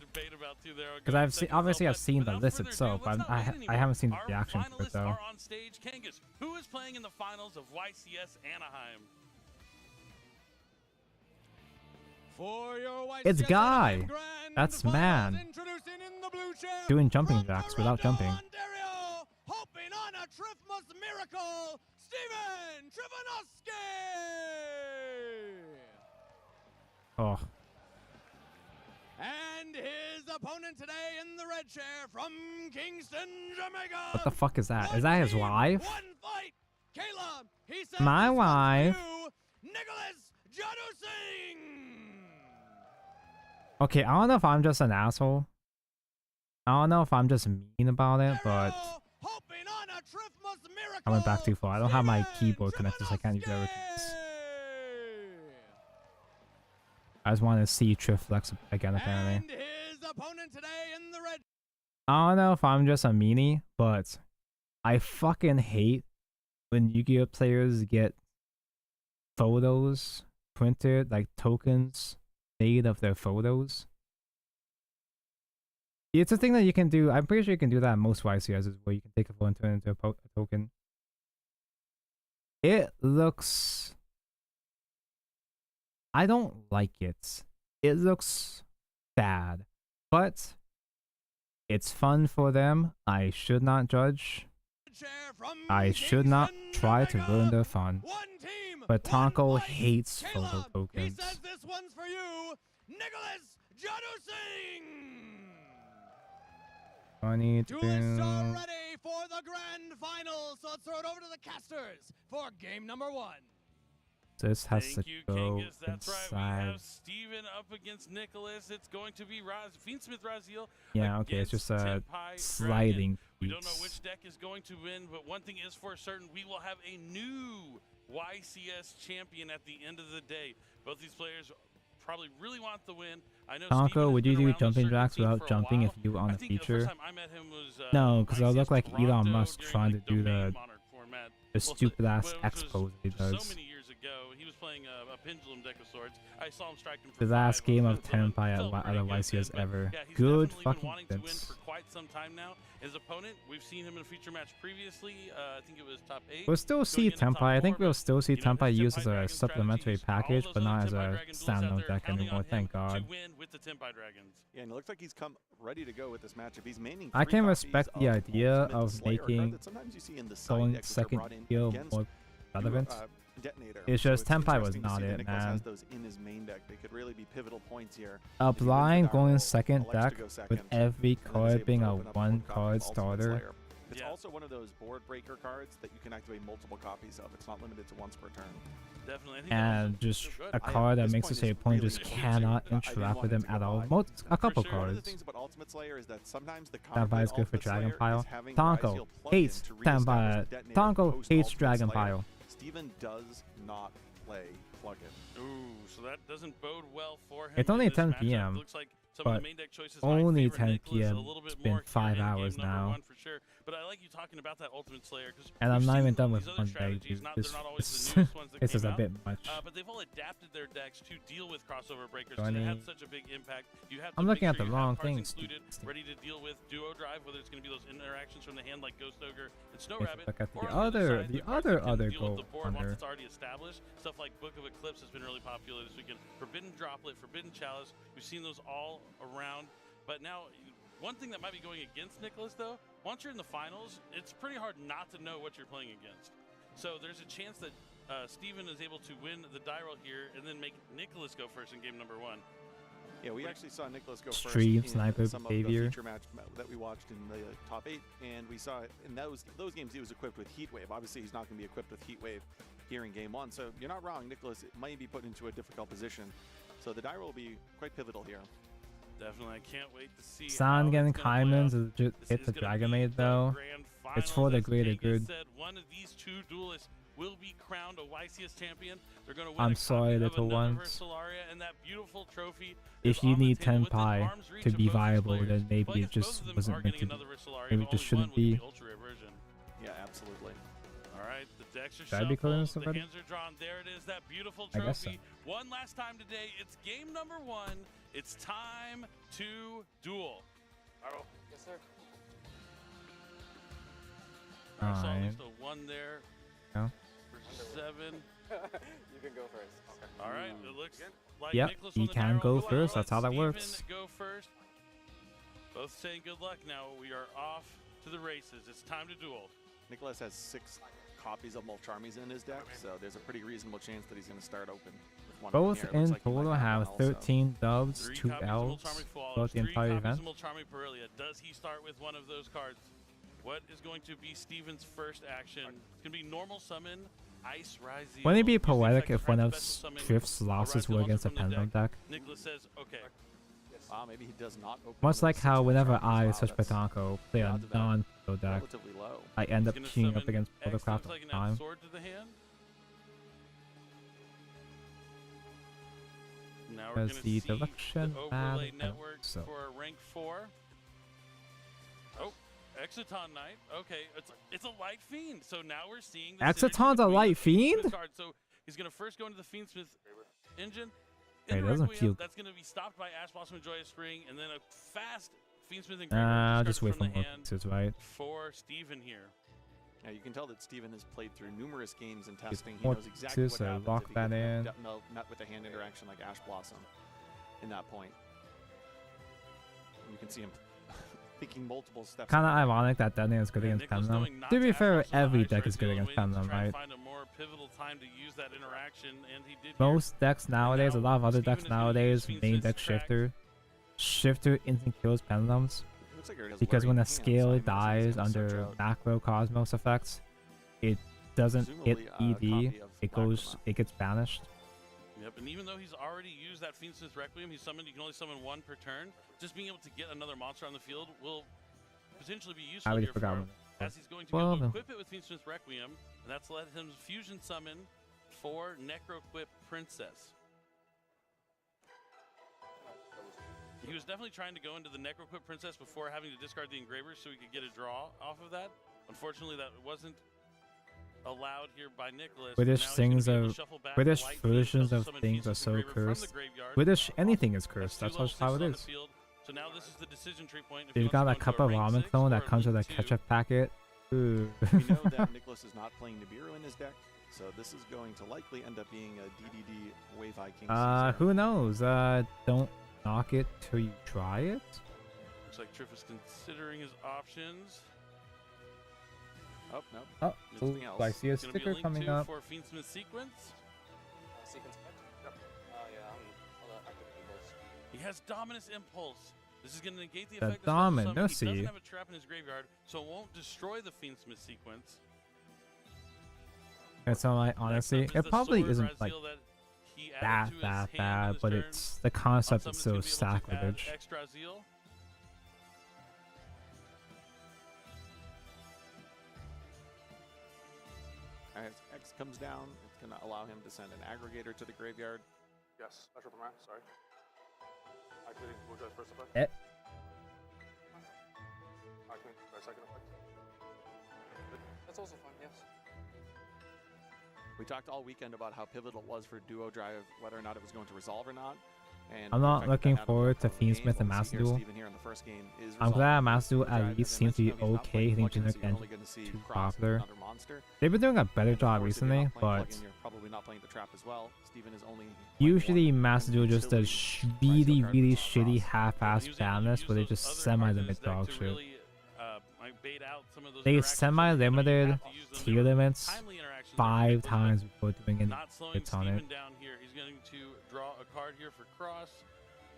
Because obviously I've seen the list itself, but I haven't seen the reaction to it though. Are on stage. Kangas, who is playing in the finals of YCS Anaheim? For your It's Guy. That's man. Doing jumping jacks without jumping. Hoping on a Trifmus miracle, Steven Trivanovsky! Oh. And his opponent today in the red chair from Kingston, Jamaica. What the fuck is that? Is that his wife? One fight. Kayla, he says My wife. Nicholas Jadu Singh. Okay, I don't know if I'm just an asshole. I don't know if I'm just mean about it, but I went back too far. I don't have my keyboard connected, so I can't use the other keys. I just want to see Triff flex again, apparently. I don't know if I'm just a meanie, but I fucking hate when Yu-Gi-Oh players get photos printed, like tokens made of their photos. It's a thing that you can do. I'm pretty sure you can do that in most YCS, where you can take a photo and turn it into a token. It looks... I don't like it. It looks bad. But it's fun for them. I should not judge. I should not try to ruin their fun. But Tonko hates photo tokens. He says this one's for you, Nicholas Jadu Singh! 22. Duelists are ready for the grand final, so let's throw it over to the casters for game number 1. This has to go Kangas. That's right. We inside. have Steven up against Nicholas. It's going to be Fiendsmith Raziel. Yeah, okay, it's just a sliding We don't know which deck is going to win, but one thing is for certain, we will have a new YCS champion at the end of the day. Both these players probably really want the win. I know Tonko, would you do jumping jacks without jumping if you were on a feature? No, because I look like Elon Musk trying to do the stupid ass X pose he does. So many years ago, he was playing a pendulum deck of sorts. I saw him strike him The last game of Tenpai at a YCS ever. Good fucking win Vince. for quite some time now. His opponent, we've seen him in a feature match previously. I think it was top 8. We'll still see Tenpai. I think we'll still see Tenpai used as a supplementary package, but not as a standalone deck anymore. Thank God. Yeah, and it looks like he's come ready to go with this matchup. He's maining. I can respect the idea of making going second skill more relevant. It's just Tenpai was not it, man. Has those in his main deck. They could really be pivotal points here. A blind going second deck with every card being a one-card starter. It's also one of those board breaker cards that you can activate multiple copies of. It's not limited to once per turn. Definitely. And just a card that makes it so your opponent just cannot interact with him at all. A couple cards. Tenpai is good for Dragon Pile. Tonko hates Tenpai. Tonko hates Dragon Pile. Steven does not play plugin. Ooh, so that doesn't bode well for him. It's only in this 10 matchup. PM. Looks like some of but the main deck choices only might 10 favor Nicholas a p.m. little bit It's been more 5 here in hours game number now. 1 for sure. But I like you talking about that Ultimate Slayer because And I'm not even done with one day, dude. they're This, not always this, the newest ones that this is came a out, bit much. but they've all adapted their decks to deal with crossover breakers. 20. It had such a big impact. You have to I'm make looking at sure the you have wrong cards things, included, dude. ready to deal with duo drive, whether it's going to be those interactions from the hand like Ghost Ogre and Snow If you Rabbit, look at or the on other, side, the cards other, that can other deal with gold the board once hunter. it's already established. Stuff like Book of Eclipse has been really popular this weekend. Forbidden Droplet, Forbidden Chalice. We've seen those all around. But now, one thing that might be going against Nicholas, though, once you're in the finals, it's pretty hard not to know what you're playing against. So there's a chance that Steven is able to win the die roll here and then make Nicholas go first in game number 1. Yeah, we actually saw Nicholas go first Extreme in sniper some behavior. of the feature match that we watched in the top 8, and we saw in those games he was equipped with Heat Wave. Obviously, he's not going to be equipped with Heat Wave here in game 1, so you're not wrong. Nicholas might be put into a difficult position, so the die roll will be quite pivotal here. Definitely, I can't wait to see. San getting Kaimans hit the Dragon Maid though. It's for the greater good. Said one of these two duelists will be crowned a YCS champion. They're going to win I'm a sorry, copy little of another ones. Versalaria, and that beautiful trophy If is you on the need table 10 within pi arm's reach to of be both these viable, players. then maybe Well, I it guess both just of them wasn't are meant to getting be. another Versalaria, Maybe but it just only shouldn't one will be. the ultra rare version. Yeah, absolutely. All right, the decks are Should I be clearing this shuffled, the already? hands are drawn. There it is, that beautiful I guess so. trophy. One last time today. It's game number 1. It's time to duel. Yes, sir. I saw at Alright. least a 1 there Yeah. for 7. You can go first. Okay. All right, it looks like Yep, Nicholas he on the can die roll. go We'll first, let that's how that Steven works. Go first. Both saying good luck now. We are off to the races. It's time to duel. Nicholas has 6 copies of Mulcharmies in his deck, so there's a pretty reasonable chance that he's going to start open with one Both here. It looks in like he might total have have one also. 13 dubs, 3 2 copies of L's Mulcharmy Flawless, throughout the 3 entire copies event. of Mulcharmy Perilia. Does he start with one of those cards? What is going to be Steven's first action? It's going to be normal summon, Ice Rise. Wouldn't it be poetic if one of Drift's losses were against a Pendulum deck? Nicholas says, okay. Maybe he does not open Much like how whenever I, such such Petanko, play a non-pro deck, relatively low. I end up He's gonna queuing up summon against X, Photocraft looks all like the an add time. sword to the hand. Now we're Because going to the see direction the bad, overlay I don't network think so. for rank 4. Oh, Exciton Knight. Okay, it's a light fiend. So now we're seeing the synergy Exciton's a between light the Fiendsmith fiend? card. So he's going to first go into the Fiendsmith engine. Hey, In it the doesn't Requiem, feel- that's going to be stopped by Ash Blossom and Joyous Spring, and then a fast Fiendsmith Engraver I'll discarded just wait from for the more hand pieces, right? for Steven here. Yeah, you can tell that Steven has played through numerous games and testing. He more knows exactly pieces, what so happens lock if he that gets in. met with a hand interaction like Ash Blossom in that point. You can see him thinking multiple steps. Kind of ahead. ironic that Deadly is good against Nicholas Pendulum. going not To be Ash fair, Blossom, every Ice deck Rise is good Seal, against waiting to Pendulum, try and right? find a more pivotal time to use that interaction, and he did here. Most decks nowadays, a lot of other Steven decks is gonna nowadays, use main Fiendsmith's deck track. Shifter instant kills Pendulums. Looks like he has Because Larry when in a hand, so I scale imagine he's dies gonna search under out macro Cosmos effects, it doesn't hit presumably a ED, copy of it gets banished. Yep, and even though he's already used that Fiendsmith Requiem, you can only summon 1 per turn. Just being able to get another monster on the field will potentially be useful already here for forgot him, one. as he's going to be Well, able to then. equip it with Fiendsmith Requiem, and that's let him fusion summon for Necroquip Princess. He was definitely trying to go into the Necroquip Princess before having to discard the Engraver so he could get a draw off of that. Unfortunately, that wasn't allowed here by Nicholas. British Now he's gonna things be able are to shuffle back British Light Fiend, versions shuffle of summon things are Fiendsmith so Engraver from the cursed. graveyard. British anything is cursed. That's That's two just how it level 6s on is. the field. So now this is the decision tree point. If you got that cup of ramen clone that comes with a ketchup packet, ooh. We know that Nicholas is not playing Nibiru in his deck, so this is going to likely end up being a DDD Wave High King. Who knows? Don't knock it till you try it. Looks like Triff is considering his options. Oh, no. Oh, Something ooh, else. I see a It's gonna be sticker link coming two up. for Fiendsmith Sequence. Sequence catch? Yep. Yeah, I'll activate Impulse. He has Dominus Impulse. This is going to negate the The effect of special summon. He Dominacy. doesn't have a trap in his graveyard, so it won't destroy the Fiendsmith Sequence. And so, like, honestly, Next up is it probably the isn't Sword like Brazil that he added to his hand on bad, his but turn. it's the concept On is summon, so it's gonna be able to add sacrilege. Extra Zeal. As X comes down, it's going to allow him to send an aggregator to the graveyard. Yes, special command, sorry. Activating dual drive first effect. Eh. Activating drive second effect. That's also fine, yes. We talked all weekend about how pivotal it was for duo drive, whether or not it was going to resolve or not. And I'm not the effect looking that had on the forward to outcome of the game, Fiendsmith and what we see Master here, Duel. Steven here in the first game is I'm glad resolving Master Duel duo drive. at As least I seems to be mentioned, he's not okay. playing Hitting plugins, Generic so you're only Engine going to see too Cross and popular. another monster. They've been doing a better And of job course, if you're recently, not playing but plugin, you're probably not playing the trap as well. Steven is only usually Master Duel just does really, card, really which is shitty Cross. half-ass badness where they just semi-limit dog shit. Really, bait out some of those They interactions. semi-limited tier limits Timely interactions 5 times before doing any Not slowing hits on it. Steven down here. He's going to draw a card here for Cross.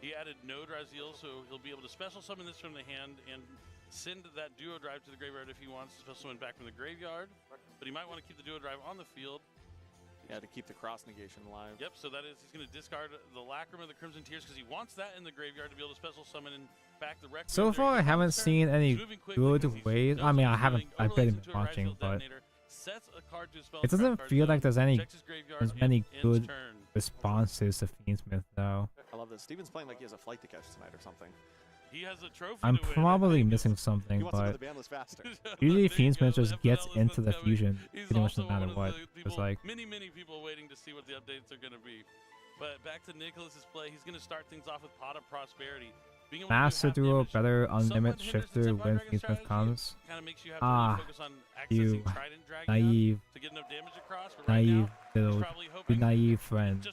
He added Node Raziel, so he'll be able to special summon this from the hand and send that duo drive to the graveyard if he wants to special summon back from the graveyard. But he might want to keep the duo drive on the field. Yeah, to keep the cross negation alive. Yep, so that is, he's going to discard the Lacrima of the Crimson Tears because he wants that in the graveyard to be able to special summon and back the Requiem. So far, I haven't seen any good ways. I mean, I haven't. I've been watching, but it doesn't feel like there's many good responses to Fiendsmith though. I love this. Steven's playing like he has a flight to catch tonight or something. He has a trophy I'm to win. probably missing something, He wants to go but to the bandless faster. usually Fiendsmith just gets into the fusion He's pretty much no also matter one of what. the It's people, like many people waiting to see what the updates are going to be. But back to Nicholas's play, he's going to start things off with Pot of Prosperity. Being able to do Master half Duel damage better somewhat unlimit hinders the shifter Templar when Dragon Fiendsmith strategy. comes. Kinda makes you have to really focus on You accessing Trident Dragon naive, to get enough damage across. But right naive now, little, you naive friend.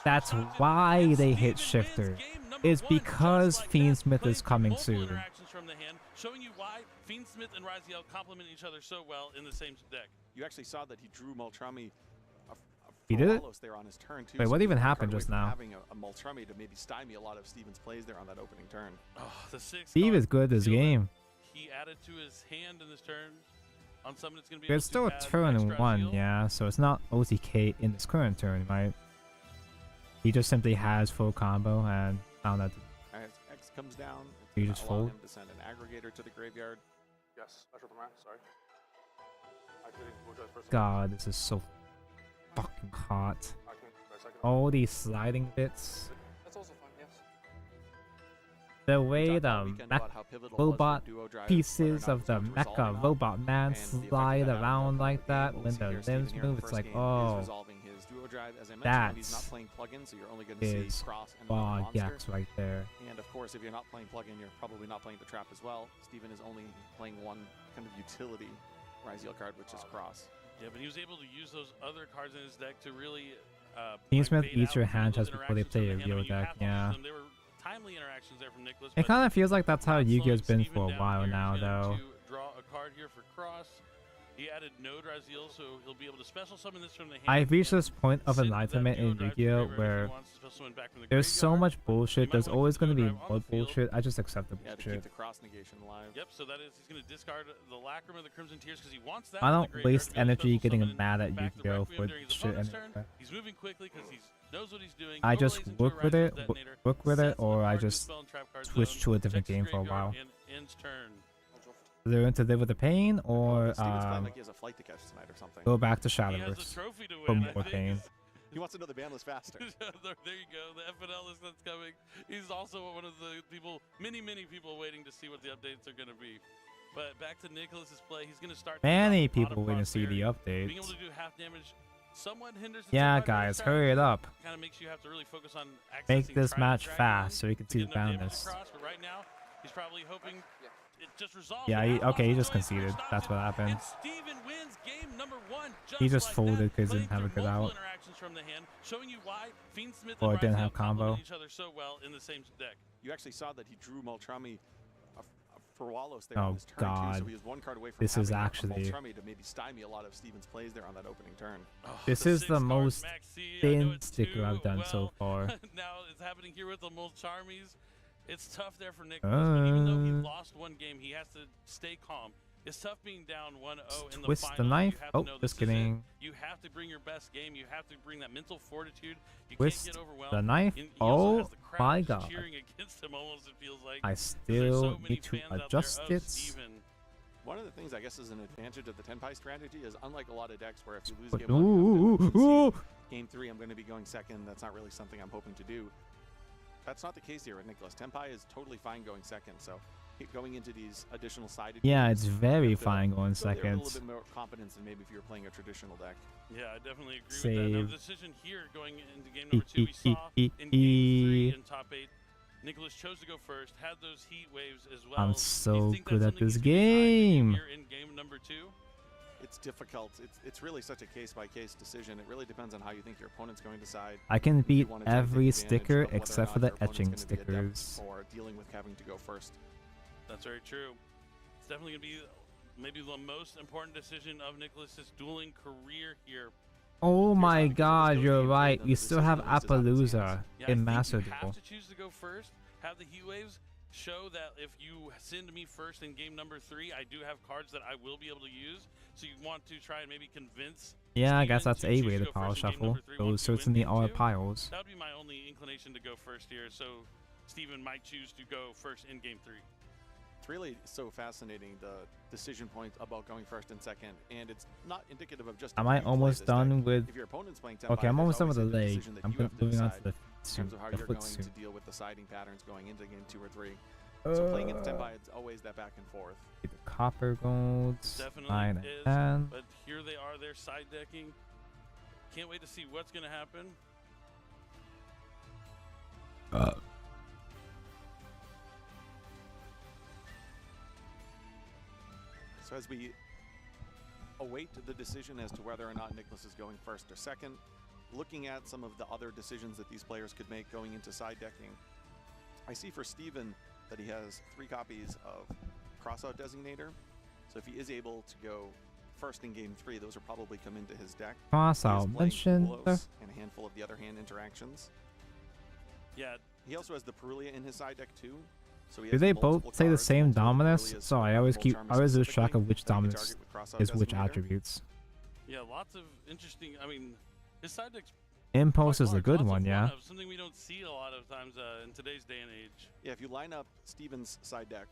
That's why they hit shifter. It's because Fiendsmith is coming soon. interactions from the hand, showing you why Fiendsmith and Raziel complement each other so well in the same deck. You actually saw that he drew Moltrami He did it? there on his turn too. Wait, so what he even was one happened card just away from now? Having a Moltrami to maybe stymie a lot of Steven's plays there on that opening turn. Oh, the 6 Steve card is good this sealer game. He added to his hand in this turn. On summon, it's going to be It's still a turn 1, yeah, so it's not OTK in this current turn, right? He just simply has full combo and found that. As X comes down, You it's just gonna allow fold? him to send an aggregator to the graveyard. Yes, I triple max, sorry. Activating dual drive first effect. God, this is so fucking hot. Activating drive second effect. All these sliding bits. That's also fine, yes. The way talked all the weekend mech about how pivotal it was for robot duo drive, pieces whether or of not the it was going to resolve or mecha not. robot man And the effect slide that had on the around outcome of like the game, that what when we see the here, Steven limbs here in move. the It's first like, game is oh, resolving his duo drive. As I mentioned, he's not that's playing plugin, so you're only going to see is cross and another monster. Bogex right there. And of course, if you're not playing plugin, you're probably not playing the trap as well. Steven is only playing one kind of utility Raziel card, which is cross. Yeah, but he was able to use those other cards in his deck to really. Fiendsmith bait eats out your some of hand those just before they interactions play from a the hand. I real mean, you deck, have to use yeah. them. They were timely interactions there from Nicholas. It but kind of feels like that's how not Yu-Gi-Oh's slowing been Steven for a down while here. now, He's going though. to draw a card here for Cross. He added Node Raziel, so he'll be able to special summon this from the hand. I've reached this point of send that enlightenment duo in drive to the Yu-Gi-Oh graveyard if he where wants to special summon back from the there's so graveyard. much bullshit. There's always going to be drive on more the field. bullshit. I just accept the Yeah, to keep bullshit. the cross negation alive. Yep, so that is, he's going to discard the Lacrima of the Crimson Tears because he wants that. I in the don't graveyard waste to be able to energy special getting summon mad at back the Yu-Gi-Oh Requiem for during his shit opponent's anyway. turn. He's moving quickly because he knows what he's doing. I just overlays into work a with Raziel it, detonator, work with it, sets or one I card to just spell and trap card switch zone, to a different checks his game for a graveyard, while. and ends turn. Learn to live with the pain, or Steven's playing like he has a flight to catch tonight or something. go back to He has a Shadowverse trophy to for win, I more think. pain. He wants to know the bandless faster. There you go. The FNL list that's coming. He's also one of the people, many people waiting to see what the updates are going to be. But back to Nicholas's play, he's going to start. Many people waiting to see the updates. Being able to do half damage somewhat hinders the Yeah, Templar Dragon guys, strategy. hurry it up. Kind of makes you have to really focus on Make accessing this Trident match Dragon fast so you can to see get the enough damage boundness. across, but right now, he's probably hoping it just resolves. Yeah, But okay, he Outlaws just enjoys conceded. first That's what option, happened. and Steven wins game number 1 He just like folded that, because he didn't playing have a through good multiple out. interactions from the hand, showing you why Fiendsmith Or and didn't Raziel have combo. complement each other so well in the same deck. You actually saw that he drew Moltrami for Wallos there Oh, on his turn too, God. so he was one card away from This is having a actually- Moltrami to maybe stymie a lot of Steven's plays there on that opening turn. This is the most thin sticker I've done so far. Now it's happening here with the Molcharmies. It's tough there for Nicholas, but even though he lost one game, he has to stay calm. It's tough being down 1-0 in the Twist the finals. knife? You have to Oh, know just this is it. kidding. You have to bring your best game. You have to bring that mental fortitude. You Twist can't get overwhelmed. the knife? And he also Oh has the crowd my just God. cheering against him almost, it feels like. I 'cause there's so still many need to fans out there adjust of it. Steven. One of the things I guess is an advantage of the Tenpai strategy is unlike a lot of decks where if you lose But game 1, you have to ooh, concede. ooh. Game 3 I'm going to be going second. That's not really something I'm hoping to do. That's not the case here with Nicholas. Tenpai is totally fine going second, so going into these additional sided Yeah, games, it's very you have to fine going go there with a second. little bit more confidence than maybe if you were playing a traditional deck. Yeah, I definitely agree with that. Now, Save. the decision here going into game number 2, we saw in game 3 in top 8, Nicholas chose to go first, had those heat waves as well. I'm Do you so think good that's at this something he's gonna be eyeing game. here in game number 2? It's difficult. It's really such a case-by-case decision. It really depends on how you think your opponent's going to decide. I can if you beat wanna take every advantage sticker of whether or except for not the your opponent's etching gonna be adept stickers. or dealing with having to go first. That's very true. It's definitely going to be maybe the most important decision of Nicholas's dueling career here. Oh my god, you're right. We still have Appaloosa Yeah, in I Master think you Duel. have to choose to go first, have the heat waves, show that if you send me first in game number 3, I do have cards that I will be able to use. So you want to try and maybe convince Yeah, I guess Steven that's to a choose way to to go power first in game shuffle. number 3 Those once you win certainly game are 2. piles. That would be my only inclination to go first here. So Steven might choose to go first in game 3. It's really so fascinating, the decision point about going first and second, and it's not indicative of just. Am how I you play almost this done deck. with... If your opponent's playing Tenpai, Okay, I'm there's almost done with always the a leg. decision that I'm you have to moving on to decide the in suit, terms of how the you're foot going suit. to deal with the siding patterns going into game 2 or 3. So playing against Tenpai, it's always that back and forth. The copper golds. Definitely 9 is, and 10. but here they are, they're side decking. Can't wait to see what's going to happen. So as we await the decision as to whether or not Nicholas is going first or second, looking at some of the other decisions that these players could make going into side decking, I see for Steven that he has 3 copies of Crossout Designator. So if he is able to go first in game 3, those will probably come into his deck. Crossout He is playing mentioned. Ulos and a handful of the other hand interactions. Yeah. He also has the Perulia in his side deck too. So he Do has they multiple both say the cards, same multiple Dominus? Perulias, Sorry, I always lose track of which that you can Dominus target with Crossout is which Designator. attributes. Yeah, lots of interesting. I mean, his side deck's Impulse quite is a large, good lots one, of yeah. one-ups, something we don't see a lot of times in today's day and age. Yeah, if you line up Steven's side deck,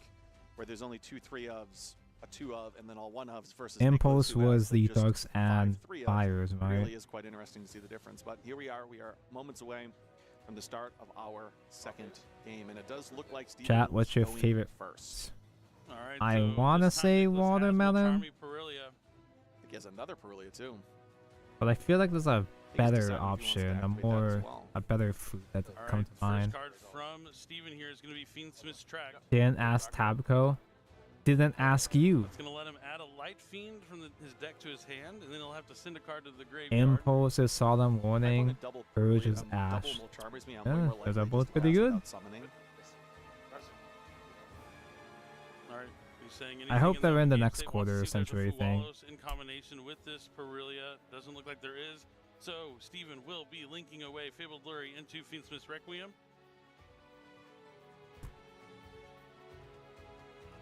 where there's only 2 3-ofs, a 2-of, and then all 1-ofs versus Impulse Nicholas, who has was the just darks and 5 3-ofs, fires, it right? really is quite interesting to see the difference. But here we are moments away from the start of our second game, and it does look like Steven Chat, is what's your going favorite? first. All right, I so wanna this time say Nicholas has watermelon, Charmy Perulia. I think he has another Perulia too. but I feel like there's a He's better deciding if he wants to option, activate that as a better food that All comes right, to mind. first card from Steven here is going to be Fiendsmith's Track. Didn't ask Tabco. Didn't ask you. It's going to let him add a Light Fiend from his deck to his hand, and then he'll have to send a card to the graveyard. Impulse is Solemn Warning. Purge is Ash. Yeah, those are both pretty good. All right, you saying I hope they're in the game next state? quarter Wants to see if century there's a thing. Fuwalos in combination with this Perulia. Doesn't look like there is. So Steven will be linking away Fabled Lure into Fiendsmith's Requiem.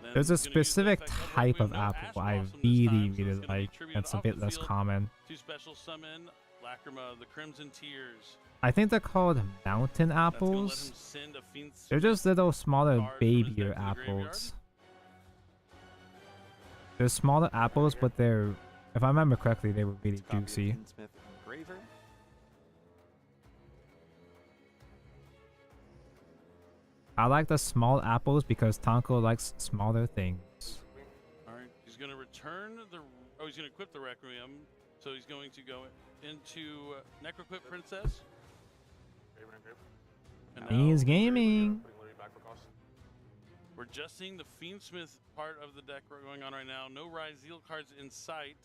Then There's a he's gonna use the specific effect of type Requiem. of No apple Ash I Blossom this really, time, so really it's gonna be like. tribute That's a off bit the less field common. To special summon Lacrima, the Crimson Tears. I think they're called mountain apples. Send a Fiendsmith They're just little smaller card from his deck babier to the graveyard. apples. They're smaller apples, but they're, if I remember correctly, they were really juicy. Fiendsmith Engraver. I like the small apples because Tonko likes smaller things. All right, he's going to return the. Oh, he's going to equip the Requiem. So he's going to go into Necroquip Princess. And now He's gaming. we're just seeing the Fiendsmith part of the deck going on right now. No Ryzeal cards in sight.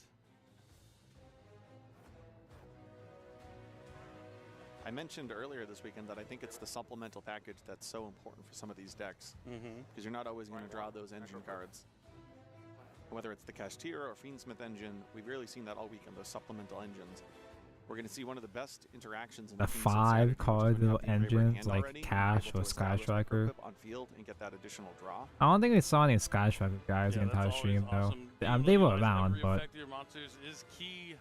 I mentioned earlier this weekend that I think it's the supplemental package that's so important for some of these decks. Because you're not always going to draw those engine cards. Whether it's the Kashtira or Fiendsmith engine, we've really seen that all weekend, those supplemental engines. We're going to see one of the best interactions in The Fiendsmith strategy, 5-card which is when you little have the Engraver in engines hand like already, Cash able or to Sky establish Striker. Necroquip on field and get that additional draw. I don't think we saw any Sky Striker guys the entire stream though. They were around, but Effect your monsters is key.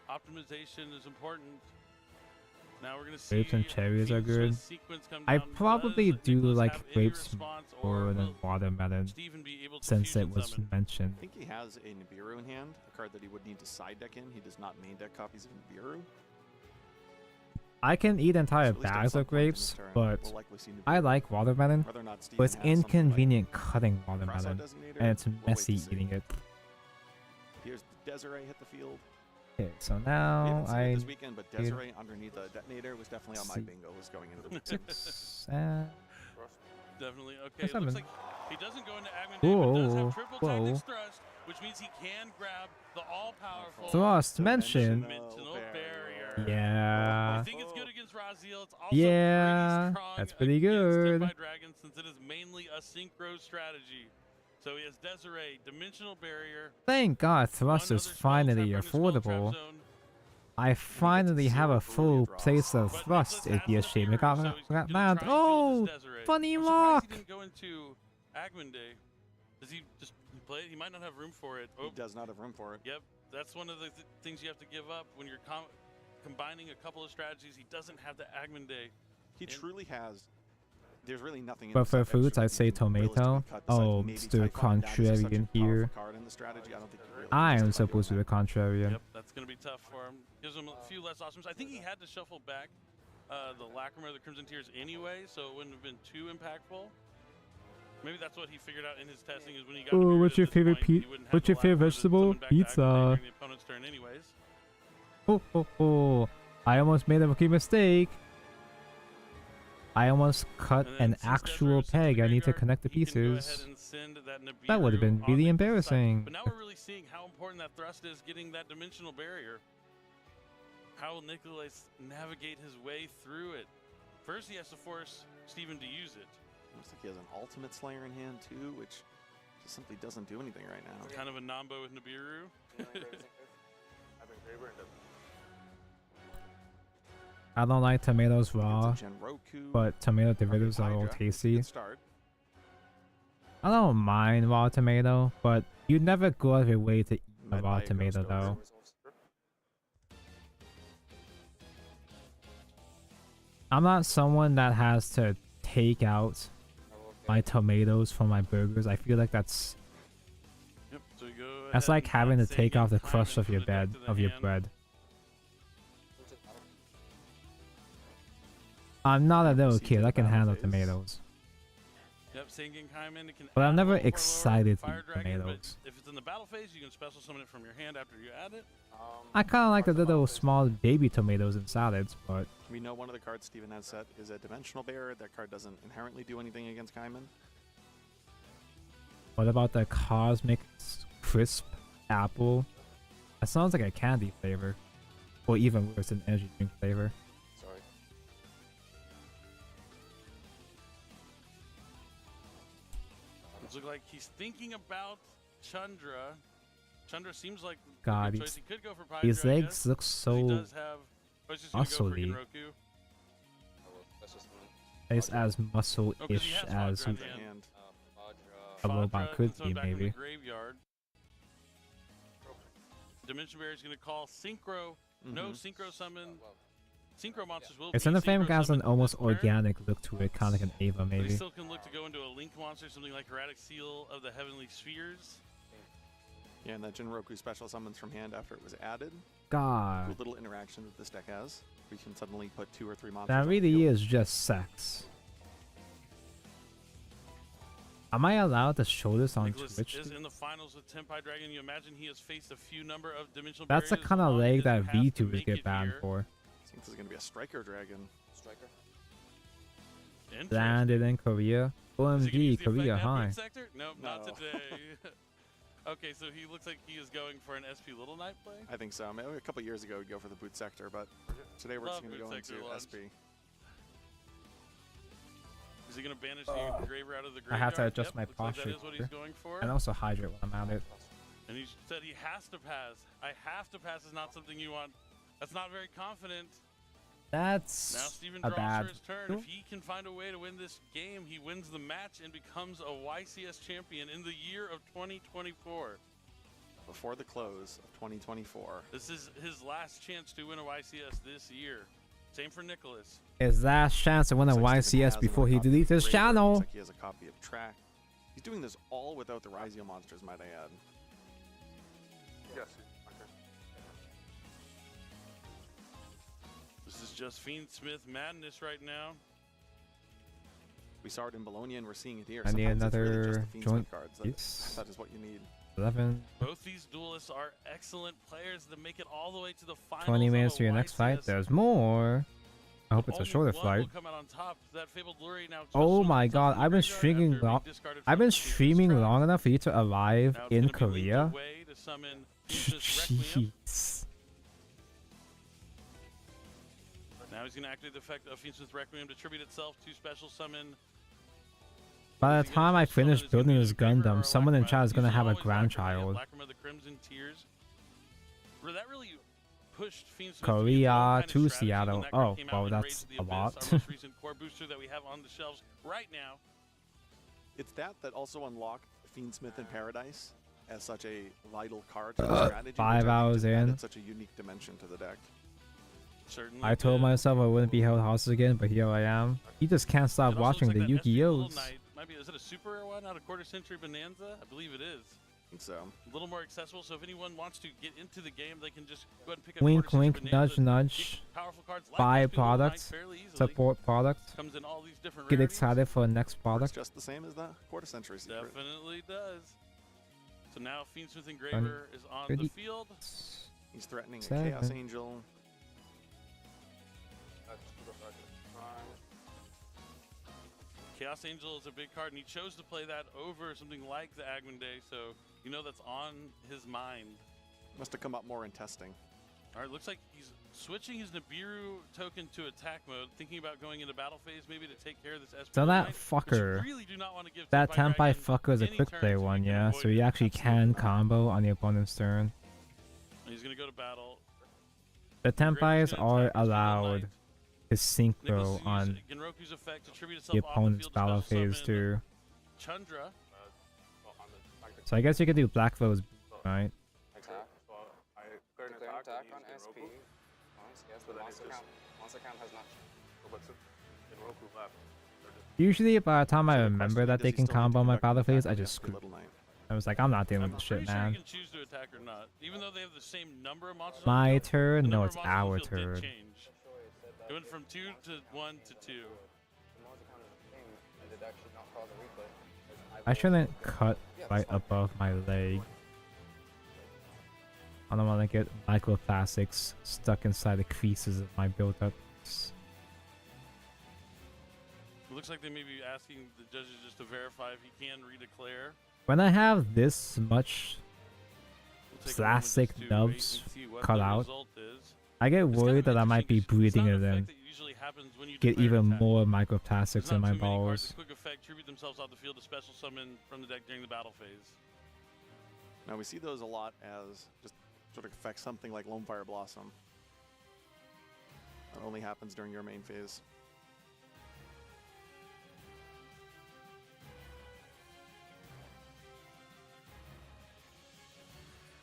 Optimization is important. Now we're going to see grapes and cherries are good. sequence come I down. probably Does do Nicholas like have any grapes response, more or than will watermelon Steven be able to since it fusion was summon? mentioned. I think he has a Nibiru in hand, a card that he would need to side deck in. He does not main deck copies of Nibiru. I can eat entire So at least at bags some of point in this grapes, turn, but we'll likely see I Nibiru. like watermelon. Whether or not But Steven it's has something like inconvenient cutting crossout watermelon, designator, and it's we'll wait to messy see. eating it. Here's Desiree hit the field. Okay, so We now haven't seen it I this weekend, but need Desiree underneath the detonator was definitely on my see. bingo list going into the week. 6 and Definitely. Okay, Yes, it looks I'm like he doesn't go into Agman Day, but does Whoa, have triple whoa. tactics thrust, which means he can grab the all-powerful Thrust mention. dimensional barrier. Yeah. I think it's good against Raziel. It's also pretty Yeah, strong that's pretty against good. Tempai Dragon, since it is mainly a synchro strategy. So he has Desiree, dimensional barrier. Thank God thrust is finally affordable. I finally have a full place of thrust. It'd be a shame it got mad. Oh, funny I'm surprised rock. he didn't go into Agman Day. Does he just play it? He might not have room for it. He does not have room for it. Yep, that's one of the things you have to give up when you're combining a couple of strategies. He doesn't have the Agman Day. He truly has. There's really nothing. But for foods, I'd say tomato. Oh, it's the contrarian here. I am supposed to be the contrarian. Yep, that's going to be tough for him. Gives him a few less options. I think he had to shuffle back the Lacrima or the Crimson Tears anyway, so it wouldn't have been too impactful. Maybe that's what he figured out in his testing is when he got. Oh, what's your favorite What's your favorite vegetable? Pizza. The opponent's turn anyways. Oh, oh, oh! I almost made a rookie mistake. I almost cut an actual peg. I need to connect the pieces. That would have been really embarrassing. But now we're really seeing how important that thrust is, getting that dimensional barrier. How will Nicholas navigate his way through it? First, he has to force Steven to use it. Looks like he has an ultimate Slayer in hand too, which just simply doesn't do anything right now. Kind of a Nambo with Nibiru. I don't like tomatoes raw, but tomato derivatives are all tasty. I don't mind raw tomato, but you'd never go out of your way to eat a raw tomato though. I'm not someone that has to take out my tomatoes from my burgers. I feel like that's like having to take off the crust of your bread. I'm not a little kid. I can handle tomatoes. Yep, Sengen Kaiman, it can But I'm add never Overlord, excited to Fire eat Dragon, tomatoes. but if it's in the battle phase, you can special summon it from your hand after you add it. I kind of like the little small baby tomatoes in salads, but We know one of the cards Steven has set is a dimensional barrier. That card doesn't inherently do anything against Kaiman. what about the Cosmic Crisp Apple? That sounds like a candy flavor. Or even worse, an energy drink flavor. Sorry. It looks like he's thinking about Chandra. Chandra seems like God, a good choice. He could go for Pydra, his I legs guess, look 'cause so he does have, oh, he's just gonna go for muscly. Genroku. It's as muscle-ish as a robot could be, maybe. Graveyard. Dimension Barrier is going to call Synchro. No Synchro summon. Synchro monsters will It's be in the frame synchro has an summoned almost from turn. organic look to it, kind of like an Ava, But he maybe. still can look to go into a Link monster, something like Hermetic Seal of the Heavenly Spheres. Yeah, and that Jinroku special summons from hand after it was added. God. With little interaction that this deck has. We can suddenly put 2 or 3 monsters. That on the really field. is just sex. Am I allowed to show this on Nicholas Twitch? is in the finals with Tempai Dragon. You imagine he has faced a few number of dimensional That's the barriers. kind of Long leg as that you have to VTubers make get it banned here. for. I think this is going to be a Striker Dragon. Striker? Landed in Korea. Is he gonna use OMG, the Korea effect at high. Boot Sector? Nope, not today. Okay, so he looks like he is going for an SP Little Knight play. I think so. Maybe a couple years ago we'd go for the Boot Sector, but today we're just Love going to Boot go Sector into launch. SP. Is he going to banish the Graver out of the I graveyard? have to adjust Yep, my looks like posture. that is what he's going for. And also hydrate when I'm at it. And he said he has to pass. I have to pass is not something you want. That's not very confident. That's Now Steven a draws bad. for his turn. If he can find a way to win this game, he wins the match and becomes a YCS champion in the year of 2024. Before the close of 2024. This is his last chance to win a YCS this year. Same for Nicholas. His last chance to win a YCS before he deletes his channel. Looks like he has a copy of Track. He's doing this all without the Raziel monsters, might I add. Yes. This is just Fiendsmith madness right now. We saw it in Bologna, and we're seeing it here. I need Sometimes it's really just another the Fiendsmith joint cards. piece. That is what you need. 11. Both these duelists are excellent players that make it all the way to the finals. 20 minutes to your next fight. There's more. I hope it's a shorter flight. Oh my god, I've been streaming long. I've been streaming long enough for you to arrive in Korea. Jeez. Now he's going to activate the effect of Fiendsmith Requiem to tribute itself to special summon. By the time I finish building this Gundam, someone in chat is gonna have a grandchild. Lacryma the Crimson Tears. Bro, that really pushed Fiendsmith Korea to Seattle. Oh, well, that's a lot. Our most recent core booster that we have on the shelves right now. It's that also unlocked Fiendsmith in Paradise as such a vital card to the strategy. 5 hours in. It's such a unique dimension to the deck. Certainly I told myself I wouldn't be held hostage again, but here I am. He just can't stop watching the Yu-Gi-Ohs. Is it a super rare one out of Quarter Century Bonanza? I believe it is. I think so. A little more accessible, so if anyone wants to get into the game, they can just go ahead and pick up Wink, Quarter wink, Century nudge, Bonanza, nudge. get powerful cards like Buy this, people like products. fairly easily. Support products. Comes in all these different Get rarities. excited for the next It's product. just the same as the Quarter Century secret. Definitely does. So now Fiendsmith Engraver is on the field. He's threatening a 7. Chaos Angel. Chaos Angel is a big card, and he chose to play that over something like the Agman Day, so you know that's on his mind. Must have come up more in testing. All right, looks like he's switching his Nibiru token to attack mode, thinking about going into battle phase, maybe to take care of this SP. So that fucker, that Tenpai fucker is a quick play one, yeah? So he actually can combo on the opponent's turn. He's going to go to battle. The Tenpais are allowed to synchro on the opponent's battle phase too. Chandra. So I guess you could do Black Foes, right? Attack. Declare attack on SP. Yes, the monster count has not changed. Usually by the time I remember that they can combo my battle phase, I just screw. I was like, I'm not dealing with this shit, man. You can choose to attack or not, even though they have the same number of monsters. My turn? No, it's our turn. It went from 2 to 1 to 2. I shouldn't cut right above my leg. I don't want to get microplastics stuck inside the creases of my build-ups. It looks like they may be asking the judges just to verify if he can redeclare. When I have this much plastic nubs cut out, I get worried that I might be breathing it in. Get even more microplastics in my balls. Quick effect, tribute themselves off the field to special summon from the deck during the battle phase. Now we see those a lot as just sort of affect something like Lone Fire Blossom. That only happens during your main phase.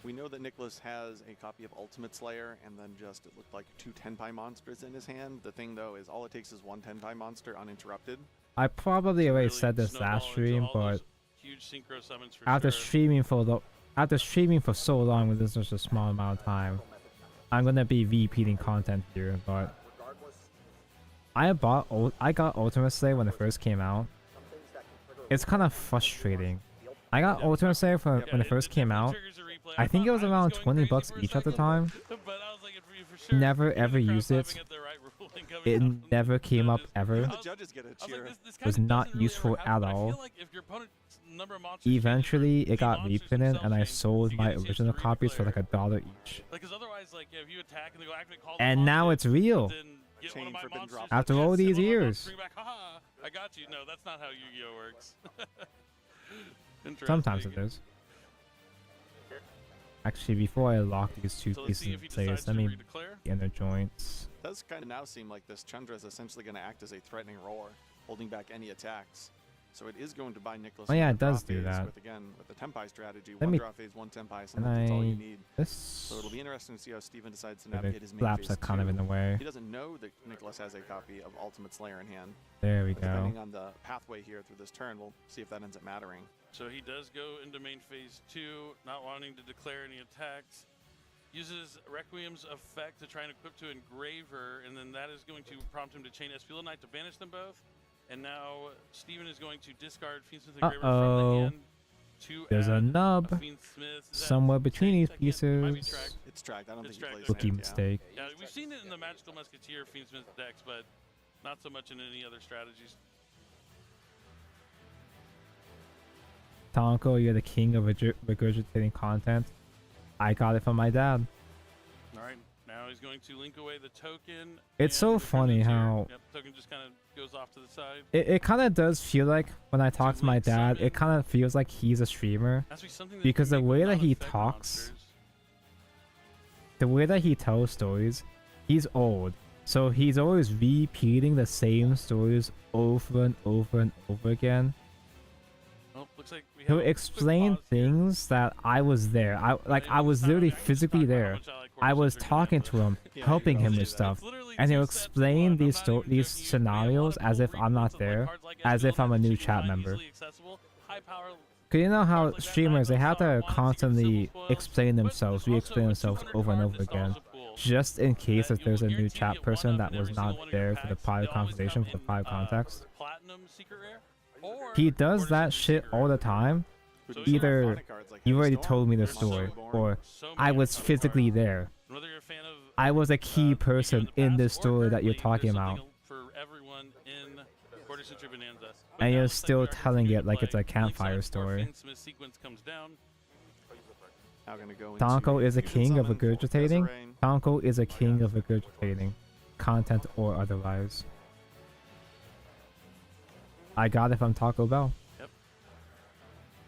We know that Nicholas has a copy of Ultimate Slayer and then just, it looked like 2 Tenpai monsters in his hand. The thing though is all it takes is 1 Tenpai monster uninterrupted. I probably already said this last stream, but after streaming for so long with this just a small amount of time, I'm gonna be repeating content here. But I got Ultimate Slayer when it first came out. It's kind of frustrating. I got Ultimate Slayer when it first came out. I think it was around 20 bucks each at the time. Never ever used it. It never came up ever. It was not useful at all. Eventually, it got reprinted, and I sold my original copies for like $1 each. And now it's real. After all these years. I got you. No, that's not how Yu-Gi-Oh works. Sometimes it is. Actually, before I lock these two pieces in place, let me the inner joints. It does kind of now seem like this Chandra is essentially going to act as a threatening roar, holding back any attacks. So it is going to buy Nicholas. Oh yeah, it does do that. With the Tenpai strategy, Let 1 me, draw phase, 1 Tenpai, sometimes that's all you need. So it'll be interesting to see how Steven decides to navigate his main flaps phase are kind of in the way. He doesn't know that Nicholas has a copy of Ultimate Slayer in hand. There we but go. Depending on the pathway here through this turn, we'll see if that ends up mattering. So he does go into main phase 2, not wanting to declare any attacks. uses Requiem's effect to try and equip to Engraver, and then that is going to prompt him to chain Espional Knight to banish them both. And now Steven is going to discard Fiendsmith Engraver from the hand to There's a nub Fiendsmith. somewhere between these pieces. It's tracked. I don't think he plays Rookie it. mistake. Yeah, we've seen it in the Magical Musketeer Fiendsmith decks, but not so much in any other strategies. Tonko, you're the king of regurgitating content. I got it from my dad. All right, now he's going to link away the token. It's so funny how token just kind of goes off to the side. it kind of does feel like when I talk to my dad, it kind of feels like he's a streamer because the way that he talks, the way that he tells stories, he's old, so he's always repeating the same stories over and over and over again. Well, looks like we He'll have a explain things that I was there. I was literally physically there. I was talking to him, helping him with stuff, and he'll explain these scenarios as if I'm not there, as if I'm a new chat member. Cause you know how streamers, they have to constantly explain themselves, re-explain themselves over and over again, just in case if there's a new chat person that was not there for the prior conversation, for the prior context. He does that shit all the time. Either you already told me the story, or I was physically there. I was a key person in this story that you're talking about. And you're still telling it like it's a campfire story. Tonko is a king of regurgitating. Tonko is a king of regurgitating. Content or otherwise. I got it from Taco Bell. Yep.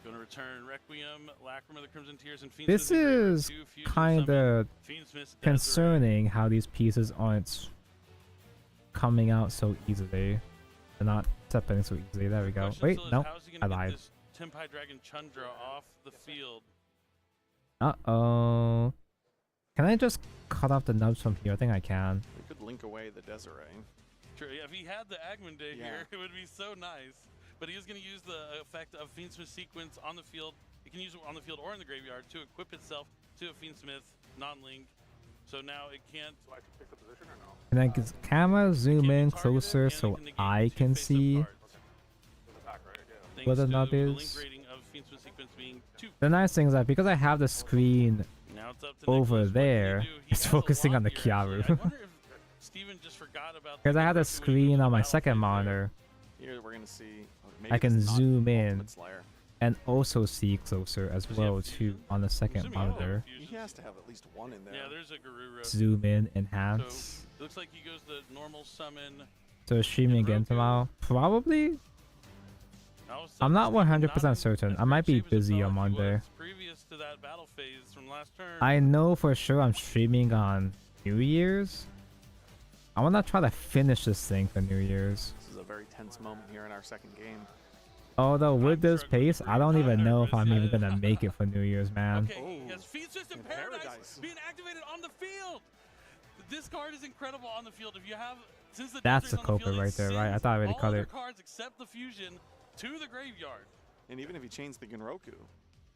Going to return Requiem, Lacrima of the Crimson Tears, and Fiendsmith. This is kind of concerning how these pieces aren't coming out so easily. They're not separating so easily. There we go. Wait, no, I lied. Tempai Dragon Chundra off the field. Uh-oh. Can I just cut off the nubs from here? I think I can. We could link away the Desiree. Sure, yeah, if he had the Agman Day here, it would be so nice. But he is going to use the effect of Fiendsmith Sequence on the field. It can use it on the field or in the graveyard to equip itself to a Fiendsmith non-link. So now it can't. So I can pick the position or no? Can I get camera zoom in closer so I can see what the nub is? The nice thing is that because I have the screen over there, it's focusing on the Kiaru. Because I have the screen on my second monitor, Here we're gonna see. I can zoom in and also see closer as well too on the second monitor. He has to have at least one in there. Yeah, there's a Garuru. Zoom in, enhance. So, looks like he goes the normal summon. So streaming again tomorrow? Probably? I'm not 100% certain. I might be busy on Monday. Previous to that battle phase from last turn. I know for sure I'm streaming on New Year's. I want to try to finish this thing for New Year's. This is a very tense moment here in our second game. Although with this pace, I don't even know if I'm even gonna make it for New Year's, man. Okay, he has Feed System Paradise being activated on the field. This card is incredible on the field. If you have, since the That's the culprit right there, right? I thought I already cut it. Cards except the fusion to the graveyard. And even if he chains the Genroku,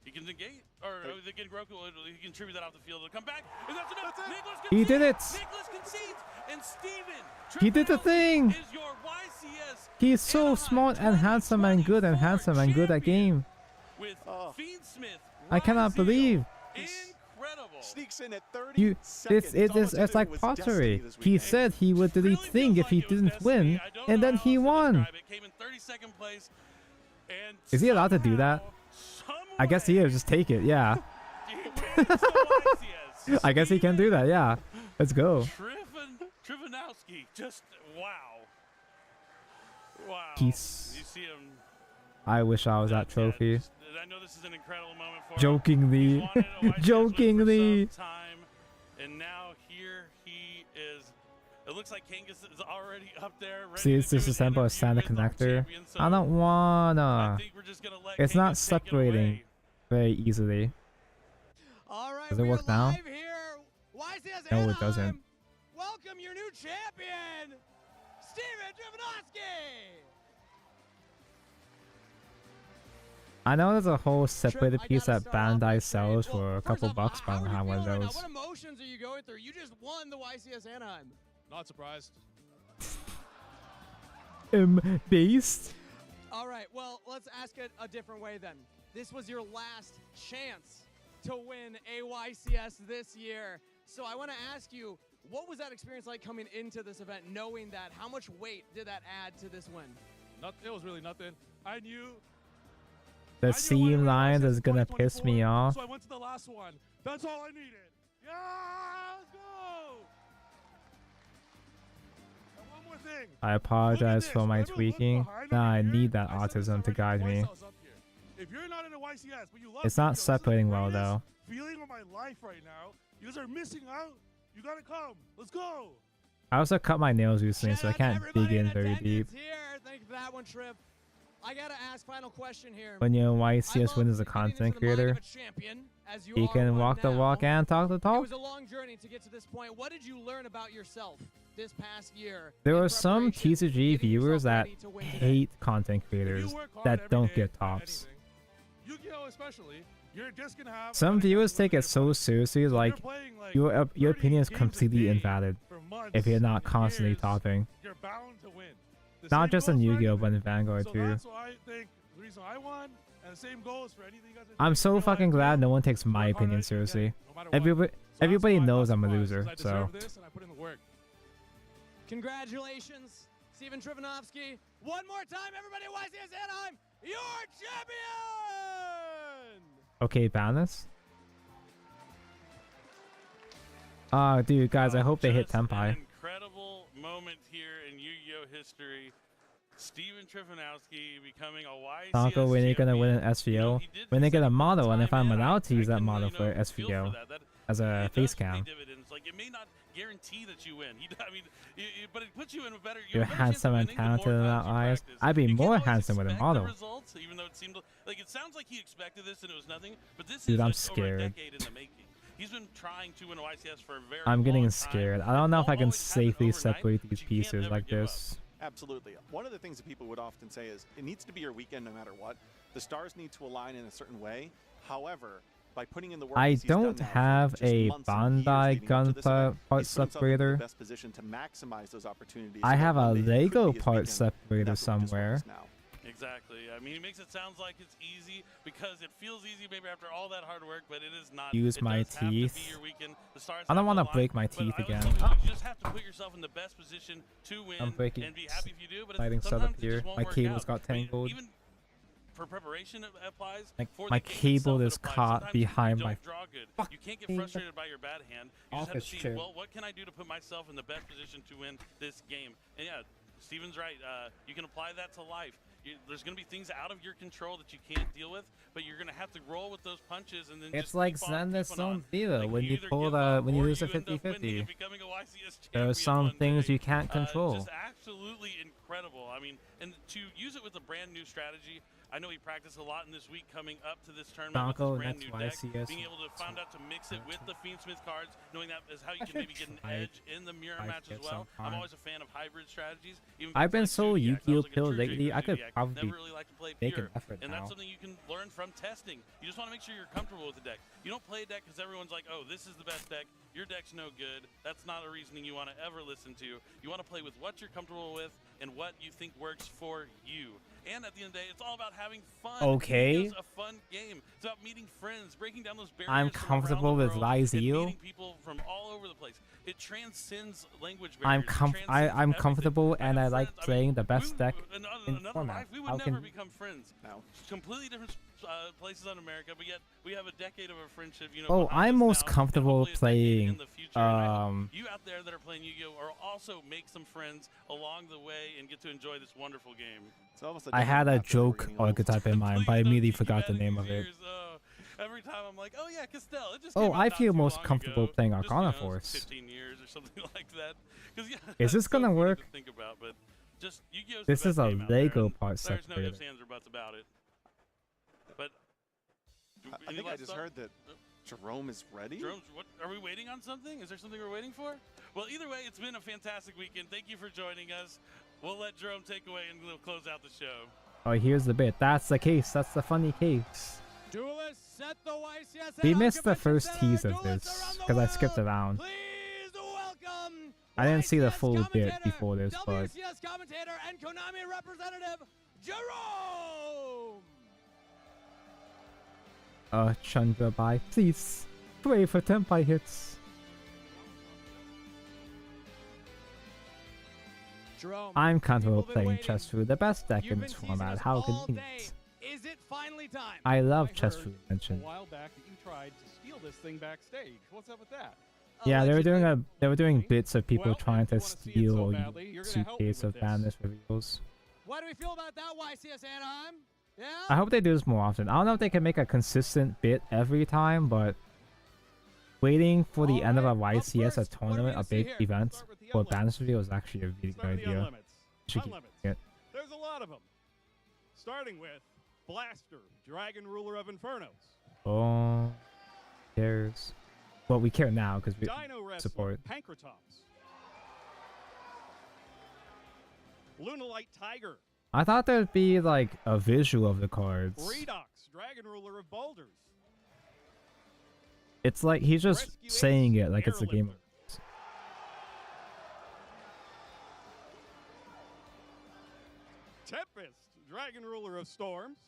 he can negate, or the Genroku, he can tribute that off the field. It'll come back, and that's enough. Nicholas He did it! Nicholas concedes, and Steven He did the thing! is your YCS. He's so smart and handsome and good and handsome and good at game. With Fiendsmith, I cannot believe. incredible. Sneaks in at 30 You, it's like pottery. He said he would do the thing if he didn't win, and then he won. Came in 32nd place, and Is he allowed to do that? I guess he is. Just take it. Yeah. I guess he can do that. Yeah. Let's go. Trivanowski, just wow. Wow. Peace. You see him. I wish I was that trophy. I know this is an incredible moment for him. Jokingly. Jokingly. Time, and now here he is. It looks like Kangas is already up there. See, it's disassemble a Santa connector. I don't wanna. It's not separating very easily. All right, Does it work now? YCS No, it Anaheim, doesn't. welcome your new champion, Steven Trivanowski. I know there's a whole separated piece that Bandai sells for a couple bucks, but I don't have one of Right now, those. what emotions are you going through? You just won the YCS Anaheim. Not surprised. Beast. All right, well, let's ask it a different way then. This was your last chance to win a YCS this year. So I want to ask you, what was that experience like coming into this event, knowing that? How much weight did that add to this win? It was really nothing. I knew. The seam lines is gonna piss me off. So I went to the last one. That's all I needed. Yeah, let's go. And one more thing. I apologize for my tweaking. Nah, I need that autism to guide me. If you're not in a YCS, but you love It's not Yu-Gi-Oh, separating well though. feeling of my life right now. You guys are missing out. You gotta come. Let's go. I also cut my nails recently, so I can't dig in very deep. Here, thank you for that one, Trip. I gotta ask, final question here. When you're a YCS win as a content creator, you can walk the walk and talk the It talk. was a long journey to get to this point. What did you learn about yourself this past year? There are some TCG viewers that hate content creators that don't get tops. Yu-Gi-Oh especially, you're just gonna have Some viewers take it so seriously, like your opinion is completely invalid if you're not constantly topping. You're bound to win. Not just in Yu-Gi-Oh, but in Vanguard So too. that's why I think the reason I won, and the same goes for anything you guys are I'm so fucking glad no one takes my opinion seriously. Everybody knows I'm a loser, so. this and I put in the work. Congratulations, Steven Trivanovsky. One more time, everybody, YCS Anaheim, your champion! Okay, Banus. Dude, guys, I hope they hit Tenpai. Incredible moment here in Yu-Gi-Oh history. Steven Trifanowski becoming a YCS Taco, when you're gonna win an SVO, when they get a model, and if I'm allowed to use that model for SVO as a face cam. Like, it may not guarantee that you win. I mean, but it puts you in a better. You're handsome and talented in our eyes. I'd be more handsome with a model. Results, even though it seemed like it sounds like he expected this and it was nothing. But this Dude, is I'm over a scared. decade in the making. He's been trying to win a YCS for a very I'm getting long scared. I don't know if I can safely separate these pieces like this. Absolutely. One of the things that people would often say is it needs to be your weekend no matter what. The stars need to align in a certain way. However, by putting in the work I he's done don't now have for just a months and years Bandai leading up to this event, part he's put himself in the separator. best position to maximize those opportunities I so have that a one day it could Lego be his part weekend. separator That's what we just somewhere. witnessed now. Exactly. I mean, he makes it sound like it's easy because it feels easy maybe after all that hard work, but it is not. Use It my does have to be teeth. your weekend. The stars I don't have want to align, break my but teeth I always again. tell people, you just have to put yourself in the best position to win I'm breaking and be happy if you do. But lighting sometimes setup it here. just won't My work cable's out. got I mean, tangled. even for preparation it applies. Like, For my the game cable itself, it is applies. caught Sometimes behind you my don't draw good. You can't get frustrated by your bad hand. You just have office to see, chair. well, what can I do to put myself in the best position to win this game? And yeah, Steven's right. You can apply that to life. There's going to be things out of your control that you can't deal with, but you're going to have to roll with those punches and then It's just like keep on Zenda's keeping on. Zone Zero Like, when you either pull give the up when you or lose a end up winning 50-50. and becoming a YCS There are champion some one things day. you can't control. Just absolutely incredible. I mean, and to use it with a brand new strategy. I know he practiced a lot in this week coming up to this tournament Taco, with this brand next new deck. YCS. Being able to find out to mix it with the Fiendsmith cards, knowing that is how you can maybe get an edge in the mirror match as well. I'm always a fan of hybrid strategies. Even I've been like so 2DX, I Yu-Gi-Oh was like a pilled true lately. J I could 2DX. probably Never really liked to play make pure. an effort And now. that's something you can learn from testing. You just want to make sure you're comfortable with the deck. You don't play a deck because everyone's like, oh, this is the best deck. Your deck's no good. That's not a reasoning you want to ever listen to. You want to play with what you're comfortable with and what you think works for you. And at the end of the day, it's all about having fun. Okay. It's a fun game. It's about meeting friends, breaking down those barriers. I'm from comfortable around the with world, and Lyzeel. meeting people from all over the place. It transcends language barriers. I'm It transcends I'm comfortable and I like friends. I playing mean, the best deck in in another format. life, we would How never can become friends. No. Completely different places on America, but yet we have a decade of a friendship. You know. Oh, behind I'm us most now, and comfortable hopefully a decade playing in the future. And I hope you out there that are playing Yu-Gi-Oh are also make some friends along the way and get to enjoy this wonderful game. It's almost I had a joke archetype in mind, but I immediately forgot the name of it. Every time I'm like, oh yeah, Castell. It just Oh, came out I not feel too most long comfortable ago. playing Just, Arcana you know, Force. 15 years or something like that. 'Cause, yeah, Is this that's so gonna funny work? to think about, but just Yu-Gi-Oh's This the is best a game out there, Lego and part there's no separator. ifs, ands, or buts about it. But I think I just heard that Jerome is ready. Jerome, what are we waiting on? Something? Is there something we're waiting for? Well, either way, it's been a fantastic weekend. Thank you for joining us. We'll let Jerome take away and we'll close out the show. Oh, here's the bit. That's the case. That's the funny case. Duelists set the YCS We head-on missed the convention first center. tease of Duelists this around the because I skipped world. around. Please welcome I didn't see the YCS full bit commentator, before this, but WCS commentator and Konami representative, Jerome! Chandra, bye. Please. Pray for Tempai hits. Jerome, I'm comfortable people have been playing waiting. chess through the best deck You've in been this teasing format. us How all convenient. day. Is it finally time? I love chess heard through a mention. while back that you tried to steal this thing backstage. What's up with that? Yeah, they were doing bits of people trying to steal so or badly, use you're gonna help me suitcase with of madness reveals. What do we feel about that, YCS Anaheim? Yeah? I hope they do this more often. I don't know if they can make a consistent bit every time, but waiting for the end of a YCS, a tournament, a big event, for Madness reveal is actually a really good idea. Should keep it. There's a lot of them. Starting with Blaster, Dragon Ruler of Infernos. Oh, who cares? Well, we care now because we Dino Wrestler, support. Pankratops. Lunalite Tiger. I thought there'd be like a visual of the cards. Redox, Dragon Ruler of Boulders. It's like he's just saying it like it's a game. Tempest, Dragon Ruler of Storms.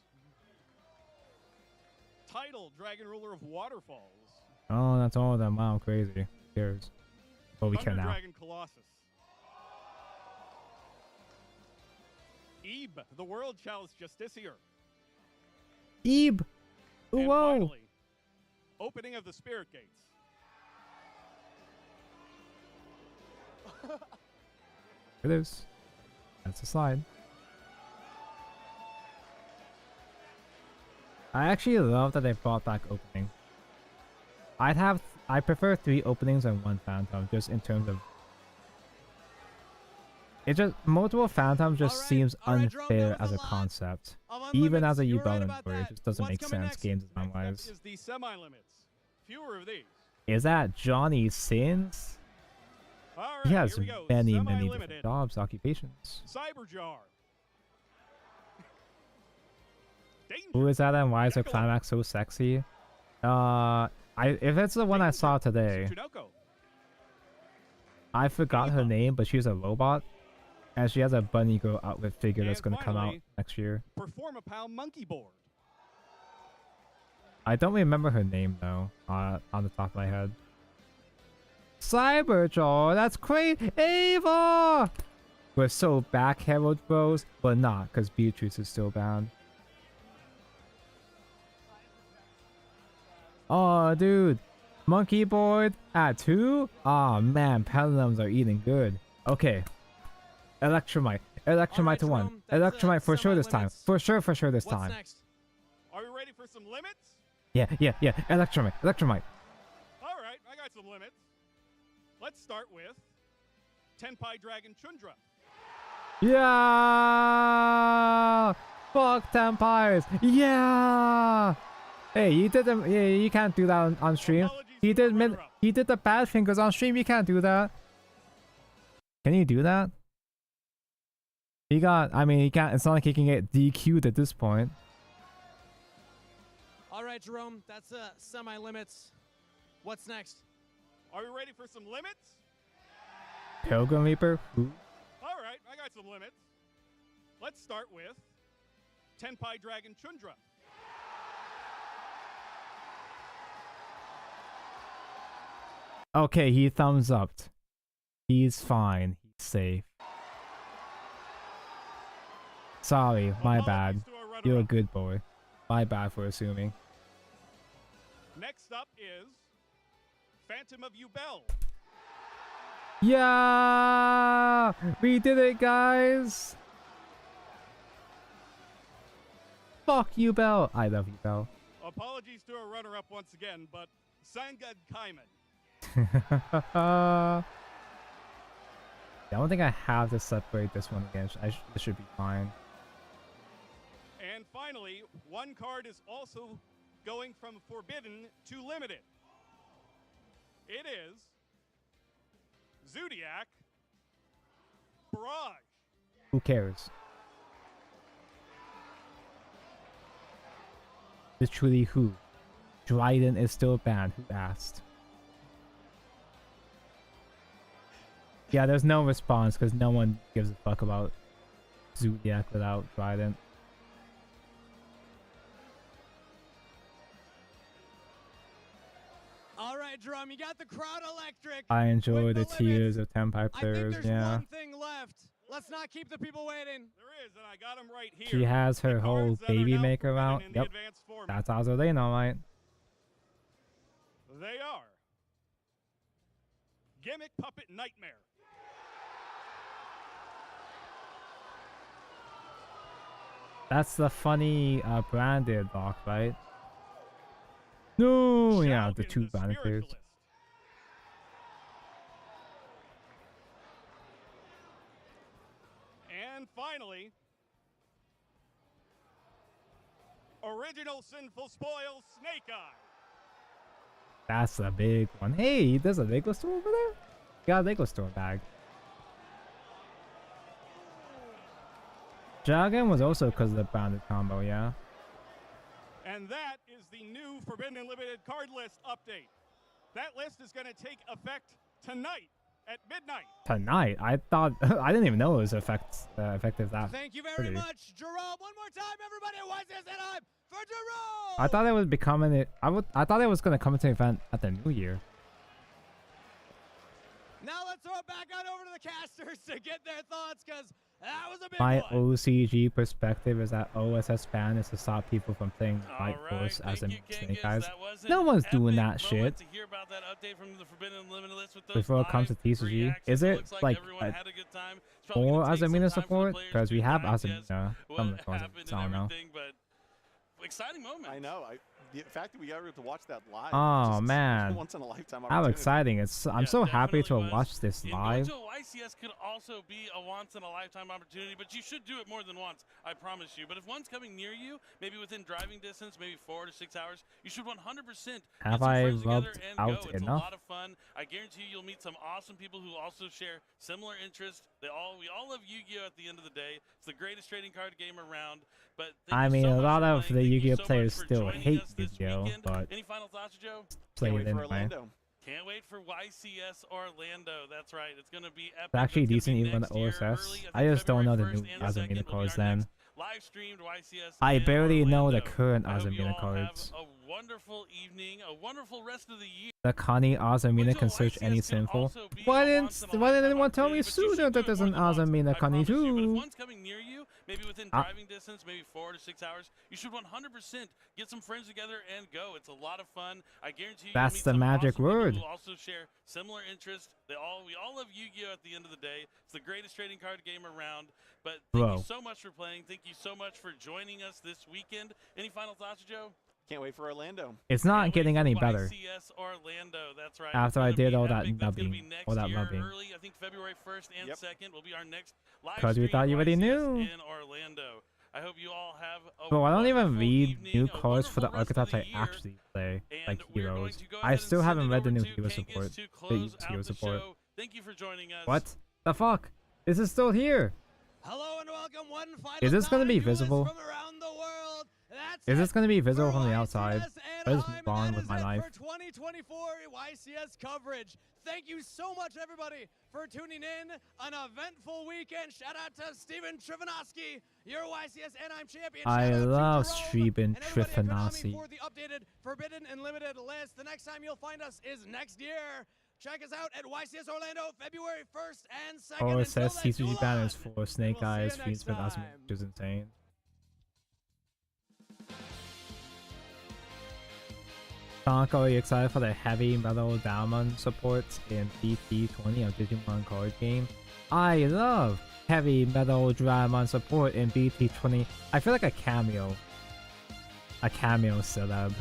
Tidal, Dragon Ruler of Waterfalls. Oh, that's all of them. Wow, crazy. Who cares? Well, we care Thunder now. Dragon Colossus. Ebe, the World Chalice Justiciar. Ebe! And Whoa! finally, opening of the Spirit Gates. It is. That's the slide. I actually love that they brought back opening. I prefer 3 openings and 1 phantom, just in terms of. It just multiple phantoms just seems unfair as a concept, even as a Ubel where it just doesn't make sense game design wise. Is the semi-limits. Fewer of these. Is that Johnny Sins? All right, He has here we go. many Semi-limited. different jobs, occupations. Cyberjar. Who is that and why is her climax so sexy? If it's the one I saw today, I forgot her name, but she's a robot, and she has a bunny girl outfit figure that's gonna come out next year. Performapal Monkey Board. I don't remember her name though, on the top of my head. Cyberjaw, that's crazy! Ava! We're so back, Herald Bros, but not, because Beatrice is still banned. Oh, dude. Monkey board at 2? Aw, man, pendulums are eating good. Okay. Electromite. Electromite to 1. Electromite for sure this time. For sure this time. Next? Are we ready for some limits? Yeah. Electromite. Electromite. All right, I got some limits. Let's start with Tenpai Dragon Chundra. Yeah! Fuck Tempires! Yeah! Hey, you did them. Yeah, you can't do that on stream. He did the bad fingers on stream. You can't do that. Can you do that? He can't. It's not like he can get DQ'd at this point. All right, Jerome, that's semi-limits. What's next? Are we ready for some limits? Pilgrim Reaper? Who? All right, I got some limits. Let's start with Tenpai Dragon Chundra. Okay, he thumbs up. He's fine. He's safe. Sorry, my bad. You're a good boy. My bad for assuming. Next up is Phantom of Ubel. Yeah! We did it, guys! Fuck you, Bell. I love you, Bell. Apologies to our runner-up once again, but Sangad Kaiman. I don't think I have to separate this one again. This should be fine. And finally, one card is also going from Forbidden to Limited. It is Zodiac Barrage. Who cares? Literally who? Dryden is still banned. Who asked? Yeah, there's no response because no one gives a fuck about Zodiac without Dryden. All right, Drum, you got the crowd electric. I enjoy the tears of Tenpai players, yeah. One thing left. Let's not keep the people waiting. There is, and I got him right here. She has her whole baby maker out. Yep, that's Azuleno, right? They are Gimmick Puppet Nightmare. That's the funny branded box, right? No, yeah, the two branded players. And finally, Original Sinful Spoil Snake Eye. That's a big one. Hey, there's a Lego store over there? Got a Lego store bag. Dragon was also because of the branded combo, yeah. And that is the new Forbidden Unlimited card list update. That list is going to take effect tonight at midnight. Tonight? I thought I didn't even know it was effective that. Thank you very much, Jerome. One more time, everybody. Why is this time for Jerome? I thought it was becoming it. I thought it was gonna come into an event at the new year. Now let's throw it back on over to the casters to get their thoughts, because that was a big My one. OCG perspective is that OSS ban is to stop people from playing Light Force as in Snake Eyes. No one's doing that shit. To hear about that update from the Forbidden Unlimited list with those Before it comes to TCG, is it like or Azamina support? Because we have Azamina. Some of the cards, I don't know. Exciting moment. I know. The fact that we got to watch that live. Oh just man, once in a lifetime how opportunity. exciting! I'm so happy to watch this live. Going to a YCS could also be a once in a lifetime opportunity, but you should do it more than once. I promise you. But if one's coming near you, maybe within driving distance, maybe 4 to 6 hours, you should 100%. Have I rubbed out It's enough? a lot of fun. I guarantee you'll meet some awesome people who also share similar interests. We all love Yu-Gi-Oh! At the end of the day. It's the greatest trading card game around. But I mean, a lot of the Yu-Gi-Oh players still hate Yu-Gi-Oh, but any final thoughts, Joe? play it anyway. Can't wait for YCS Orlando. That's right. It's going to be epic. It's actually decent even on the OSS. I just don't know the new Azamina cards then. Live streamed YCS. I barely know the current Azamina cards. A wonderful evening, a wonderful rest of the year. The Connie Azamina can search any sinful. Why didn't anyone tell me sooner that there's an Azamina Connie too? But if one's coming near you, maybe within driving distance, maybe 4 to 6 hours, you should 100% get some friends together and go. It's a lot of fun. I guarantee you. That's the magic word. Who also share similar interests. We all love Yu-Gi-Oh! At the end of the day. It's the greatest trading card game around. But thank you so much for playing. Thank you so much for joining us this weekend. Any final thoughts, Joe? Can't wait for Orlando. It's not getting any better. YCS Orlando, that's right. After I did all that nubbing, all that nubbing. Early, I think February 1st and 2nd will be our next live because we thought you already knew. In Orlando. I hope you all have a Bro, I don't even read new cards for the archetypes I actually play, like heroes. I still haven't read the new hero support. Hero support. Thank you for joining us. What the fuck? This is still here. Hello and welcome. One final is this gonna be visible? from around the world. Is this gonna be visible from the outside? I just move on with my life. For 2024 YCS coverage. Thank you so much, everybody, for tuning in. An eventful weekend. Shout out to Steven Trivanovsky, your YCS NIM champion. I love And Steven Trivanovsky. for the updated Forbidden and Limited list. The next time you'll find us is next year. Check us out at YCS Orlando, February 1st and 2nd. OSS TCG banners for Snake Eyes, Fiends with Asmund, which is insane. Donk, are you excited for the heavy metal diamond support in BT20 of Digimon card game? I love heavy metal diamond support in BT20. I feel like a cameo celeb.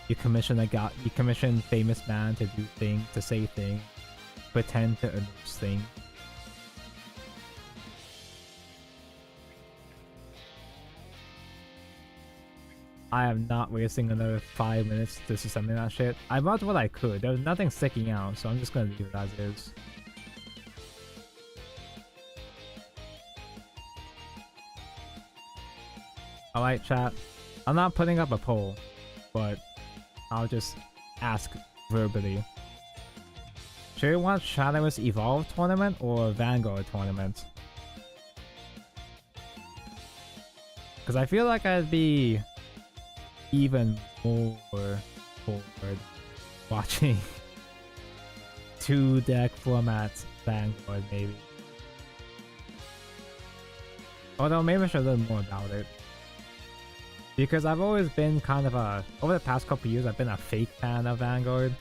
You commission famous man to do thing, to say thing, pretend to announce thing. I am not wasting another 5 minutes to something that shit. I bought what I could. There was nothing sticking out, so I'm just gonna leave it as is. Alright, chat. I'm not putting up a poll, but I'll just ask verbally. Should you watch Shadow's Evolve tournament or Vanguard tournament? Because I feel like I'd be even more forward watching 2-deck formats Vanguard, maybe. Although maybe I should learn more about it. Because I've always been kind of over the past couple years, I've been a fake fan of Vanguard.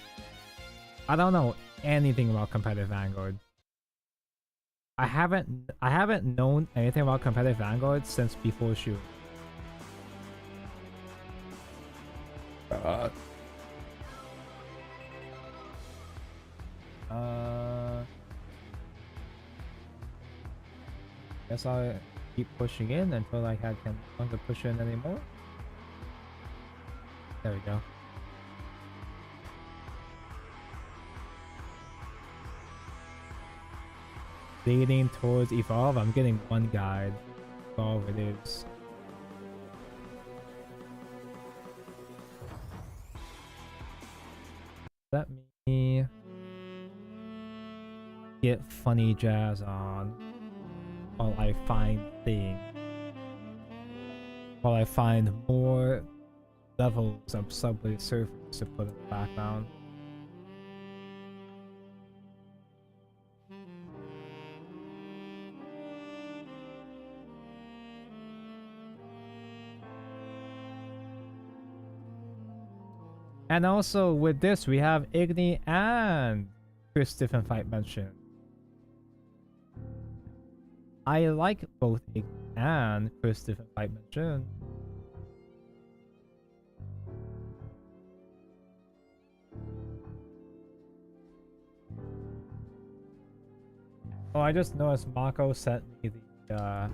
I don't know anything about competitive Vanguard. I haven't known anything about competitive Vanguard since before Shoot. Guess I'll keep pushing in until I can no longer push in anymore. There we go. Leading towards Evolve. I'm getting one guide. Evolve it is. Let me get funny jazz on while I find things. While I find more levels of Subway Surfers to put in the background. And also with this we have Igni and Chris Different Fight mentioned. I like both Igni and Chris Different Fight mentioned. Oh, I just noticed Mako sent me the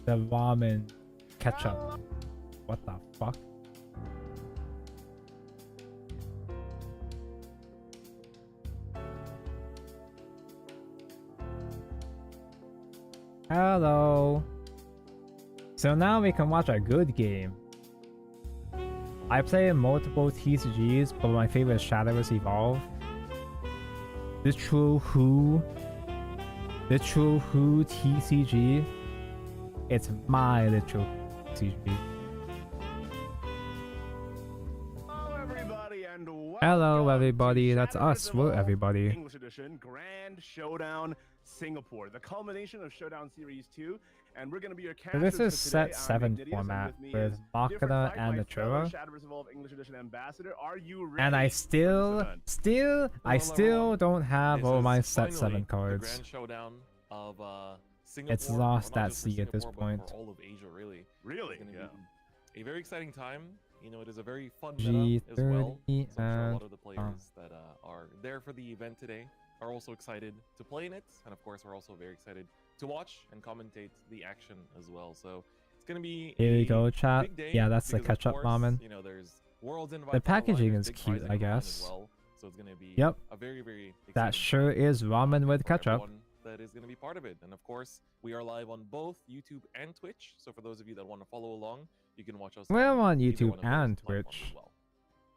ramen ketchup. What the fuck? Hello. So now we can watch a good game. I play multiple TCGs, but my favorite is Shadow's Evolve. Literal Who TCG. It's my Literal TCG. Hello everybody, that's us. We're everybody. English edition, Grand Showdown Singapore, the culmination of Showdown Series 2, and we're going to be your So casters this is for set today. 7 format with Makata and Natura. English edition ambassador. Are you ready? And I still don't have all my set 7 cards. The Grand Showdown of Singapore. It's lost Not at just for sea at this Singapore, but point. for all of Asia, really. Really? It's gonna Yeah. be a very exciting time. You know, it is a very fun meta as well. So I'm sure a lot of the players that are there for the event today are also excited to play in it, and of course we're also very excited to watch and commentate the action as well. So it's gonna be Here you go, chat. big day Yeah, that's the because, of ketchup course, ramen. You know, there's Worlds in The packaging is cute, I guess. well. So it's gonna be Yep. a very, very That sure is ramen with for ketchup. everyone that is going to be part of it. And of course, we are live on both YouTube and Twitch. So for those of you that want to follow along, you can watch us. We're on either YouTube one of those and platforms Twitch. as well.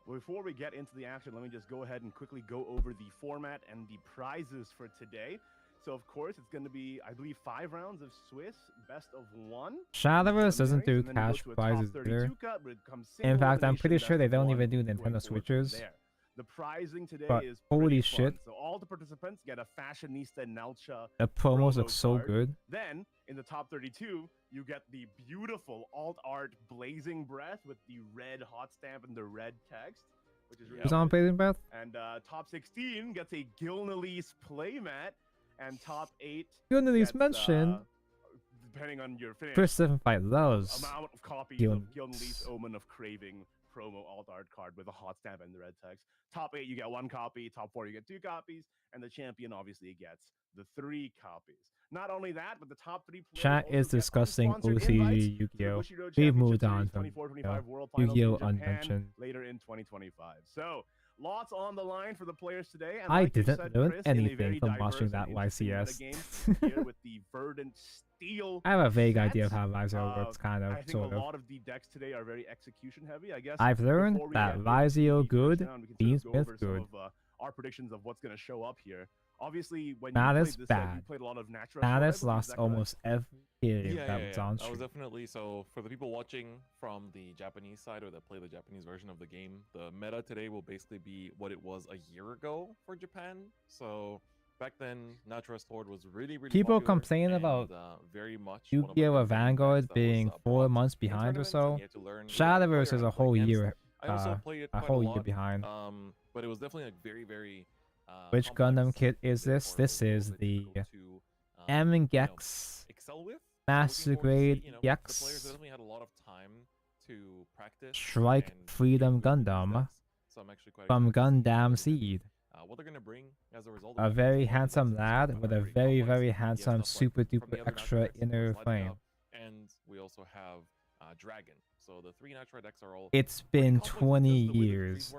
Before we get into the action, let me just go ahead and quickly go over the format and the prizes for today. So of course, it's going to be, I believe, 5 rounds of Swiss best of 1. Shadowverse doesn't do And then it goes cash to a top prizes 32 either. cut, where it comes In single fact, I'm elimination, pretty sure they best of don't 1, even do going Nintendo forward from Switches. there. The prizing today But is holy pretty shit. fun. So all the participants get a Fashionista Nelcha The promos look promo so card. good. Then in the top 32, you get the beautiful alt art Blazing Breath with the red hot stamp and the red text, which is really Who's on Blazing Breath? And top 16 gets a Gilnelise playmat, and top 8 Gilnelise gets, mentioned. depending on your finish, Chris Different Fight loves amount of copies Gilnelise. of Gilnelise Omen of Craving promo alt art card with a hot stamp and the red text. Top 8 you get 1 copy, top 4 you get 2 copies, and the champion obviously gets the 3 copies. Not only that, but the top 3 players Chat also is get discussing unsponsored invites OCG to the Yu-Gi-Oh! Bushido We've Championship moved on Series from 24-25 World Finals Yu-Gi-Oh! in Japan Unmentioned. later in 2025. So, Lots on the line for the players today. And I like you didn't said, learn Chris, in a anything very from diverse watching and that interesting YCS. metagame here with the Verdant Steel. I have a vague set. idea of how Vizio works, kind of, I think sort a of. lot of the decks today are very execution heavy. I guess I've learned before we that get Vizio into the good, first round, we can Bean sort of go Smith over some good. of our predictions of what's going to show up here. Obviously, when Mattis you played this set, you bad. played a lot of natural. Mattis lost almost every game Yeah, that yeah, was yeah. on That was stream. definitely so. For the people watching from the Japanese side or that play the Japanese version of the game, the meta today will basically be what it was a year ago for Japan. So back then, Natural Sword was really People popular complain and, about very much one of, like, Yu-Gi-Oh! the main Vanguard decks that being was, 4 brought months in behind or tournaments, and so. you had to learn who the Shadowverse player is to a play whole against. year, I also played it a quite whole a year lot, behind. but it was definitely like very Which Gundam kit is this? This is the MGEX excel with. Master Grade The players EX definitely had a lot of time to practice. Strike Freedom Gundam So I'm actually quite from excited to see Gundam Seed. what they're gonna bring as a result. A very handsome lad with a very handsome super duper extra inner flame. And we also have Dragon. So the 3 natural decks are all. It's been 20 years,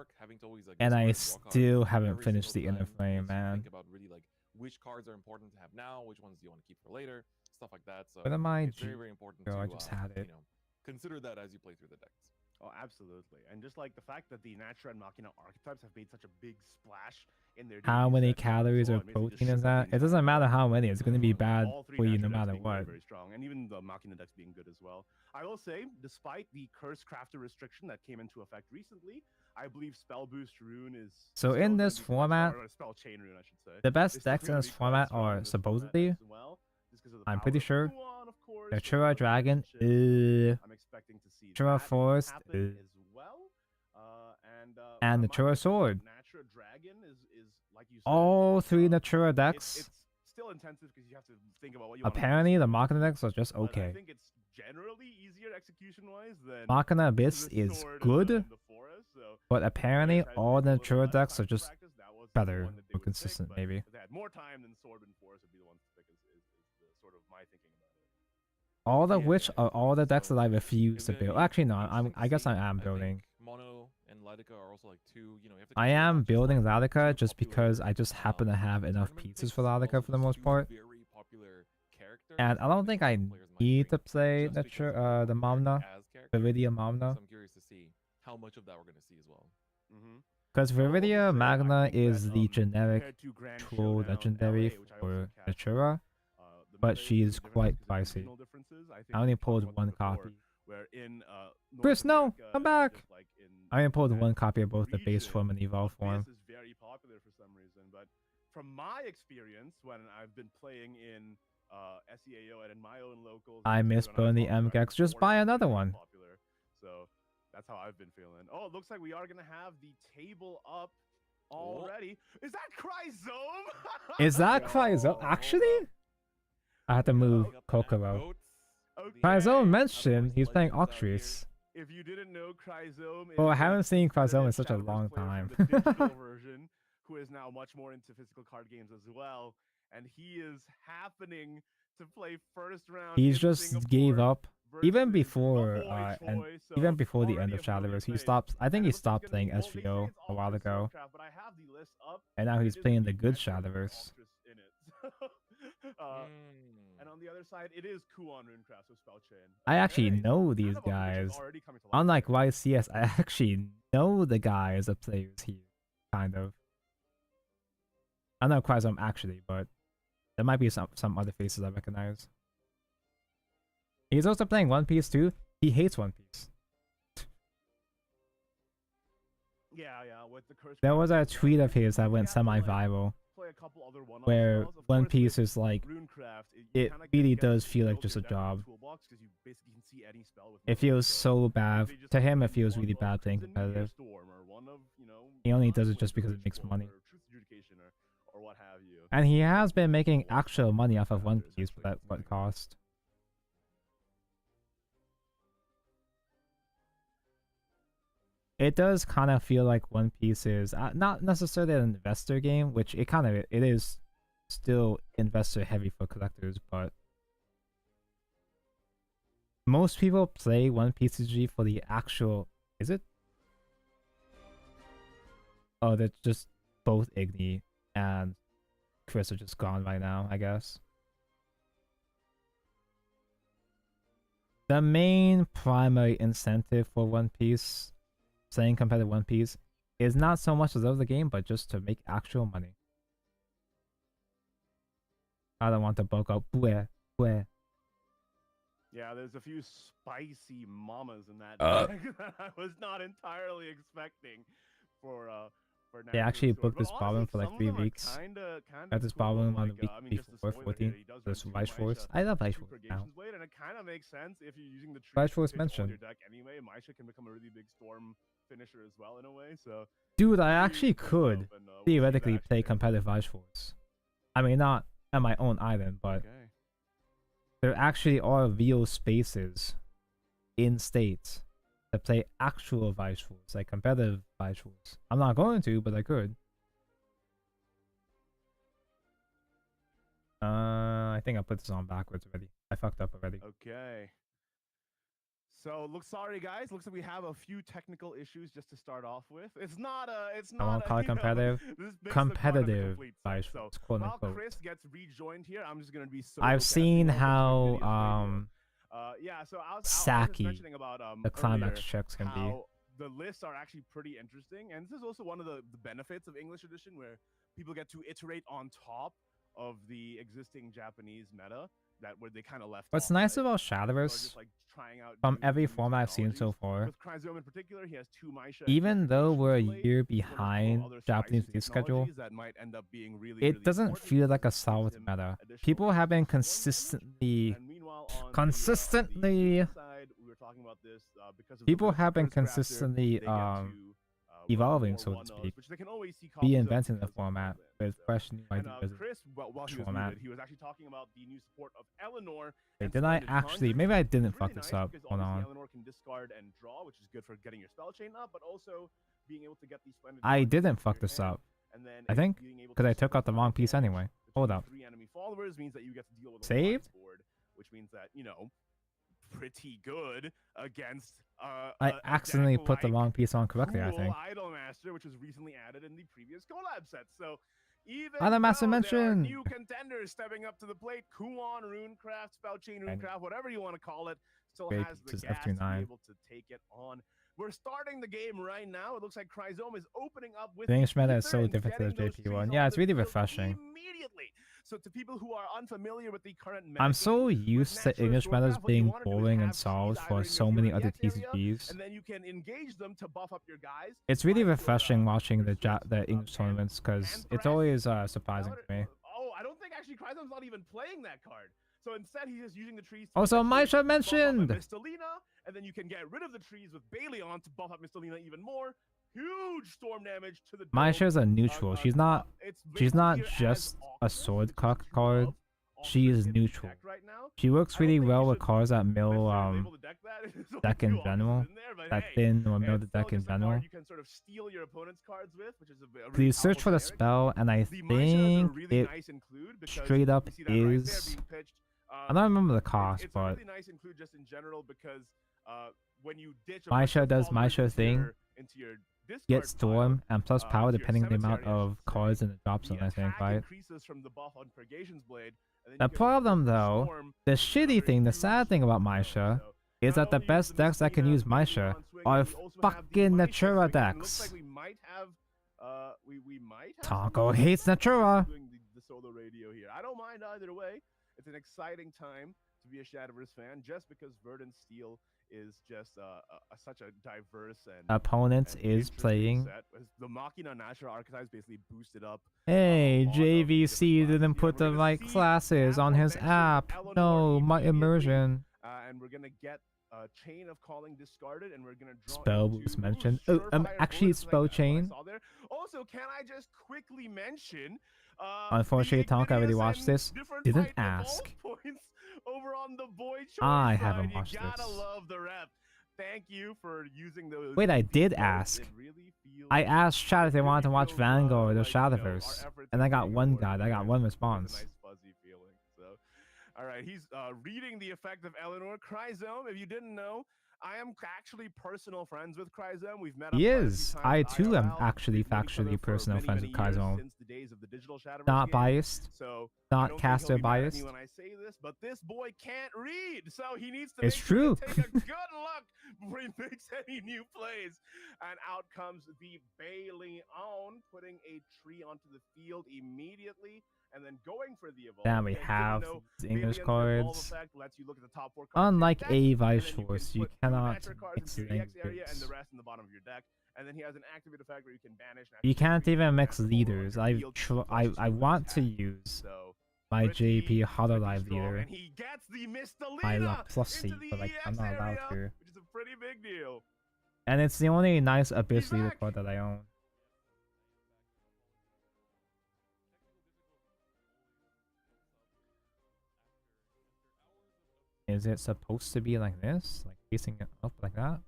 and I still haven't finished the inner flame, man. Think about really like which cards are important to have now, which ones do you want to keep for later, stuff like that. So What am I? it's very important Oh, to I just had it. consider that as you play through the decks. Oh, absolutely. And just like the fact that the Natura and Machina archetypes have made such a big splash in their How debut many set calories as or well, it basically just protein is shook that? things It up. doesn't matter how many. It's going to be bad All 3 for you no Natura decks matter being what. very strong, and even the Machina decks being good as well. I will say, despite the Curse Crafter restriction that came into effect recently, I believe Spell Boost Rune is So still in gonna this be quite format, strong, or Spell Chain Rune, I should say. the best It's still decks in gonna this be quite format strong are in this format supposedly, as well, just 'cause of the I'm power pretty of sure, Kuon, of course, Natura and the Dragon, relationship. I'm expecting to see Natura that Forest, happen as well. and Natura Sword. Natura Dragon is like you said, All 3 Natura decks. it's still intensive because you have to think about what you want to Apparently, the Machina decks are just I okay. think it's generally easier execution-wise than Machina Abyss the is Sword good, and the Forest, so but apparently try to all take the a little Natura less decks time are to just practice. That was the better, one that they more would pick, consistent, but maybe. if they had more time, then Sword and Forest would be the ones to pick. Is the sort of my thinking about it. All of which are all the decks that I refuse to build. Actually, no, I guess I am building. Mono and Lidica are also like 2. You have to I am building Ladica just because I just happen to have enough pieces for Ladica for the most part. very popular characters. And I don't think I need to play the Mamna, Viridia Mamna. So I'm curious to see how much of that we're gonna see as well. Because Viridia Magna is the generic compared to Grand true Showdown legendary LA, which I for also cast, Natura, but she's quite pricey. I only pulled 1 copy. Where in Chris, no! Come back! just like in I only pulled 1 copy of both the base region, form and evolve form. Abyss is very popular for some reason, but from my experience when I've been playing in SEAO and in my own locals, I miss Bernie MGEX. Just buy another one. popular. So that's how I've been feeling. Oh, it looks like we are gonna have the table up already. Is that Chrysome? Is that Cryzo? Actually? I had to move Kokoro. Cryzo mentioned he's playing Octreus. If you didn't know, Chrysome is Well, I haven't seen Cryzo in the such a Shadowverse long player time. from the digital version, who is now much more into physical card games as well, and he is happening to play first round. He's in just Singapore gave up even versus before my boy and Choi, so even before the end already of a familiar Shadowverse. He face. stopped. I think And he it looks like stopped it's playing gonna be- well, they say SVO it's a while Ultra ago, Starcraft, but I have the list up, and now he's it is playing the the good Metro Shadowverse. Ultras in it. And on the other side, it is Kuon Runecraft, so Spell Chain. I actually Okay, know so these kind of a which is guys. already coming to life Unlike here. YCS, I actually know the guys that players here, kind of. I know Cryzome actually, but there might be some other faces I recognize. He's also playing One Piece too. He hates One Piece. Yeah, with the Curse There was a Crafter, tweet of his that went have to, like, semi-viral, play a couple other one-offs where spells. Of One course, Piece with is like, Runecraft, you it kinda really get does to feel like build just a your deck in job. toolbox 'cause you basically can see any spell with It Runecraft, feels so so bad. they just To him, it pick feels one really of bad playing Crimson Meteor competitive. Storm or one of, He only does it Conflict just because or it makes Storm money. or Truth Adjudication or what have you. And he has been making actual money off of One Piece, but at what cost? It does kind of feel like One Piece is not necessarily an investor game, which it is still investor heavy for collectors, but most people play One Piece CG for the actual. Is it? Oh, they're just both Igni and Chris are just gone right now, I guess. The main primary incentive for One Piece, playing competitive One Piece, is not so much to love the game, but just to make actual money. I don't want to bulk up. Bleh, bleh. Yeah, there's a few spicy mamas in that deck that I was not entirely expecting for They actually Sword. booked this problem for like 3 weeks. Got this problem on the week before 14. This Vice Force. I love Vice Force now. Blade, and it kind of makes sense if you're using the Vice trees Force to pitch all mentioned. your deck anyway. Maisha can become a really big storm finisher as well in a way. So Dude, I actually could theoretically play competitive Vice Force. I mean, not at my own island, but there actually are real spaces in states that play actual Vice Force, like competitive Vice Force. I'm not going to, but I could. I think I put this on backwards already. I fucked up already. Okay. So sorry guys. Looks like we have a few technical issues just to start off with. It's not I won't call it competitive. Competitive Vice So Force, quote while unquote. Chris gets rejoined here, I'm just gonna be so I've seen how yeah, so I was Saki, mentioning about the climax earlier checks can be. how the lists are actually pretty interesting, and this is also one of the benefits of English edition, where people get to iterate on top of the existing Japanese meta that where they kind of left What's off, nice right? about So Shadowverse, just, like, trying out from new every format I've seen so far, with Chrysome in particular, he has 2 Maisha even though we're a Blade, year one or two behind other Japanese spicy release schedule, technologies that might end up being really, it really doesn't important, feel like a gives solid him meta. additional People have been bonus to storm consistently, damage. And meanwhile, on consistently, the side, we were talking about this because of the people risk have been Curse Grafter, consistently they get to, evolving, more so to one-offs, speak, which they can always see copies of reinventing the because of format with fresh new and ideas. Chris, while he was format. muted, he was actually talking about the new support of Eleanor. Wait, and did I Splendid actually? Conjure. Maybe I didn't It's fuck really this nice up. because Hold obviously on. Eleanor can discard and draw, which is good for getting your spell chain up, but also being able to get these Splendid I Conjures didn't into fuck your this hand, up. and then I think being able because to I took out the split wrong piece damage anyway. Hold up. 3 enemy followers means that you get to deal with a Saved? wide board, which means that, you know, pretty good against I a accidentally deck put the like wrong piece on correctly, I Cool think. Idolmaster, which was recently added in the previous collab set. So even Idolmaster though there are mentioned. new contenders stepping up to the plate, Kuon, Runecraft, Spellchain Runecraft, whatever you want to call it, still Great has the pieces, gas to be F29. able to take it on. We're starting the game right now. It looks like Chrysome is opening up with The English meta is Ether so and different to the getting those JP trees one. on Yeah, it's the really field refreshing. immediately. So to people who are unfamiliar with the current meta I'm game, so used to English metas Stormcraft, what you being wanna do is boring and have solved seeds for either in so your many hero other EX area, TCGs. and then you can engage them to buff up your guys. It's really refreshing watching the English tournaments because it's always surprising to me. Oh, I don't think actually Chrysome's not even playing that card. So instead, he's just using the trees to Also, essentially Maisha mentioned. buff up Mistalina, and then you can get rid of the trees with Baleon to buff up Mistalina even more. Huge storm damage to the dome. Maisha's a neutral. She's not. She's not just a sword cock card. She is neutral. She works really well with cards that mill deck in general. That thin or mill the deck in general. You can sort of steal your opponent's cards with, which is a really Please search for the powerful spell, and I The Maisha is a think really it nice include because straight up you see that right there is. being pitched. I don't remember the cost, It's a but really nice include just in general because when you ditch a Maisha does followers Maisha thing. into your discard Get Storm and plus power to your depending on the amount cemetery, I of cards in the drop zone, I think, attack right? increases from the buff on Purgation's Blade, and then The you can problem though, Storm the shitty thing, the sad thing about Maisha is that the best decks that can use Maisha are fucking Natura decks. we might have Tonko hates Natura. doing the solo radio here. I don't mind either way. It's an exciting time to be a Shadowverse fan just because Verdant Steel is just such a diverse and Opponent and is interesting playing. set. The Machina Natural archetypes basically boosted up. Hey, JVC didn't put the right classes on his app. No, my immersion. And we're gonna get Chain of Calling discarded, and we're gonna draw Spell into was mentioned. Oh, actually, spell chain. Also, can I just quickly mention? Unfortunately, Tonka already watched this. Didn't ask. Points over on the boy choice I side. haven't You watched gotta this. love the rep. Thank you for using those. Wait, I did votes. ask. It really feels I asked chat if they wanted to watch Vanguard or Shadowverse, and I got one guy. I got one response. nice fuzzy feeling. So, all right, he's reading the effect of Eleanor. Chrysome, if you didn't know, I am actually personal friends with Cryzone. We've met up He quite a few is. times I too am IRL. actually We've known each other factually for personal many, friends many with years Kaizon. since the days of the digital Shadowverse Not game. biased. So Not I don't think caster he'll be mad at biased. me when I say this, but this boy can't read, so he needs to It's make sure true. to take a good look before he makes any new plays. And out comes the Bailey-on, putting a tree onto the field immediately, and then going for the evolve. Damn, we Again, have given no these English Bailey-on's evolve cards. effect lets you look at the top 4 cards Unlike of your deck, a Vice and then Force, you put 2 cannot natural cards mix into the EX area and the languages. rest in the bottom of your deck. And then he has an activate effect where you can banish. You can't even mix leaders. I want to use my JP Hololive leader, and he gets the my Mistalina plus C, into the but like I'm EX not allowed area, to. which is a pretty big deal. And it's the only nice Abyss leader card that I own. Is it supposed to be like this? Like facing it up like that?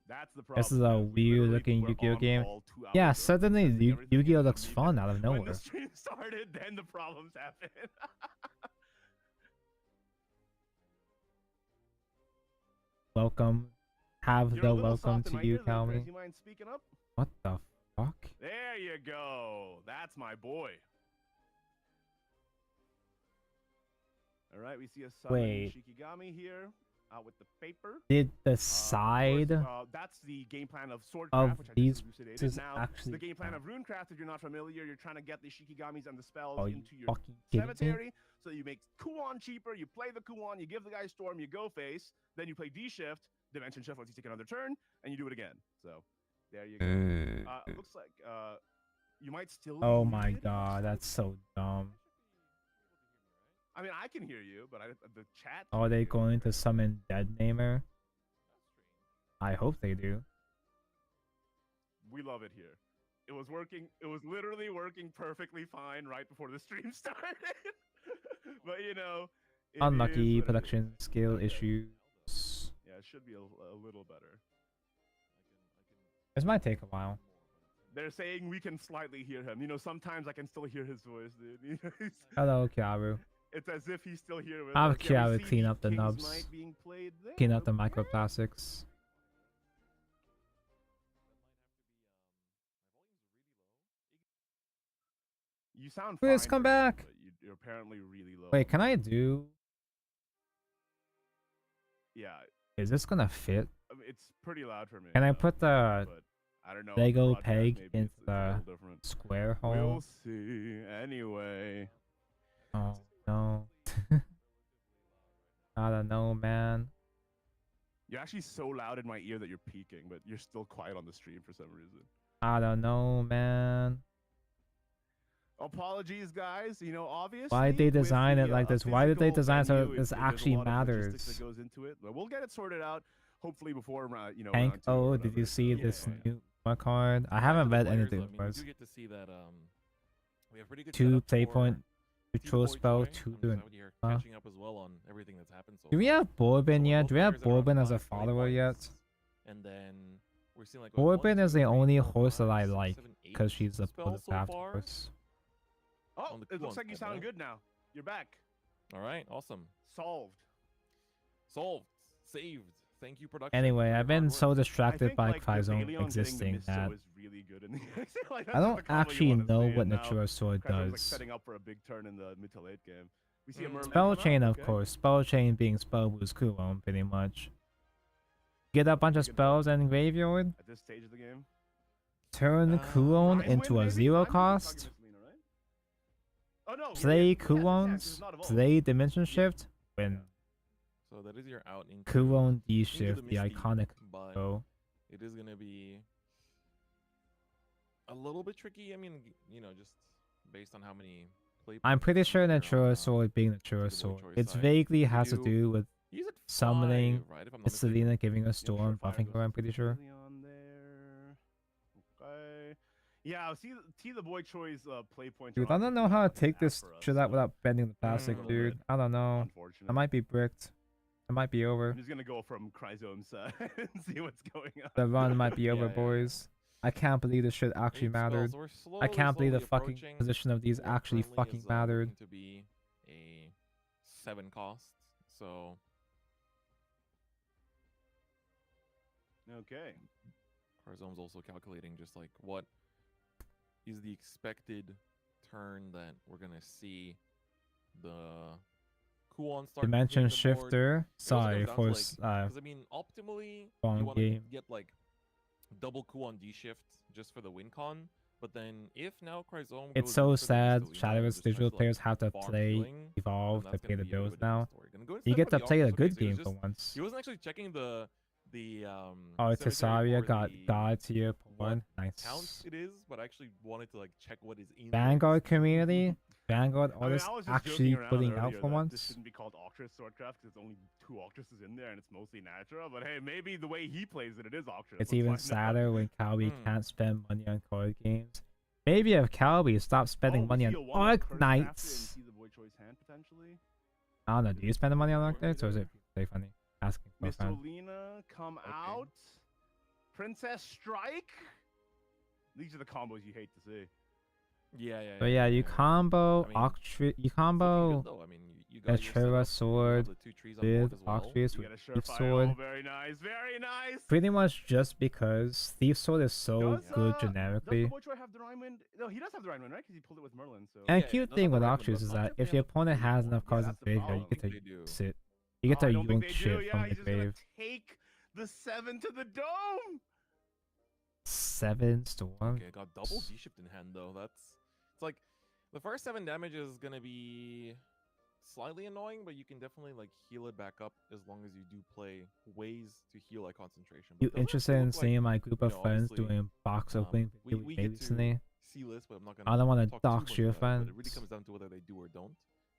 That's the problem. This is a weird looking Yu-Gi-Oh game. Yeah, suddenly Yu-Gi-Oh looks fun out of When nowhere. the stream started, then the problems happened. Welcome. Have You're a the little welcome soft in to my you, ears there, Chris. Calmy. You mind speaking up? What the fuck? There you go. That's my boy. All right, we see a summon Wait. Shikigami here, out with the paper. Did the side That's the game plan of of Swordcraft, which I these just elucidated. is Now, actually the game plan of Runecraft, if you're not familiar, you're trying to get the Shikigamis and the spells Are you into your fucking kidding me? cemetery. So you make Kuon cheaper, you play the Kuon, you give the guy Storm, you go face, then you play D-Shift, Dimension Shift once you take another turn, and you do it again. So there you go. It looks like you might still Oh hear my it. god, that's so dumb. I mean, I can hear you, but the chat. Are they going to summon Dead Namer? I hope they do. We love it here. It was working. It was literally working perfectly fine right before the stream started. But you know, it Unlucky is what it production is. skill issues. Yeah, it should be a little better. This might take a while. They're saying we can slightly hear him. You know, sometimes I can still hear his voice, dude. You know, Hello, Kiaru. it's as if he's still here with I'll have us. Yeah, we Kiaru see clean up the King's nubs. Might being played there. Clean up the microplastics. You sound Chris, fine, come for me, back. but you're apparently really low. Wait, can I do... Yeah, Is this gonna fit? I mean, it's pretty loud for me. Can I put the but I don't know. Lego broadcast, peg maybe into it's a the little different. square hole? We'll see. Anyway. Oh no. I don't know, man. You're actually so loud in my ear that you're peaking, but you're still quiet on the stream for some reason. I don't know, man. Apologies, guys. You know, obviously. Why'd they design it like this? Why did they physical design so venue, this there's actually a lot of logistics matters? that goes into it, but we'll get it sorted out. Hopefully before you know. Hank, round two or oh, did whatever, you see so, this yeah. new card? I haven't read anything. I mean, we But do get to see that we have pretty good two setups play for point, neutral Boy spell, Joy. two I'm just doing. out here catching up as well on everything that's happened so Do we far. have Bourbon So yet? both Do we have players are around Bourbon as a 5 play follower yet? points, and then we're seeing like Bourbon is the only horse that I 6, like 7, 8 because she's a spells so path far. horse. Oh, on the it looks Kuon like you side, sound right? good now. You're back. All right, awesome. Solved. Solved. Saved. Thank you, production. Anyway, for your I've been hard so work. distracted by the Cryzone Bailey on getting the existing Misto that is really good in the like, I that's don't the combo you actually wanna know see, what and now Natura Sword Cryzone's, like does. setting up for a big turn in the mid to late game. We see a Merlin Spell come chain, out, of okay. course. Spell chain being spell boost Kuon, pretty much. Get a bunch of spells and graveyard. At this stage of the game. Turn Kuon Prize into win, a maybe? zero I'm cost. targeting Selena, right? Oh no. Play yes, Kuons. it's not evolved. Play Dimension Shift. Win. So that is your out into Kuon D into Shift, the Misty, iconic but go. it is gonna be a little bit tricky. I mean, you know, just based on how many play. I'm pretty points sure there are Natura on, Sword being to Natura the Boy Sword. Choice It's side. vaguely You has to do do with use it summoning. 5, right, if I'm not It's mistaken. Selena giving a storm, Fire buffing goes her, I'm pretty sure. Bailey on there. Okay. Yeah, see the boy choice play points. Dude, I don't know how to take this shit out without bending the plastic, little dude. bit, I don't know. unfortunate. I might be bricked. I might be over. I'm just gonna go from Cryzone's side and see what's going on. The run might be Yeah, over, yeah. boys. I can't believe this shit actually 8 spells. mattered. We're I can't believe the slowly fucking approaching position of these what actually currently fucking is, mattered. looking to be a 7 cost. So Okay. Carzone's also calculating just like what is the expected turn that we're gonna see the Kuon start. Dimension shifter. Sorry for because I mean, optimally wrong you want to game. get like double Kuon D shift just for the win con. But then if now Cryzome It's goes so into the sad. Mistelina and Shadow's just digital tries to, players have to farm play healing, Evolve then to that's pay gonna the be a bit of bills a different now. story. Gonna go You instead get for to the play a Octopus. good Okay, so he game was for just- once. He wasn't actually checking the Oh, cemetery Tesaria for got the God tier what 1. Nice. counts it is, but I actually wanted to like check what is in Vanguard community. Vanguard I mean, artists I was just actually joking around putting earlier out for that once. this shouldn't be called Octress Swordcraft because it's only 2 Octresses in there and it's mostly natural. But hey, maybe the way he plays it, it is Octress. It's Let's even find out. sadder when Calby can't spend money on card games. Maybe if Calby stopped spending money on Arc Knights. See the Void Choice hand potentially. I don't know. Do you spend the money on Arc Knights or is it play funny? Asking for a friend. Mistelina come out. Princess Strike. These are the combos you hate to see. Yeah. But yeah, you combo you combo you got your Etrera setup, sword you have the 2 trees on board with as well. Octrius You with get a Thief surefire. sword. Oh, very nice, very nice. Pretty much just because Thief sword is so good Does generically. the Void have the Rhinewind? No, he does have the Rhinewind, right? Because he pulled it with Merlin. So. And cute thing with Octrius is that if your opponent has enough cards in the graveyard, you get to sit. You get to yoink shit from the grave. Take the 7 to the dome. 7 storm. Okay, got double D shift in hand though. It's like the first 7 damage is gonna be slightly annoying, but you can definitely like heal it back up as long as you do play ways to heal like concentration. You interested in seeing my group of friends doing box opening we get recently? to see list, but I'm not gonna. I don't want to talk too dox much your about it, friends. but it really comes down to whether they do or don't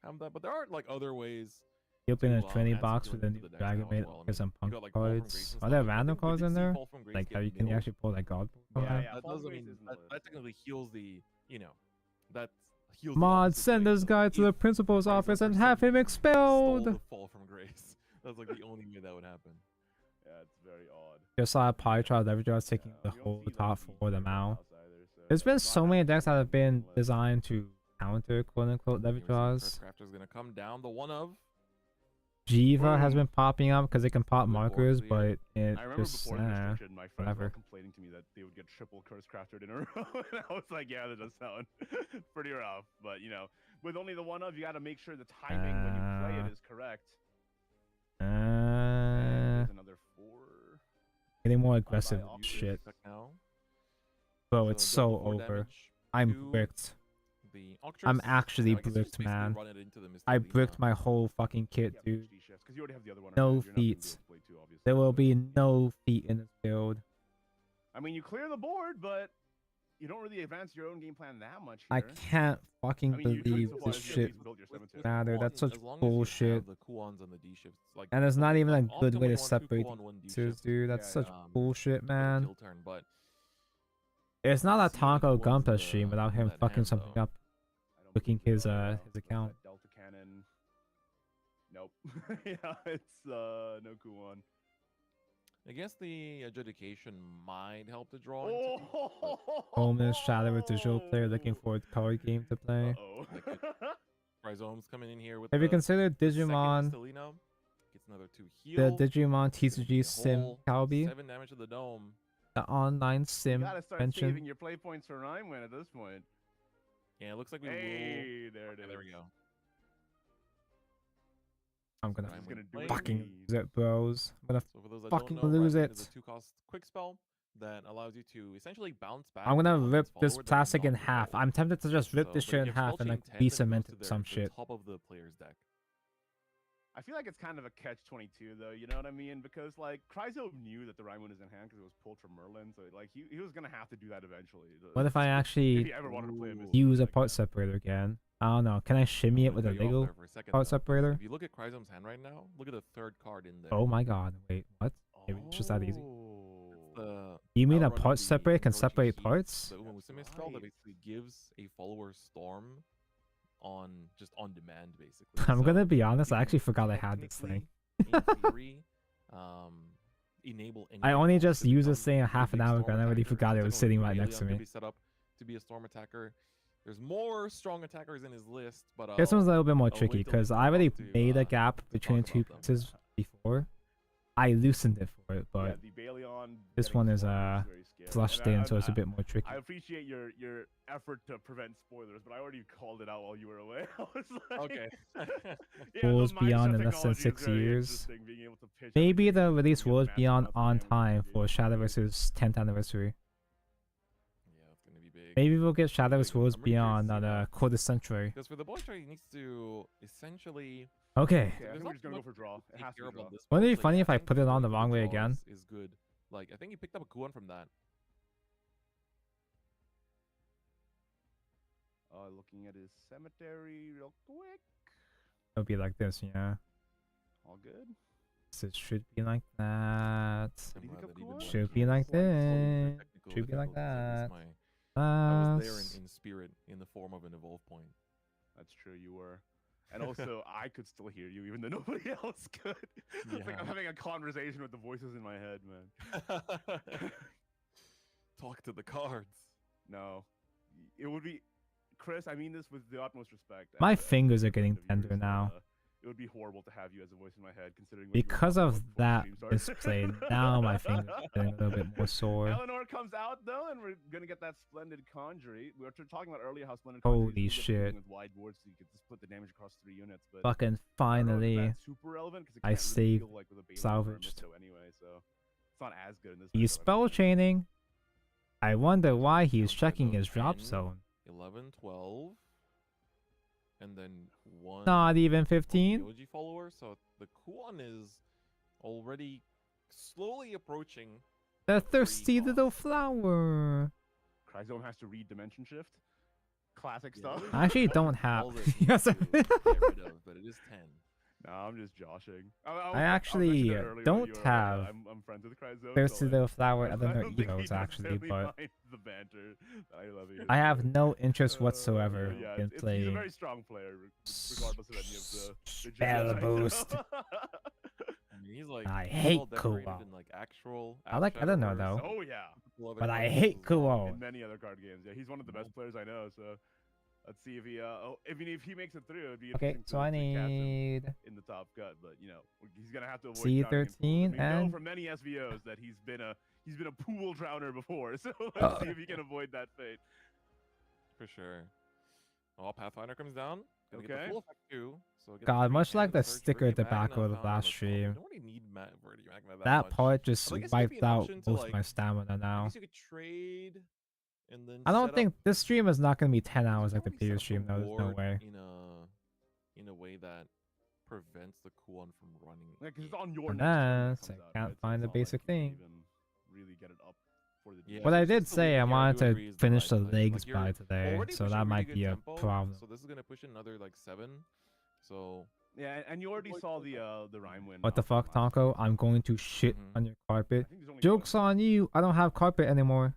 have that. But there are like other ways. You open a to, training add box some with a healing new to the decks Dragon now as Maid well. I or mean, some you punk got, like, Fall from Grace cards. and Are there stuff. I random think we cards did in see there? Fall from Grace Like, get can you milled. actually pull that god? That Fall does. from I mean, Grace is that technically heals the. That heals. the Mod, opposite send way. this So guy to the if principal's Cryzome office for and some have him reason stole expelled. the Fall from Grace. That's like the only way that would happen. Yeah, it's very odd. Just saw a pie chart leverage draws taking the whole top 4 of them out. There's been so many decks that have been designed to counter quote unquote leverage draws. Crafter's gonna come down. The one of. Jiva has been popping up because it can pop markers, but it I remember just before the restriction, my friends were whatever. all complaining to me that they would get triple Curse Crafted in a row, and I was like, yeah, that does sound pretty rough. But you know, with only the one of, you got to make sure the timing when you play it is correct. There's another 4. Getting more aggressive shit. Bro, it's so over. I'm bricked. I'm actually bricked, man. I bricked my whole fucking kit, dude. Because you already have the other one. No feats. There will be no feat in this build. I mean, you clear the board, but you don't really advance your own game plan that much I here. can't fucking I mean, you believe took this supplies, you shit at least built your cemetery. matter. That's such As long as you bullshit. have the Kuons on the D shifts, like, And there's not even a good way optimally to on 2 separate Kuon, 1 D pieces, shift, dude. That's such bullshit, for the man. kill turn, but It's not a seeing Tonko Kuons Gunpla in stream the- without in him that fucking hand, something though. up, looking his account. Delta Cannon. Nope. Yeah, it's no Kuon. I guess the adjudication might help the draw. Homeless Shadow with digital player looking for a card game to play. Rhizome's coming in here with. Have you the considered second Digimon? Mistelina. Gets another 2 The heal. Digimon TCG Sim whole Calby? 7 damage to the dome. The online You sim gotta start mention. saving your play points for Rhinewind at this point. Yeah, it looks like we Hey, will. there it is. There we go. I'm gonna Rhinewind plays. fucking lose it, bros. I'm gonna So for those that fucking don't know, lose Rhinewind it. is a 2-cost quick spell that allows you to essentially bounce back. I'm gonna on rip its this follower that is plastic in not half. rerolled. I'm tempted to just rip So, this but shit it in gets half full and chain like 10 that de-cement goes it to some the shit. top of the player's deck. I feel like it's kind of a catch-22 though, you know what I mean? Because like Cryzo knew that the Rhinewind is in hand because it was pulled from Merlin, so like he was gonna have to do that eventually. What if I actually he ever wanted to play a Mistelina use a like part that. separator again? I don't know. Can I shimmy it with a Cut you off Lego there for a second, part though. separator? If you look at Cryzome's hand right now, look at the 3rd card in there. Oh my god! Wait, what? Maybe it's just that easy. The You mean a outrun of part the separator can Orochi separate Heat, parts? The Umusume spell that basically gives a follower storm on just on demand, basically. I'm So gonna be honest. you I can actually forgot I had this thing. technically, in theory, enable. I anything only else just to used this become thing a a half an big hour storm ago and I already attacker. forgot it was Technically, sitting right Amelia next to could me. be set up to be a storm attacker. There's more strong attackers in his list, but This one's a little bit more I'll tricky wait till because we I come already up to, made a gap to between talk two about them. pieces before. I loosened it for it, Yeah, but the Baleon this getting one is spoiled very scary. flushed And in, so it's a bit more tricky. I appreciate your effort to prevent spoilers, but I already called it out while you were away. I was like, Okay. yeah, Worlds the Beyond mindset in less than technology is 6 very years. interesting, being able to pitch Maybe everything they'll release and get Worlds massive Beyond amounts of on damage time to for engage. Shadowverse's 10th anniversary. Yeah, it's gonna be big. Maybe we'll get Shadowverse Worlds I'm really curious Beyond to on see a that. quarter century. Because for the boy toy, he needs to essentially. Okay. Okay, I think we're just gonna go for draw. It has to be draw. Wouldn't it be funny if I put it on the wrong way again? Is good. Like I think he picked up a cool one from that. Looking at his cemetery real quick. It'll be like this, yeah. All good. So it should be like that. Even Should be like this. Should be like that. I was there in spirit, in the form of an evolve point. That's true, you were. And also, I could still hear you, even though nobody else could. It's like I'm having a conversation with the voices in my head, man. Talk to the cards. No. It would be... Chris, I mean this with the utmost respect. My fingers are getting tender now. It would be horrible to have you as a voice in my head, considering... Because of that misplay, now my fingers are getting a little bit more sore. Eleanor comes out, though, and we're going to get that Splendid Conjury. We were talking about earlier how Splendid Holy Conjury is shit. with wide boards, so you could split the damage across 3 units. But Fucking I don't know if finally, that's super relevant, 'cause it I can't really saved, feel like with a Baleon or a salvaged. Mysto anyway, so it's not as good in this. He's spell chaining. I wonder why he's checking his drop 10, zone. 11, 12, and then 1. Not even 15? OG follower, so the Kuon is already slowly approaching. The thirsty little flower. Cryzone has to read Dimension Shift. Classic stuff. I actually don't have. All this Yes. to get rid of, but it is 10. No, I'm just joshing. I actually don't have I'm friends with Cryzone. thirsty so, like, little flower. I I don't know don't think Evos he actually, necessarily but minds the banter. I love it. I have no interest whatsoever Yeah, in he's a playing. very strong player, regardless of any of the Spell judges I know. boost. I mean, he's like I well hate decorated Kuon. in like actual. I don't know though. Oh yeah. But I hate Kuon. In many other card games, yeah, he's one of the best players I know. So let's see if he if he makes it through, it'd be Okay, interesting so I to catch him need in the top cut. But you know, he's gonna have to avoid C13 drowning in pools. We know and- from many SVOs that he's been a pool drowner before. So let's see if he can avoid that fate. For sure. Oh, Pathfinder comes down. Gonna get Okay. the full effect too. So get God, the much like the search, sticker at the Verdi back Magna of the found last on stream. You don't really need Verdi Magna That much. part just I guess it could be wiped an out option to, most like, my stamina I now. guess you could trade and then I don't set think up this stream is not going to be 10 hours like the probably set previous up stream. the No, there's no ward way. in a way that prevents the Kuon from running. Yeah, because it's on your next turn when it Unless I comes out, can't right? So find it's the not like basic you can thing. even really get it up for the Yeah, But I just did the say lead I here, wanted do agree, to is the finish the right play. legs Like, by you're today, already so pushing that really might good be a tempo, problem. So this is gonna push another like 7. So Yeah, and you already saw the Rhyme win. What the fuck, Tonko? I'm going to shit Mm-hmm. on your carpet. Joke's on you. I don't have carpet anymore.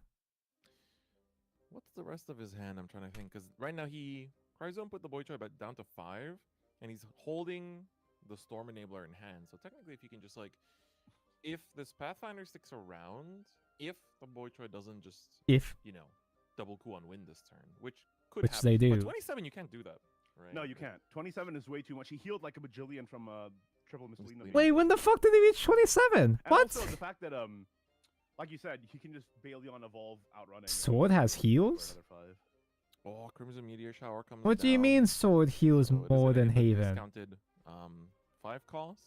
what's the rest of his hand? I'm trying to think because right now Cryzone put the Boy Toy back down to 5, and he's holding the Storm Enabler in hand. So technically, if you can just like, if this Pathfinder sticks around, if the Boy Toy doesn't just double Kuon win this turn, which could Which happen. they do. But 27, you can't do that. Right? No, you can't. 27 is way too much. He healed like a bajillion from triple misleading. Wait, when the fuck did he reach 27? And What? also the fact that like you said, he can just Baleon evolve outrunning. Sword has heals? Oh, Crimson Meteor Shower comes What do you down. mean sword heals So it is more gonna than get the Haven? Discounted 5 cost.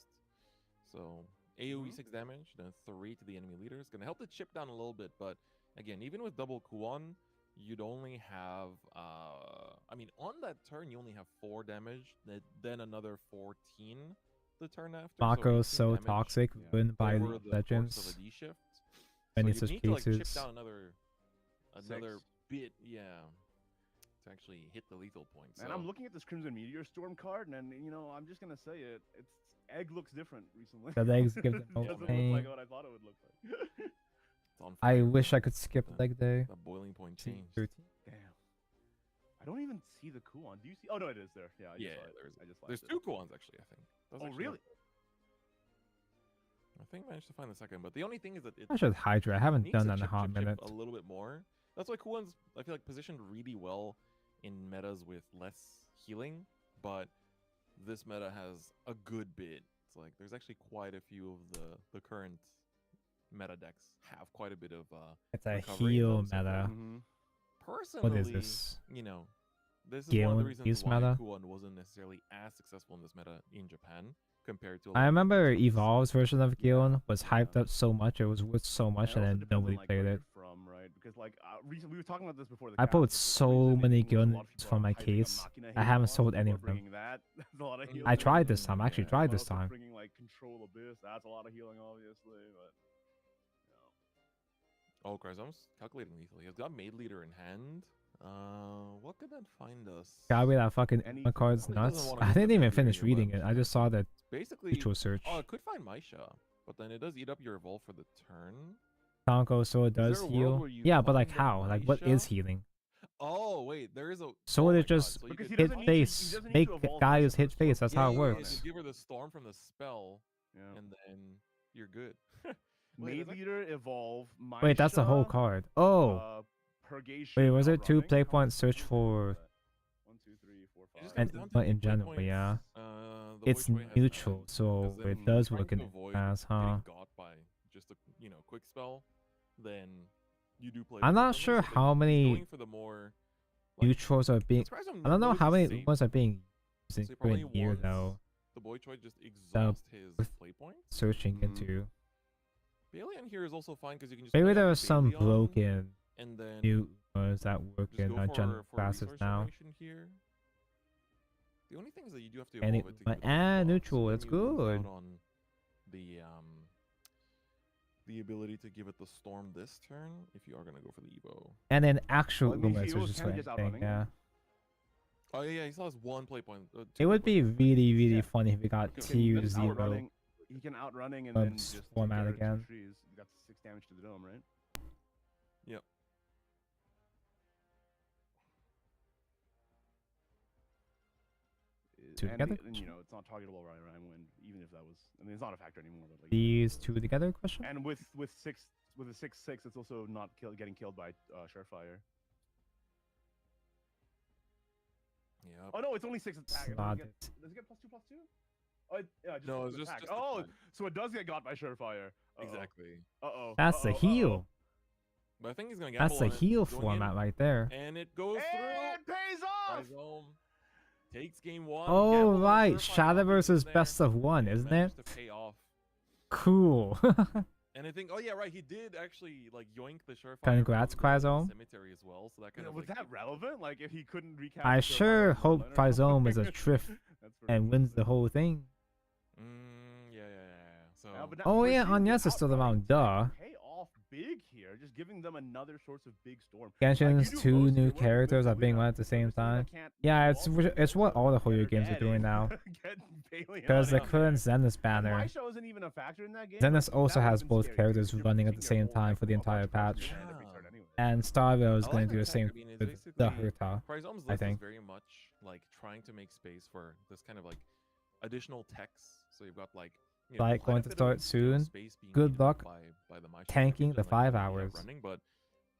So AoE 6 damage, then 3 to the enemy leader. It's gonna help the chip down a little bit, but again, even with double Kuon, you'd only have I mean on that turn you only have 4 damage, then another 14 the turn after. Mako's so so 18 damage toxic, ruined by over League of the course of Legends. a D shift. Many so such you need to like chip cases. down another 6. bit, to actually hit the lethal point. And So I'm looking at this Crimson Meteor Storm card, and you know, I'm just gonna say it. Its egg looks different recently. The legs give them no It doesn't pain. look like what I thought it would look like. it's on I fire. wish I could skip leg day. That boiling point Team changed. 13. Damn. I don't even see the Kuon. Do you see? Oh no, it is there. Yeah. I just Yeah, saw it. I just there's liked 2 Kuons actually. I think. Those Oh actually really? I think I managed to find the second, but the only thing is that it I should Hydra. I haven't needs done to that in a chip, hot chip, chip minute. a little bit more. That's why Kuon's I feel like positioned really well in metas with less healing, but this meta has a good bit it's like there's actually quite a few of the current meta decks have quite a bit of It's a recovery in heal them, so meta. Personally, What is this? you know, this is Gale one of the and reasons use why meta? Kuon wasn't necessarily as successful in this meta in Japan compared to. A I lot of remember Evolve's version of Gale was hyped up so much, it was worth so much, and then nobody played it. From, right? Because like recently we were talking about this before the I cast, pulled but so many Gale a lot of people from are my hyping up case. Machina I haven't Healing sold Launch, any people of are them. bringing that. That's a lot of healing. I tried this time. I actually tried this Also time. bringing like Control Abyss. That's a lot of healing, obviously, but. Oh, Christ, I'm calculating lethal. He's got Maid Leader in hand. What could that find us? Gotta be that fucking Enigma card's Probably doesn't nuts. wanna I go for didn't the even Maid finish Leader, reading but it. I just saw the basically, mutual search. oh, it could find Maisha, but then it does eat up your evolve for the turn. Tonko, so it does there a world heal. where you Yeah, but like find a how? Like what is Maisha? healing? Oh wait, there is a. So oh it my is just God, so you could hit face. Make guys hit face. That's how it works. You give her the storm from the spell, and then you're good. Maid Leader, Evolve, Wait, that's the whole Maisha, card. Oh. Purgation, Wait, was it 2 Outrunning? play points search for 1, 2, 3, 4, 5. and but in general, yeah. It's neutral, so it does work in the past, huh? Getting got by just a quick spell, then you do play. I'm not differently, sure so then how he's many going for the more, like, neutrals are being. surprised I'm I don't know not how many safe. ones are being used So in he probably current year wants though. the boy Choi just that exhaust his worth play points. searching into. Baleon here is also fine because you can just Maybe play there out are some Baleon, broken and then new ones that work just in go general for classes resource now. generation here. The only thing is that you do have to And evolve it, it to give it and the neutral, so that's then you lose good. out on the ability to give it the storm this turn if you are gonna go for the Evo. And then actual Well, I mean, Lumas, he which was is kinda what just I'm saying, outrunning yeah. Oh yeah, he still has one play point. It would be really, really funny if we got He two can zero outrunning. He can outrunning and then just take format care of two again. trees. That's 6 damage to the dome, right? Yep. Two And together? and, it's not targetable right around when, even if that was. I mean, it's not a factor anymore. But like These two together? Question. And with a 6/6, it's also not getting killed by Surefire. Yeah. Oh no, it's only 6 attack. Not Does it. it get +2/+2? Oh, yeah, just No, plus it's two just- attack. just Oh, attack. so it does get got by Surefire. Exactly. That's the heal. But I think he's gonna gamble That's the on it, heal going format in, right there. And it goes through. It pays off. Rhizome takes game 1. Oh gambled on right, Surefire Shadow Optic versus there, best of one, isn't it? managed to pay off. Cool. And I think, oh yeah, right, he did actually like yoink the Surefire. Congrats, Chrysome. Cemetery as well, so that kind of Was like, that relevant? Like if he couldn't recap. I the sure Surefire hope online or Chrysome is a something? triff That's pretty and wins the whole thing. yeah. So. but that- Oh we're yeah, seeing the Agnes is still around, duh. Pay off big here, just giving them another source of big storm. Genshin's Like, you do two most of new your work with characters are Selena, being run at the same time. can't Yeah, it's what all the Hoyo games are doing now. Get Baleon Because the out current there. Zenith And banner. Maisha wasn't even a factor in that game. Zenith but also that has would've been both scary, characters because you're running at the pushing their same whole time for the micro entire offense across patch. your hand every turn anyway. And Starville is I going like to do the that same tech. I mean, it's with basically the Hurta, Chrysome's I list is think. very much like trying to make space for this kind of like additional techs. So you've got like Like quite a going to bit of, start soon. space being Good eaten up luck by the Maisha tanking package the and, 5 what you have hours. running, but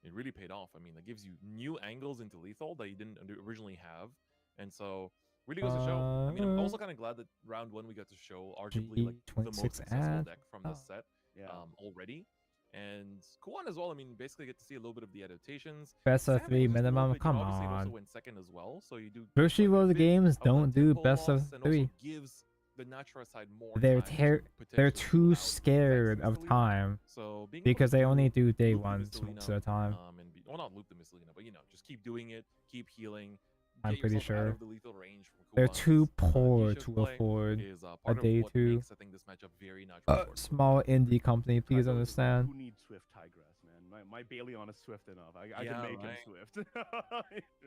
it really paid off. I mean, that gives you new angles into lethal that you didn't originally have, and so really goes to show. I mean, I'm also kind of glad that round 1 we got to show arguably like the most 26 successful ad. deck from Oh. this set already. And Kuan as well. I mean, basically get to see a little bit of the adaptations. Best of Sam 3 was just a little minimum. bit, Come obviously it also on. went second as well, so you do Virtually like, a World bit games of don't that do tempo best of loss, and 3. also gives the Natra side more They're time to they're potentially too pull out scared effects of Mistelina. time So being able because to they only do day loop the ones most of Mistelina, the time. well, not loop the Mistelina, but just keep doing it, keep healing. I'm get pretty yourself out sure. of the lethal range from They're Kuan's, too poor Nisha's to play afford is, a part of day what two. makes, I think, this matchup very natural. for Small indie company, please understand. Who needs Swift Tigress, man? My Baleon is Swift enough. I Yeah, can make him right. Swift.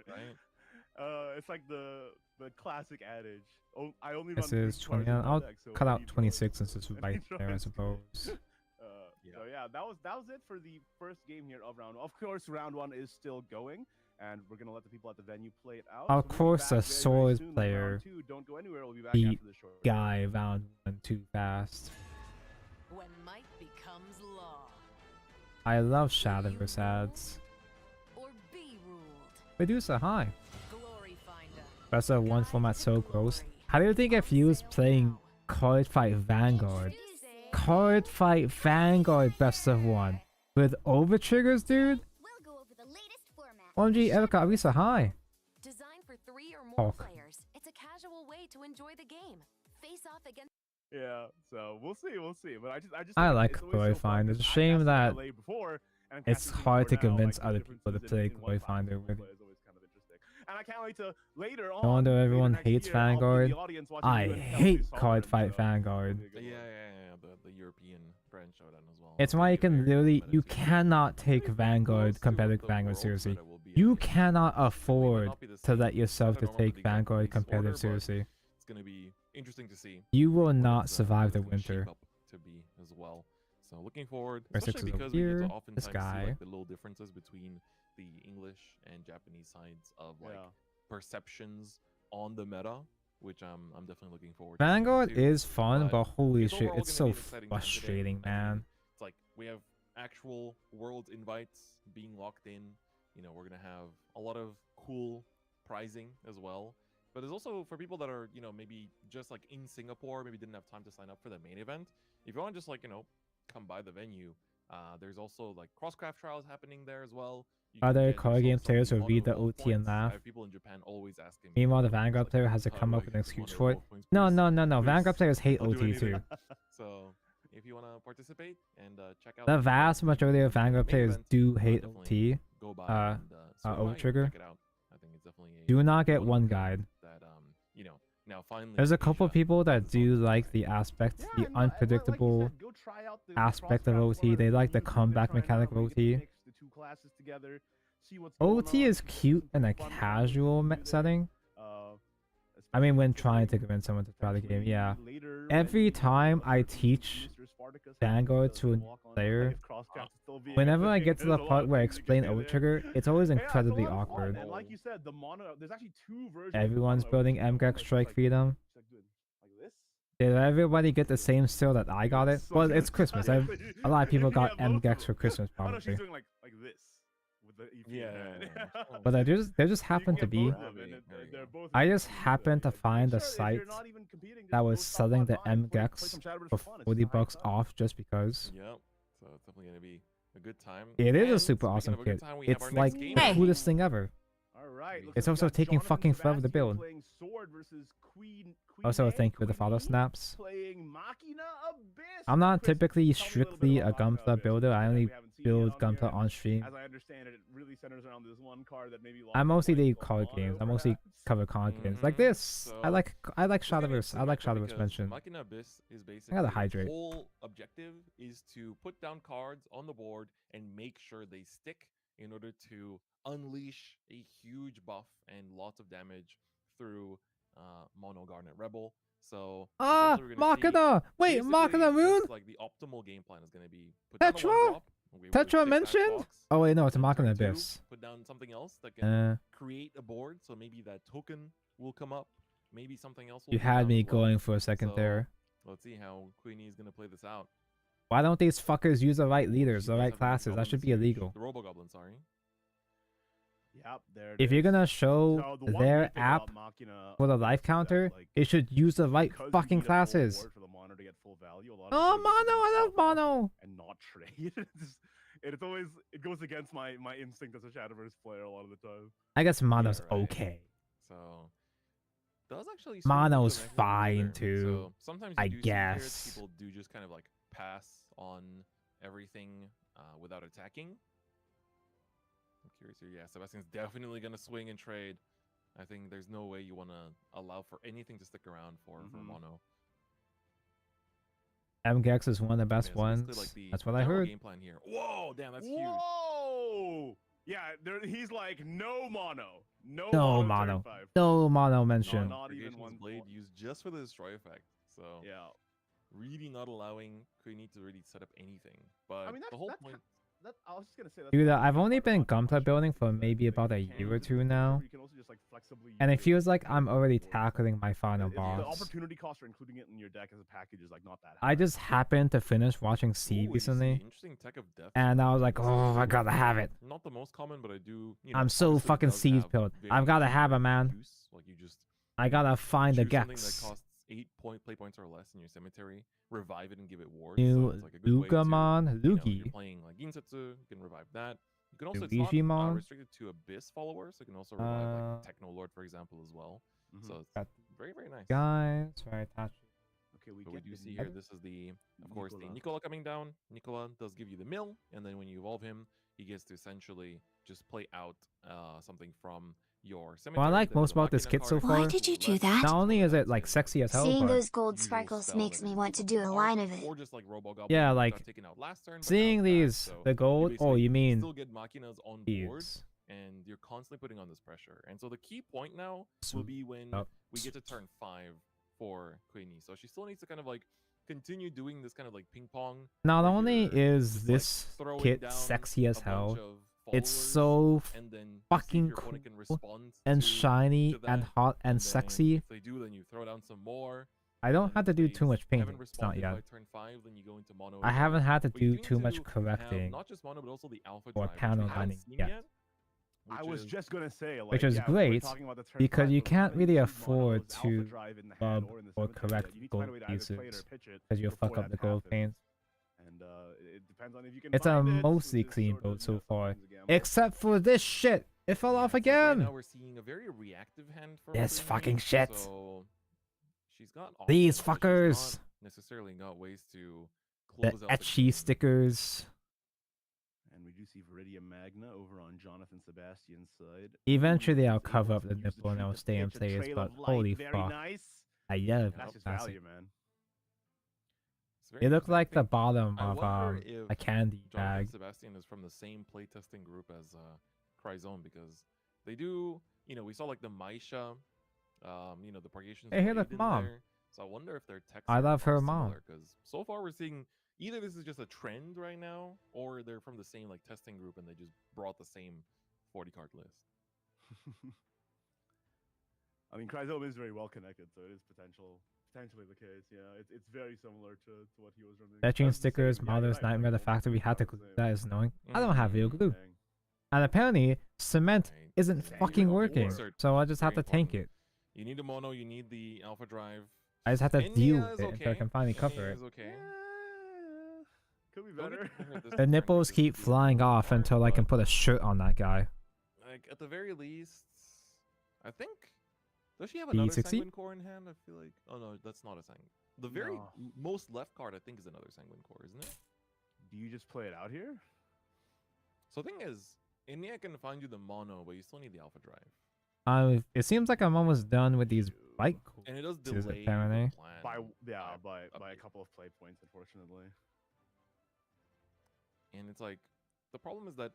Right. It's like the classic adage. Oh, I only This run is 3 cards 20. in my I'll deck, so cut I out need 26 drones. since it's I right need there, I drones. suppose. So yeah, that was it for the first game here of round 1. Of course, round 1 is still going, and we're gonna let the people at the venue play it out. Of So we'll be course, back a very, very Swords soon with player round 2. Don't go anywhere. We'll be back beat after this short. guy round 1 too fast. When might becomes law. I love Shadowverse ads. Or be ruled. Medusa, hi. Glory finder. Best of 1 format so gross. How do you think it feels playing Card Fight Vanguard. Card Fight Vanguard best of 1. With over triggers, dude? OMG, Erica, Arisa, hi. Designed for 3 or more Talk. players, it's a casual way to enjoy the game. Face off against. Yeah, so we'll see. But I just I think like it's always Glory so fun Finder. 'cause It's a I shame casted that LA before, and I'm it's casting hard to Singapore now, convince like, the other people to differences play in one Glory platform Finder and with. one is always kind of interesting. And I can't wait to later on. No wonder later everyone next hates year, I'll be in the Vanguard. audience watching I you and Kelsey hate solve Card them, Fight so Vanguard. The European brand showdown as well. It's why you can literally, you cannot take Vanguard, competitive Vanguard seriously. You cannot afford to let yourself to take Vanguard competitive seriously. It's gonna be interesting to see. You will what not it's, survive the what it's gonna winter. shape up to be as well. So looking forward, Verse six especially is over because we get here. to This oftentimes see guy. like the little differences between the English and Japanese sides of like perceptions on the meta, which I'm definitely looking forward to. Vanguard seeing too. is fun, but holy shit, overall it's gonna so be an exciting time today. frustrating, I mean, man. it's like we have actual world invites being locked in. You know, we're gonna have a lot of cool prizing as well. But there's also for people that are, you know, maybe just like in Singapore, maybe didn't have time to sign up for the main event. If you want to just like, you know, come by the venue, there's also like crosscraft trials happening there as well. You can Other get card game yourself some players will mono read the wolf OT and points. I laugh. have people in Japan always asking me, Meanwhile, the like, Vanguard player has to how come do up I with an get the excuse mono for it. wolf points, No, please? no, no, no. Please. Vanguard players hate I'll do OT too. anything. So if you want to participate and check out The vast majority of Vanguard main players event, do hate definitely OT. go by and swing by Over and trigger. check it out. I think it's definitely Do not get fun one thing guide. that you know, now finally There's a couple Asia people that has do on like the aspect, Yeah, the no, like you unpredictable said, go try out the aspect of crosscraft OT. format They if like the you wanna comeback try it out, mechanic of where you get to OT. mix the two classes together, see what's going OT on, is see some cute in a pretty fun casual setting. I mean, when trying to convince someone to try the game, yeah. Every time I teach Vanguard to a player, whenever I get to the part where I explain overtrigger, it's always incredibly awkward. And like you said, the mono, there's actually 2 versions. Everyone's building MGEX Strike Freedom. Like this. Did everybody get the same still that I got it? Well, it's Christmas. A lot of people got MGEX for Christmas, Oh no, she's probably. doing like this with the EP in hand. But there just happened to be. They're both I just happened to find a site that was selling the MGEX for $40 off just because. Yep. So it's definitely gonna be a good time. It is a And super speaking awesome of a good kit. time, we have It's our like next game the here. coolest thing ever. All right. It's also taking fucking forever to build. Also, thank you for the follow snaps. I'm not typically strictly a Gunpla builder. I only build Gunpla on stream. As I understand it, it really centers around this one card that maybe. I mostly do card games. I mostly cover card games like this. I like Shadowverse. I like Shadowverse mention. Machina Abyss is I basically gotta hydrate. the whole objective is to put down cards on the board and make sure they stick in order to unleash a huge buff and lots of damage through Mono Garnet Rebel. So Ah, essentially we're gonna see Machina! Wait, basically Machina Moon? just, like the optimal game plan is going to be put down a Tetra? one drop, with Tetra 6 mentioned? Icebox, Oh wait, no, it's a then Machina turn 2, Abyss. Put down something else that can create a board, so maybe that token will come up. Maybe something else will You come had down me as well. going for a second So, there. Let's see how Queenie is going to play this out. Why don't these fuckers use the right leaders, the Does right have the classes? That Goblins should be huge. illegal. The Robo Goblin, sorry. Yep, there. If you're gonna show So the one their great thing about app Machina for the life counter, it should use the right because you fucking need a full classes. board for the mono to get full value, a lot of Oh, players Mono, use I love alpha Mono. and not trade. It's always it goes against my instinct as a Shadowverse player a lot of the time. I guess Mono's okay. So does actually swing Mono's into the fine there. too. So sometimes I you do see here that guess. people do just kind of like pass on everything without attacking. I'm curious here. Yeah, Sebastian's definitely gonna swing and trade. I think there's no way you wanna allow for anything to stick around for Mono. MGEX is one of the best Yeah, so basically, ones. like, the That's what I general heard. Game plan here. Whoa, damn, that's huge. Whoa! Yeah, he's like no mono, no, No turn mono. 5. No mono mention. Not even Purgation's one Blade used just for the destroy effect. So yeah, really not allowing Queenie to really set up anything. But I mean, the whole point. I was just gonna say that. Dude, I've only been Gunpla building for maybe about a year or two now. You can also just like flexibly. And it feels like I'm already tackling my final The boss. opportunity cost for including it in your deck as a package is like not that. I just happened to finish watching C recently. Interesting tech of death. And I was like, oh, I gotta have it. Not the most common, but I do. You know, I'm so obviously it fucking does siege have pilled. very I've gotta have it, man. use. Like you just I gotta find the choose something that Gex. costs 8 play points or less in your cemetery, revive it and give it wards. New So it's like a good way to, Lugamon you know, if Lugi. you're playing like Ginsetsu, you can revive that. You can also, it's Luigimon? not restricted to Abyss followers. You can also revive like Techno Lord, for example, as well. So it's Got very, very nice. Guys, right, Okay, we do see here, this is the, of course, the Nicola coming down. Nicola does give you the mill, and then when you evolve him, he gets to essentially just play out something from your cemetery. What I like most about this kit so far, Why did you do that? not only is it like sexy as hell, Seeing but those gold sparkles makes me want to do a line of it. Or just like Robo-Goblin, yeah, which like got taken out last turn, but seeing now it's back, these, so the gold. you Oh, you basically mean still get Machinas on board, these? and you're constantly putting on this pressure. And so the key point now will be when we get to turn 5 for Queenie. So she still needs to kind of like continue doing this kind of like ping pong. Not only is this throwing kit down sexy as a hell, bunch of it's followers, so and then fucking your opponent can cool respond and to shiny and that, hot and then sexy. If they do, then you throw down some more. I don't have to do too much painting. Haven't It's not responded yet. by turn 5, then you go into mono. I again. haven't had to But you do too need much to have correcting not just mono, but also the alpha or drive, which we panel haven't lining seen yet. yet. I which was is- just gonna say, like, Which is yeah, we're great talking about the turn because 5, you but can't when really you see afford mono's alpha to drive in the bub hand or in the or cemetery, correct you need to gold find a way to either play it or pieces pitch it because you'll fuck before up the that gold happens. paints. And it depends on if you can It's a find it. mostly clean build so far, except for this shit. It fell off Right again. now we're seeing a very reactive hand for This Queenie, fucking shit. So she's got These options, but she's fuckers. not necessarily got ways to The close out the etchy stickers. And we do see Viridian Magna over on Jonathan Sebastian's side. Eventually, I'll Able cover to up the use nipple and tree I'll to stay in pitch a place. trail But of light. holy Very fuck, nice. I love And that's just classic. value, man. It looked like the bottom I of wonder if a candy Jonathan bag. Sebastian is from the same playtesting group as Cryzone, because they do, you know, we saw like the Maisha, you know, the Purgations Hey, hey, Blade look, in Mom. there. So I wonder if their techs I love her mom. because so far we're seeing either this is just a trend right now, or they're from the same like testing group and they just brought the same 40 card list. I mean, Cryzone is very well connected, so it is potentially the case. Yeah, it's very similar to what he was running. Fetching That's the same- stickers, yeah, Mother's you're right, Nightmare, the like, fact that we had to about the glue same. that is annoying. I don't have real glue. Dang. And apparently, cement isn't Dang. fucking working. These are So I just have to very tank important. it. You need a mono, you need the alpha drive. I just have to deal Enya with is it until I okay. can finally Enya cover it. is okay. Could be Don't get better. me wrong, this The nipples Frank keep is flying off hard, until I can but, put a shirt on that guy. like, at the very least, I think. Does she have another D60? Sanguine Core in hand? I feel like. Oh no, that's not a Sanguine. The very No. most left card, I think, is another Sanguine Core, isn't it? Do you just play it out here? So the thing is, Enya can find you the mono, but you still need the alpha drive. It seems like I'm almost done with these bike And it does courses, delay apparently. the plan. By a couple of play points, unfortunately. And it's like, the problem is that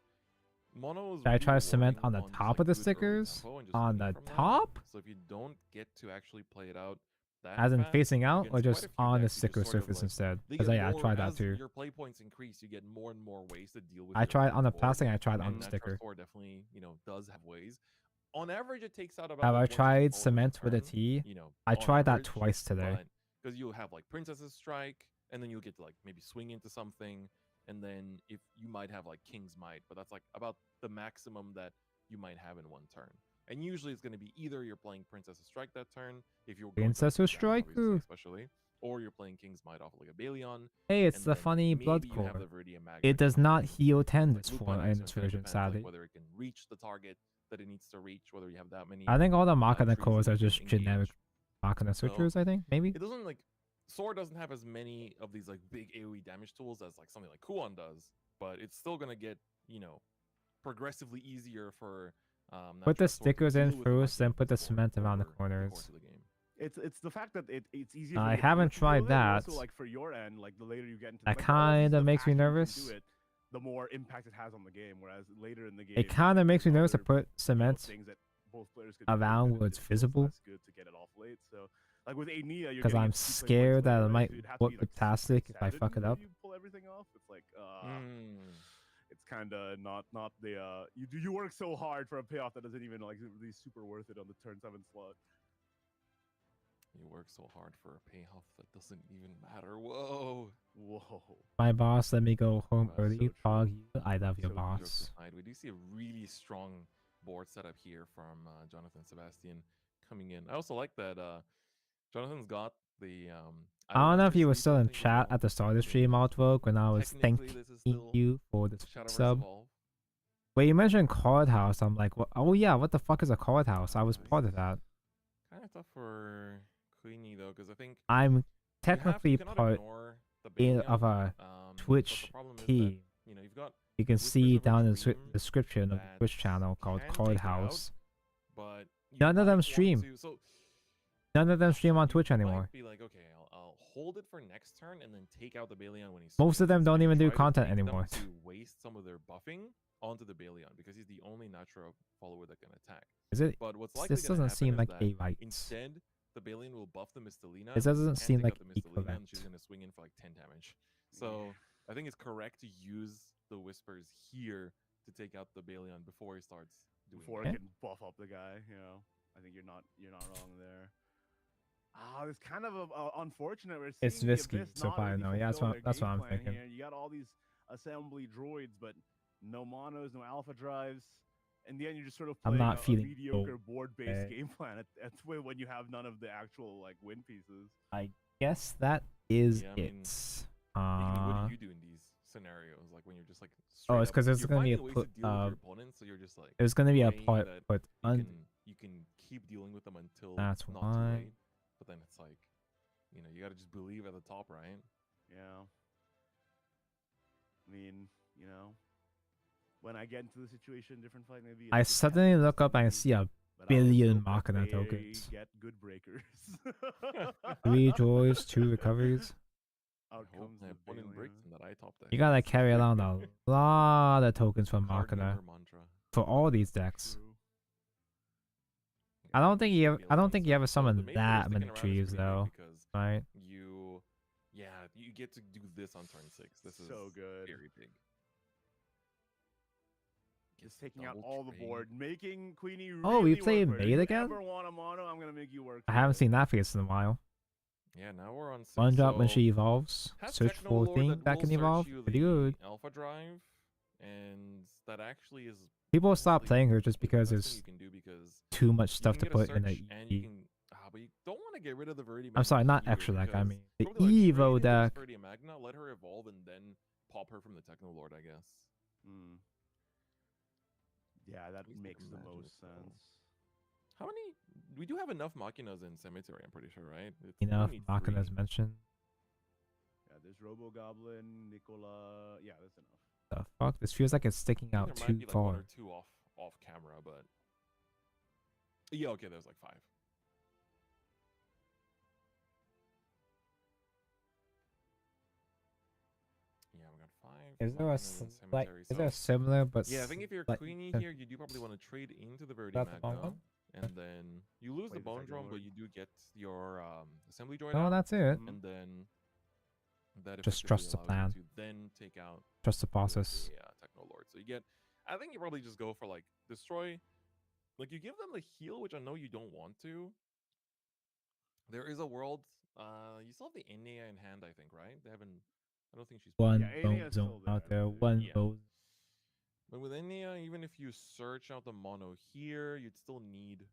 mono is Should I try really cement relying on the on top just, of the like, good early stickers? tempo and just On feed the from that. top? So if you don't get to actually play it out that As in fast, facing you out get or into quite just a few on the decks, you sticker just sort of, surface like, instead? they Because get yeah, I more- tried that as too. your play points increase, you get more and more ways to deal with I your tried on the opponent's board, plastic, I tried on and the Natural sticker. Score definitely, you know, does have ways. On average, it takes out about Have like, I 1 to 2 tried followers a cement with a turn, T? you know, I on tried that average, twice today. because you'll have like Princess's Strike, and then you'll get to like maybe swing into something, and then if you might have like King's Might, but that's like about the maximum that you might have in one turn. And usually it's going to be either you're playing Princess's Strike that turn, if you're going for, like, Princess's the Strike? obviously, Ooh. especially, or you're playing King's Might off like a Baleon. Hey, it's and the then funny blood maybe you have core. the Viridian Magna It does coming not in, heal 10 like this loop for on it, in so this it kinda version, depends, like, sadly. whether it can reach the target that it needs to reach, whether you have that many. I think all the Machina trees cores that are you can just engage. generic Machina So, switchers, I think, maybe? It doesn't like Sword doesn't have as many of these like big AoE damage tools as like something like Kuon does, but it's still gonna get, you know, progressively easier for Put the Natural Sword to stickers deal in with the first, then Machina put the for cement around the over corners. course of the game. It's the fact that it's easier. I for the haven't opponent to deal tried with it, and that. Also, like for your end, like the later you get into That like, oh, this is kinda the makes me faster you can nervous. do it, the more impact it has on the game. Whereas later in the game, It kind of makes me nervous to other, put cement things that both players could do, around and where it's it's visible. less good to get it off late. So like with Ania, you're Because getting I'm it 2 play points scared that later, it right? might So it'd have to look be, like, fantastic if I 7 fuck it where up. You pull everything off. It's like it's kind of not the you work so hard for a payoff that doesn't even like really super worth it on the turn 7 slot. You work so hard for a payoff that doesn't even matter. Whoa. My boss let me go home early. Pog you. I love your So boss. jokes aside, we do see a really strong board setup here from Jonathan Sebastian coming in. I also like that Jonathan's got the I don't know if you were still in something as chat well. at the start of the stream, Outwork, when I was Technically, thanking this is still you for the Shadowverse sub. Evolve. When you mentioned Card House, I'm like, oh yeah, what the fuck is a Card House? I was part of that. Kind of tough for Queenie though, because I think I'm technically cannot part ignore the of Balion, a but Twitch the problem is that, team. you know, you've got You can Whispers see of down in the Extreme description of the that Twitch channel called can Card take it out, House. but you None of might them want stream. to- so None of them stream on you Twitch anymore. might be like, okay, I'll hold it for next turn and then take out the Balion when he's Most of them don't even do try to content take them anymore. to waste some of their buffing onto the Balion because he's the only natural follower that can attack. Is it? But what's likely This gonna doesn't seem happen like is a that right. instead, the Balion will buff the Mistelina. It doesn't and seem take like out the a Mistelina, and she's correct. gonna swing in for like 10 damage. So I think it's correct to use the Whispers here to take out the Balion before he starts doing Before that. it can buff up the guy, you know. I think you're not wrong there. It's kind of unfortunate. We're It's seeing the risky, Abyss so not probably really no. Yeah, fulfill their that's what game I'm plan thinking. here. You got all these assembly droids, but no monos, no alpha drives. In the end, you're just sort of I'm playing not a feeling mediocre so board-based bad. game plan when you have none of the actual like win pieces. I guess that is Yeah, I mean, it. What do you do in these scenarios? Like when you're just like Oh, straight it's up- because there's you're gonna be a finding ways to deal with your opponent, so you're just like there's gonna be a praying part, that but you can keep dealing with them until That's it's not why. too late. But then it's like, you know, you gotta just believe at the top, right? Yeah. I mean, you know, when I get into the situation, different fight maybe. I it's suddenly look up and I see a but I billion also Machina bet they tokens. Get good breakers. 3 joys, 2 recoveries. Out I hope comes my the opponent Balion. breaks and that I top deck. You gotta carry around a lot of tokens from Card Machina member mantra. for all these decks. True. I don't think you ever The summon main way that sticking many around is trees pretty big though, because right? you get to do this on turn 6. This is So good. very big. Just taking out double all the trade. board, making Queenie Oh, we really played work for it. Maid If again? you ever want a mono, I'm gonna make you work. I for haven't it. seen that face in a while. Yeah, now we're on 6. One drop when so she evolves. has Search Techno for Lord thing that that will can search evolve. you Pretty the good. Alpha drive, and that actually is People stop honestly playing her just the because best thing there's you can do because too much you stuff can to get a put in a search and you EV. can, but you don't want to get rid of the Verdi I'm sorry, Magna not here extra deck. I because mean the you probably wanna trade Evo into this deck. Verdi Magna, let her evolve, and then pop her from the Techno Lord, I guess. Mm. Yeah, that At least I makes can the imagine most it, so. sense. How many? We do have enough Machinas in Cemetery, I'm pretty sure, right? It's, we Enough only need Machina's 3. mentioned. Yeah, there's Robo Goblin, Nicola. Yeah, that's enough. The fuck? This feels like it's sticking I out think there too might be like 1 far. or 2 off camera, but yeah, okay, there's like 5. Yeah, we got 5. Is there a Machinas in like? Cemetery, Is there a so- similar but Yeah, I think if you're like- Queenie here, you do probably want to trade into the Verdi That's the wrong Magna, one? and then you lose Play the the Bone Techno Drum, but Lord. you do get your Assembly Droid Oh, out, that's it. and then that Just effectively trust the allows plan. you to then take out Trust the process. the Techno Lord. So you get, I think you probably just go for like destroy, like you give them the heal, which I know you don't want to. There is a world. You still have the Enya in hand, I think, right? They haven't. I don't think she's. One Yeah, bone Aliena's zone still out there. there. One Yeah. bone. But with Enya, even if you search out the mono here, you'd still need,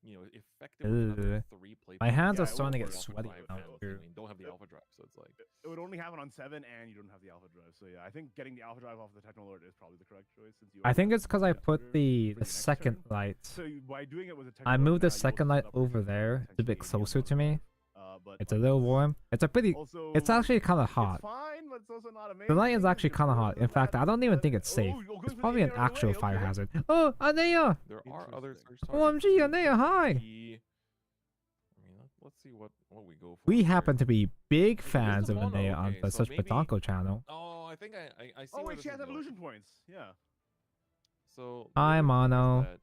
you know, effectively another Ugh. 3 play. My hands Yeah, are it starting to won't get work. sweaty Drive now and too. you don't have the alpha drive, so it's like. It would only happen on 7, and you don't have the Alpha Drive. So yeah, I think getting the Alpha Drive off the Techno Lord is probably the correct choice. Since you I only think have it's because I the put order the for your next second turn. light. So by doing it with the Techno I Lord moved now, the you second also light set up over for there. It's a bit potentially closer Alpha to me. Drive. But It's a little warm. It's a pretty. also, It's actually kind of hot. It's fine, but it's also not amazing. The light is actually If kind of you're hot. good In with fact, that, I don't even but- think it's safe. Oh, you're going It's for the probably an Anea right actual away, fire okay. hazard. Oh, Anea! There are other search targets. OMG, too. Anea, hi! I mean, let's see what we go for. We here. happen to be big Like, there's fans the of mono, Anea on okay, the so Such maybe- Batanko channel. Oh, I think I see. Oh where wait, this she is has going. evolution points. Yeah. So Hi, the other thing is Mono. that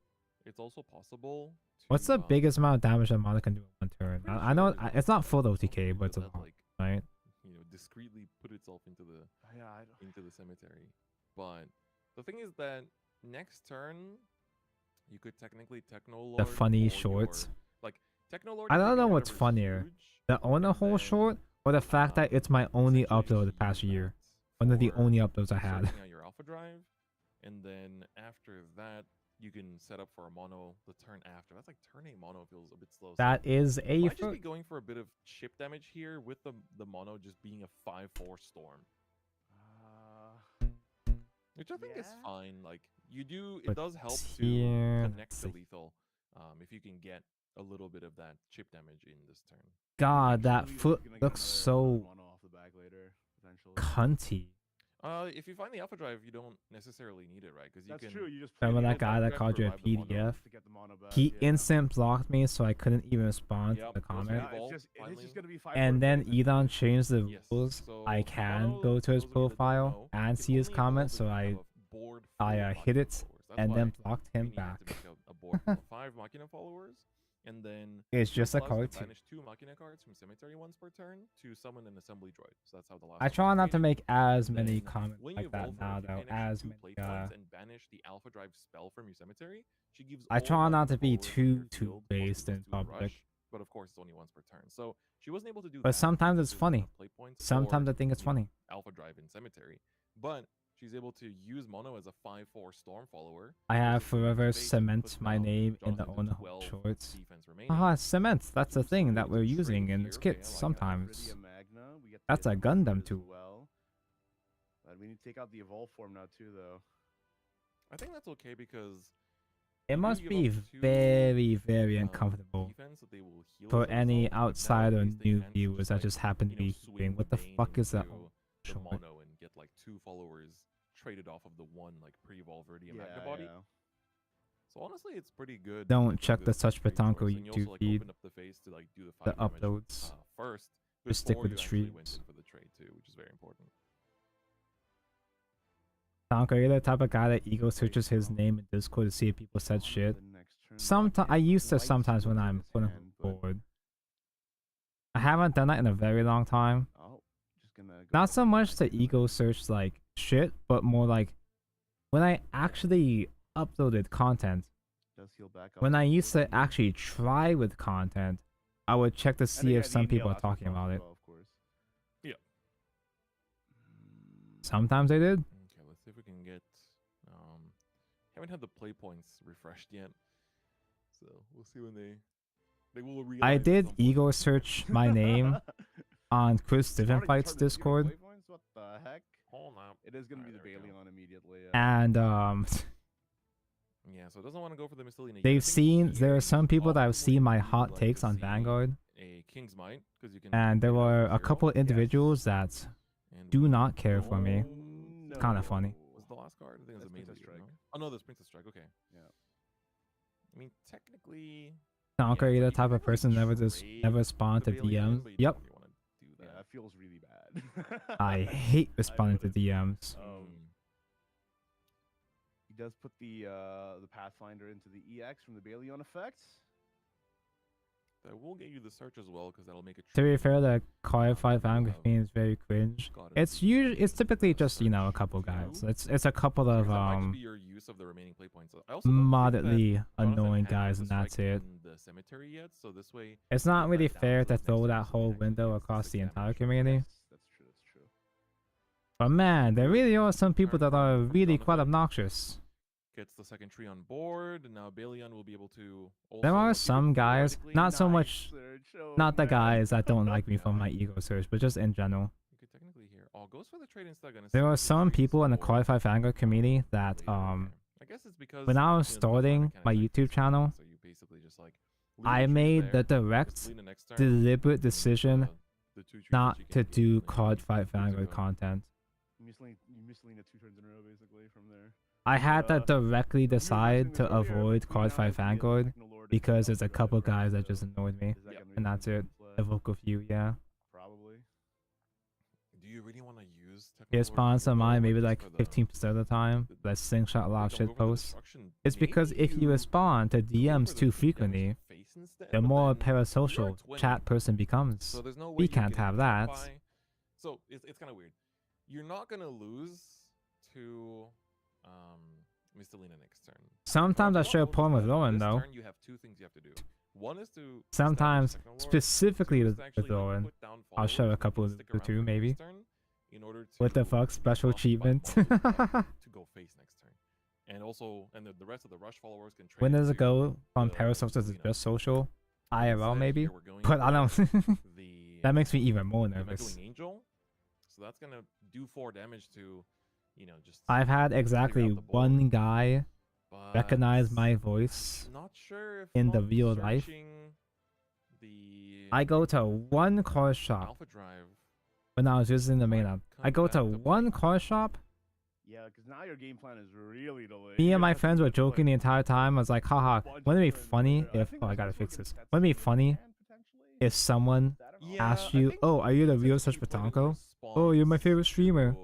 it's also possible. What's the to, biggest amount of damage that Mono can do in one turn? pretty I sure know there's it's not full something OTK, but it's a that, lot, like, right? you know, discreetly put itself into the Yeah, I don't... into the cemetery. But the thing is that next turn, you could technically Techno Lord. The funny or shorts. your- like Techno Lord. I you don't take know out what's whatever's funnier, huge, the owner and hole then, short, or the fact that it's my only essentially upload the just past use year. that One of the for only uploads I had. searching out your alpha drive, and then after that, you can set up for a mono the turn after. That's like turn 8 mono feels a bit slow. That is a might just be going for a bit of chip damage here with the mono just being a 5-4 storm. Which I think is fine. Like it does help to connect to lethal if you can get a little bit of that chip damage in this turn. God, that foot looks so cunty. If you find the alpha drive, you don't necessarily need it, right? Because That's true. You just remember that guy that called you a PDF? He instant blocked me, so I couldn't even respond to the comment. And then Edon changed the rules. I can go to his profile and see his comment, so I hit it and then blocked him back. A board of 5 Machina followers, and then it's just a card too. Banish 2 Machina cards from cemetery once per turn to summon an assembly droid. So that's how the last. I try not to make as many comments like that now, though. As many, and banish the alpha drive spell from your cemetery. She gives. I try not to be too based in public. But of course, it's only once per turn. So she wasn't able to do. But sometimes it's funny. Sometimes I think it's funny. Alpha drive in cemetery, but she's able to use mono as a 5-4 storm follower. I have forever cement my name in the owner shorts. Cement. That's the thing that we're using in this kit sometimes. That's a Gundam tool. But we need to take out the evolve form now too, though. I think that's okay because it must be very, very uncomfortable for any outside or new viewers that just happen to be hearing, what the fuck is that? The mono and get like 2 followers traded off of the one like pre-evolve Verdia Magna body. So honestly, it's pretty good. Don't check the Touch Batonko YouTube like, feed. Open up the face to like do the uploads first. Just stick with the streams. For the trade too, which is very important. Tonko, you're the type of guy that ego searches his name in Discord to see if people said shit. Sometimes I used to sometimes when I'm bored. I haven't done that in a very long time. Not so much to ego search like shit, but more like when I actually uploaded content. When I used to actually try with content, I would check to see if some people are talking about it. Yeah. Sometimes I did. Okay, let's see if we can get. Haven't had the play points refreshed yet, so we'll see when they will. I did ego search my name on Chris Differentfight's Discord. What the heck? Hold up. It is gonna be the Baleon immediately. And yeah, so it doesn't want to go for the Mystillion. There are some people that have seen my hot takes on Vanguard. A King's Might, because you can. And there were a couple individuals that do not care for me. It's kind of funny. Was the last card? I think it was a Princess Strike. Oh no, there's Princess Strike. Okay. Yeah. I mean, technically. Tonka, you're the type of person never spawn to DMs. Yep. Yeah, that feels really bad. I hate responding to DMs. He does put the Pathfinder into the EX from the Baleon effect. That will get you the search as well, because that'll make it. To be fair, the qualified Vanguard theme is very cringe. It's typically just a couple guys. It's a couple of moderately annoying guys, and that's it. It's not really fair to throw that whole window across the entire community. That's true. But man, there really are some people that are really quite obnoxious. Gets the second tree on board, and now Baleon will be able to. There are some guys, not so much, not the guys that don't like me from my ego search, but just in general. You could technically hear. Oh, goes for the trade instead. There are some people in the qualified Vanguard community that I guess it's because when I was starting my YouTube channel, I made the direct, deliberate decision not to do card fight Vanguard content. You mislead 2 turns in a row, basically, from there. I had to directly decide to avoid card fight Vanguard because there's a couple guys that just annoyed me, and that's it. A vocal few, yeah. Probably. Do you really want to use? It spawns on mine maybe like 15% of the time. That slingshot a lot of shit posts. It's because if you respond to DMs too frequently, the more parasocial chat person becomes. We can't have that. So it's kind of weird. You're not gonna lose to Mystilina next turn. Sometimes I share a poem with Rowan though. You have 2 things you have to do. One is to sometimes, specifically with Rowan, I'll share a couple of the 2 maybe. In order to what the fuck, special treatment? to go face next turn. and also the rest of the Rush followers can trade. When does it into go from the Parasource to Mistelina. just social? IRL Instead, maybe? here we're going But I don't. for That makes me even more the nervous. Megaling Angel. So that's gonna do 4 damage to, just. I've had clear exactly out the board. one guy But recognize my voice not sure if in the not real life. searching the I go to one car shop Alpha Drive. when I was using the main app. I go to one car shop. Yeah, because now your game plan is really delayed. Me and my friends were joking the entire time. I was like, haha, wouldn't it be funny if... Oh, I gotta fix this. Wouldn't it be funny if someone asked you, oh, are you the real Such Batonko? Oh, you're my favorite streamer.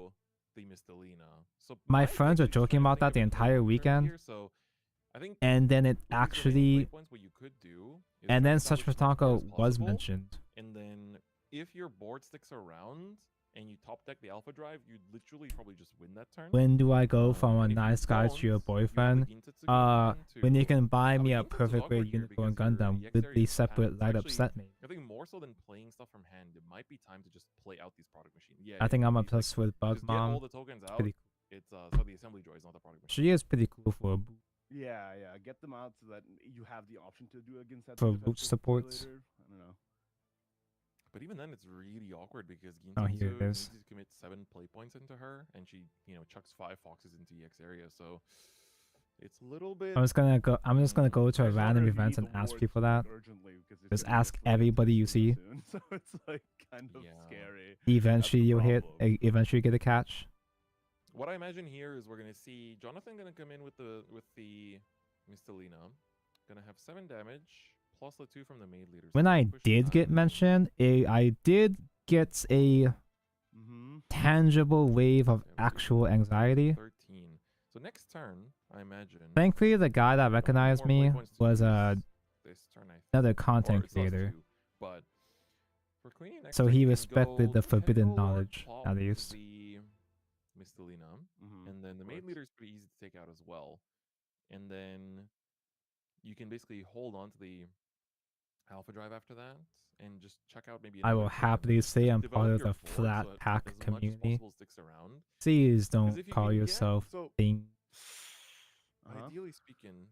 The Mistelina. So My friends were joking about that the entire weekend. so I think And then it actually... points what you could do is And try then to Such establish as much Batonko as was possible, mentioned. And then if your board sticks around and you top deck the Alpha Drive, you'd literally probably just win that turn. When do I go from a nice guy to your boyfriend? When you can buy me a perfect grade unicorn Gundam with the separate light up set mate. I think more so than playing stuff from hand, it might be time to just play out these product machines. Yeah, I think I'm please, obsessed with Bug just get all Mom. the tokens It's out. pretty cool. It's so the assembly droid is not the product machine. She is pretty cool for Yeah, get them out so that you have the option to do against that. for boot supports. I don't know. But even then, it's really awkward because Oh, here it Gintetsu is. needs to commit 7 play points into her, and she, chucks 5 foxes into EX area. So it's a little bit. I'm just gonna go to a random event and ask people that. Just ask everybody you see. So it's like kind of scary. Eventually you'll hit. Eventually you get a catch. What I imagine here is we're gonna see Jonathan gonna come in with the Mistelina, gonna have 7 damage plus the 2 from the maid leader. When I did get mentioned, I did get a tangible wave of actual anxiety. 13. So next turn, I imagine. Thankfully, the guy that recognized me was this turn, another content creator. But for Queenie, next So turn, he you can respected go the forbidden Techno Lord knowledge, Plop at least. The Mistelina, and then the maid leader is pretty easy to take out as well. And then you can basically hold on to the Alpha Drive after that, and just check out maybe. I will another happily just say I'm develop part of your the board flat so that pack as much as community. possible sticks around. Please 'Cause don't if you call can get- yourself so- thing. Ideally speaking,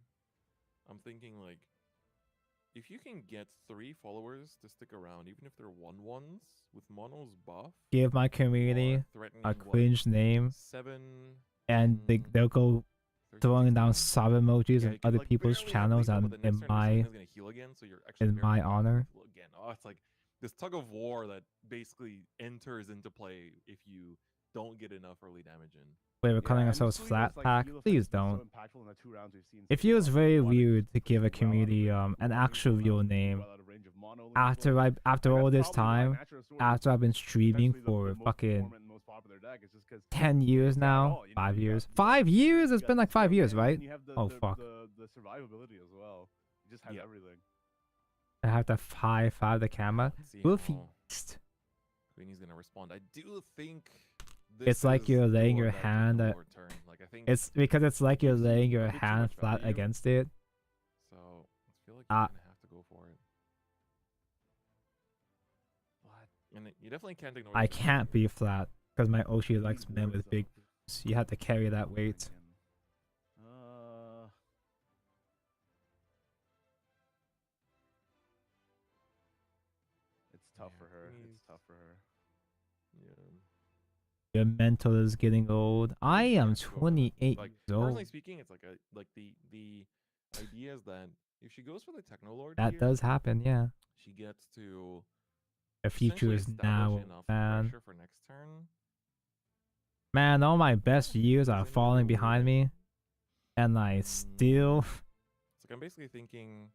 I'm thinking like, if you can get 3 followers to stick around, even if they're 1-1s with Mono's buff, Give my community threatening, a what, cringe name, 7, and they'll go throwing down sub emojis in you can, other like, people's barely have channels lethal, and but the in next turn my Mistelina's gonna heal again, so you're actually in barely my gonna honor. heal again. Oh, it's like this tug of war that basically enters into play if you don't get enough early damage in. Wait, we're calling ourselves flat pack. Please don't. It feels very weird to give a community an actual real name after all this time, after I've been streaming for fucking 10 years now, 5 years. 5 years? It's been like 5 years, right? Oh fuck. The survivability as well. You just have everything. I have to high five the camera. See We'll how feast. Queenie's gonna respond. I do think It's like you're laying your that hand. Techno turn. Like, I think It's because it's like you're laying your a bit too hand much flat value. against it. So I feel like you're gonna have to go for it. And you definitely can't ignore. I the can't be flat because my Oshi likes men with big boobs. You have to carry that weight. It's tough for her. It's tough for her. Yeah. Your mental is getting old. I am 28 Like, years old. personally speaking, it's like the idea is that if she goes for the Techno Lord, That here, does happen, yeah. she gets to The future essentially is establish now, enough man. pressure for next turn. Man, all my best years are falling behind me, and I still, It's like I'm basically thinking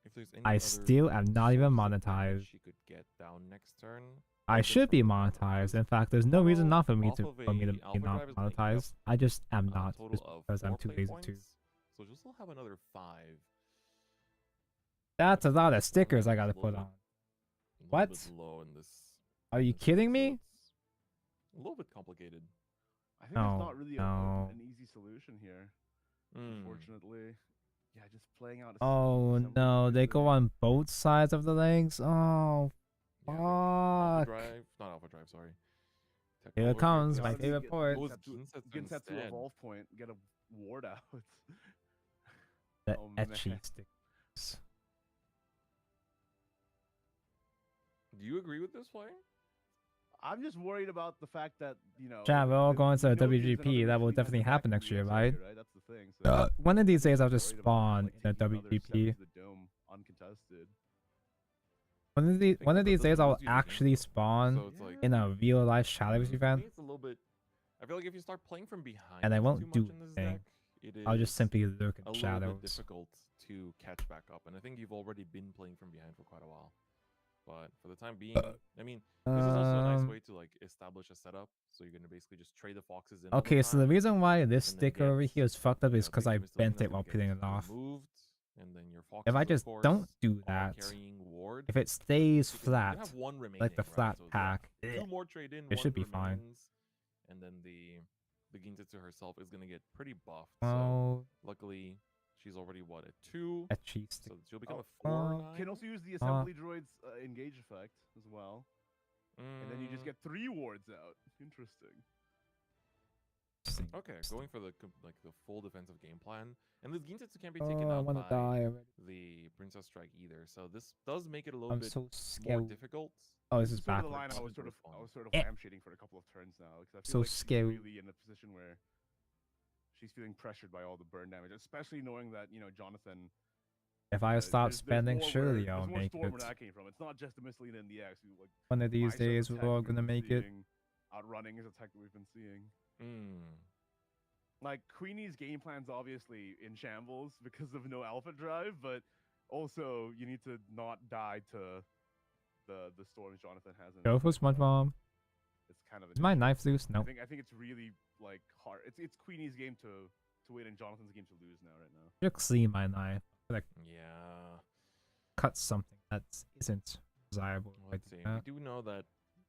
if there's any I other still am not even sources of damage monetized. she could get down next turn. I should be monetized. In fact, there's no reason not for me off to of be a not Alpha Drive is gonna eat up monetized. I just am not, total just of because I'm 4 too play lazy points. to. So she'll still have another 5. That's a lot of stickers I gotta A little put bit- on. a little What? bit low in this. Are you kidding me? A little bit complicated. I think there's No, not really no. an easy solution here. Mm. Unfortunately. Yeah, just playing out. Oh no, they go on both sides of the legs. Oh, Alpha fuck. Drive, not Alpha Drive, sorry. Here it comes, my Honestly, favorite get- part. Get set to evolve point, get a ward out. The Oh, man. etchy sticks. Do you agree with this play? I'm just worried about the fact that, you know... Yeah, we're all going to the we know there's WGP. another That will machine gun definitely in the happen back next of the year, EX right? area, right? That's the thing. So One of these days I'll I'm just worried about, spawn like, in the taking another step WGP. into the dome uncontested. One of these days I'll lose you the game, actually spawn So it's like in a real life challenge for event, me, it's a little bit. I feel like if you start playing from behind, and I too won't much do in this anything. deck, it I'll just is simply lurk a in little bit shadows. difficult to catch back up. And I think you've already been playing from behind for quite a while. But for the time being, I mean, this is also a nice way to like establish a setup. So you're gonna basically just trade the foxes in. Okay, so the reason why this and then sticker over get, here is fucked up you is know, because I Mr. bent Lina's it while gonna putting get it off. removed, and then your foxes, If I of just course, don't do are that, carrying ward. if it stays Because you flat, have one remaining, like the right? flat So it's like pack, two more trade in, it should one be fine. remains, and then the Gintetsu herself is gonna get pretty buffed. Oh. So luckily, she's already what, a 2, Etchy so she'll become a Oh. 4/9. Can also use the assembly droid's engage effect as well. And then you just get 3 wards out. Interesting. Okay, going for the like the full defensive game plan, and this Gintetsu can't be Oh, taken I out wanna by die already. the Princess Strike either. So this does make it a little I'm bit so more scared. difficult. Oh, this is Sort of the backwards. line I was sort of Eh. lampshading for a couple of turns now, because I feel So like scary. she's really in a position where she's feeling pressured by all the burn damage, especially knowing that, you know, Jonathan. If I stop there's spending, more surely where, I'll there's more make storm it. where that came from. It's not just the Misselina and the X. Like, One of these Misa's days attack we're all we've gonna been make it. seeing, Outrunning is a tech that we've been seeing. Mm. Like, Queenie's game plan's obviously in shambles because of no alpha drive, but also you need to not die to the storms Jonathan has. Go for SpongeBob. It's kind of Is my knife loose? No. I think it's really like hard. It's Queenie's game to win and Jonathan's game to lose now right now. Should clean my knife. Like Yeah. cut something that isn't desirable. if I Let's do see. that. We do know that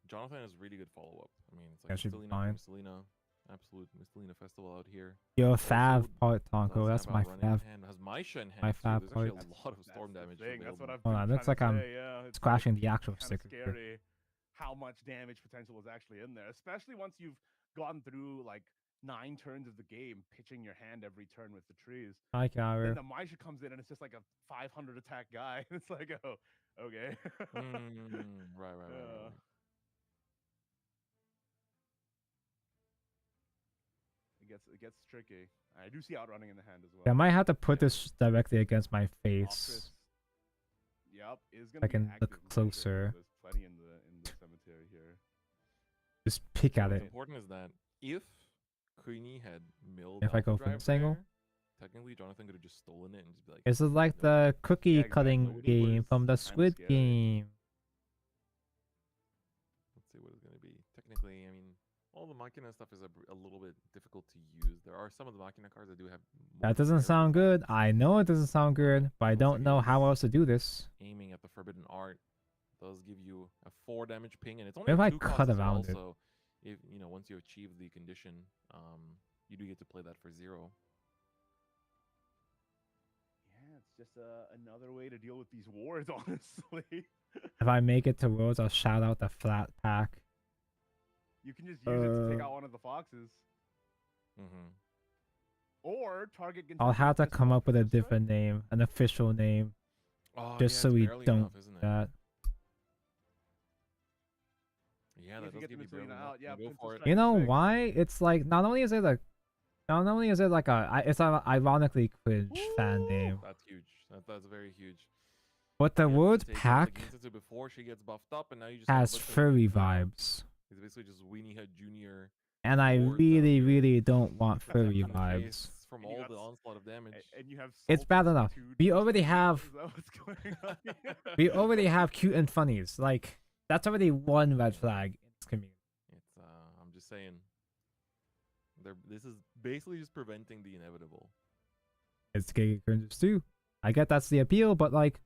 Jonathan has really good follow up. I mean, it's That like should be Mistelina, fine. Mistelina, absolute Mistelina festival out here. Yo, Also Fav part, does Tonko. That's have my Outrunning Fav. in hand, has Maisha in hand. My too. Fav There's part. actually a lot of storm damage. That's what available. I've Hold been on, looks trying like to I'm say, yeah, it's scratching the actual kinda sticker here. scary how much damage potential is actually in there, especially once you've gotten through like 9 turns of the game, pitching your hand every turn with the trees. Hi, Then Kyra. the Maisha comes in and it's just like a 500 attack guy. It's like, oh, okay. Right. Yeah. It gets tricky. I do see Outrunning in the hand as well. Yeah, I might have to put this directly against my face. Optress, yep, is I gonna be can active. look I'm pretty sure, closer. There's plenty in the cemetery here. Just pick at What's it. important is that if Queenie had milled If I go Alpha from Drive this angle? there, technically Jonathan could have just stolen it and just be like, This is like the cookie cutting game from the Squid scary. Game. let's see what it's going to be. Technically, I mean, all the Machina stuff is a little bit difficult to use. There are some of the Machina cards that do have more That doesn't fire sound good. I know it doesn't sound good, but I don't know how else to do this. aiming at the Forbidden Art does give you a 4 damage ping, and it's only What if a I 2 cut cost as well, around it? so if you know, once you achieve the condition, you do get to play that for 0. Yeah, it's just another way to deal with these wars, honestly. If I make it to Worlds, I'll shout out the flat pack. You can just use it to take out one of the foxes. Or target. I'll have to come up with a different name, an official name, Oh, just yeah, so it's we barely don't enough, do isn't it? that. Yeah, that If you does get give the you barely Misselina enough. out, yeah, Go for it. You know why? It's like not only is it like it's an ironically cringe fan name, That's huge. That's very huge. but the You have to word take out the pack Gintetsu before she gets buffed up, and now you just have a has bunch of, furry you know, vibes, It's basically just Weenie Head Junior. and I wards out really, here. really don't want furry In the vibes. face From all the onslaught of damage. And you have It's bad enough. We already have Is that what's going on here? we already have cute and funnies. Like that's already one red flag in this community. It's I'm just saying. This is basically just preventing the inevitable. It's gay cringes too. I get that's the appeal, but like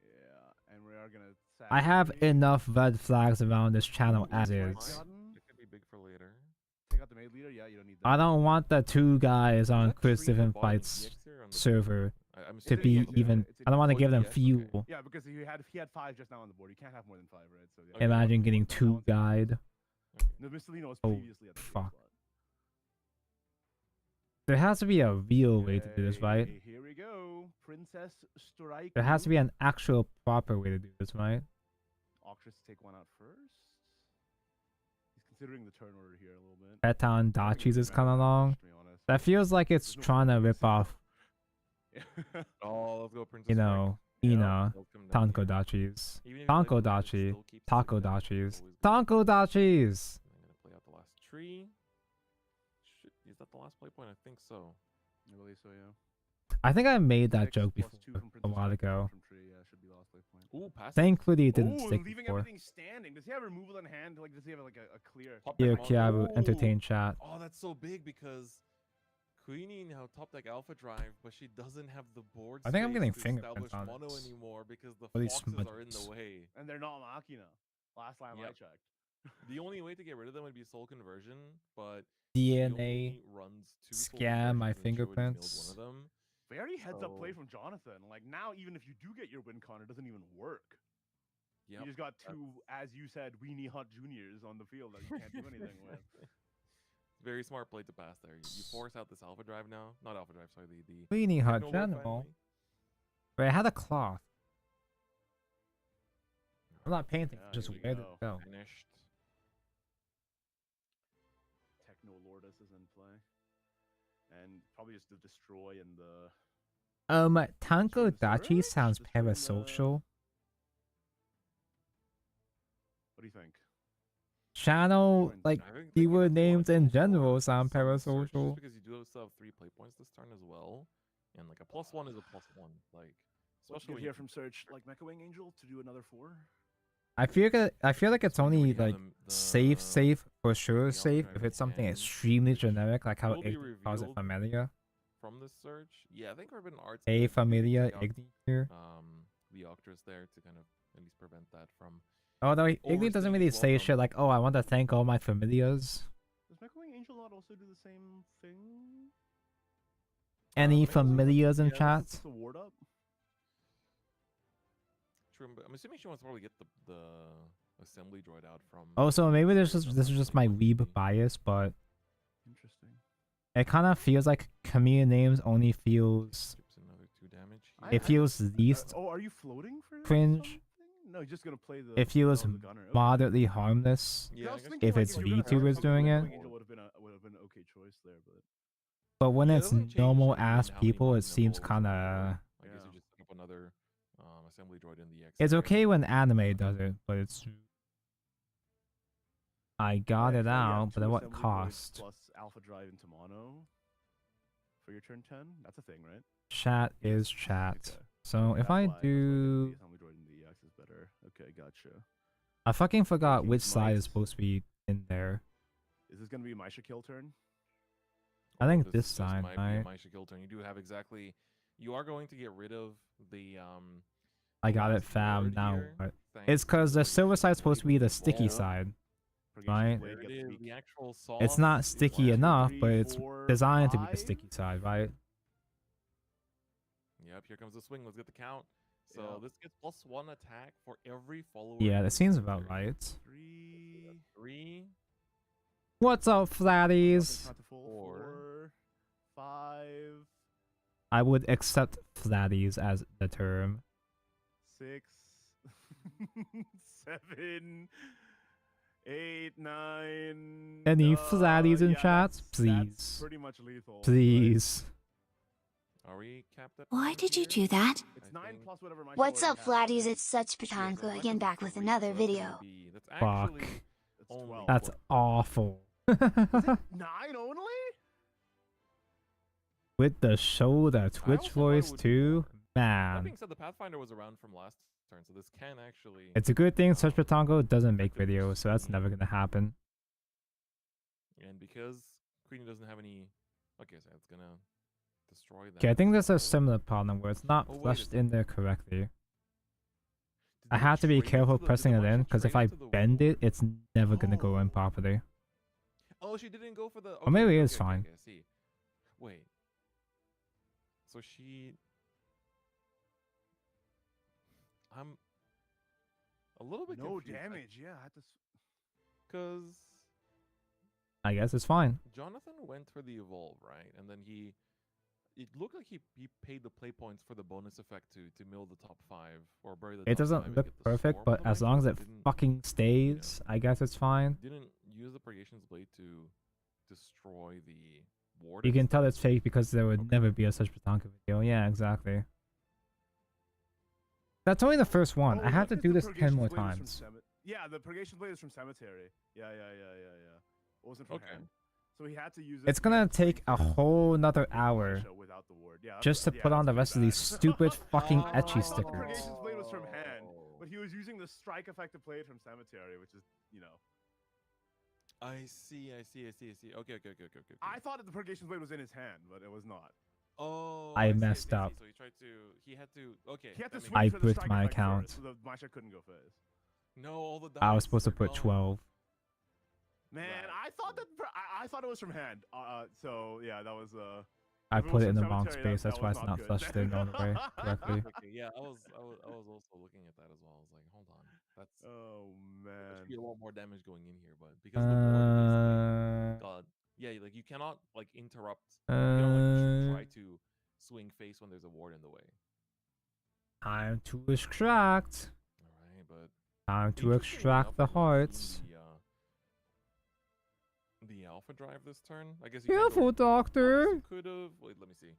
Yeah, and we are gonna. I have enough red flags around this channel as is. It could be big for later. Take out the maid leader. Yeah, you don't need that. I don't want the 2 guys on Chris Different Fights GX here on the- server I'm to assuming be it's in- even. it's in I don't want to board give them GX, fuel. Yeah, because he had 5 just now on the board. You can't have more than 5, right? So yeah. Imagine getting 2 guide. No, Mistelino was Oh, previously at the fuck. slot. There has to be a real way to do this, right? Okay, here we go. Princess Strike. There has to be an actual proper way to do this, right? Octris take one out first. He's considering the turn order here a little bit. Petan Dachis is kind of long. That feels like it's trying to rip off, Oh, let's go Princess you know, Strike. Ina, They'll come down Tanko here. Dachis, Even if you Tanko play Princess, Dachi, still keeps Taco doing that. Dachis, Always Tanko Dachis. I'm gonna play out the last tree. Is that the last play point? I think so. I believe so, yeah. I think I made that 6 joke plus before 2 from a Princess while Strike, ago. from tree, yeah, should be last play point. Ooh, pass. Thankfully, it didn't Oh, stick leaving before. everything standing. Does he have removal in hand? Like, does he have like a clear? Here, Kiabu, entertain chat. Oh, that's so big because Queenie now top deck Alpha Drive, but she doesn't have the board. I think I'm getting space to fingerprints establish on mono this. anymore because the All these foxes are in the smudges. way. And they're not Machina. Last time I Yep. checked. The only way to get rid of them would be soul conversion, but DNA, she only runs 2 soul scan my conversions and she already milled fingerprints. one of them. Very heads up play So- from Jonathan. Like now, even if you do get your win con, it doesn't even work. Yep. You just got 2, as you said, weenie hot juniors on the field that you can't do anything with. Very smart play to pass there. You force out this Alpha Drive now. Not Alpha Drive, sorry. The Weenie Hut Techno Lord General. finally. Wait, I had a cloth. I'm not painting, Yeah, just here we where did go. it go? Finished. Techno Lourdes is in play. And probably just the destroy and the Tanko Dachi Surge? sounds Destroying the- parasocial. what do you think? Channel, like, I think keyword that's a lot names in more general sound Sun Search, just parasocial. because you do still have 3 play points this turn as well, and like a +1 is a +1. Like, What especially you when hear you from Search, like Mecha Wing Angel to do another 4? I feel like it's Especially when only you have like the safe for sure Alpha safe Drive if in it's something hand, extremely which generic like how will be Igni calls it revealed Familia. from this search. Yeah, I think Forbidden Arts. Hey did really Familia take out, Igni here. the Octris there to kind of at least prevent that from. Oh no, Igni doesn't overstaying really its say welcome. shit like, oh, I want to thank all my familias. Does Mecha Wing Angel not also do the same thing? Any Mecha Wing- familias in Yeah, chat? it's a ward up. True, but I'm assuming she wants to probably get the assembly droid out from. Also, maybe this Search is just my weeb bias, but Interesting. it kind of feels like community names only feels Chips another 2 damage. it feels least Oh, are you floating for cringe. something? No, you're just gonna play the. It feels the gunner. Okay. moderately harmless Yeah, I was guess thinking, if like, it's you're gonna VTubers play doing Mecha it. Wing Angel would have been an okay choice there, but But when Yeah, it it's doesn't change normal anything ass how many people, it Machina seems balls kind are of. there. I guess Yeah. you just pick up another assembly droid in the X. It's there. okay when anime does it, but it's. I got Alright, it so yeah, out, but 2 at what assembly droids cost? Plus Alpha Drive into mono for your turn 10. That's a thing, right? Chat is chat. Okay. So if I That's why do, the assembly droid in the EX is better. Okay, gotcha. I fucking forgot King which of side is Knights. supposed to be in there. Is this gonna be my Shaquille turn? I think this just side, might be right? a my Shaquille turn. You do have exactly. You are going to get rid of the I got it, last fam. word Now here, what? thanks It's because to the silver side's supposed to be the Blade sticky Ball. side, Purgation right? Blade There it gets is, weak. the actual It's sauce. not sticky 1, 2, enough, 3, but it's 4, designed to be the 5. sticky side, right? Yep, here comes the swing. Let's get the count. So Yep. this gets +1 attack for every follower. Yeah, in that the seems about cemetery. right. 3. 3. What's up, Nothing flatties? count to full. 4. 4. 5. I would accept flatties as the term. 6. 7. 8, 9. Any flatties in yeah, chat? that's Please. pretty much lethal. Please. Are we capped at Why 5 did you here? do that? It's 9 plus whatever my What's show up, already flatties? has. It's such Yeah, so Patanko it's again, like back with 3, another so that's gonna video. be- That's Fuck. actually It's only 12. That's awful. 9 only? With the shoulder Twitch also thought it voice would be too, That man. being said, the Pathfinder was around from last turn, so this can actually. It's a good thing Such Patango doesn't make effectively videos, so that's see- never gonna happen. And because Queenie doesn't have any. Okay, so it's gonna destroy that. Okay, I think there's a so- similar problem where it's not Oh, wait a flushed in there correctly. Did I they have to be trade careful into the- pressing did it the in, Marshal because if trade I into the bend wall? it, it's never gonna go in properly. Oh, she didn't go for the. Or maybe okay, it's okay, fine. Okay, I see. Wait. So she. I'm a little bit No confused. damage, yeah. I had to. Because I guess it's fine. Jonathan went for the evolve, right? And then it looked like he paid the play points for the bonus effect to mill the top 5 or bury the It top 5 doesn't and look get the perfect, swarm but on the as long as Maisha, it didn't, fucking stays, I guess it's fine. didn't use the Purgation's Blade to destroy the ward. You can tell instead. it's fake because there would never be a such Tatanka video. Yeah, exactly. That's only the first one. I have to do this 10 more times. Yeah, the Purgation Blade is from Cemetery. Yeah. It wasn't from hand. So he had to use it. It's gonna take a whole nother hour without the ward. Yeah, just to put on the rest of these stupid fucking etchy I thought the stickers. Purgation's Blade was from hand, but he was using the strike effective blade from Cemetery, which is, I see. Okay. I thought that the Purgation's Blade was in his hand, but it was not. Oh, I see, messed up. So he had to, okay. He had to that swing I for the bricked strike my effect account. first, so the Maisha couldn't go first. No, all the I was dice supposed to are put gone. 12. Man, I thought that I thought it was from hand. So yeah, that was I if it put was it in from the wrong Cemetery, space. that That's why was it's not good. flushed in all the way correctly. Okay, yeah, I was also looking at that as well. I was like, hold on, that's oh there man, should be a lot more damage going in here, but because the ward basically, God, yeah, like you cannot like interrupt. You cannot like try to swing face when there's a ward in the way. Time to extract. All right, but Time to interestingly extract enough, the I've not hearts. seen the alpha drive this turn. I guess you Careful, Doctor. could have. Wait, let me see.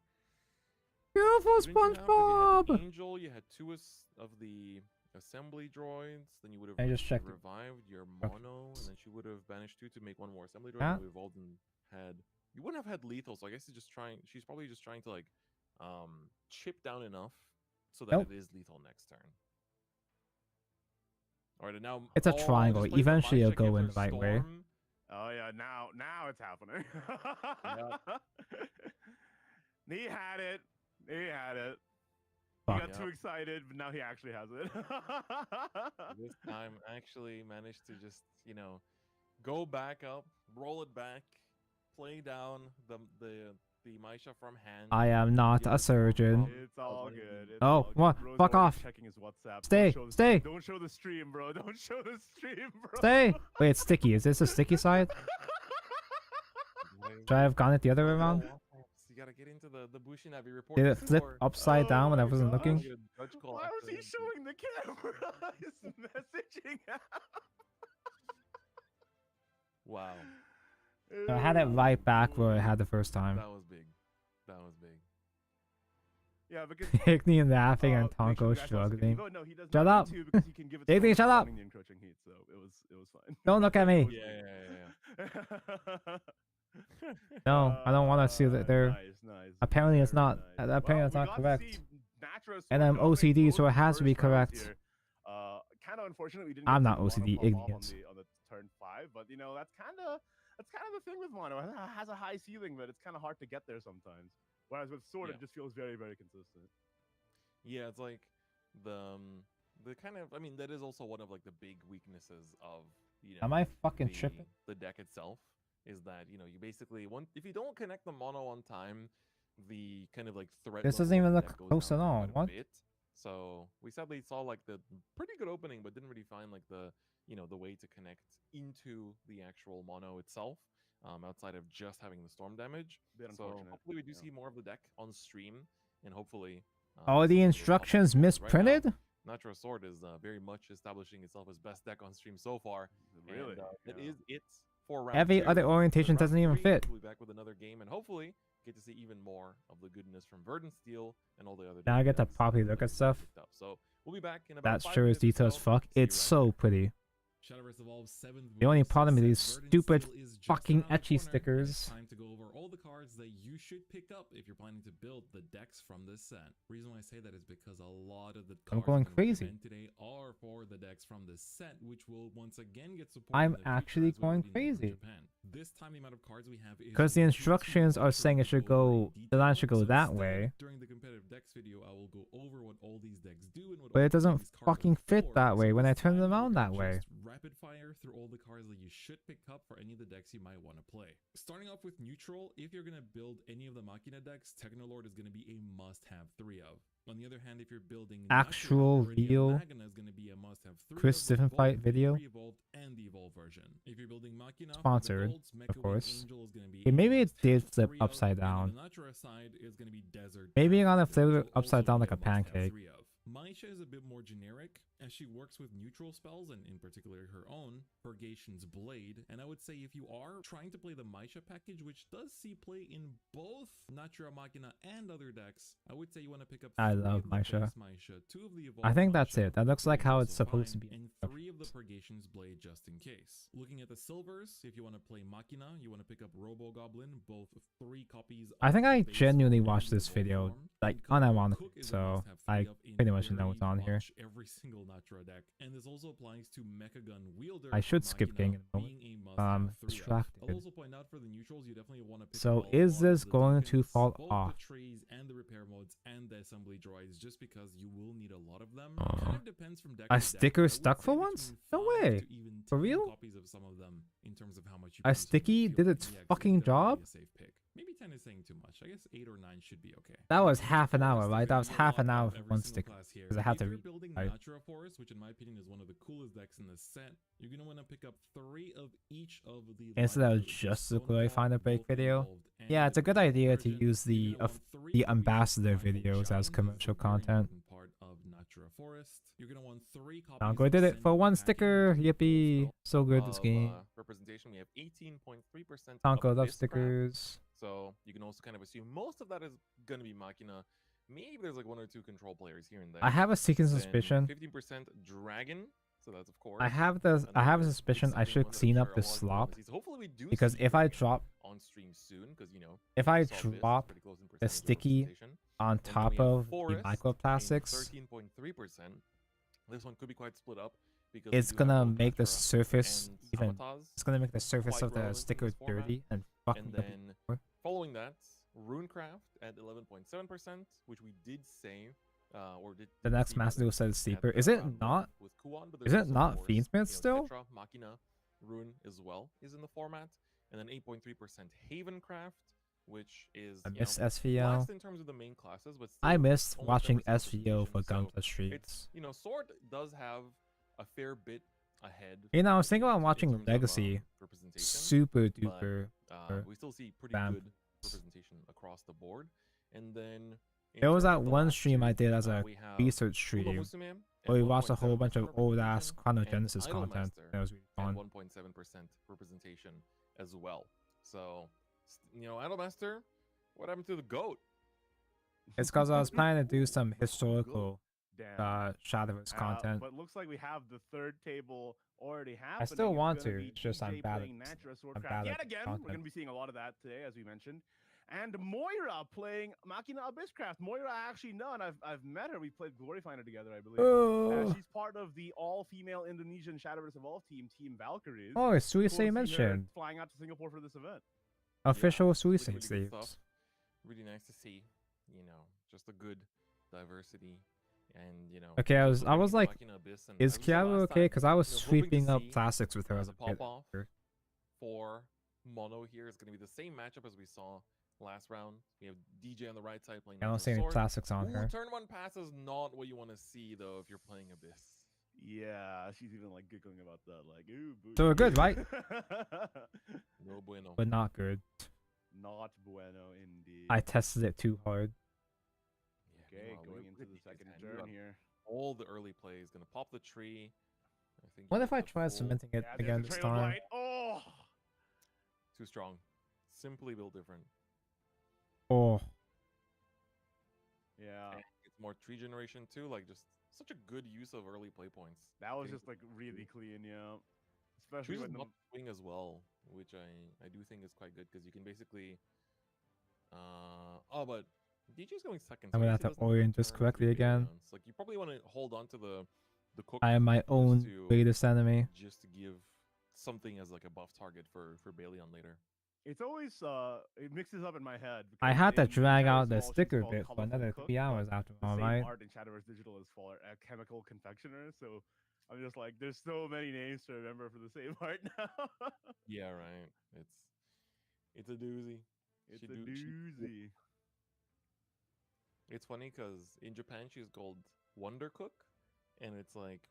Careful, Didn't you have- 'cause SpongeBob. You had Angel, you had 2 of the assembly droids, then you would have I just checked it. revived your mono, and then she would have banished 2 to make 1 more assembly droid. Yeah. And we evolved and had. You wouldn't have had lethal, so I guess she's probably just trying to like chip down enough so that Nope. it is lethal next turn. Alright, and now It's a all triangle. just play for Eventually it'll Maisha, go get in her the right way. Storm. Oh yeah, now it's happening. He had it. He had it. He Fuck. got too excited, but now he actually has it. This time actually managed to just, go back up, roll it back, play down the Maisha from hand. I am not give a it Storm surgeon. from It's all good. It's Oh, all good. what? Bro's Fuck already off. Checking his WhatsApp. Stay, Don't show stay. Don't show the stream, bro. Don't show the stream, bro. Stay. Wait, it's sticky. Is this the sticky side? Should I have gone it the other way around? You gotta get into the Bushinabe report. Did it flip before- upside down when I wasn't looking? Get a judge call Why was after he this. showing the camera? He's messaging out. Wow. So I had it right back where I had the first time. That was big. That was big. Yeah, because Igni laughing and make sure Tonko you guys don't skip struggling. it. No, he does Shut not up. need to because he can give it to Igni, someone shut up. running the encroaching heat, so it was fine. Don't look at me. Yeah. No, I don't want to see that they're. Nice. Apparently it's not. Apparently it's not correct. And I'm OCD, so it has to be correct. Kind of unfortunate we didn't. I'm get not to see OCD, Mono pop off ignorance. on the turn 5, but that's kind of the thing with Mono. It has a high ceiling, but it's kind of hard to get there sometimes. Whereas with Sword, it just feels very, very consistent. Yeah, it's like the kind of. I mean, that is also one of like the big weaknesses of Am I fucking tripping? the deck itself is that you basically if you don't connect the mono on time, the kind of like threat. This doesn't level even of the look deck goes close down at all. quite a What? bit. So we sadly saw like the pretty good opening, but didn't really find like the the way to connect into the actual mono itself. Outside of just having the storm damage. Bit So unfortunate, hopefully we do see more of the deck on stream, and hopefully. All the instructions misprinted? Right now, Nitro Sword is very much establishing itself as best deck on stream so far. Really? And, that is it for round Every 2. other orientation Round doesn't even 3, fit. We'll be back with another game, and hopefully get to see even more of the goodness from Verdant Steel and all the other. Now I get to decks properly that look at we stuff. picked up. So we'll be back in about That 5 sure is minutes or detailed as so. fuck. See you It's right so pretty. Shadowverse Evolve's 7th The only World problem is these Success, stupid Verdant Steel is just fucking around the etchy corner, and stickers. it's time to go over all the cards that you should pick up if you're planning to build the decks from this set. Reason why I say that is because a lot of the I'm cards going that we crazy. present today are for the decks from this set, which will once again get support. I'm in the future, actually as we going already know from crazy. Japan. This time the amount of cards we have is Because the limited to instructions are make sure saying we it should go over go. in The line detail. should go So that instead, way. During the competitive decks video, I will go over what all these decks do and what But all it doesn't these cards are fucking fit for. that So way when I this turn time them we're around gonna that way. just rapid fire fire through all the cards that you should pick up for any of the decks you might want to play. Starting off with neutral, if you're going to build any of the Machina decks, Technolord is going to be a must-have 3 of. On the other hand, if you're building Actual real Magna is going to be a must-have 3 Chris of Stephen both fight the video. Re-evolved and the Evolved version. If you're building Machina, Sponsored, Golds, Mecha of Wing course. Angel is going to be Okay, maybe it did flip 3 of, upside and down. on the Natura side is going to be Desert. Maybe I'm gonna flip which it will upside also down be like a must-have pancake. 3 of. Maisha is a bit more generic, as she works with neutral spells, and in particular her own, Purgation's Blade. And I would say if you are trying to play the Maisha package, which does see play in both Natura Machina and other decks, I would say you want to pick up 3 I love of the Maisha. base Maisha, 2 of the Evolved I think that's Maisha, it. That looks like which is how it's also supposed to fine, be. and 3 of the Purgation's Blade just in case. Looking at the silvers, if you want to play Machina, you want to pick up Robo Goblin, both 3 copies. I think of I the base genuinely form watched and this the video evolved form. like And unironically, Cook is a so must-have 3 I of in pretty much know what's very on here. much every single Natura deck, and this also applies to Mechagun Wielder. I should for skip Machina getting in a moment. being a must-have 3 of. Distracted. I'll also point out for the neutrals, you definitely want to pick So up all is this the going to tokens, fall both off? the trees and the repair modes and the assembly droids, just because you will need a lot of them. Kind of depends from deck to A deck. sticker I would stuck say for once? between No 5 way. to even For 10 real? copies of some of them in terms of how much you A produce in the sticky field. did its MGEX is fucking definitely job? a safe pick. Maybe 10 is saying too much. I guess 8 or 9 should be okay. That was half an hour, right? That was Figuring half a an lot hour of for every one single sticker. class here. Because I had If to you're read. building Right? Natura Forest, which in my opinion is one of the coolest decks in the set, you're gonna want to pick up 3 of each of the Instead of Lion, just the Stonefall, Glory Finder break both the video. Evolved and Yeah, it's a the good Evolved idea to version. use You're gonna want 3 the of each ambassador Primal videos Giant as a commercial very content. important part of Natura Forest. You're gonna want 3 copies Tonko of did it for Ascendant one package, sticker. full Yippee! spell So good this of, game. representation. We have 18.3% Tonko of love Abyss craft. stickers. So you can also kind of assume most of that is gonna be Machina. Maybe there's like 1 or 2 control players here and there. I have a sneaking Then suspicion. 15% Dragon. So that's of course. I have a another suspicion I exciting should one that I'm clean sure up a the lot of people wanna slop. see. So hopefully we do Because see if I Dragon drop on stream soon, because you know if I we saw Abyss, it's drop pretty close in the percentage of sticky representation. on And then top we have of the Forest microplastics, 13.3%. This one could be quite split up because it's we do have gonna both make the Natura surface and even. Sabotage It's gonna make the surface quite of the relevant in sticker this format. dirty and fucking And up then more. following that, Runecraft at 11.7%, which we did say, or did The next see master rather, duel said it's at steeper. the Is it round one not? with Kuon, but Is there's it also, not of course, Fiendsmith still? Citra, Machina, Rune as well is in the format, and then 8.3% Havencraft, which is I you miss know, SVO. last in terms of the main classes, but I still missed almost watching 10% SVO for representation. Gundam So streams. it's, you know, Sword does have a fair bit ahead. You know, I was thinking about in watching terms of, Legacy. representation, Super but, duper. we still see pretty bam. good representation across the board. And then in There was terms that of the one last stream I two, did as a we have research Uma stream Musume where we at watched a whole bunch 1.7% of old ass representation, and Chronogenesis content. Idolmaster That was really at fun. 1.7% representation as well. So, you know, Idolmaster, what happened to the GOAT? It's because I was planning to do some historical Damn. Shadowverse content. But looks like we have the third table already happening. I still It's want gonna to. be It's just I'm DJ bad playing at Natura I'm Swordcraft. bad Yet at again, content. we're going to be seeing a lot of that today, as we mentioned. And Moira playing Machina Abysscraft. Moira, I actually know, and I've met her. We played Glory Finder together, I believe. Oh. She's part of the all-female Indonesian Shadowverse Evolve team, Team Valkyries. Oh, it's Cool to Suisei see her mentioned. flying out to Singapore for this event. Official really, Suisei really good sleeves. stuff. Really nice to see, you know, just a good diversity. And, you know, Okay, I was people like, Machina Abyss, and is as we said Kiara last okay? time, Because I was you know, hoping to sweeping up see, plastics with her as the a kid. pop-off for Mono here is going to be the same matchup as we saw last round. We have DJ on the right side playing I don't Natural see any Sword. plastics on Ooh, her. Turn 1 pass is not what you want to see, though, if you're playing Abyss. Yeah, she's even like giggling about that, like, ooh, boo. So we're good, right? No bueno. But not good. Not bueno indeed. I tested it too hard. Okay, Meanwhile, going we're into the really second excited turn about here. All the early plays gonna pop the tree. I think. What you if get I the try full- cementing it Yeah, again there's this a trail of time? light. Oh, Too strong. Simply built different. Oh, yeah. And it's more tree generation too. Like just such a good use of early play points. That was Getting just like really clean, yeah. trees Especially when is the not swing as well, which I do think is quite good because you can basically. Oh, but DJ's going second. I'm so I gonna guess have he to doesn't orient this turn correctly three again. rounds. Like you probably want to hold on to the cook. I am my just own to- greatest enemy. Just to give something as like a buff target for Bailey on later. It's always it mixes up in my head. I Because had to in drag Shadowverse out the Small, she's sticker called bit for Colorful another Cook, 3 but hours after the all, same right? art in Shadowverse Digital is for a chemical confectioner. So I'm just like, there's so many names to remember for the same art now. Yeah, right. It's a doozy. It's She a doozy. It's funny because in Japan she's called Wonder Cook, and it's like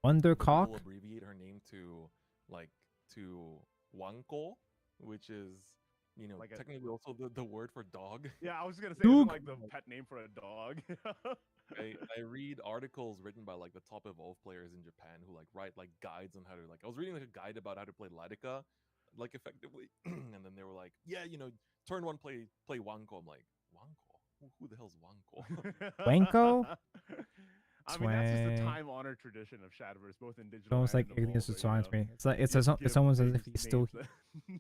Wonder when people Cock? abbreviate her name to like to Wanko, which is Like a- technically also the word for dog. Yeah, I was gonna say, Duke. isn't like the pet name for a dog? I read articles written by like the top evolve players in Japan who like write like guides on how to like I was reading like a guide about how to play Latica like effectively and then they were like, yeah, turn one play Wanko. I'm like, Wanko? Who the hell's Wanko? Wanko? I mean, that's just a Swang. time-honored tradition of Shadowverse, both in digital Almost and like in ignorance Evolve, is where, fine to me. It's like it's you as give almost as names- if he's still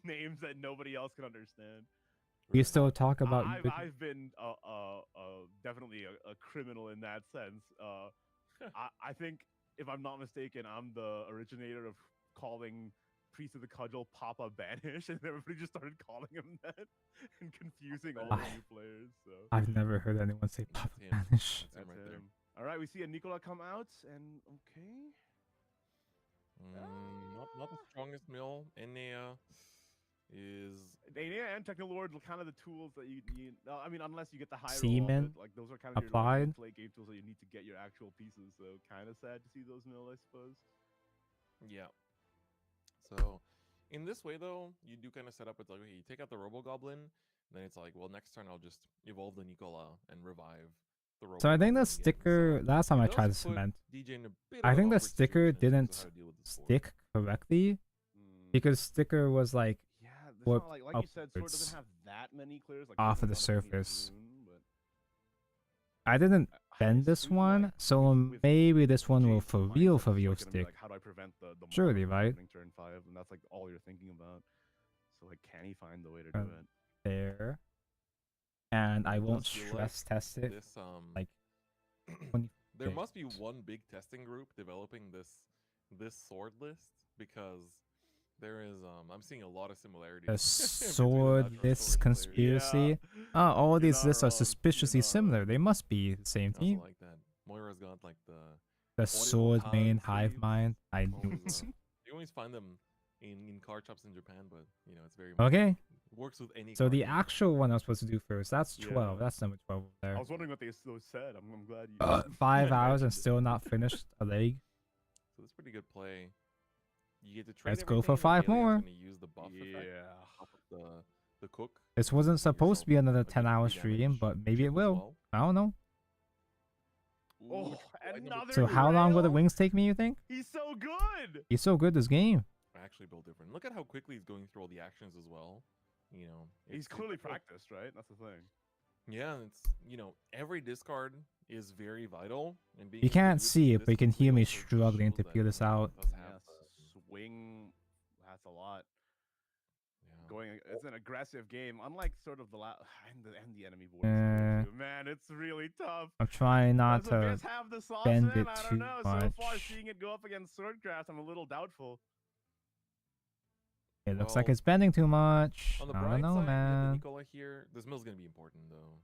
names that nobody else can understand. we still talk about I've been definitely a criminal in that sense. I think, if I'm not mistaken, I'm the originator of calling Priest of the Cudgel Papa Banish, and everybody just started calling him that and confusing all the new players. So I've never heard anyone say Papa Spanish. that's him. All right, we see a Nicola come out, and okay. Not the strongest mill. Enea is Enea and Technolord are kind of the tools that you need. I mean, unless you get the high roll Semen off it, like those are kind of your applied. play game tools that you need to get your actual pieces. So kind of sad to see those mill, I suppose. Yeah. So, in this way though, you do kind of set up with like, okay, you take out the Robo Goblin, then it's like, well, next turn I'll just evolve the Nicola and revive the Robo. So I think the Goblin again. sticker last time I it tried to does put cement, DJ in a bit I of think an the awkward sticker situation in terms of didn't how to deal with this board. stick correctly because sticker was like Yeah, there's warped not like you said, Sword upwards doesn't have that many clears like off of the Pokemon doesn't have any surface. Rune, but I didn't bend this one, so maybe this one will for real it's like gonna be stick. like, how do I prevent the Surely, mono right? happening turn 5, and that's like all you're thinking about. So like, can he find the way to do it? There, and I It won't does feel stress test it. This Like there must be one big testing group developing this sword list because there is I'm seeing a lot of similarities. a between the sword natural list sword players. conspiracy. Oh, all these lists are suspiciously similar. They must be the same I also team. like that. Moira's got like the The sword audio main card hive sleeves. mind. I knew Always, it. you always find them in card shops in Japan, but it's very Okay. It works with any. So card the game. actual one I was supposed to do first. That's 12. Yeah. That's number 12 over I there. was wondering what they said. I'm glad you. 5 hours and mentioned it. still not finished a leg. So that's pretty good play. You get to trade. Let's go for everything, and 5 the alien's more. gonna use the buff effect off of the cook. This wasn't supposed to be another a good 10-hour 3 stream, damage but maybe it as will. well. I don't know. Oh, another. So how long will the rail? wings take me, you think? He's so good. He's so good this game. Actually built different. Look at how quickly he's going through all the actions as well. He's clearly practiced, right? That's the thing. Yeah, it's every discard is very vital, and being You able to can't do see it, this but you can hear me also struggling shows to that figure this out. does have Swing. That's a lot. It's an aggressive game, unlike sort of the and the enemy board. Too. Man, it's really tough. I'm trying not Does to Abyss have the sauce bend in? it I too don't know. So much. far, seeing it go up against Swordcraft, I'm a little doubtful. It looks like Well, it's bending too much. On the I bright don't know, side, you have the man. Nicola here. This mill's gonna be important though.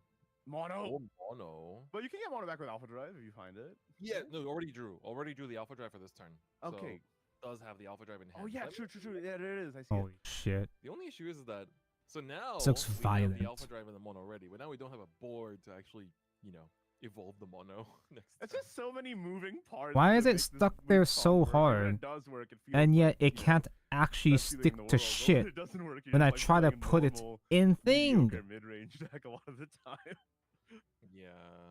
Mono. Oh, mono. But you can get mono back with Alpha Drive if you find it. Yeah, no, already drew the alpha drive for this turn. Okay. So does have the alpha drive in hand. Oh yeah, But true. Yeah, there it is. I see Holy shit. the only issue is that so now This looks we have violent. the alpha drive and the mono already, but now we don't have a board to actually, evolve the mono next. It's just so many moving parts. Why to is make it this stuck move there combo so work. And when hard? it does work, it feels And yet like, it can't actually best feeling in stick the to world, but when shit it doesn't work, you're when I just, like, try to playing a put it normal, in thing. mediocre mid-range deck a lot of the time. Yeah.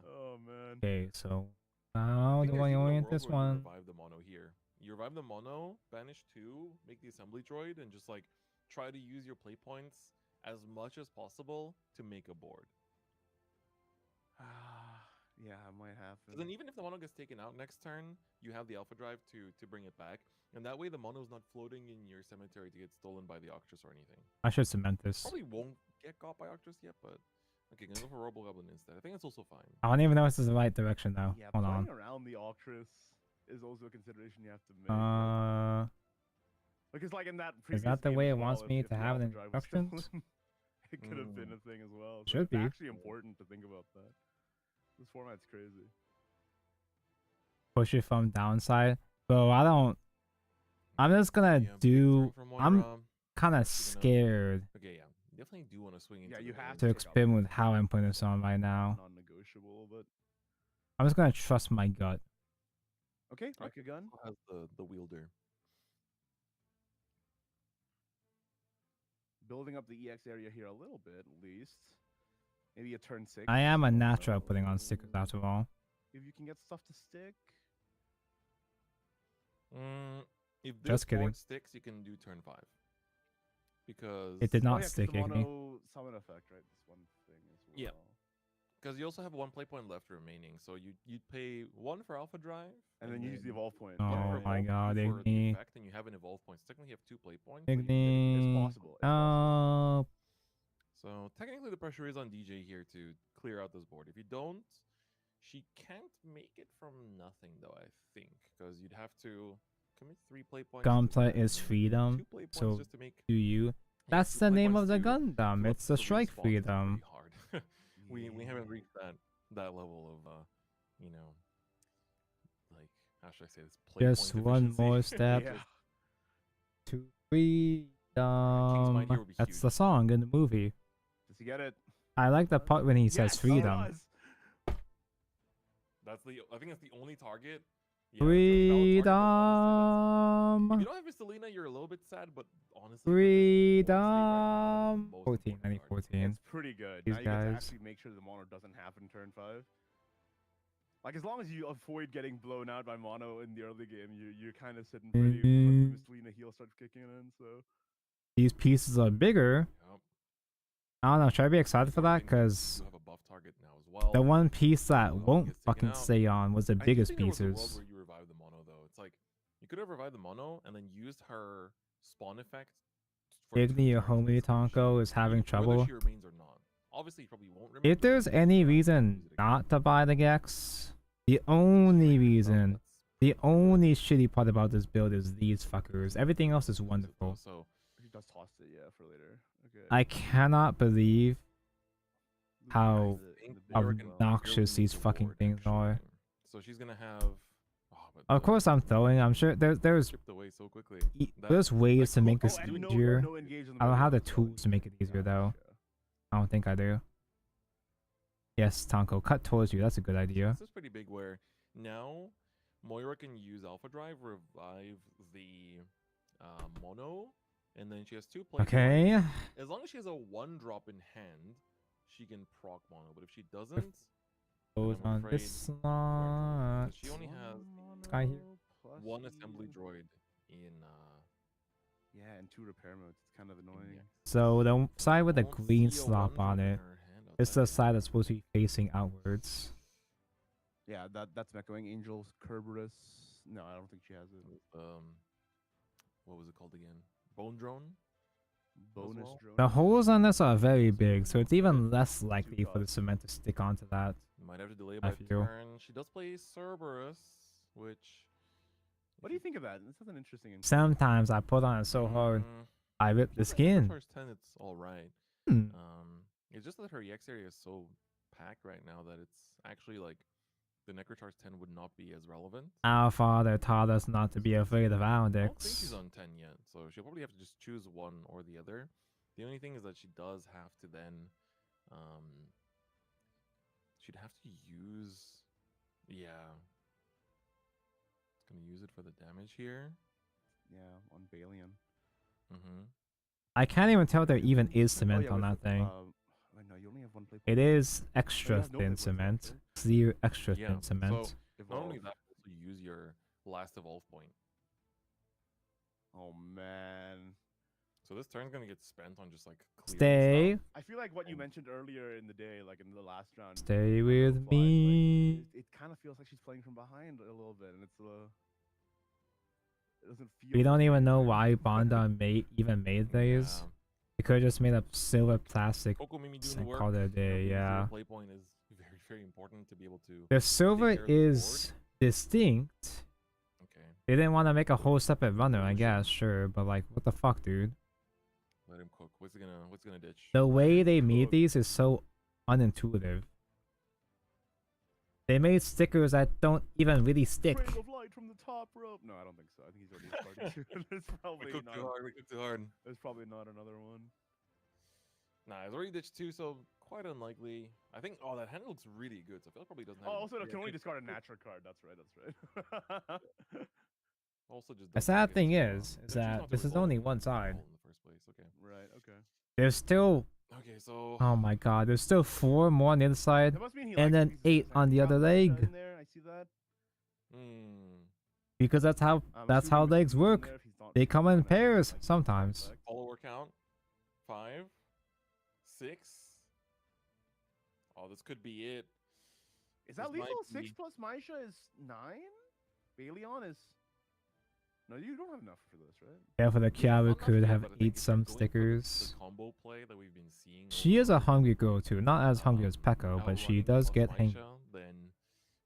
Oh man. Okay, so how think do there's I even a orient world this where you one? Revive the mono here. You revive the mono, banish 2, make the assembly droid, and just like try to use your play points as much as possible to make a board. Yeah, I might have to. 'Cause then even if the mono gets taken out next turn, you have the alpha drive to bring it back, and that way the mono's not floating in your cemetery to get stolen by the Octrus or anything. I should cement this. Probably won't get caught by Octrus yet, but okay, gonna go for Robo Goblin instead. I think that's also fine. I don't even know if this is the right direction now. Yeah, Hold playing on. around the Octrus is also a consideration you have to make. Because like in that Is previous that the game way as it wants well, me if to the have it in Alpha Drive was stolen, instructions? it could have been a thing as well. So Should it's be. actually important to think about that. This format's crazy. Push it from downside. Bro, I'm just gonna do. I'm kind of scared Okay, yeah, definitely do want to swing into. Yeah, you have to experiment with how I'm putting this on right now. Non-negotiable, but I'm just gonna trust my gut. okay, like a gun. Has the wielder. Building up the EX area here a little bit, at least. Maybe a turn 6. I am a natural at putting on stickers after all. If you can get stuff to stick. If this Just kidding. board sticks, you can do turn 5. Because It did not yeah, stick, the Igni. mono summon effect, right? This one thing as well. Yeah. Because you also have 1 play point left remaining, so you'd pay 1 for Alpha Drive, and then use the evolve point. Oh one for my evolve, god, 2 for the Igni. effect, and you have an evolve point. So technically, you have 2 play points. so you Igni. It's possible. It's Oh. So technically, the pressure is on DJ here to clear out this board. If you don't, she can't make it from nothing, though. I think because you'd have to commit 3 play points. Gunplay is freedom. 2 play points So just to make. do you? Yeah, That's 2 the play name points of the to Gundam. fill up It's the the strike respawn is freedom. pretty hard. we haven't reached that level of you know, like how should I say this? Play Just point one efficiency. more step Yeah. to freedom. Here would be That's huge. the song in the movie. Does he get it? I like the part when he says Yes, freedom. he does. I think that's the only target. Yeah, it's a valid target, but honestly, if you don't have Mistelina, you're a little bit sad, but honestly, Freedom. most 14, important card. 14. It's pretty good. These Now you get to guys. actually make sure the mono doesn't happen turn 5. Like as long as you avoid getting blown out by mono in the early game, you're kind of sitting pretty. Once the Mistelina heal starts kicking in, so. These pieces are bigger. Yep. I don't know. Should I be excited for that? You Because have a buff target now as well. the one piece that Mono won't gets taken fucking out. stay on was the I do biggest think there was a world pieces. where you revive the mono though. It's like you could have revived the mono and then used her spawn effect. For 2 Igni or turns Homie to finish Tonko it, is having whether trouble. she remains or not. Obviously, you probably won't remain. If but there's you any still have to reason use it again. not to buy the Gex, the only reason, the only shitty part about this build is these fuckers. Everything else is wonderful. So He does toss it, yeah, for later. Okay. I cannot believe how The big obnoxious these fucking things are. So she's gonna have. Of course, I'm throwing. I'm sure there's Chipped away so quickly. there's ways to make this and easier. no engage in the I don't have the middle, so tools to make it easier though. Gotcha. I don't think I do. Yes, Tonko, cut towards you. That's a good idea. This is pretty big. Where now Moira can use Alpha Drive, revive the mono, and then she has 2 play Okay. points. As long as she has a 1 drop in hand, she can proc mono. But if she doesn't, Goes I'm on afraid this we're in trouble, slot. 'cause she only has Guy here. 1 assembly droid in. Yeah, and 2 repair modes. It's kind of annoying. So the side with the Won't green see a slot 1 on drop in it her hand, I'll is tell the side that's supposed to be facing outwards. Yeah, that's Mechoing Angels, Kerberos. No, I don't think she has it. What was it called again? Bone drone. Bonus well? drone. The holes on this are very big, so it's even less likely for the cement to stick onto that. Might have to delay I by feel. turn. She does play Cerberus, which. What do you think of that? This is an interesting. Sometimes I put on it so hard, I rip the skin. First 10, it's all right. Hmm. It's just that her EX area is so packed right now that it's actually like the Necrocharge 10 would not be as relevant. Our father taught us not to be afraid of I don't think Alex. she's on 10 yet, so she'll probably have to just choose one or the other. The only thing is that she does have to then, she'd have to use, yeah, it's gonna use it for the damage here. Yeah, on Balian. Mm-hmm. I can't even tell there even is cement yeah, on with that thing. Wait, no, you only have 1 play It point. is extra has no thin play points cement. left, Clear extra Yeah, thin cement. so not only that, also use your last evolve point. Oh man. So this turn's gonna get spent on just like clearing Stay. stuff. I feel like what you mentioned earlier in the day, like in the last round. Stay with me. It kind of feels like she's playing from behind a little bit, and it's it doesn't feel. We don't even know why Bonda even made these. They could have just made a silver plastic Kokomimi doing and work. called it a day, Zero yeah. Play point is very, very important to be able to. The silver take care of the is distinct. Okay. They didn't want to make a whole separate runner, I guess, sure, but like, what the fuck, dude? Let him cook. What's he gonna ditch? The way they made these is so unintuitive. They made stickers that don't even really stick. Trail of light from the top rope. No, I don't think so. I think he's already started too. There's probably We cooked not. too hard. We cooked too hard. There's probably not another one. Nah, he's already ditched 2, so quite unlikely. I think. Oh, that hand looks really good. So Phil probably doesn't have. Oh, also, can only discard a natural card. That's right. That's right. Also, just The sad thing is that this is only one side. in the first place. Okay. Right. Okay. There's still. Okay, so. Oh my god, there's still 4 more on the other side, That must mean he and likes then pieces 8 on the other leg. in there. I see that. Because that's how assuming legs Mr. Lean work. there, if he's not They come in like pairs sometimes. Follower count. 5, 6. Oh, this could be it. Is that This might lethal? 6 be- plus Maisha is 9. Baleon is. No, you don't have enough for this, right? Yeah, for the Kiaru could have but I think ate if some you're going for stickers. The combo play that we've been seeing. She is a hungry girl too, not as hungry as Pekko, but she outrunning does plus get hangry. Maisha, then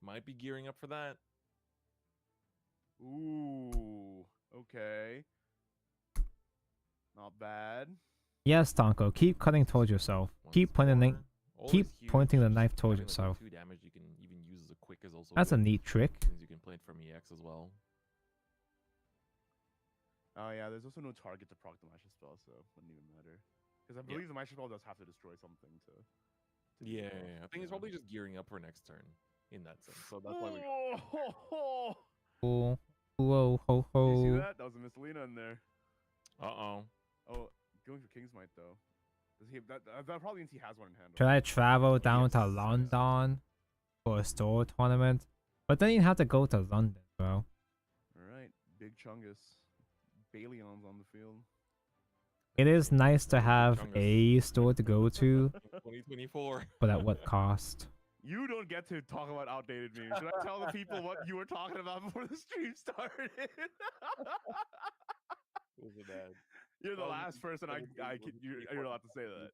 might be gearing up for that. Ooh. Okay. Not bad. Yes, Tonko, keep cutting towards yourself. Keep pointing the knife towards yourself. 2 damage you can even use as a quick is also. That's a good, neat trick. Since you can play it from EX as well. Oh yeah, there's also no target to proc the Maisha spell, so it wouldn't even matter. Because I believe the Maisha spell does have to destroy something to do Yeah, stuff, I think he's yeah. probably just gearing up for next turn in that sense. So that's why we. Cool. Whoa, ho, You see ho. that? That was a Misselina in there. Oh. Oh, going for King's Might though. Does he? That probably means he has one in hand. Should I travel down to London for a store tournament? But then you have to go to London, bro. All right, Big Chungus, Baleon's on the field. It is nice to have a store to go to, 2024. but at what cost? You don't get to talk about outdated memes. Should I tell the people what you were talking about before the stream started? Those are bad. You're the last person you're allowed to say that.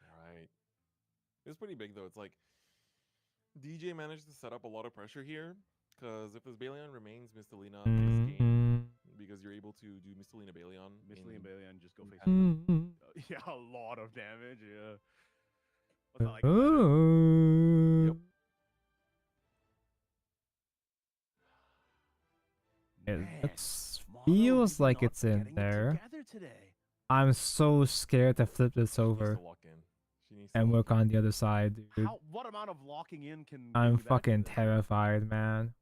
Alright. It's pretty big though. It's like DJ managed to set up a lot of pressure here. Because if this Baleon remains Mistelina in this game, because you're able to do Mistelina Baleon. Mistelina Baleon just go face Mm-hmm. Yeah, a lot of damage, yeah. What's that like? Ooh. It feels like it's in there. I'm so scared to flip this over and work on the other side, dude. What amount of locking in can I'm do that? fucking terrified, man.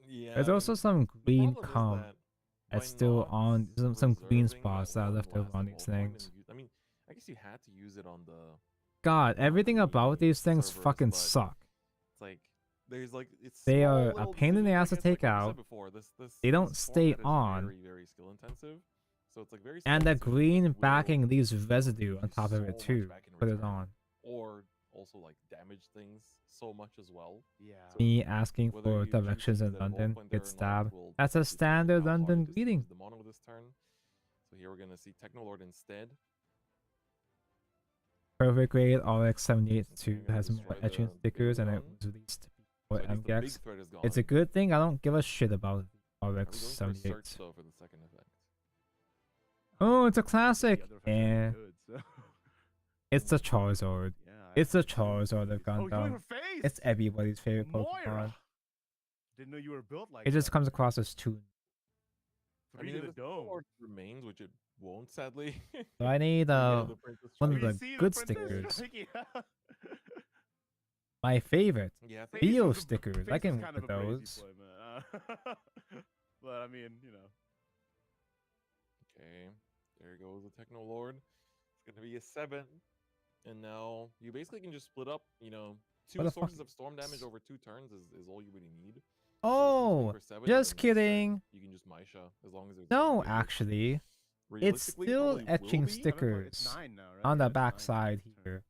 Yeah. There's also some green comp that's still on, some green spots that are left over on these things. I mean, I guess you had to use it on the. God, everything about these things fucking suck. It's like there's like it's. They small are a little pain in the ass to like take I said out. before, this They don't this stay format is on. Very, very skill intensive. So it's like very. And the slow, so green will backing leaves residue on top of so it much too. back in Put it return, on. Or also like damage things so much as well. Yeah. Me asking whether for you choose to directions use in that London, Volk there get or not stabbed. will That's a determine standard how hard London it is to greeting. use the mono this turn. So here we're gonna see Technolord instead. Perfect grade RX-78-2 has more etching stickers and it was released for So I guess the big MGEX. threat is It's a gone. good thing. I don't give a shit about Are we going for search RX-78. though for the second effect? Oh, it's a classic. The other effects are Yeah. good, so. It's the Charizard. Yeah, It's the Charizard of Oh, you're going Gundam. for face! It's everybody's favorite Moira! Pokemon. Didn't know you were built like It just that. comes across as too. I mean, to if the the dome. Technolord remains, which it won't, sadly. So I need Yeah, the Princess one of Strike. the See good Princess stickers. Strike, yeah. My favorite. Yeah, I think Face Theo is a- stickers. face I is can kind work of with a crazy those. play, man. But I mean, you know. Okay, there goes the Technolord. It's gonna be a 7, and now you basically can just split up. You know, What 2 the sources fuck? of storm damage over 2 turns is all you really need. Oh, for 7, just and then kidding. You can just Maisha as long as there's No, damage. actually, it's Realistically, it still probably will etching be. stickers 9 now, right? on Yeah, the it's back 9 side turn. here.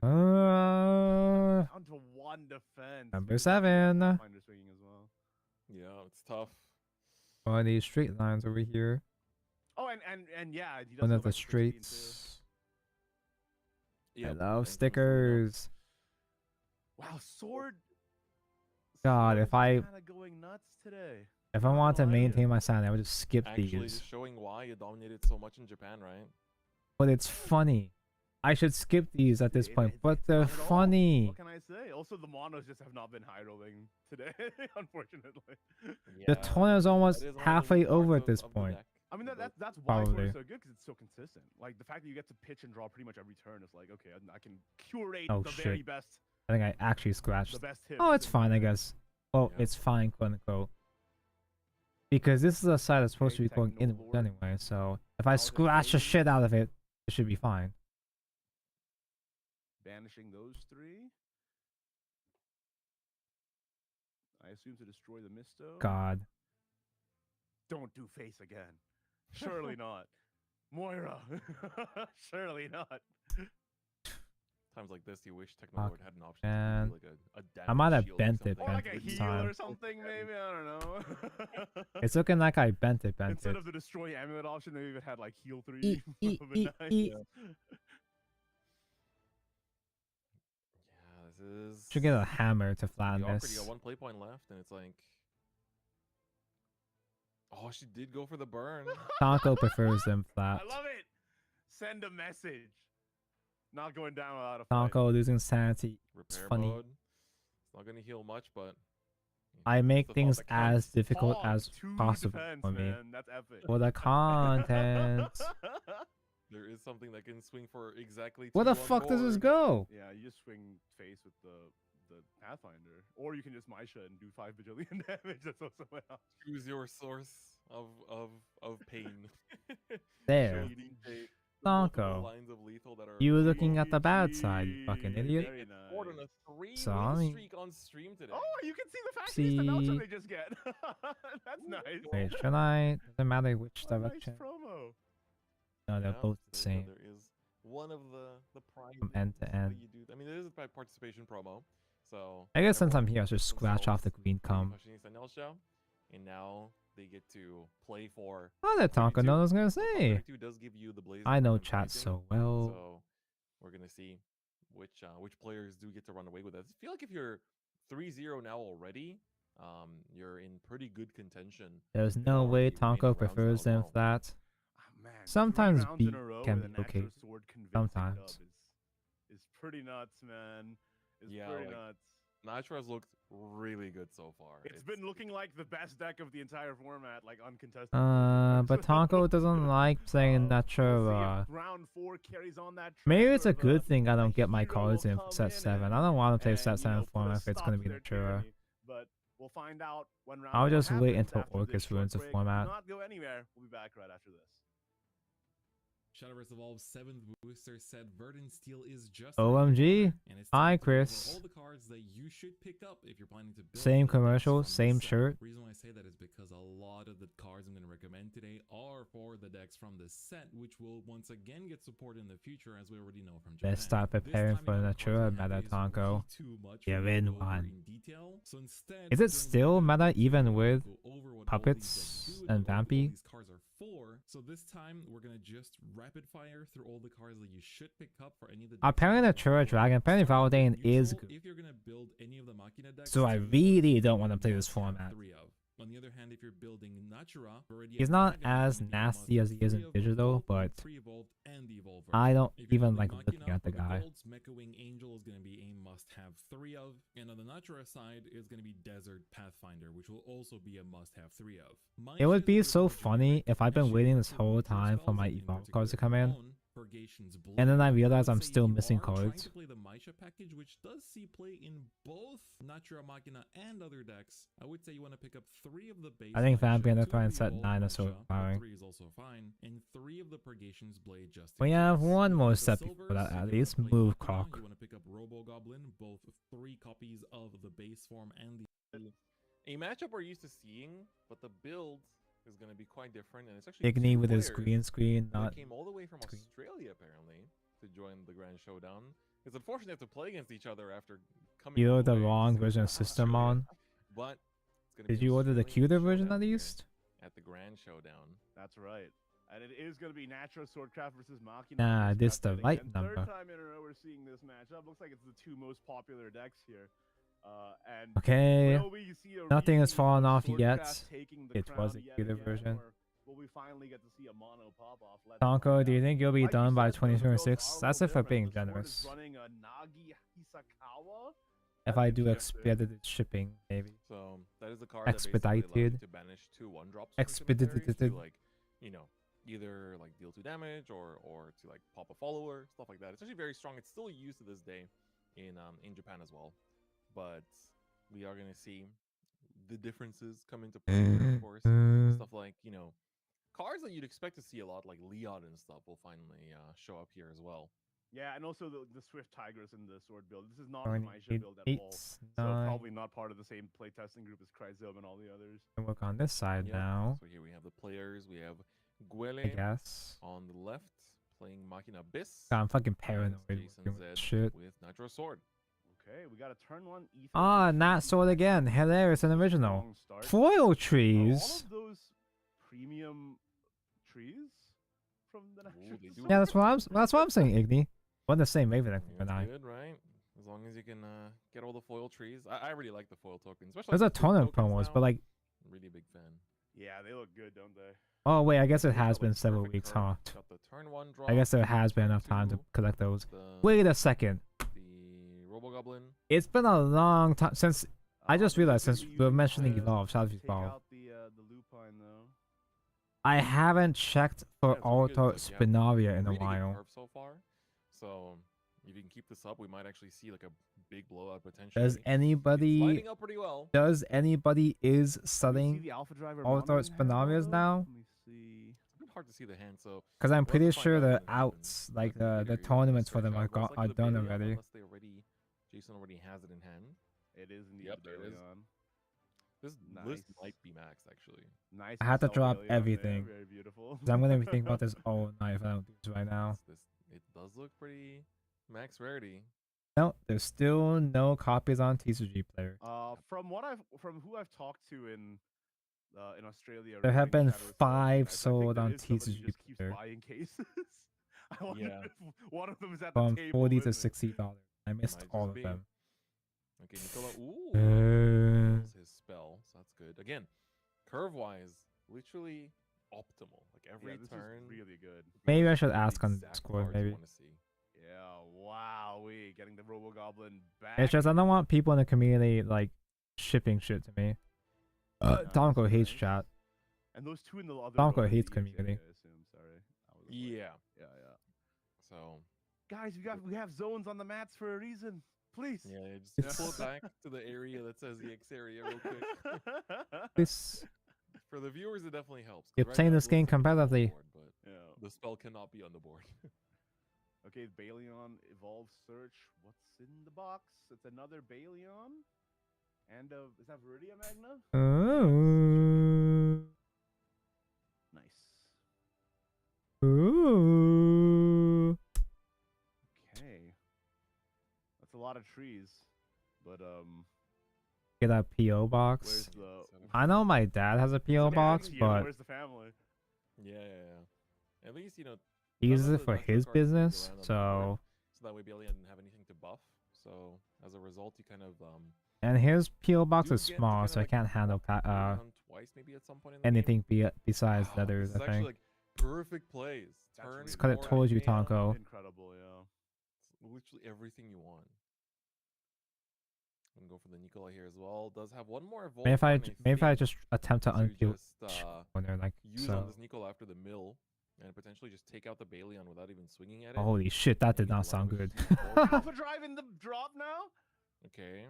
Down to 1 defense. Number 7. Finder swinging as well. Yeah, it's tough. One of these straight lines over here. Oh, and yeah, he does One go of the back to 16 too. straights. I love stickers. Wow, Sword. God, if I Kind of going nuts today. if I want to maintain my sanity, I would just skip Actually, these. just showing why it dominated so much in Japan, right? But it's funny. I should skip these at this point, but they're Not at all. funny. What can I say? Also, the monos just have not been high rolling today, unfortunately. The tournament is almost halfway over at this point. I mean, that's why Sword Probably. is so good, because it's so consistent. Like, the fact that you get to pitch and draw pretty much every turn is like, okay, I can curate Oh the very shit. best. I think I actually scratched. The best hits Oh, it's in fine, I the- guess. Well, it's fine, quote unquote. Because this is a side that's supposed to be going inward anyway, so if I scratch the shit out of it, it should be fine. Banishing those three. I assume to destroy the Misto. God. Don't do face again. Surely not. Moira. Surely not. Times like this, you wish Technolord had an option Man. to do like a damage I might have shield or bent it, something. Or like a bent it heal time. or something, maybe. I don't know. It's looking like I bent it. Instead of the destroy amulet option, they even had like heal 3. Eat, eat, Would've been eat, nice. eat. Yeah, this is. Should get a hammer to flatten awkward. this. You got one play point left, and it's like. Oh, she did go for the burn. Taco prefers them flat. I love it. Send a message. Not going down without a fight. Taco losing sanity. It's Repair funny. mode. It's not gonna heal much, but. I make the things thought that as counts. difficult Pog, as 2 possible defense, for me. man. That's epic. For the content. There is something that can swing for exactly. Where the 2 on fuck does this board. go? Yeah, you just swing face with the Pathfinder, or you can just Maisha and do 5 bajillion damage. That's also an option. Choose your source of pain. There. Showing the multiple Taco. lines of lethal that are You were looking at the bad side, you fucking idiot. Very More than nice. a 3-win Sorry. streak on stream today. Oh, you can see the factories the notes See. they just get. That's nice. Wait, should I? Doesn't matter which What a nice direction. promo. No, they're Yeah, both the so same. There is one of the prime From end to things end. that you do. I mean, it is a participation promo, so. I guess since I'm everyone here, I should scratch off the green cum. And now they get to play for. Oh, that Taco knows what I was gonna So say. 32 does give you the blaze I know and chat fighting, so well. So we're gonna see which players do get to run away with it. I feel like if you're 3-0 now already, you're in pretty good contention. There's no way Taco prefers them flat. Man, Sometimes 3 rounds B in a row can with be an okay. extra sword convincing Sometimes. dub is pretty nuts, man. It's Yeah, pretty like, nuts. Natra's looked really good so far. It's been looking like the best deck of the entire format, like uncontested. But Taco doesn't like playing Natura. Round 4 carries on that. Maybe it's a good thing I don't get my cards in for set 7. I don't want to play set 7 format if it's going to be Natura. But we'll find out when round I'll 4 just wait happens until after this Orcus short ruins the break. format. Do not go anywhere. We'll be back right after this. Shadowverse Evolve's 7th booster said Verdant Steel is just OMG. and it's Hi, time to go over Chris. all the cards that you should pick up if you're planning to build Same your decks commercial, from same the set. shirt. The reason why I say that is because a lot of the cards I'm going to recommend today are for the decks from the set, which will once again get support in the future, as we already know from Japan. Let's start preparing This for time, Natura cards we have meta, is Taco. way too much for You're me to in go over one. in detail. So instead, Is it still meta even with puppets and Vampy? these cards are for. So this time we're gonna just rapid fire through all the cards that you should pick up for any of the decks. Apparently Natura Dragon, apparently Valdain is good. If you're gonna build any of the Machina decks, So I really don't want to play this format. 3 of. On the other hand, if you're building Natura, already He's have not Dragon, as then you nasty must as he is in have 3 of digital, both, but 3 evolved and the evolved I don't version. If you're even building like Machina, looking at the for guy. golds, Mecha Wing Angel is gonna be a must-have 3 of, and on the Natura side is gonna be Desert Pathfinder, which will also be a must-have 3 of. it would be so funny if I've been waiting this whole time for my evolve cards to come in, and then I realize I'm still missing Trying cards. to play the Maisha package, which does see play in both Natura Machina and other decks. I would say you want to pick up 3 of the base. I think Maisha, Vampire 2 and Fire of and the set evolved 9 are so Maisha, but empowering. 3 is also fine, and 3 of the Purgation's Blade just We in have case. one more The step silvers, before that, if at you least. wanna play Move Machina, Croc. You want to pick up Robo Goblin, both 3 copies of the base form and the. A matchup we're used to seeing, but the build is going to be quite different, and it's actually Igni 2 with his players green screen, that not came all the way from screen. Australia apparently to join the Grand Showdown. It's unfortunate to play against each other after coming. You all ordered the way wrong to version of System on. But it's gonna Did be you order the Australian cuter version Showdown at here least? at the Grand Showdown? That's right. And it is going to be Natura Swordcraft versus Machina. Nah, versus this the Pathfinder right again. number. Third time in a row we're seeing matchup. Looks like it's the two most popular decks here. And Okay, will we see a nothing has repeat fallen of off yet. Swordcraft taking the It crown was a yet computer again, version. or will we finally get to see a mono pop off? Tonko, do you think you'll be Like you done by said, though, the builds 2026? are That's a if little we're being different. The Sword is generous. running a Nagi Hisakawa. If I do expedited shipping, maybe. So that is the card that basically allows you Expedited. to banish 2 1-drops from Expedited. cemeteries to, like, you know, either like deal 2 damage or to like pop a follower, stuff like that. It's actually very strong. It's still used to this day in Japan as well. But we are gonna see the differences come into play here, of course. Stuff like, you know, cards that you'd expect to see a lot, like Leon and stuff, will finally show up here as well. Yeah, and also the Swift Tigress in the sword build. This is not a 28, Maisha build at all. 8, So 9. probably not part of the same playtesting group as Cryzome and all the others. And work on this side Yep. now. So here we have the players. We have I Guele guess. on the left playing Machina Abyss. God, I'm fucking paranoid Jason with Zed this shit. with Nitro Sword. Okay, we got a turn 1 Ether. Ah, Nat Sword again. Hilarious and original. Strong start. Foil All trees. of those premium trees from the Nitro Sword? Yeah, that's what I'm saying, Igni. One the same Raven That's and I. good, right? As long as you can get all the foil trees. I really like the foil tokens. Especially There's the a big ton of tokens promos, now. but like, Really big fan. Yeah, they look good, don't they? oh wait, I guess it We got, has been like, several perfect weeks, curve. huh? Got the turn 1 drop. I guess there has been turn enough time to 2, collect those. the Wait a second. Robo-Goblin. It's been a long time since I just realized since we were mentioning Evolve, Shadow Take Evolve. out the lupine though. I haven't checked for Yeah, it's really good. Auto Like, you have Spinaria in a really good while. curve so far. So if you can keep this up, we might actually see like a big blowout potentially. Does It's anybody lining up pretty well. is See studying the Alpha Driver Auto mono in hand Spinarias though? now? Let me see. It's a bit hard to see the hand, so Because I'm we'll have pretty to find sure out the when it happens. outs, like But maybe the they're tournaments for search them out are most likely the done Baleon, already. Unless they already, Jason already has it in hand. It is indeed Yep, the there it is. Baleon. This Nice. list might be max actually. Nice. I had to Excel drop Baleon there, everything. Very beautiful. 'Cause I'm gonna be thinking about this all night if I don't do this right now. It does look pretty max rarity. No, there's still no copies on TCG players. From who I've talked to in Australia, There have regarding been Shadow Sword, 5 I think sold there on is somebody who TCG just keeps players. buying cases. I wonder Yeah. if one of them is at the From table. $40 with to me. $60. I missed Might all just of be. them. Okay, Nicola. Ooh, Uh, his spell, so that's good. Again, curve wise, literally optimal. Like every this turn. is really good. Maybe I These should are the ask on exact Discord. cards you Maybe. wanna see. Yeah, wow, we getting the Robo Goblin back. It's just I don't want people in the community like shipping shit to me. Donko hates chat. And those two in the other Donko row are hates the community. I assume. Sorry. Yeah. Yeah. So Guys, we have zones on the mats for a reason. Please. yeah, just pull it back to the area that says the X area real quick. This For the viewers, it definitely helps. 'cause you're right playing now it this game looks like it's on the competitively. board, but Yeah. the spell cannot be on the board. Okay, Baleon Evolve Search. What's in the box? It's another Baleon. And is that Viridia Magna? Ooh. Nice. Ooh. Okay. That's a lot of trees. But Get a PO where's box. the I know my dad has a PO box, Yeah, but where's the family? Yeah. At least, you know, he none uses of it the for nitro his cards moved business, around on the board, so so that way Bailey didn't have anything to buff. So as a result, you kind of and his PO box do is get to small, kinda, so I like, can't handle pop Bailey twice maybe at some point in the anything besides Wow, letters. this is I actually think. like perfect plays. Turn It's 'cause it four told you, idea. Tonko. Incredible, yeah. It's literally everything you want. I'm gonna go for the Nicola here as well. Does have one more evolve. Maybe if I just attempt to unpeel just when they're like use on so. this Nicola after the mill and potentially just take out the Baleon without even swinging at it. Holy shit, that did Maybe not the sound language good. is more- Alpha Drive in the drop now? Okay.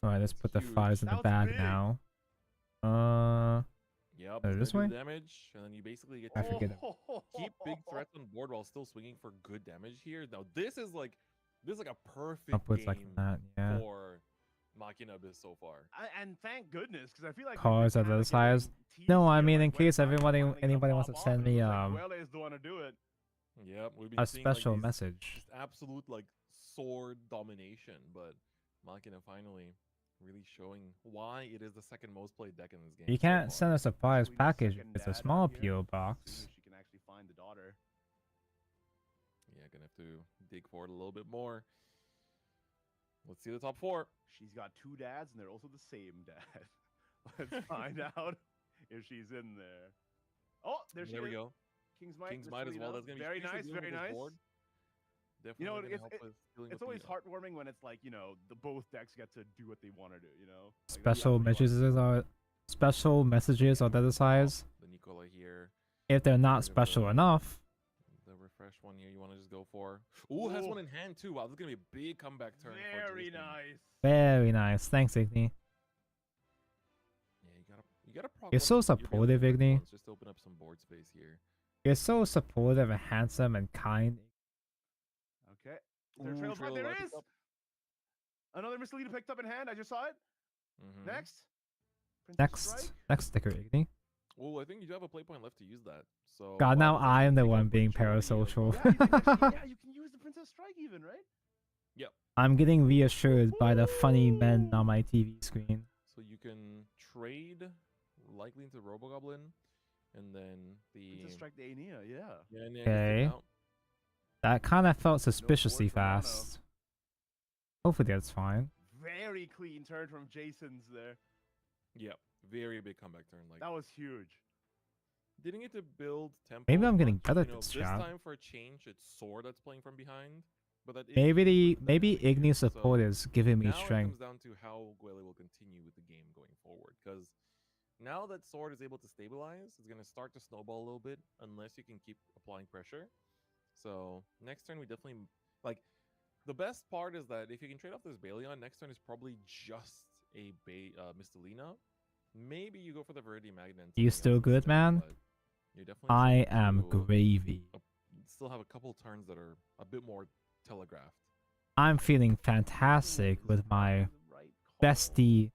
Alright, let's put the huge. 5s in That the was bag big. now. Yep. Oh, it's this gonna way? do damage, and then you basically get I to forget it. keep big threats on board while still swinging for good damage here. Now this is like a perfect Upwards game like that, yeah. for Machina Abyss so far. And thank goodness, because I feel like Cars are the size. No, I mean in case anybody wants to send me Guele is the one to do it. Yep, we've been a seeing, like, special these message. just absolute like sword domination, but Machina finally really showing why it is the second most played deck in this game. You so can't far. send a surprise Actually, package. second It's a dad small out here. PO See box. if she can actually find the daughter. Yeah, gonna have to dig for it a little bit more. Let's see the top 4. She's got 2 dads, and they're also the same dad. Let's find out if she's in there. Oh, there she is. There we go. King's Might. King's Might as well. That's gonna be very huge for nice. dealing Very with this nice. board. You know, Definitely gonna help with dealing it's with always the, heartwarming when it's like, you know, the both decks get to do what they want to do. You know, like, Special messages are the size. the Nicola here. If they're not special enough, The refresh one here, you want to just go for. Ooh, has one in hand too. Wow, this is gonna be a big comeback turn. Very for Jason. nice. very nice. Thanks, Igni. Yeah, you gotta. You're so supportive, Igni. Just open up some board space here. You're so supportive and handsome and kind. Okay. Is there a trail fight? There is. Another Misleader picked up in hand. I just saw it. Next. Next sticker, Igni. Oh, I think you do have a play point left to use that. So. God, now I'm the one being parasocial. Yeah, you can use the Princess Strike even, right? Yep. I'm getting reassured by the funny men on my TV screen. So you can trade likely into Robogoblin, and then the Princess Strike the Aenea, yeah. Yeah, Aenea gets Okay. taken out. That kind of felt suspiciously fast. Hopefully that's fine. Very clean turn from Jason's there. Yep. Very big comeback turn. Like That was huge. didn't get to build tempo. Maybe I'm getting much, better you know, this this shot. time for a change, it's Sword that's playing from behind. But that is Maybe Igni's support is giving me now it strength. comes down to how Guele will continue with the game going forward. Because now that Sword is able to stabilize, it's going to start to snowball a little bit unless you can keep applying pressure. So next turn we definitely like. The best part is that if you can trade off this Baleon, next turn is probably just a Mistelina. Maybe you go for the Viridian Magnet. and You something still else good, instead, man? but you're definitely I starting am to, gravy. still have a couple turns that are a bit more telegraphed. I'm feeling fantastic with my bestie's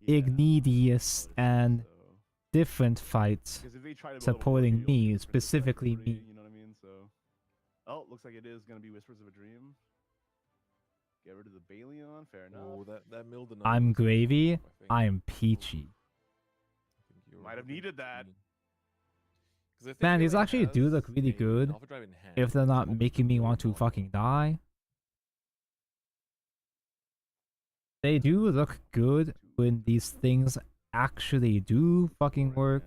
Ignidius and different fights Because if they try to build a supporting Warrior, you'll me, get the Princess specifically Strike free, me. You know what I mean? So, oh, looks like it is going to be Whispers of a Dream. Get rid of the Baleon. Fair enough. Oh, that milled another I'm one. gravy. I think. I am peachy. Might have needed that. Man, these actually do look really good. If they're not making me want to fucking die. They do look good when these things actually do fucking work.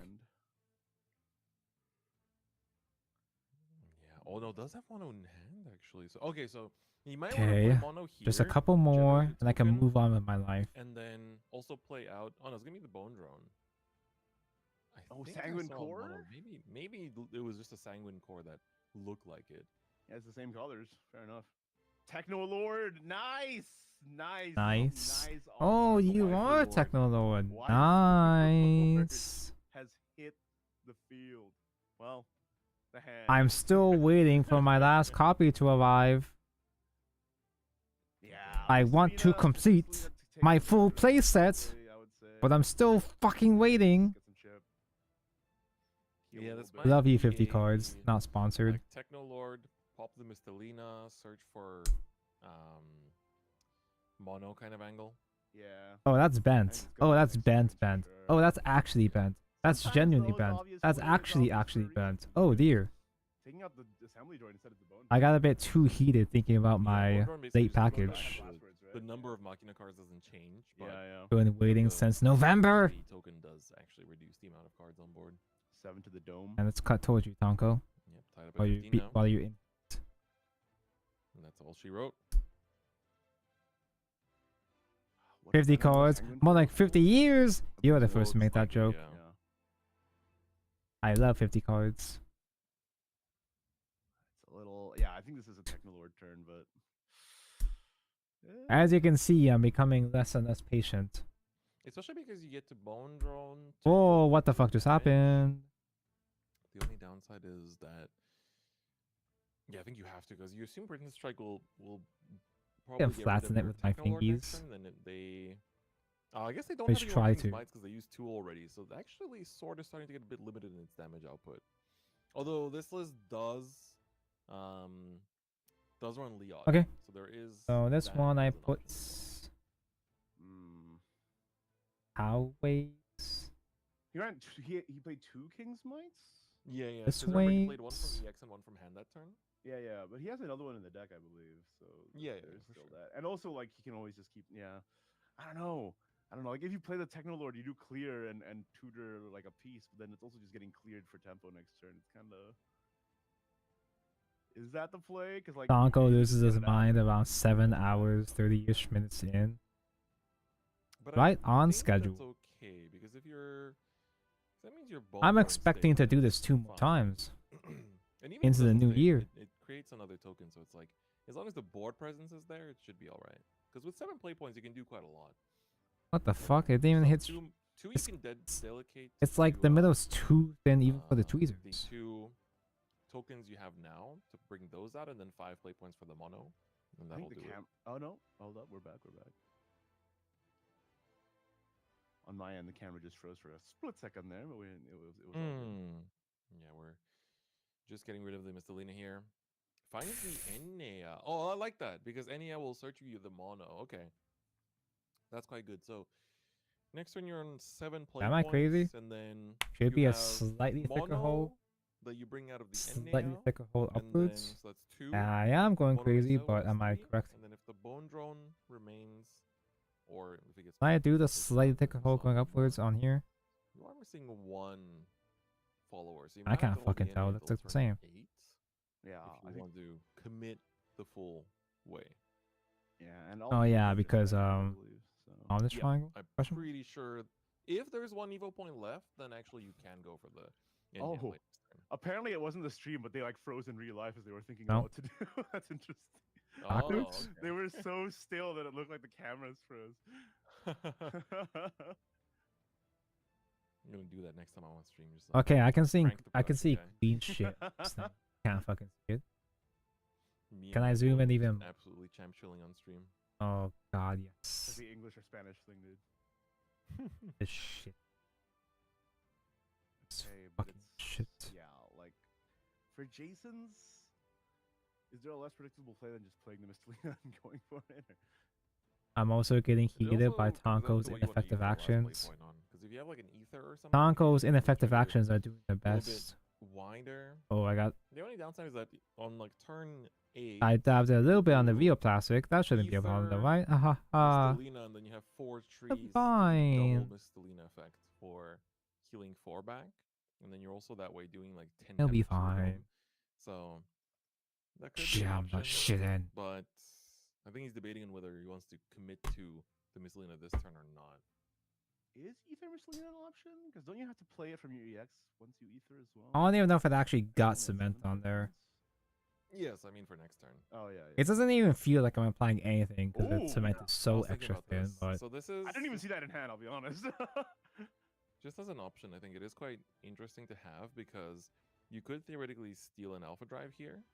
Yeah. Oh no, does have mono in hand actually. So okay, so you might Okay, want to put mono here. just a couple more, generate a and I can token, move on with my life. And then also play out. Oh no, it's gonna be the Bone Drone. I think I Sanguine saw Core? mono. Maybe it was just a Sanguine Core that looked like it. Yeah, it's the same colors. Fair enough. Techno Lord. Nice. Nice. Nice. Nice. Oh, the you Waifu are Lord. Techno Lord. Waifu Lord Nice. has hit the field. Well, the hand. I'm still waiting for my last copy to arrive. Yeah. I want to complete my full playset, but I'm still fucking waiting. Yeah, that's Love you, 50 cards. Not sponsored. Like Techno Lord, pop the Mistelina, search for mono kind of angle. Yeah. Oh, that's bent. Oh, that's bent. Oh, that's actually bent. That's genuinely bent. That's actually bent. Oh dear. Taking out the assembly joint instead of the bone. I got a bit too heated thinking about my Bone Drone basically late just goes package. back. The number of Machina cards doesn't change, but Been waiting since November. the token does actually reduce the amount of cards on board. 7 to the dome. And it's cut towards you, Tonko. Yep, tied up at While you 15 now. while you're in. And that's all she wrote. 50 cards, more like 50 years. You were the first to make that joke. Yeah. I love 50 cards. It's a little. Yeah, I think this is a Techno Lord turn, but. As you can see, I'm becoming less and less patient. Especially because you get to Bone Drone. Whoa, what the fuck just happened? The only downside is that. Yeah, I think you have to, because you assume Princess Strike will probably I'm get rid of flatten it your with my Techno Lord next fingies. turn, then they. I guess they don't Let's have any try more to. King's Mights because they used 2 already. So actually, Sword is starting to get a bit limited in its damage output. Although this list does run Leon. Okay. So there is. So this that one I as an put. Mm. How ways? He ran. He played 2 King's Mights. Yeah. This 'cause remember he way- played one from EX and one from hand that turn. Yeah, but he has another one in the deck, I believe. So Yeah, there's for still sure. that. And also, like, he can always just keep. Yeah, I don't know. Like, if you play the Technolord, you do clear and tutor like a piece, but then it's also just getting cleared for tempo next turn. It's kind of. Is that the play? Because like Tonko you loses just his get it out mind and around you 7 go back. hours, 30-ish minutes in. But Right I on think schedule. That's okay because if you're, that means your ball. I'm expecting to do this 2 more times And even if into it the doesn't new stay, year. it creates another token, so it's like as long as the board presence is there, it should be all right. Because with 7 play points, you can do quite a lot. What the fuck? It didn't even hit. Two you can delegate. It's like to, the middle's too thin even for the the tweezers. 2 tokens you have now to bring those out, and then 5 play points for the mono, and I that'll think do the it. Oh no, hold up, we're back. On my end, the camera just froze for a split second there, but it was all good. Yeah, we're just getting rid of the Mistelina here. Finds the Enya. Oh, I like that because Enya will search you the mono. Okay, that's quite good. So next turn you're on 7 play Am I points, crazy? and then Should you be a have slightly thicker hole. mono that you bring out of the Slightly Enya, thicker hole and upwards. then so that's 2. I am going Mono crazy, makes but am I 3, correct? And then if the bone drone remains, or if it gets, Can I do the slightly thicker hole going upwards on here? you are missing 1 follower, so you I might have can't to hold the fucking tell. Enya That's till like the turn same. 8. Yeah, if you want to commit the full way. Yeah, and Oh yeah, because on this Yeah, triangle. I'm Question? pretty sure if there's 1 evo point left, then actually you can go for the Enya Oh, later. apparently it wasn't the stream, but they like froze in real life as they were thinking No. about what to do. That's interesting. Oh, They were so still that it looked like the cameras froze. I'm gonna do that next time I'm on stream. Just like, Okay, I can see. prank the I can production see guy. clean shit. This thing. Can't fucking see it. Me Can and I my zoom boy in just even? absolutely champ chilling on stream. Oh god, That's yes. the English or Spanish thing, dude. This shit. This Okay, but fucking it's shit. yeah, like for Jason's, is there a less predictable play than just playing the Mistelina and going for it? Or? I'm also getting heated by comes down to Tonko's what you wanna use ineffective the last play actions. point on. 'Cause if you have like an ether or something, Tonko's you can ineffective trigger actions are doing the a little bit best. wider. Oh, I got. The only downside is that on like turn 8, I dabbed a little bit on the you Rio Plastic. That shouldn't be a problem though, ether, right? Haha. Mistelina, and then you have 4 trees to do Fine. double Mistelina effect for healing 4 back, and then you're also that way doing like 10 He'll be damage to your fine. dome. So that could Shit, be an I'm not option, shitting. but I think he's debating on whether he wants to commit to the Mistelina this turn or not. Is Ether Mistelina an option? Because don't you have to play it from your EX once you Ether as well? I don't even know if it actually got Only at cement 7 on there. Yes, I mean for next turn. Oh yeah. It doesn't even feel like I'm applying anything because the Ooh. cement is I so was thinking extra about thin. this. But So this is I didn't even see that in hand. I'll be honest. just as an option. I think it is quite interesting to have because you could theoretically steal an alpha drive here.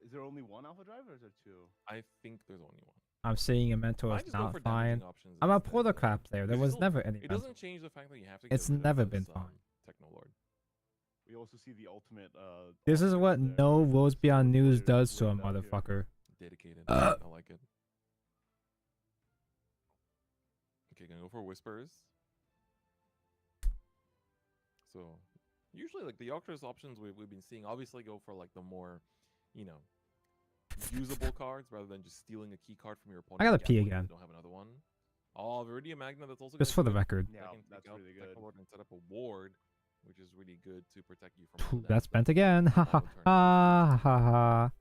Is there only 1 alpha drive or is there 2? I think there's only 1. I'm seeing a mentor Might is just go not for fine. damaging options I'm a instead, porter though. crap player. There 'Cause you was still- never any It mentor. doesn't change the fact that you have to. It's get rid never of been this, fine. Technolord. We also see the ultimate. This is what no Rose Beyond News does to a laid out here. motherfucker. Dedicated. I like it. Okay, gonna go for whispers. So usually like the Octros options we've been seeing obviously go for like the more, you know, usable cards rather than just stealing a key card from your opponent. I gotta and pee gambling again. You don't have another one. Oh, Viridian Magna, that's also Just gonna for the do it. record. That Yeah, can take that's out really the good. Technolord and set up a ward, which is really good to protect you from Phew, all the that's damage bent again. Ha ha ha ha ha.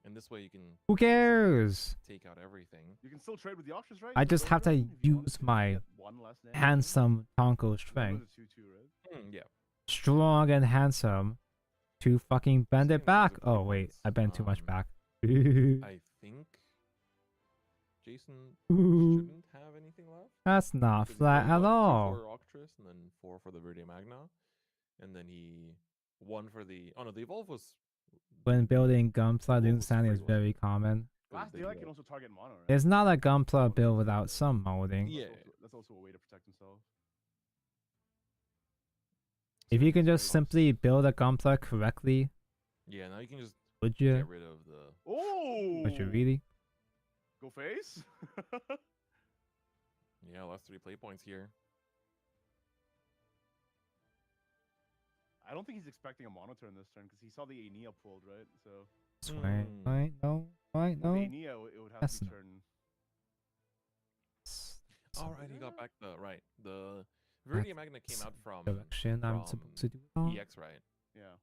And this way you can Who cares? take out everything. You can still trade with the options, right? I You can just go have for to it if you want use to, my get 1 less damage. handsome Tonko That strength, was a 2/2, right? Yeah. strong and handsome, to fucking bend it back. Oh wait, I bent too much back. I think Jason shouldn't have anything left. That's not 'Cause he flat played, at what, 2 all. for Octress and then 4 for the Viridian Magna. And then he 1 for the... Oh no, the Evolve was... When building Gunpla, doing was sand is free one. very common. Last they deal, I do can that. also target mono, right? It's not a Gunpla build without some molding. Yeah. That's also a way to protect himself. If you can just simply build a Gunpla correctly, Yeah, now you can just would you? get rid of the... Oh! Would you really? Go face? Yeah, last 3 play points here. I don't think he's expecting a mono turn this turn because he saw the Aenia pulled, right? So Swing. Right? No. Right? No. With Ania, it would have That's to no. turn. All right, he got back the Viridian Magna came out from direction I'm supposed to do it on. EX, right? Yeah.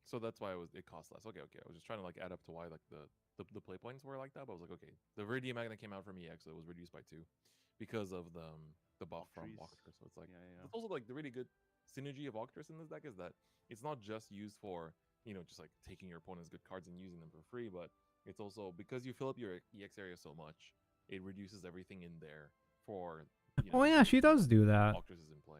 So that's why it cost less. Okay. I was just trying to like add up to why like the play points were like that, but I was like, okay, the Viridian Magna came out from EX, so it was reduced by 2 because of the buff from Octris. So it's like it's also like the really good synergy of Octris in this deck is that it's not just used for just like taking your opponent's good cards and using them for free, but it's also because you fill up your EX area so much, it reduces everything in there for. Oh yeah, she does do that. Octris is in play.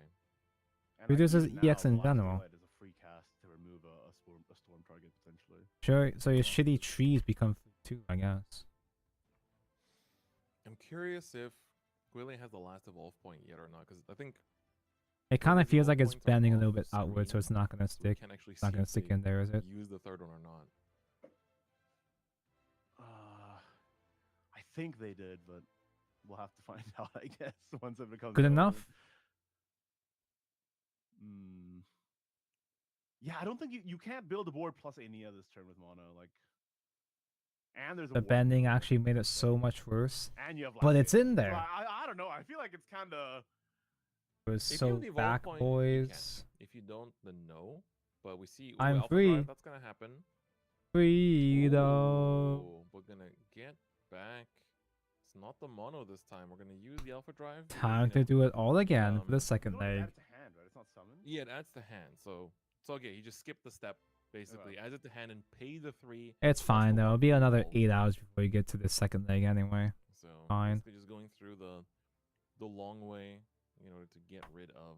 And Reduces like, even EX now, in Velocity general. Light is a free cast to remove a storm target potentially. Sure. So your shitty trees become free too, I guess. I'm curious if Gwillian has the last evolve point yet or not, because I think It kind of feels like it's bending a little bit outward, so it's not gonna stick. can't actually It's not see gonna if stick they in there, is it? use the third one or not. I think they did, but we'll have to find out, I guess, once it becomes Good relevant. enough? Yeah, I don't think you can't build a board plus Ania this turn with mono. Like, and there's a The warp bending there, actually made it so much worse. and you have But it's Last in Hit. So there. I don't know. I feel like it's kind of. It was If you so have the evolve back, point, you boys. can. If you don't, then no. But we see I'm Alpha free. Drive, that's gonna happen. Free though. Ooh, we're gonna get back. It's not the mono this time. We're gonna use the Alpha Drive. because, Time to do it all again for the second You know, leg. add it to hand, right? It's not summoned. Yeah, it adds to hand. So it's okay. He just skipped the step basically, adds it to hand and pay the 3. It's fine though. It'll be another 8 hours before you get to the second leg anyway. So Fine. basically just going through the long way, to get rid of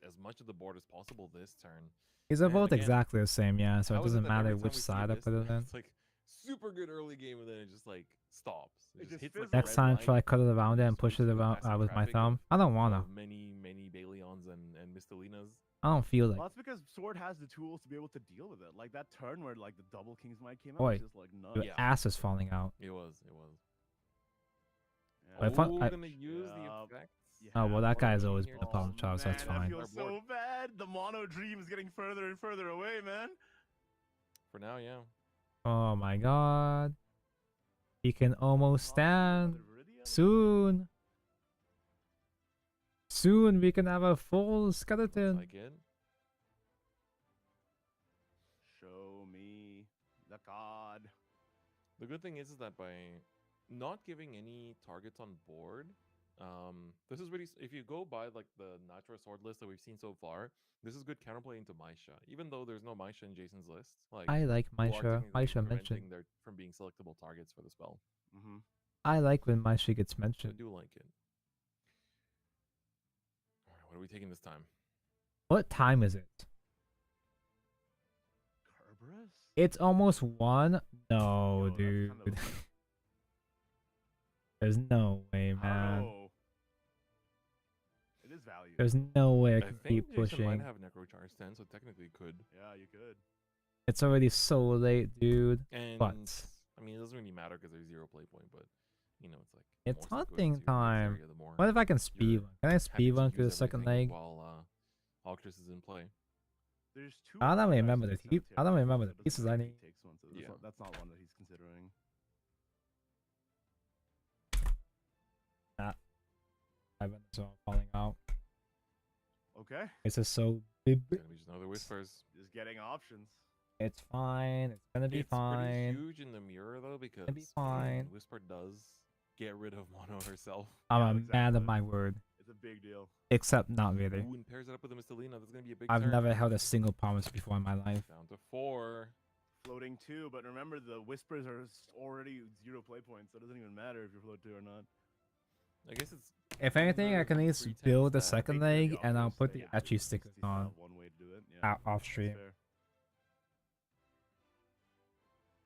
as much of the board as possible this turn. These are And both again, exactly the same, yeah. So it how is doesn't that matter every time which we see side I this, put it in. It's like super good early game and then it just like stops. It just hits like Next red time, line. try cut it around it and push it around with my traffic thumb. I don't wanna. of many Baleons and Mistelinas. I don't feel like. Well, that's because Sword has the tools to be able to deal with it. Like that turn where like the double King's Might came out Boy, was just like nuts. your ass is falling out. It was. But if We're I- gonna use the effects. Oh well, that guy's always been a problem child, so that's Man, I fine. feel so bad. The mono dream is getting further and further away, man. For now, yeah. Oh my god. He can almost stand. Soon. Soon we can have a full skeleton. Like it. Show me the god. The good thing is that by not giving any targets on board, this is really, if you go by like the Nitro Sword list that we've seen so far, this is good counterplay into Maisha. Even though there's no Maisha in Jason's list, like I like you are Maisha. technically Maisha preventing mentioned. there from being selectable targets for the spell. I like when Maisha gets I mentioned. do like it. All right, what are we taking this time? What time is it? Kerberos? It's almost 1. No, dude. There's no way, man. It is value. There's no way I I can think keep Jason pushing. might have Necrocharge 10, so technically could. Yeah, you could. It's already so late, dude. And But I mean, it doesn't really matter because there's 0 play point, but it's like it's more stuff goes hunting into your time. area, the more What if I can speed you're one? Can I happy speed to one through the use second everything leg? while Octris is in play. There's 2. I don't Octris remember the in heap. I don't Santiago, remember so the it doesn't pieces I matter if need. he takes one, so that's not one that he's considering. Nah. I've been so falling out. Okay. This is so big. Gonna be just another Whispers. Just getting options. It's fine. It's gonna be It's fine. pretty huge in the mirror though because be fine. Whisper does get rid of Mono herself. I'm a man of my word. It's a big deal. Except not really. Ooh, and pairs it up with a Mistelina. That's gonna be a big I've turn. never held a single promise before in my life. Down to 4. Floating 2, but remember the Whispers are already 0 play points, so it doesn't even matter if you're float 2 or not. I guess it's. If anything, I can at least build the second leg and I'll put the etchy stickers on One way to do it. off stream. fair.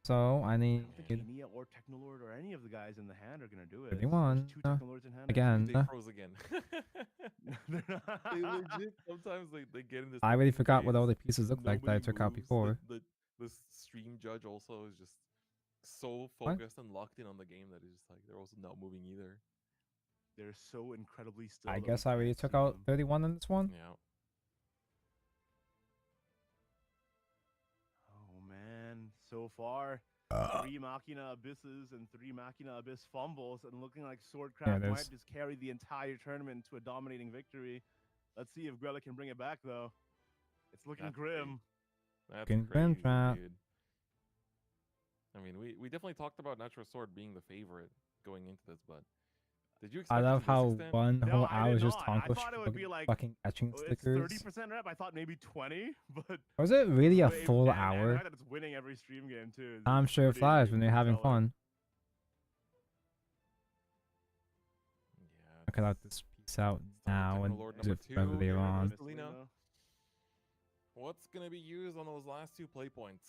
So I need Ania or Technolord or any of the guys in the hand are gonna do it. everyone There's 2 Technolords in hand. again. They froze again. They legit sometimes they get in this. I already forgot what phase. all the pieces look like that I Nobody took out moves. before. The stream judge also is just so What? focused and locked in on the game that it's just like they're also not moving either. They're so incredibly still. I that guess we I already can't took see out them. 31 in this one. Yeah. Oh man, So far, 3 Machina Abysses and 3 Machina Abyss fumbles, and looking like Swordcraft it might is. just carry the entire tournament to a dominating victory. Let's see if Grella can bring it back, though. It's looking grim. That's Looking crazy, grim, trap. dude. I mean, we definitely talked about Natural Sword being the favorite going into this, but did you expect I it love to this how extent? one No, whole I hour did was just not. I Tonko thought it would be like fucking etching it's stickers. 30% rep. I thought maybe 20, but Was it really a but full and the hour? fact that it's winning every stream game too. I'm sure it flies when you're having telling. fun. I cut out this piece out now and Technolord use number it forever 2, later on. Selena. What's gonna be used on those last 2 play points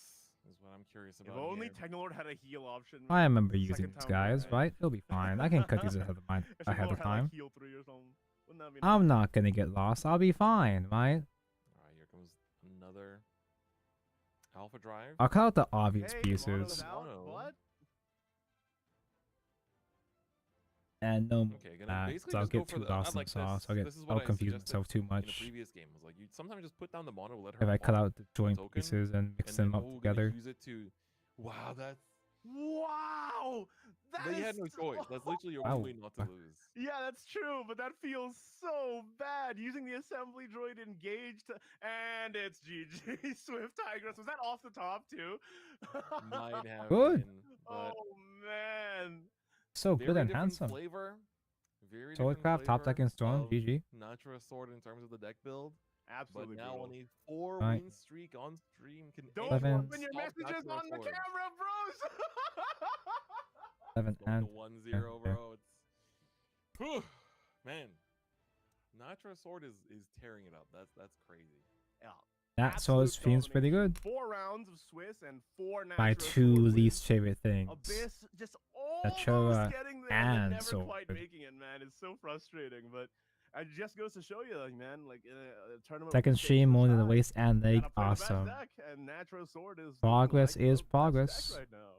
is what I'm curious If about. only here. Technolord had a heal option. I remember the using second these time guys, around. right? It'll be fine. I can cut these ahead of If ahead Technolord of had, time. like, heal 3 or something. Wouldn't that be nice? I'm not gonna get lost. I'll be fine, right? Alright, here comes another Alpha Drive. I'll cut out the obvious Hey, pieces. What? And no more Okay, than gonna that, basically so I'll just go get for too the lost in like the sauce. this. I'll This is what I confuse suggested myself too in a much. previous game. Was like you sometimes just put down the mono, let her If I cut farm out the joint token, pieces and mix and them then, up gonna together. use it to. Wow, that's. Wow! But you had no choice. That's literally your Wow. only way not to lose. Yeah, that's true, but that feels so bad. Using the assembly droid engaged, and it's GG. Swift Tigress. Was that off the top, too? Might have Good. been, but Oh, man. So very good and different handsome. flavor. Very Swordcraft, different top flavor deck and storm, of GG. Natura Sword in terms of the deck build. Absolutely. But now brutal. only 4 Right. win streak on stream. Can Don't Seven. open your stop messages Natura on the Sword. camera, bros! 7 Going and to 1-0, bro. It's whew, man. Natura Sword is tearing it up. That's crazy. Yeah. That sword seems pretty good. 4 rounds of Swiss and 4 My Natura 2 Sword least wins. favorite things. Abyss just Natura almost getting there, but and never Sword. quite making it, man. It's so frustrating, but it just goes to show you, like, man, like in a tournament. Second with the stream, stakes more this than the high, waist and you leg. gotta play the best Awesome. deck, and Natura Sword is Progress looking like is the best progress. deck right now.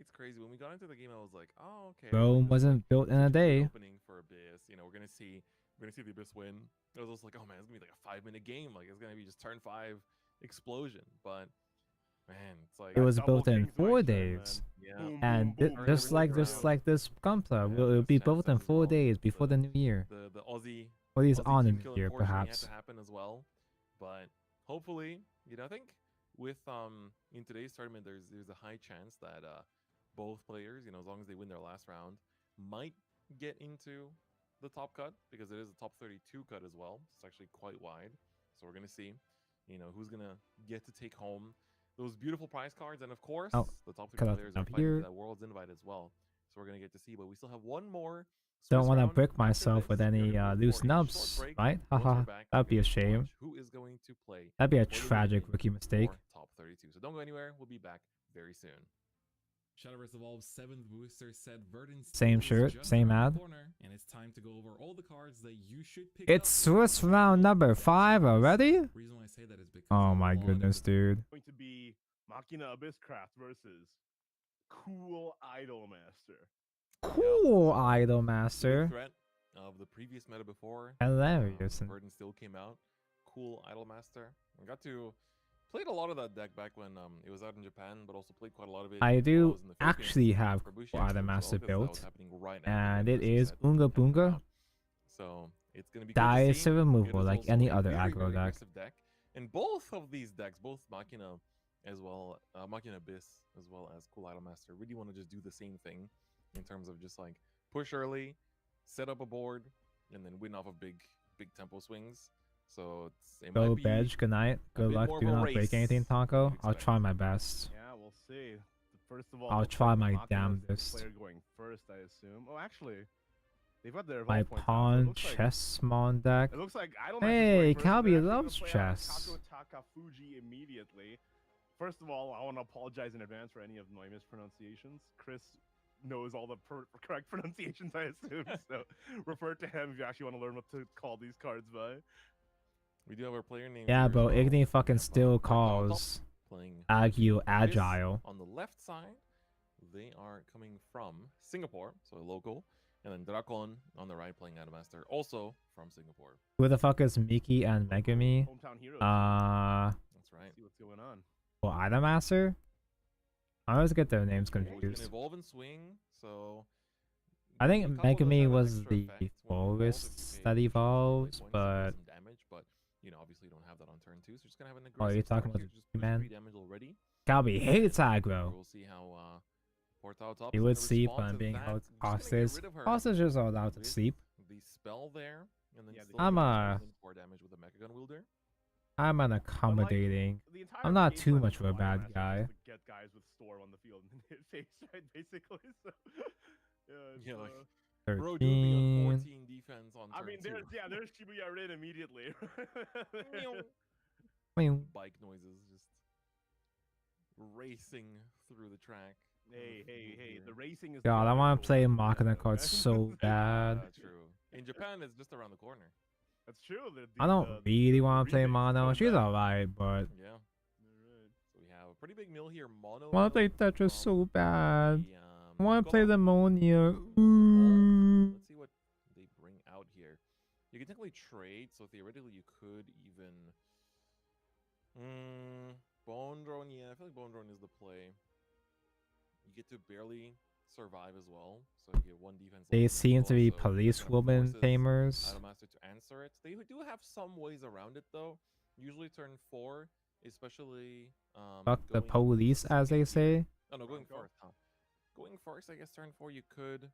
It's crazy. When we got into the game, I was like, oh, okay. Rome like, wasn't built in a such good day. Opening for Abyss. You know, we're gonna see the Abyss win. I was also like, oh man, it's gonna be like a 5-minute game. Like it's gonna be just turn 5 explosion. But man, it's like It was double built in King's 4 Might turn, days. yeah. Boom, And boom, boom, just every like round. this Gunpla, Yeah, it'll be this built in Chance as 4 well. days before the new year. The Aussie. Or these Aussie on the team new kill, year, unfortunately, perhaps. had to happen as well. But hopefully, you know, I think with in today's tournament, there's a high chance that both players, you know, as long as they win their last round, might get into the top cut because it is a top 32 cut as well. It's actually quite wide, so we're gonna see, you know, who's gonna get to take home those beautiful prize cards, and of course, the top 3 cut out players the are top fighting here. for that World's Invite as well. So we're gonna get to see, but we still have one more. Don't Swiss want to round brick after myself this. with We are any gonna move loose for a nubs, short break. right? Once we're Haha, back, that'd be we're a gonna shame. watch who is going to play That'd be a for the tragic win rookie mistake. for top 32. So don't go anywhere. We'll be back very soon. Shadowverse Evolve's 7th booster said Verdant Same Steel is shirt, just same around ad. the corner, and it's time to go over all the cards that you should pick It's up. Swiss round number 5 already? Reason why I say that is because Oh a my lot of goodness, dude. Going to be Machina Abysscraft versus Cool Idolmaster. Cool Idol The big Master. threat of the previous meta before. Hilarious. Burden still came out. Cool Idolmaster. I got to played a lot of that deck back when it was out in Japan, but also played quite a lot of it. I while do was in the Philippines actually have for Bushi Cool Expo Idol as Master well, 'cause that was built. happening right after And the it Abyss is set Unga had come Boonga. out. So it's gonna be good to Die see. to removal It is like also any a other very, aggro very deck. aggressive deck. And both of these decks, both Machina as well, Machina Abyss as well as Cool Idolmaster, really want to just do the same thing in terms of just like push early, set up a board, and then win off of big tempo swings. So it Go might be Bedge, good night. a Good bit luck. more of Do a not break race anything, than Taco. we I'll expect. try my best. Yeah, we'll see. First of all, I'll looks try like my Machina's damnedest. player going first, I assume. Oh, actually, they've got their My evolve points out, so it pawn looks like- chessmon deck. It looks like Idolmaster's Hey, going first, so Calby they're actually loves gonna play out chess. Kako Takafuji immediately. First of all, I want to apologize in advance for any of my mispronunciations. Chris knows all the correct pronunciations, I assume. So refer to him if you actually want to learn what to call these cards by. We do have our player name. Yeah, here as bro. well. Igni fucking We have, still Mark Top calls playing Agu Abyss Agile. on the left side. They are coming from Singapore, so local, and then Drakon on the right playing Idolmaster, also from Singapore. Who the fuck is Miki and Megami? Hometown heroes. That's right. See what's going on. Well, Idol Master? I always get their names Can confused. evolve and swing, so I think a couple Megami of those have an was extra the effect. When you evolve, if forest you pay that additional evolves, points, you but deal some damage, but you know, obviously you don't have that on turn 2, so you're just gonna have an oh, aggressive you're talking start about here, just the push man. 3 damage already. Galbi hates And aggro. we'll see how Portal Top He is would gonna sleep respond when to being that. held Just gonna get hostage. rid of her Hostages are allowed to with sleep. the spell there, and then still I'm get 4 damage with the Mecha Gun wielder. I'm an accommodating. The entire I'm not game too plan much of a Wild bad Master is guy. just to get guys with Storm on the field and hit face, right? Basically, so yeah, it's, Yeah, like, 13. bro, do me a 14 defense on I turn mean, 2. there's Shibuya Rin immediately. Bike noises just racing through the track. Hey, the racing is. God, I want to play Machina cards so bad. True. In Japan, it's just around the corner. That's true. I don't really want to play Mono. She's alright, but Yeah. So we have a pretty big mill here. Mono. I want to play Tetris so bad. I want to play Gundam. the Monia. Let's see what they bring out here. You can technically trade, so theoretically you could even. Bone Drone, yeah, I feel like Bone Drone is the play. You get to barely survive as well, so you get 1 defense. They left seem to be so policewoman tamers. Idolmaster to answer it. They do have some ways around it though. Usually turn 4, especially Fuck the going police, as they say. Oh no, going first, huh? Going first, I guess turn 4 you could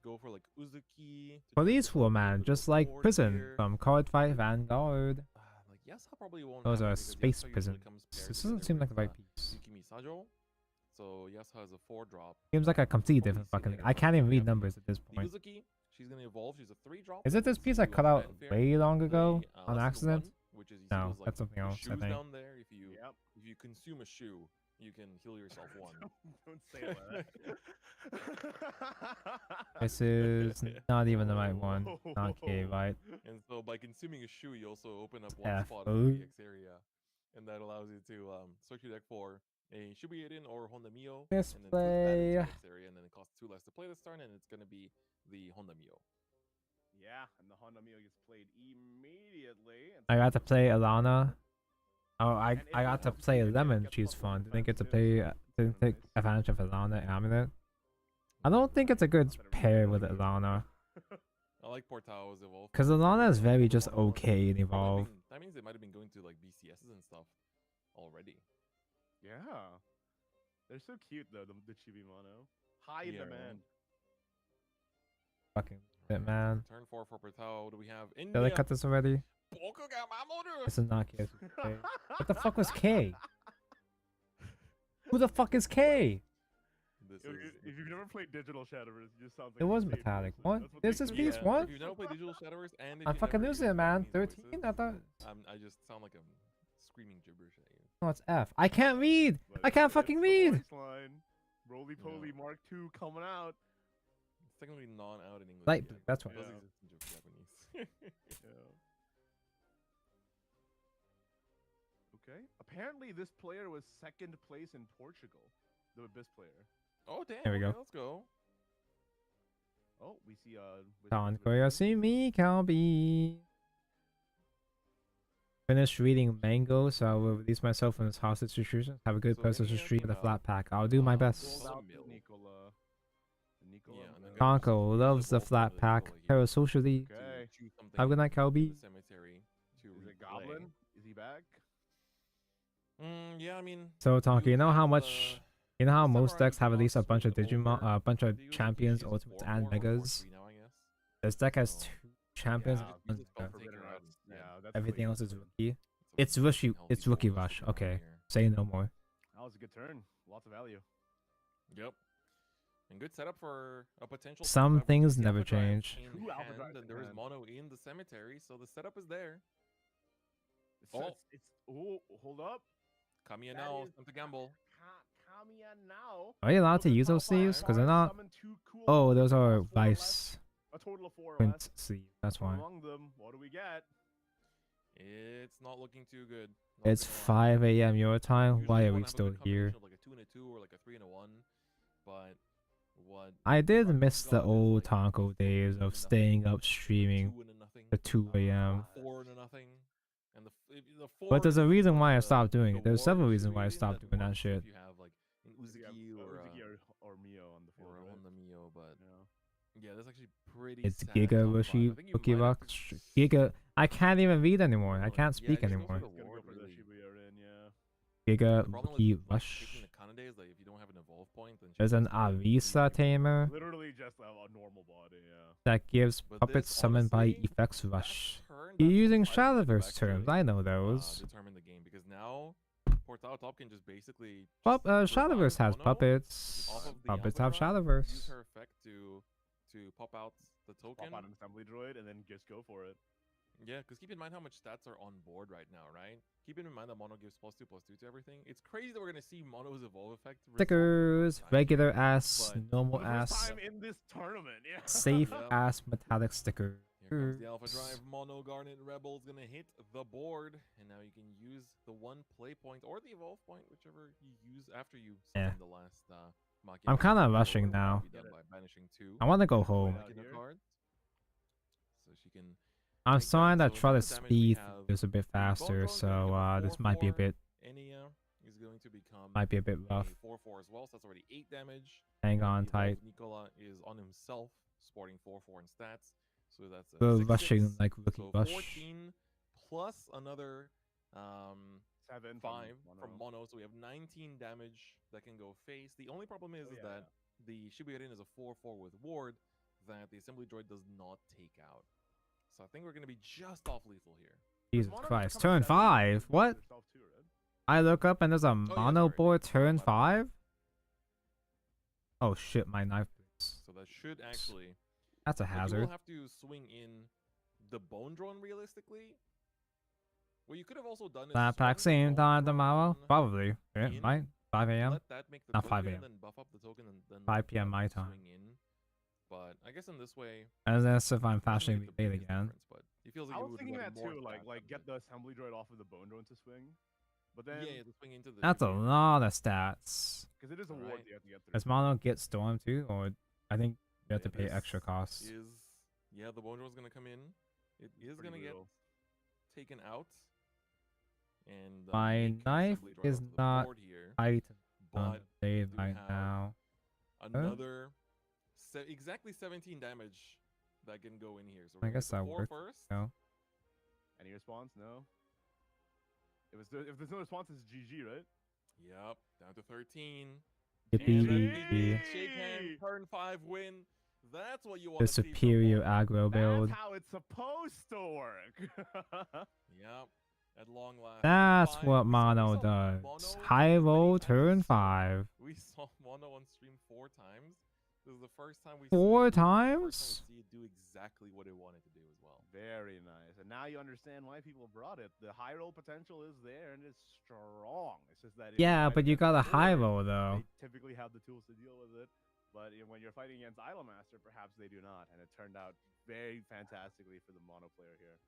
go for like Uzuki. Policewoman, just like prison here. from Card Fight Vanguard. Like Yasuha probably won't. Those have it are because space Yasuha usually prison. comes This paired doesn't together seem like the with, right piece. Yukimi Sajo. So Yasuha has a 4-drop. Seems like a completely different fucking. I can't even read numbers at this point. Uzuki, she's gonna evolve. She's a 3-drop. Is it this piece I cut out way long ago on lesson accident? 1, which is you see No, those, like, that's something else. I shoes think. down there. If you consume a shoe, you can heal yourself 1. Don't say it like that. This is not even the right one. Not K, right? And so by consuming a shoe, you also open up 1 F spot O. in the MGEX area, and that allows you to search your deck for a Shibuya Rin or Honda Mio, and then put that Display. into MGEX area, and then it costs 2 less to play this turn, and it's gonna be the Honda Mio. Yeah, and the Honda Mio gets played immediately. I got to play Alana. Oh, I got to play Lemon. She's fun. Didn't get to play. Didn't take advantage of Alana Amulet. I don't think it's a good pair with Alana. I like Portao's evolve. Cause Alana is very just okay in evolve. That means they might have been going to like BCSs and stuff already. Yeah, they're so cute though. The Chibi Mono, high in demand. Fucking shit, man. Turn 4 for Portao. Do we have India? Did I cut this already? This is not K. What the fuck was K? Who the fuck is K? If you've never played Digital Shadowverse, you just sound like It was metallic. What? This is piece one? If you've never played Digital Shadowverse and if I you've fucking never lose used it, man. Japanese 13? voices, I thought. I just sound like I'm screaming gibberish at you. No, it's F. I can't read. I can't fucking read. Roly Poly Mark II coming out. It's technically non-out in English. Light yet. blue, that's why. It does exist in Japanese. Okay. Apparently, this player was 2nd place in Portugal. The Abyss player. Oh damn! There we go. Okay, let's go. Oh, we see Don Koyasumi Kalbi. Finished reading Mango, so I will release myself from this hostage situation. Have a good personal stream with a flat pack. I'll do my best. Tonko loves the flat pack. Parasocially. Okay. Have a good night, Kalbi. Is it Goblin? Is he back? Yeah, I mean. So Tonko, you know how much? You know how most decks have at least a bunch of Digimon, a bunch of champions, ultimates, and megas. This deck has 2 champions. And one mega. Everything else is rookie. It's rookie. It's rookie rush. Okay, say no more. That was a good turn. Lots of value. Yep. And good setup for a potential. Some setup. things The never Alpha Drive change. in hand, and there is mono in the cemetery, so the setup is there. It's hold up. Kamiya now, time to gamble. Kamiya now. Are you allowed to use those sleeves? Because they're not. Oh, those are Vice. A total of 4 Print sleeve. That's why. Among them, what do we get? It's not looking too good. It's 5 a.m. your time. Why are we still here? Like a 2 and a 2 or like a 3 and a 1, but what? I did miss the old Tonko days of staying up streaming to 2 a.m. 4 and a nothing. And the But there's a reason why I stopped doing it. There's several reasons why I stopped doing that shit. If you have like an Uzuki or Mio on the field, or right? on the Mio, but yeah, that's actually pretty. It's sad Giga top Roshi five. I think you might have to Pokébox. Giga. I can't even read anymore. I can't Yeah, speak just go anymore. for the ward, really. Giga The problem Rookie with Rush. taking the Kanade is that if you don't have an evolve point, then There's an Arisa tamer Literally just a normal body, yeah. that gives But puppets this, summoned by honestly, effects rush. turn, You're that's using what I find Shadowverse actually, terms. I know those. determine the game because now Portal Top can just basically Shadowverse has Mono, puppets. off of the Puppets Alpha have Drive, Shadowverse. use her effect to pop out the token. Pop out an assembly droid and then just go for it. Yeah, because keep in mind how much stats are on board right now, right? Keeping in mind that Mono gives +2/+2 to everything. It's crazy that we're gonna see Mono's evolve effect. Stickers, regular ass, normal For the first ass, time in this tournament, yeah. safe Yep. ass metallic sticker. Here comes the Alpha Drive. Mono Garnet Rebel's gonna hit the board, and now you can use the one play point or the evolve point, whichever you use after you summon the last Machina. I'm kind of rushing now. By banishing 2. I want to go home. Machina cards, so she can. I'm make starting that. to So try in to terms of damage, we speed have this a bit faster, so this might be a bit Enya is going to become rough. a 4/4 as well, so that's already 8 damage. Hang on The tight. evolved Nicola is on himself, sporting 4/4 in stats, so that's a We're 6/6. rushing like rookie So rush. 14 plus another 7 5 from Mono, so we have 19 damage that can go face. The only problem is, that the Shibuya-Rin is a 4/4 with ward that the assembly droid does not take out. So I think we're going to be just off lethal here. Jesus Christ. Turn 5? What? I look up and there's a mono board turn 5? Oh shit, my knife breaks. So that should actually... That's a You hazard. will have to swing in the Bone Drone realistically. What you could have also done is... That pack same time tomorrow? Probably. Yeah, might. 5 a.m.? Let that make the Not 5 token, a.m. then buff up the token, and then 5 p.m. my time. swing in. But I guess in this way... Unless if I'm flashing the late again. But it feels like I it was would thinking have that more too, stats like get the assembly droid off of the bone drone to swing. But then yeah, to swing into the That's a Shibuya-Rin. lot of stats. because it is a ward Alright. you have to get through. Does mono get storm too? Or I think you have to pay This extra costs. Yeah, the Bone Drone's gonna come in. It is Pretty gonna get brutal. taken out. And My make knife assembly droid is onto the not board here. tight but on blade do right have now. Another exactly 17 damage that can go in here. So I we're gonna guess get that the 4 works. first. No. Any response? No. If there's no response, it's GG, right? Yep, down to 13. Yippee. Shake hand, turn 5 win. That's what you want The to see. from superior Mono. aggro build. That's how it's supposed to work. Yep, at long last. That's Five. what We mono saw does. Mono High roll, many turn times. 5. We saw Mono on stream 4 times. This is the first time we 4 see it. times? First time we see it do exactly what it wanted to do as well. Very nice. And now you understand why people brought it. The high roll potential is there and it's strong. It's just that if Yeah, you're but you fighting got a against high Board, roll though. They typically have the tools to deal with it. But when you're fighting against Idolmaster, perhaps they do not. And it turned out very fantastically for the mono player here.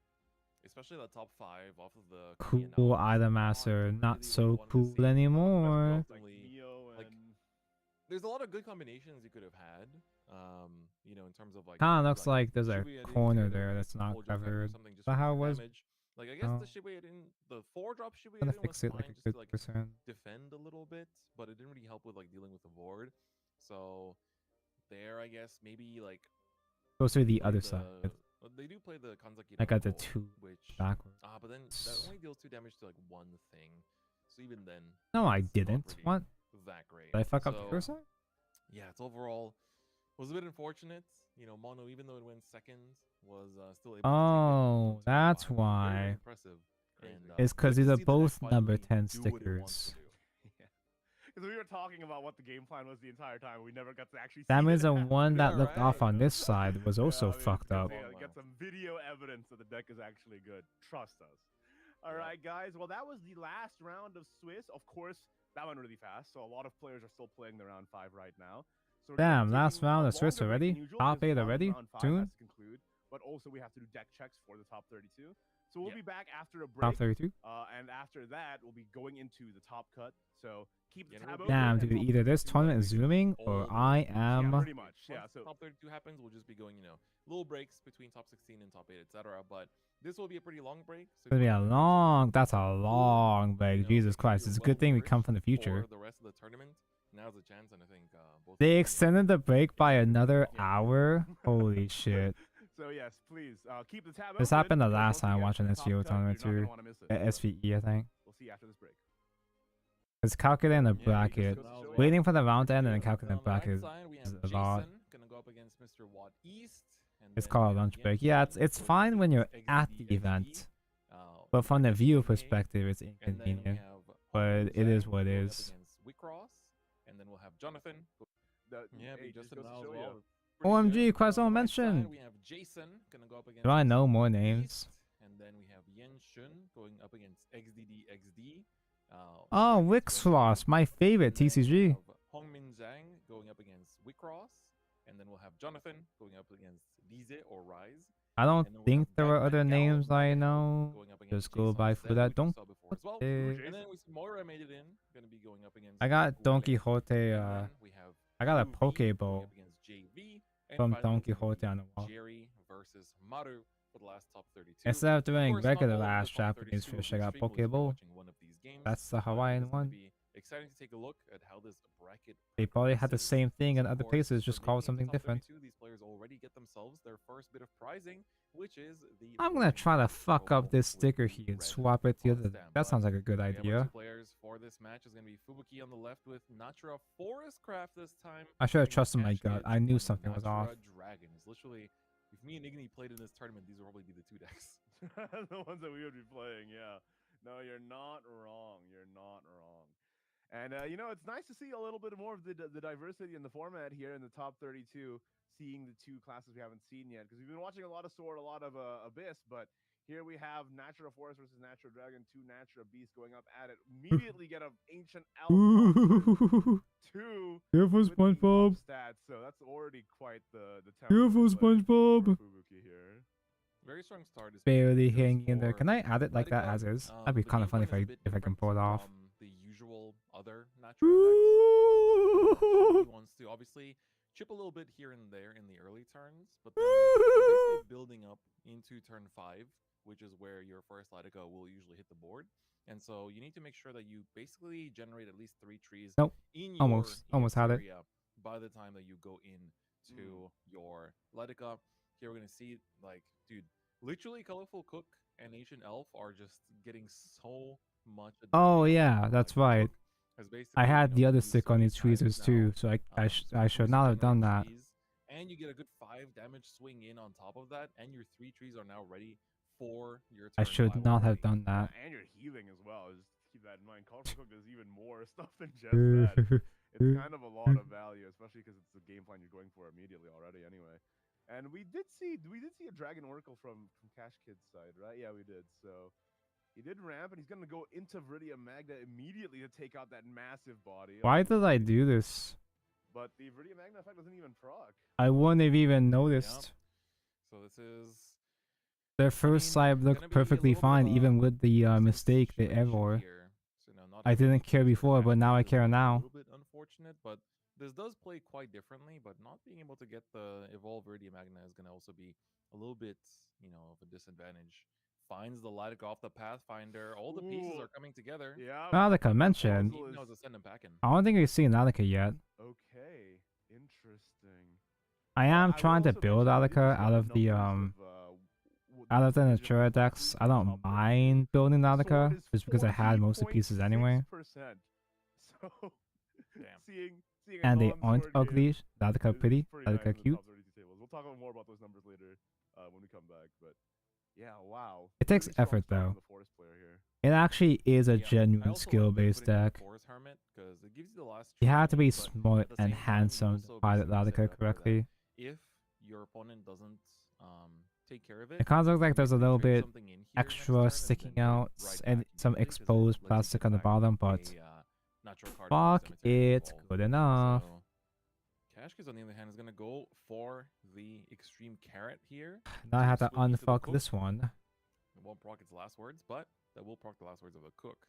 Especially that top 5 off of the Cool Idolmaster, not so cool anymore. Like, there's a lot of good combinations you could have had. You know, in terms of like. Kinda looks like there's a Shibuya-Rin corner together there with that's not Hold Your Effect or covered. something Is just that for how it more was? damage. Like I guess Oh. the Shibuya-Rin, the 4-drop I'm Shibuya-Rin gonna was fix it fine like a just good to like percent. defend a little bit, but it didn't really help with like dealing with the board. So there, I guess maybe like. Goes through the play other side. well, they do play the Kanzaki. I got the Double, 2 which backwards. but then that only deals 2 damage to like one thing. So even then. No, I it's not didn't. really What? That great. Did I fuck up the So, first side? yeah, it's overall was a bit unfortunate. You know, Mono, even though it went second, was still able to Oh, take it that's 1-5. Very why. impressive. And, It's because good these to are see the both deck number finally 10 do what it wants to stickers. do. Because we were talking about what the game plan was the entire time. We never got to actually That see means it the happen. one that looked off on this side was also I mean, fucked good up. to get some video evidence that the deck is actually good. Trust us. All right, guys. Well, that was the last round of Swiss. Of course, that went really fast. So a lot of players are still playing the round 5 right now. So we're Damn, taking last round a of Swiss longer break than already? usual Top because 8 already? round 5 Soon? has to conclude. But also we have to do deck checks for the top 32. So we'll be back after a break. Top 32? And after that, we'll be going into the top cut. So keep the tab open. Damn, and dude, we'll either this tournament is zooming or I yeah, am. pretty much. Yeah, Once so top 32 happens, we'll just be going, you know, little breaks between top 16 and top 8, etc. But this will be a pretty long break. So It's gonna be a long. That's a long break. Jesus Christ! It's a good thing we come from the future. For the rest of the tournament. now's the chance, and I think both. They extended the break by another hour. Holy shit. So yes, please keep the tab This open, happened the because last once time we get watching to the top SVO cut, tournament you're not too. gonna wanna miss it. At So SVE, I think. we'll see after this break. It's calculating the Yeah, bracket. because goes to show Waiting you. for the round to end and then On calculating the the right bracket side, we is have a lot. Jason gonna go up against Mr. Watt East. And It's then called a we have lunch break. Yenshin Yeah, it's going fine up when you're against at XDD, the event. uh, But from the viewer XDA, perspective, it's and then we inconvenient. have But it is Zhang what it going up is. against Wicross, and then we'll have Jonathan. Yeah, Hey, beat just Justin goes to now as show well. ya. Pretty OMG, good. Quest On the don't right side, mention. we have Jason gonna go up against Do I know Mr. more Watt names? East, and then we have Yenshin going up against XDD XD. Oh, Wixfloss, my favorite TCG. Hongmin Zhang going up against Wicross, and then we'll have Jonathan going up against Dize or Rise. I don't And then we'll think have there were Batman other Gao, names I Maga know. going up against Just go Jason by Zed, for that. which we Don't. saw before as well. Eh. And then we see Moira made it in, gonna be going up against I got Don Guile. Quixote. And then we have I got a Blue V going Pokeball up against JV, and from finally Don it's gonna Quixote be on the wall. Jerry versus Maru for the last top 32. Instead of Of doing course, not regular all of the last top Japanese 32 will fish, be I got streamed. We'll just be Pokeball. watching one of these games. That's the But it Hawaiian is gonna one. be exciting to take a look at how this bracket They probably had the progresses. same thing in So, of other course, places, for just called making something it to top different. 32, these players already get themselves their first bit of prizing, which is the I'm gonna try to fuck up this sticker with here the and red swap it to the other. stamp. That But sounds like a good we have our idea. two players for this match is going to be Fubuki on the left with Natura Forest Craft this time. I should have going trusted my against gut. Cash I knew Kids on something was off. Natura Dragons. Literally, if me and Igni played in this tournament, these would probably be the two decks. The ones that we would be playing, yeah. No, you're not wrong. You're not wrong. And you know, it's nice to see a little bit more of the diversity in the format here in the top 32. Seeing the two classes we haven't seen yet, because we've been watching a lot of Sword, a lot of Abyss, but here we have Natura Forest versus Natura Dragon, two Natura Beasts going up at it. Immediately get an Ancient Elf two Careful, with the SpongeBob. up stats, so that's already quite the Careful, tempo play SpongeBob. for Fubuki here. Very strong start. Barely hanging in there. Can I add it like that as is? That'd be the kind of game funny plan is a bit if I can different pull it off. from the usual other Natura decks. He wants to obviously chip a little bit here and there in the early turns, but then you're basically building up into turn 5, which is where your first Latica will usually hit the board. And so you need to make sure that you basically generate at least 3 trees Nope. in your Almost had it. area by the time that you go into your Latica. Here we're gonna see, like, dude, literally Colorful Cook and Ancient Elf are just getting so much. Oh yeah, that's right. Has basically, I had you the know, other used stick so on many these tweezers times too, now, so I to should boost not have done that. trees, and you get a good 5 damage swing in on top of that, and your 3 trees are now ready for your turn. I should 5 not have already. done that. And you're healing as well. Just keep that in mind. Colorful Cook does even more stuff than just that. It's kind of a lot of value, especially because it's the game plan you're going for immediately already anyway. And we did see a Dragon Oracle from Cash Kid's side, right? Yeah, we did. So he did ramp, and he's gonna go into Viridian Magna immediately to take out that massive body. Why did I do this? But the Viridian Magna effect doesn't even proc. I wouldn't have even noticed. So this is Their first side looked perfectly fine, even with the mistake, the error. So now, I didn't care before, but now I care now. A little bit unfortunate, but this does play quite differently. But not being able to get the Evolve Viridian Magna is going to also be a little bit, you know, of a disadvantage. Finds the Latica off the Pathfinder. All the pieces are coming together. Yeah. Nalika mentioned. I don't think we've seen Nalika yet. Okay, interesting. I am trying to build Nalika out of the Natura decks. I don't mind building Nalika just because I had most of the pieces anyway. So, seeing And they aren't non-sword ugly. game Nalika is pretty. pretty nice Nalika in the cute. top 32 tables. We'll talk more about those numbers later when we come back. But yeah, wow. It takes Really strong effort start from though. the Forest player here. It actually is a Yeah, I genuine also skill-based like deck. Forest Hermit because it gives you the last. You have to be try, but smart at the and same time, you handsome to also pilot basically set Nalika up for that correctly. If your opponent doesn't take care of it, It kind of looks like there's a little trade bit something in here next extra turn, and sticking then out right and back some into it, 'cause it exposed lets you plastic get on the back bottom, but natural card from the fuck cemetery it, involved. good enough. So, Kashkiz on the other hand is gonna go for the extreme carrot here. Now I have to swing into the unfuck cook. this one. It won't proc its last words, but that will proc the last words of the cook.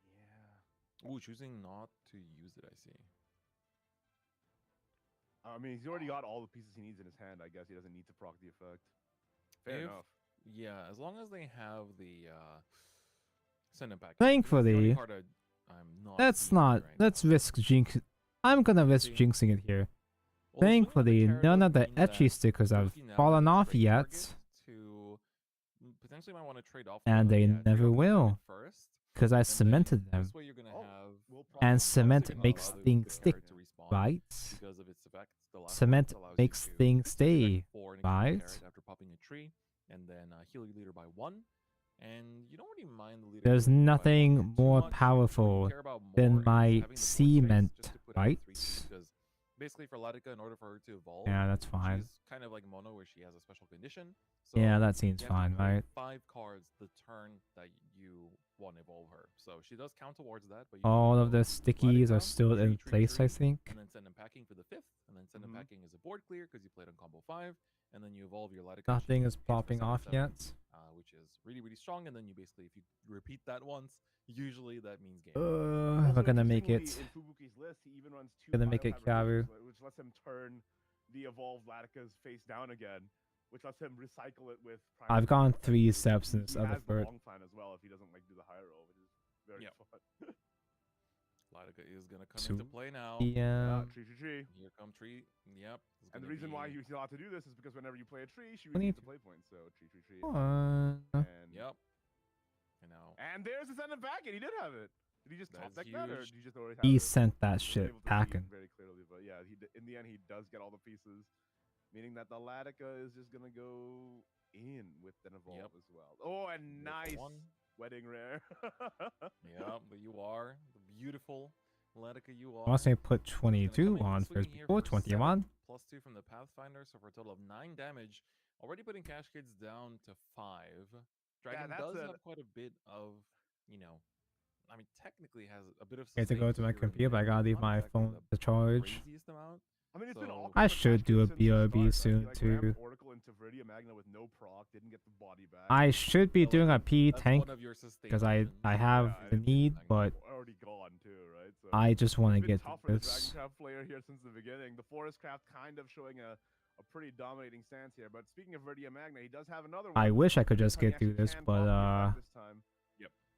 Yeah. Ooh, choosing not to use it, I see. I mean, he's already got all the pieces he needs in his hand. I guess he doesn't need to proc the effect. Fair If- enough. Yeah, as long as they have the send pack. Thankfully, I'm not. Let's seeing it not. right Let's risk jinx. I'm gonna risk jinxing it here. Thankfully, none of the etchy stickers have fallen off yet, to potentially might want to trade off and they never will, first, because I cemented them. This way you're gonna have And cement makes things stick, right? because of its effects. The last Cement allows you makes to things stay, 4 and right? after popping a tree, and then heal your leader by 1. And you don't really mind the leader. There's healing by 1 nothing too more much. What you powerful care about more than is my having the board space cement, just to put out right? 3 because basically for Latika, in order for her to evolve, Yeah, that's fine. she's kind of like Mono, where she has a special condition. So Yeah, that seems you have to fine, play right? 5 cards the turn that you want to evolve her. So she does count towards that, but you All can of the go stickies are Latika, still in place, I think. and then send them packing for the 5th, and then send them packing as a board clear because you played on combo 5, and then you evolve your Latika. Nothing is popping off yet. Which is really strong, and then you basically, if you repeat that once, usually that means game. We're gonna make it. In Fubuki's list, he even runs 2 Gonna make it Kyaru. which lets him turn the evolved Latika's face down again, which lets him recycle it with. I've gone 3 steps in this He other has the bird. long plan as well if he doesn't like do the high roll, which is very fun. Latika is gonna come into play now. Yeah. Tree. Here come tree. Yep. And the reason why he's allowed to do this is because whenever you play a tree, she 20. retains the play points. So tree. One. And yep. You know. And there's the send him packing. He did have it. Did he just top deck that, or did you just already have He it? sent that I wasn't shit able to see packing. very clearly, but yeah, in the end he does get all the pieces, meaning that the Latika is just gonna go in with an evolve as well. Oh, and nice wedding rare. Yeah, but you are the beautiful Latika. You are. Once I put 22 on first before 21. +2 from the Pathfinder, so for a total of 9 damage. Already putting cash kids down to 5. Dragon does have quite a bit of, you know, I mean, technically has a bit of. I have to go to my computer, but I gotta leave my phone to charge. I mean, it's been awkward. I should do a BRB soon too. Oracle into Viridia Magna with no proc, didn't get the body back. I should be doing a P tank because I have the need, but already gone too, right? So I just want to it's been get tough for the this. Dragoncraft player here since the beginning. The Forest Craft kind of showing a pretty dominating stance here. But speaking of Viridia Magna, he does have another one. I wish I could just get through this, but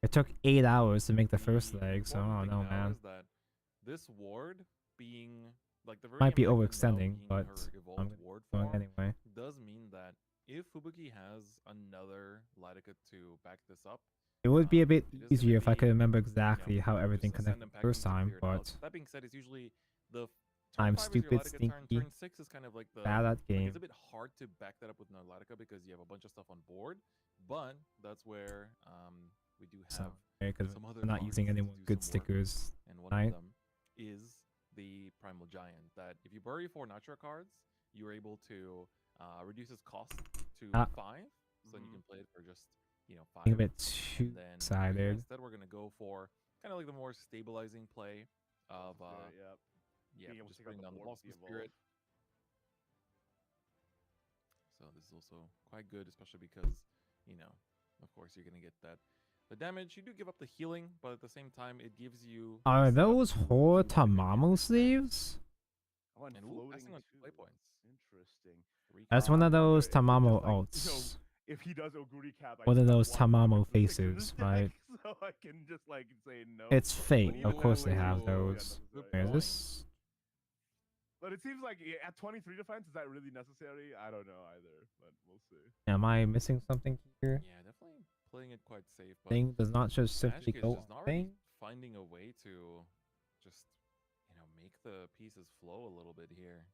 it took 8 hours to make the first leg, so I don't know, man. Is that this ward being like the Might be Viridian Magna overextending, being but her evolved I'm ward going form anyway. does mean that if Fubuki has another Latika to back this up, It would be a bit easier if I could remember exactly how everything connected the first time, but that being said, it's usually the I'm turn 5 is your stupid, Latika stinky, turn 6 is kind of like the bad at game. it's a bit hard to back that up with no Latika because you have a bunch of stuff on board, but that's where we do have because some other we're not using cards any to more do good some work, stickers, and one right? of them is the Primal Giant. That if you bury 4 Natura cards, you're able to reduce its cost to 5, so then you can play it for just 5. A bit too And then excited. instead, we're gonna go for kind of like the more stabilizing play of Being able to just take out bring the down the board with Blossom the evolve. Spirit. So this is also quite good, especially because of course you're gonna get that. The damage, you do give up the healing, but at the same time, it gives you. Are those Hor Tamamo sleeves? Oh, and And floating passing on too. play points. Interesting. That's one of those Tamamo Just alts. if he does Oguri Cap, I One of just those have one Tamamo of the 6 in faces, this deck, right? So I can just say no. It's fate, But of even course that they way, have yeah, those. necessary. Where is this? But it seems like at 23 defense, is that really necessary? I don't know either, but we'll see. Am I missing something here? Yeah, definitely playing it quite safe. But Thing does not just simply Ashkid's go just not really thing. finding a way to just make the pieces flow a little bit here.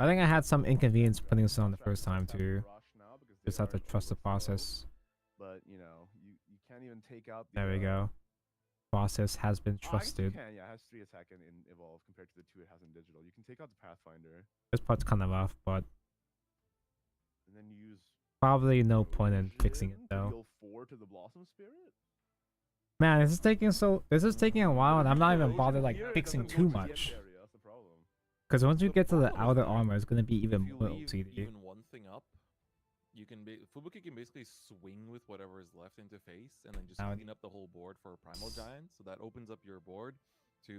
I think I had some inconvenience putting this on the first time too. Just have to trust the process. But you can't even take out. There we go. Process has been Oh, I guess you trusted. can, yeah, it has 3 attack in evolve compared to the 2 it has in digital. You can take out the Pathfinder, This part's kind of rough, but and then you use probably no point in fixing it to though. deal 4 to the Blossom Spirit. Man, this is taking a while, and I'm not even bothered like fixing too much. That's the problem. Because once you get to the outer armor, it's gonna be even If you more leave OCD. even one thing up, you can Fubuki can basically swing with whatever is left into face, and then just Now- clean up the whole board for a Primal Giant. So that opens up your board to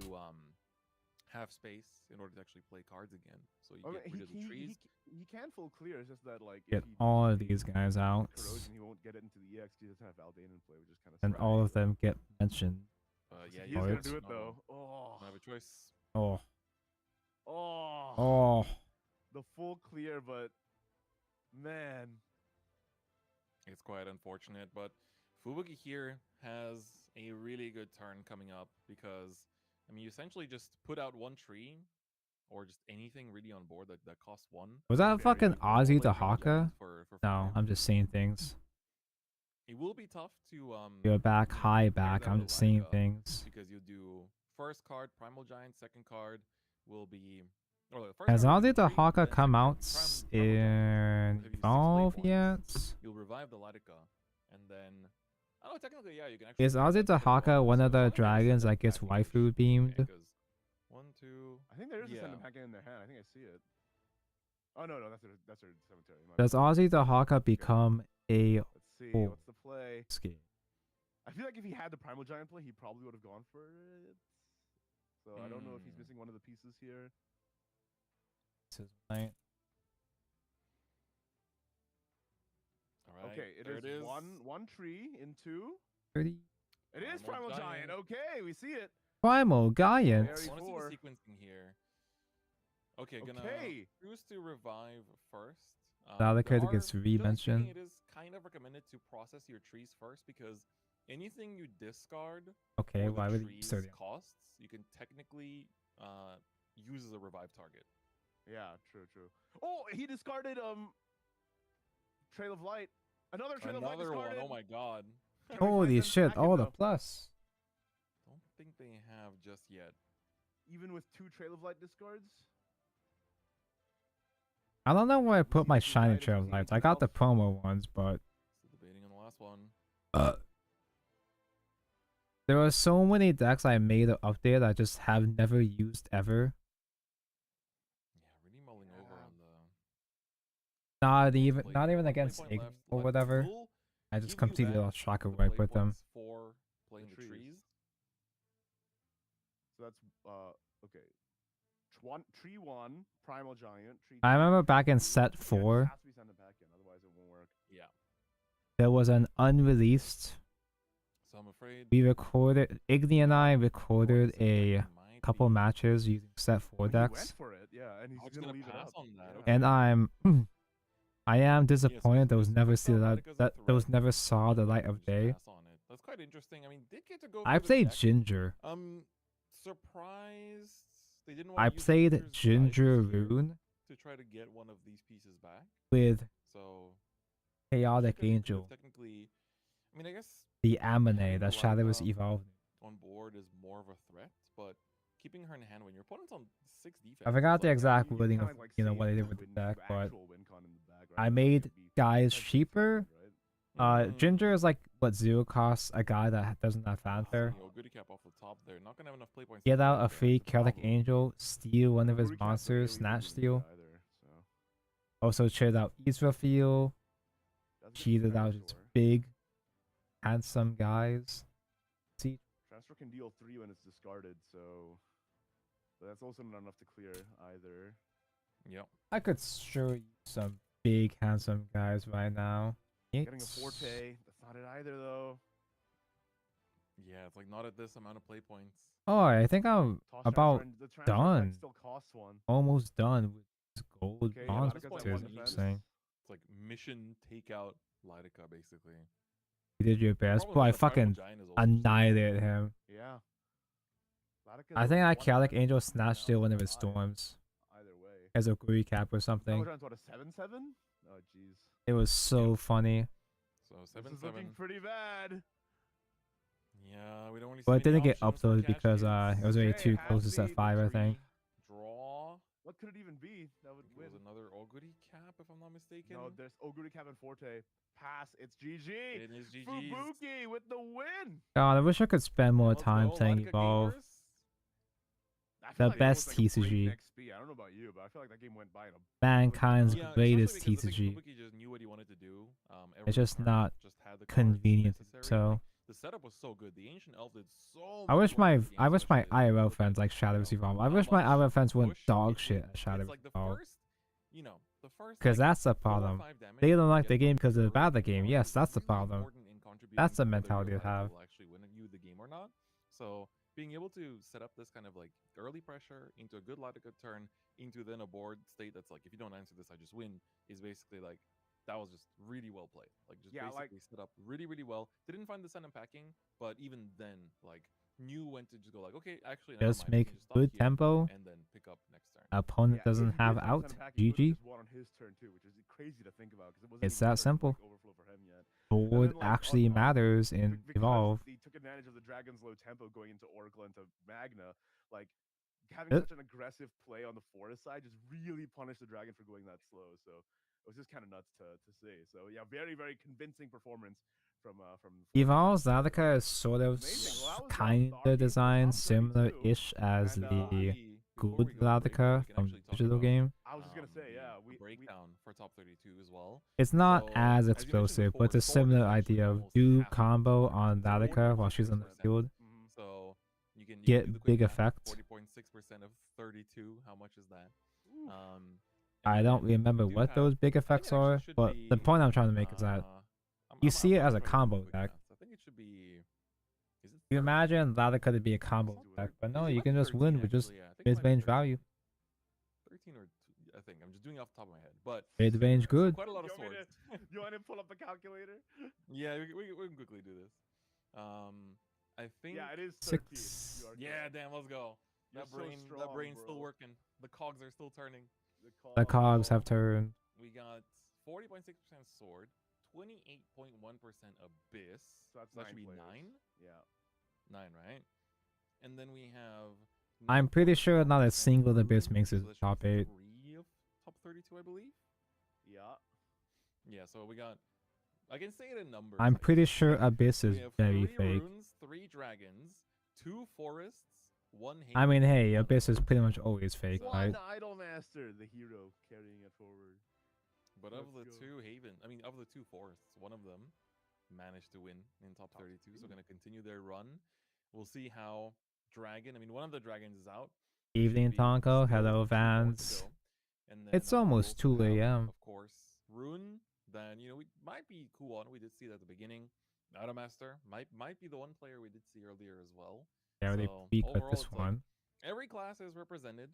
have space in order to actually play cards again. So you get rid of the trees. He can full clear. It's just that like Get if he all of these guys out, corrosion, he won't get it into the EX. He doesn't have Aldane in play, which is kind of. and all of them get mentioned. Yeah, He's you gonna Alright. do it though. Oh. Don't have a choice. Oh. Oh. Oh. The full clear, but man. It's quite unfortunate, but Fubuki here has a really good turn coming up because, I mean, you essentially just put out one tree or just anything really on board that costs one. Was that fucking Ozzy the Primal Haka? Giant for No, 5. I'm just saying things. It will be tough to You're back, high pair back. that I'm with just saying Laika, things. because you do first card Primal Giant, second card will be the first Has card will be Ozzy the 3, Haka then come second will out be Primal Giant, in will give you 6 play Evolve points. yet? You'll revive the Laika, and then oh, technically, yeah, you can actually. Is Ozzy the Haka one of the dragons that gets waifu beamed? Because 1, 2. I think there is a Yeah. send packet in their hand. I think I see it. Oh no, that's their cemetery. Does Ozzy the Haka become a Let's see. What's the play? Ski? I feel like if he had the Primal Giant play, he probably would have gone for it. So I don't know if he's missing one of the pieces here. This is right. All right. Okay, it is one tree in 2. 30. It is Primal Giant. Okay, we see it. Primal Giant. I want to see the sequencing here. Okay, gonna choose to revive first. Allocated there gets are- generally re-mentioned. speaking, It is kind of recommended to process your trees first because anything you discard Okay, or the why would you trees start it? costs, you can technically use as a revive target. Yeah, true. Oh, he discarded Trail of Light. Another Trail of Light Another one. discarded. Oh my god. Holy shit! Oh, the plus. Don't think they have just yet. Even with 2 Trail of Light discards. I don't know where I put my shiny trail of lights. I got the promo ones, but Still debating on the last one. there are so many decks I made an update I just have never used ever. Yeah, really mulling over on the. Not even against point Igni left, or like, whatever. we'll I just give you completely back lost track of the where I play put them. points for playing the trees. So that's okay. Tree 1, Primal Giant. Tree I 2, remember back in tree set 2. 4, Yeah, it has to be sent back in, otherwise it won't work. Yeah. there was an unreleased. So I'm afraid We recorded, Igni and I recorded a couple matches using set 4 He decks. went for it, yeah, and he's gonna leave it pass up. on that. Yeah. Okay. And I am disappointed those never see those never saw the light of day. Pass on it. That's quite interesting. I mean, did get to go. I for the played deck. Ginger. Surprised they didn't. I wanna use played Ginger's Ginger guidance here Rune to try to get one of these pieces back. with So Chaotic because you could've Angel, technically, I mean, I guess the Amine having that Shadow was Laika evolved. on board is more of a threat, but keeping her in hand when your opponent's on 6 defense. I forgot is the like, exact you wording kinda of like what I save did with the deck, but actual win con in the back, right? I Like, made it'd be guys potentially cheaper. right? Ginger is like what 0 costs a guy that doesn't have fanfare. Yo, goody cap off the top there. Not gonna have enough play points. to Get play out a there. free That's the Chaotic problem. Angel, steal one of his Guru Cap's not monsters, really snatch doing steal. either, so. Also cheered out Israfil, Doesn't get cheated out his transfer. big, handsome guys. See, Transfer can deal 3 when it's discarded, so that's also not enough to clear either. Yep. I could show you some big, handsome guys right now. Getting a It's- Forte, that's not it either though. Yeah, it's like not at this amount of play points. Oh, I think I'm Toss about transfer, and the transfer done. effect still costs 1. Almost done with this gold Okay, yeah, monsters. Latika's at one I'm defense. saying. It's like mission takeout Lidica, basically. You did your best, Problem but I with the Primal fucking Giant is also annihilated him. Yeah. Latika's I think I one Chaotic defense, Angel snatched steal one of his 5. storms Either way. as a Guri cap or Primal something. Giant's what, a 7/7? Oh jeez. It was so funny. So This 7-7. is looking pretty bad. Yeah, we don't really see But it many didn't get options for uploaded catch because games. it was already Okay, too half close to set seed, 5, I three. think. Draw. What could it even be that would It win? was another Oguri cap, if I'm not mistaken. No, there's Oguri Cap and Forte. Pass. It's GG. It is GG's. Fubuki with the win. God, I wish I could spend more Let's time go, playing Latika Evolve. gamers. I feel The like that best was, like, a TCG. breakneck speed. I don't know about you, but I feel like that game went by in a Mankind's Yeah, greatest especially because I TCG. think Fubuki just knew what he wanted to do. It's just every not turn, just had the cards convenient. necessary. So Like, the setup was so good. The Ancient Elf did so I much wish work my in the game, especially IRL friends like Shadows Evolve. I wish my IRL friends went push, dog it shit would- at Shadows It's like the Evolve. first, you know, the first. Because like, that's the 4 or problem. 5 damage They you don't like get the from game because they're your bad at the game. card Yes, is that's the really problem. important in contributing That's the to whether mentality your to have. Lidica will actually win you the game or not. So being able to set up this kind of like early pressure into a good Latika turn into then a board state that's like, if you don't answer this, I just win, is basically like, that was just really well played. Like just basically set up really, really well. Didn't find the sun unpacking, but even then, like knew when to just go like, okay, actually never Just mind, make I can just stop good here tempo. and then pick up next turn. Opponent doesn't have out. GG. One on his turn too, which is crazy to think about because it wasn't It's even that starting to, simple. like, overflow for him yet. Board Like, actually matters in because Evolve. he took advantage of the Dragon's low tempo going into Oracle into Magna, like having It- such an aggressive play on the forest side just really punished the Dragon for going that slow. So it was just kind of nuts to see. So yeah, very very convincing performance from Evolve's Latika is sort of kind of designed similar-ish as the good Latika from the digital game. I was just gonna say, yeah, we breakdown for top 32 as well. It's not So, as you explosive, mentioned but it's a before, similar idea of do combo on Latika while she's on the field. So you can Get do the quick big math. effect. 40.6% of 32. How much is that? I don't remember what those big effects are, but the point I'm trying to make is that you see it as a combo deck. I think it should be. Is it You imagine Latika to be a combo deck, but no, you can just win with just mid-range value. 13 or 2, I think. I'm just doing it off the top of my head, but Mid-range good. quite a lot of swords. You want to pull up the calculator? Yeah, we can quickly do this. I think. Yeah, it is 6. 13. You are Yeah, correct. damn, let's go. You're That so brain, strong, that brain's bro. still working. The cogs are still turning. The cogs have turned. We got 40.6% sword, 28.1% abyss. So that's that 9 should be players. 9. Yeah. 9, right? And then we have. I'm pretty sure not a 9.1% single Abyss rune, makes it so that should top be 8. 3 of top 32, I believe. Yeah. Yeah, so we got. I can say it in numbers. I'm I pretty guess. sure Abyss is We have very 3 fake. runes, 3 dragons, 2 forests, 1 I mean, haven, hey, one Abyss is pretty much always fake, right? One Idol Master, the hero carrying it forward. But of the Let's go. 2 haven, I mean, of the 2 forests, one of them managed to win in top 32. So going to continue their run. We'll see how dragon. I mean, one of the dragons is out. Evening Tonko, hello Vans. And then, It's we almost also 2 have, a.m. Of course, rune. Then we might be cool on. We did see that at the beginning. Idolmaster might be the one player we did see earlier as well. Yeah, they So, peak at overall, this it's like one. every class is represented,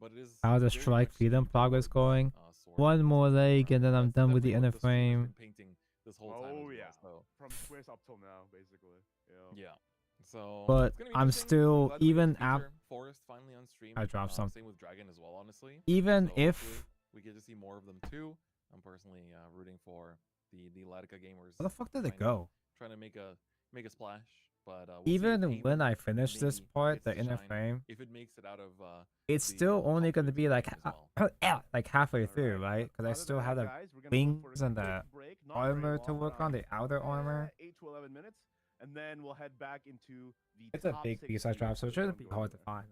but it is. How's the very strike much freedom skewed progress towards, going? sword. One more leg and then I'm done with the Definitely inner what the stream has frame. been painting this whole time. Oh as yeah. well, From Swiss up till now, basically. Yeah. Yeah. So. But it's gonna be I'm interesting. still, Glad that we get even to at, feature Forest finally on stream. I dropped something. Same with Dragon as well, honestly. Even So if, hopefully we get to see more of them too. I'm personally rooting for the Latika gamers. where the fuck did it trying to- go? Trying to make a splash, but we'll see if Even Haven when I finish this maybe part, gets the to inner shine, frame, if it makes it out of it's the still only top going to be 32 like as well. like halfway through, right? Because I Other still than have that, the guys, we're gonna look for wings a and quick the break, not very armor to long, work on, the outer armor. 8 to 11 minutes, and then we'll head back into the It's a top big piece I 16 dropped, so it for shouldn't be everyone hard to going find.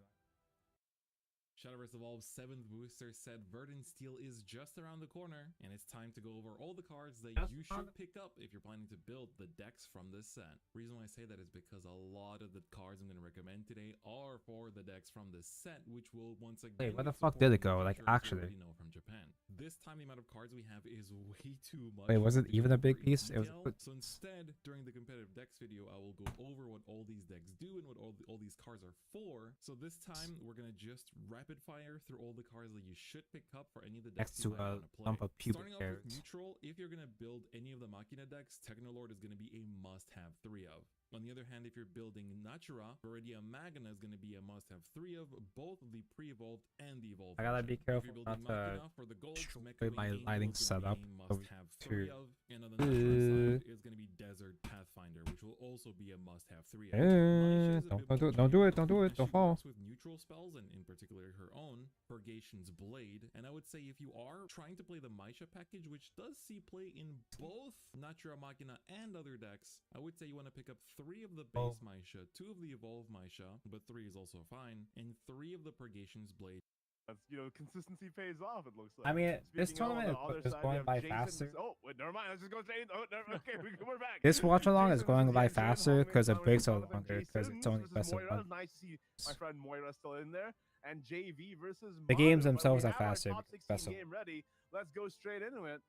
Shadowverse Evolve's 7th booster set Verdant Steel is just around the corner, and it's time to go over all the cards that you should pick up if you're planning to build the decks from this set. Reason why I say that is because a lot of the cards I'm going to recommend today are for the decks from this set, which will once again. Wait, where the support fuck did it the go? Like, features we actually. already know from Japan. This time the amount of cards we have is way too much. Wait, was it to even go a big over in piece? It was a detail. good- So instead, during the competitive decks video, I will go over what all these decks do and what all these cards are for. So this time, we're going to just rapid fire through all the cards that you should pick up for any of the decks Next you to might a want to play. lump of pubic Starting off hairs. with neutral, if you're going to build any of the Machina decks, Technolord is going to be a must-have 3 of. On the other hand, if you're building Natura, Viridia Magna is going to be a must-have 3 of, both the pre-evolved and the evolved. I gotta be version. If careful you're not building to Machina for the gold, destroy my Angel lighting is gonna setup be a over must-have here. 3 of, and on the Natura side is going to be Desert Pathfinder, which will also be a must-have 3 of. Maisha is a Don't bit do more it, don't do it, don't do it, generic, don't as she fall. works with neutral spells, and in particular her own, Purgation's Blade. And I would say if you are trying to play the Maisha package, which does see play in both Natura Machina and other decks, I would say you want to pick up 3 of the base Maisha, 2 of the evolved Maisha, but 3 is also fine, and 3 of the Purgation's Blade. That's, consistency pays off, it looks like. I mean, this Speaking of, on tournament the other is side, we going have by Jason. faster. Oh, wait, never mind. Let's just go straight. Oh, okay, we're back. This watch along is Jason going versus by Yan Jin, faster Hongmin, because it Thomas breaks are Jonathan, longer because Jason it's only versus best of Moira. 1. Nice to see my friend Moira still in there. And JV versus The games Manu. But themselves we are have our faster top because 16 best of game ready. Let's go straight into it.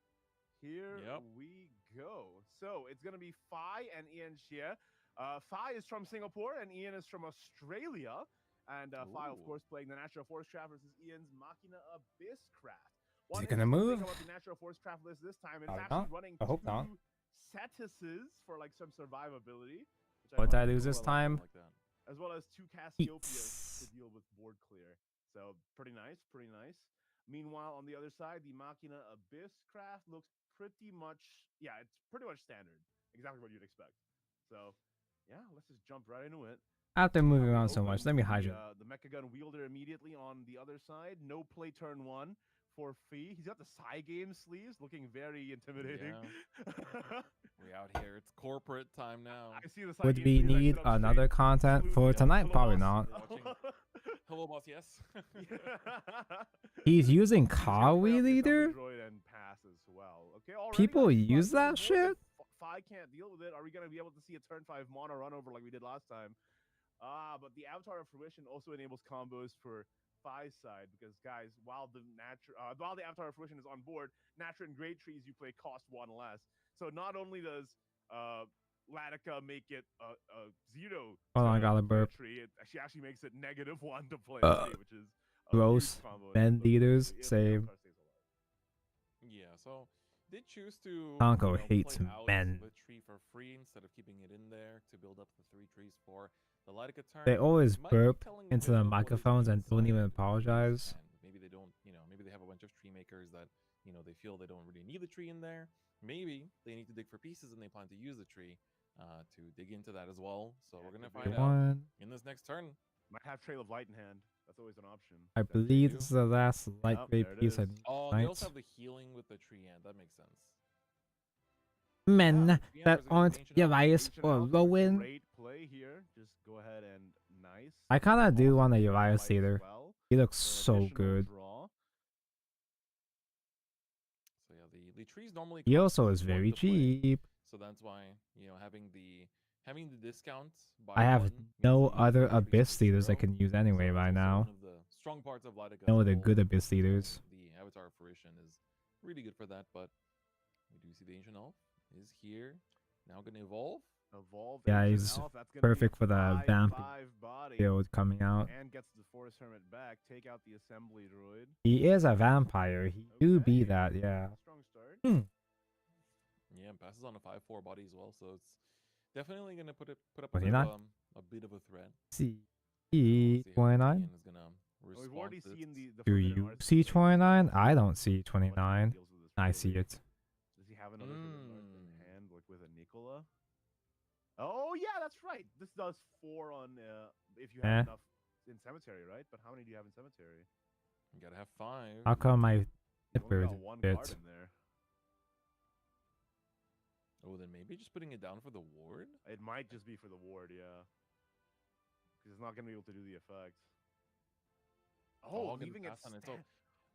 Here we go. So it's going to be Phi and Ian Xie Fi is from Singapore and Ian is from Australia. And Fi, of course, playing the Natural Force Craft versus Ian's Machina Abyss Craft. Is it gonna move? About the Natural Force Craft list this time, it's Probably actually not. running I hope not. 2 Cetises for like some survivability. What did I lose this time? As well as 2 Cassiopeias to deal with board clear. So pretty nice, pretty nice. Meanwhile, on the other side, the Machina Abyss Craft looks pretty much, yeah, it's pretty much standard. Exactly what you'd expect. So, yeah, let's just jump right into it. After moving around so much, let me hydrate. The Mecha Gun wielder immediately on the other side. No play turn 1 for Fee. He's got the Psy Game sleeves, looking very intimidating. Yeah. We out here. It's corporate time now. I see the Psy Would Game we sleeves, I need sit up another straight. content Salute, for yeah. tonight? Hello, Probably boss. not. Hello, boss. Yes. He's using Kawi leader? Droid and pass as well. Okay, already People got use Fi that on board. shit? If Fi can't deal with it, are we going to be able to see a turn 5 mono run over like we did last time? But the Avatar of Fruition also enables combos for Fi's side because, guys, while the Avatar of Fruition is on board, Natural and Great Trees you play cost 1 less. So not only does Latica make it a 0 Hold on, I got a burp. tree, she actually makes it -1 to play tree, which is Gross. Men leaders, same. Yeah, so did choose to Tonko hates play out men. the tree for free instead of keeping it in there to build up the 3 trees for the Latica turn. They always Might be burp telling a into bit the of what is microphones and don't inside even of the apologize. and maybe they don't, maybe they have a bunch of tree makers that, they feel they don't really need the tree in there. Maybe they need to dig for pieces and they plan to use the tree to dig into that as well. So we're going to find out in this next turn. Might have Trail of Light in hand. That's always an option. I believe this is the last lightweight there it piece I is. need Oh, tonight. they also have the healing with the tree hand. That makes sense. Men that aren't Urias or Rowan. Great play here. Just go ahead and nice. I kind of do want a Urias leader. He looks so good. So yeah, the trees normally He cost also is 1 very to play. cheap. So that's why, having the discounts by I have 1 means no that you other can increase it Abyss to leaders I 0. can use anyway So right that's also now. one of the strong parts of Latica No as other a whole. good Abyss leaders. The Avatar of Fruition is really good for that, but we do see the Ancient Elf is here. Now going to evolve. Yeah, Ancient he's Elf, that's gonna be a perfect for the 5/5 vamping body. build coming out. And gets the Forest Hermit back. Take out the Assembly Droid. He is a vampire. He do be that, yeah. Strong start. Yeah, and passes on a 5/4 body as well, so it's definitely going to put up a Was he bit, not? of, a bit of a threat. See 29. Ian is going to We've respond already to seen this. the Do Forbidden you Arts see play. 29? I don't see 29. I see it. Does he have another Forbidden Arts in hand, like with a Nicola? Oh yeah, that's right. This does 4 on if you have enough in Cemetery, right? But how many do you have in Cemetery? You got to have 5. How come my You only zipper got is 1 bit? card in there. Oh, then maybe just putting it down for the ward? It might just be for the ward, yeah. Because it's not going to be able to do the effect. Oh, gonna leaving it pass on it. stand.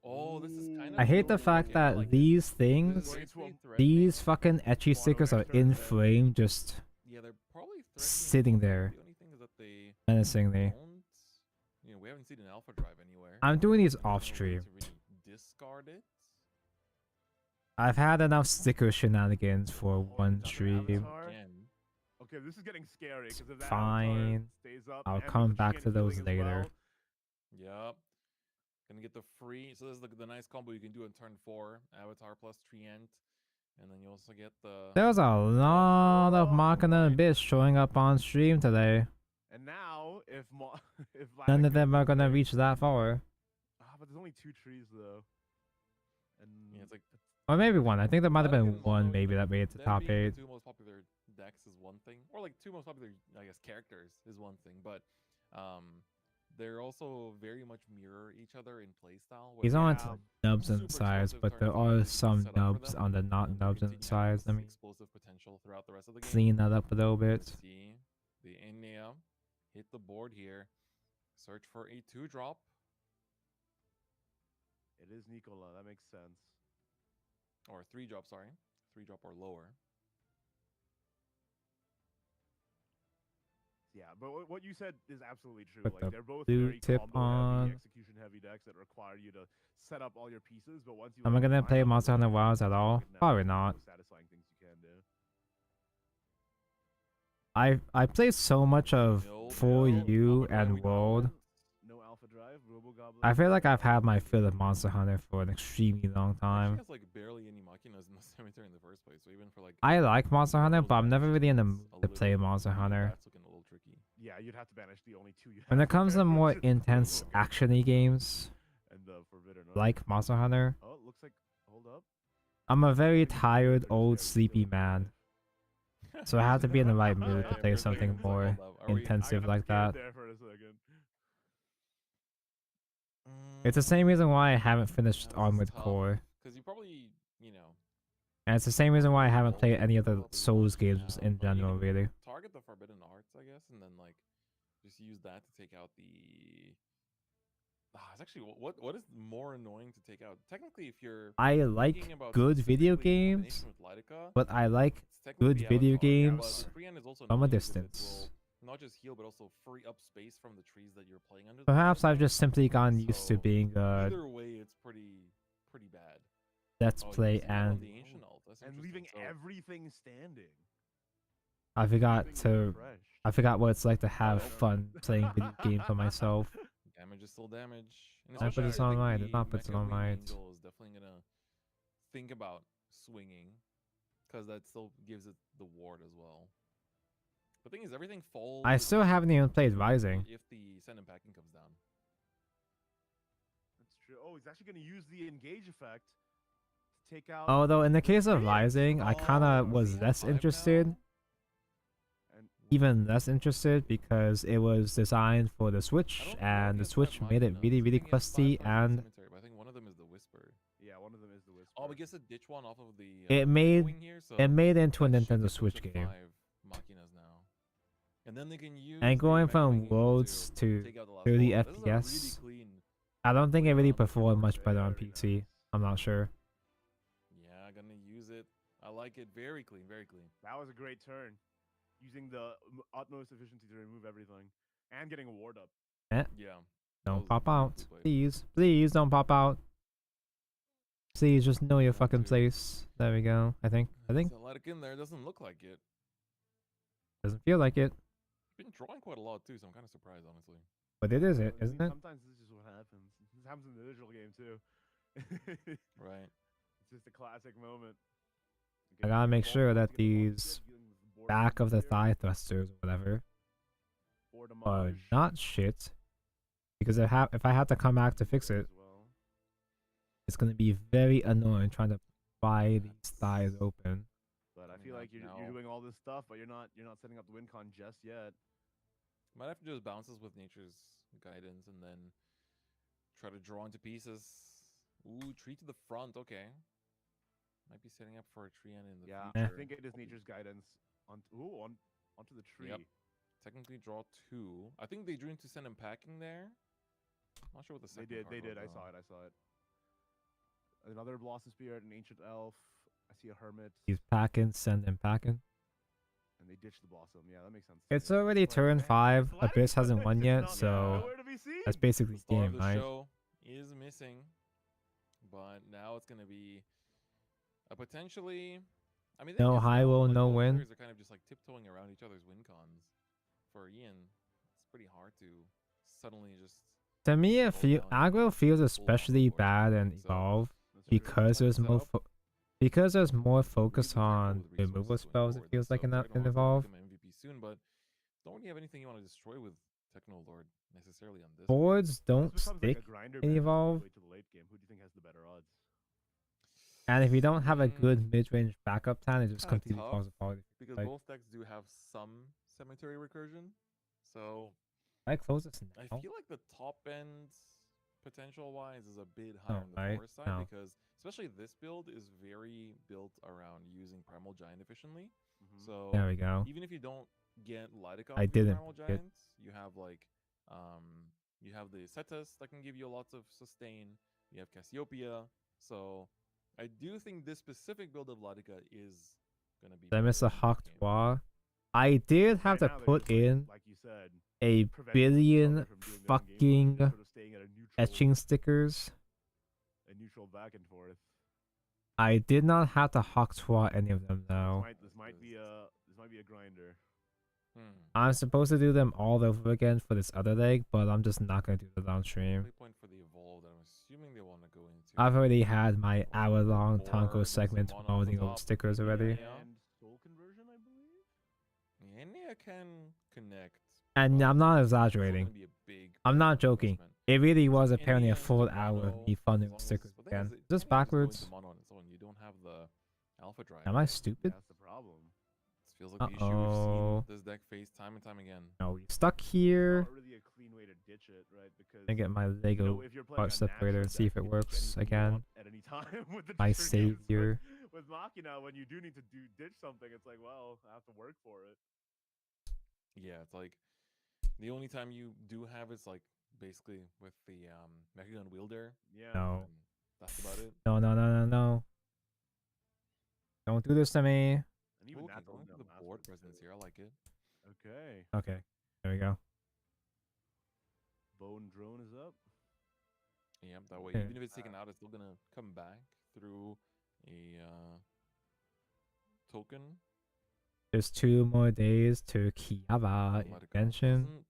Oh, this is kind of. I hate the fact that these things, these fucking etchy stickers are in frame, just Yeah, they're probably sitting there The only thing is that they menacingly. don't, we haven't seen an alpha drive anywhere. I'm doing these There's no off way stream. to really discard it. I've had enough sticker shenanigans for one stream. Again. Okay, this is getting scary because if that Fine. stays up, I'll and come with the back chain to those healing as later. well, Yep. Gonna get the free. So this is the nice combo you can do on turn 4. Avatar plus Treant. And then you also get the. There's a lot of Machina Abyss showing up on stream today. And now, if if None of them are gonna reach that far. but there's only 2 trees though. And yeah, it's like Or maybe one. I think there might have been one maybe that made it to them top being 8. the 2 most popular decks is one thing, or like 2 most popular, I guess, characters is one thing, but they're also very much mirror each other in playstyle. These aren't nubs in size, but there are some nubs on the not nubs in size. I mean, explosive potential throughout the rest of the game. clean that up a little bit. Let's see the Enya hit the board here. Search for a 2-drop. it is Nicola. That makes sense. Or 3-drop, sorry. 3-drop or lower. Yeah, but what you said is absolutely true. Put Like the they're both blue very tip combo on. heavy, execution heavy decks that require you to set up all your pieces. But once you Am I have gonna the play lineup, Monster Hunter then Wilds at all? you can, Probably do the not. most satisfying things you can do. I played so much of For You and World. No Alpha Drive, Robo Goblin. I feel like I've had my fill of Monster Hunter for an extremely long Actually time. has like barely any machinas in the cemetery in the first place. So even for like I like Monster Hunter, but I'm never really in the it's mood a to play little- Monster Hunter. That's looking a little tricky. Yeah, you'd have to banish the only two you When have it comes to more there. intense action-y games, And Forbidden. like Monster Hunter, Oh, it looks like. Hold up. I'm a very tired, old, sleepy man. So I have to be in the right mood to play something more intensive like that. There for a second. It's the same reason why I haven't finished Armored Core. Because you probably, you know, And it's the same reason why I haven't played any other Souls games in general, really. target the Forbidden Arts, I guess, and then like just use that to take out the. It's actually what is more annoying to take out? Technically, if you're I like thinking about good video specifically in games, combination with Lightica, but I like it's technically good the video Avatar, yeah, games but Freehand is also from a annoying because it distance. will not just heal, but also free up space from the trees that you're playing under. Perhaps I've just simply gotten used to being Either way, it's pretty bad. Let's Oh, you play see that on and the ancient alt. That's And interesting. leaving So- everything standing. I forgot what it's like to have fun playing video games for myself. Damage is still damage. And I put especially this I on think right, the did not put this Mecha on Queen right. Angel is definitely gonna think about swinging, because that still gives it the ward as well. The thing is, everything falls. I still haven't even played Rising. If the send and packing comes down. That's true. Oh, he's actually going to use the engage effect to take out. Although in the case of Rising, I kinda was less interested. Even less interested because it was designed for the Switch, and the Switch made it really, really questy, and Cemetery, but I think one of them is the Whisper. Yeah, one of them is the Whisper. Oh, but guess a ditch one off of the. it made into a Nintendo Switch game. Machinas now. And then they can use. And going the from Mecha Queen worlds Angel to take out the last 30 wall. This is a really FPS, clean. I don't think it really performed much better on PC. I'm not sure. Yeah, gonna use it. I like it. Very clean, very clean. That was a great turn. Using the utmost efficiency to remove everything. And getting a ward up. Yeah. Don't pop out. Please. Please don't pop out. Please just know your fucking place. There we go. I think. There's a lot in there. Doesn't look like it. Doesn't feel like it. Been drawing quite a lot too, so I'm kind of surprised, honestly. But it is it, isn't it? Sometimes this is just what happens. This happens in the digital game too. Right. It's just a classic moment. I gotta make sure that these back of the thigh thrusters or whatever are not shit. Because if I have to come back to fix it, it's gonna be very annoying trying to pry these thighs open. But I feel like you're doing all this stuff, but you're not setting up the win con just yet. Might have to just bounces with nature's guidance and then try to draw into pieces. Ooh, tree to the front. Okay. Might be setting up for a tree end in the Yeah, future. I think it is nature's guidance onto the tree. Yep. Technically draw two. I think they drew into send and packing there. Not sure what the second They card did. was, I saw it. Another Blossom Spirit, an Ancient Elf. I see a Hermit. He's packing, sending, packing. And they ditched the Blossom. Yeah, that makes sense. It's already turn 5. Abyss hasn't won yet, so that's basically Star game, of the right? show is missing, but now it's gonna be a potentially. I mean, No high roll, no win. Players are kind of just like tiptoeing around each other's win cons. For Ian, it's pretty hard to suddenly just. To me, aggro feels especially bad in Evolve because there's more focus on removal spells. It feels like in Evolve. MVP soon, but don't really have anything you want to destroy with Techno Lord necessarily on this. Boards don't This becomes stick like a grinder in match Evolve, way to the late game. Who do you think has the better odds? and if you don't have a good mid-range backup plan, it just Kinda completely tough, falls apart. because Like, both decks do have some cemetery recursion, so I close this I now. feel like the top end potential wise is a bit Oh, higher on the right, forest side, no. because especially this build is very built around using Primal Giant efficiently. So There we go. even if you don't get Lightica I off your didn't Primal get- Giant, you have like you have the Cetus that can give you lots of sustain. You have Cassiopeia, so I do think this specific build of Lightica is gonna be. Did I miss a Hawk Twa? I did have to put in like you said, a billion fucking etching stickers. A neutral back and forth. I did not have to Hawk Twa any of them though. This might be a grinder. I'm supposed to do them all over again for this other leg, but I'm just not gonna do the downstream. Point for the evolved. I'm assuming they want to go into. I've already had my hour-long Tonko segment promoting those stickers already. And soul conversion, I believe. Yeah, Nia can connect. And I'm not exaggerating. I'm not joking. It really was apparently a full hour of me funding those stickers again. Just backwards. You don't have the alpha drive. Am I stupid? That's the problem. This feels like the issue we've seen this deck face time and time again. No, we stuck here. Not really a clean way to ditch it, right? Because I get my Lego if you're playing part a separator and natural see if deck, it you can works anything you again. want at any time with the My trigger games, but savior. With Machina, when you do need to ditch something, it's like, well, I have to work for it. Yeah, it's like the only time you do have is like basically with the Mechagun wielder. Yeah. No. That's about it. No, no, no, no, no. Don't do this to me. And even Okay, that's going for the board presence here. I like it. Okay. Okay. There we go. Bone drone is up. Yeah, that way, Yeah. even if it's taken out, it's still gonna come back through a token. There's 2 more days to Kiava extension.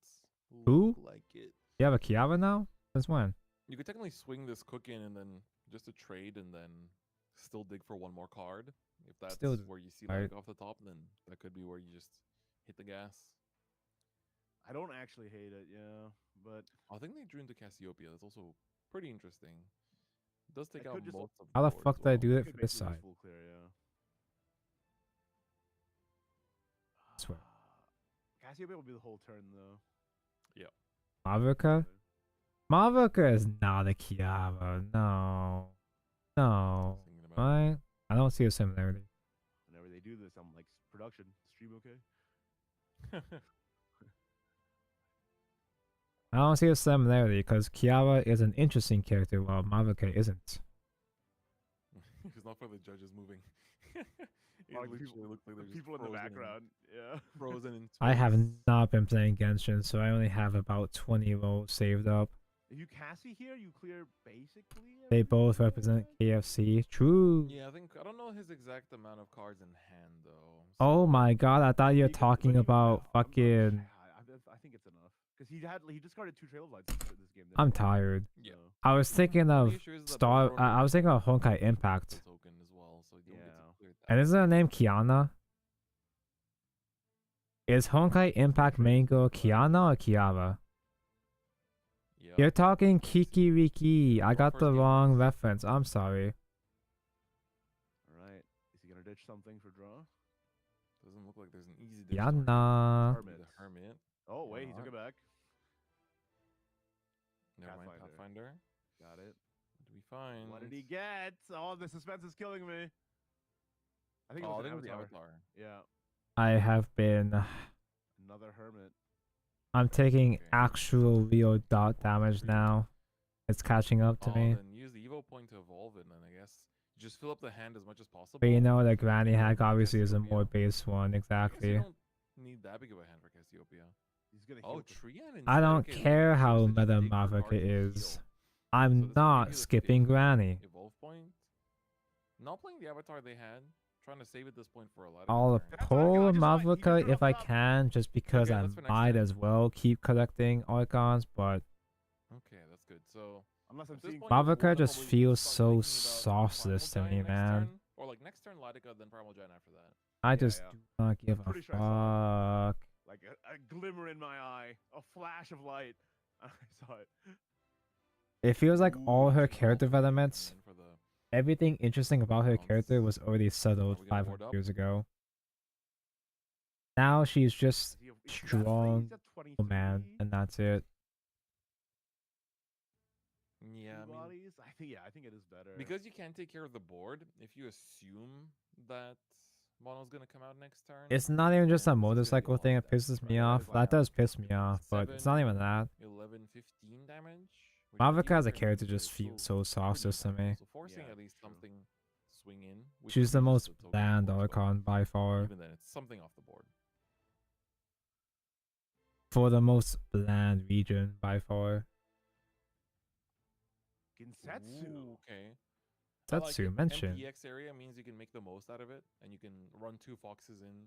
Who? Like it. You have a Kiava now? Since when? You could technically swing this cook in and then just a trade and then still dig for one more card. If that's Still where you see right. like off the top, then that could be where you just hit the gas. I don't actually hate it, yeah, but I think they drew into Cassiopeia. That's also pretty interesting. It does take I out could just- most of How the board fuck as did I well. do it could for this basically just side? full clear, yeah. I swear. Cassiopeia will be the whole turn though. Yeah. Mavuka? Mavuka is not a Kiava. No. No. Right? I don't see a similarity. Whenever they do this, I'm like, production, stream okay? I don't see a similarity because Kiava is an interesting character while Mavuka isn't. It's not for the judges moving. It Like literally looked like they're just people in the frozen background, yeah. Frozen in I have space. not been playing Genshin, so I only have about 20 rolls saved up. If you Cassie here, you clear basically. They both represent KFC. True. Yeah, I don't know his exact amount of cards in hand though. Oh my god, I thought you were talking about fucking... I think it's enough because he discarded 2 trail lights for this game. I'm tired. Yeah. I was thinking of issue is that Star... the I was thinking of Honkai Impact. token as well, so you don't get to clear that. And isn't her name Kiana? Is Honkai Impact main girl Kiana or Kiava? Yeah. You're talking Kikiriki. I got the wrong reference. I'm sorry. All right. Is he gonna ditch something for draw? Doesn't look like there's an easy ditch. Kiana. The Hermit. Oh wait, he took it back. Never mind, Pathfinder. Got it. What do we find? What did he get? Oh, the suspense is killing me. I think it was, the Avatar. Avatar. Yeah. I have been... Another hermit. I'm taking actual real dot damage now. It's catching up to me. Then use the Evo point to evolve it, and then I guess you just fill up the hand as much as possible. But you know, the Granny hack obviously is a more base one, I guess you exactly. don't need that big of a hand for Cassiopeia. He's gonna Oh, heal Trian I don't instead. Okay, care how usage meta dig for Mavica cards and is. heal. I'm not skipping Granny. Evolve point. Not playing the Avatar they had. Trying to save at this point for a lot. I'll pull Mavica if I can, just because Okay, I that's for next might turn. as well keep collecting Archons, but Okay, that's good. So unless I'm at this seeing point, you'll Mavica wanna just probably feels start so thinking about sauceless to Primal me, Giant next man. turn, or like next turn Latica, then Primal Giant after that. I just yeah. do not give a Pretty sure I fuck. like a glimmer in my eye, a flash of light. I saw it. It feels like all her character Evolve developments, in for the everything interesting about her character was already settled we gonna board 500 up? years ago. Now she's just Is he at strong, He's at 23. man, and that's it. Yeah, I mean, Bodies? I think it is better. because you can't take care of the board, if you assume that Mono's gonna come out next turn. It's not even just a then it's gonna be motorcycle lot thing of that pisses me damage, right? off. It's That like does piss me off, but it's not even that. 11, 15 damage. which Mavica as a even character is just feels so pretty sauceless to me. impactful. So forcing Yeah, at least true. something to swing in. which She's the would be most just a token bland force, but Archon by far. Even then, it's something off the board. For the most bland region by far. Ginsetsu. Ooh, okay. I like Setsu it. mentioned. MGEX area means you can make the most out of it, and you can run 2 foxes in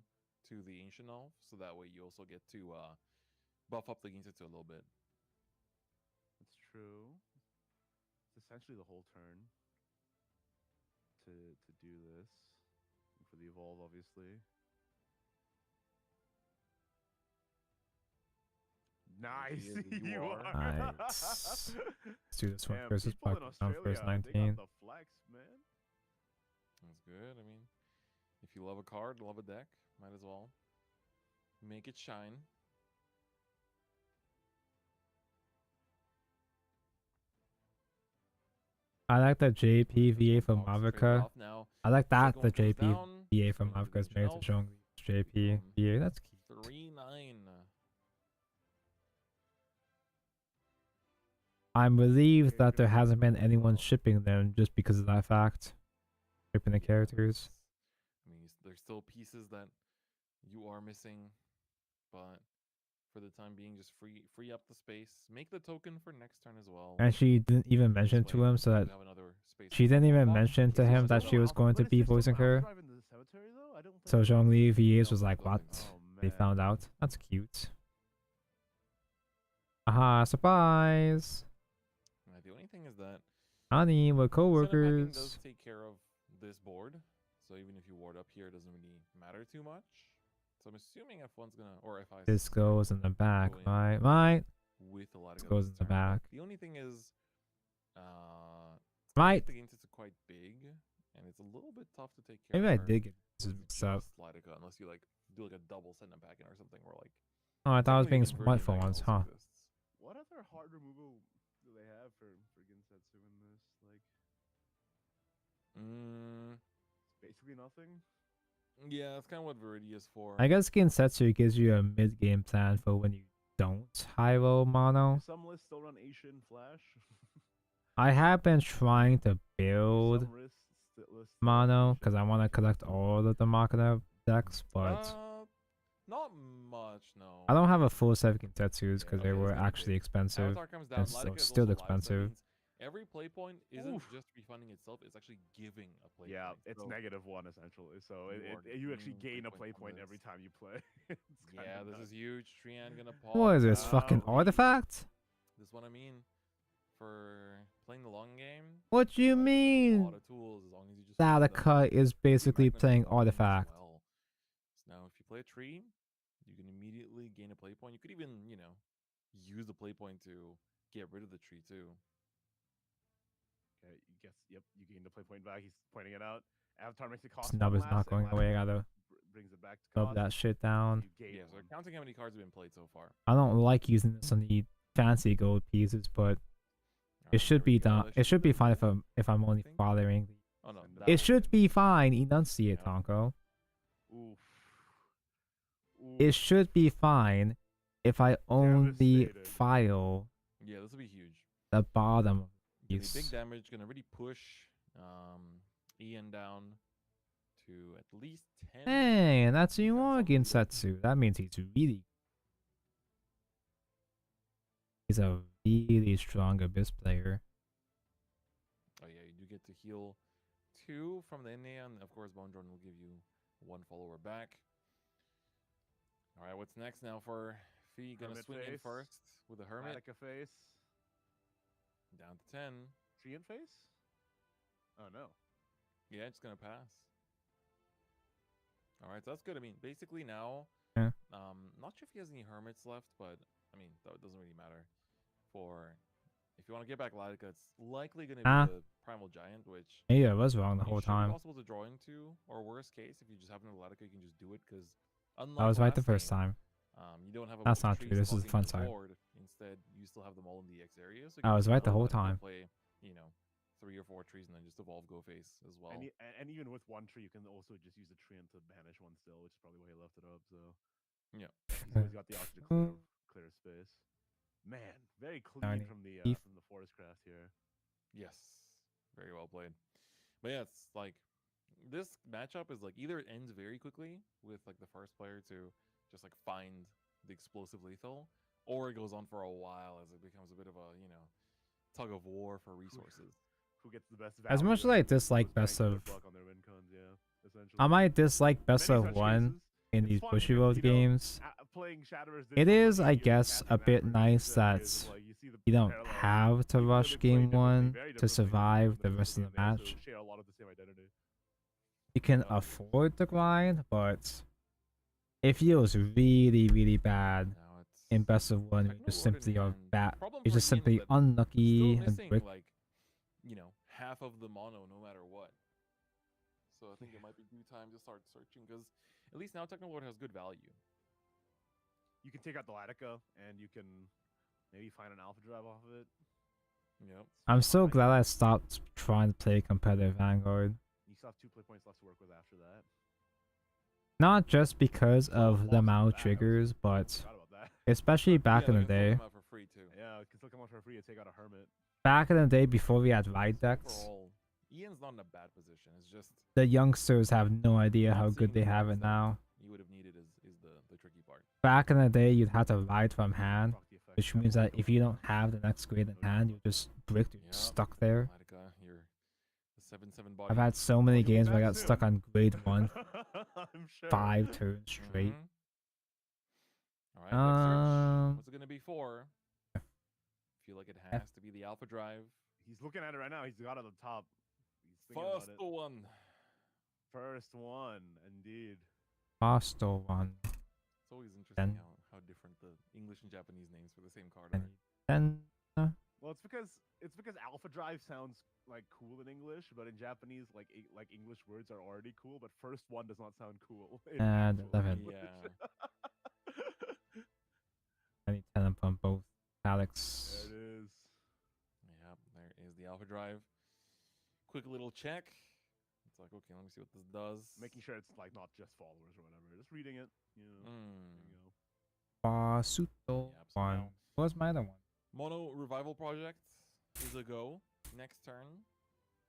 to the Ancient Elf, so that way you also get to buff up the Ginsetsu a little bit. It's true. It's essentially the whole turn to do this. And for the evolve, obviously. Nice. You are. Nice. Let's do this one Damn, versus people in Pakistan first Australia, they 19. got the flex, man. That's good. I mean, if you love a card, love a deck, might as well make it shine. I like the JPVA from Mavica. I like that, the JPVA from Mavica is made to show JPVA. That's cute. 3-9. I'm relieved that there hasn't been anyone shipping them just because of that fact. Shipping the characters. I mean, there's still pieces that you are missing, but for the time being, just free up the space. Make the token for next turn as well. And she didn't even mention to him, so that she didn't even mention to him that she was going to be voicing her. So Zhongli VAs was like, what? They found out. That's cute. Aha, surprise! The only thing is that Honey, we're co-workers. does take care of this board, so even if you ward up here, it doesn't really matter too much. So I'm assuming F1's gonna, or F I. This goes in the back, right? With a lot of this goes in the back. The only thing is, Right. the games it's quite big, and it's a little bit tough to take care Maybe of. I did get this mixed up. Unless you like do like a double send them back in or something, or like. Oh, I thought I was being technically smart for converting once, back huh? also exists. What other hard removal do they have for Ginsetsu in this? Like, it's basically nothing. Yeah, that's kind of what Viridia is for. I guess Ginsetsu gives you a mid-game plan for when you don't high-roll mono. Some lists still run Asian Flash. I have been trying to build mono because I want to collect all of the Makina decks, but not much, no. I don't have a full set of Ginsetsus because they were actually expensive. Avatar comes down. It's Lightica is still also live, so that expensive. means every play point isn't just refunding itself; it's actually giving a play Yeah, point. it's So -1 essentially. So you actually gain a play point every time you play. yeah, this is huge. Trian gonna pause. What is this, fucking artifact? This is what I mean. For playing the long game. What do you mean? A lot of tools, as long as you just have them. Latica is basically playing artifact. Well. So now, if you play a tree, you can immediately gain a play point. You could even, use the play point to get rid of the tree too. Okay, you gain the play point back. He's pointing it out. Avatar makes it cost. Snub is not going away. I gotta brings it back to rub that shit down. Yeah, so counting how many cards have been played so far. I don't like using this on the fancy gold pieces, but it should be done. It should be fine if I'm only following. Oh no, It should be fine. Enunciate, Tonko. Oof. It should be fine if I only file. Yeah, this will be huge. The bottom of Gonna be these. big damage, gonna really push Ian down to at least 10. Hey, and that's more Ginsetsu. That means he's a really strong Abyss player. Oh yeah, you do get to heal 2 from the Inea, and of course Bone Drone will give you 1 follower back. Alright, what's next now for Fee? Gonna Hermit swing in face. first with a Hermit. Latica face. Down to 10. Treant face? Oh no. Yeah, it's gonna pass. Alright, so that's good. I mean, basically now, Yeah. not sure if he has any Hermits left, but I mean, that doesn't really matter. If you want to get back Latica, it's likely going to be the Primal Giant, which Yeah, I was wrong the whole time. possible to draw into, or worst case, if you just have another Latica, you can just do it, because unlike I was right the last first game, time. you don't have a That's bunch of not true. trees This is the blocking fun the side. board. Instead, you still have them all in the X area. So I was right the whole Latica time. Play, 3 or 4 trees and then just evolve Go Face as well. And even with one tree, you can also just use the Treant to banish one still, which is probably why he left it up. So yeah, he's always got the option to clear space. Man, very clean from the Forest Craft here. Yes, very well played. But yeah, it's like this matchup is like either it ends very quickly with like the first player to just like find the explosive lethal, or it goes on for a while as it becomes a bit of a tug of war for resources. Who gets the best As much as I dislike best of, on their win cons, yeah, essentially. I might dislike best Many of such one. cases, in these fun Bushy because, Road you know, games. Playing Shadowverse It Digital is, for I me, guess, a bit nice that like, you see the you don't parallels. have to Even though rush they play game differently, one very to differently survive in the the rest of the they also match. share a lot of the same identity. You can afford to grind, but it feels really, really bad in best of one. You just simply are bad. You're just simply unlucky Still and missing brick. like, you know, half of the mono no matter what. So I think it might be due time to start searching because at least now Technolord has good value. You can take out the Latica and you can maybe find an alpha drive off of it. Yep. I'm so glad I stopped trying to play competitive Vanguard. You still have 2 play points left to work with after that. Not just because of the amount of triggers, but especially back in the day. Yeah, it can still come out for free to take out a Hermit. Back in the day before we had ride decks, Overall, Ian's not in a bad position. It's just the youngsters have no idea how not good they seeing the have cards it that now. you would have needed is the tricky part. Back in the day, you'd have to ride from hand, which means that if you don't have the next grade in hand, you're just bricked, you're stuck there. Latica, you're the 7/7 body. I've had so many games where I got stuck on grade 1 I'm sure. 5 turns straight. All right, next search. What's it gonna be for? Feel like it has to be the Alpha Drive. He's looking at it right now. He's got it on the top. He's thinking about First it. one. First one, indeed. Hostile one. It's always interesting how different the English and Japanese names for the same card are. Then Well, it's because Alpha Drive sounds like cool in English, but in Japanese, like English words are already cool, but first one does not sound cool. in and actual 11. English. I need 10 from both Alex. There it is. Yep, there is the Alpha Drive. Quick little check. It's like, okay, let me see what this does. Making sure it's like not just followers or whatever. Just reading it. You know. There you go. Basuto one. What was my other one? Mono Revival Project is a go. Next turn.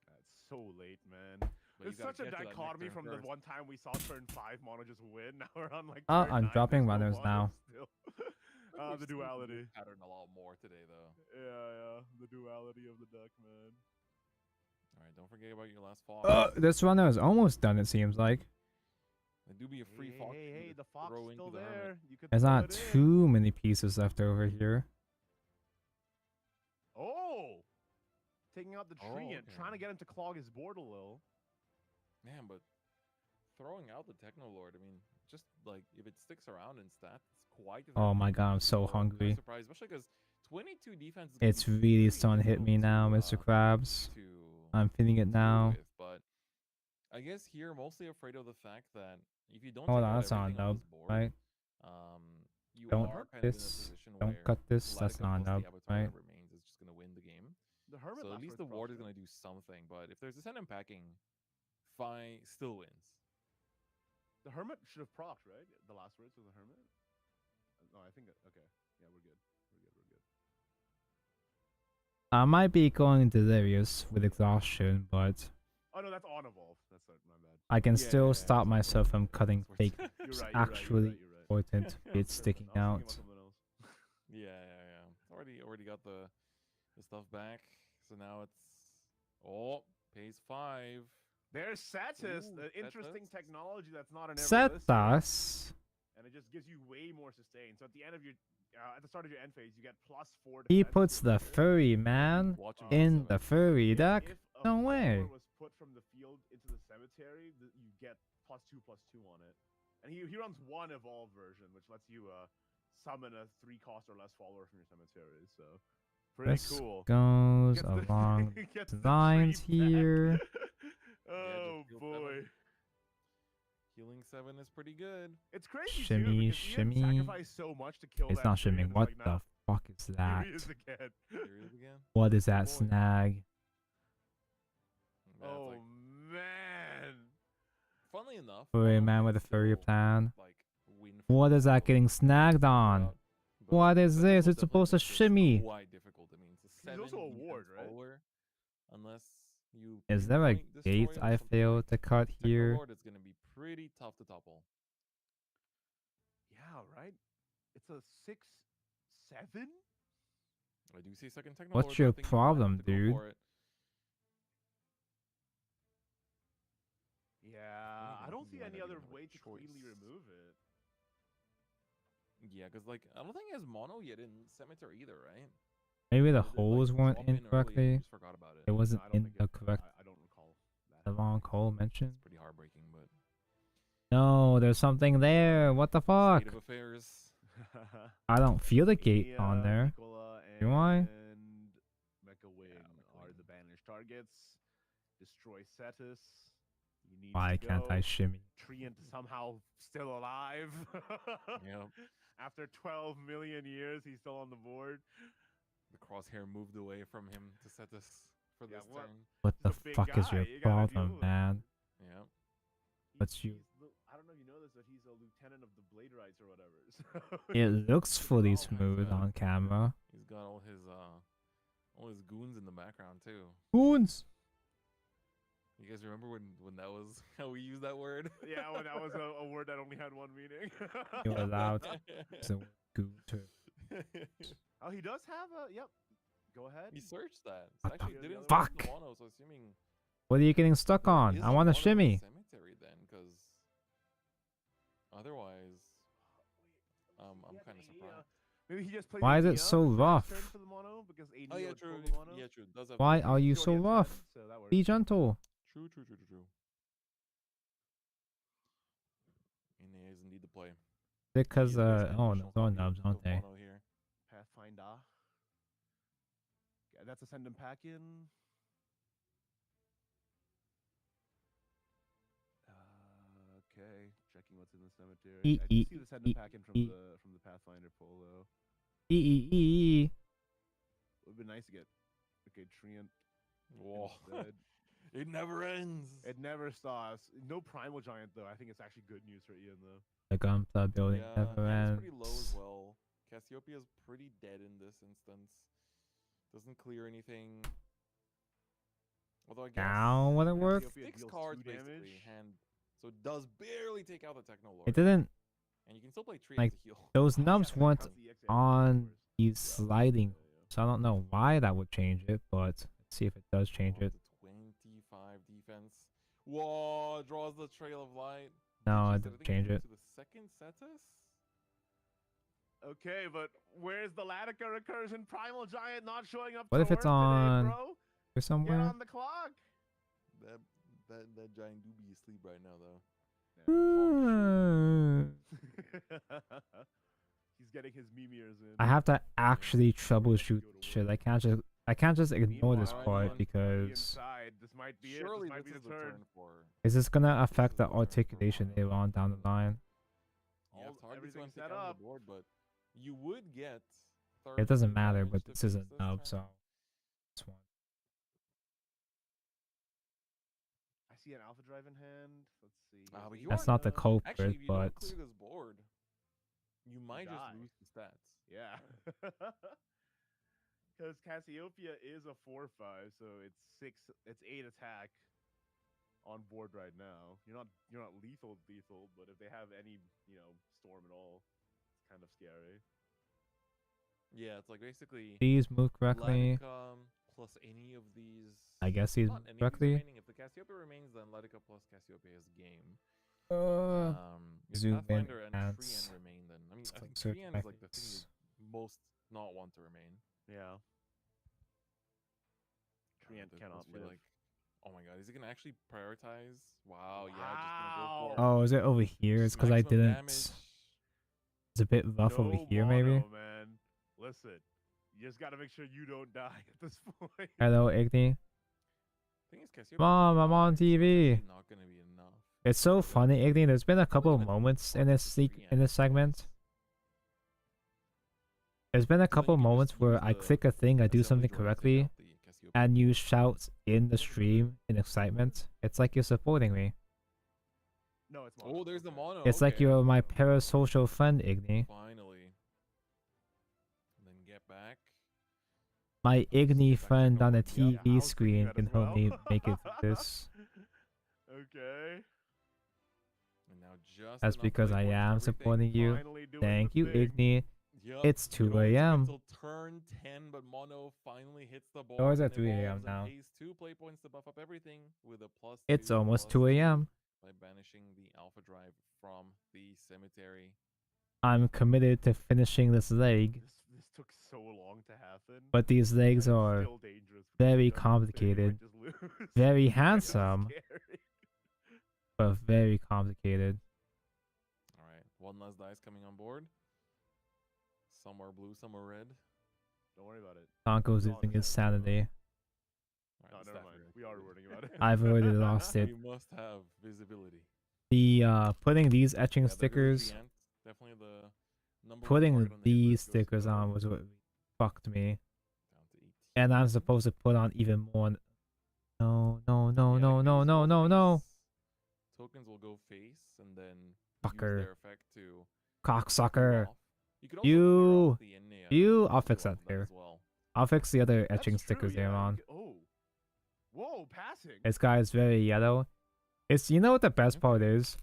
That's so late, man. But There's you gotta such a get to that dichotomy next turn from the first. one time we saw turn 5 mono just win. Now we're on like Oh, turn I'm 9, dropping there's no runners mono now. still. We've The seen duality. pattern a lot more today, though. Yeah. The duality of the deck, man. All right, don't forget about your last Fox. This runner is almost done, it seems like. There do be a free Fox. Hey, the Fox is still there. Hermit. You could There's throw not it in. too many pieces left over here. Oh! Taking out the tree and okay. trying to get him to clog his board a little. Man, but throwing out the Technolord, I mean, just like if it sticks around in stats, it's quite. Oh my god, I'm so hungry. Surprised, especially because 22 defense. Is It's really starting to hit me now, Mr. Krabs. I'm feeling it now. But I guess here mostly afraid of the fact that if you don't Hold take on, out that's on everything on nub, this board, right? You Don't are cut kind of in a this. position Don't where cut this. That's Latica not plus the nub, Avatar right? that remains is just gonna win the game. The Hermit So at last least word the ward is procs, gonna do something. But if there's a send packing, Fi still wins. The Hermit should have procced, right? The last words was the Hermit? No, I think... Okay. Yeah, we're good. We're good. I might be going delirious with exhaustion, but Oh, no, that's on evolve. That's my bad. I can still stop myself from cutting fake. It's You're right, actually you're right. important. It's sticking I was out. thinking about something else. Yeah. Already got the stuff back. So now it's pays 5. There's Satis, Ooh, an interesting Satis. technology that's not in every Set list. us. And it just gives you way more sustain. So at the end of your, at the start of your end phase, you get +4 He defense puts to the your furry man in the furry deck. If a No way. follower was put from the field into the cemetery, you get +2/+2 on it. And he runs one evolved version, which lets you summon a 3-cost or less follower from your cemetery. So pretty This cool. goes Gets the- along gets the the lines tree back. here. Oh just heal boy. 7. Healing 7 is pretty good. It's crazy Shimmy, too, because Ian shimmy. sacrificed so much to kill It's that not tree, shimming. and it's What like, the nah, fuck is that? here he is again. What is that Boy. snag? Yeah, it's Oh like, man. funnily enough, Furry man with a furry plan. What is that getting snagged on? What is this? It's supposed to shimmy. Quite difficult. I mean, it's a 7 also a defense ward, right? follower, unless you. Is there a pinpoint gate destroy or I something failed like to cut here? Technolord, it's gonna be pretty tough to topple. Yeah, right? It's a 6/7? I do see second Technolord. What's but I your think you might problem, have to go dude? for it. Yeah, I don't see any have other even a way to cleanly choice. remove it. Yeah, because like I don't think he has mono yet in Cemetery either, right? Maybe the Or did it, holes like, weren't drop in in early and correctly. we just forgot about it? It wasn't No, I don't in think the it. correct I don't recall that. the wrong hole mentioned. It's pretty heartbreaking, but No, there's something there. What the fuck? state of affairs. I don't feel the gate on Mia, there. Nicola, Do I? and Mecha Wing are the banished targets. Destroy Cetus. He needs Why to can't go. I shimmy? Treant somehow still alive. Yep. After 12 million years, he's still on the board. The crosshair moved away from him to set this for this turn. What the He's a big fuck is guy, your you gotta deal problem, with it. man? Yeah. What's you? I don't know if you know this, but he's a lieutenant of the Blade Rights or whatever. So It looks fully smooth on camera. He's got all his goons in the background too. Goons. You guys remember when that was how we used that word? yeah, well, that was a word that only had one meaning. You're allowed to goon too. Oh, he does have a. Yep. Go ahead. He searched that. What Actually, the didn't fuck? search the mono, so assuming What are you getting stuck on? is I a want to mono in shimmy. Cemetery then, because otherwise, I'm kind of surprised. Maybe he just plays Why is AD it so up rough? turn for the mono because AD Oh yeah, would true. pull the mono. Yeah, true. Does have Why mono. are you He so already has rough? 10, so that works. Be gentle. True. NA is indeed the play. Because He is oh additional no, copy nubs, of don't they? mono here. Pathfinder. Yeah, that's a send him pack in. Okay, checking what's in the cemetery. I do see the send him pack in from the Pathfinder polo. Would have been nice to get. Okay, Treant. Whoa. instead. It never ends. It never stops. No Primal Giant though. I think it's actually good news for Ian though. The Gunpla building Yeah, never and ends. it's pretty low as well. Cassiopeia is pretty dead in this instance. Doesn't clear anything. Although I guess Now would it work? Cassiopeia 6 deals cards 2 basically damage. hand, so it does barely take out the Techno Lord. It didn't And you can still play Tree like to heal. those nubs weren't How's the EX on these sliding, so I don't know why that would change it, but let's see if it does change it. 25 defense. Whoa, draws the Trail of Light. No, it Jeez, I didn't think change it. to the second Cetus? Okay, but where's the Latica recursion? Primal Giant not showing up. What to if it's work on today, bro? or Get somewhere? on the clock. That giant do be asleep right now though. He's getting his Mimirs in. I have to actually troubleshoot this shit. I can't just ignore this Meanwhile, part on the because inside, this might be Surely it. This might this be is the the turn. turn for. is this gonna affect the articulation later on down the line? Yeah, it's hard to everything's take set out up. the board, but you would get. Third It doesn't party matter, damage but to this is a fix this nub, turn. so this one. I see an Alpha Drive in hand. Let's see. But Here's you That's are not the culprit, Actually, if you but don't clear this board, you might just die. lose the stats. Yeah. Because Cassiopeia is a 4/5, so it's 8 attack on board right now. You're not lethal, but if they have any, storm at all, it's kind of scary. Yeah, it's like basically. Please move correctly. Latica plus any of these. I guess he's not any of these correctly. remaining. If the Cassiopeia remains, then Latica plus Cassiopeia is game. If Zoom in Pathfinder and and Treant remain, then I mean, I think search Treant is like the thing packets. you most not want to remain. Yeah. Treant I cannot just feel live. like, oh my god, is he gonna actually prioritize? Wow, yeah, just gonna go for. Oh, is it over here? It's because I maximum didn't. damage. It's a bit rough over No here, maybe. mono, man. Listen, you just gotta make sure you don't die at this point. Hello, Igni. Thing is, Cassiopeia Mom, I'm on so it's TV. actually not gonna be enough. It's so funny, Igni. There's been a couple of moments in this segment. There's been a couple of moments where I click a thing, I do something correctly, and you shout in the stream in excitement. It's like you're supporting me. No, it's mono. Oh, there's the mono. It's like okay. you're my parasocial friend, Igni. Finally. And then get back. My Igni friend on a TV I'll screen that can as help me well. make it through this. Okay. And now just That's enough because I playpoints for am everything. supporting you. Finally doing Thank the you, thing. Igni. Yep. It's It 2 only took a.m. until turn 10, but mono finally hits the board. Or is it and 3 a.m. evolves and now? pays 2 play points to buff up everything with a +2. It's almost +2. 2 a.m. by banishing the Alpha Drive from the cemetery. I'm committed to finishing this leg. This took so long to happen. But these legs and it's are still dangerous. very Gundam complicated, just lose. very It's kind of handsome, scary. but very complicated. All right, one last dice coming on board. Some are blue, some are red. Don't worry about it. Tonko's losing his sanity. No, never mind. We are worrying about it. I've already lost it. We must have visibility. The putting these etching Yeah, there goes stickers, the ant. Definitely the number one putting target on the hit these list goes to stickers the on was what fucked me. down to 18. And I'm supposed to put on even more. No, no, no, Yeah, no, you no, can no, use no, both no. face. Tokens will go face and then use Fucker. their effect to Cocksucker. cool off. You could also clear You, off the in I'll fix blue that off of here. as well. I'll fix the other etching That's true, stickers yeah, there you on. could- Oh. Whoa, passing. This guy is very yellow. It's, you know what the best part is?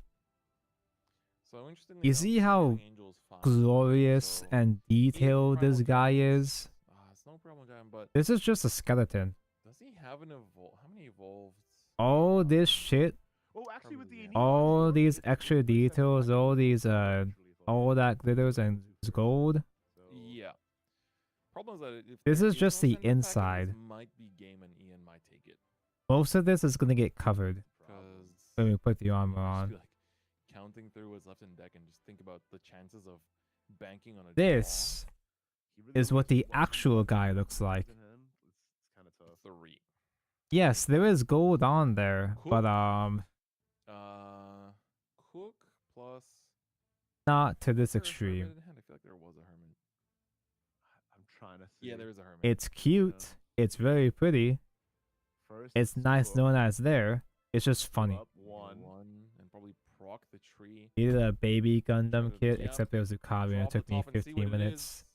So I'm interested in You the see outcome. how Getting Angel's fine. glorious So and detailed this guy is? it's no problem, guy, but This is just a skeleton. does he have an evolve? How many evolves? All this shit, Oh, actually, with the all these extra details, all these all that glitters and gold. Yeah. Problem is that if This there is just no the sender pack, inside. this might be game and Ian might take it. Most of this is gonna get covered Because when we put the armor on. like counting through what's left in deck and just think about the chances of banking on a This is what the actual guy looks like. It's kind of tough. 3. Yes, there is gold on there, Cool. but Cook plus not to this is there a extreme. hermit in hand? I feel like there was a hermit. I'm trying to see. Yeah, there is a hermit. It's cute. It's very pretty. First, It's nice Cook, knowing that it's there. It's just funny. up one. And probably proc the tree. He did a baby Gundam kit, yeah, except it was Zukabi and it drop the took me top and see 15 what it minutes. is.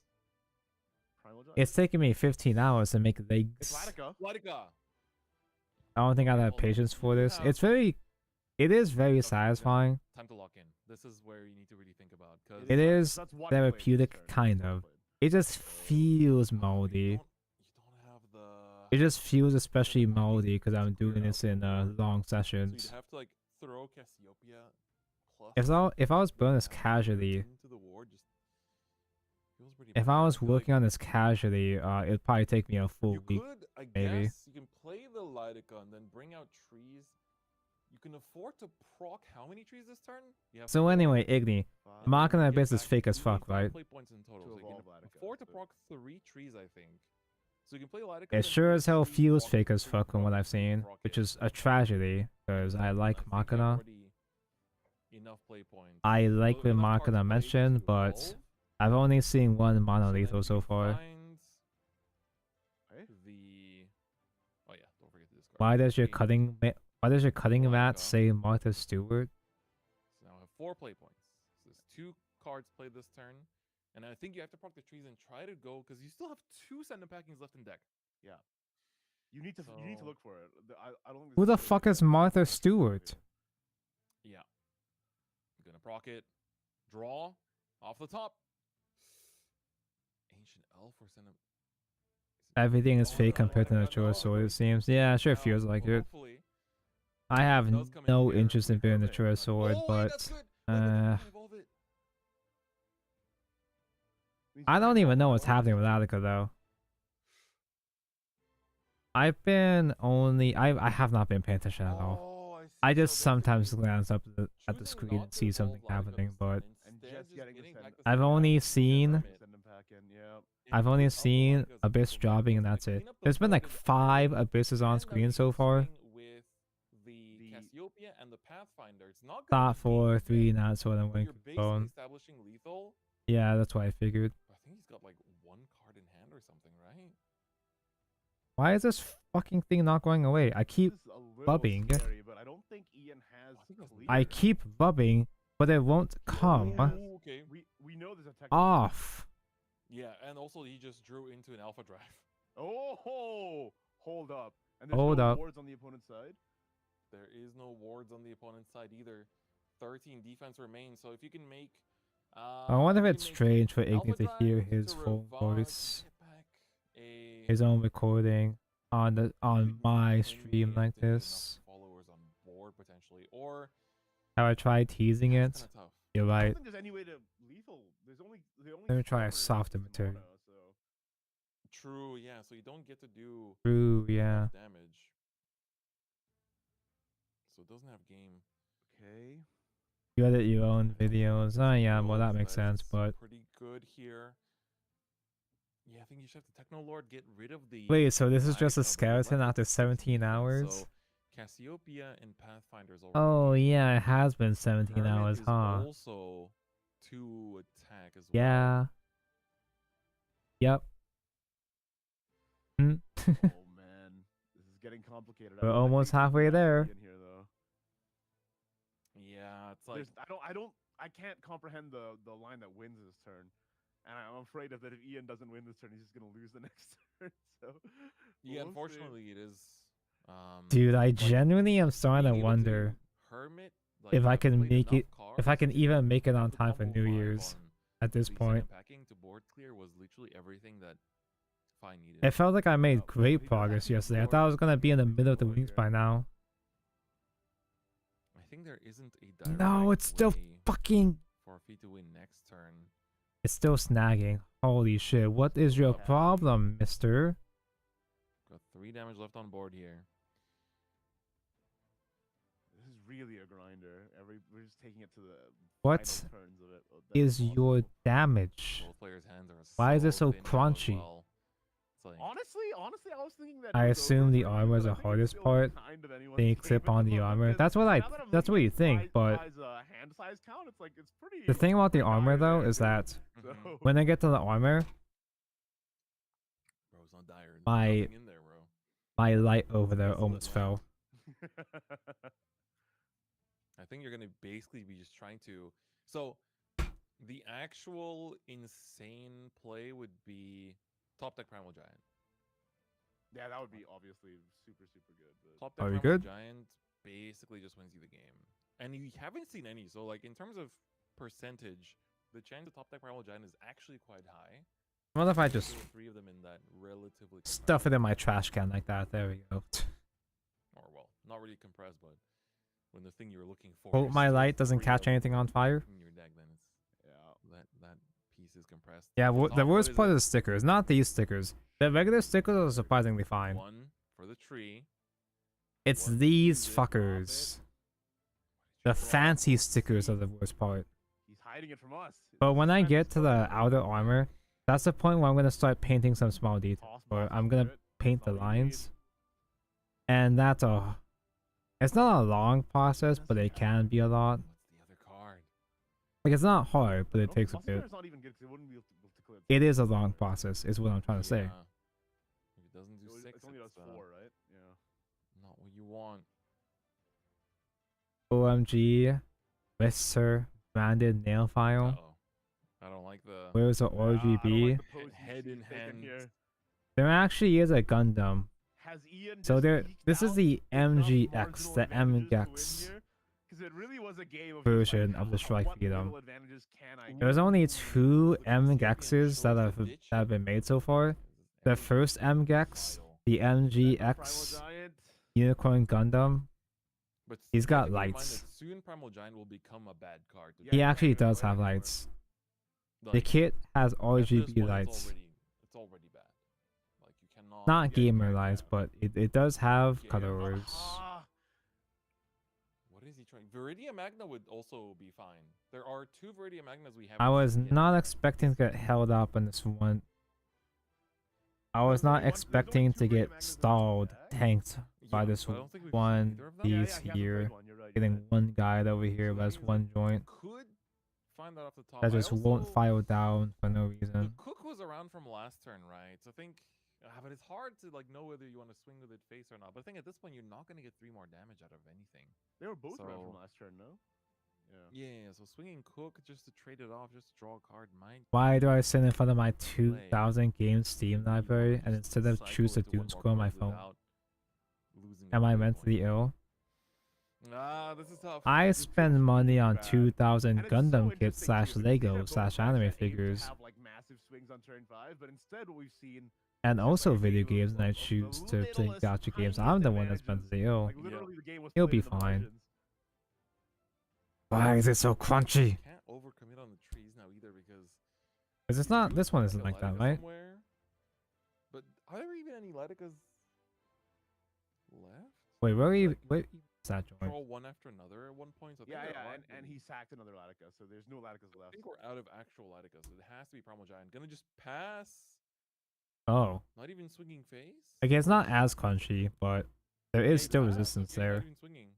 Primal Giant. It's taking me 15 hours to make It's legs. Latica. Latica. I don't think I have Hold on. patience for You this. have- It is very Okay, satisfying. Time to lock in. This is where you need to really think about. Cause It is That's one therapeutic, play this turn. kind One of. play. It just feels moldy. You don't have the. It just feels especially moldy because I'm doing this in long So sessions. you'd have to like throw Cassiopeia plus. If I was playing this casually, into the war, just feels pretty if bad. I was feel like working on this casually, it'd probably take me a full you week. could, I maybe. guess, you can play the Lidica and then bring out trees. You can afford to proc how many trees this turn? You have So four. anyway, Igni, Five. Marking that Get base is back fake as 25 fuck, right? play points in total. To So you evolve can Lidica, afford to so- proc 3 trees, I think. So you can play Lidica. It then sure play as hell trees, feels proc fake as tree, fuck from what proc I've seen, proc which it. is a tragedy because I like think Machina. already enough play points. I like Those what enough cards Machina played mentioned, to but evolve. I've only seen one So then monolethal you so can far. find Hey? the. Oh yeah, don't forget to discard. Why does your the- why does your cutting Lidica. mat say Martha Stewart? So now I have 4 play points. So there's 2 cards played this turn, and I think you have to proc the trees and try to go because you still have 2 sender packings left in deck. Yeah. You need to So- look for it. I don't think Who this the is fuck really is good. Martha Stewart? Yeah. I'm gonna proc it. Draw off the top. Ancient elf or send him. Everything is fake compared to Natural Sword, it seems. Yeah, sure feels like it. Hopefully. I have It does come in no here interest in with being Hermit, Natural but- Sword, Oh, wait, but that's good. Wait, but evolve it. Means I you don't can even know evolve what's it. happening with Attica though. I have not been paying attention at all. Oh, I see. I just So sometimes basically, glance up at the choosing screen not and to see evolve something Lidica happening, this but turn, And instead just getting the back send- the I've sender only packings with seen Hermit. Send them back in. Yeah. I've It only would seen allow Lidica's Abyss also dropping and like, that's it. clean up the There's been like board and 5 everything, Abysses on and now screen you're so far. playing with the Cassiopeia and the Pathfinder. It's not gonna Thought be 4, game 3, yet, not so I'm but going you're to basically phone. establishing lethal. Yeah, that's what I figured. I think he's got like 1 card in hand or something, right? Why is this fucking thing not going away? I keep This is a little bubbing. scary, but I don't think Ian has clear. I keep bubbing, but it won't come Ooh, okay. We know there's a technical. off. Yeah, and also he just drew into an alpha drive. Oh, hold up. And there's Hold no up. wards on the opponent's side. There is no wards on the opponent's side either. 13 defense remains, so if you can make. I wonder if you it's can make strange for Alpha Iggy to hear Drive his to full revive, voice, get back a his own recording on my and stream if like there's enough this. followers on board potentially, or how I tried teasing it. Kinda tough. You're I right. don't think there's any way to lethal. There's only the only. Let me try a armor is softer material. kimono, so. True, yeah. So you don't get to do True, yeah. enough damage. So it doesn't have game. Okay. You edit your own videos. Oh yeah, well that makes sense, but Pretty good here. Yeah, I think you should have the Techno Lord get rid of the. wait, so this is flag just a of the skeleton weapons after 17 hours? So Cassiopeia and Pathfinder's already. Oh yeah, it has been 17 Hermit hours, is huh? also to attack as well. Yeah. Yep. Hmm. Oh man, this is getting complicated. We're almost halfway there. In here, though. Yeah, it's like I can't comprehend the line that wins this turn, and I'm afraid of that if Ian doesn't win this turn, he's just gonna lose the next turn. So yeah, we'll unfortunately, see. it is. Dude, I like, genuinely am starting to being able wonder Hermit, if I I've can played make it, enough if I can cards even make it on to time for combo New 5 Year's on at this Lee point. packing to board clear was literally everything that Fi needed. It felt like I made great he does have progress to yesterday. I board thought I was gonna be in the pretty middle of the low weeks here. by now. I think there isn't a direct No, it's still way fucking. for Fi to win next turn. It's still snagging. Holy shit! What is your problem, Mister? Got 3 damage left on board here. This is really a grinder. We're just taking it to the What final turns of it. is your damage? Both players' hands are Why is it so thin now as crunchy? well. It's like, Honestly, I was thinking that. I it was assume over the for you, armor is but the I think hardest it's still part. kind of anyone's They game clip at on the the moment, armor. 'cause That's what now that I'm that's what looking you at think, Fi's but hand size count, it's like it's pretty. the thing about the armor dire though there, is too. that So- when I get to the armor, bro, it's not dire. There's my nothing in there, bro. my light over there It's almost fell. I think you're gonna basically be just trying to. So, the actual insane play would be top deck Primal Giant. Yeah, that would be obviously super good. But Top deck Are you Primal good? Giant basically just wins you the game, and you haven't seen any. So, like in terms of percentage, the chance of top deck Primal Giant is actually quite high. What if I There are just 3 of them in that relatively stuff it in my trash can like that? There we go. or well, not really compressed, but when the thing you're looking for. Hope is my still light doesn't 3 catch of them anything on fire. in your deck, then it's that piece is compressed. Yeah, The the top, worst what part is is the stickers, not these stickers. The regular stickers are surprisingly it? fine. 1 for the tree. It's One these use it, drop fuckers. it. The fancy stickers are the worst part. he's hiding it from us. But when I It's get to the fine. outer armor, that's the point where I'm gonna start painting some small details. Toss Or boxes I'm through gonna it. paint That's the all you need. lines. And that's a. It's not a long process, but it can be a lot. What's the other card? Like it's not hard, but it No, takes a Monster bit. Hunter's not even good 'cause it wouldn't be able to clear It is a long process, is what I'm trying to say. Yeah. If it doesn't do 6, It only does it's 4, right? Yeah. not what you want. OMG, Mr. Branded nail file. I don't like the. Where's the RGB? Head in hand. There actually is a Gundam. Has Ian So just there, leaked this is out the enough MGEX, marginal the advantages to win MGEX here? 'Cause it really was a game of just, version like, of the Strike what Freedom. little advantages can I There's get? only 2 MGEXs that have been made so far. The first MGEX, the MGX Unicorn Gundam. But He's you have got to keep in mind lights. that soon Primal Giant will become a bad card. to He defend. actually does have lights. The Like, kit has at this RGB point, lights. It's already bad. Like you cannot. Not gamer lights, but it does have colors. What is he trying? Viridian Magna would also be fine. There are 2 Viridian Magnas we have. I was not expecting to get held up on this one. I was not expecting to get stalled, tanked by this I don't think we've seen one either of them. piece here. Getting one guide over here, but that's one joint. Could find that off the top. That I just won't also- file down for no The reason. Cook was around from last turn, right? So I think, but it's hard to like know whether you want to swing with it face or not. But I think at this point you're not gonna get 3 more damage out of anything. They were both around So- from last turn, no? Yeah, so swinging Cook just to trade it off, just to draw a card might. Why do I sit in front of my 2,000 game Steam library and instead of choose the Doom Scroll on my phone? Am I mentally ill? This is tough. I spend money on 2,000 Gundam kits / Lego / anime figures. Have like massive swings on turn 5, but instead what we've seen And also video games, and I choose to play gacha games. I'm the one that's mentally ill. like literally the game was He'll played be in the fine. margins. Why is it so crunchy? Can't overcommit on the trees now either because. Because it's not. This one isn't like that, right? Somewhere. But are there even any Laticas left? Wait, where are you? Wait, what's that joint? Control one after another at one point. So I think Yeah, there yeah, are and he sacked another Latica, so there's no Laticas I left. think we're out of actual Laticas. So it has to be Primal Giant. Gonna just pass. Oh. Not even swinging face. Okay, it's not as crunchy, but there is still resistance there. Not even swinging.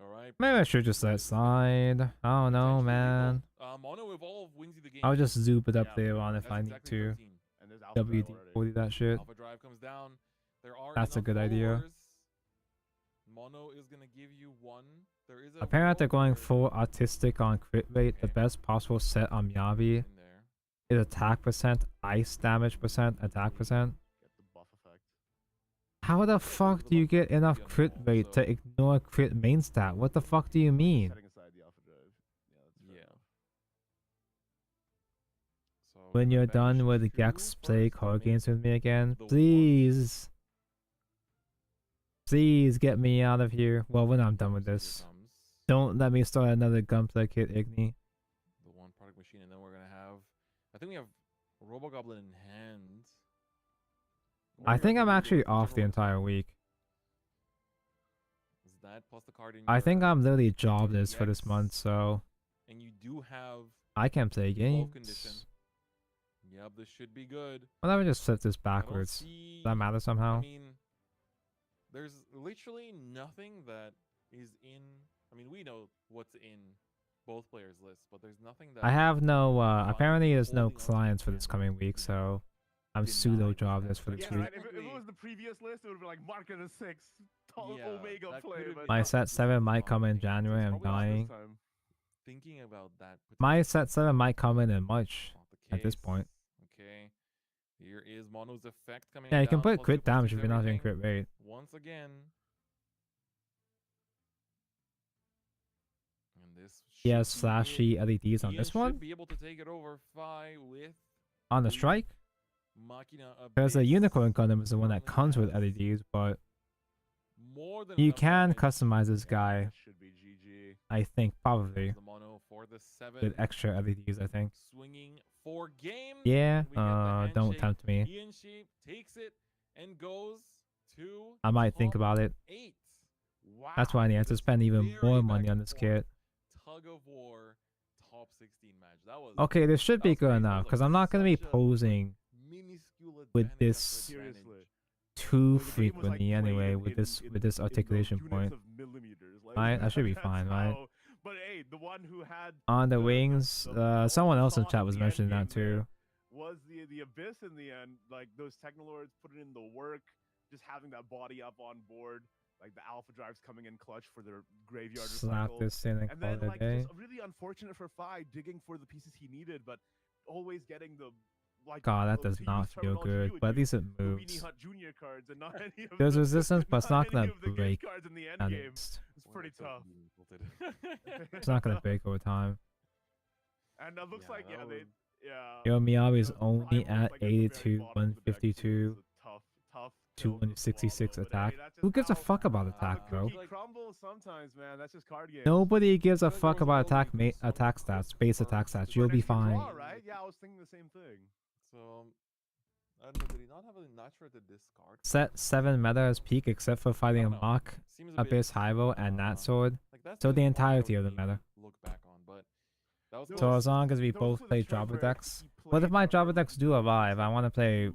All right. Maybe I should just let it slide. I don't know, man. Mono Evolve wins you the game. I'll just zoop it up there on if I need to. And there's Alpha Drive WD-40 that shit. Alpha Drive comes down. There are That's a enough good idea. followers. Mono is gonna give you one. There is a Apparently, they're going full artistic on crit rate. The best possible set on Miyavi is attack percent, ice damage percent, attack percent. Get the buff effect. How the fuck do you get enough crit rate to ignore crit main stat? What the fuck do you mean? Setting aside the Alpha Drive. Yeah, that's fair enough. So When you're done with Gex, play card games with me again, please. Please get me out of here. Well, when I'm done with this, don't let me start another Gunplay Kit Igni. the one product machine, and then we're gonna have. I think we have Robogoblin in hand. I think I'm actually off the entire week. Is that plus the card in I your think I'm literally jobless for this month, so and you do have I can't play evolve condition. games. Yep, this should be good. Well, let me just flip this backwards. Does that matter somehow? I mean, there's literally nothing that is in. I mean, we know what's in both players' lists, but there's nothing that I have no, apparently there's no clients for this coming week, so I'm pseudo jobless for this Yeah, week. right. If it was the previous list, it would be like Mark of the 6, Omega play. But My set 7 might come in January, I'm dying. thinking about that. My set 7 might come in March at this point. Okay, here is Mono's effect coming. Yeah, you can down, put plus crit 2, plus damage 6 if you're not doing everything. crit rate. Once again. And this He has should be flashy it. LEDs on Ian this one? should be able to take it over Fi with On the strike? Machina Because the base. Unicorn Gundam is the one that comes with LEDs, but More than you enough can damage. customize this guy. Should be GG. I think, probably. The Mono for the 7. With extra LEDs, I think. Swinging 4 games. Yeah, We get the don't handshake. tempt me. Ian Sheep takes it and goes to I might think top about it. 8. Wow. That's why I need to spend even Very more back money on and this forth kit. Tug of war top 16 match. That was Okay, this should be good enough, because I'm not going to be posing minuscule with advantage this after advantage. Seriously. too Well, the game was, like, frequently anyway, played with this in this the articulation units point. of millimeters. Like, Right? That should be that's fine, right? how- But hey, the one who had On the wings, someone else in thought chat was the mentioning end that game there too. was the Abyss in the end. Like those Technolords putting in the work, just having that body up on board, like the Alpha Drives coming in clutch for their graveyard Slap recycle. this in and And call then it a like day. just really unfortunate for Fi digging for the pieces he needed, but always getting the like. God, that to does use not feel terminology good, you would but at least use, it the moves. Weenie Hut Junior cards and not any of There's the, resistance, but it's not any gonna of the good break. cards in the end at game. least. It's pretty tough. It's not gonna break over time. And it looks like they Yo, Miyabi is because only Primal at is, like, at the very 82, bottom of the deck, too. 152, It's a tough 266 attack. that's Who just gives a how fuck about attack, the bro? cookie crumbles sometimes, man. That's just card games. Nobody gives a fuck about attack stats, base attack stats. You'll be fine. Draw, right? Yeah, I was thinking the same thing. So, I don't know, did he not have a Natra to discard? Set 7 meta is peak except for fighting a Mach, Seems a bit, Abyss Hyvo, and Nat Sword. Like, that's So the part I entirety would of the maybe meta. Look back on, but that was So as long as we both play Jobber decks. What if my Jobber decks do arrive? I want to play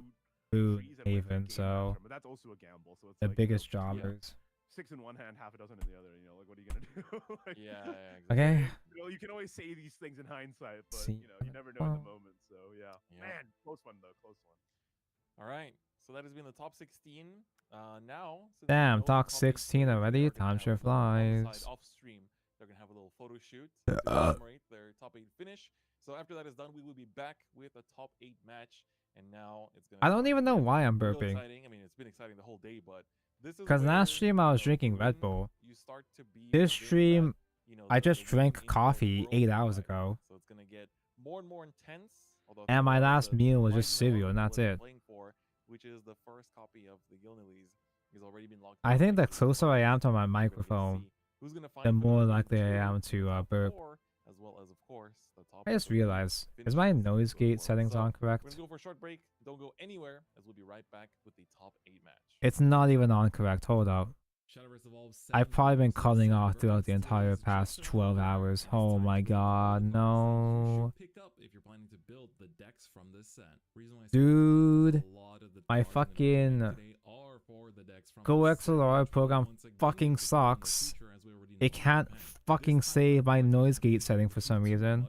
Blue Haven, so But that's also a gamble. So it's the like, biggest jobbers. 6 in one hand, half a dozen in the other. You know, like what are you gonna do? Like, exactly. Okay. You know, you can always say these things in hindsight, but See. you know, you never know in the moment. So yeah. Man, close one though, close one. All right. So that has been the top 16. Now, since we Damn, know the talk top 16 already. they're gonna Time have sure a little on the flies. side off stream. They're gonna have a little photo shoot to commemorate their top 8 finish. So after that is done, we will be back with a top 8 match. And now it's gonna. I don't even know why I'm real burping. exciting. I mean, it's been exciting the whole day, but this is Because last where, stream I was you know, drinking Red when Bull. you start to be This within that, stream, you know, I the just game drank into the coffee world 8 of hours Fight. ago. So it's gonna get more and more intense. Although And my last the meal was right just now, cereal, and that's what we're it. playing for, which is the first copy of the Gilnillies, has already been locked. I in think the next to closer I am to my we're gonna microphone, see who's gonna find the more Vanilla likely I Two am in to the top burp. 4, as well as of course the top. I just 3 realized, is finishers my in noise the gate world. settings So on we're correct? gonna go for a short break. Don't go anywhere, as we'll be right back with the top 8 match. It's not even on correct. Hold up. I've probably been calling off throughout the entire past 12 hours. Oh my god, no. Dude, my fucking Go XLR program fucking sucks. It can't fucking save my noise gate setting for some reason.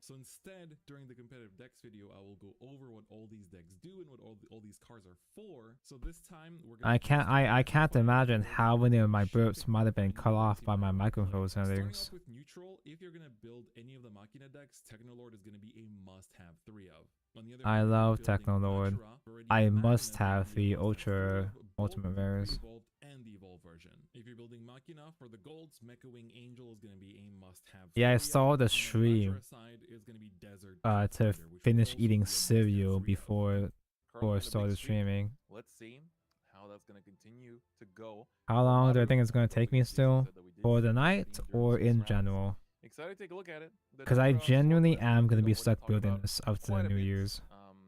So instead, during the competitive decks video, I will go over what all these decks do and what all these cards are for. So this time we're gonna I can't imagine how many of my burps might have been cut off by my microphone settings. Starting off with neutral, if you're gonna build any of the Machina decks, Technolord is gonna be a must-have 3 of. On the other I hand, love building Technolord. Natura, I must have the Ultra Ultimate Rares. Evolved and the Evolved version. If you're building Machina for the golds, Mecha Wing Angel is gonna be a must-have. Yeah, I 3 saw of. the On stream Natura side is gonna be Desert to Thunder, which finish will also eating be a must-have cereal 3 of. before Currently I in a big started streak. streaming. Let's see how that's gonna continue to go. How long do I Maru, think it's going to take me Jason still? said that we did For see the him night studying or during in some scraps. general? Excited to take a look at it. The Because I Natura genuinely sword list am we've going to be already stuck talked building about this up to the quite a New bit, Year's.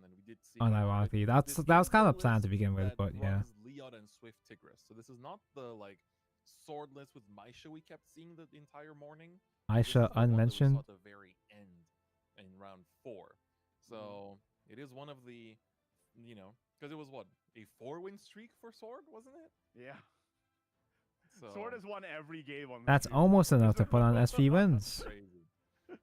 and we did see quite a bit. Unironically, This that was is kind the of a plan to list begin with, that but yeah. runs Leon and Swift Tigris. So this is not the like sword list with Maisha we kept seeing the entire morning. This is Aisha the one that we unmentioned. saw at the very end in round 4. So it is one of the, because it was what, a 4-win streak for Sword, wasn't it? Yeah. So Sword has won every game on the That's stream. almost enough to put on SV wins. crazy.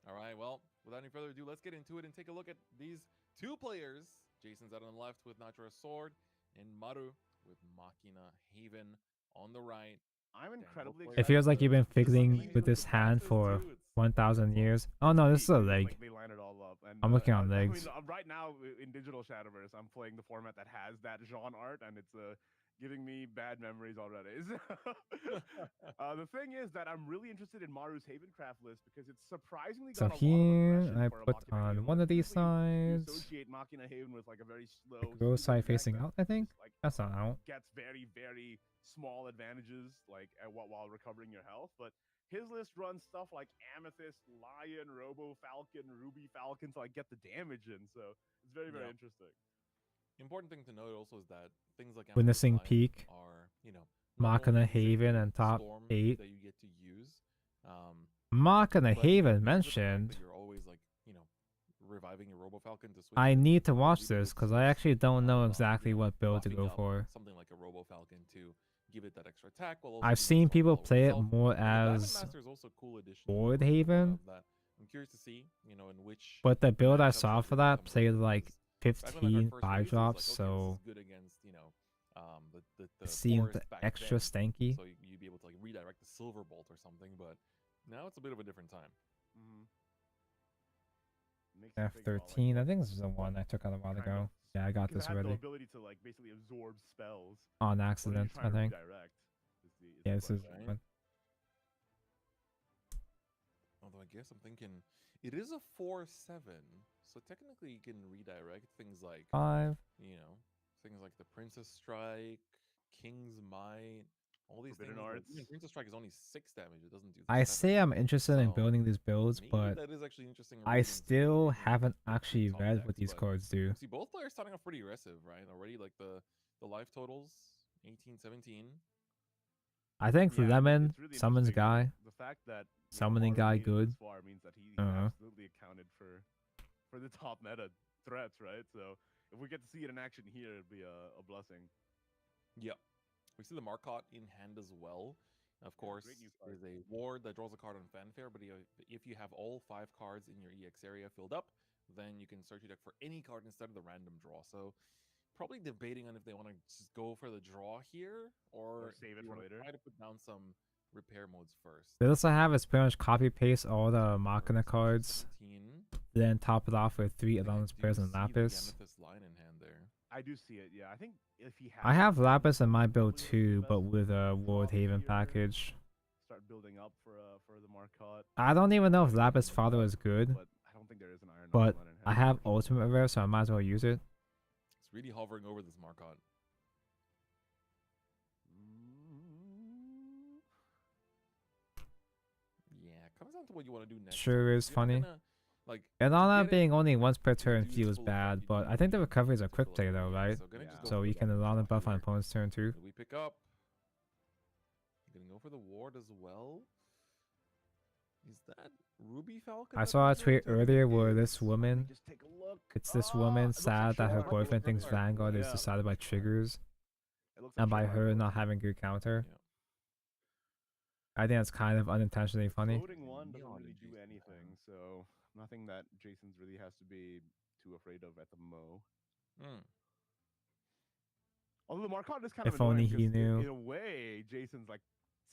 All right, well, without any further ado, let's get into it and take a look at these 2 players. Jason's out on the left with Natura Sword, and Maru with Machina Haven on the right. I'm incredibly It excited. feels like you've been This is fiddling something with new this the hand fastest for dudes. 1,000 years. Oh no, this is a leg. Like, they line it all up. And, I'm looking on I legs. mean, right now in Digital Shadowverse, I'm playing the format that has that Jean art, and it's giving me bad memories already. The thing is that I'm really interested in Maru's Havencraft list because it's surprisingly So got a lot of here aggression I for a put Machina on Haven one list. of these Typically, you sides. associate Machina Haven with like a very slow, Go stupid side deck facing that out, I think. just, like, That's not out. gets very, very small advantages like while recovering your health, but his list runs stuff like Amethyst, Lion, Robo Falcon, Ruby Falcon, so I get the damage in. So it's very, very interesting. Important thing to note also is that things like Witnessing Amethyst Lion Peak, are, Machina Haven, and top Storm 8. that you get to use. Machina but Haven with the fact that mentioned. you're always like, reviving your Robo Falcon to switch. I in, need to you'll watch be able this to because I use, actually don't know exactly what build to buffing go up for. something like a Robo Falcon to give it that extra attack. While also I've giving seen the people Storm play it itself. more The Diamond as Master is also a cool addition Board to Haven, of that. I'm curious to see, in which. but the build I matchups saw that for it that comes played up, like because back when I heard 15 first 5 release, it was drops, like, so okay, this is good against the it seemed forest back extra then, stanky. so you'd be able to like redirect the Silver Bolt or something. But now it's a bit of a different time. F13, I think this is the one I took out a while ago. Yeah, I got Because this it has the already. ability to like basically absorb spells On What are you accident, trying I to think. redirect is the Yeah, this is question. the one. Although I guess I'm thinking it is a 4/7, so technically you can redirect things like 5. Things like the Princess Strike, King's Might, all these Forbidden things. Like, Arts. even Princess Strike is only 6 damage; it doesn't do. I 7. say I'm interested in So building these builds, maybe but that is actually interesting I reading still into, haven't the actually top read decks, what these but cards do. See, both players starting off pretty aggressive, right? Already, like the life totals, 18, 17. I think for Yeah, Lemon, it's really summons interesting. guy, The fact that summoning Maru guy made it good. this far means that he Uh-huh. absolutely accounted for the top meta threats, right? So if we get to see it in action here, it'd be a blessing. Yep. We see the Marcotte in hand as well. Of course, great new card. there's a ward that draws a card on Fanfare, but if you have all 5 cards in your EX area filled up, then you can search your deck for any card instead of the random draw. So probably debating on if they want to just go for the draw here or save it you for wanna later. Try to put down some repair modes first. The list I have is pretty much copy paste all the Machina cards, 17. then top it off with 3 And I Alon's do Prayers and see the Lapis. Amethyst line in hand there. I do see it. Yeah, I think if he has I have it, Lapis in my build probably too, best but with a to Ward drop Haven here, package. Start building up for the Marcotte. I don't even know if Lapis Father is good, But I don't think there is an Iron but Knight in I hand, have for sure. Ultimate Rare, so I might as well use it. It's really hovering over this Marcotte. comes down to what you want to do next. Sure is If you're not funny. gonna, like, And all to that get it, being only once per you turn do the feels full bad, effect, but you I think the do recovery is a the quick full play though, effect. right? So gonna just go So for you the can allow the buff buff on here. opponent's turn too. We pick up. Gonna go for the ward as well. Is that Ruby Falcon? I that's saw a not tweet doing? I think earlier it where is. this woman, Just take a look. it's this woman sad that her Shoreline. boyfriend thinks Sure. Vanguard is Yeah. decided by triggers It looks like and by Shoreline her goes. not having good counter. Yeah. I think that's kind of unintentionally funny. Floating one doesn't really do anything, so nothing that Jason's really has to be too afraid of at the mo. Although the Marcotte is kind If of annoying only he 'cause knew. in a way, Jason's like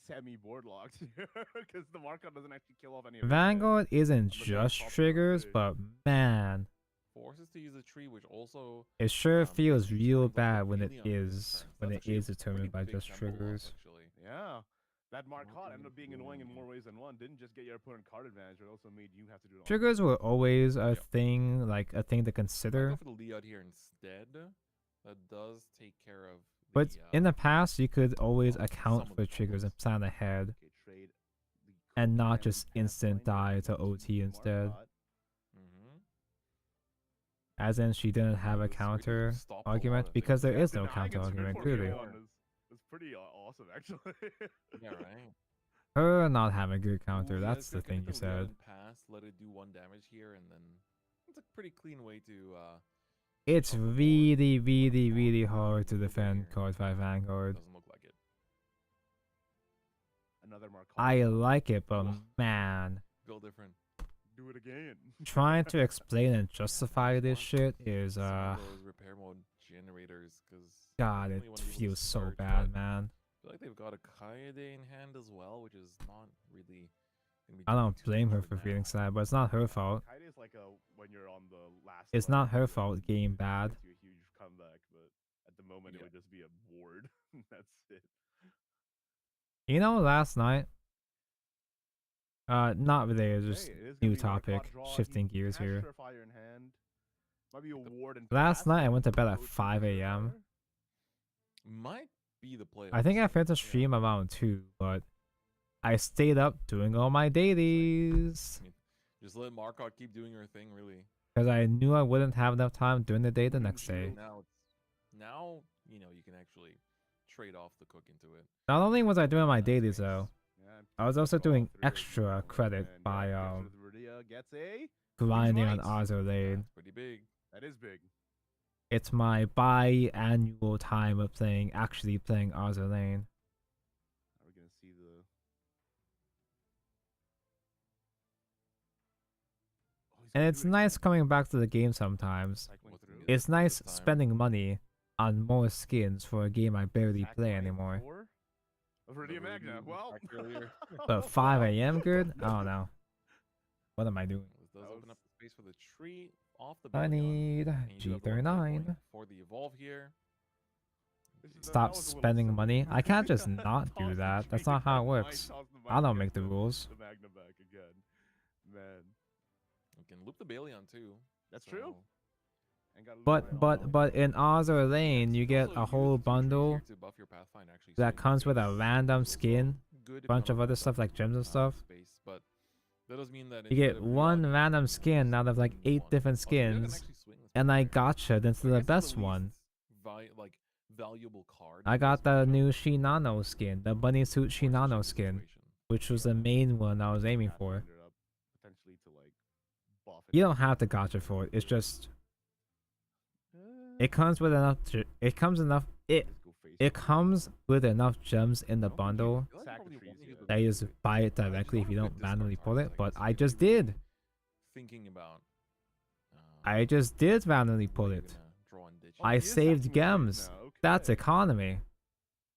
semi-board locked here because the Marcotte doesn't actually kill off any of his Vanguard isn't on the main just top triggers, stage. but man, Forces to use a tree, which also it sure feels real brings up bad the when it Helion in is turns. when That's it actually is a determined by pretty just big tempo loss, triggers. actually. Yeah. That Marcotte ended up being annoying in more ways than one. Didn't just get your opponent card advantage, but also made you have to do it on Triggers were always a thing, like a thing to I go consider. for the Leod here instead. That does take care of But the, in the past, you could always some account of for the triggers and plan ahead, Okay, trade the and not Kobe just and instant Pathfinder die to into OT instead. Marcotte. As in, she didn't have a This really counter stop a lot argument of because there things. is no Denying counter its argument, good clearly. one is pretty awesome, actually. Yeah, right. Her not having good counter, Ooh, yeah, that's it's the gonna thing you connect the Leod said. and pass, let it do 1 damage here, and then it's a pretty clean way to It's on the board. really, really, Walk really around hard to over defend here. card 5 Vanguard. Doesn't look like it. Another Marcotte. I like it, but Whoa. man, Go different. Do it again. trying to explain and justify this shit is, Some of those repair mode generators, because God, it feels so bad, man. I feel like they've got a Kaede in hand as well, which is not really gonna be I doing don't too blame much her right for now. feeling sad, but it's not her fault. Kaede is like when you're on the last. It's level, not her it fault game bad. gets you a huge comeback, but at the moment it would just be a ward. That's it. You know, last night, not really, it's just Hey, it is gonna new be Marcotte topic, draw. shifting He gears has here. Surefire in hand. Might be a ward and Last pass, night I but went to bed at go to 5 a.m. Surefire. Might be the play. I think I honestly. finished the stream around 2, but I stayed up doing all my dailies. I mean, just let Marcotte keep doing her thing, really. Because I knew I wouldn't have enough time during the day the next day. Now you know you can actually trade off the cook into it. Not only was I doing my dailies nice. though, Yeah, I was also pick all doing three of extra them, credit and by gets rid of the Viridia, gets a grinding on right. Azure Lane. That's pretty big. That is big. It's my biannual time of actually playing Azure Lane. Are we gonna see the? And it's nice coming back to the game sometimes. It's nice spending money on more skins for a game I barely play anymore. Viridia Magna. Well, But 5 a.m. good? I don't know. What am I doing? This does open up the space for the tree off the I Bellion, need and you do have the one G39. going for the evolve here. Stop spending money. I can't just not do that. That's not how it works. I don't make the rules. The Magna back again, man. You can loop the Balion too. That's true. And got But in Azure Lane, you get a whole bundle to buff your Pathfinder actually that comes with a random skin, good if bunch you of don't other have stuff like gems and stuff. space, but that does mean that You get one random skin out of like 8 different skins, and I gotcha into the best one. like valuable card. I got the new Shinano skin, the bunny suit Shinano skin, which was the main one I was aiming for. potentially to like buff You don't have to gotcha for it. It's just it comes with enough. It comes with enough gems in the bundle that you just buy it directly if you don't manually pull it. But I just did. Thinking about. I just did manually pull it. I saved gems. That's economy.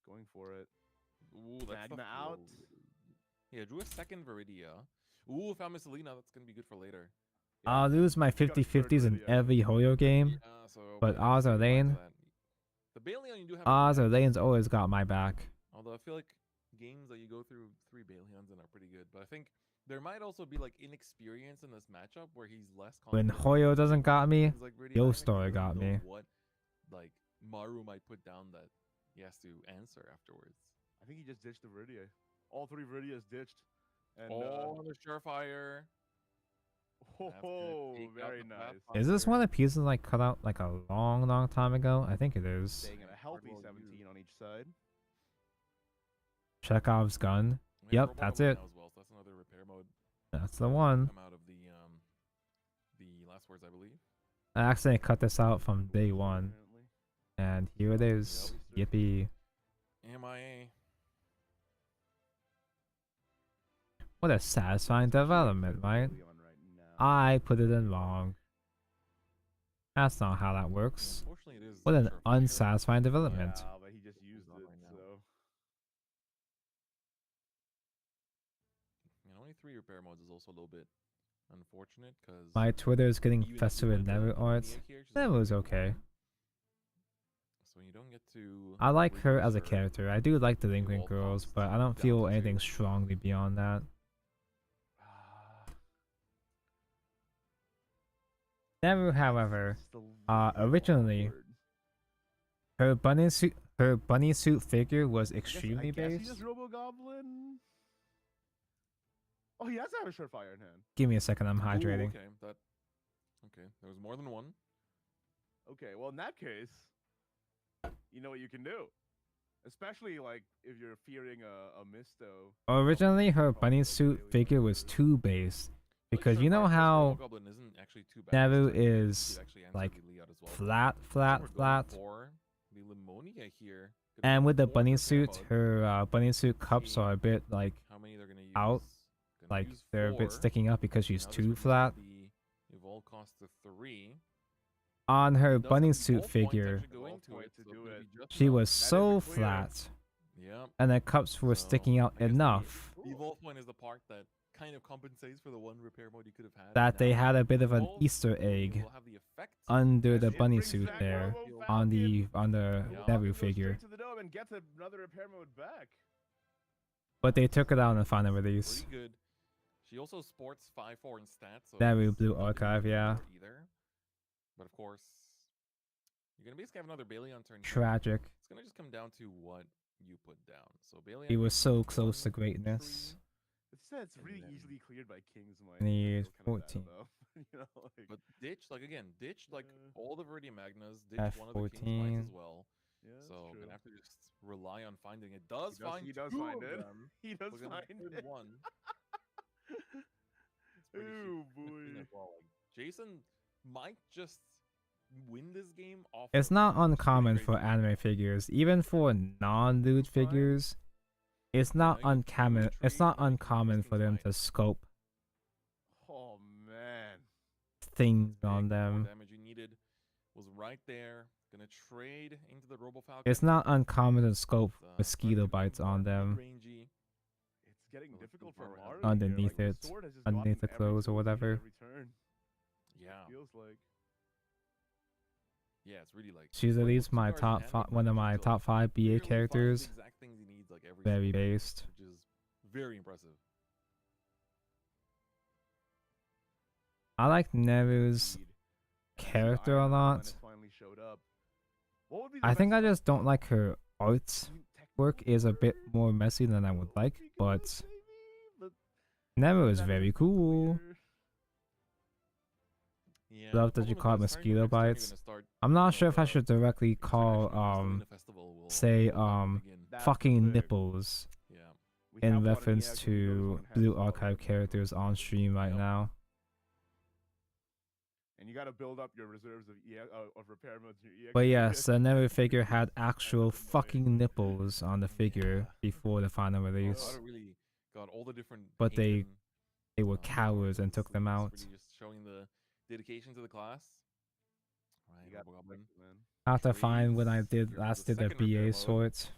Going for it. Ooh, that's Magna out. Yeah, drew a second Viridia. Ooh, found Miss Alina. That's gonna be good for later. I'll lose my 50-50s in every Hoyo game, but Azure Lane, The Balion you do have. Azure Lane's always got my back. Although I feel like games that you go through 3 Balions and are pretty good, but I think there might also be like inexperience in this matchup where he's less When confident. Hoyo doesn't got me, Like Yostory got me. What like Maru might put down that he has to answer afterwards. I think he just ditched the Viridia. All 3 Viridias ditched, And, the Surefire. oh, very nice. Is this one of the pieces like cut out like a long time ago? I think it is. Staying at a healthy 17 on each side. Chekhov's gun. Yep, that's it. As well, so that's another repair mode. That's the one. Come out of the last words, I believe. I accidentally cut this out from day one. And here it is. Yippee. MIA. What a satisfying development, right? I put it in wrong. That's not how that works. Unfortunately, it is What an unsatisfying development. Yeah, but he just used it, so. Only 3 repair modes is also a little bit unfortunate because My Twitter is getting festive with Never art. Never's okay. So you don't get to. I like her as a character. I do like the Delinquent Girls, but I don't feel anything strongly beyond that. Never, however, originally, her bunny suit figure was extremely I guess he based. just Robo-Goblin. Oh, he has to have a Surefire in hand. Give me a second, I'm hydrating. Okay, there was more than one. Okay, well in that case, you know what you can do. Especially like if you're fearing a misto. Originally, her bunny suit figure was too based. Because you know how Nevu is like flat. And with the bunny suit, her bunny suit cups are a bit like out. Like they're a bit sticking up because she's too flat. On her bunny suit figure, she was so flat. And the cups were sticking out enough The evolve point is the part that kind of compensates for the one repair mode you could have had. that they had a bit of an Easter egg under the bunny suit there on the Nevu figure. And gets another repair mode back. But they took it out in the final release. Pretty good. She also sports 5-4 in stats. So Nevu Blue Archive, yeah. Either. But of course, you're gonna basically have another Bailey on turn 2. Tragic. It's gonna just come down to what you put down. So Bailey. He was so close to greatness. It's really easily cleared by King's Might. Need 14. You know, like, but ditch like all the Viridian Magnas, ditch F14. one of the King's Mights as well. Yeah, so true. gonna have to just rely on finding it. He does find it. He does find it. One. Oh boy. Well. Like, Jason might just win this game off. It's not uncommon for anime figures, even for non-loot figures. It's not uncommon. It's not uncommon for them to scope Oh man. things on them. Damage you needed was right there. Gonna trade into the RoboFalcon. It's not uncommon to scope mosquito bites on them. It's getting difficult for Maru. Underneath it, underneath the clothes or whatever. Yeah. Feels like. Yeah, it's really like. She's at least my one of my top 5 BA characters. Exact things he needs, like every Very based. Which is very impressive. I like Nevu's character a lot. I think I just don't like her art work is a bit more messy than I would like, but Nevu is very cool. Yeah, Love that you call it mosquito bites. I'm not sure if I should directly call say fucking nipples in reference to Blue Archive characters on stream right now. And you gotta build up your reserves of repair modes in your EX. But yes, the Nevu figure had actual fucking nipples on the figure before the final release. Really got all the different But they were cowards and took them out. Really just showing the dedication to the class. Right, I have to find when I last did the BA sort.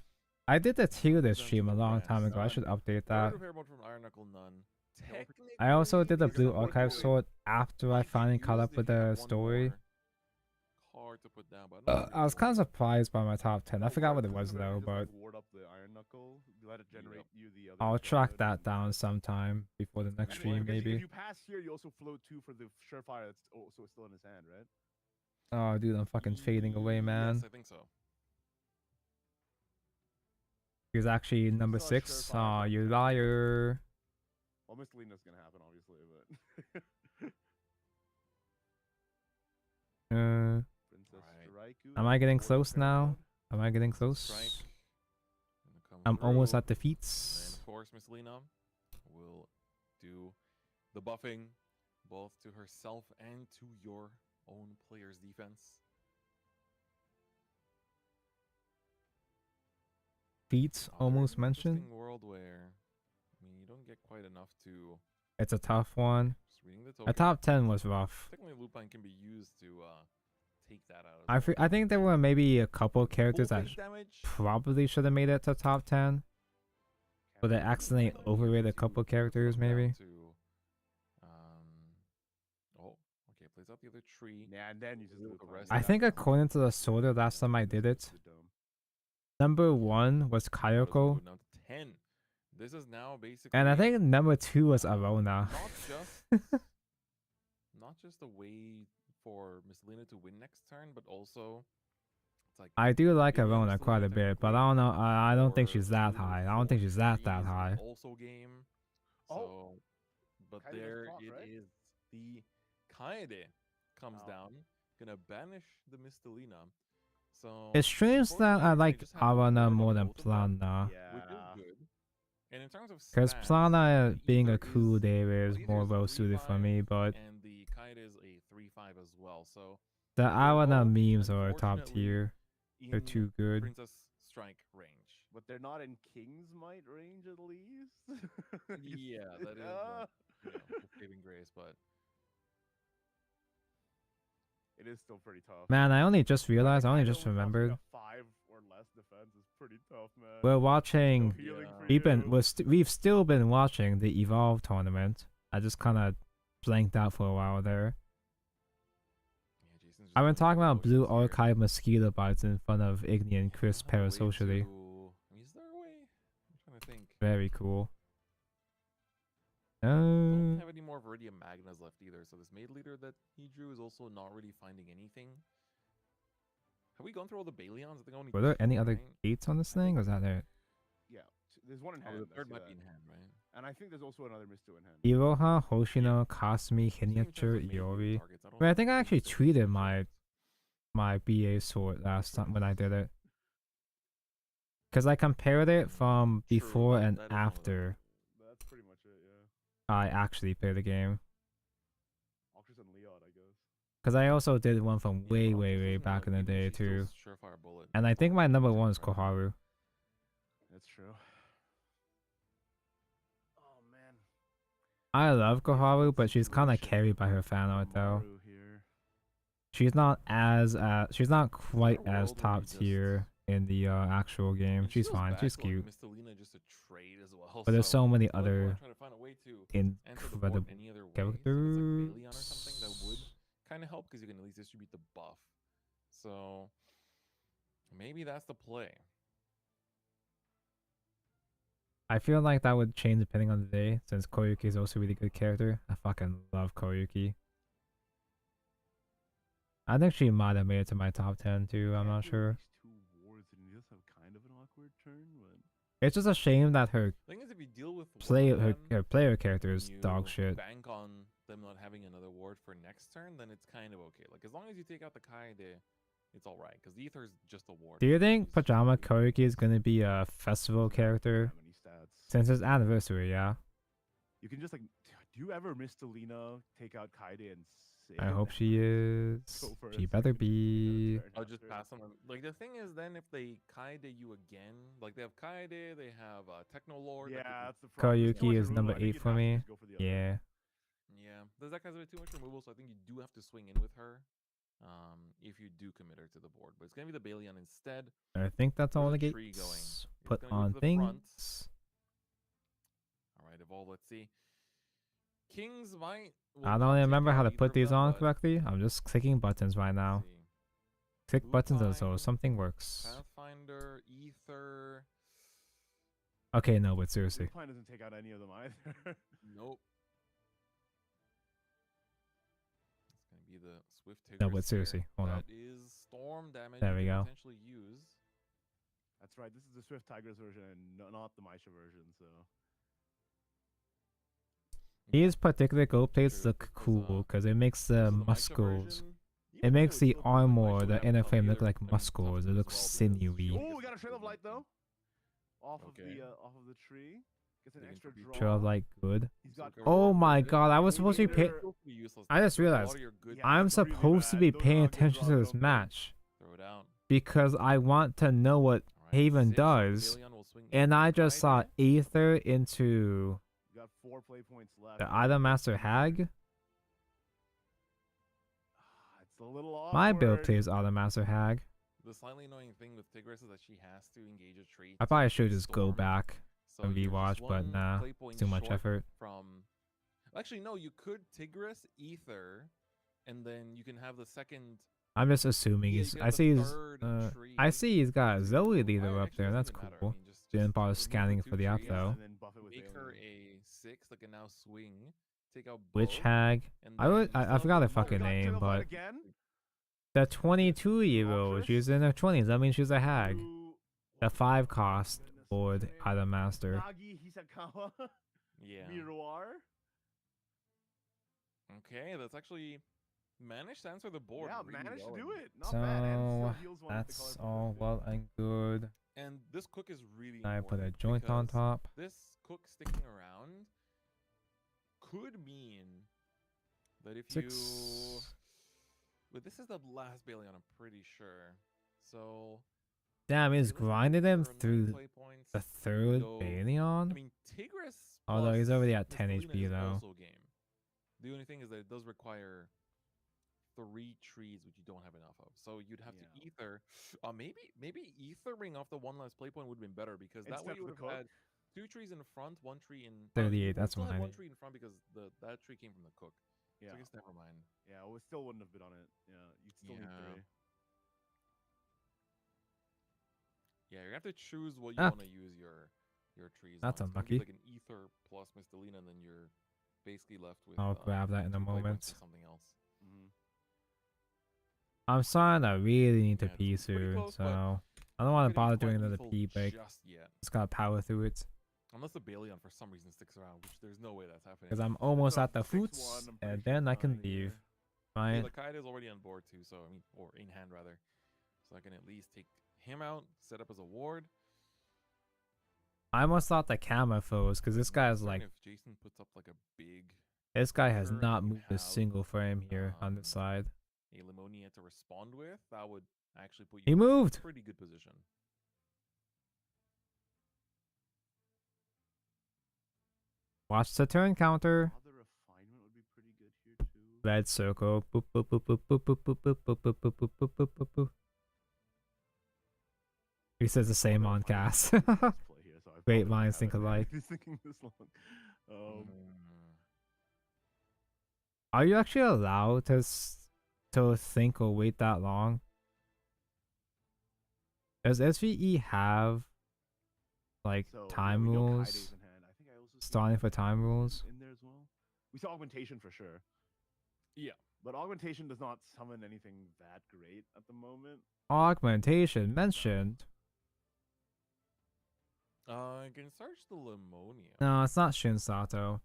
I did the tier list stream a long time ago. I should update that. Repair mode from Iron Knuckle, none. I also did the Blue Archive sort after I finally caught up with the story. Hard to put down, but I was kind of surprised by my top 10. I forgot what it was though, but I'll track that down sometime before the next stream maybe. If you pass here, you also float 2 for the Surefire that's also still in his hand, right? Oh dude, I'm fucking fading away, man. Yes, I think so. He was actually number 6. Aw, you liar. Well, Mr. Lena's gonna happen, obviously, but Princess Straiku Am I is getting forced close fair now? mode. Am I getting Strike. close? Gonna come I'm almost through. at the And feats. of course, Miss Lena will do the buffing both to herself and to your own player's defense. Feats almost mentioned. Interesting world where, I mean, you don't get quite enough to. It's a tough one. Just reading the A token. top 10 was rough. Technically, Lupine can be used to take that out. As I think there were maybe a couple characters Full that face damage. probably should have made it to top 10. But they accidentally overrated a couple characters, maybe. Oh, okay. Plays out the other tree. Yeah, and then you just Lupine. I think according to the sorter last time I did it, number 1 was Kayoko. Down to 10. This is now basically. And I think number 2 was Arona. Not just a way for Miss Lena to win next turn, but also it's like I do like Arona quite a bit, but I don't know. I don't think she's that high. I don't think she's that high. Also game. So, but there it is. The Kaede comes down, gonna banish the Miss Lena. So It's strange that I like Arona more than Plana. which is good. And in terms of Because stats, Plana being a cool Dave is more well suited for me, but and the Kaede is a 3/5 as well. So the they're Arona both, memes are top unfortunately, tier. They're in too good. Princess Strike range. But they're not in King's Might range at least. Yeah, that is like, saving grace, but it is still pretty tough. Man, I only just realized, I only Kaido just with remembered. a 5 or less defense is pretty tough, man. We're watching. No healing for We've still been watching the Evolve tournament. I just kind of blanked out for a while there. I've been talking about Blue Archive mosquito bites in front of Igni and Chris parasocially. Is there a way? I'm trying to think. Very cool. Don't have any more Viridian Magnas left either, so this maid leader that he drew is also not really finding anything. Have we gone through all the Balions? I think only Were there any other 2, right? gates on this thing? Or is that it? Yeah, there's one in hand. The I third see might that. be in hand, right? And I think there's also another Misto in hand. Iroha, Hoshino, Kasumi, Hiniature, Iori. I mean, I think I actually tweeted my BA sword last time when I did it. Because I compared it from before and after That's pretty much it, yeah. I actually played the game. Octus and Leon, I guess. Because I also did one from way back in the day too. Surefire bullet. And I think my number 1 is Koharu. That's true. I love Koharu, but she's kind of carried by her fan art though. She's not quite as top tier in the actual game. She's fine. She's cute. Miss Lena just a trade as well. But there's so many I feel like we other wanna try to find a way to enter the board incredible any other way. So if it's like Balion or characters. something that would kind of help because you can at least distribute the buff. So maybe that's the play. I feel like that would change depending on the day, since Koyuki is also a really good character. I fucking love Koyuki. I think she might have made it to my top 10 too, I'm not sure. Two wards and he does have kind of an awkward turn, but It's just a shame that her Thing is, if you deal with her player character is you dog shit. bank on them not having another ward for next turn, then it's kind of okay. Like as long as you take out the Kaede, it's all right because the Ether is just a ward. Do you think Pajama Koyuki is gonna be a festival character? Since it's anniversary, yeah. you can just like, do you ever miss Lena take out Kaede and save I it? hope she is. Go for a She better be. I'll just pass on them. Like the thing is, then if they Kaede you again, like they have Kaede, they have Techno Lord. Yeah, that's the problem. Koyuki is number 8 for me. Yeah. Yeah, there's that kind of too much removal, so I think you do have to swing in with her. If you do commit her to the board, but it's gonna be the Balion instead. I think that's all the Where's tree going? gates. It's Put gonna go on to the front. things. All right, Evolve. Let's see. Kings might. I don't remember how to put these on correctly. I'm just clicking buttons right now. Click buttons until something works. Pathfinder, Ether. Okay, no, but seriously. Lupine doesn't take out any of them either. Nope. It's gonna be the Swift Tigger. No, but seriously, hold on. That is storm damage. There you we can go. Potentially use. That's right. This is the Swift Tigers version and not the Maisha version. So These particular gold plates look cool because it makes the muscles. It makes the armor, the inner frame look like muscles. It looks sinewy. Oh, we got a trail of light though. Off of the tree. Gets an extra draw. Trail of light, good. He's got Oh my god, I was supposed to be paying. I just realized I'm supposed to be paying attention to this match because I want to know what Haven does, and I just saw Aether into You got 4 play points left. the Item Master Hag. It's a little awkward. My build plays Item Master Hag. The slightly annoying thing with Tigris is that she has to engage a trait. I probably should just go back So and you're rewatch, just but one nah, play it's point too much short effort. From actually, no, you could Tigris, Ether, and then you can have the second. I'm just assuming Yeah, he's. you I get see the he's. third tree. I see he's got a Zoe leader up there. That's cool. Didn't bother scanning for the app though. Make her a 6 that can now swing. Take out Witch both, Hag. and I then would. you still I have forgot the her fucking mother. name, but Again? the 22-year-old. She's in her 20s. That means she's a hag. The 5 cost Lord Item Master. Nagi Hisakawa. Yeah. Miroir. Okay, that's actually managed to answer the board. Yeah, really managed well, to do and- it. Not bad. And still So heals one with the that's color all well and good. And this cook is really I put a important joint on because top. This cook sticking around could mean that if you... 6. But this is the last Baleon, I'm pretty sure. So... Damn, he's grinding him for 9 through play points, the 3rd though- Baleon. I mean, Tigris Although he's plus already at 10 Mistelina HP is though. also game. The only thing is that it does require 3 trees, which you don't have enough of. So you'd have to Ether. Maybe Ethering off the 1 last play point would have been better because that way Instead you of would the have cook? had 2 trees in front, 1 tree in. 38, you would that's still what have I 1 need. tree in front because that tree came from the cook. So I guess never mind. Yeah, well, it still wouldn't have been on it. Yeah, you'd still need 3. Yeah, you have to choose what you Ah. want to use your trees. That's on. It's gonna be unlucky. like an Ether plus Mistelina, and then you're basically left with. I'll grab that in a 2 play points moment. for something else. I'm starting to really need to Yeah, pee it's pretty soon, close, but so I don't want to couldn't bother quite doing another lethal pee break. just yet. Just gotta power through it Unless the Baleon for some reason sticks around, which there's no way that's happening. because I'm almost So at the 6-1, foots, I'm pretty and sure then I can fine leave. here. Yeah, Fine. the Kaida is already on board too, so I mean, or in hand rather. So I can at least take him out, set up as a ward. I almost thought the camera froze because this guy's Wondering like, if Jason puts up like a big this guy has Sure, not you moved a have, single frame here on this side. a Limonia to respond with, that would actually put you He in moved. a pretty good position. Watch the turn counter. Other refinement would be pretty good here too. Red circle. Boop, boop, boop, boop, boop, boop, boop, boop, boop, boop, boop, boop, boop, boop, boop. He says the same on cast. Play here, so I Great probably minds haven't think alike. been thinking this long. Are you actually allowed to think or wait that long? Does SVE have like So, yeah, time we know rules? Kaide's in hand. I think I also see Starting for time rules? in there as well. We saw augmentation for sure. Yeah. But augmentation does not summon anything that great at the moment. Augmentation mentioned. I can search the Limonia. No, it's not Shin Sato.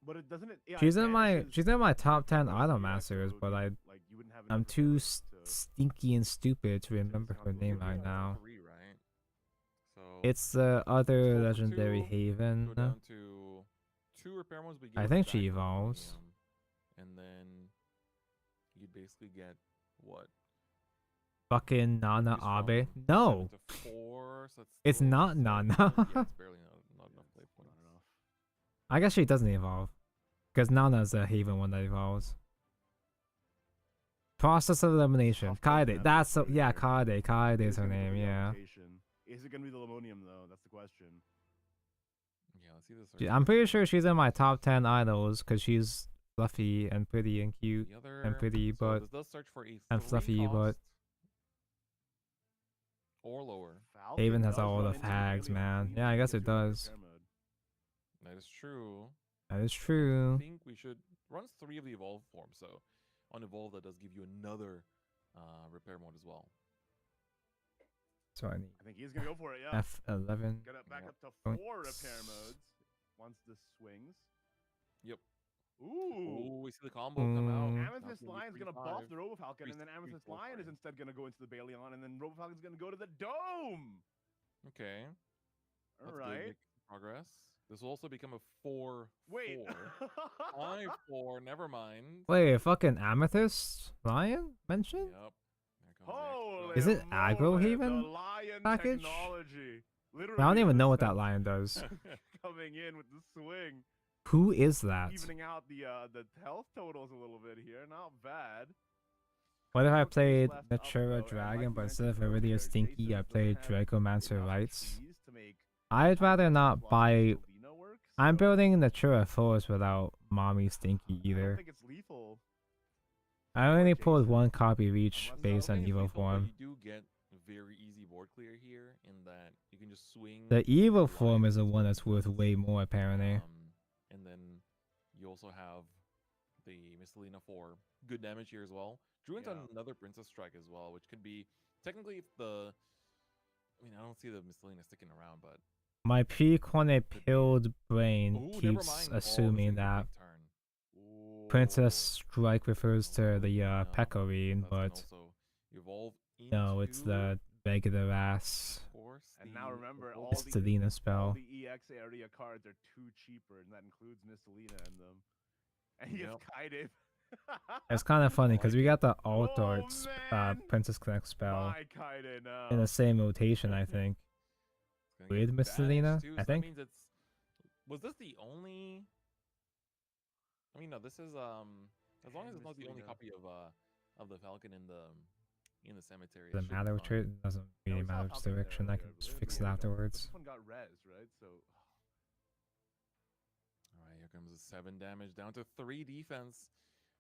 But it doesn't. Yeah, She's it in my banishes top 10 the item EX masters, code, but like, you wouldn't have I'm enough too reference to- stinky and stupid to remember her name right now. 3, right? So It's the other 12 for legendary 2, Haven. Go down to 2 repair modes, but you I get think back she to evolves. Limonia, and then you'd basically get what? Fucking Nana Use from Abe. 7 No, to 4, so that's it's still not 7, Nana. yeah, it's barely not enough play points. I guess she doesn't evolve. Because Nana's the Haven one that evolves. Process of elimination. Kaede. That's so, yeah, Kaede. Kaede is her name, yeah. Is it gonna be the Limonium though? That's the question. Yeah, let's see this. I'm pretty sure she's in my top 10 idols because she's fluffy and pretty and cute The other, and pretty, so but this does search for a and 3 fluffy, but cost or lower. Haven has all the hags, man. Yeah, I guess it does. That is true. That is I true. think we should runs 3 of the evolved forms, so on evolve that does give you another repair mode as well. So I need I think he's gonna go for it. Yeah. F11. Get it back up to Point. 4 repair modes once this swings. Yep. Ooh. We see the combo come out. Amethyst Lion's gonna buff the Robo Falcon, and then Amethyst Lion is instead gonna go into the Baleon, and then Robo Falcon's gonna go to the Dome. Okay. All That's right. good. Making progress. This will also become a 4-4. Wait. 5-4. Never mind. Wait, fucking Amethyst Lion mentioned? Yep. Holy Is it Aggro moly, Haven the Lion package? technology. I don't even know what that lion does. Coming in with the swing. Who is that? Evening out the health totals a little bit here. Not bad. What if I played Natura Dragon, but instead of Iridia Stinky, I played Dracomancer Rights? I'd rather not buy. I'm building Natura Force without Mommy Stinky I either. don't think it's lethal. I only pulled one copy of each based on Evo form. You do get very easy board clear here in that you can just swing. The Evo form is the one that's worth way more apparently. And then you also have the Miscelina for good damage here as well. Drew into another Princess Strike as well, which could be technically if the. I mean, I don't see the Miscelina sticking around, but My pre-cornet pilled brain keeps assuming that Princess Strike refers to the Pecorine, but no, it's the regular ass And now remember, all Mistelina spell. the EX area cards are 2 cheaper, and that includes Miscelina in them. And he has Kaide. It's kind of funny because we got the Alt Arts Princess Connect spell My Kaide now. in the same rotation, I think. With Mistelina, I that think. means it's. Was this the only? I mean, no. This is as long as it's not the only copy of the Falcon in the cemetery. Doesn't matter which it doesn't really matter which direction. I can just fix it afterwards. This one got res, right? So. All right, here comes a 7 damage down to 3 defense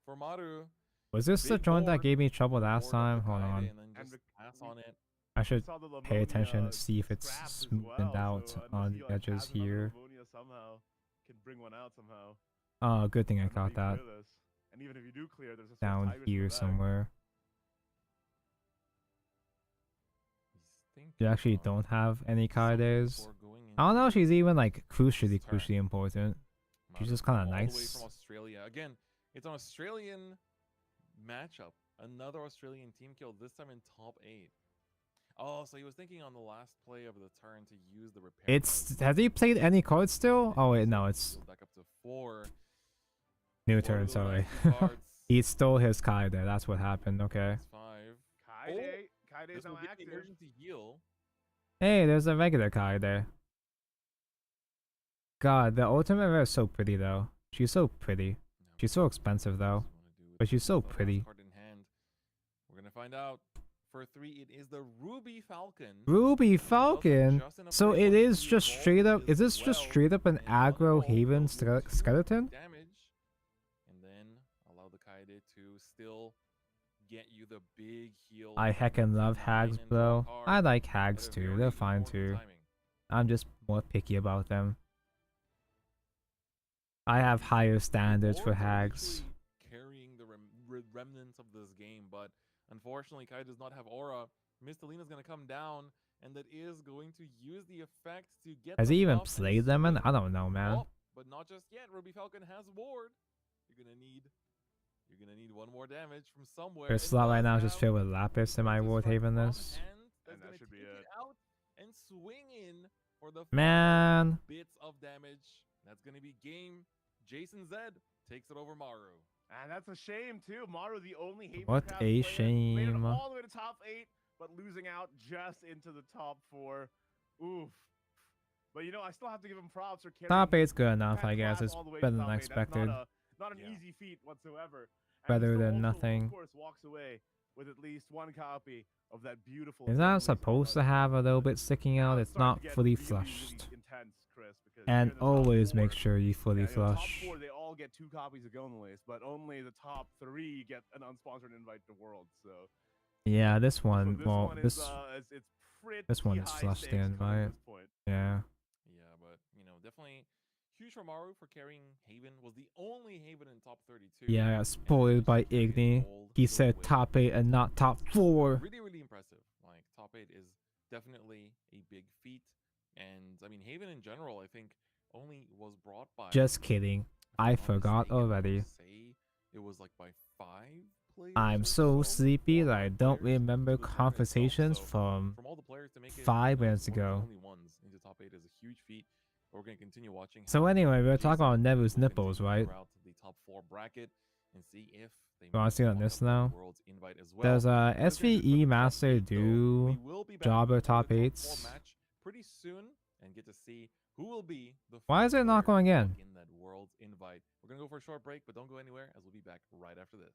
for Maru. Was this the joint that gave me trouble last time? Hold on. And just pass on it. I should pay attention to see if it's smoothened out on the edges here. Somehow can bring one out somehow. Oh, good thing I caught that. And even if you do clear, there's a Down here somewhere. You actually don't have any Kaides. I don't know if she's even like crucially important. She's just kind of All the way nice. from Australia. Again, it's an Australian matchup. Another Australian team kill, this time in top 8. Oh, so he was thinking on the last play of the turn to use the repair. It's has he played any cards still? Oh wait, no, it's Back up to 4. new turn. Sorry, he stole his Kaide. That's what happened. Okay. 5. Kaide is This will now get the active. emergency heal. Hey, there's a regular Kaide. God, the ultimate rare is so pretty though. She's so pretty. She's so expensive though, but she's so pretty. Card in hand. We're gonna find out. For 3, it is the Ruby Falcon. Ruby Falcon. So it is just straight up. Is this just straight up an aggro Haven skeleton? Damage, and then allow the Kaide to still get you the big heal. I heckin' love hags, bro. I like hags too. They're fine too. I'm just more picky about them. I have higher standards for hags. Carrying the remnants of this game, but unfortunately, Kai does not have aura. Mistelina's gonna come down, and that is going to use the effect to get. Has he even buff and played them? And swing. I don't know, man. Oh, but not just yet. Ruby Falcon has ward. You're gonna need 1 more damage from somewhere. Your slot right now is just filled with Lapis. Am I Ward Haven this? And that should be it. Out and swing in for the Man. bits of damage. That's gonna be game. Jason Zed takes it over Maru. And that's a shame too. Maru, the only Haven What Craft a player, made it shame. all the way to top 8, but losing out just into the top 4. Oof. But you know, I still have to give him props for carrying Top 8's good enough, that I guess. class It's all the way to better than top 8. That's expected. Not an easy feat whatsoever. And Better he still than also, nothing. Of course, walks away with at least 1 copy of that beautiful. Is that supposed to have a little bit sticking out? It's not fully flushed. And always make sure you fully flush. Top 4, they all get 2 copies of Gonalace, but only the top 3 get an unsponsored invite to Worlds. So Yeah, this one. Well, one this is, it's pretty this one is high flushed stakes in, coming at right? this point. Yeah. Yeah, but you know, definitely huge for Maru for carrying Haven. Was the only Haven in top 32. Yeah, I got spoiled by Igni. He said top 8 and not top 4. Really, really impressive. Like top 8 is definitely a big feat. And I mean, Haven in general, I think, only was brought by. Just kidding. I forgot already. Say it was like by 5 players. I'm so sleepy that I don't remember conversations from From all the players to make it 5 minutes one of the ago. only ones into top 8 is a huge feat. But we're gonna continue watching. So how anyway, we're talking Jason about Nebu's will nipples, continue right? throughout the top 4 bracket and see if they You want to see on wind this up winning now? the World's invite as well. Does We're gonna do SVE top Master 8, though. do We will be back jobber for top the 8s? 4 match pretty soon and get to see who will be the Why is it not going in? in that World's invite. We're gonna go for a short break, but don't go anywhere as we'll be back right after this.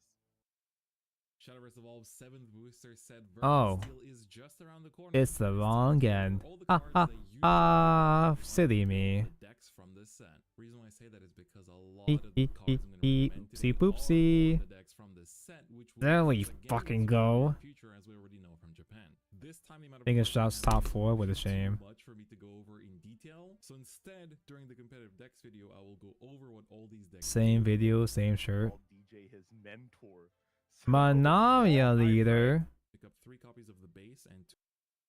Shadowverse Evolve's 7th booster set Oh, still is just around the corner. it's the wrong end. Ha ha ha! Silly me. Decks from this set. Reason why I say that is because a lot Eep, of the eep, cards eep, I'm going to eep, recommend oopsie today poopsie. are the decks from this set, which will There we again fucking continue in go. the future, as we already know from Japan. This time the amount of Fingers cards shots I have top is 4 with a too shame. much for me to go over in detail. So instead, during the competitive decks video, I will go over what all these decks Same do. video, same shirt. DJ his mentor. Manamia leader. Pick up 3 copies of the base and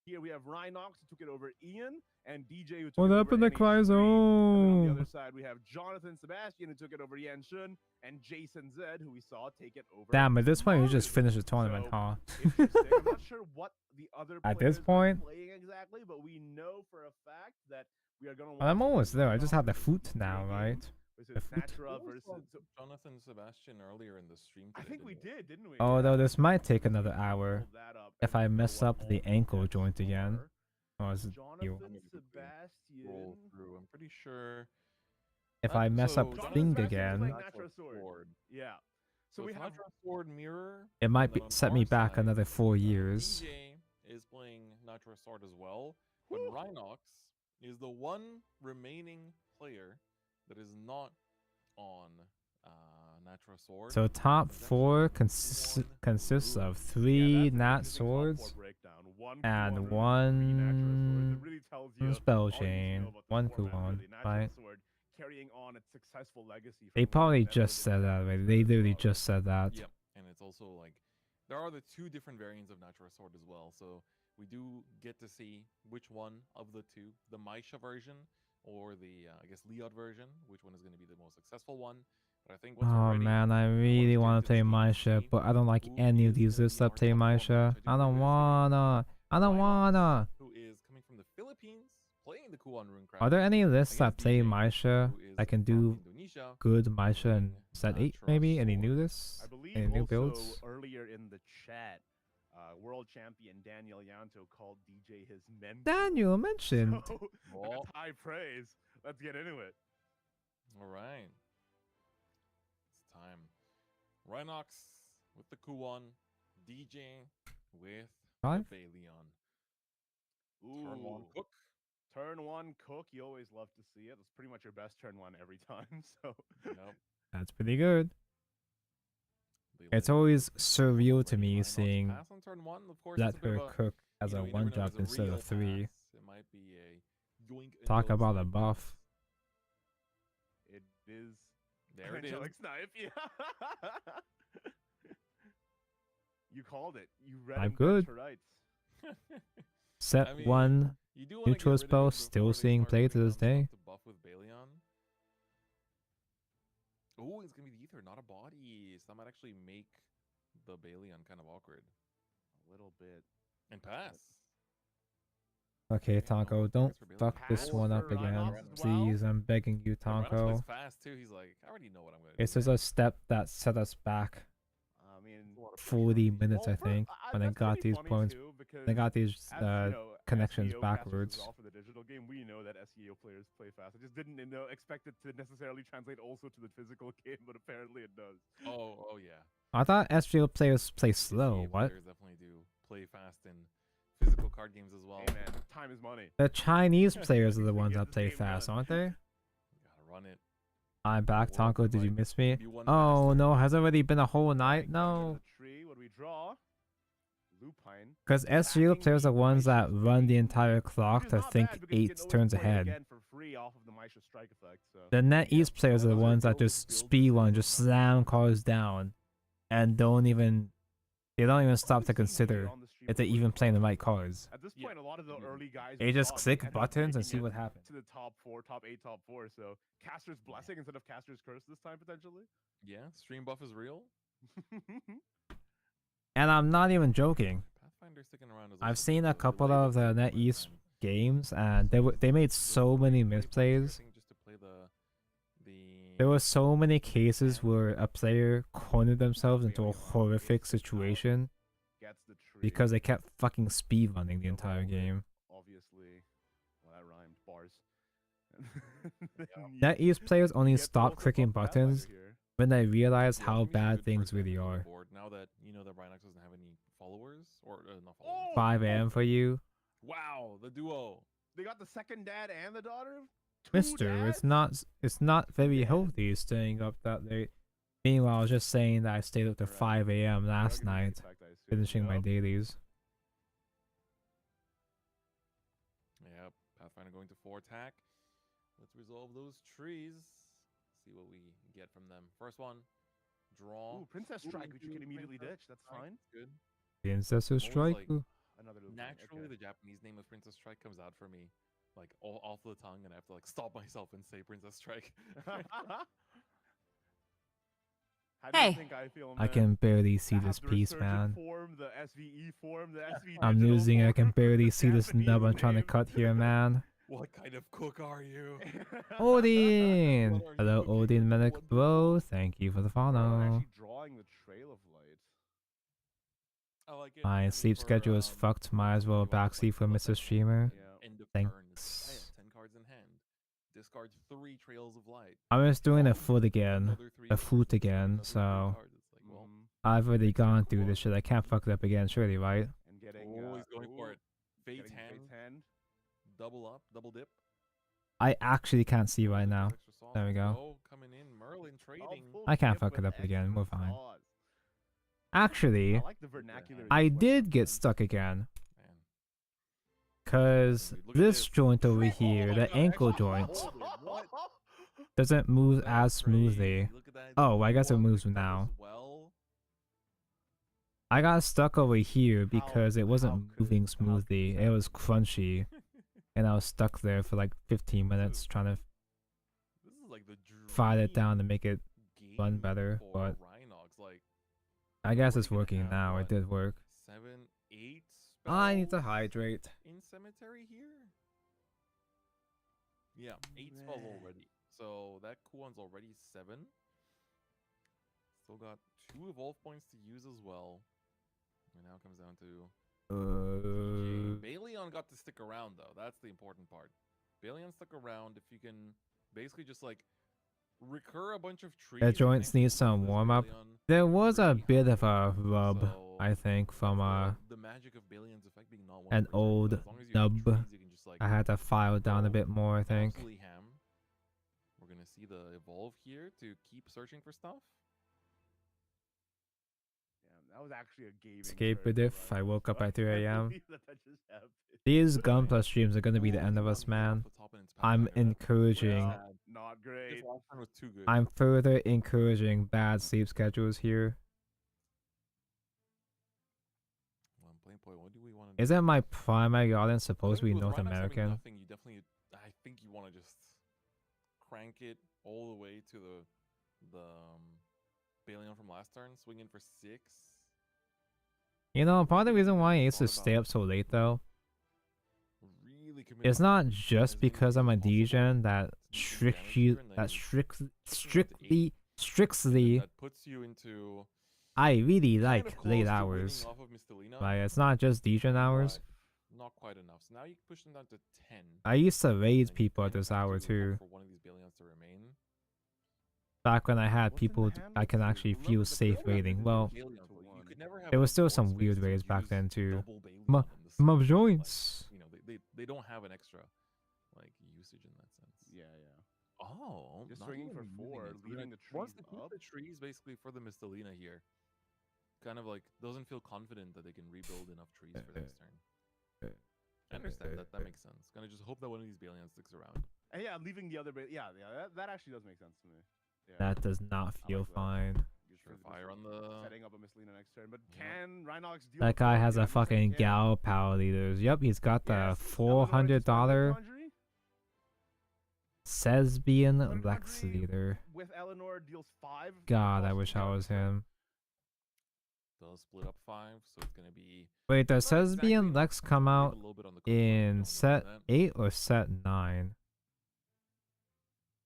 Here we have Rhinox who took it over Ian and DJ who took What it up over in the NH3. cry And then on the zone? other side we have Jonathan Sebastian who took it over Yan Shun and Jason Zed who we saw take it over. Damn, at this point, we just Maru. finished the tournament, So, huh? interesting. I'm not sure what the other At this players are point, playing exactly, but we know for a fact that we are going to I'm almost there. I just have the foot now, right? Versus The foot. Natura versus. Jonathan Sebastian earlier in the stream. I think we didn't we? Although this might take another hour that up if I mess up the ankle joint again. Or is it you? Jonathan Sebastian. Roll through. I'm pretty sure. If I mess up Jonathan thing Sebastian's again, playing Nitro Sword. Yeah. So we it's have Nitro Sword Mirror. it might and be then on set our me back side, another 4 years. DJ is playing Nitro Sword as well, but Rhinox is the one remaining player that is not on Nitro Sword. So top 4 consists of 3 Nat swords and 1 spell chain, 1 Kuon, right? Carrying on its successful legacy. They probably just said that already. They literally just said that. Yep, and it's also like there are the 2 different variants of Nitro Sword as well. So we do get to see which one of the 2, the Maisha version or the I guess Liod version, which one is going to be the most successful one. But I think once we're Oh ready, man, I really want to play Maisha, but I don't like any of these lists that play Maisha. I don't wanna. who is coming from the Philippines, playing the Kuon Runecraft. Are there any lists that play Maisha that can do good Maisha and set 8 maybe? Any new lists? I believe Any new also builds? earlier in the chat, world champion Daniel Yanto called DJ his mentor. Daniel mentioned. So, that's high praise. Let's get into it. All right. It's time. Rhinox with the Kuon, DJ with Five? the Baleon. Ooh. Turn 1 Cook. Turn 1 Cook, you always love to see it. It's pretty much your best turn 1 every time. So Nope. That's pretty good. It's always surreal to me seeing Pass on turn 1. Of course, let it's a bit her of a, cook as you a know, you never know 1-drop if it's a instead real of 3. pass. It might be a yoink and Talk go about a snipe buff. pass. it is. There it is. Angelic Snipe. Yeah. You called it. You read I'm him good. to rights. Set I mean, 1 you do wanna neutral get rid of spell it still before they seeing start play to putting this down stuff day. to buff with Baleon. Oh, it's gonna be the ether, not a body. So that might actually make the Baleon kind of awkward. A little bit. And pass. Okay, Tonko, don't fuck this one up for again. Rhinox as well. Please, I'm begging you, And Rhinox Tonko. plays fast too. He's like, I already know what I'm gonna do. This is a step that set us back I mean, 40 minutes, I Well, think, when I that's got pretty these funny points. too, because I got these as, you know, connections SEO casters backwards. as well for the digital game, we know that SEO players play fast. I just didn't expect it to necessarily translate also to the physical game, but apparently it does. Oh yeah. I thought SGO players play slow. SEA What? Players definitely do play fast in physical card games as well. Hey man, time is money. The Chinese players are the ones that play fast, aren't they? Gotta run it. I'm back, Tonko. Did you miss me? Maybe one Oh master. no, has it already been a whole night? No. The tree, what do we draw? Lupine. Because SGO players are ones that run the entire clock to think 8 turns ahead. Again for free off of the Maisha strike effect. So. The NetEase players are the ones that just speed one, just slam cars down, and don't even They don't even stop to consider if they're even playing the right cards. At this point, a lot of the early guys They we just saw, they click ended up buttons and making see it what happens. to the top 4, top 8, top 4. So Caster's Blessing instead of Caster's Curse this time, potentially. Yeah, stream buff is real. And I'm not even joking. Pathfinder sticking around as I've seen a couple of the NetEase games, and they made so many misplays. Just to play the There were so many cases where a player cornered themselves into a horrific situation because they kept fucking speedrunning the entire game. Obviously, well, that rhymed. Bars. NetEase players only stop clicking buttons when they realize how bad things really are. Now that you know that Rhinox doesn't have any followers, or not followers. 5 AM for you? Wow, the duo. They got the second dad and the daughter. Mister, it's not very healthy staying up that late. Meanwhile, I was just saying that I stayed up to 5 AM last night, finishing my dailies. Yep, Pathfinder going to 4 attack. Let's resolve those trees. See what we get from them. First one, draw. Ooh, Princess Strike, which you can immediately ditch. That's fine. Good. Princess Strike. Naturally, the Japanese name of Princess Strike comes out for me, like all off the tongue, and I have to like stop myself and say Princess Strike. How do you think I feel, I man? can barely see I have this the piece, Resurgent man. Form, the SVE form, the SV I'm digital losing it. I can form, barely the see this nub I'm trying to cut here, man. What kind of cook are you? Odin! Hello, Odin Medic Bro. Thank you for the follow. Actually drawing the Trail of Light. I like it. My sleep schedule is fucked. Might as well backseat for Mr. Streamer. End of Thanks. turn. I have 10 cards in hand. Discard 3 Trails of Light. I'm just doing a foot again. A foot again, so... I've already gone through this shit. I can't fuck it up again, surely, right? And getting, Oh, he's going for it. Fate getting hand. hand. Double up, double dip. I actually can't see right now. There we go. Oh, coming in, Merlin trading. I can't fuck it up again. We're fine. Actually, I like the vernacular. I did get stuck again. Cause this joint over here, the ankle joint, doesn't move as smoothly. Oh, I guess it moves now. I got stuck over here because it wasn't moving smoothly. It was crunchy. And I was stuck there for like 15 minutes trying to file it down to make it run better. But I guess it's working now. It did work. 7, 8 I need to hydrate. in cemetery here. Yeah, 8 spells already. So that cool one's already 7. Still got 2 evolve points to use as well. And now it comes down to Baleon got to stick around though. That's the important part. Baleon stuck around. If you can basically just like recur a bunch of trees. The joints need some warm up. There was a bit of a rub, I think, from the magic of Baleon's effect being not an old nub. I had to file it down a bit more, I think. We're gonna see the evolve here to keep searching for stuff. That was actually a gaming. Escape a diff. I woke up at 3 AM. That just happened. These Gunpla streams are gonna be the end of us, man. I'm encouraging. Not great. Was too good. I'm further encouraging bad sleep schedules here. What do we want to Isn't my primary audience supposed to be North American? Nothing, you definitely, I think you want to just crank it all the way to the Baleon from last turn, swing in for 6. You know, part of the reason why I used to stay up so late though, it's not just because I'm a degen that strictly puts you into. I really like late hours. Like, it's not just degen hours. Not quite enough. So now you push them down to 10. I used to raid people at this hour too. For one of these Baleons to remain. Back when I had people I can actually feel safe raiding. Well, there was still some weird raids back then too. My joints. You know, they don't have an extra like usage in that sense. Yeah, yeah. Oh, just not swinging even for using 4, it. leaving the Wants trees to keep up. the trees basically for the Mistelina here. Kind of like doesn't feel confident that they can rebuild enough trees for this turn. I understand that. That makes sense. Gonna just hope that one of these Baleons sticks around. And yeah, leaving the other. Yeah, that actually does make sense to me. Yeah. That does not feel fine. Sure, fire on the setting up a Misselina next turn. But can Rhinox deal? That guy has a fucking Gal Power Leaders. Yep, he's got the $400 Sesbian Lex Leader. With Eleanor deals 5. God, I wish I was him. They'll split up 5, so it's gonna be. Wait, does Sesbian Lex come out in set 8 or set 9?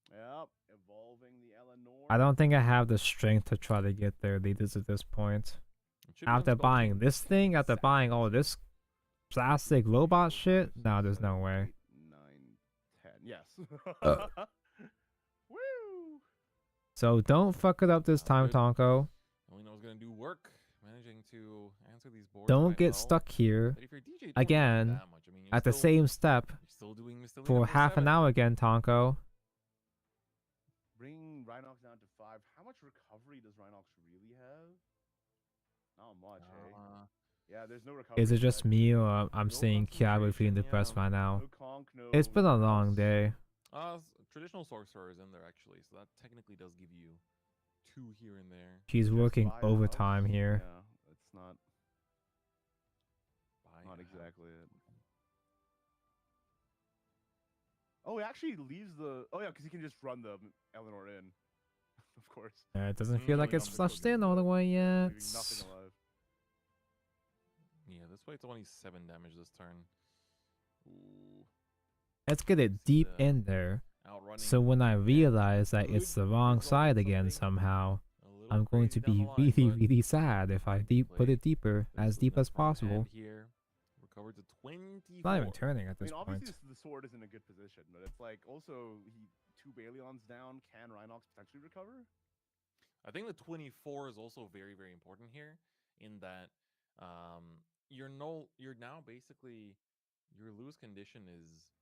Yep, evolving the Eleanor. I don't think I have the strength to try to get their leaders at this point. After buying this thing, after buying all this plastic robot shit, no, there's no way. 9, 10. Yes. Woo! So don't fuck it up this time, Tonko. Only knows gonna do work, managing to answer these boards. Don't get stuck here again at the same step for half an hour again, Tonko. Bring Rhinox down to 5. How much recovery does Rhinox really have? Not much, eh? Yeah, there's no recovery. Is it just me or I'm seeing Kiabu feeling depressed right now? It's been a long day. Traditional sorcerer is in there actually, so that technically does give you 2 here and there. She's working overtime here. Yeah, it's not exactly it. Oh, he actually leaves the. Oh yeah, because he can just run the Eleanor in, of course. It doesn't feel like it's flushed in all the way yet. Leaving nothing alive. Yeah, this way it's only 7 damage this turn. Ooh. Let's get it deep in there. So when I realize that it's the wrong side again somehow, I'm going to be really, really sad if I put it deeper, as deep as possible. Here, recovered to 24. It's not even turning at this point. Obviously the sword is in a good position, but it's like also 2 Baleons down. Can Rhinox potentially recover? I think the 24 is also very, very important here, in that you're now basically your lose condition is,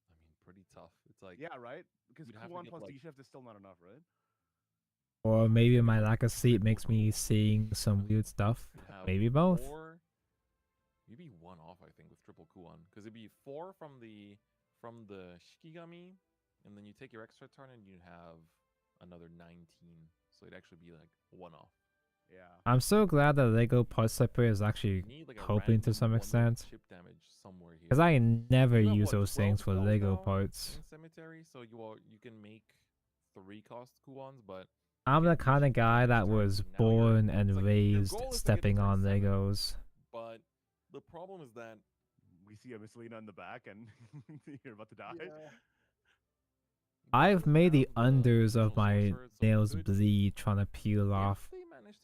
I mean, pretty tough. It's like, yeah, right? Because Q1 plus like, D-Shift is still not enough, right? Or maybe my lack of sleep makes me seeing some weird stuff. Maybe both. Maybe 1 off, I think, with triple Kuon, because it'd be 4 from the Shikigami, and then you take your extra turn and you have another 19, so it'd actually be like 1 off. Yeah. I'm so glad that Lego Part Separator is actually helping to some extent. Because I never use those things for Lego parts. In Cemetery, so you can make 3 cost Kuons, but I'm the kind of guy that was born and raised stepping on Legos. But the problem is that we see a Misselina in the back and you're about to die. Yeah. I've made the unders of my nails bleed trying to peel off,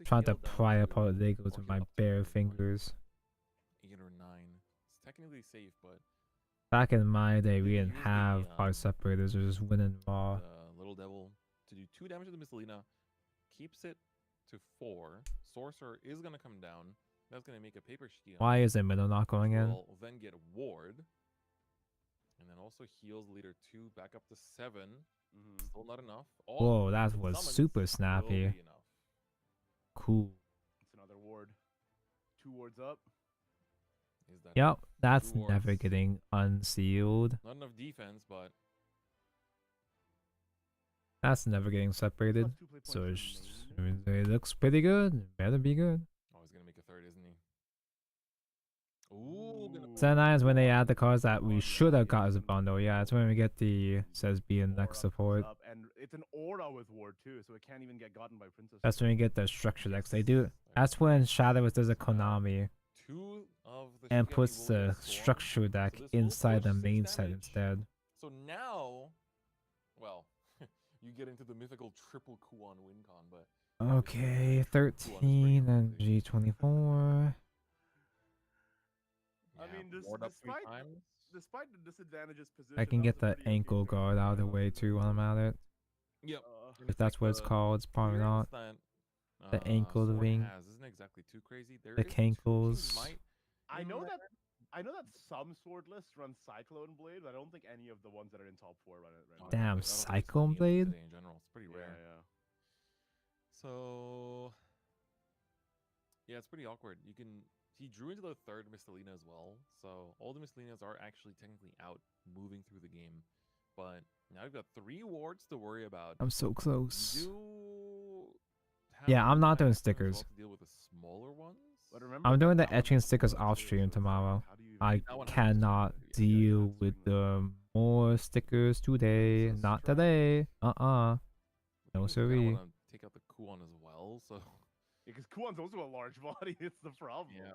trying to pry apart Legos with my bare fingers. 8 or 9. It's technically safe, but back in my day, we didn't have part separators. We were just winning raw. Little Devil to do 2 damage to the Misselina, keeps it to 4. Sorcerer is gonna come down. That's gonna make a paper shield. Why is it middle not going in? Will then get a ward, and then also heals leader 2 back up to 7. Still not enough. Whoa, that was super snappy. Cool. It's another ward. 2 wards up. Yep, that's never getting unsealed. Not enough defense, but that's never getting separated. So it looks pretty good. It better be good. Oh, he's gonna make a 3rd, isn't he? Ooh. Set 9 is when they add the cards that we should have got as a bundle. Yeah, that's when we get the Sesbian Lex support. And it's an aura with ward too, so it can't even get gotten by Princess. That's when we get the structure decks. They do. That's when Shadow does a Konami and puts the structure deck inside the main set instead. So now, well, you get into the mythical triple Kuon win con, but okay, 13 and G24. I mean, despite the disadvantageous position, I can get the ankle guard out of the way too while I'm at it. Yep. If that's what it's called, it's probably not. The ankle ring. Isn't exactly too crazy. The cankles. I know that some sword lists run Cyclone Blade, but I don't think any of the ones that are in top 4 run it right now. Damn, Cyclone Blade? In general, it's pretty rare. Yeah. So yeah, it's pretty awkward. He drew into the 3rd Misselina as well, so all the Misselinas are actually technically out moving through the game. But now you've got 3 wards to worry about. I'm so close. You do Yeah, I'm not doing as well stickers. to deal with the smaller ones. But remember, I'm doing the etching stickers off stream tomorrow. I cannot deal with the more stickers today. Not today. No I siree. want to take out the Kuon as well, so Because Kuon's also a large body. It's the problem. yeah.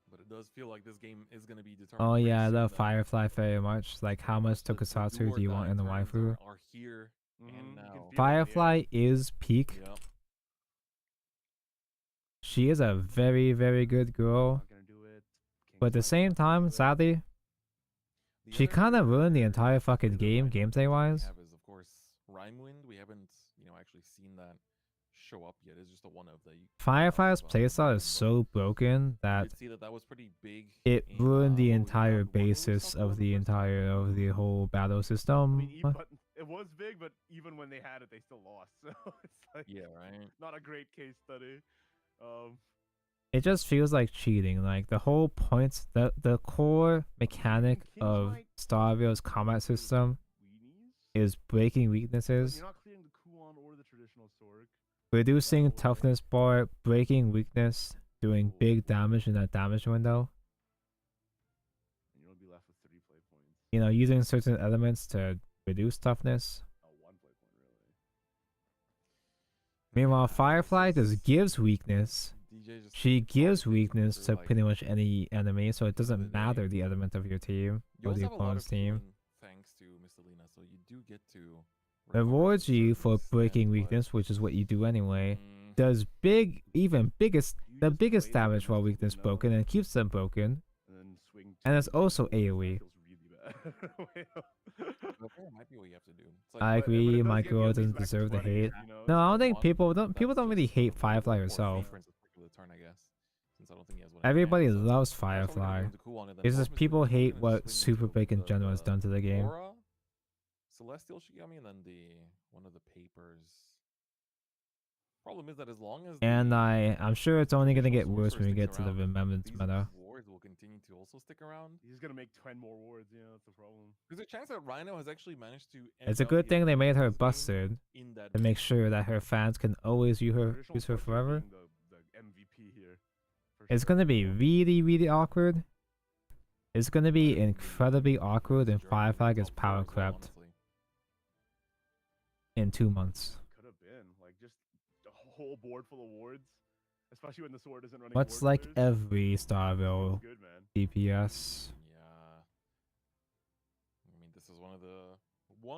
But it does feel like this game is going to be determined. Oh pretty yeah, I soon love that Firefly very much. Like, how much the tokusatsu or do you die want in the turns waifu? are here and now. Firefly is peak. Yep. She is a very, very good girl. But at the same time, sadly, she kind of ruined the entire fucking game, gameplay wise. We have is, of course, Rhymewind. We haven't, actually seen that show up yet. It's just a one of the. Firefly's playstyle is so broken that See that was pretty big. it ruined the entire basis of the whole battle system. But it was big, but even when they had it, they still lost. So it's like Yeah, right. not a great case study. It just feels like cheating. Like the whole point, the core mechanic of Starville's combat system is breaking weaknesses, You're not clearing the Kuon or the traditional sword. reducing toughness bar, breaking weakness, doing big damage in that damage window. And you'll be left with 3 play points. Using certain elements to reduce toughness. Oh, 1 play point, really. Meanwhile, Firefly just gives weakness. She gives weakness to pretty much any enemy, so it doesn't matter the element of your team You or also the have a lot opponent's of team. healing thanks to Miss Alina, so you do get to Rewards you for breaking weakness, which is what you do anyway. Does the biggest damage while weakness broken and keeps them broken. And it's also AoE. might be what you have to do. I agree, my girl doesn't deserve the hate. No, I don't think people don't really hate Firefly herself. Turn, I guess, since I don't think he has one. Everybody loves Firefly. It's just people hate what Super Break in general has done to the game. Aura, Celestial Shigami, and then one of the papers. Problem is that as long as And I'm sure it's only gonna get worse when we get to the Remembrance meta. wards will continue to also stick around. He's gonna make 10 more wards. Yeah, that's the problem. There's a chance that Rhino has actually managed to. It's a good thing they made her busted to make sure that her fans can always use her forever. The MVP here. It's gonna be really, really awkward. It's gonna be incredibly awkward if Firefly gets power crept in 2 months. Could have been like just a whole board full of wards, especially when the sword isn't running. Much like every Starville Good, man. DPS. Yeah. I mean, this is one of the.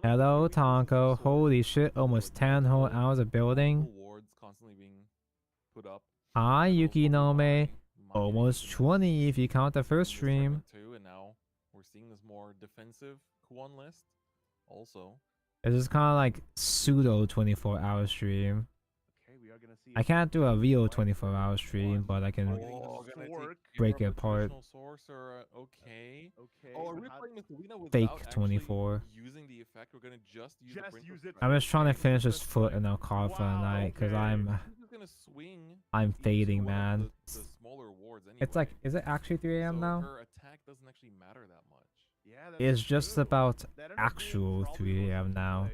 Hello, Tonko. Holy shit, almost 10 whole hours of building. Wards constantly being put up. Hi, Yukinome. Almost 20 if you count the first stream. Too, and now we're seeing this more defensive Kuon list. Also. It's just kind of like pseudo 24-hour stream. I can't do a real 24-hour stream, but I can break it apart. Okay. Oh, are we playing Miss Alina without Fake actually 24. using the effect? We're gonna just use the I'm just trying to finish this foot and I'll call for the night because I'm fading, man. The smaller wards anyway. It's like, is it actually 3 a.m. now? Her attack doesn't actually matter that much. Yeah, It's just about actual 3 a.m. now.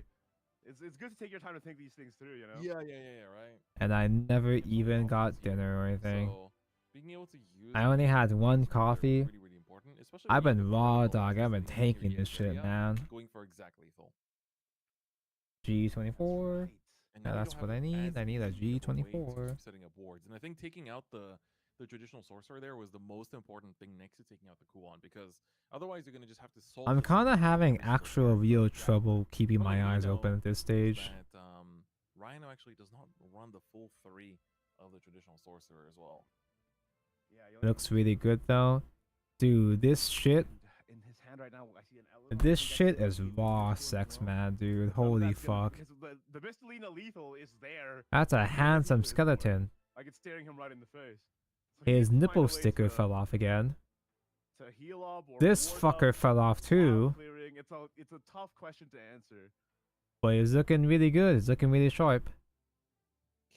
It's good to take your time to think these things through, you know. Yeah, right. And I never even got dinner or anything. So, being able to use I only had one coffee. really important, especially I've when been you raw have dog. I've been the taking area this shit, man. Going for exact lethal. G24. And Yeah, now you that's don't what have I need. I need a as easy of a way to G24. keep setting up wards, and I think taking out the traditional sorcerer there was the most important thing next to taking out the Kuon, because otherwise you're gonna just have to solve. I'm this kind of having problem actual real trouble keeping my eyes open at this stage. that Rhino actually does not run the full 3 of the traditional sorcerer as well. Yeah, Looks really good though. Dude, this shit. In his hand right now, I see an element. This shit is raw sex, man, dude. Holy fuck. The Miss Alina lethal is there. That's a handsome skeleton. Like it's staring him right in the face. His nipple sticker fell off again. To heal up or This ward fucker up, fell off too. clearing. It's a tough question to answer. But it's looking really good. It's looking really sharp.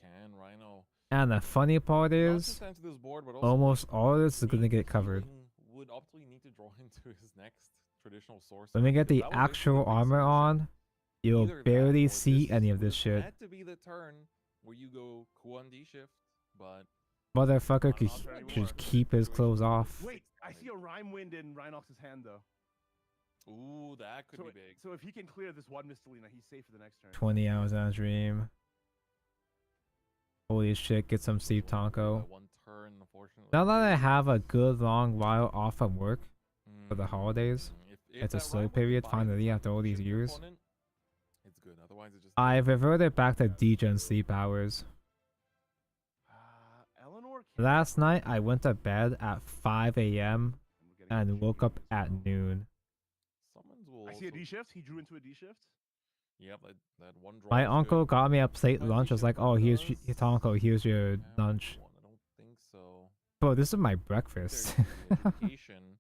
Can Rhino And the funny part is, just enter this board, but also almost all of this is gonna get covered. would optimally need to draw into his next traditional sorcerer. Let me get the because that would actual basically make armor solution on. You'll Either that barely or see any of would this shit. had to be the turn where you go Kuan D shift, but Motherfucker could Not turn anymore. just keep his clothes off. Wait, I see a Rhyme Wind in Rhinox's hand though. Ooh, that could So, be big. so if he can clear this one Mistelina, he's safe for the next turn. 20 hours on a dream. Holy shit, get some Steve Tonko. One turn, unfortunately. Now that I have a good long while off from work for the holidays, it's a slow period finally after all these years. It's good. Otherwise, it just I've reverted back to degen sleep hours. Last night I went to bed at 5 a.m. and woke up at noon. I see a D shift. He drew into a D shift. Yep, that one draw. My is uncle good. got me a plate lunch. I was like, oh, here's Tonko, here's your lunch. I don't think so. Bro, this is my breakfast. Adjudication.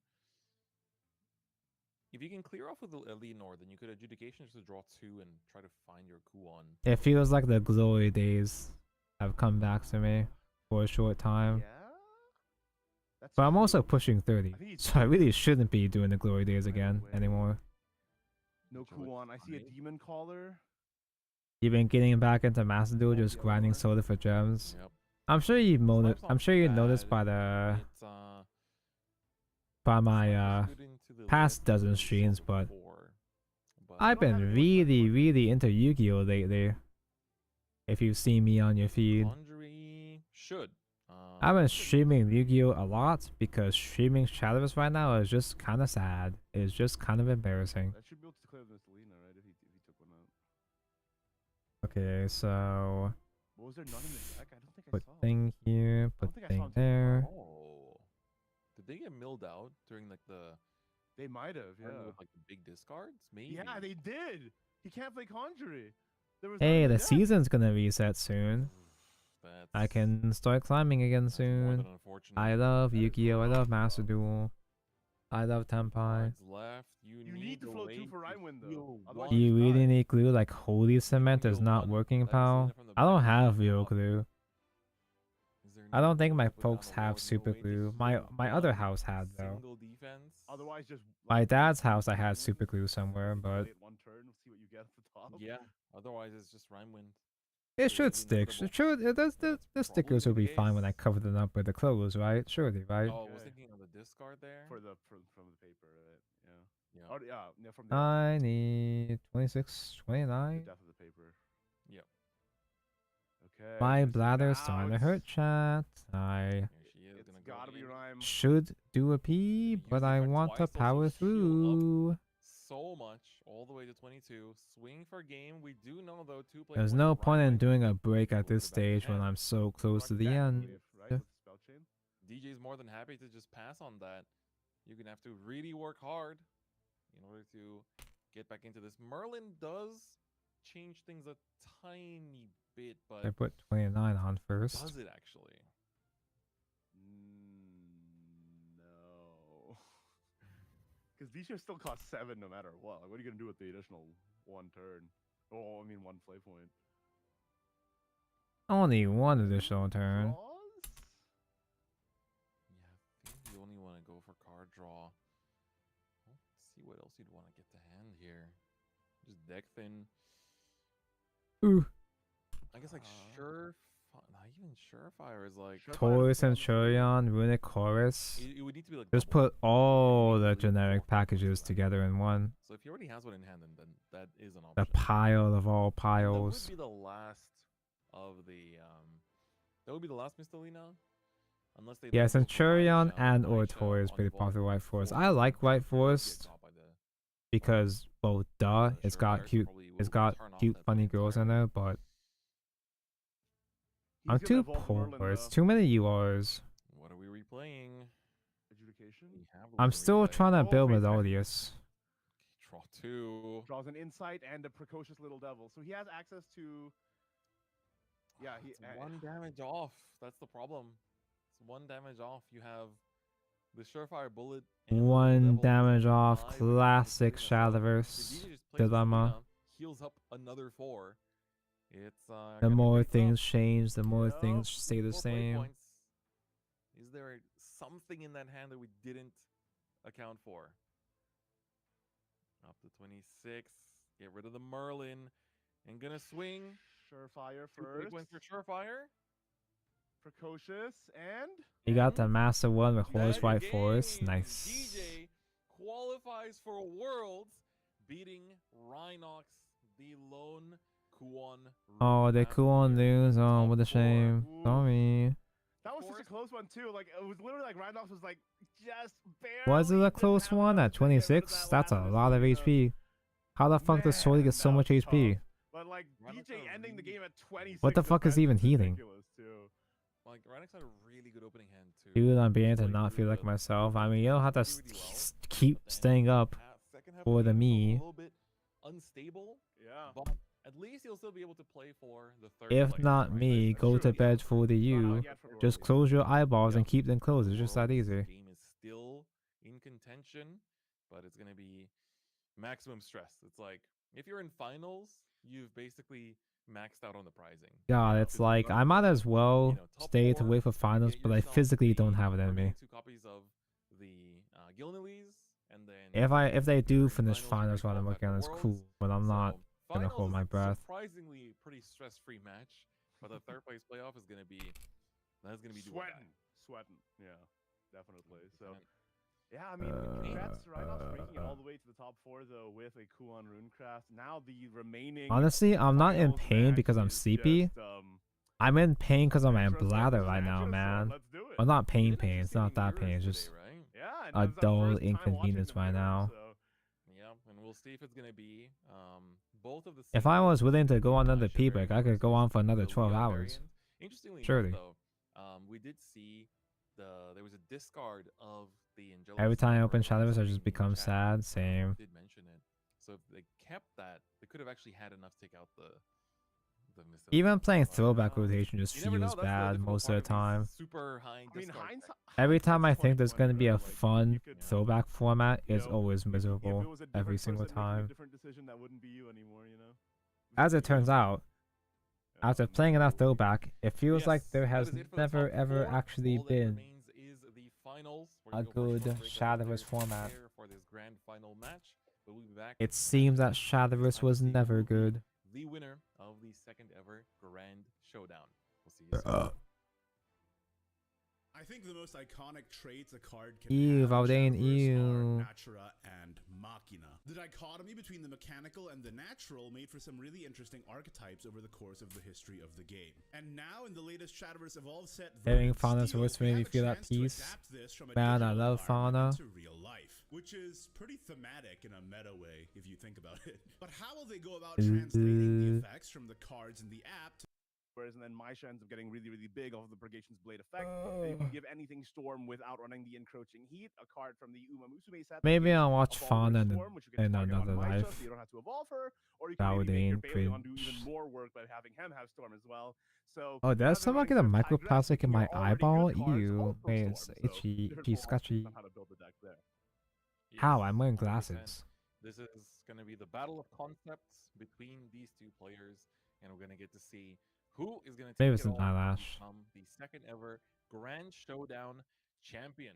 If you can clear off with Eleanor, then you could adjudication just to draw 2 and try to find your Kuon. It feels like the glory days have come back to me for a short time. But I'm also pushing 30, so I really shouldn't be doing the glory days again anymore. No Kuon. I see a Demon Caller. Even getting back into Master Duel, just grinding soda for gems. Yep. I'm sure you noticed. I'm sure you noticed by the my past dozen streams, but I've been really into Yu-Gi-Oh lately. If you've seen me on your feed, Laundry should. I've been streaming Yu-Gi-Oh a lot because streaming Shadowverse right now is just kind of sad. It's just kind of embarrassing. That should be able to clear this Lena, right? If he took one out. Okay, so What was there none in the deck? I don't think I put saw. thing here, put think I saw thing him take there. Oh. Did they get milled out during like the? They might have, turn yeah. With, like the big discards, maybe. Yeah, they did. He can't play Conjury. There was none Hey, in the deck. season's gonna reset soon. I can start climbing again soon. I love Yu-Gi-Oh! I love Master Duel. I love Tenpai. Left. You need to float 2 for Rhyme Wind though. Otherwise Do you really need glue? Like Holy Cement is not working, pal. I don't have real glue. I don't think my folks have super glue. My other house had though. Otherwise, just My dad's house I had super glue somewhere, but play it one turn, see what you get at the top. Yeah. Otherwise, it's just Rhyme Wind. it should stick. Sure, the stickers will be fine when I cover them up with the clothes, right? Surely, right? Oh, I was thinking of the discard there. From the paper, right? Yeah. Yeah. Oh, yeah. From the I need 26, 29. death of the paper. Yep. Okay. My Tristan bladder's starting to out. hurt, chat. I It's gotta be Rhyme. should do a pee, but I want to power through. So much all the way to 22. Swing for game. We do know though two players. There's no point in doing a break at this stage when I'm so close to the end. Right? With the spell chain. DJ's more than happy to just pass on that. You're gonna have to really work hard in order to get back into this. Merlin does change things a tiny bit, but I put 29 on first. does it actually? No. Because these ships still cost 7 no matter what. Like, what are you gonna do with the additional 1 turn? Oh, I mean 1 play point. Only one additional turn. Yeah, I think you only want to go for card draw. Let's see what else you'd want to get to hand here. Just deck thin. Ooh. I guess like not even Surefire is like Taurus Centurion, Runic Chorus. It would need to be like Just put all the generic packages together in one. So if he already has one in hand, then that is an option. The pile of all And piles. That would be the last of the that would be the last Mistelina. Unless they Yeah, then go for Centurion Maisha, and or Maisha Taurus is on pretty the popular bottom White Forest. four. I like White Get Forest caught by the because both it's got Surefires cute probably it's will got turn off cute that funny play girls in entirely. there, but He's I'm gonna too evolve poor. Merlin, It's though. too many URs. What are we replaying? Adjudication. We have I'm one still replay. trying to Oh, build wait, Melodius. Draw 2. Draws an insight and a precocious little devil. So he has access to. Yeah, he. It's 1 damage off. That's the problem. It's 1 damage off. You have the Surefire Bullet. and the One Devil damage is off. 5 against Classic Mistelina. So if Shadowverse DJ just plays dilemma. Mistelina, heals up another 4. It's The gonna more be tough. things change, the more Yep. things stay the 4 play same. points. Is there something in that hand that we didn't account for? Up to 26. Get rid of the Merlin. And gonna swing. Surefire Quick first. win for Surefire. Precocious and You got the Master One with Horse Dead White game. Forest. Nice. DJ qualifies for Worlds, beating Rhinox, the lone Kuon. Oh, they Kuon lose. Oh, what a shame. Sorry. that was such a close one too. Like it was literally like Rhinox was like just barely. Was it a close one at 26? That's a lot of HP. How the fuck does Sword get so much HP? But like DJ ending the game at 26. What the fuck is even healing? Ridiculous too. Like Rhinox had a really good opening hand too. Dude, I'm beginning to not feel like myself. I mean, you don't have to keep staying up for the me. A little bit unstable. Yeah. But at least you'll still be able to play for the third If place, not right? me, go to bed for the you. Just close your eyeballs and keep them closed. It's just that easy. Game is still in contention, but it's gonna be maximum stress. It's like if you're in finals, you've basically maxed out on the prizing. God, it's like I might as well stay to wait for finals, but I physically don't have it in me. 2 copies of the Gilnelys, and then If they do finish finals while I'm working on, it's cool, but I'm not gonna hold my breath. Surprisingly, pretty stress-free match, but the third place playoff is gonna be Sweating. Yeah, definitely. So. Yeah, I mean, congrats to Rhinox making it all the way to the top 4 though with a Kuon Runecraft. Now the remaining. Honestly, I'm not in pain because I'm sleepy. I'm in pain because of my bladder right now, man. Well, not pain. It's not that pain. It's just a dull inconvenience right now. Yeah, and we'll see if it's gonna be both of the. If I was willing to go on another P break, I could go on for another 12 hours. Interestingly Surely. enough, though, we did see there was a discard of the Angelic. Every time I open Shadowverse, I just become sad. Same. Did mention it. So if they kept that, they could have actually had enough to take out the Even playing throwback rotation just feels bad most of the time. Super high. Every time I think there's gonna be a fun throwback format, it's always miserable every single time. As it turns out, after playing enough throwback, it feels like there has never ever actually been a good Shadowverse format. It seems that Shadowverse was never good. The winner of the second ever Grand Showdown. We'll see you soon. I think the most iconic traits a card can Ew, have Valdane, are ew. Natura and Machina. The dichotomy between the mechanical and the natural made for some really interesting archetypes over the course of the history of the game. And now in the latest Shadowverse Evolved set, Hearing Fauna's voice made me feel at peace. Man, I love Fauna. To real life, which is pretty thematic in a meta way if you think about it. But how will they go about translating the effects from the cards in the app to Whereas and then Maisha ends up getting really, really big off of the Purgation's Blade effect. And you can give anything Storm without running the Encroaching Heat, a card from the Uma Musume set. Maybe I'll watch Fauna in target another on Maisha, life. so you don't have to evolve her, or you can maybe make your Baleon do even more work by having him have Storm as well. So Oh, there's someone get a microplastic in my eyeball? Ew. Wait, it's itchy, scratchy. How? I'm wearing glasses. This is going to be the battle of concepts between these two players, and we're going to get to see who is going to Maybe take it's it an all eyelash. and become the second ever Grand Showdown champion.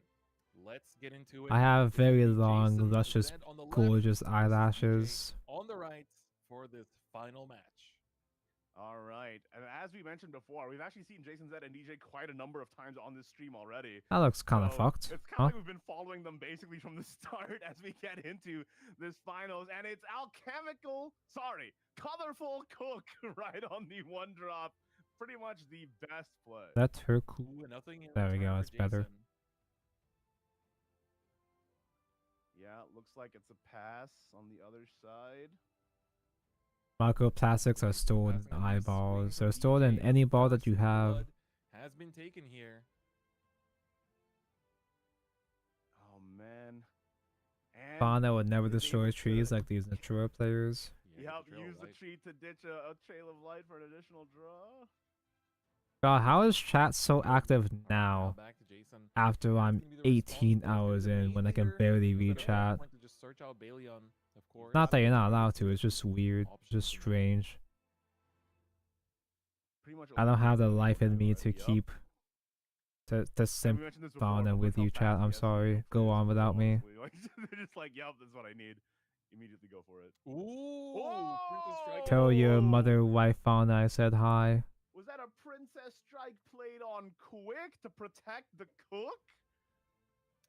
Let's get into it. I have very long, Jason luscious, Zed on the left, gorgeous eyelashes. on the right for this final match. All right, and as we mentioned before, we've actually seen Jason Zed and DJ quite a number of times on this stream already. That looks kind of So fucked. It's kind Huh? of like we've been following them basically from the start as we get into this finals, and it's colorful Cook right on the 1-drop. Pretty much the best play. That's her cool. Ooh, and nothing in There we return go, for it's better. Jason. Yeah, looks like it's a pass on the other side. Microplastics are stored in eyeballs. They're stored in any ball that you have. Blood has been taken here. Oh man. And Fauna would never destroy trees like these Natura players. Yep, use the tree to ditch a trail of light for an additional draw. God, how is chat so active now? Back to Jason. After I'm 18 hours in when I can barely read chat. To just search out Baleon, of course. Not that you're not allowed to, it's just weird. It's just strange. I don't have the life in me to keep to simp Fauna with you, chat. I'm sorry. Go on without me. They're just like, yep, that's what I need. immediately go for it. Ooh! Tell your mother, wife, fauna I said hi. Was that a Princess Strike played on quick to protect the cook?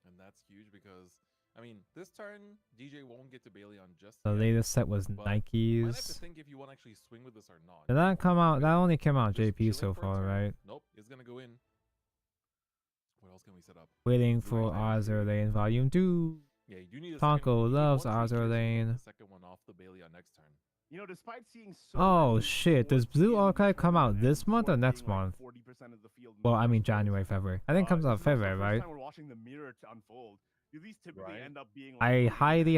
And that's huge because, I mean, this turn, DJ won't get to Bailey on just The yet, latest set was but you might have to Nikes. think if you want to actually swing with this or not. Did that come out? That only came out Just JP so chilling for a far, turn? right? Nope, it's gonna go in. What else can we set up? Waiting for Azur Lane Volume 2. Yeah, you do need a Tonko second. loves Once he Azur gets Lane. the second one off the Bailey on next turn. You know, despite seeing so Oh many shit, does swords Blue in Archive come out tournament this and month or swords next being, like, month? 40% of the field Well, I most mean votes, January, February. I think it comes out this is also the February, first right? time we're watching the mirror to unfold. These typically end up being like I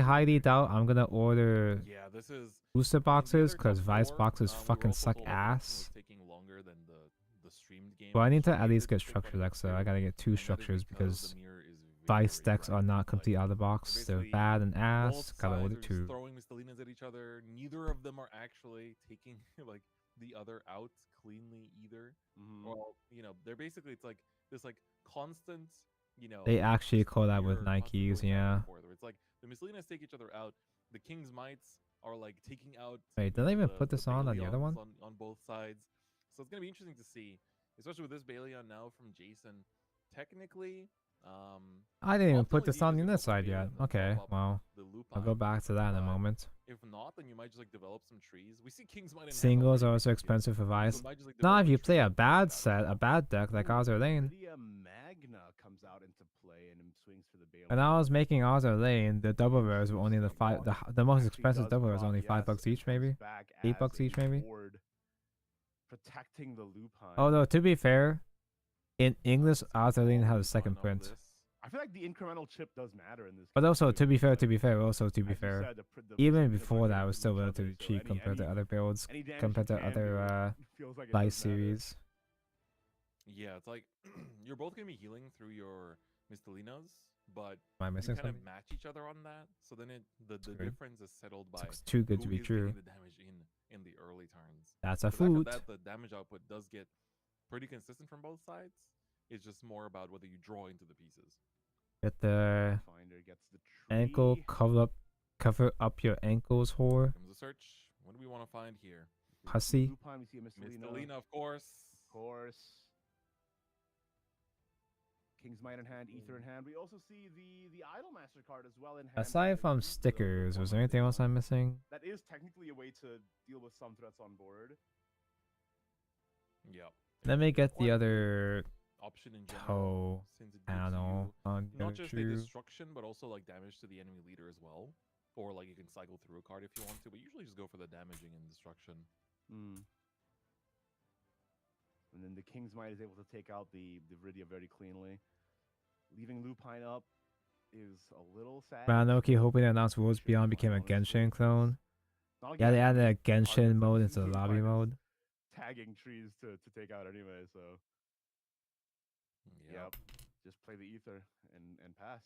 highly doubt I'm gonna order Yeah, this is booster boxes because top Vice four, boxes we were fucking also suck told that production was ass. taking longer than the streamed game. Well, I need to at Streamed least is get big structures button extra. I too, gotta get 2 and that is structures because because the mirror is Vice decks are not complete out of the box. They're basically bad and ass. both Gotta sides order are just 2. throwing Mistelinas at each other. Neither of them are actually taking like the other out cleanly either. Well, you know, they're basically it's like this like constant, you know. They actually call that with mirror constantly Nikes, going back and yeah. forth, where it's like the Mistelinas take each other out. The King's Mites are like taking out. Wait, you did I know, even the put this on the other Baleons one? on both sides. So it's gonna be interesting to see, especially with this Baleon now from Jason. Technically, I didn't even put ultimately, this on DJ's the gonna other open side Baleon yet. and then Okay, pop up well, the I'll Lupine, go back to that in a but moment. If not, then you might just like develop some trees. We see King's Might in hand Singles already are also making expensive for so Vice. it might just, like, Not develop if a you tree play a and bad set, a bad deck like Azur Lane. Lydia Magna comes out into play and swings for the Bale. When I was making Azur Lane, the double rares were only the most expensive double rares only $5 each, maybe $8 each, maybe. Protecting the Lupine. Although to be fair, in English, Azur Lane has a second print. I feel like the incremental chip does matter in this. But game also, too, to be fair, but to be fair, as you said, the even Mistelinas before are that, it getting was to still each other, relatively so cheap compared to other builds, any damage compared you to can do, other feels like it Vice does matter. series. Yeah, it's like you're both gonna be healing through your Mistelinas, but Am I you missing kind of something? match each other on that. So then the weird. difference is settled by It's too good to who be is getting true. the damage in the early turns. That's a So the fact food. that the damage output does get pretty consistent from both sides. It's just more about whether you draw into the pieces. Get the Finder gets the ankle tree. cover up your ankles, whore. Comes the search. What do we want to find here? Pussy. Lupine, we see a Mistelina, of course. Of course. King's Might in hand, Ether in hand. We also see the Idolmaster card as well in hand. Aside from stickers, was there anything else I'm missing? That is technically a way to deal with some threats on board. Yeah. Let me get the other Option in general, toe since it gives panel on you not just a Gertrude. destruction, but also like damage to the enemy leader as well. Or like you can cycle through a card if you want to, but usually just go for the damaging and destruction. And then the King's Might is able to take out the Viridia very cleanly. Leaving Lupine up is a little sad. Ranoki hoping to announce Worlds Beyond became a Genshin clone. Yeah, they added a Genshin mode into the lobby mode. Tagging trees to take out anyway, so. Yep. Just play the Ether and pass.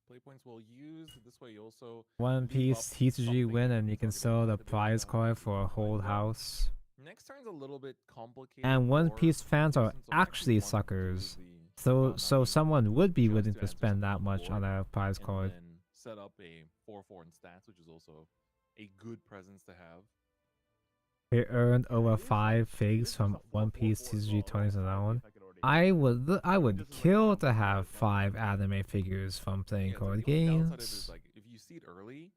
Play points will use. This way you also One piece TCG win and you can sell the prize card for a whole house. Next turn's a little bit complicated. And One for Piece fans are person, so I actually wanted to do suckers. the So someone would be just willing to to answer spend that some much on board a prize and card. then set up a 4/4 in stats, which is also a good presence to have. They earned over 5 figs from One Piece TCG 20s alone. I would kill to have 5 anime figures from playing card The only downside is games. like if you see it early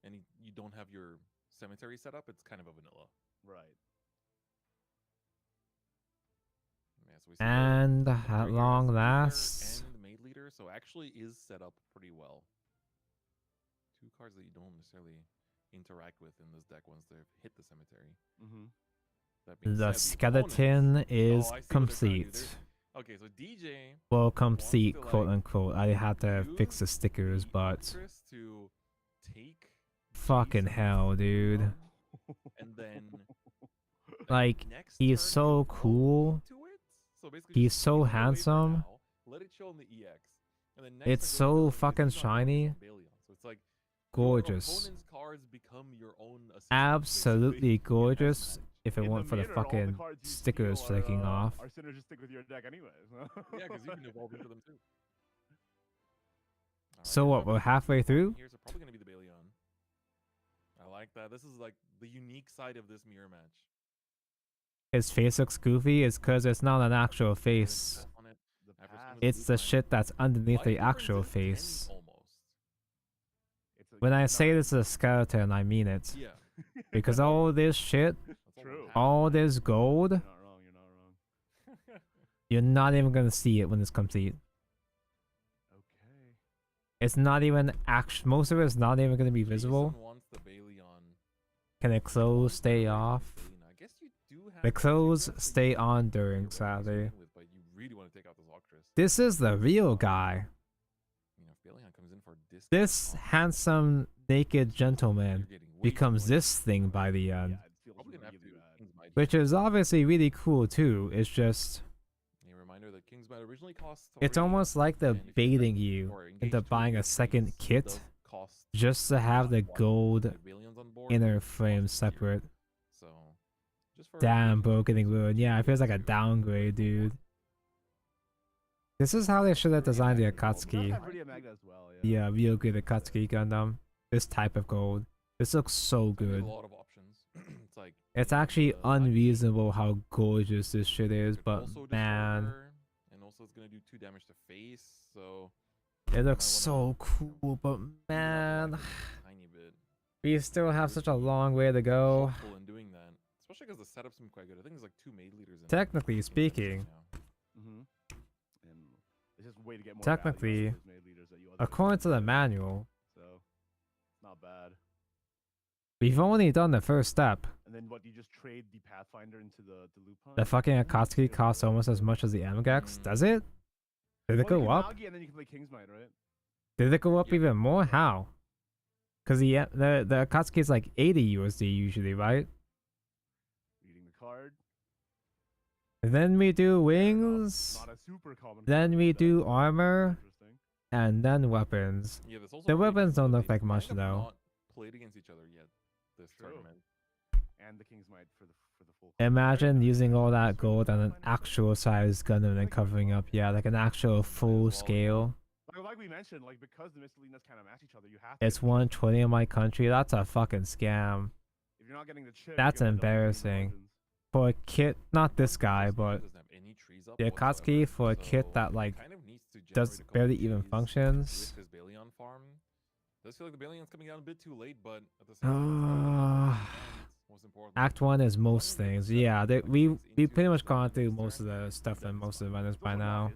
and you don't have your cemetery set up, it's kind of a vanilla. Right. Yeah, so we see And the at trigger long is Ether last, and the maid leader, so actually is set up pretty well. 2 cards that you don't necessarily interact with in this deck once they've hit the cemetery. That being the said, skeleton opponents- is I see what they're trying to do. complete. Okay, so DJ Well, wants complete, to, quote like, unquote. I had to fix the stickers, but Chris to take fucking hell, dude. and then Like, he's so cool. so basically He's just so take it away for handsome. now, let it show in the EX. And then next It's turn go so to fucking Baleon, shiny. Baleon. So it's like Gorgeous. Your opponent's cards become your own assistant, Absolutely gorgeous. If it In weren't for the mirror, all fucking cards you stickers steal flaking off. are synergistic with your deck anyways. Yeah, because you can evolve into them too. So what? We're halfway through. Here's probably gonna be the Baleon. like that. This is like the unique side of this mirror match. His face looks goofy is because it's not an actual face. It's the shit that's underneath the actual face. When I say this is a skeleton, I mean it. Yeah. Because all this shit, all this gold, you're not even gonna see it when it's complete. It's not even most of it is not even gonna be visible. Can the clothes stay off? The clothes stay on during Saturday. This is the real guy. This handsome naked gentleman becomes this thing by the end. Which is obviously really cool too. It's just it's almost like they're baiting you into buying a second kit just to have the gold inner frame separate. Damn, bro, getting ruined. Yeah, it feels like a downgrade, dude. This is how they should have designed the Akatsuki. Yeah, real good Akatsuki Gundam. This type of gold. This looks so good. It's actually unreasonable how gorgeous this shit is, but man. And also it's gonna do 2 damage to face, so it looks so cool, but man. We still have such a long way to go. In doing that, especially because the setup's been quite good. I think there's like 2 made leaders in Technically speaking. Technically, according to the manual, not bad. We've only done the first step. And then what, you just trade the Pathfinder into the Lupin? The fucking Akatsuki costs almost as much as the MGEX, does it? Did it go up? And then you can play Kingsmight, right? Did it go up even more? How? Because the Akatsuki is like 80 USD usually, right? Reading the card. Then we do wings. Not a super common then we do armor. And then weapons. Yeah, the weapons don't look like much though. Not played against each other yet this tournament. And the Kingsmight for the full. Imagine using all that gold on an actual size Gundam and covering up, yeah, like an actual full scale. Like we mentioned, like because the Mistelinas kind of match each other, you have. It's 120 in my country. That's a fucking scam. If you're not getting the chip, that's embarrassing. For a kit, not this guy, but the Akatsuki for a kit that like does barely even functions. Does feel like the Balion's coming out a bit too late, but at the same time, most important. Act 1 is most things. Yeah, we pretty much gone through most of the stuff and most of the runners by now.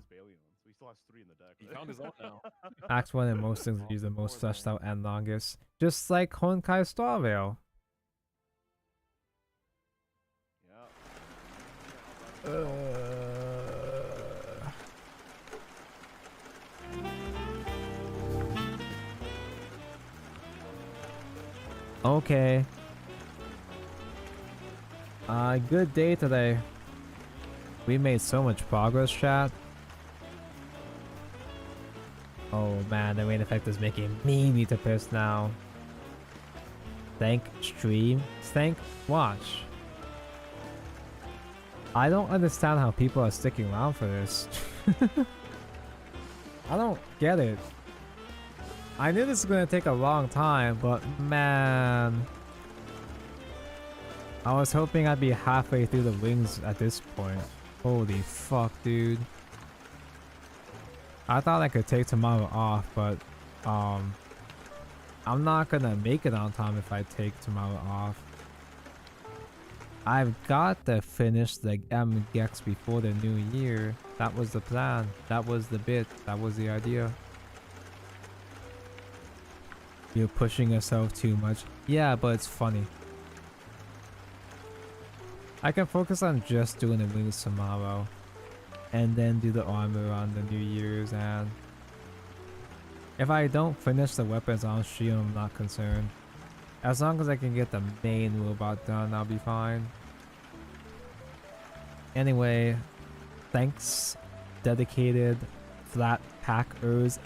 He found his own now. Act 1 and most things use the most fleshed out and longest. Just like Honkai Star Rail. Okay. Good day today. We made so much progress, chat. Oh man, the rain effect is making me need to piss now. Thank stream. Thank watch. I don't understand how people are sticking around for this. I don't get it. I knew this was gonna take a long time, but man. I was hoping I'd be halfway through the wings at this point. Holy fuck, dude. I thought I could take tomorrow off, but I'm not gonna make it on time if I take tomorrow off. I've got to finish the MGEX before the new year. That was the plan. That was the bit. That was the idea. You're pushing yourself too much. Yeah, but it's funny. I can focus on just doing the wings tomorrow. And then do the armor on the New Year's, and if I don't finish the weapons on stream, I'm not concerned. As long as I can get the main robot done, I'll be fine. Anyway, thanks, dedicated flat packers,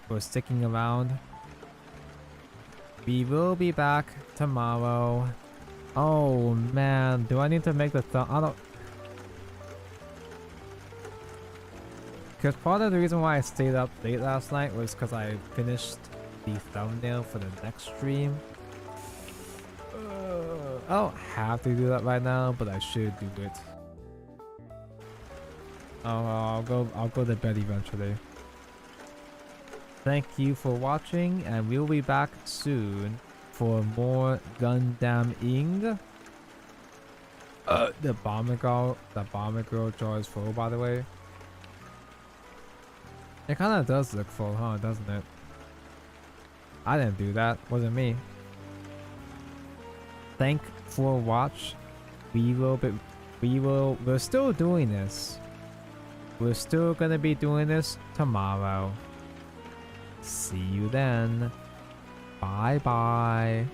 for sticking around. We will be back tomorrow. Oh man, do I need to make the I don't. Because part of the reason why I stayed up late last night was because I finished the thumbnail for the next stream. I don't have to do that right now, but I should do it. I'll go to bed eventually. Thank you for watching, and we'll be back soon for more Gundam-ing. The bomber girl draws full, by the way. It kind of does look full, huh? Doesn't it? I didn't do that. Wasn't me. Thank for watch. We're still doing this. We're still gonna be doing this tomorrow. See you then. Bye bye.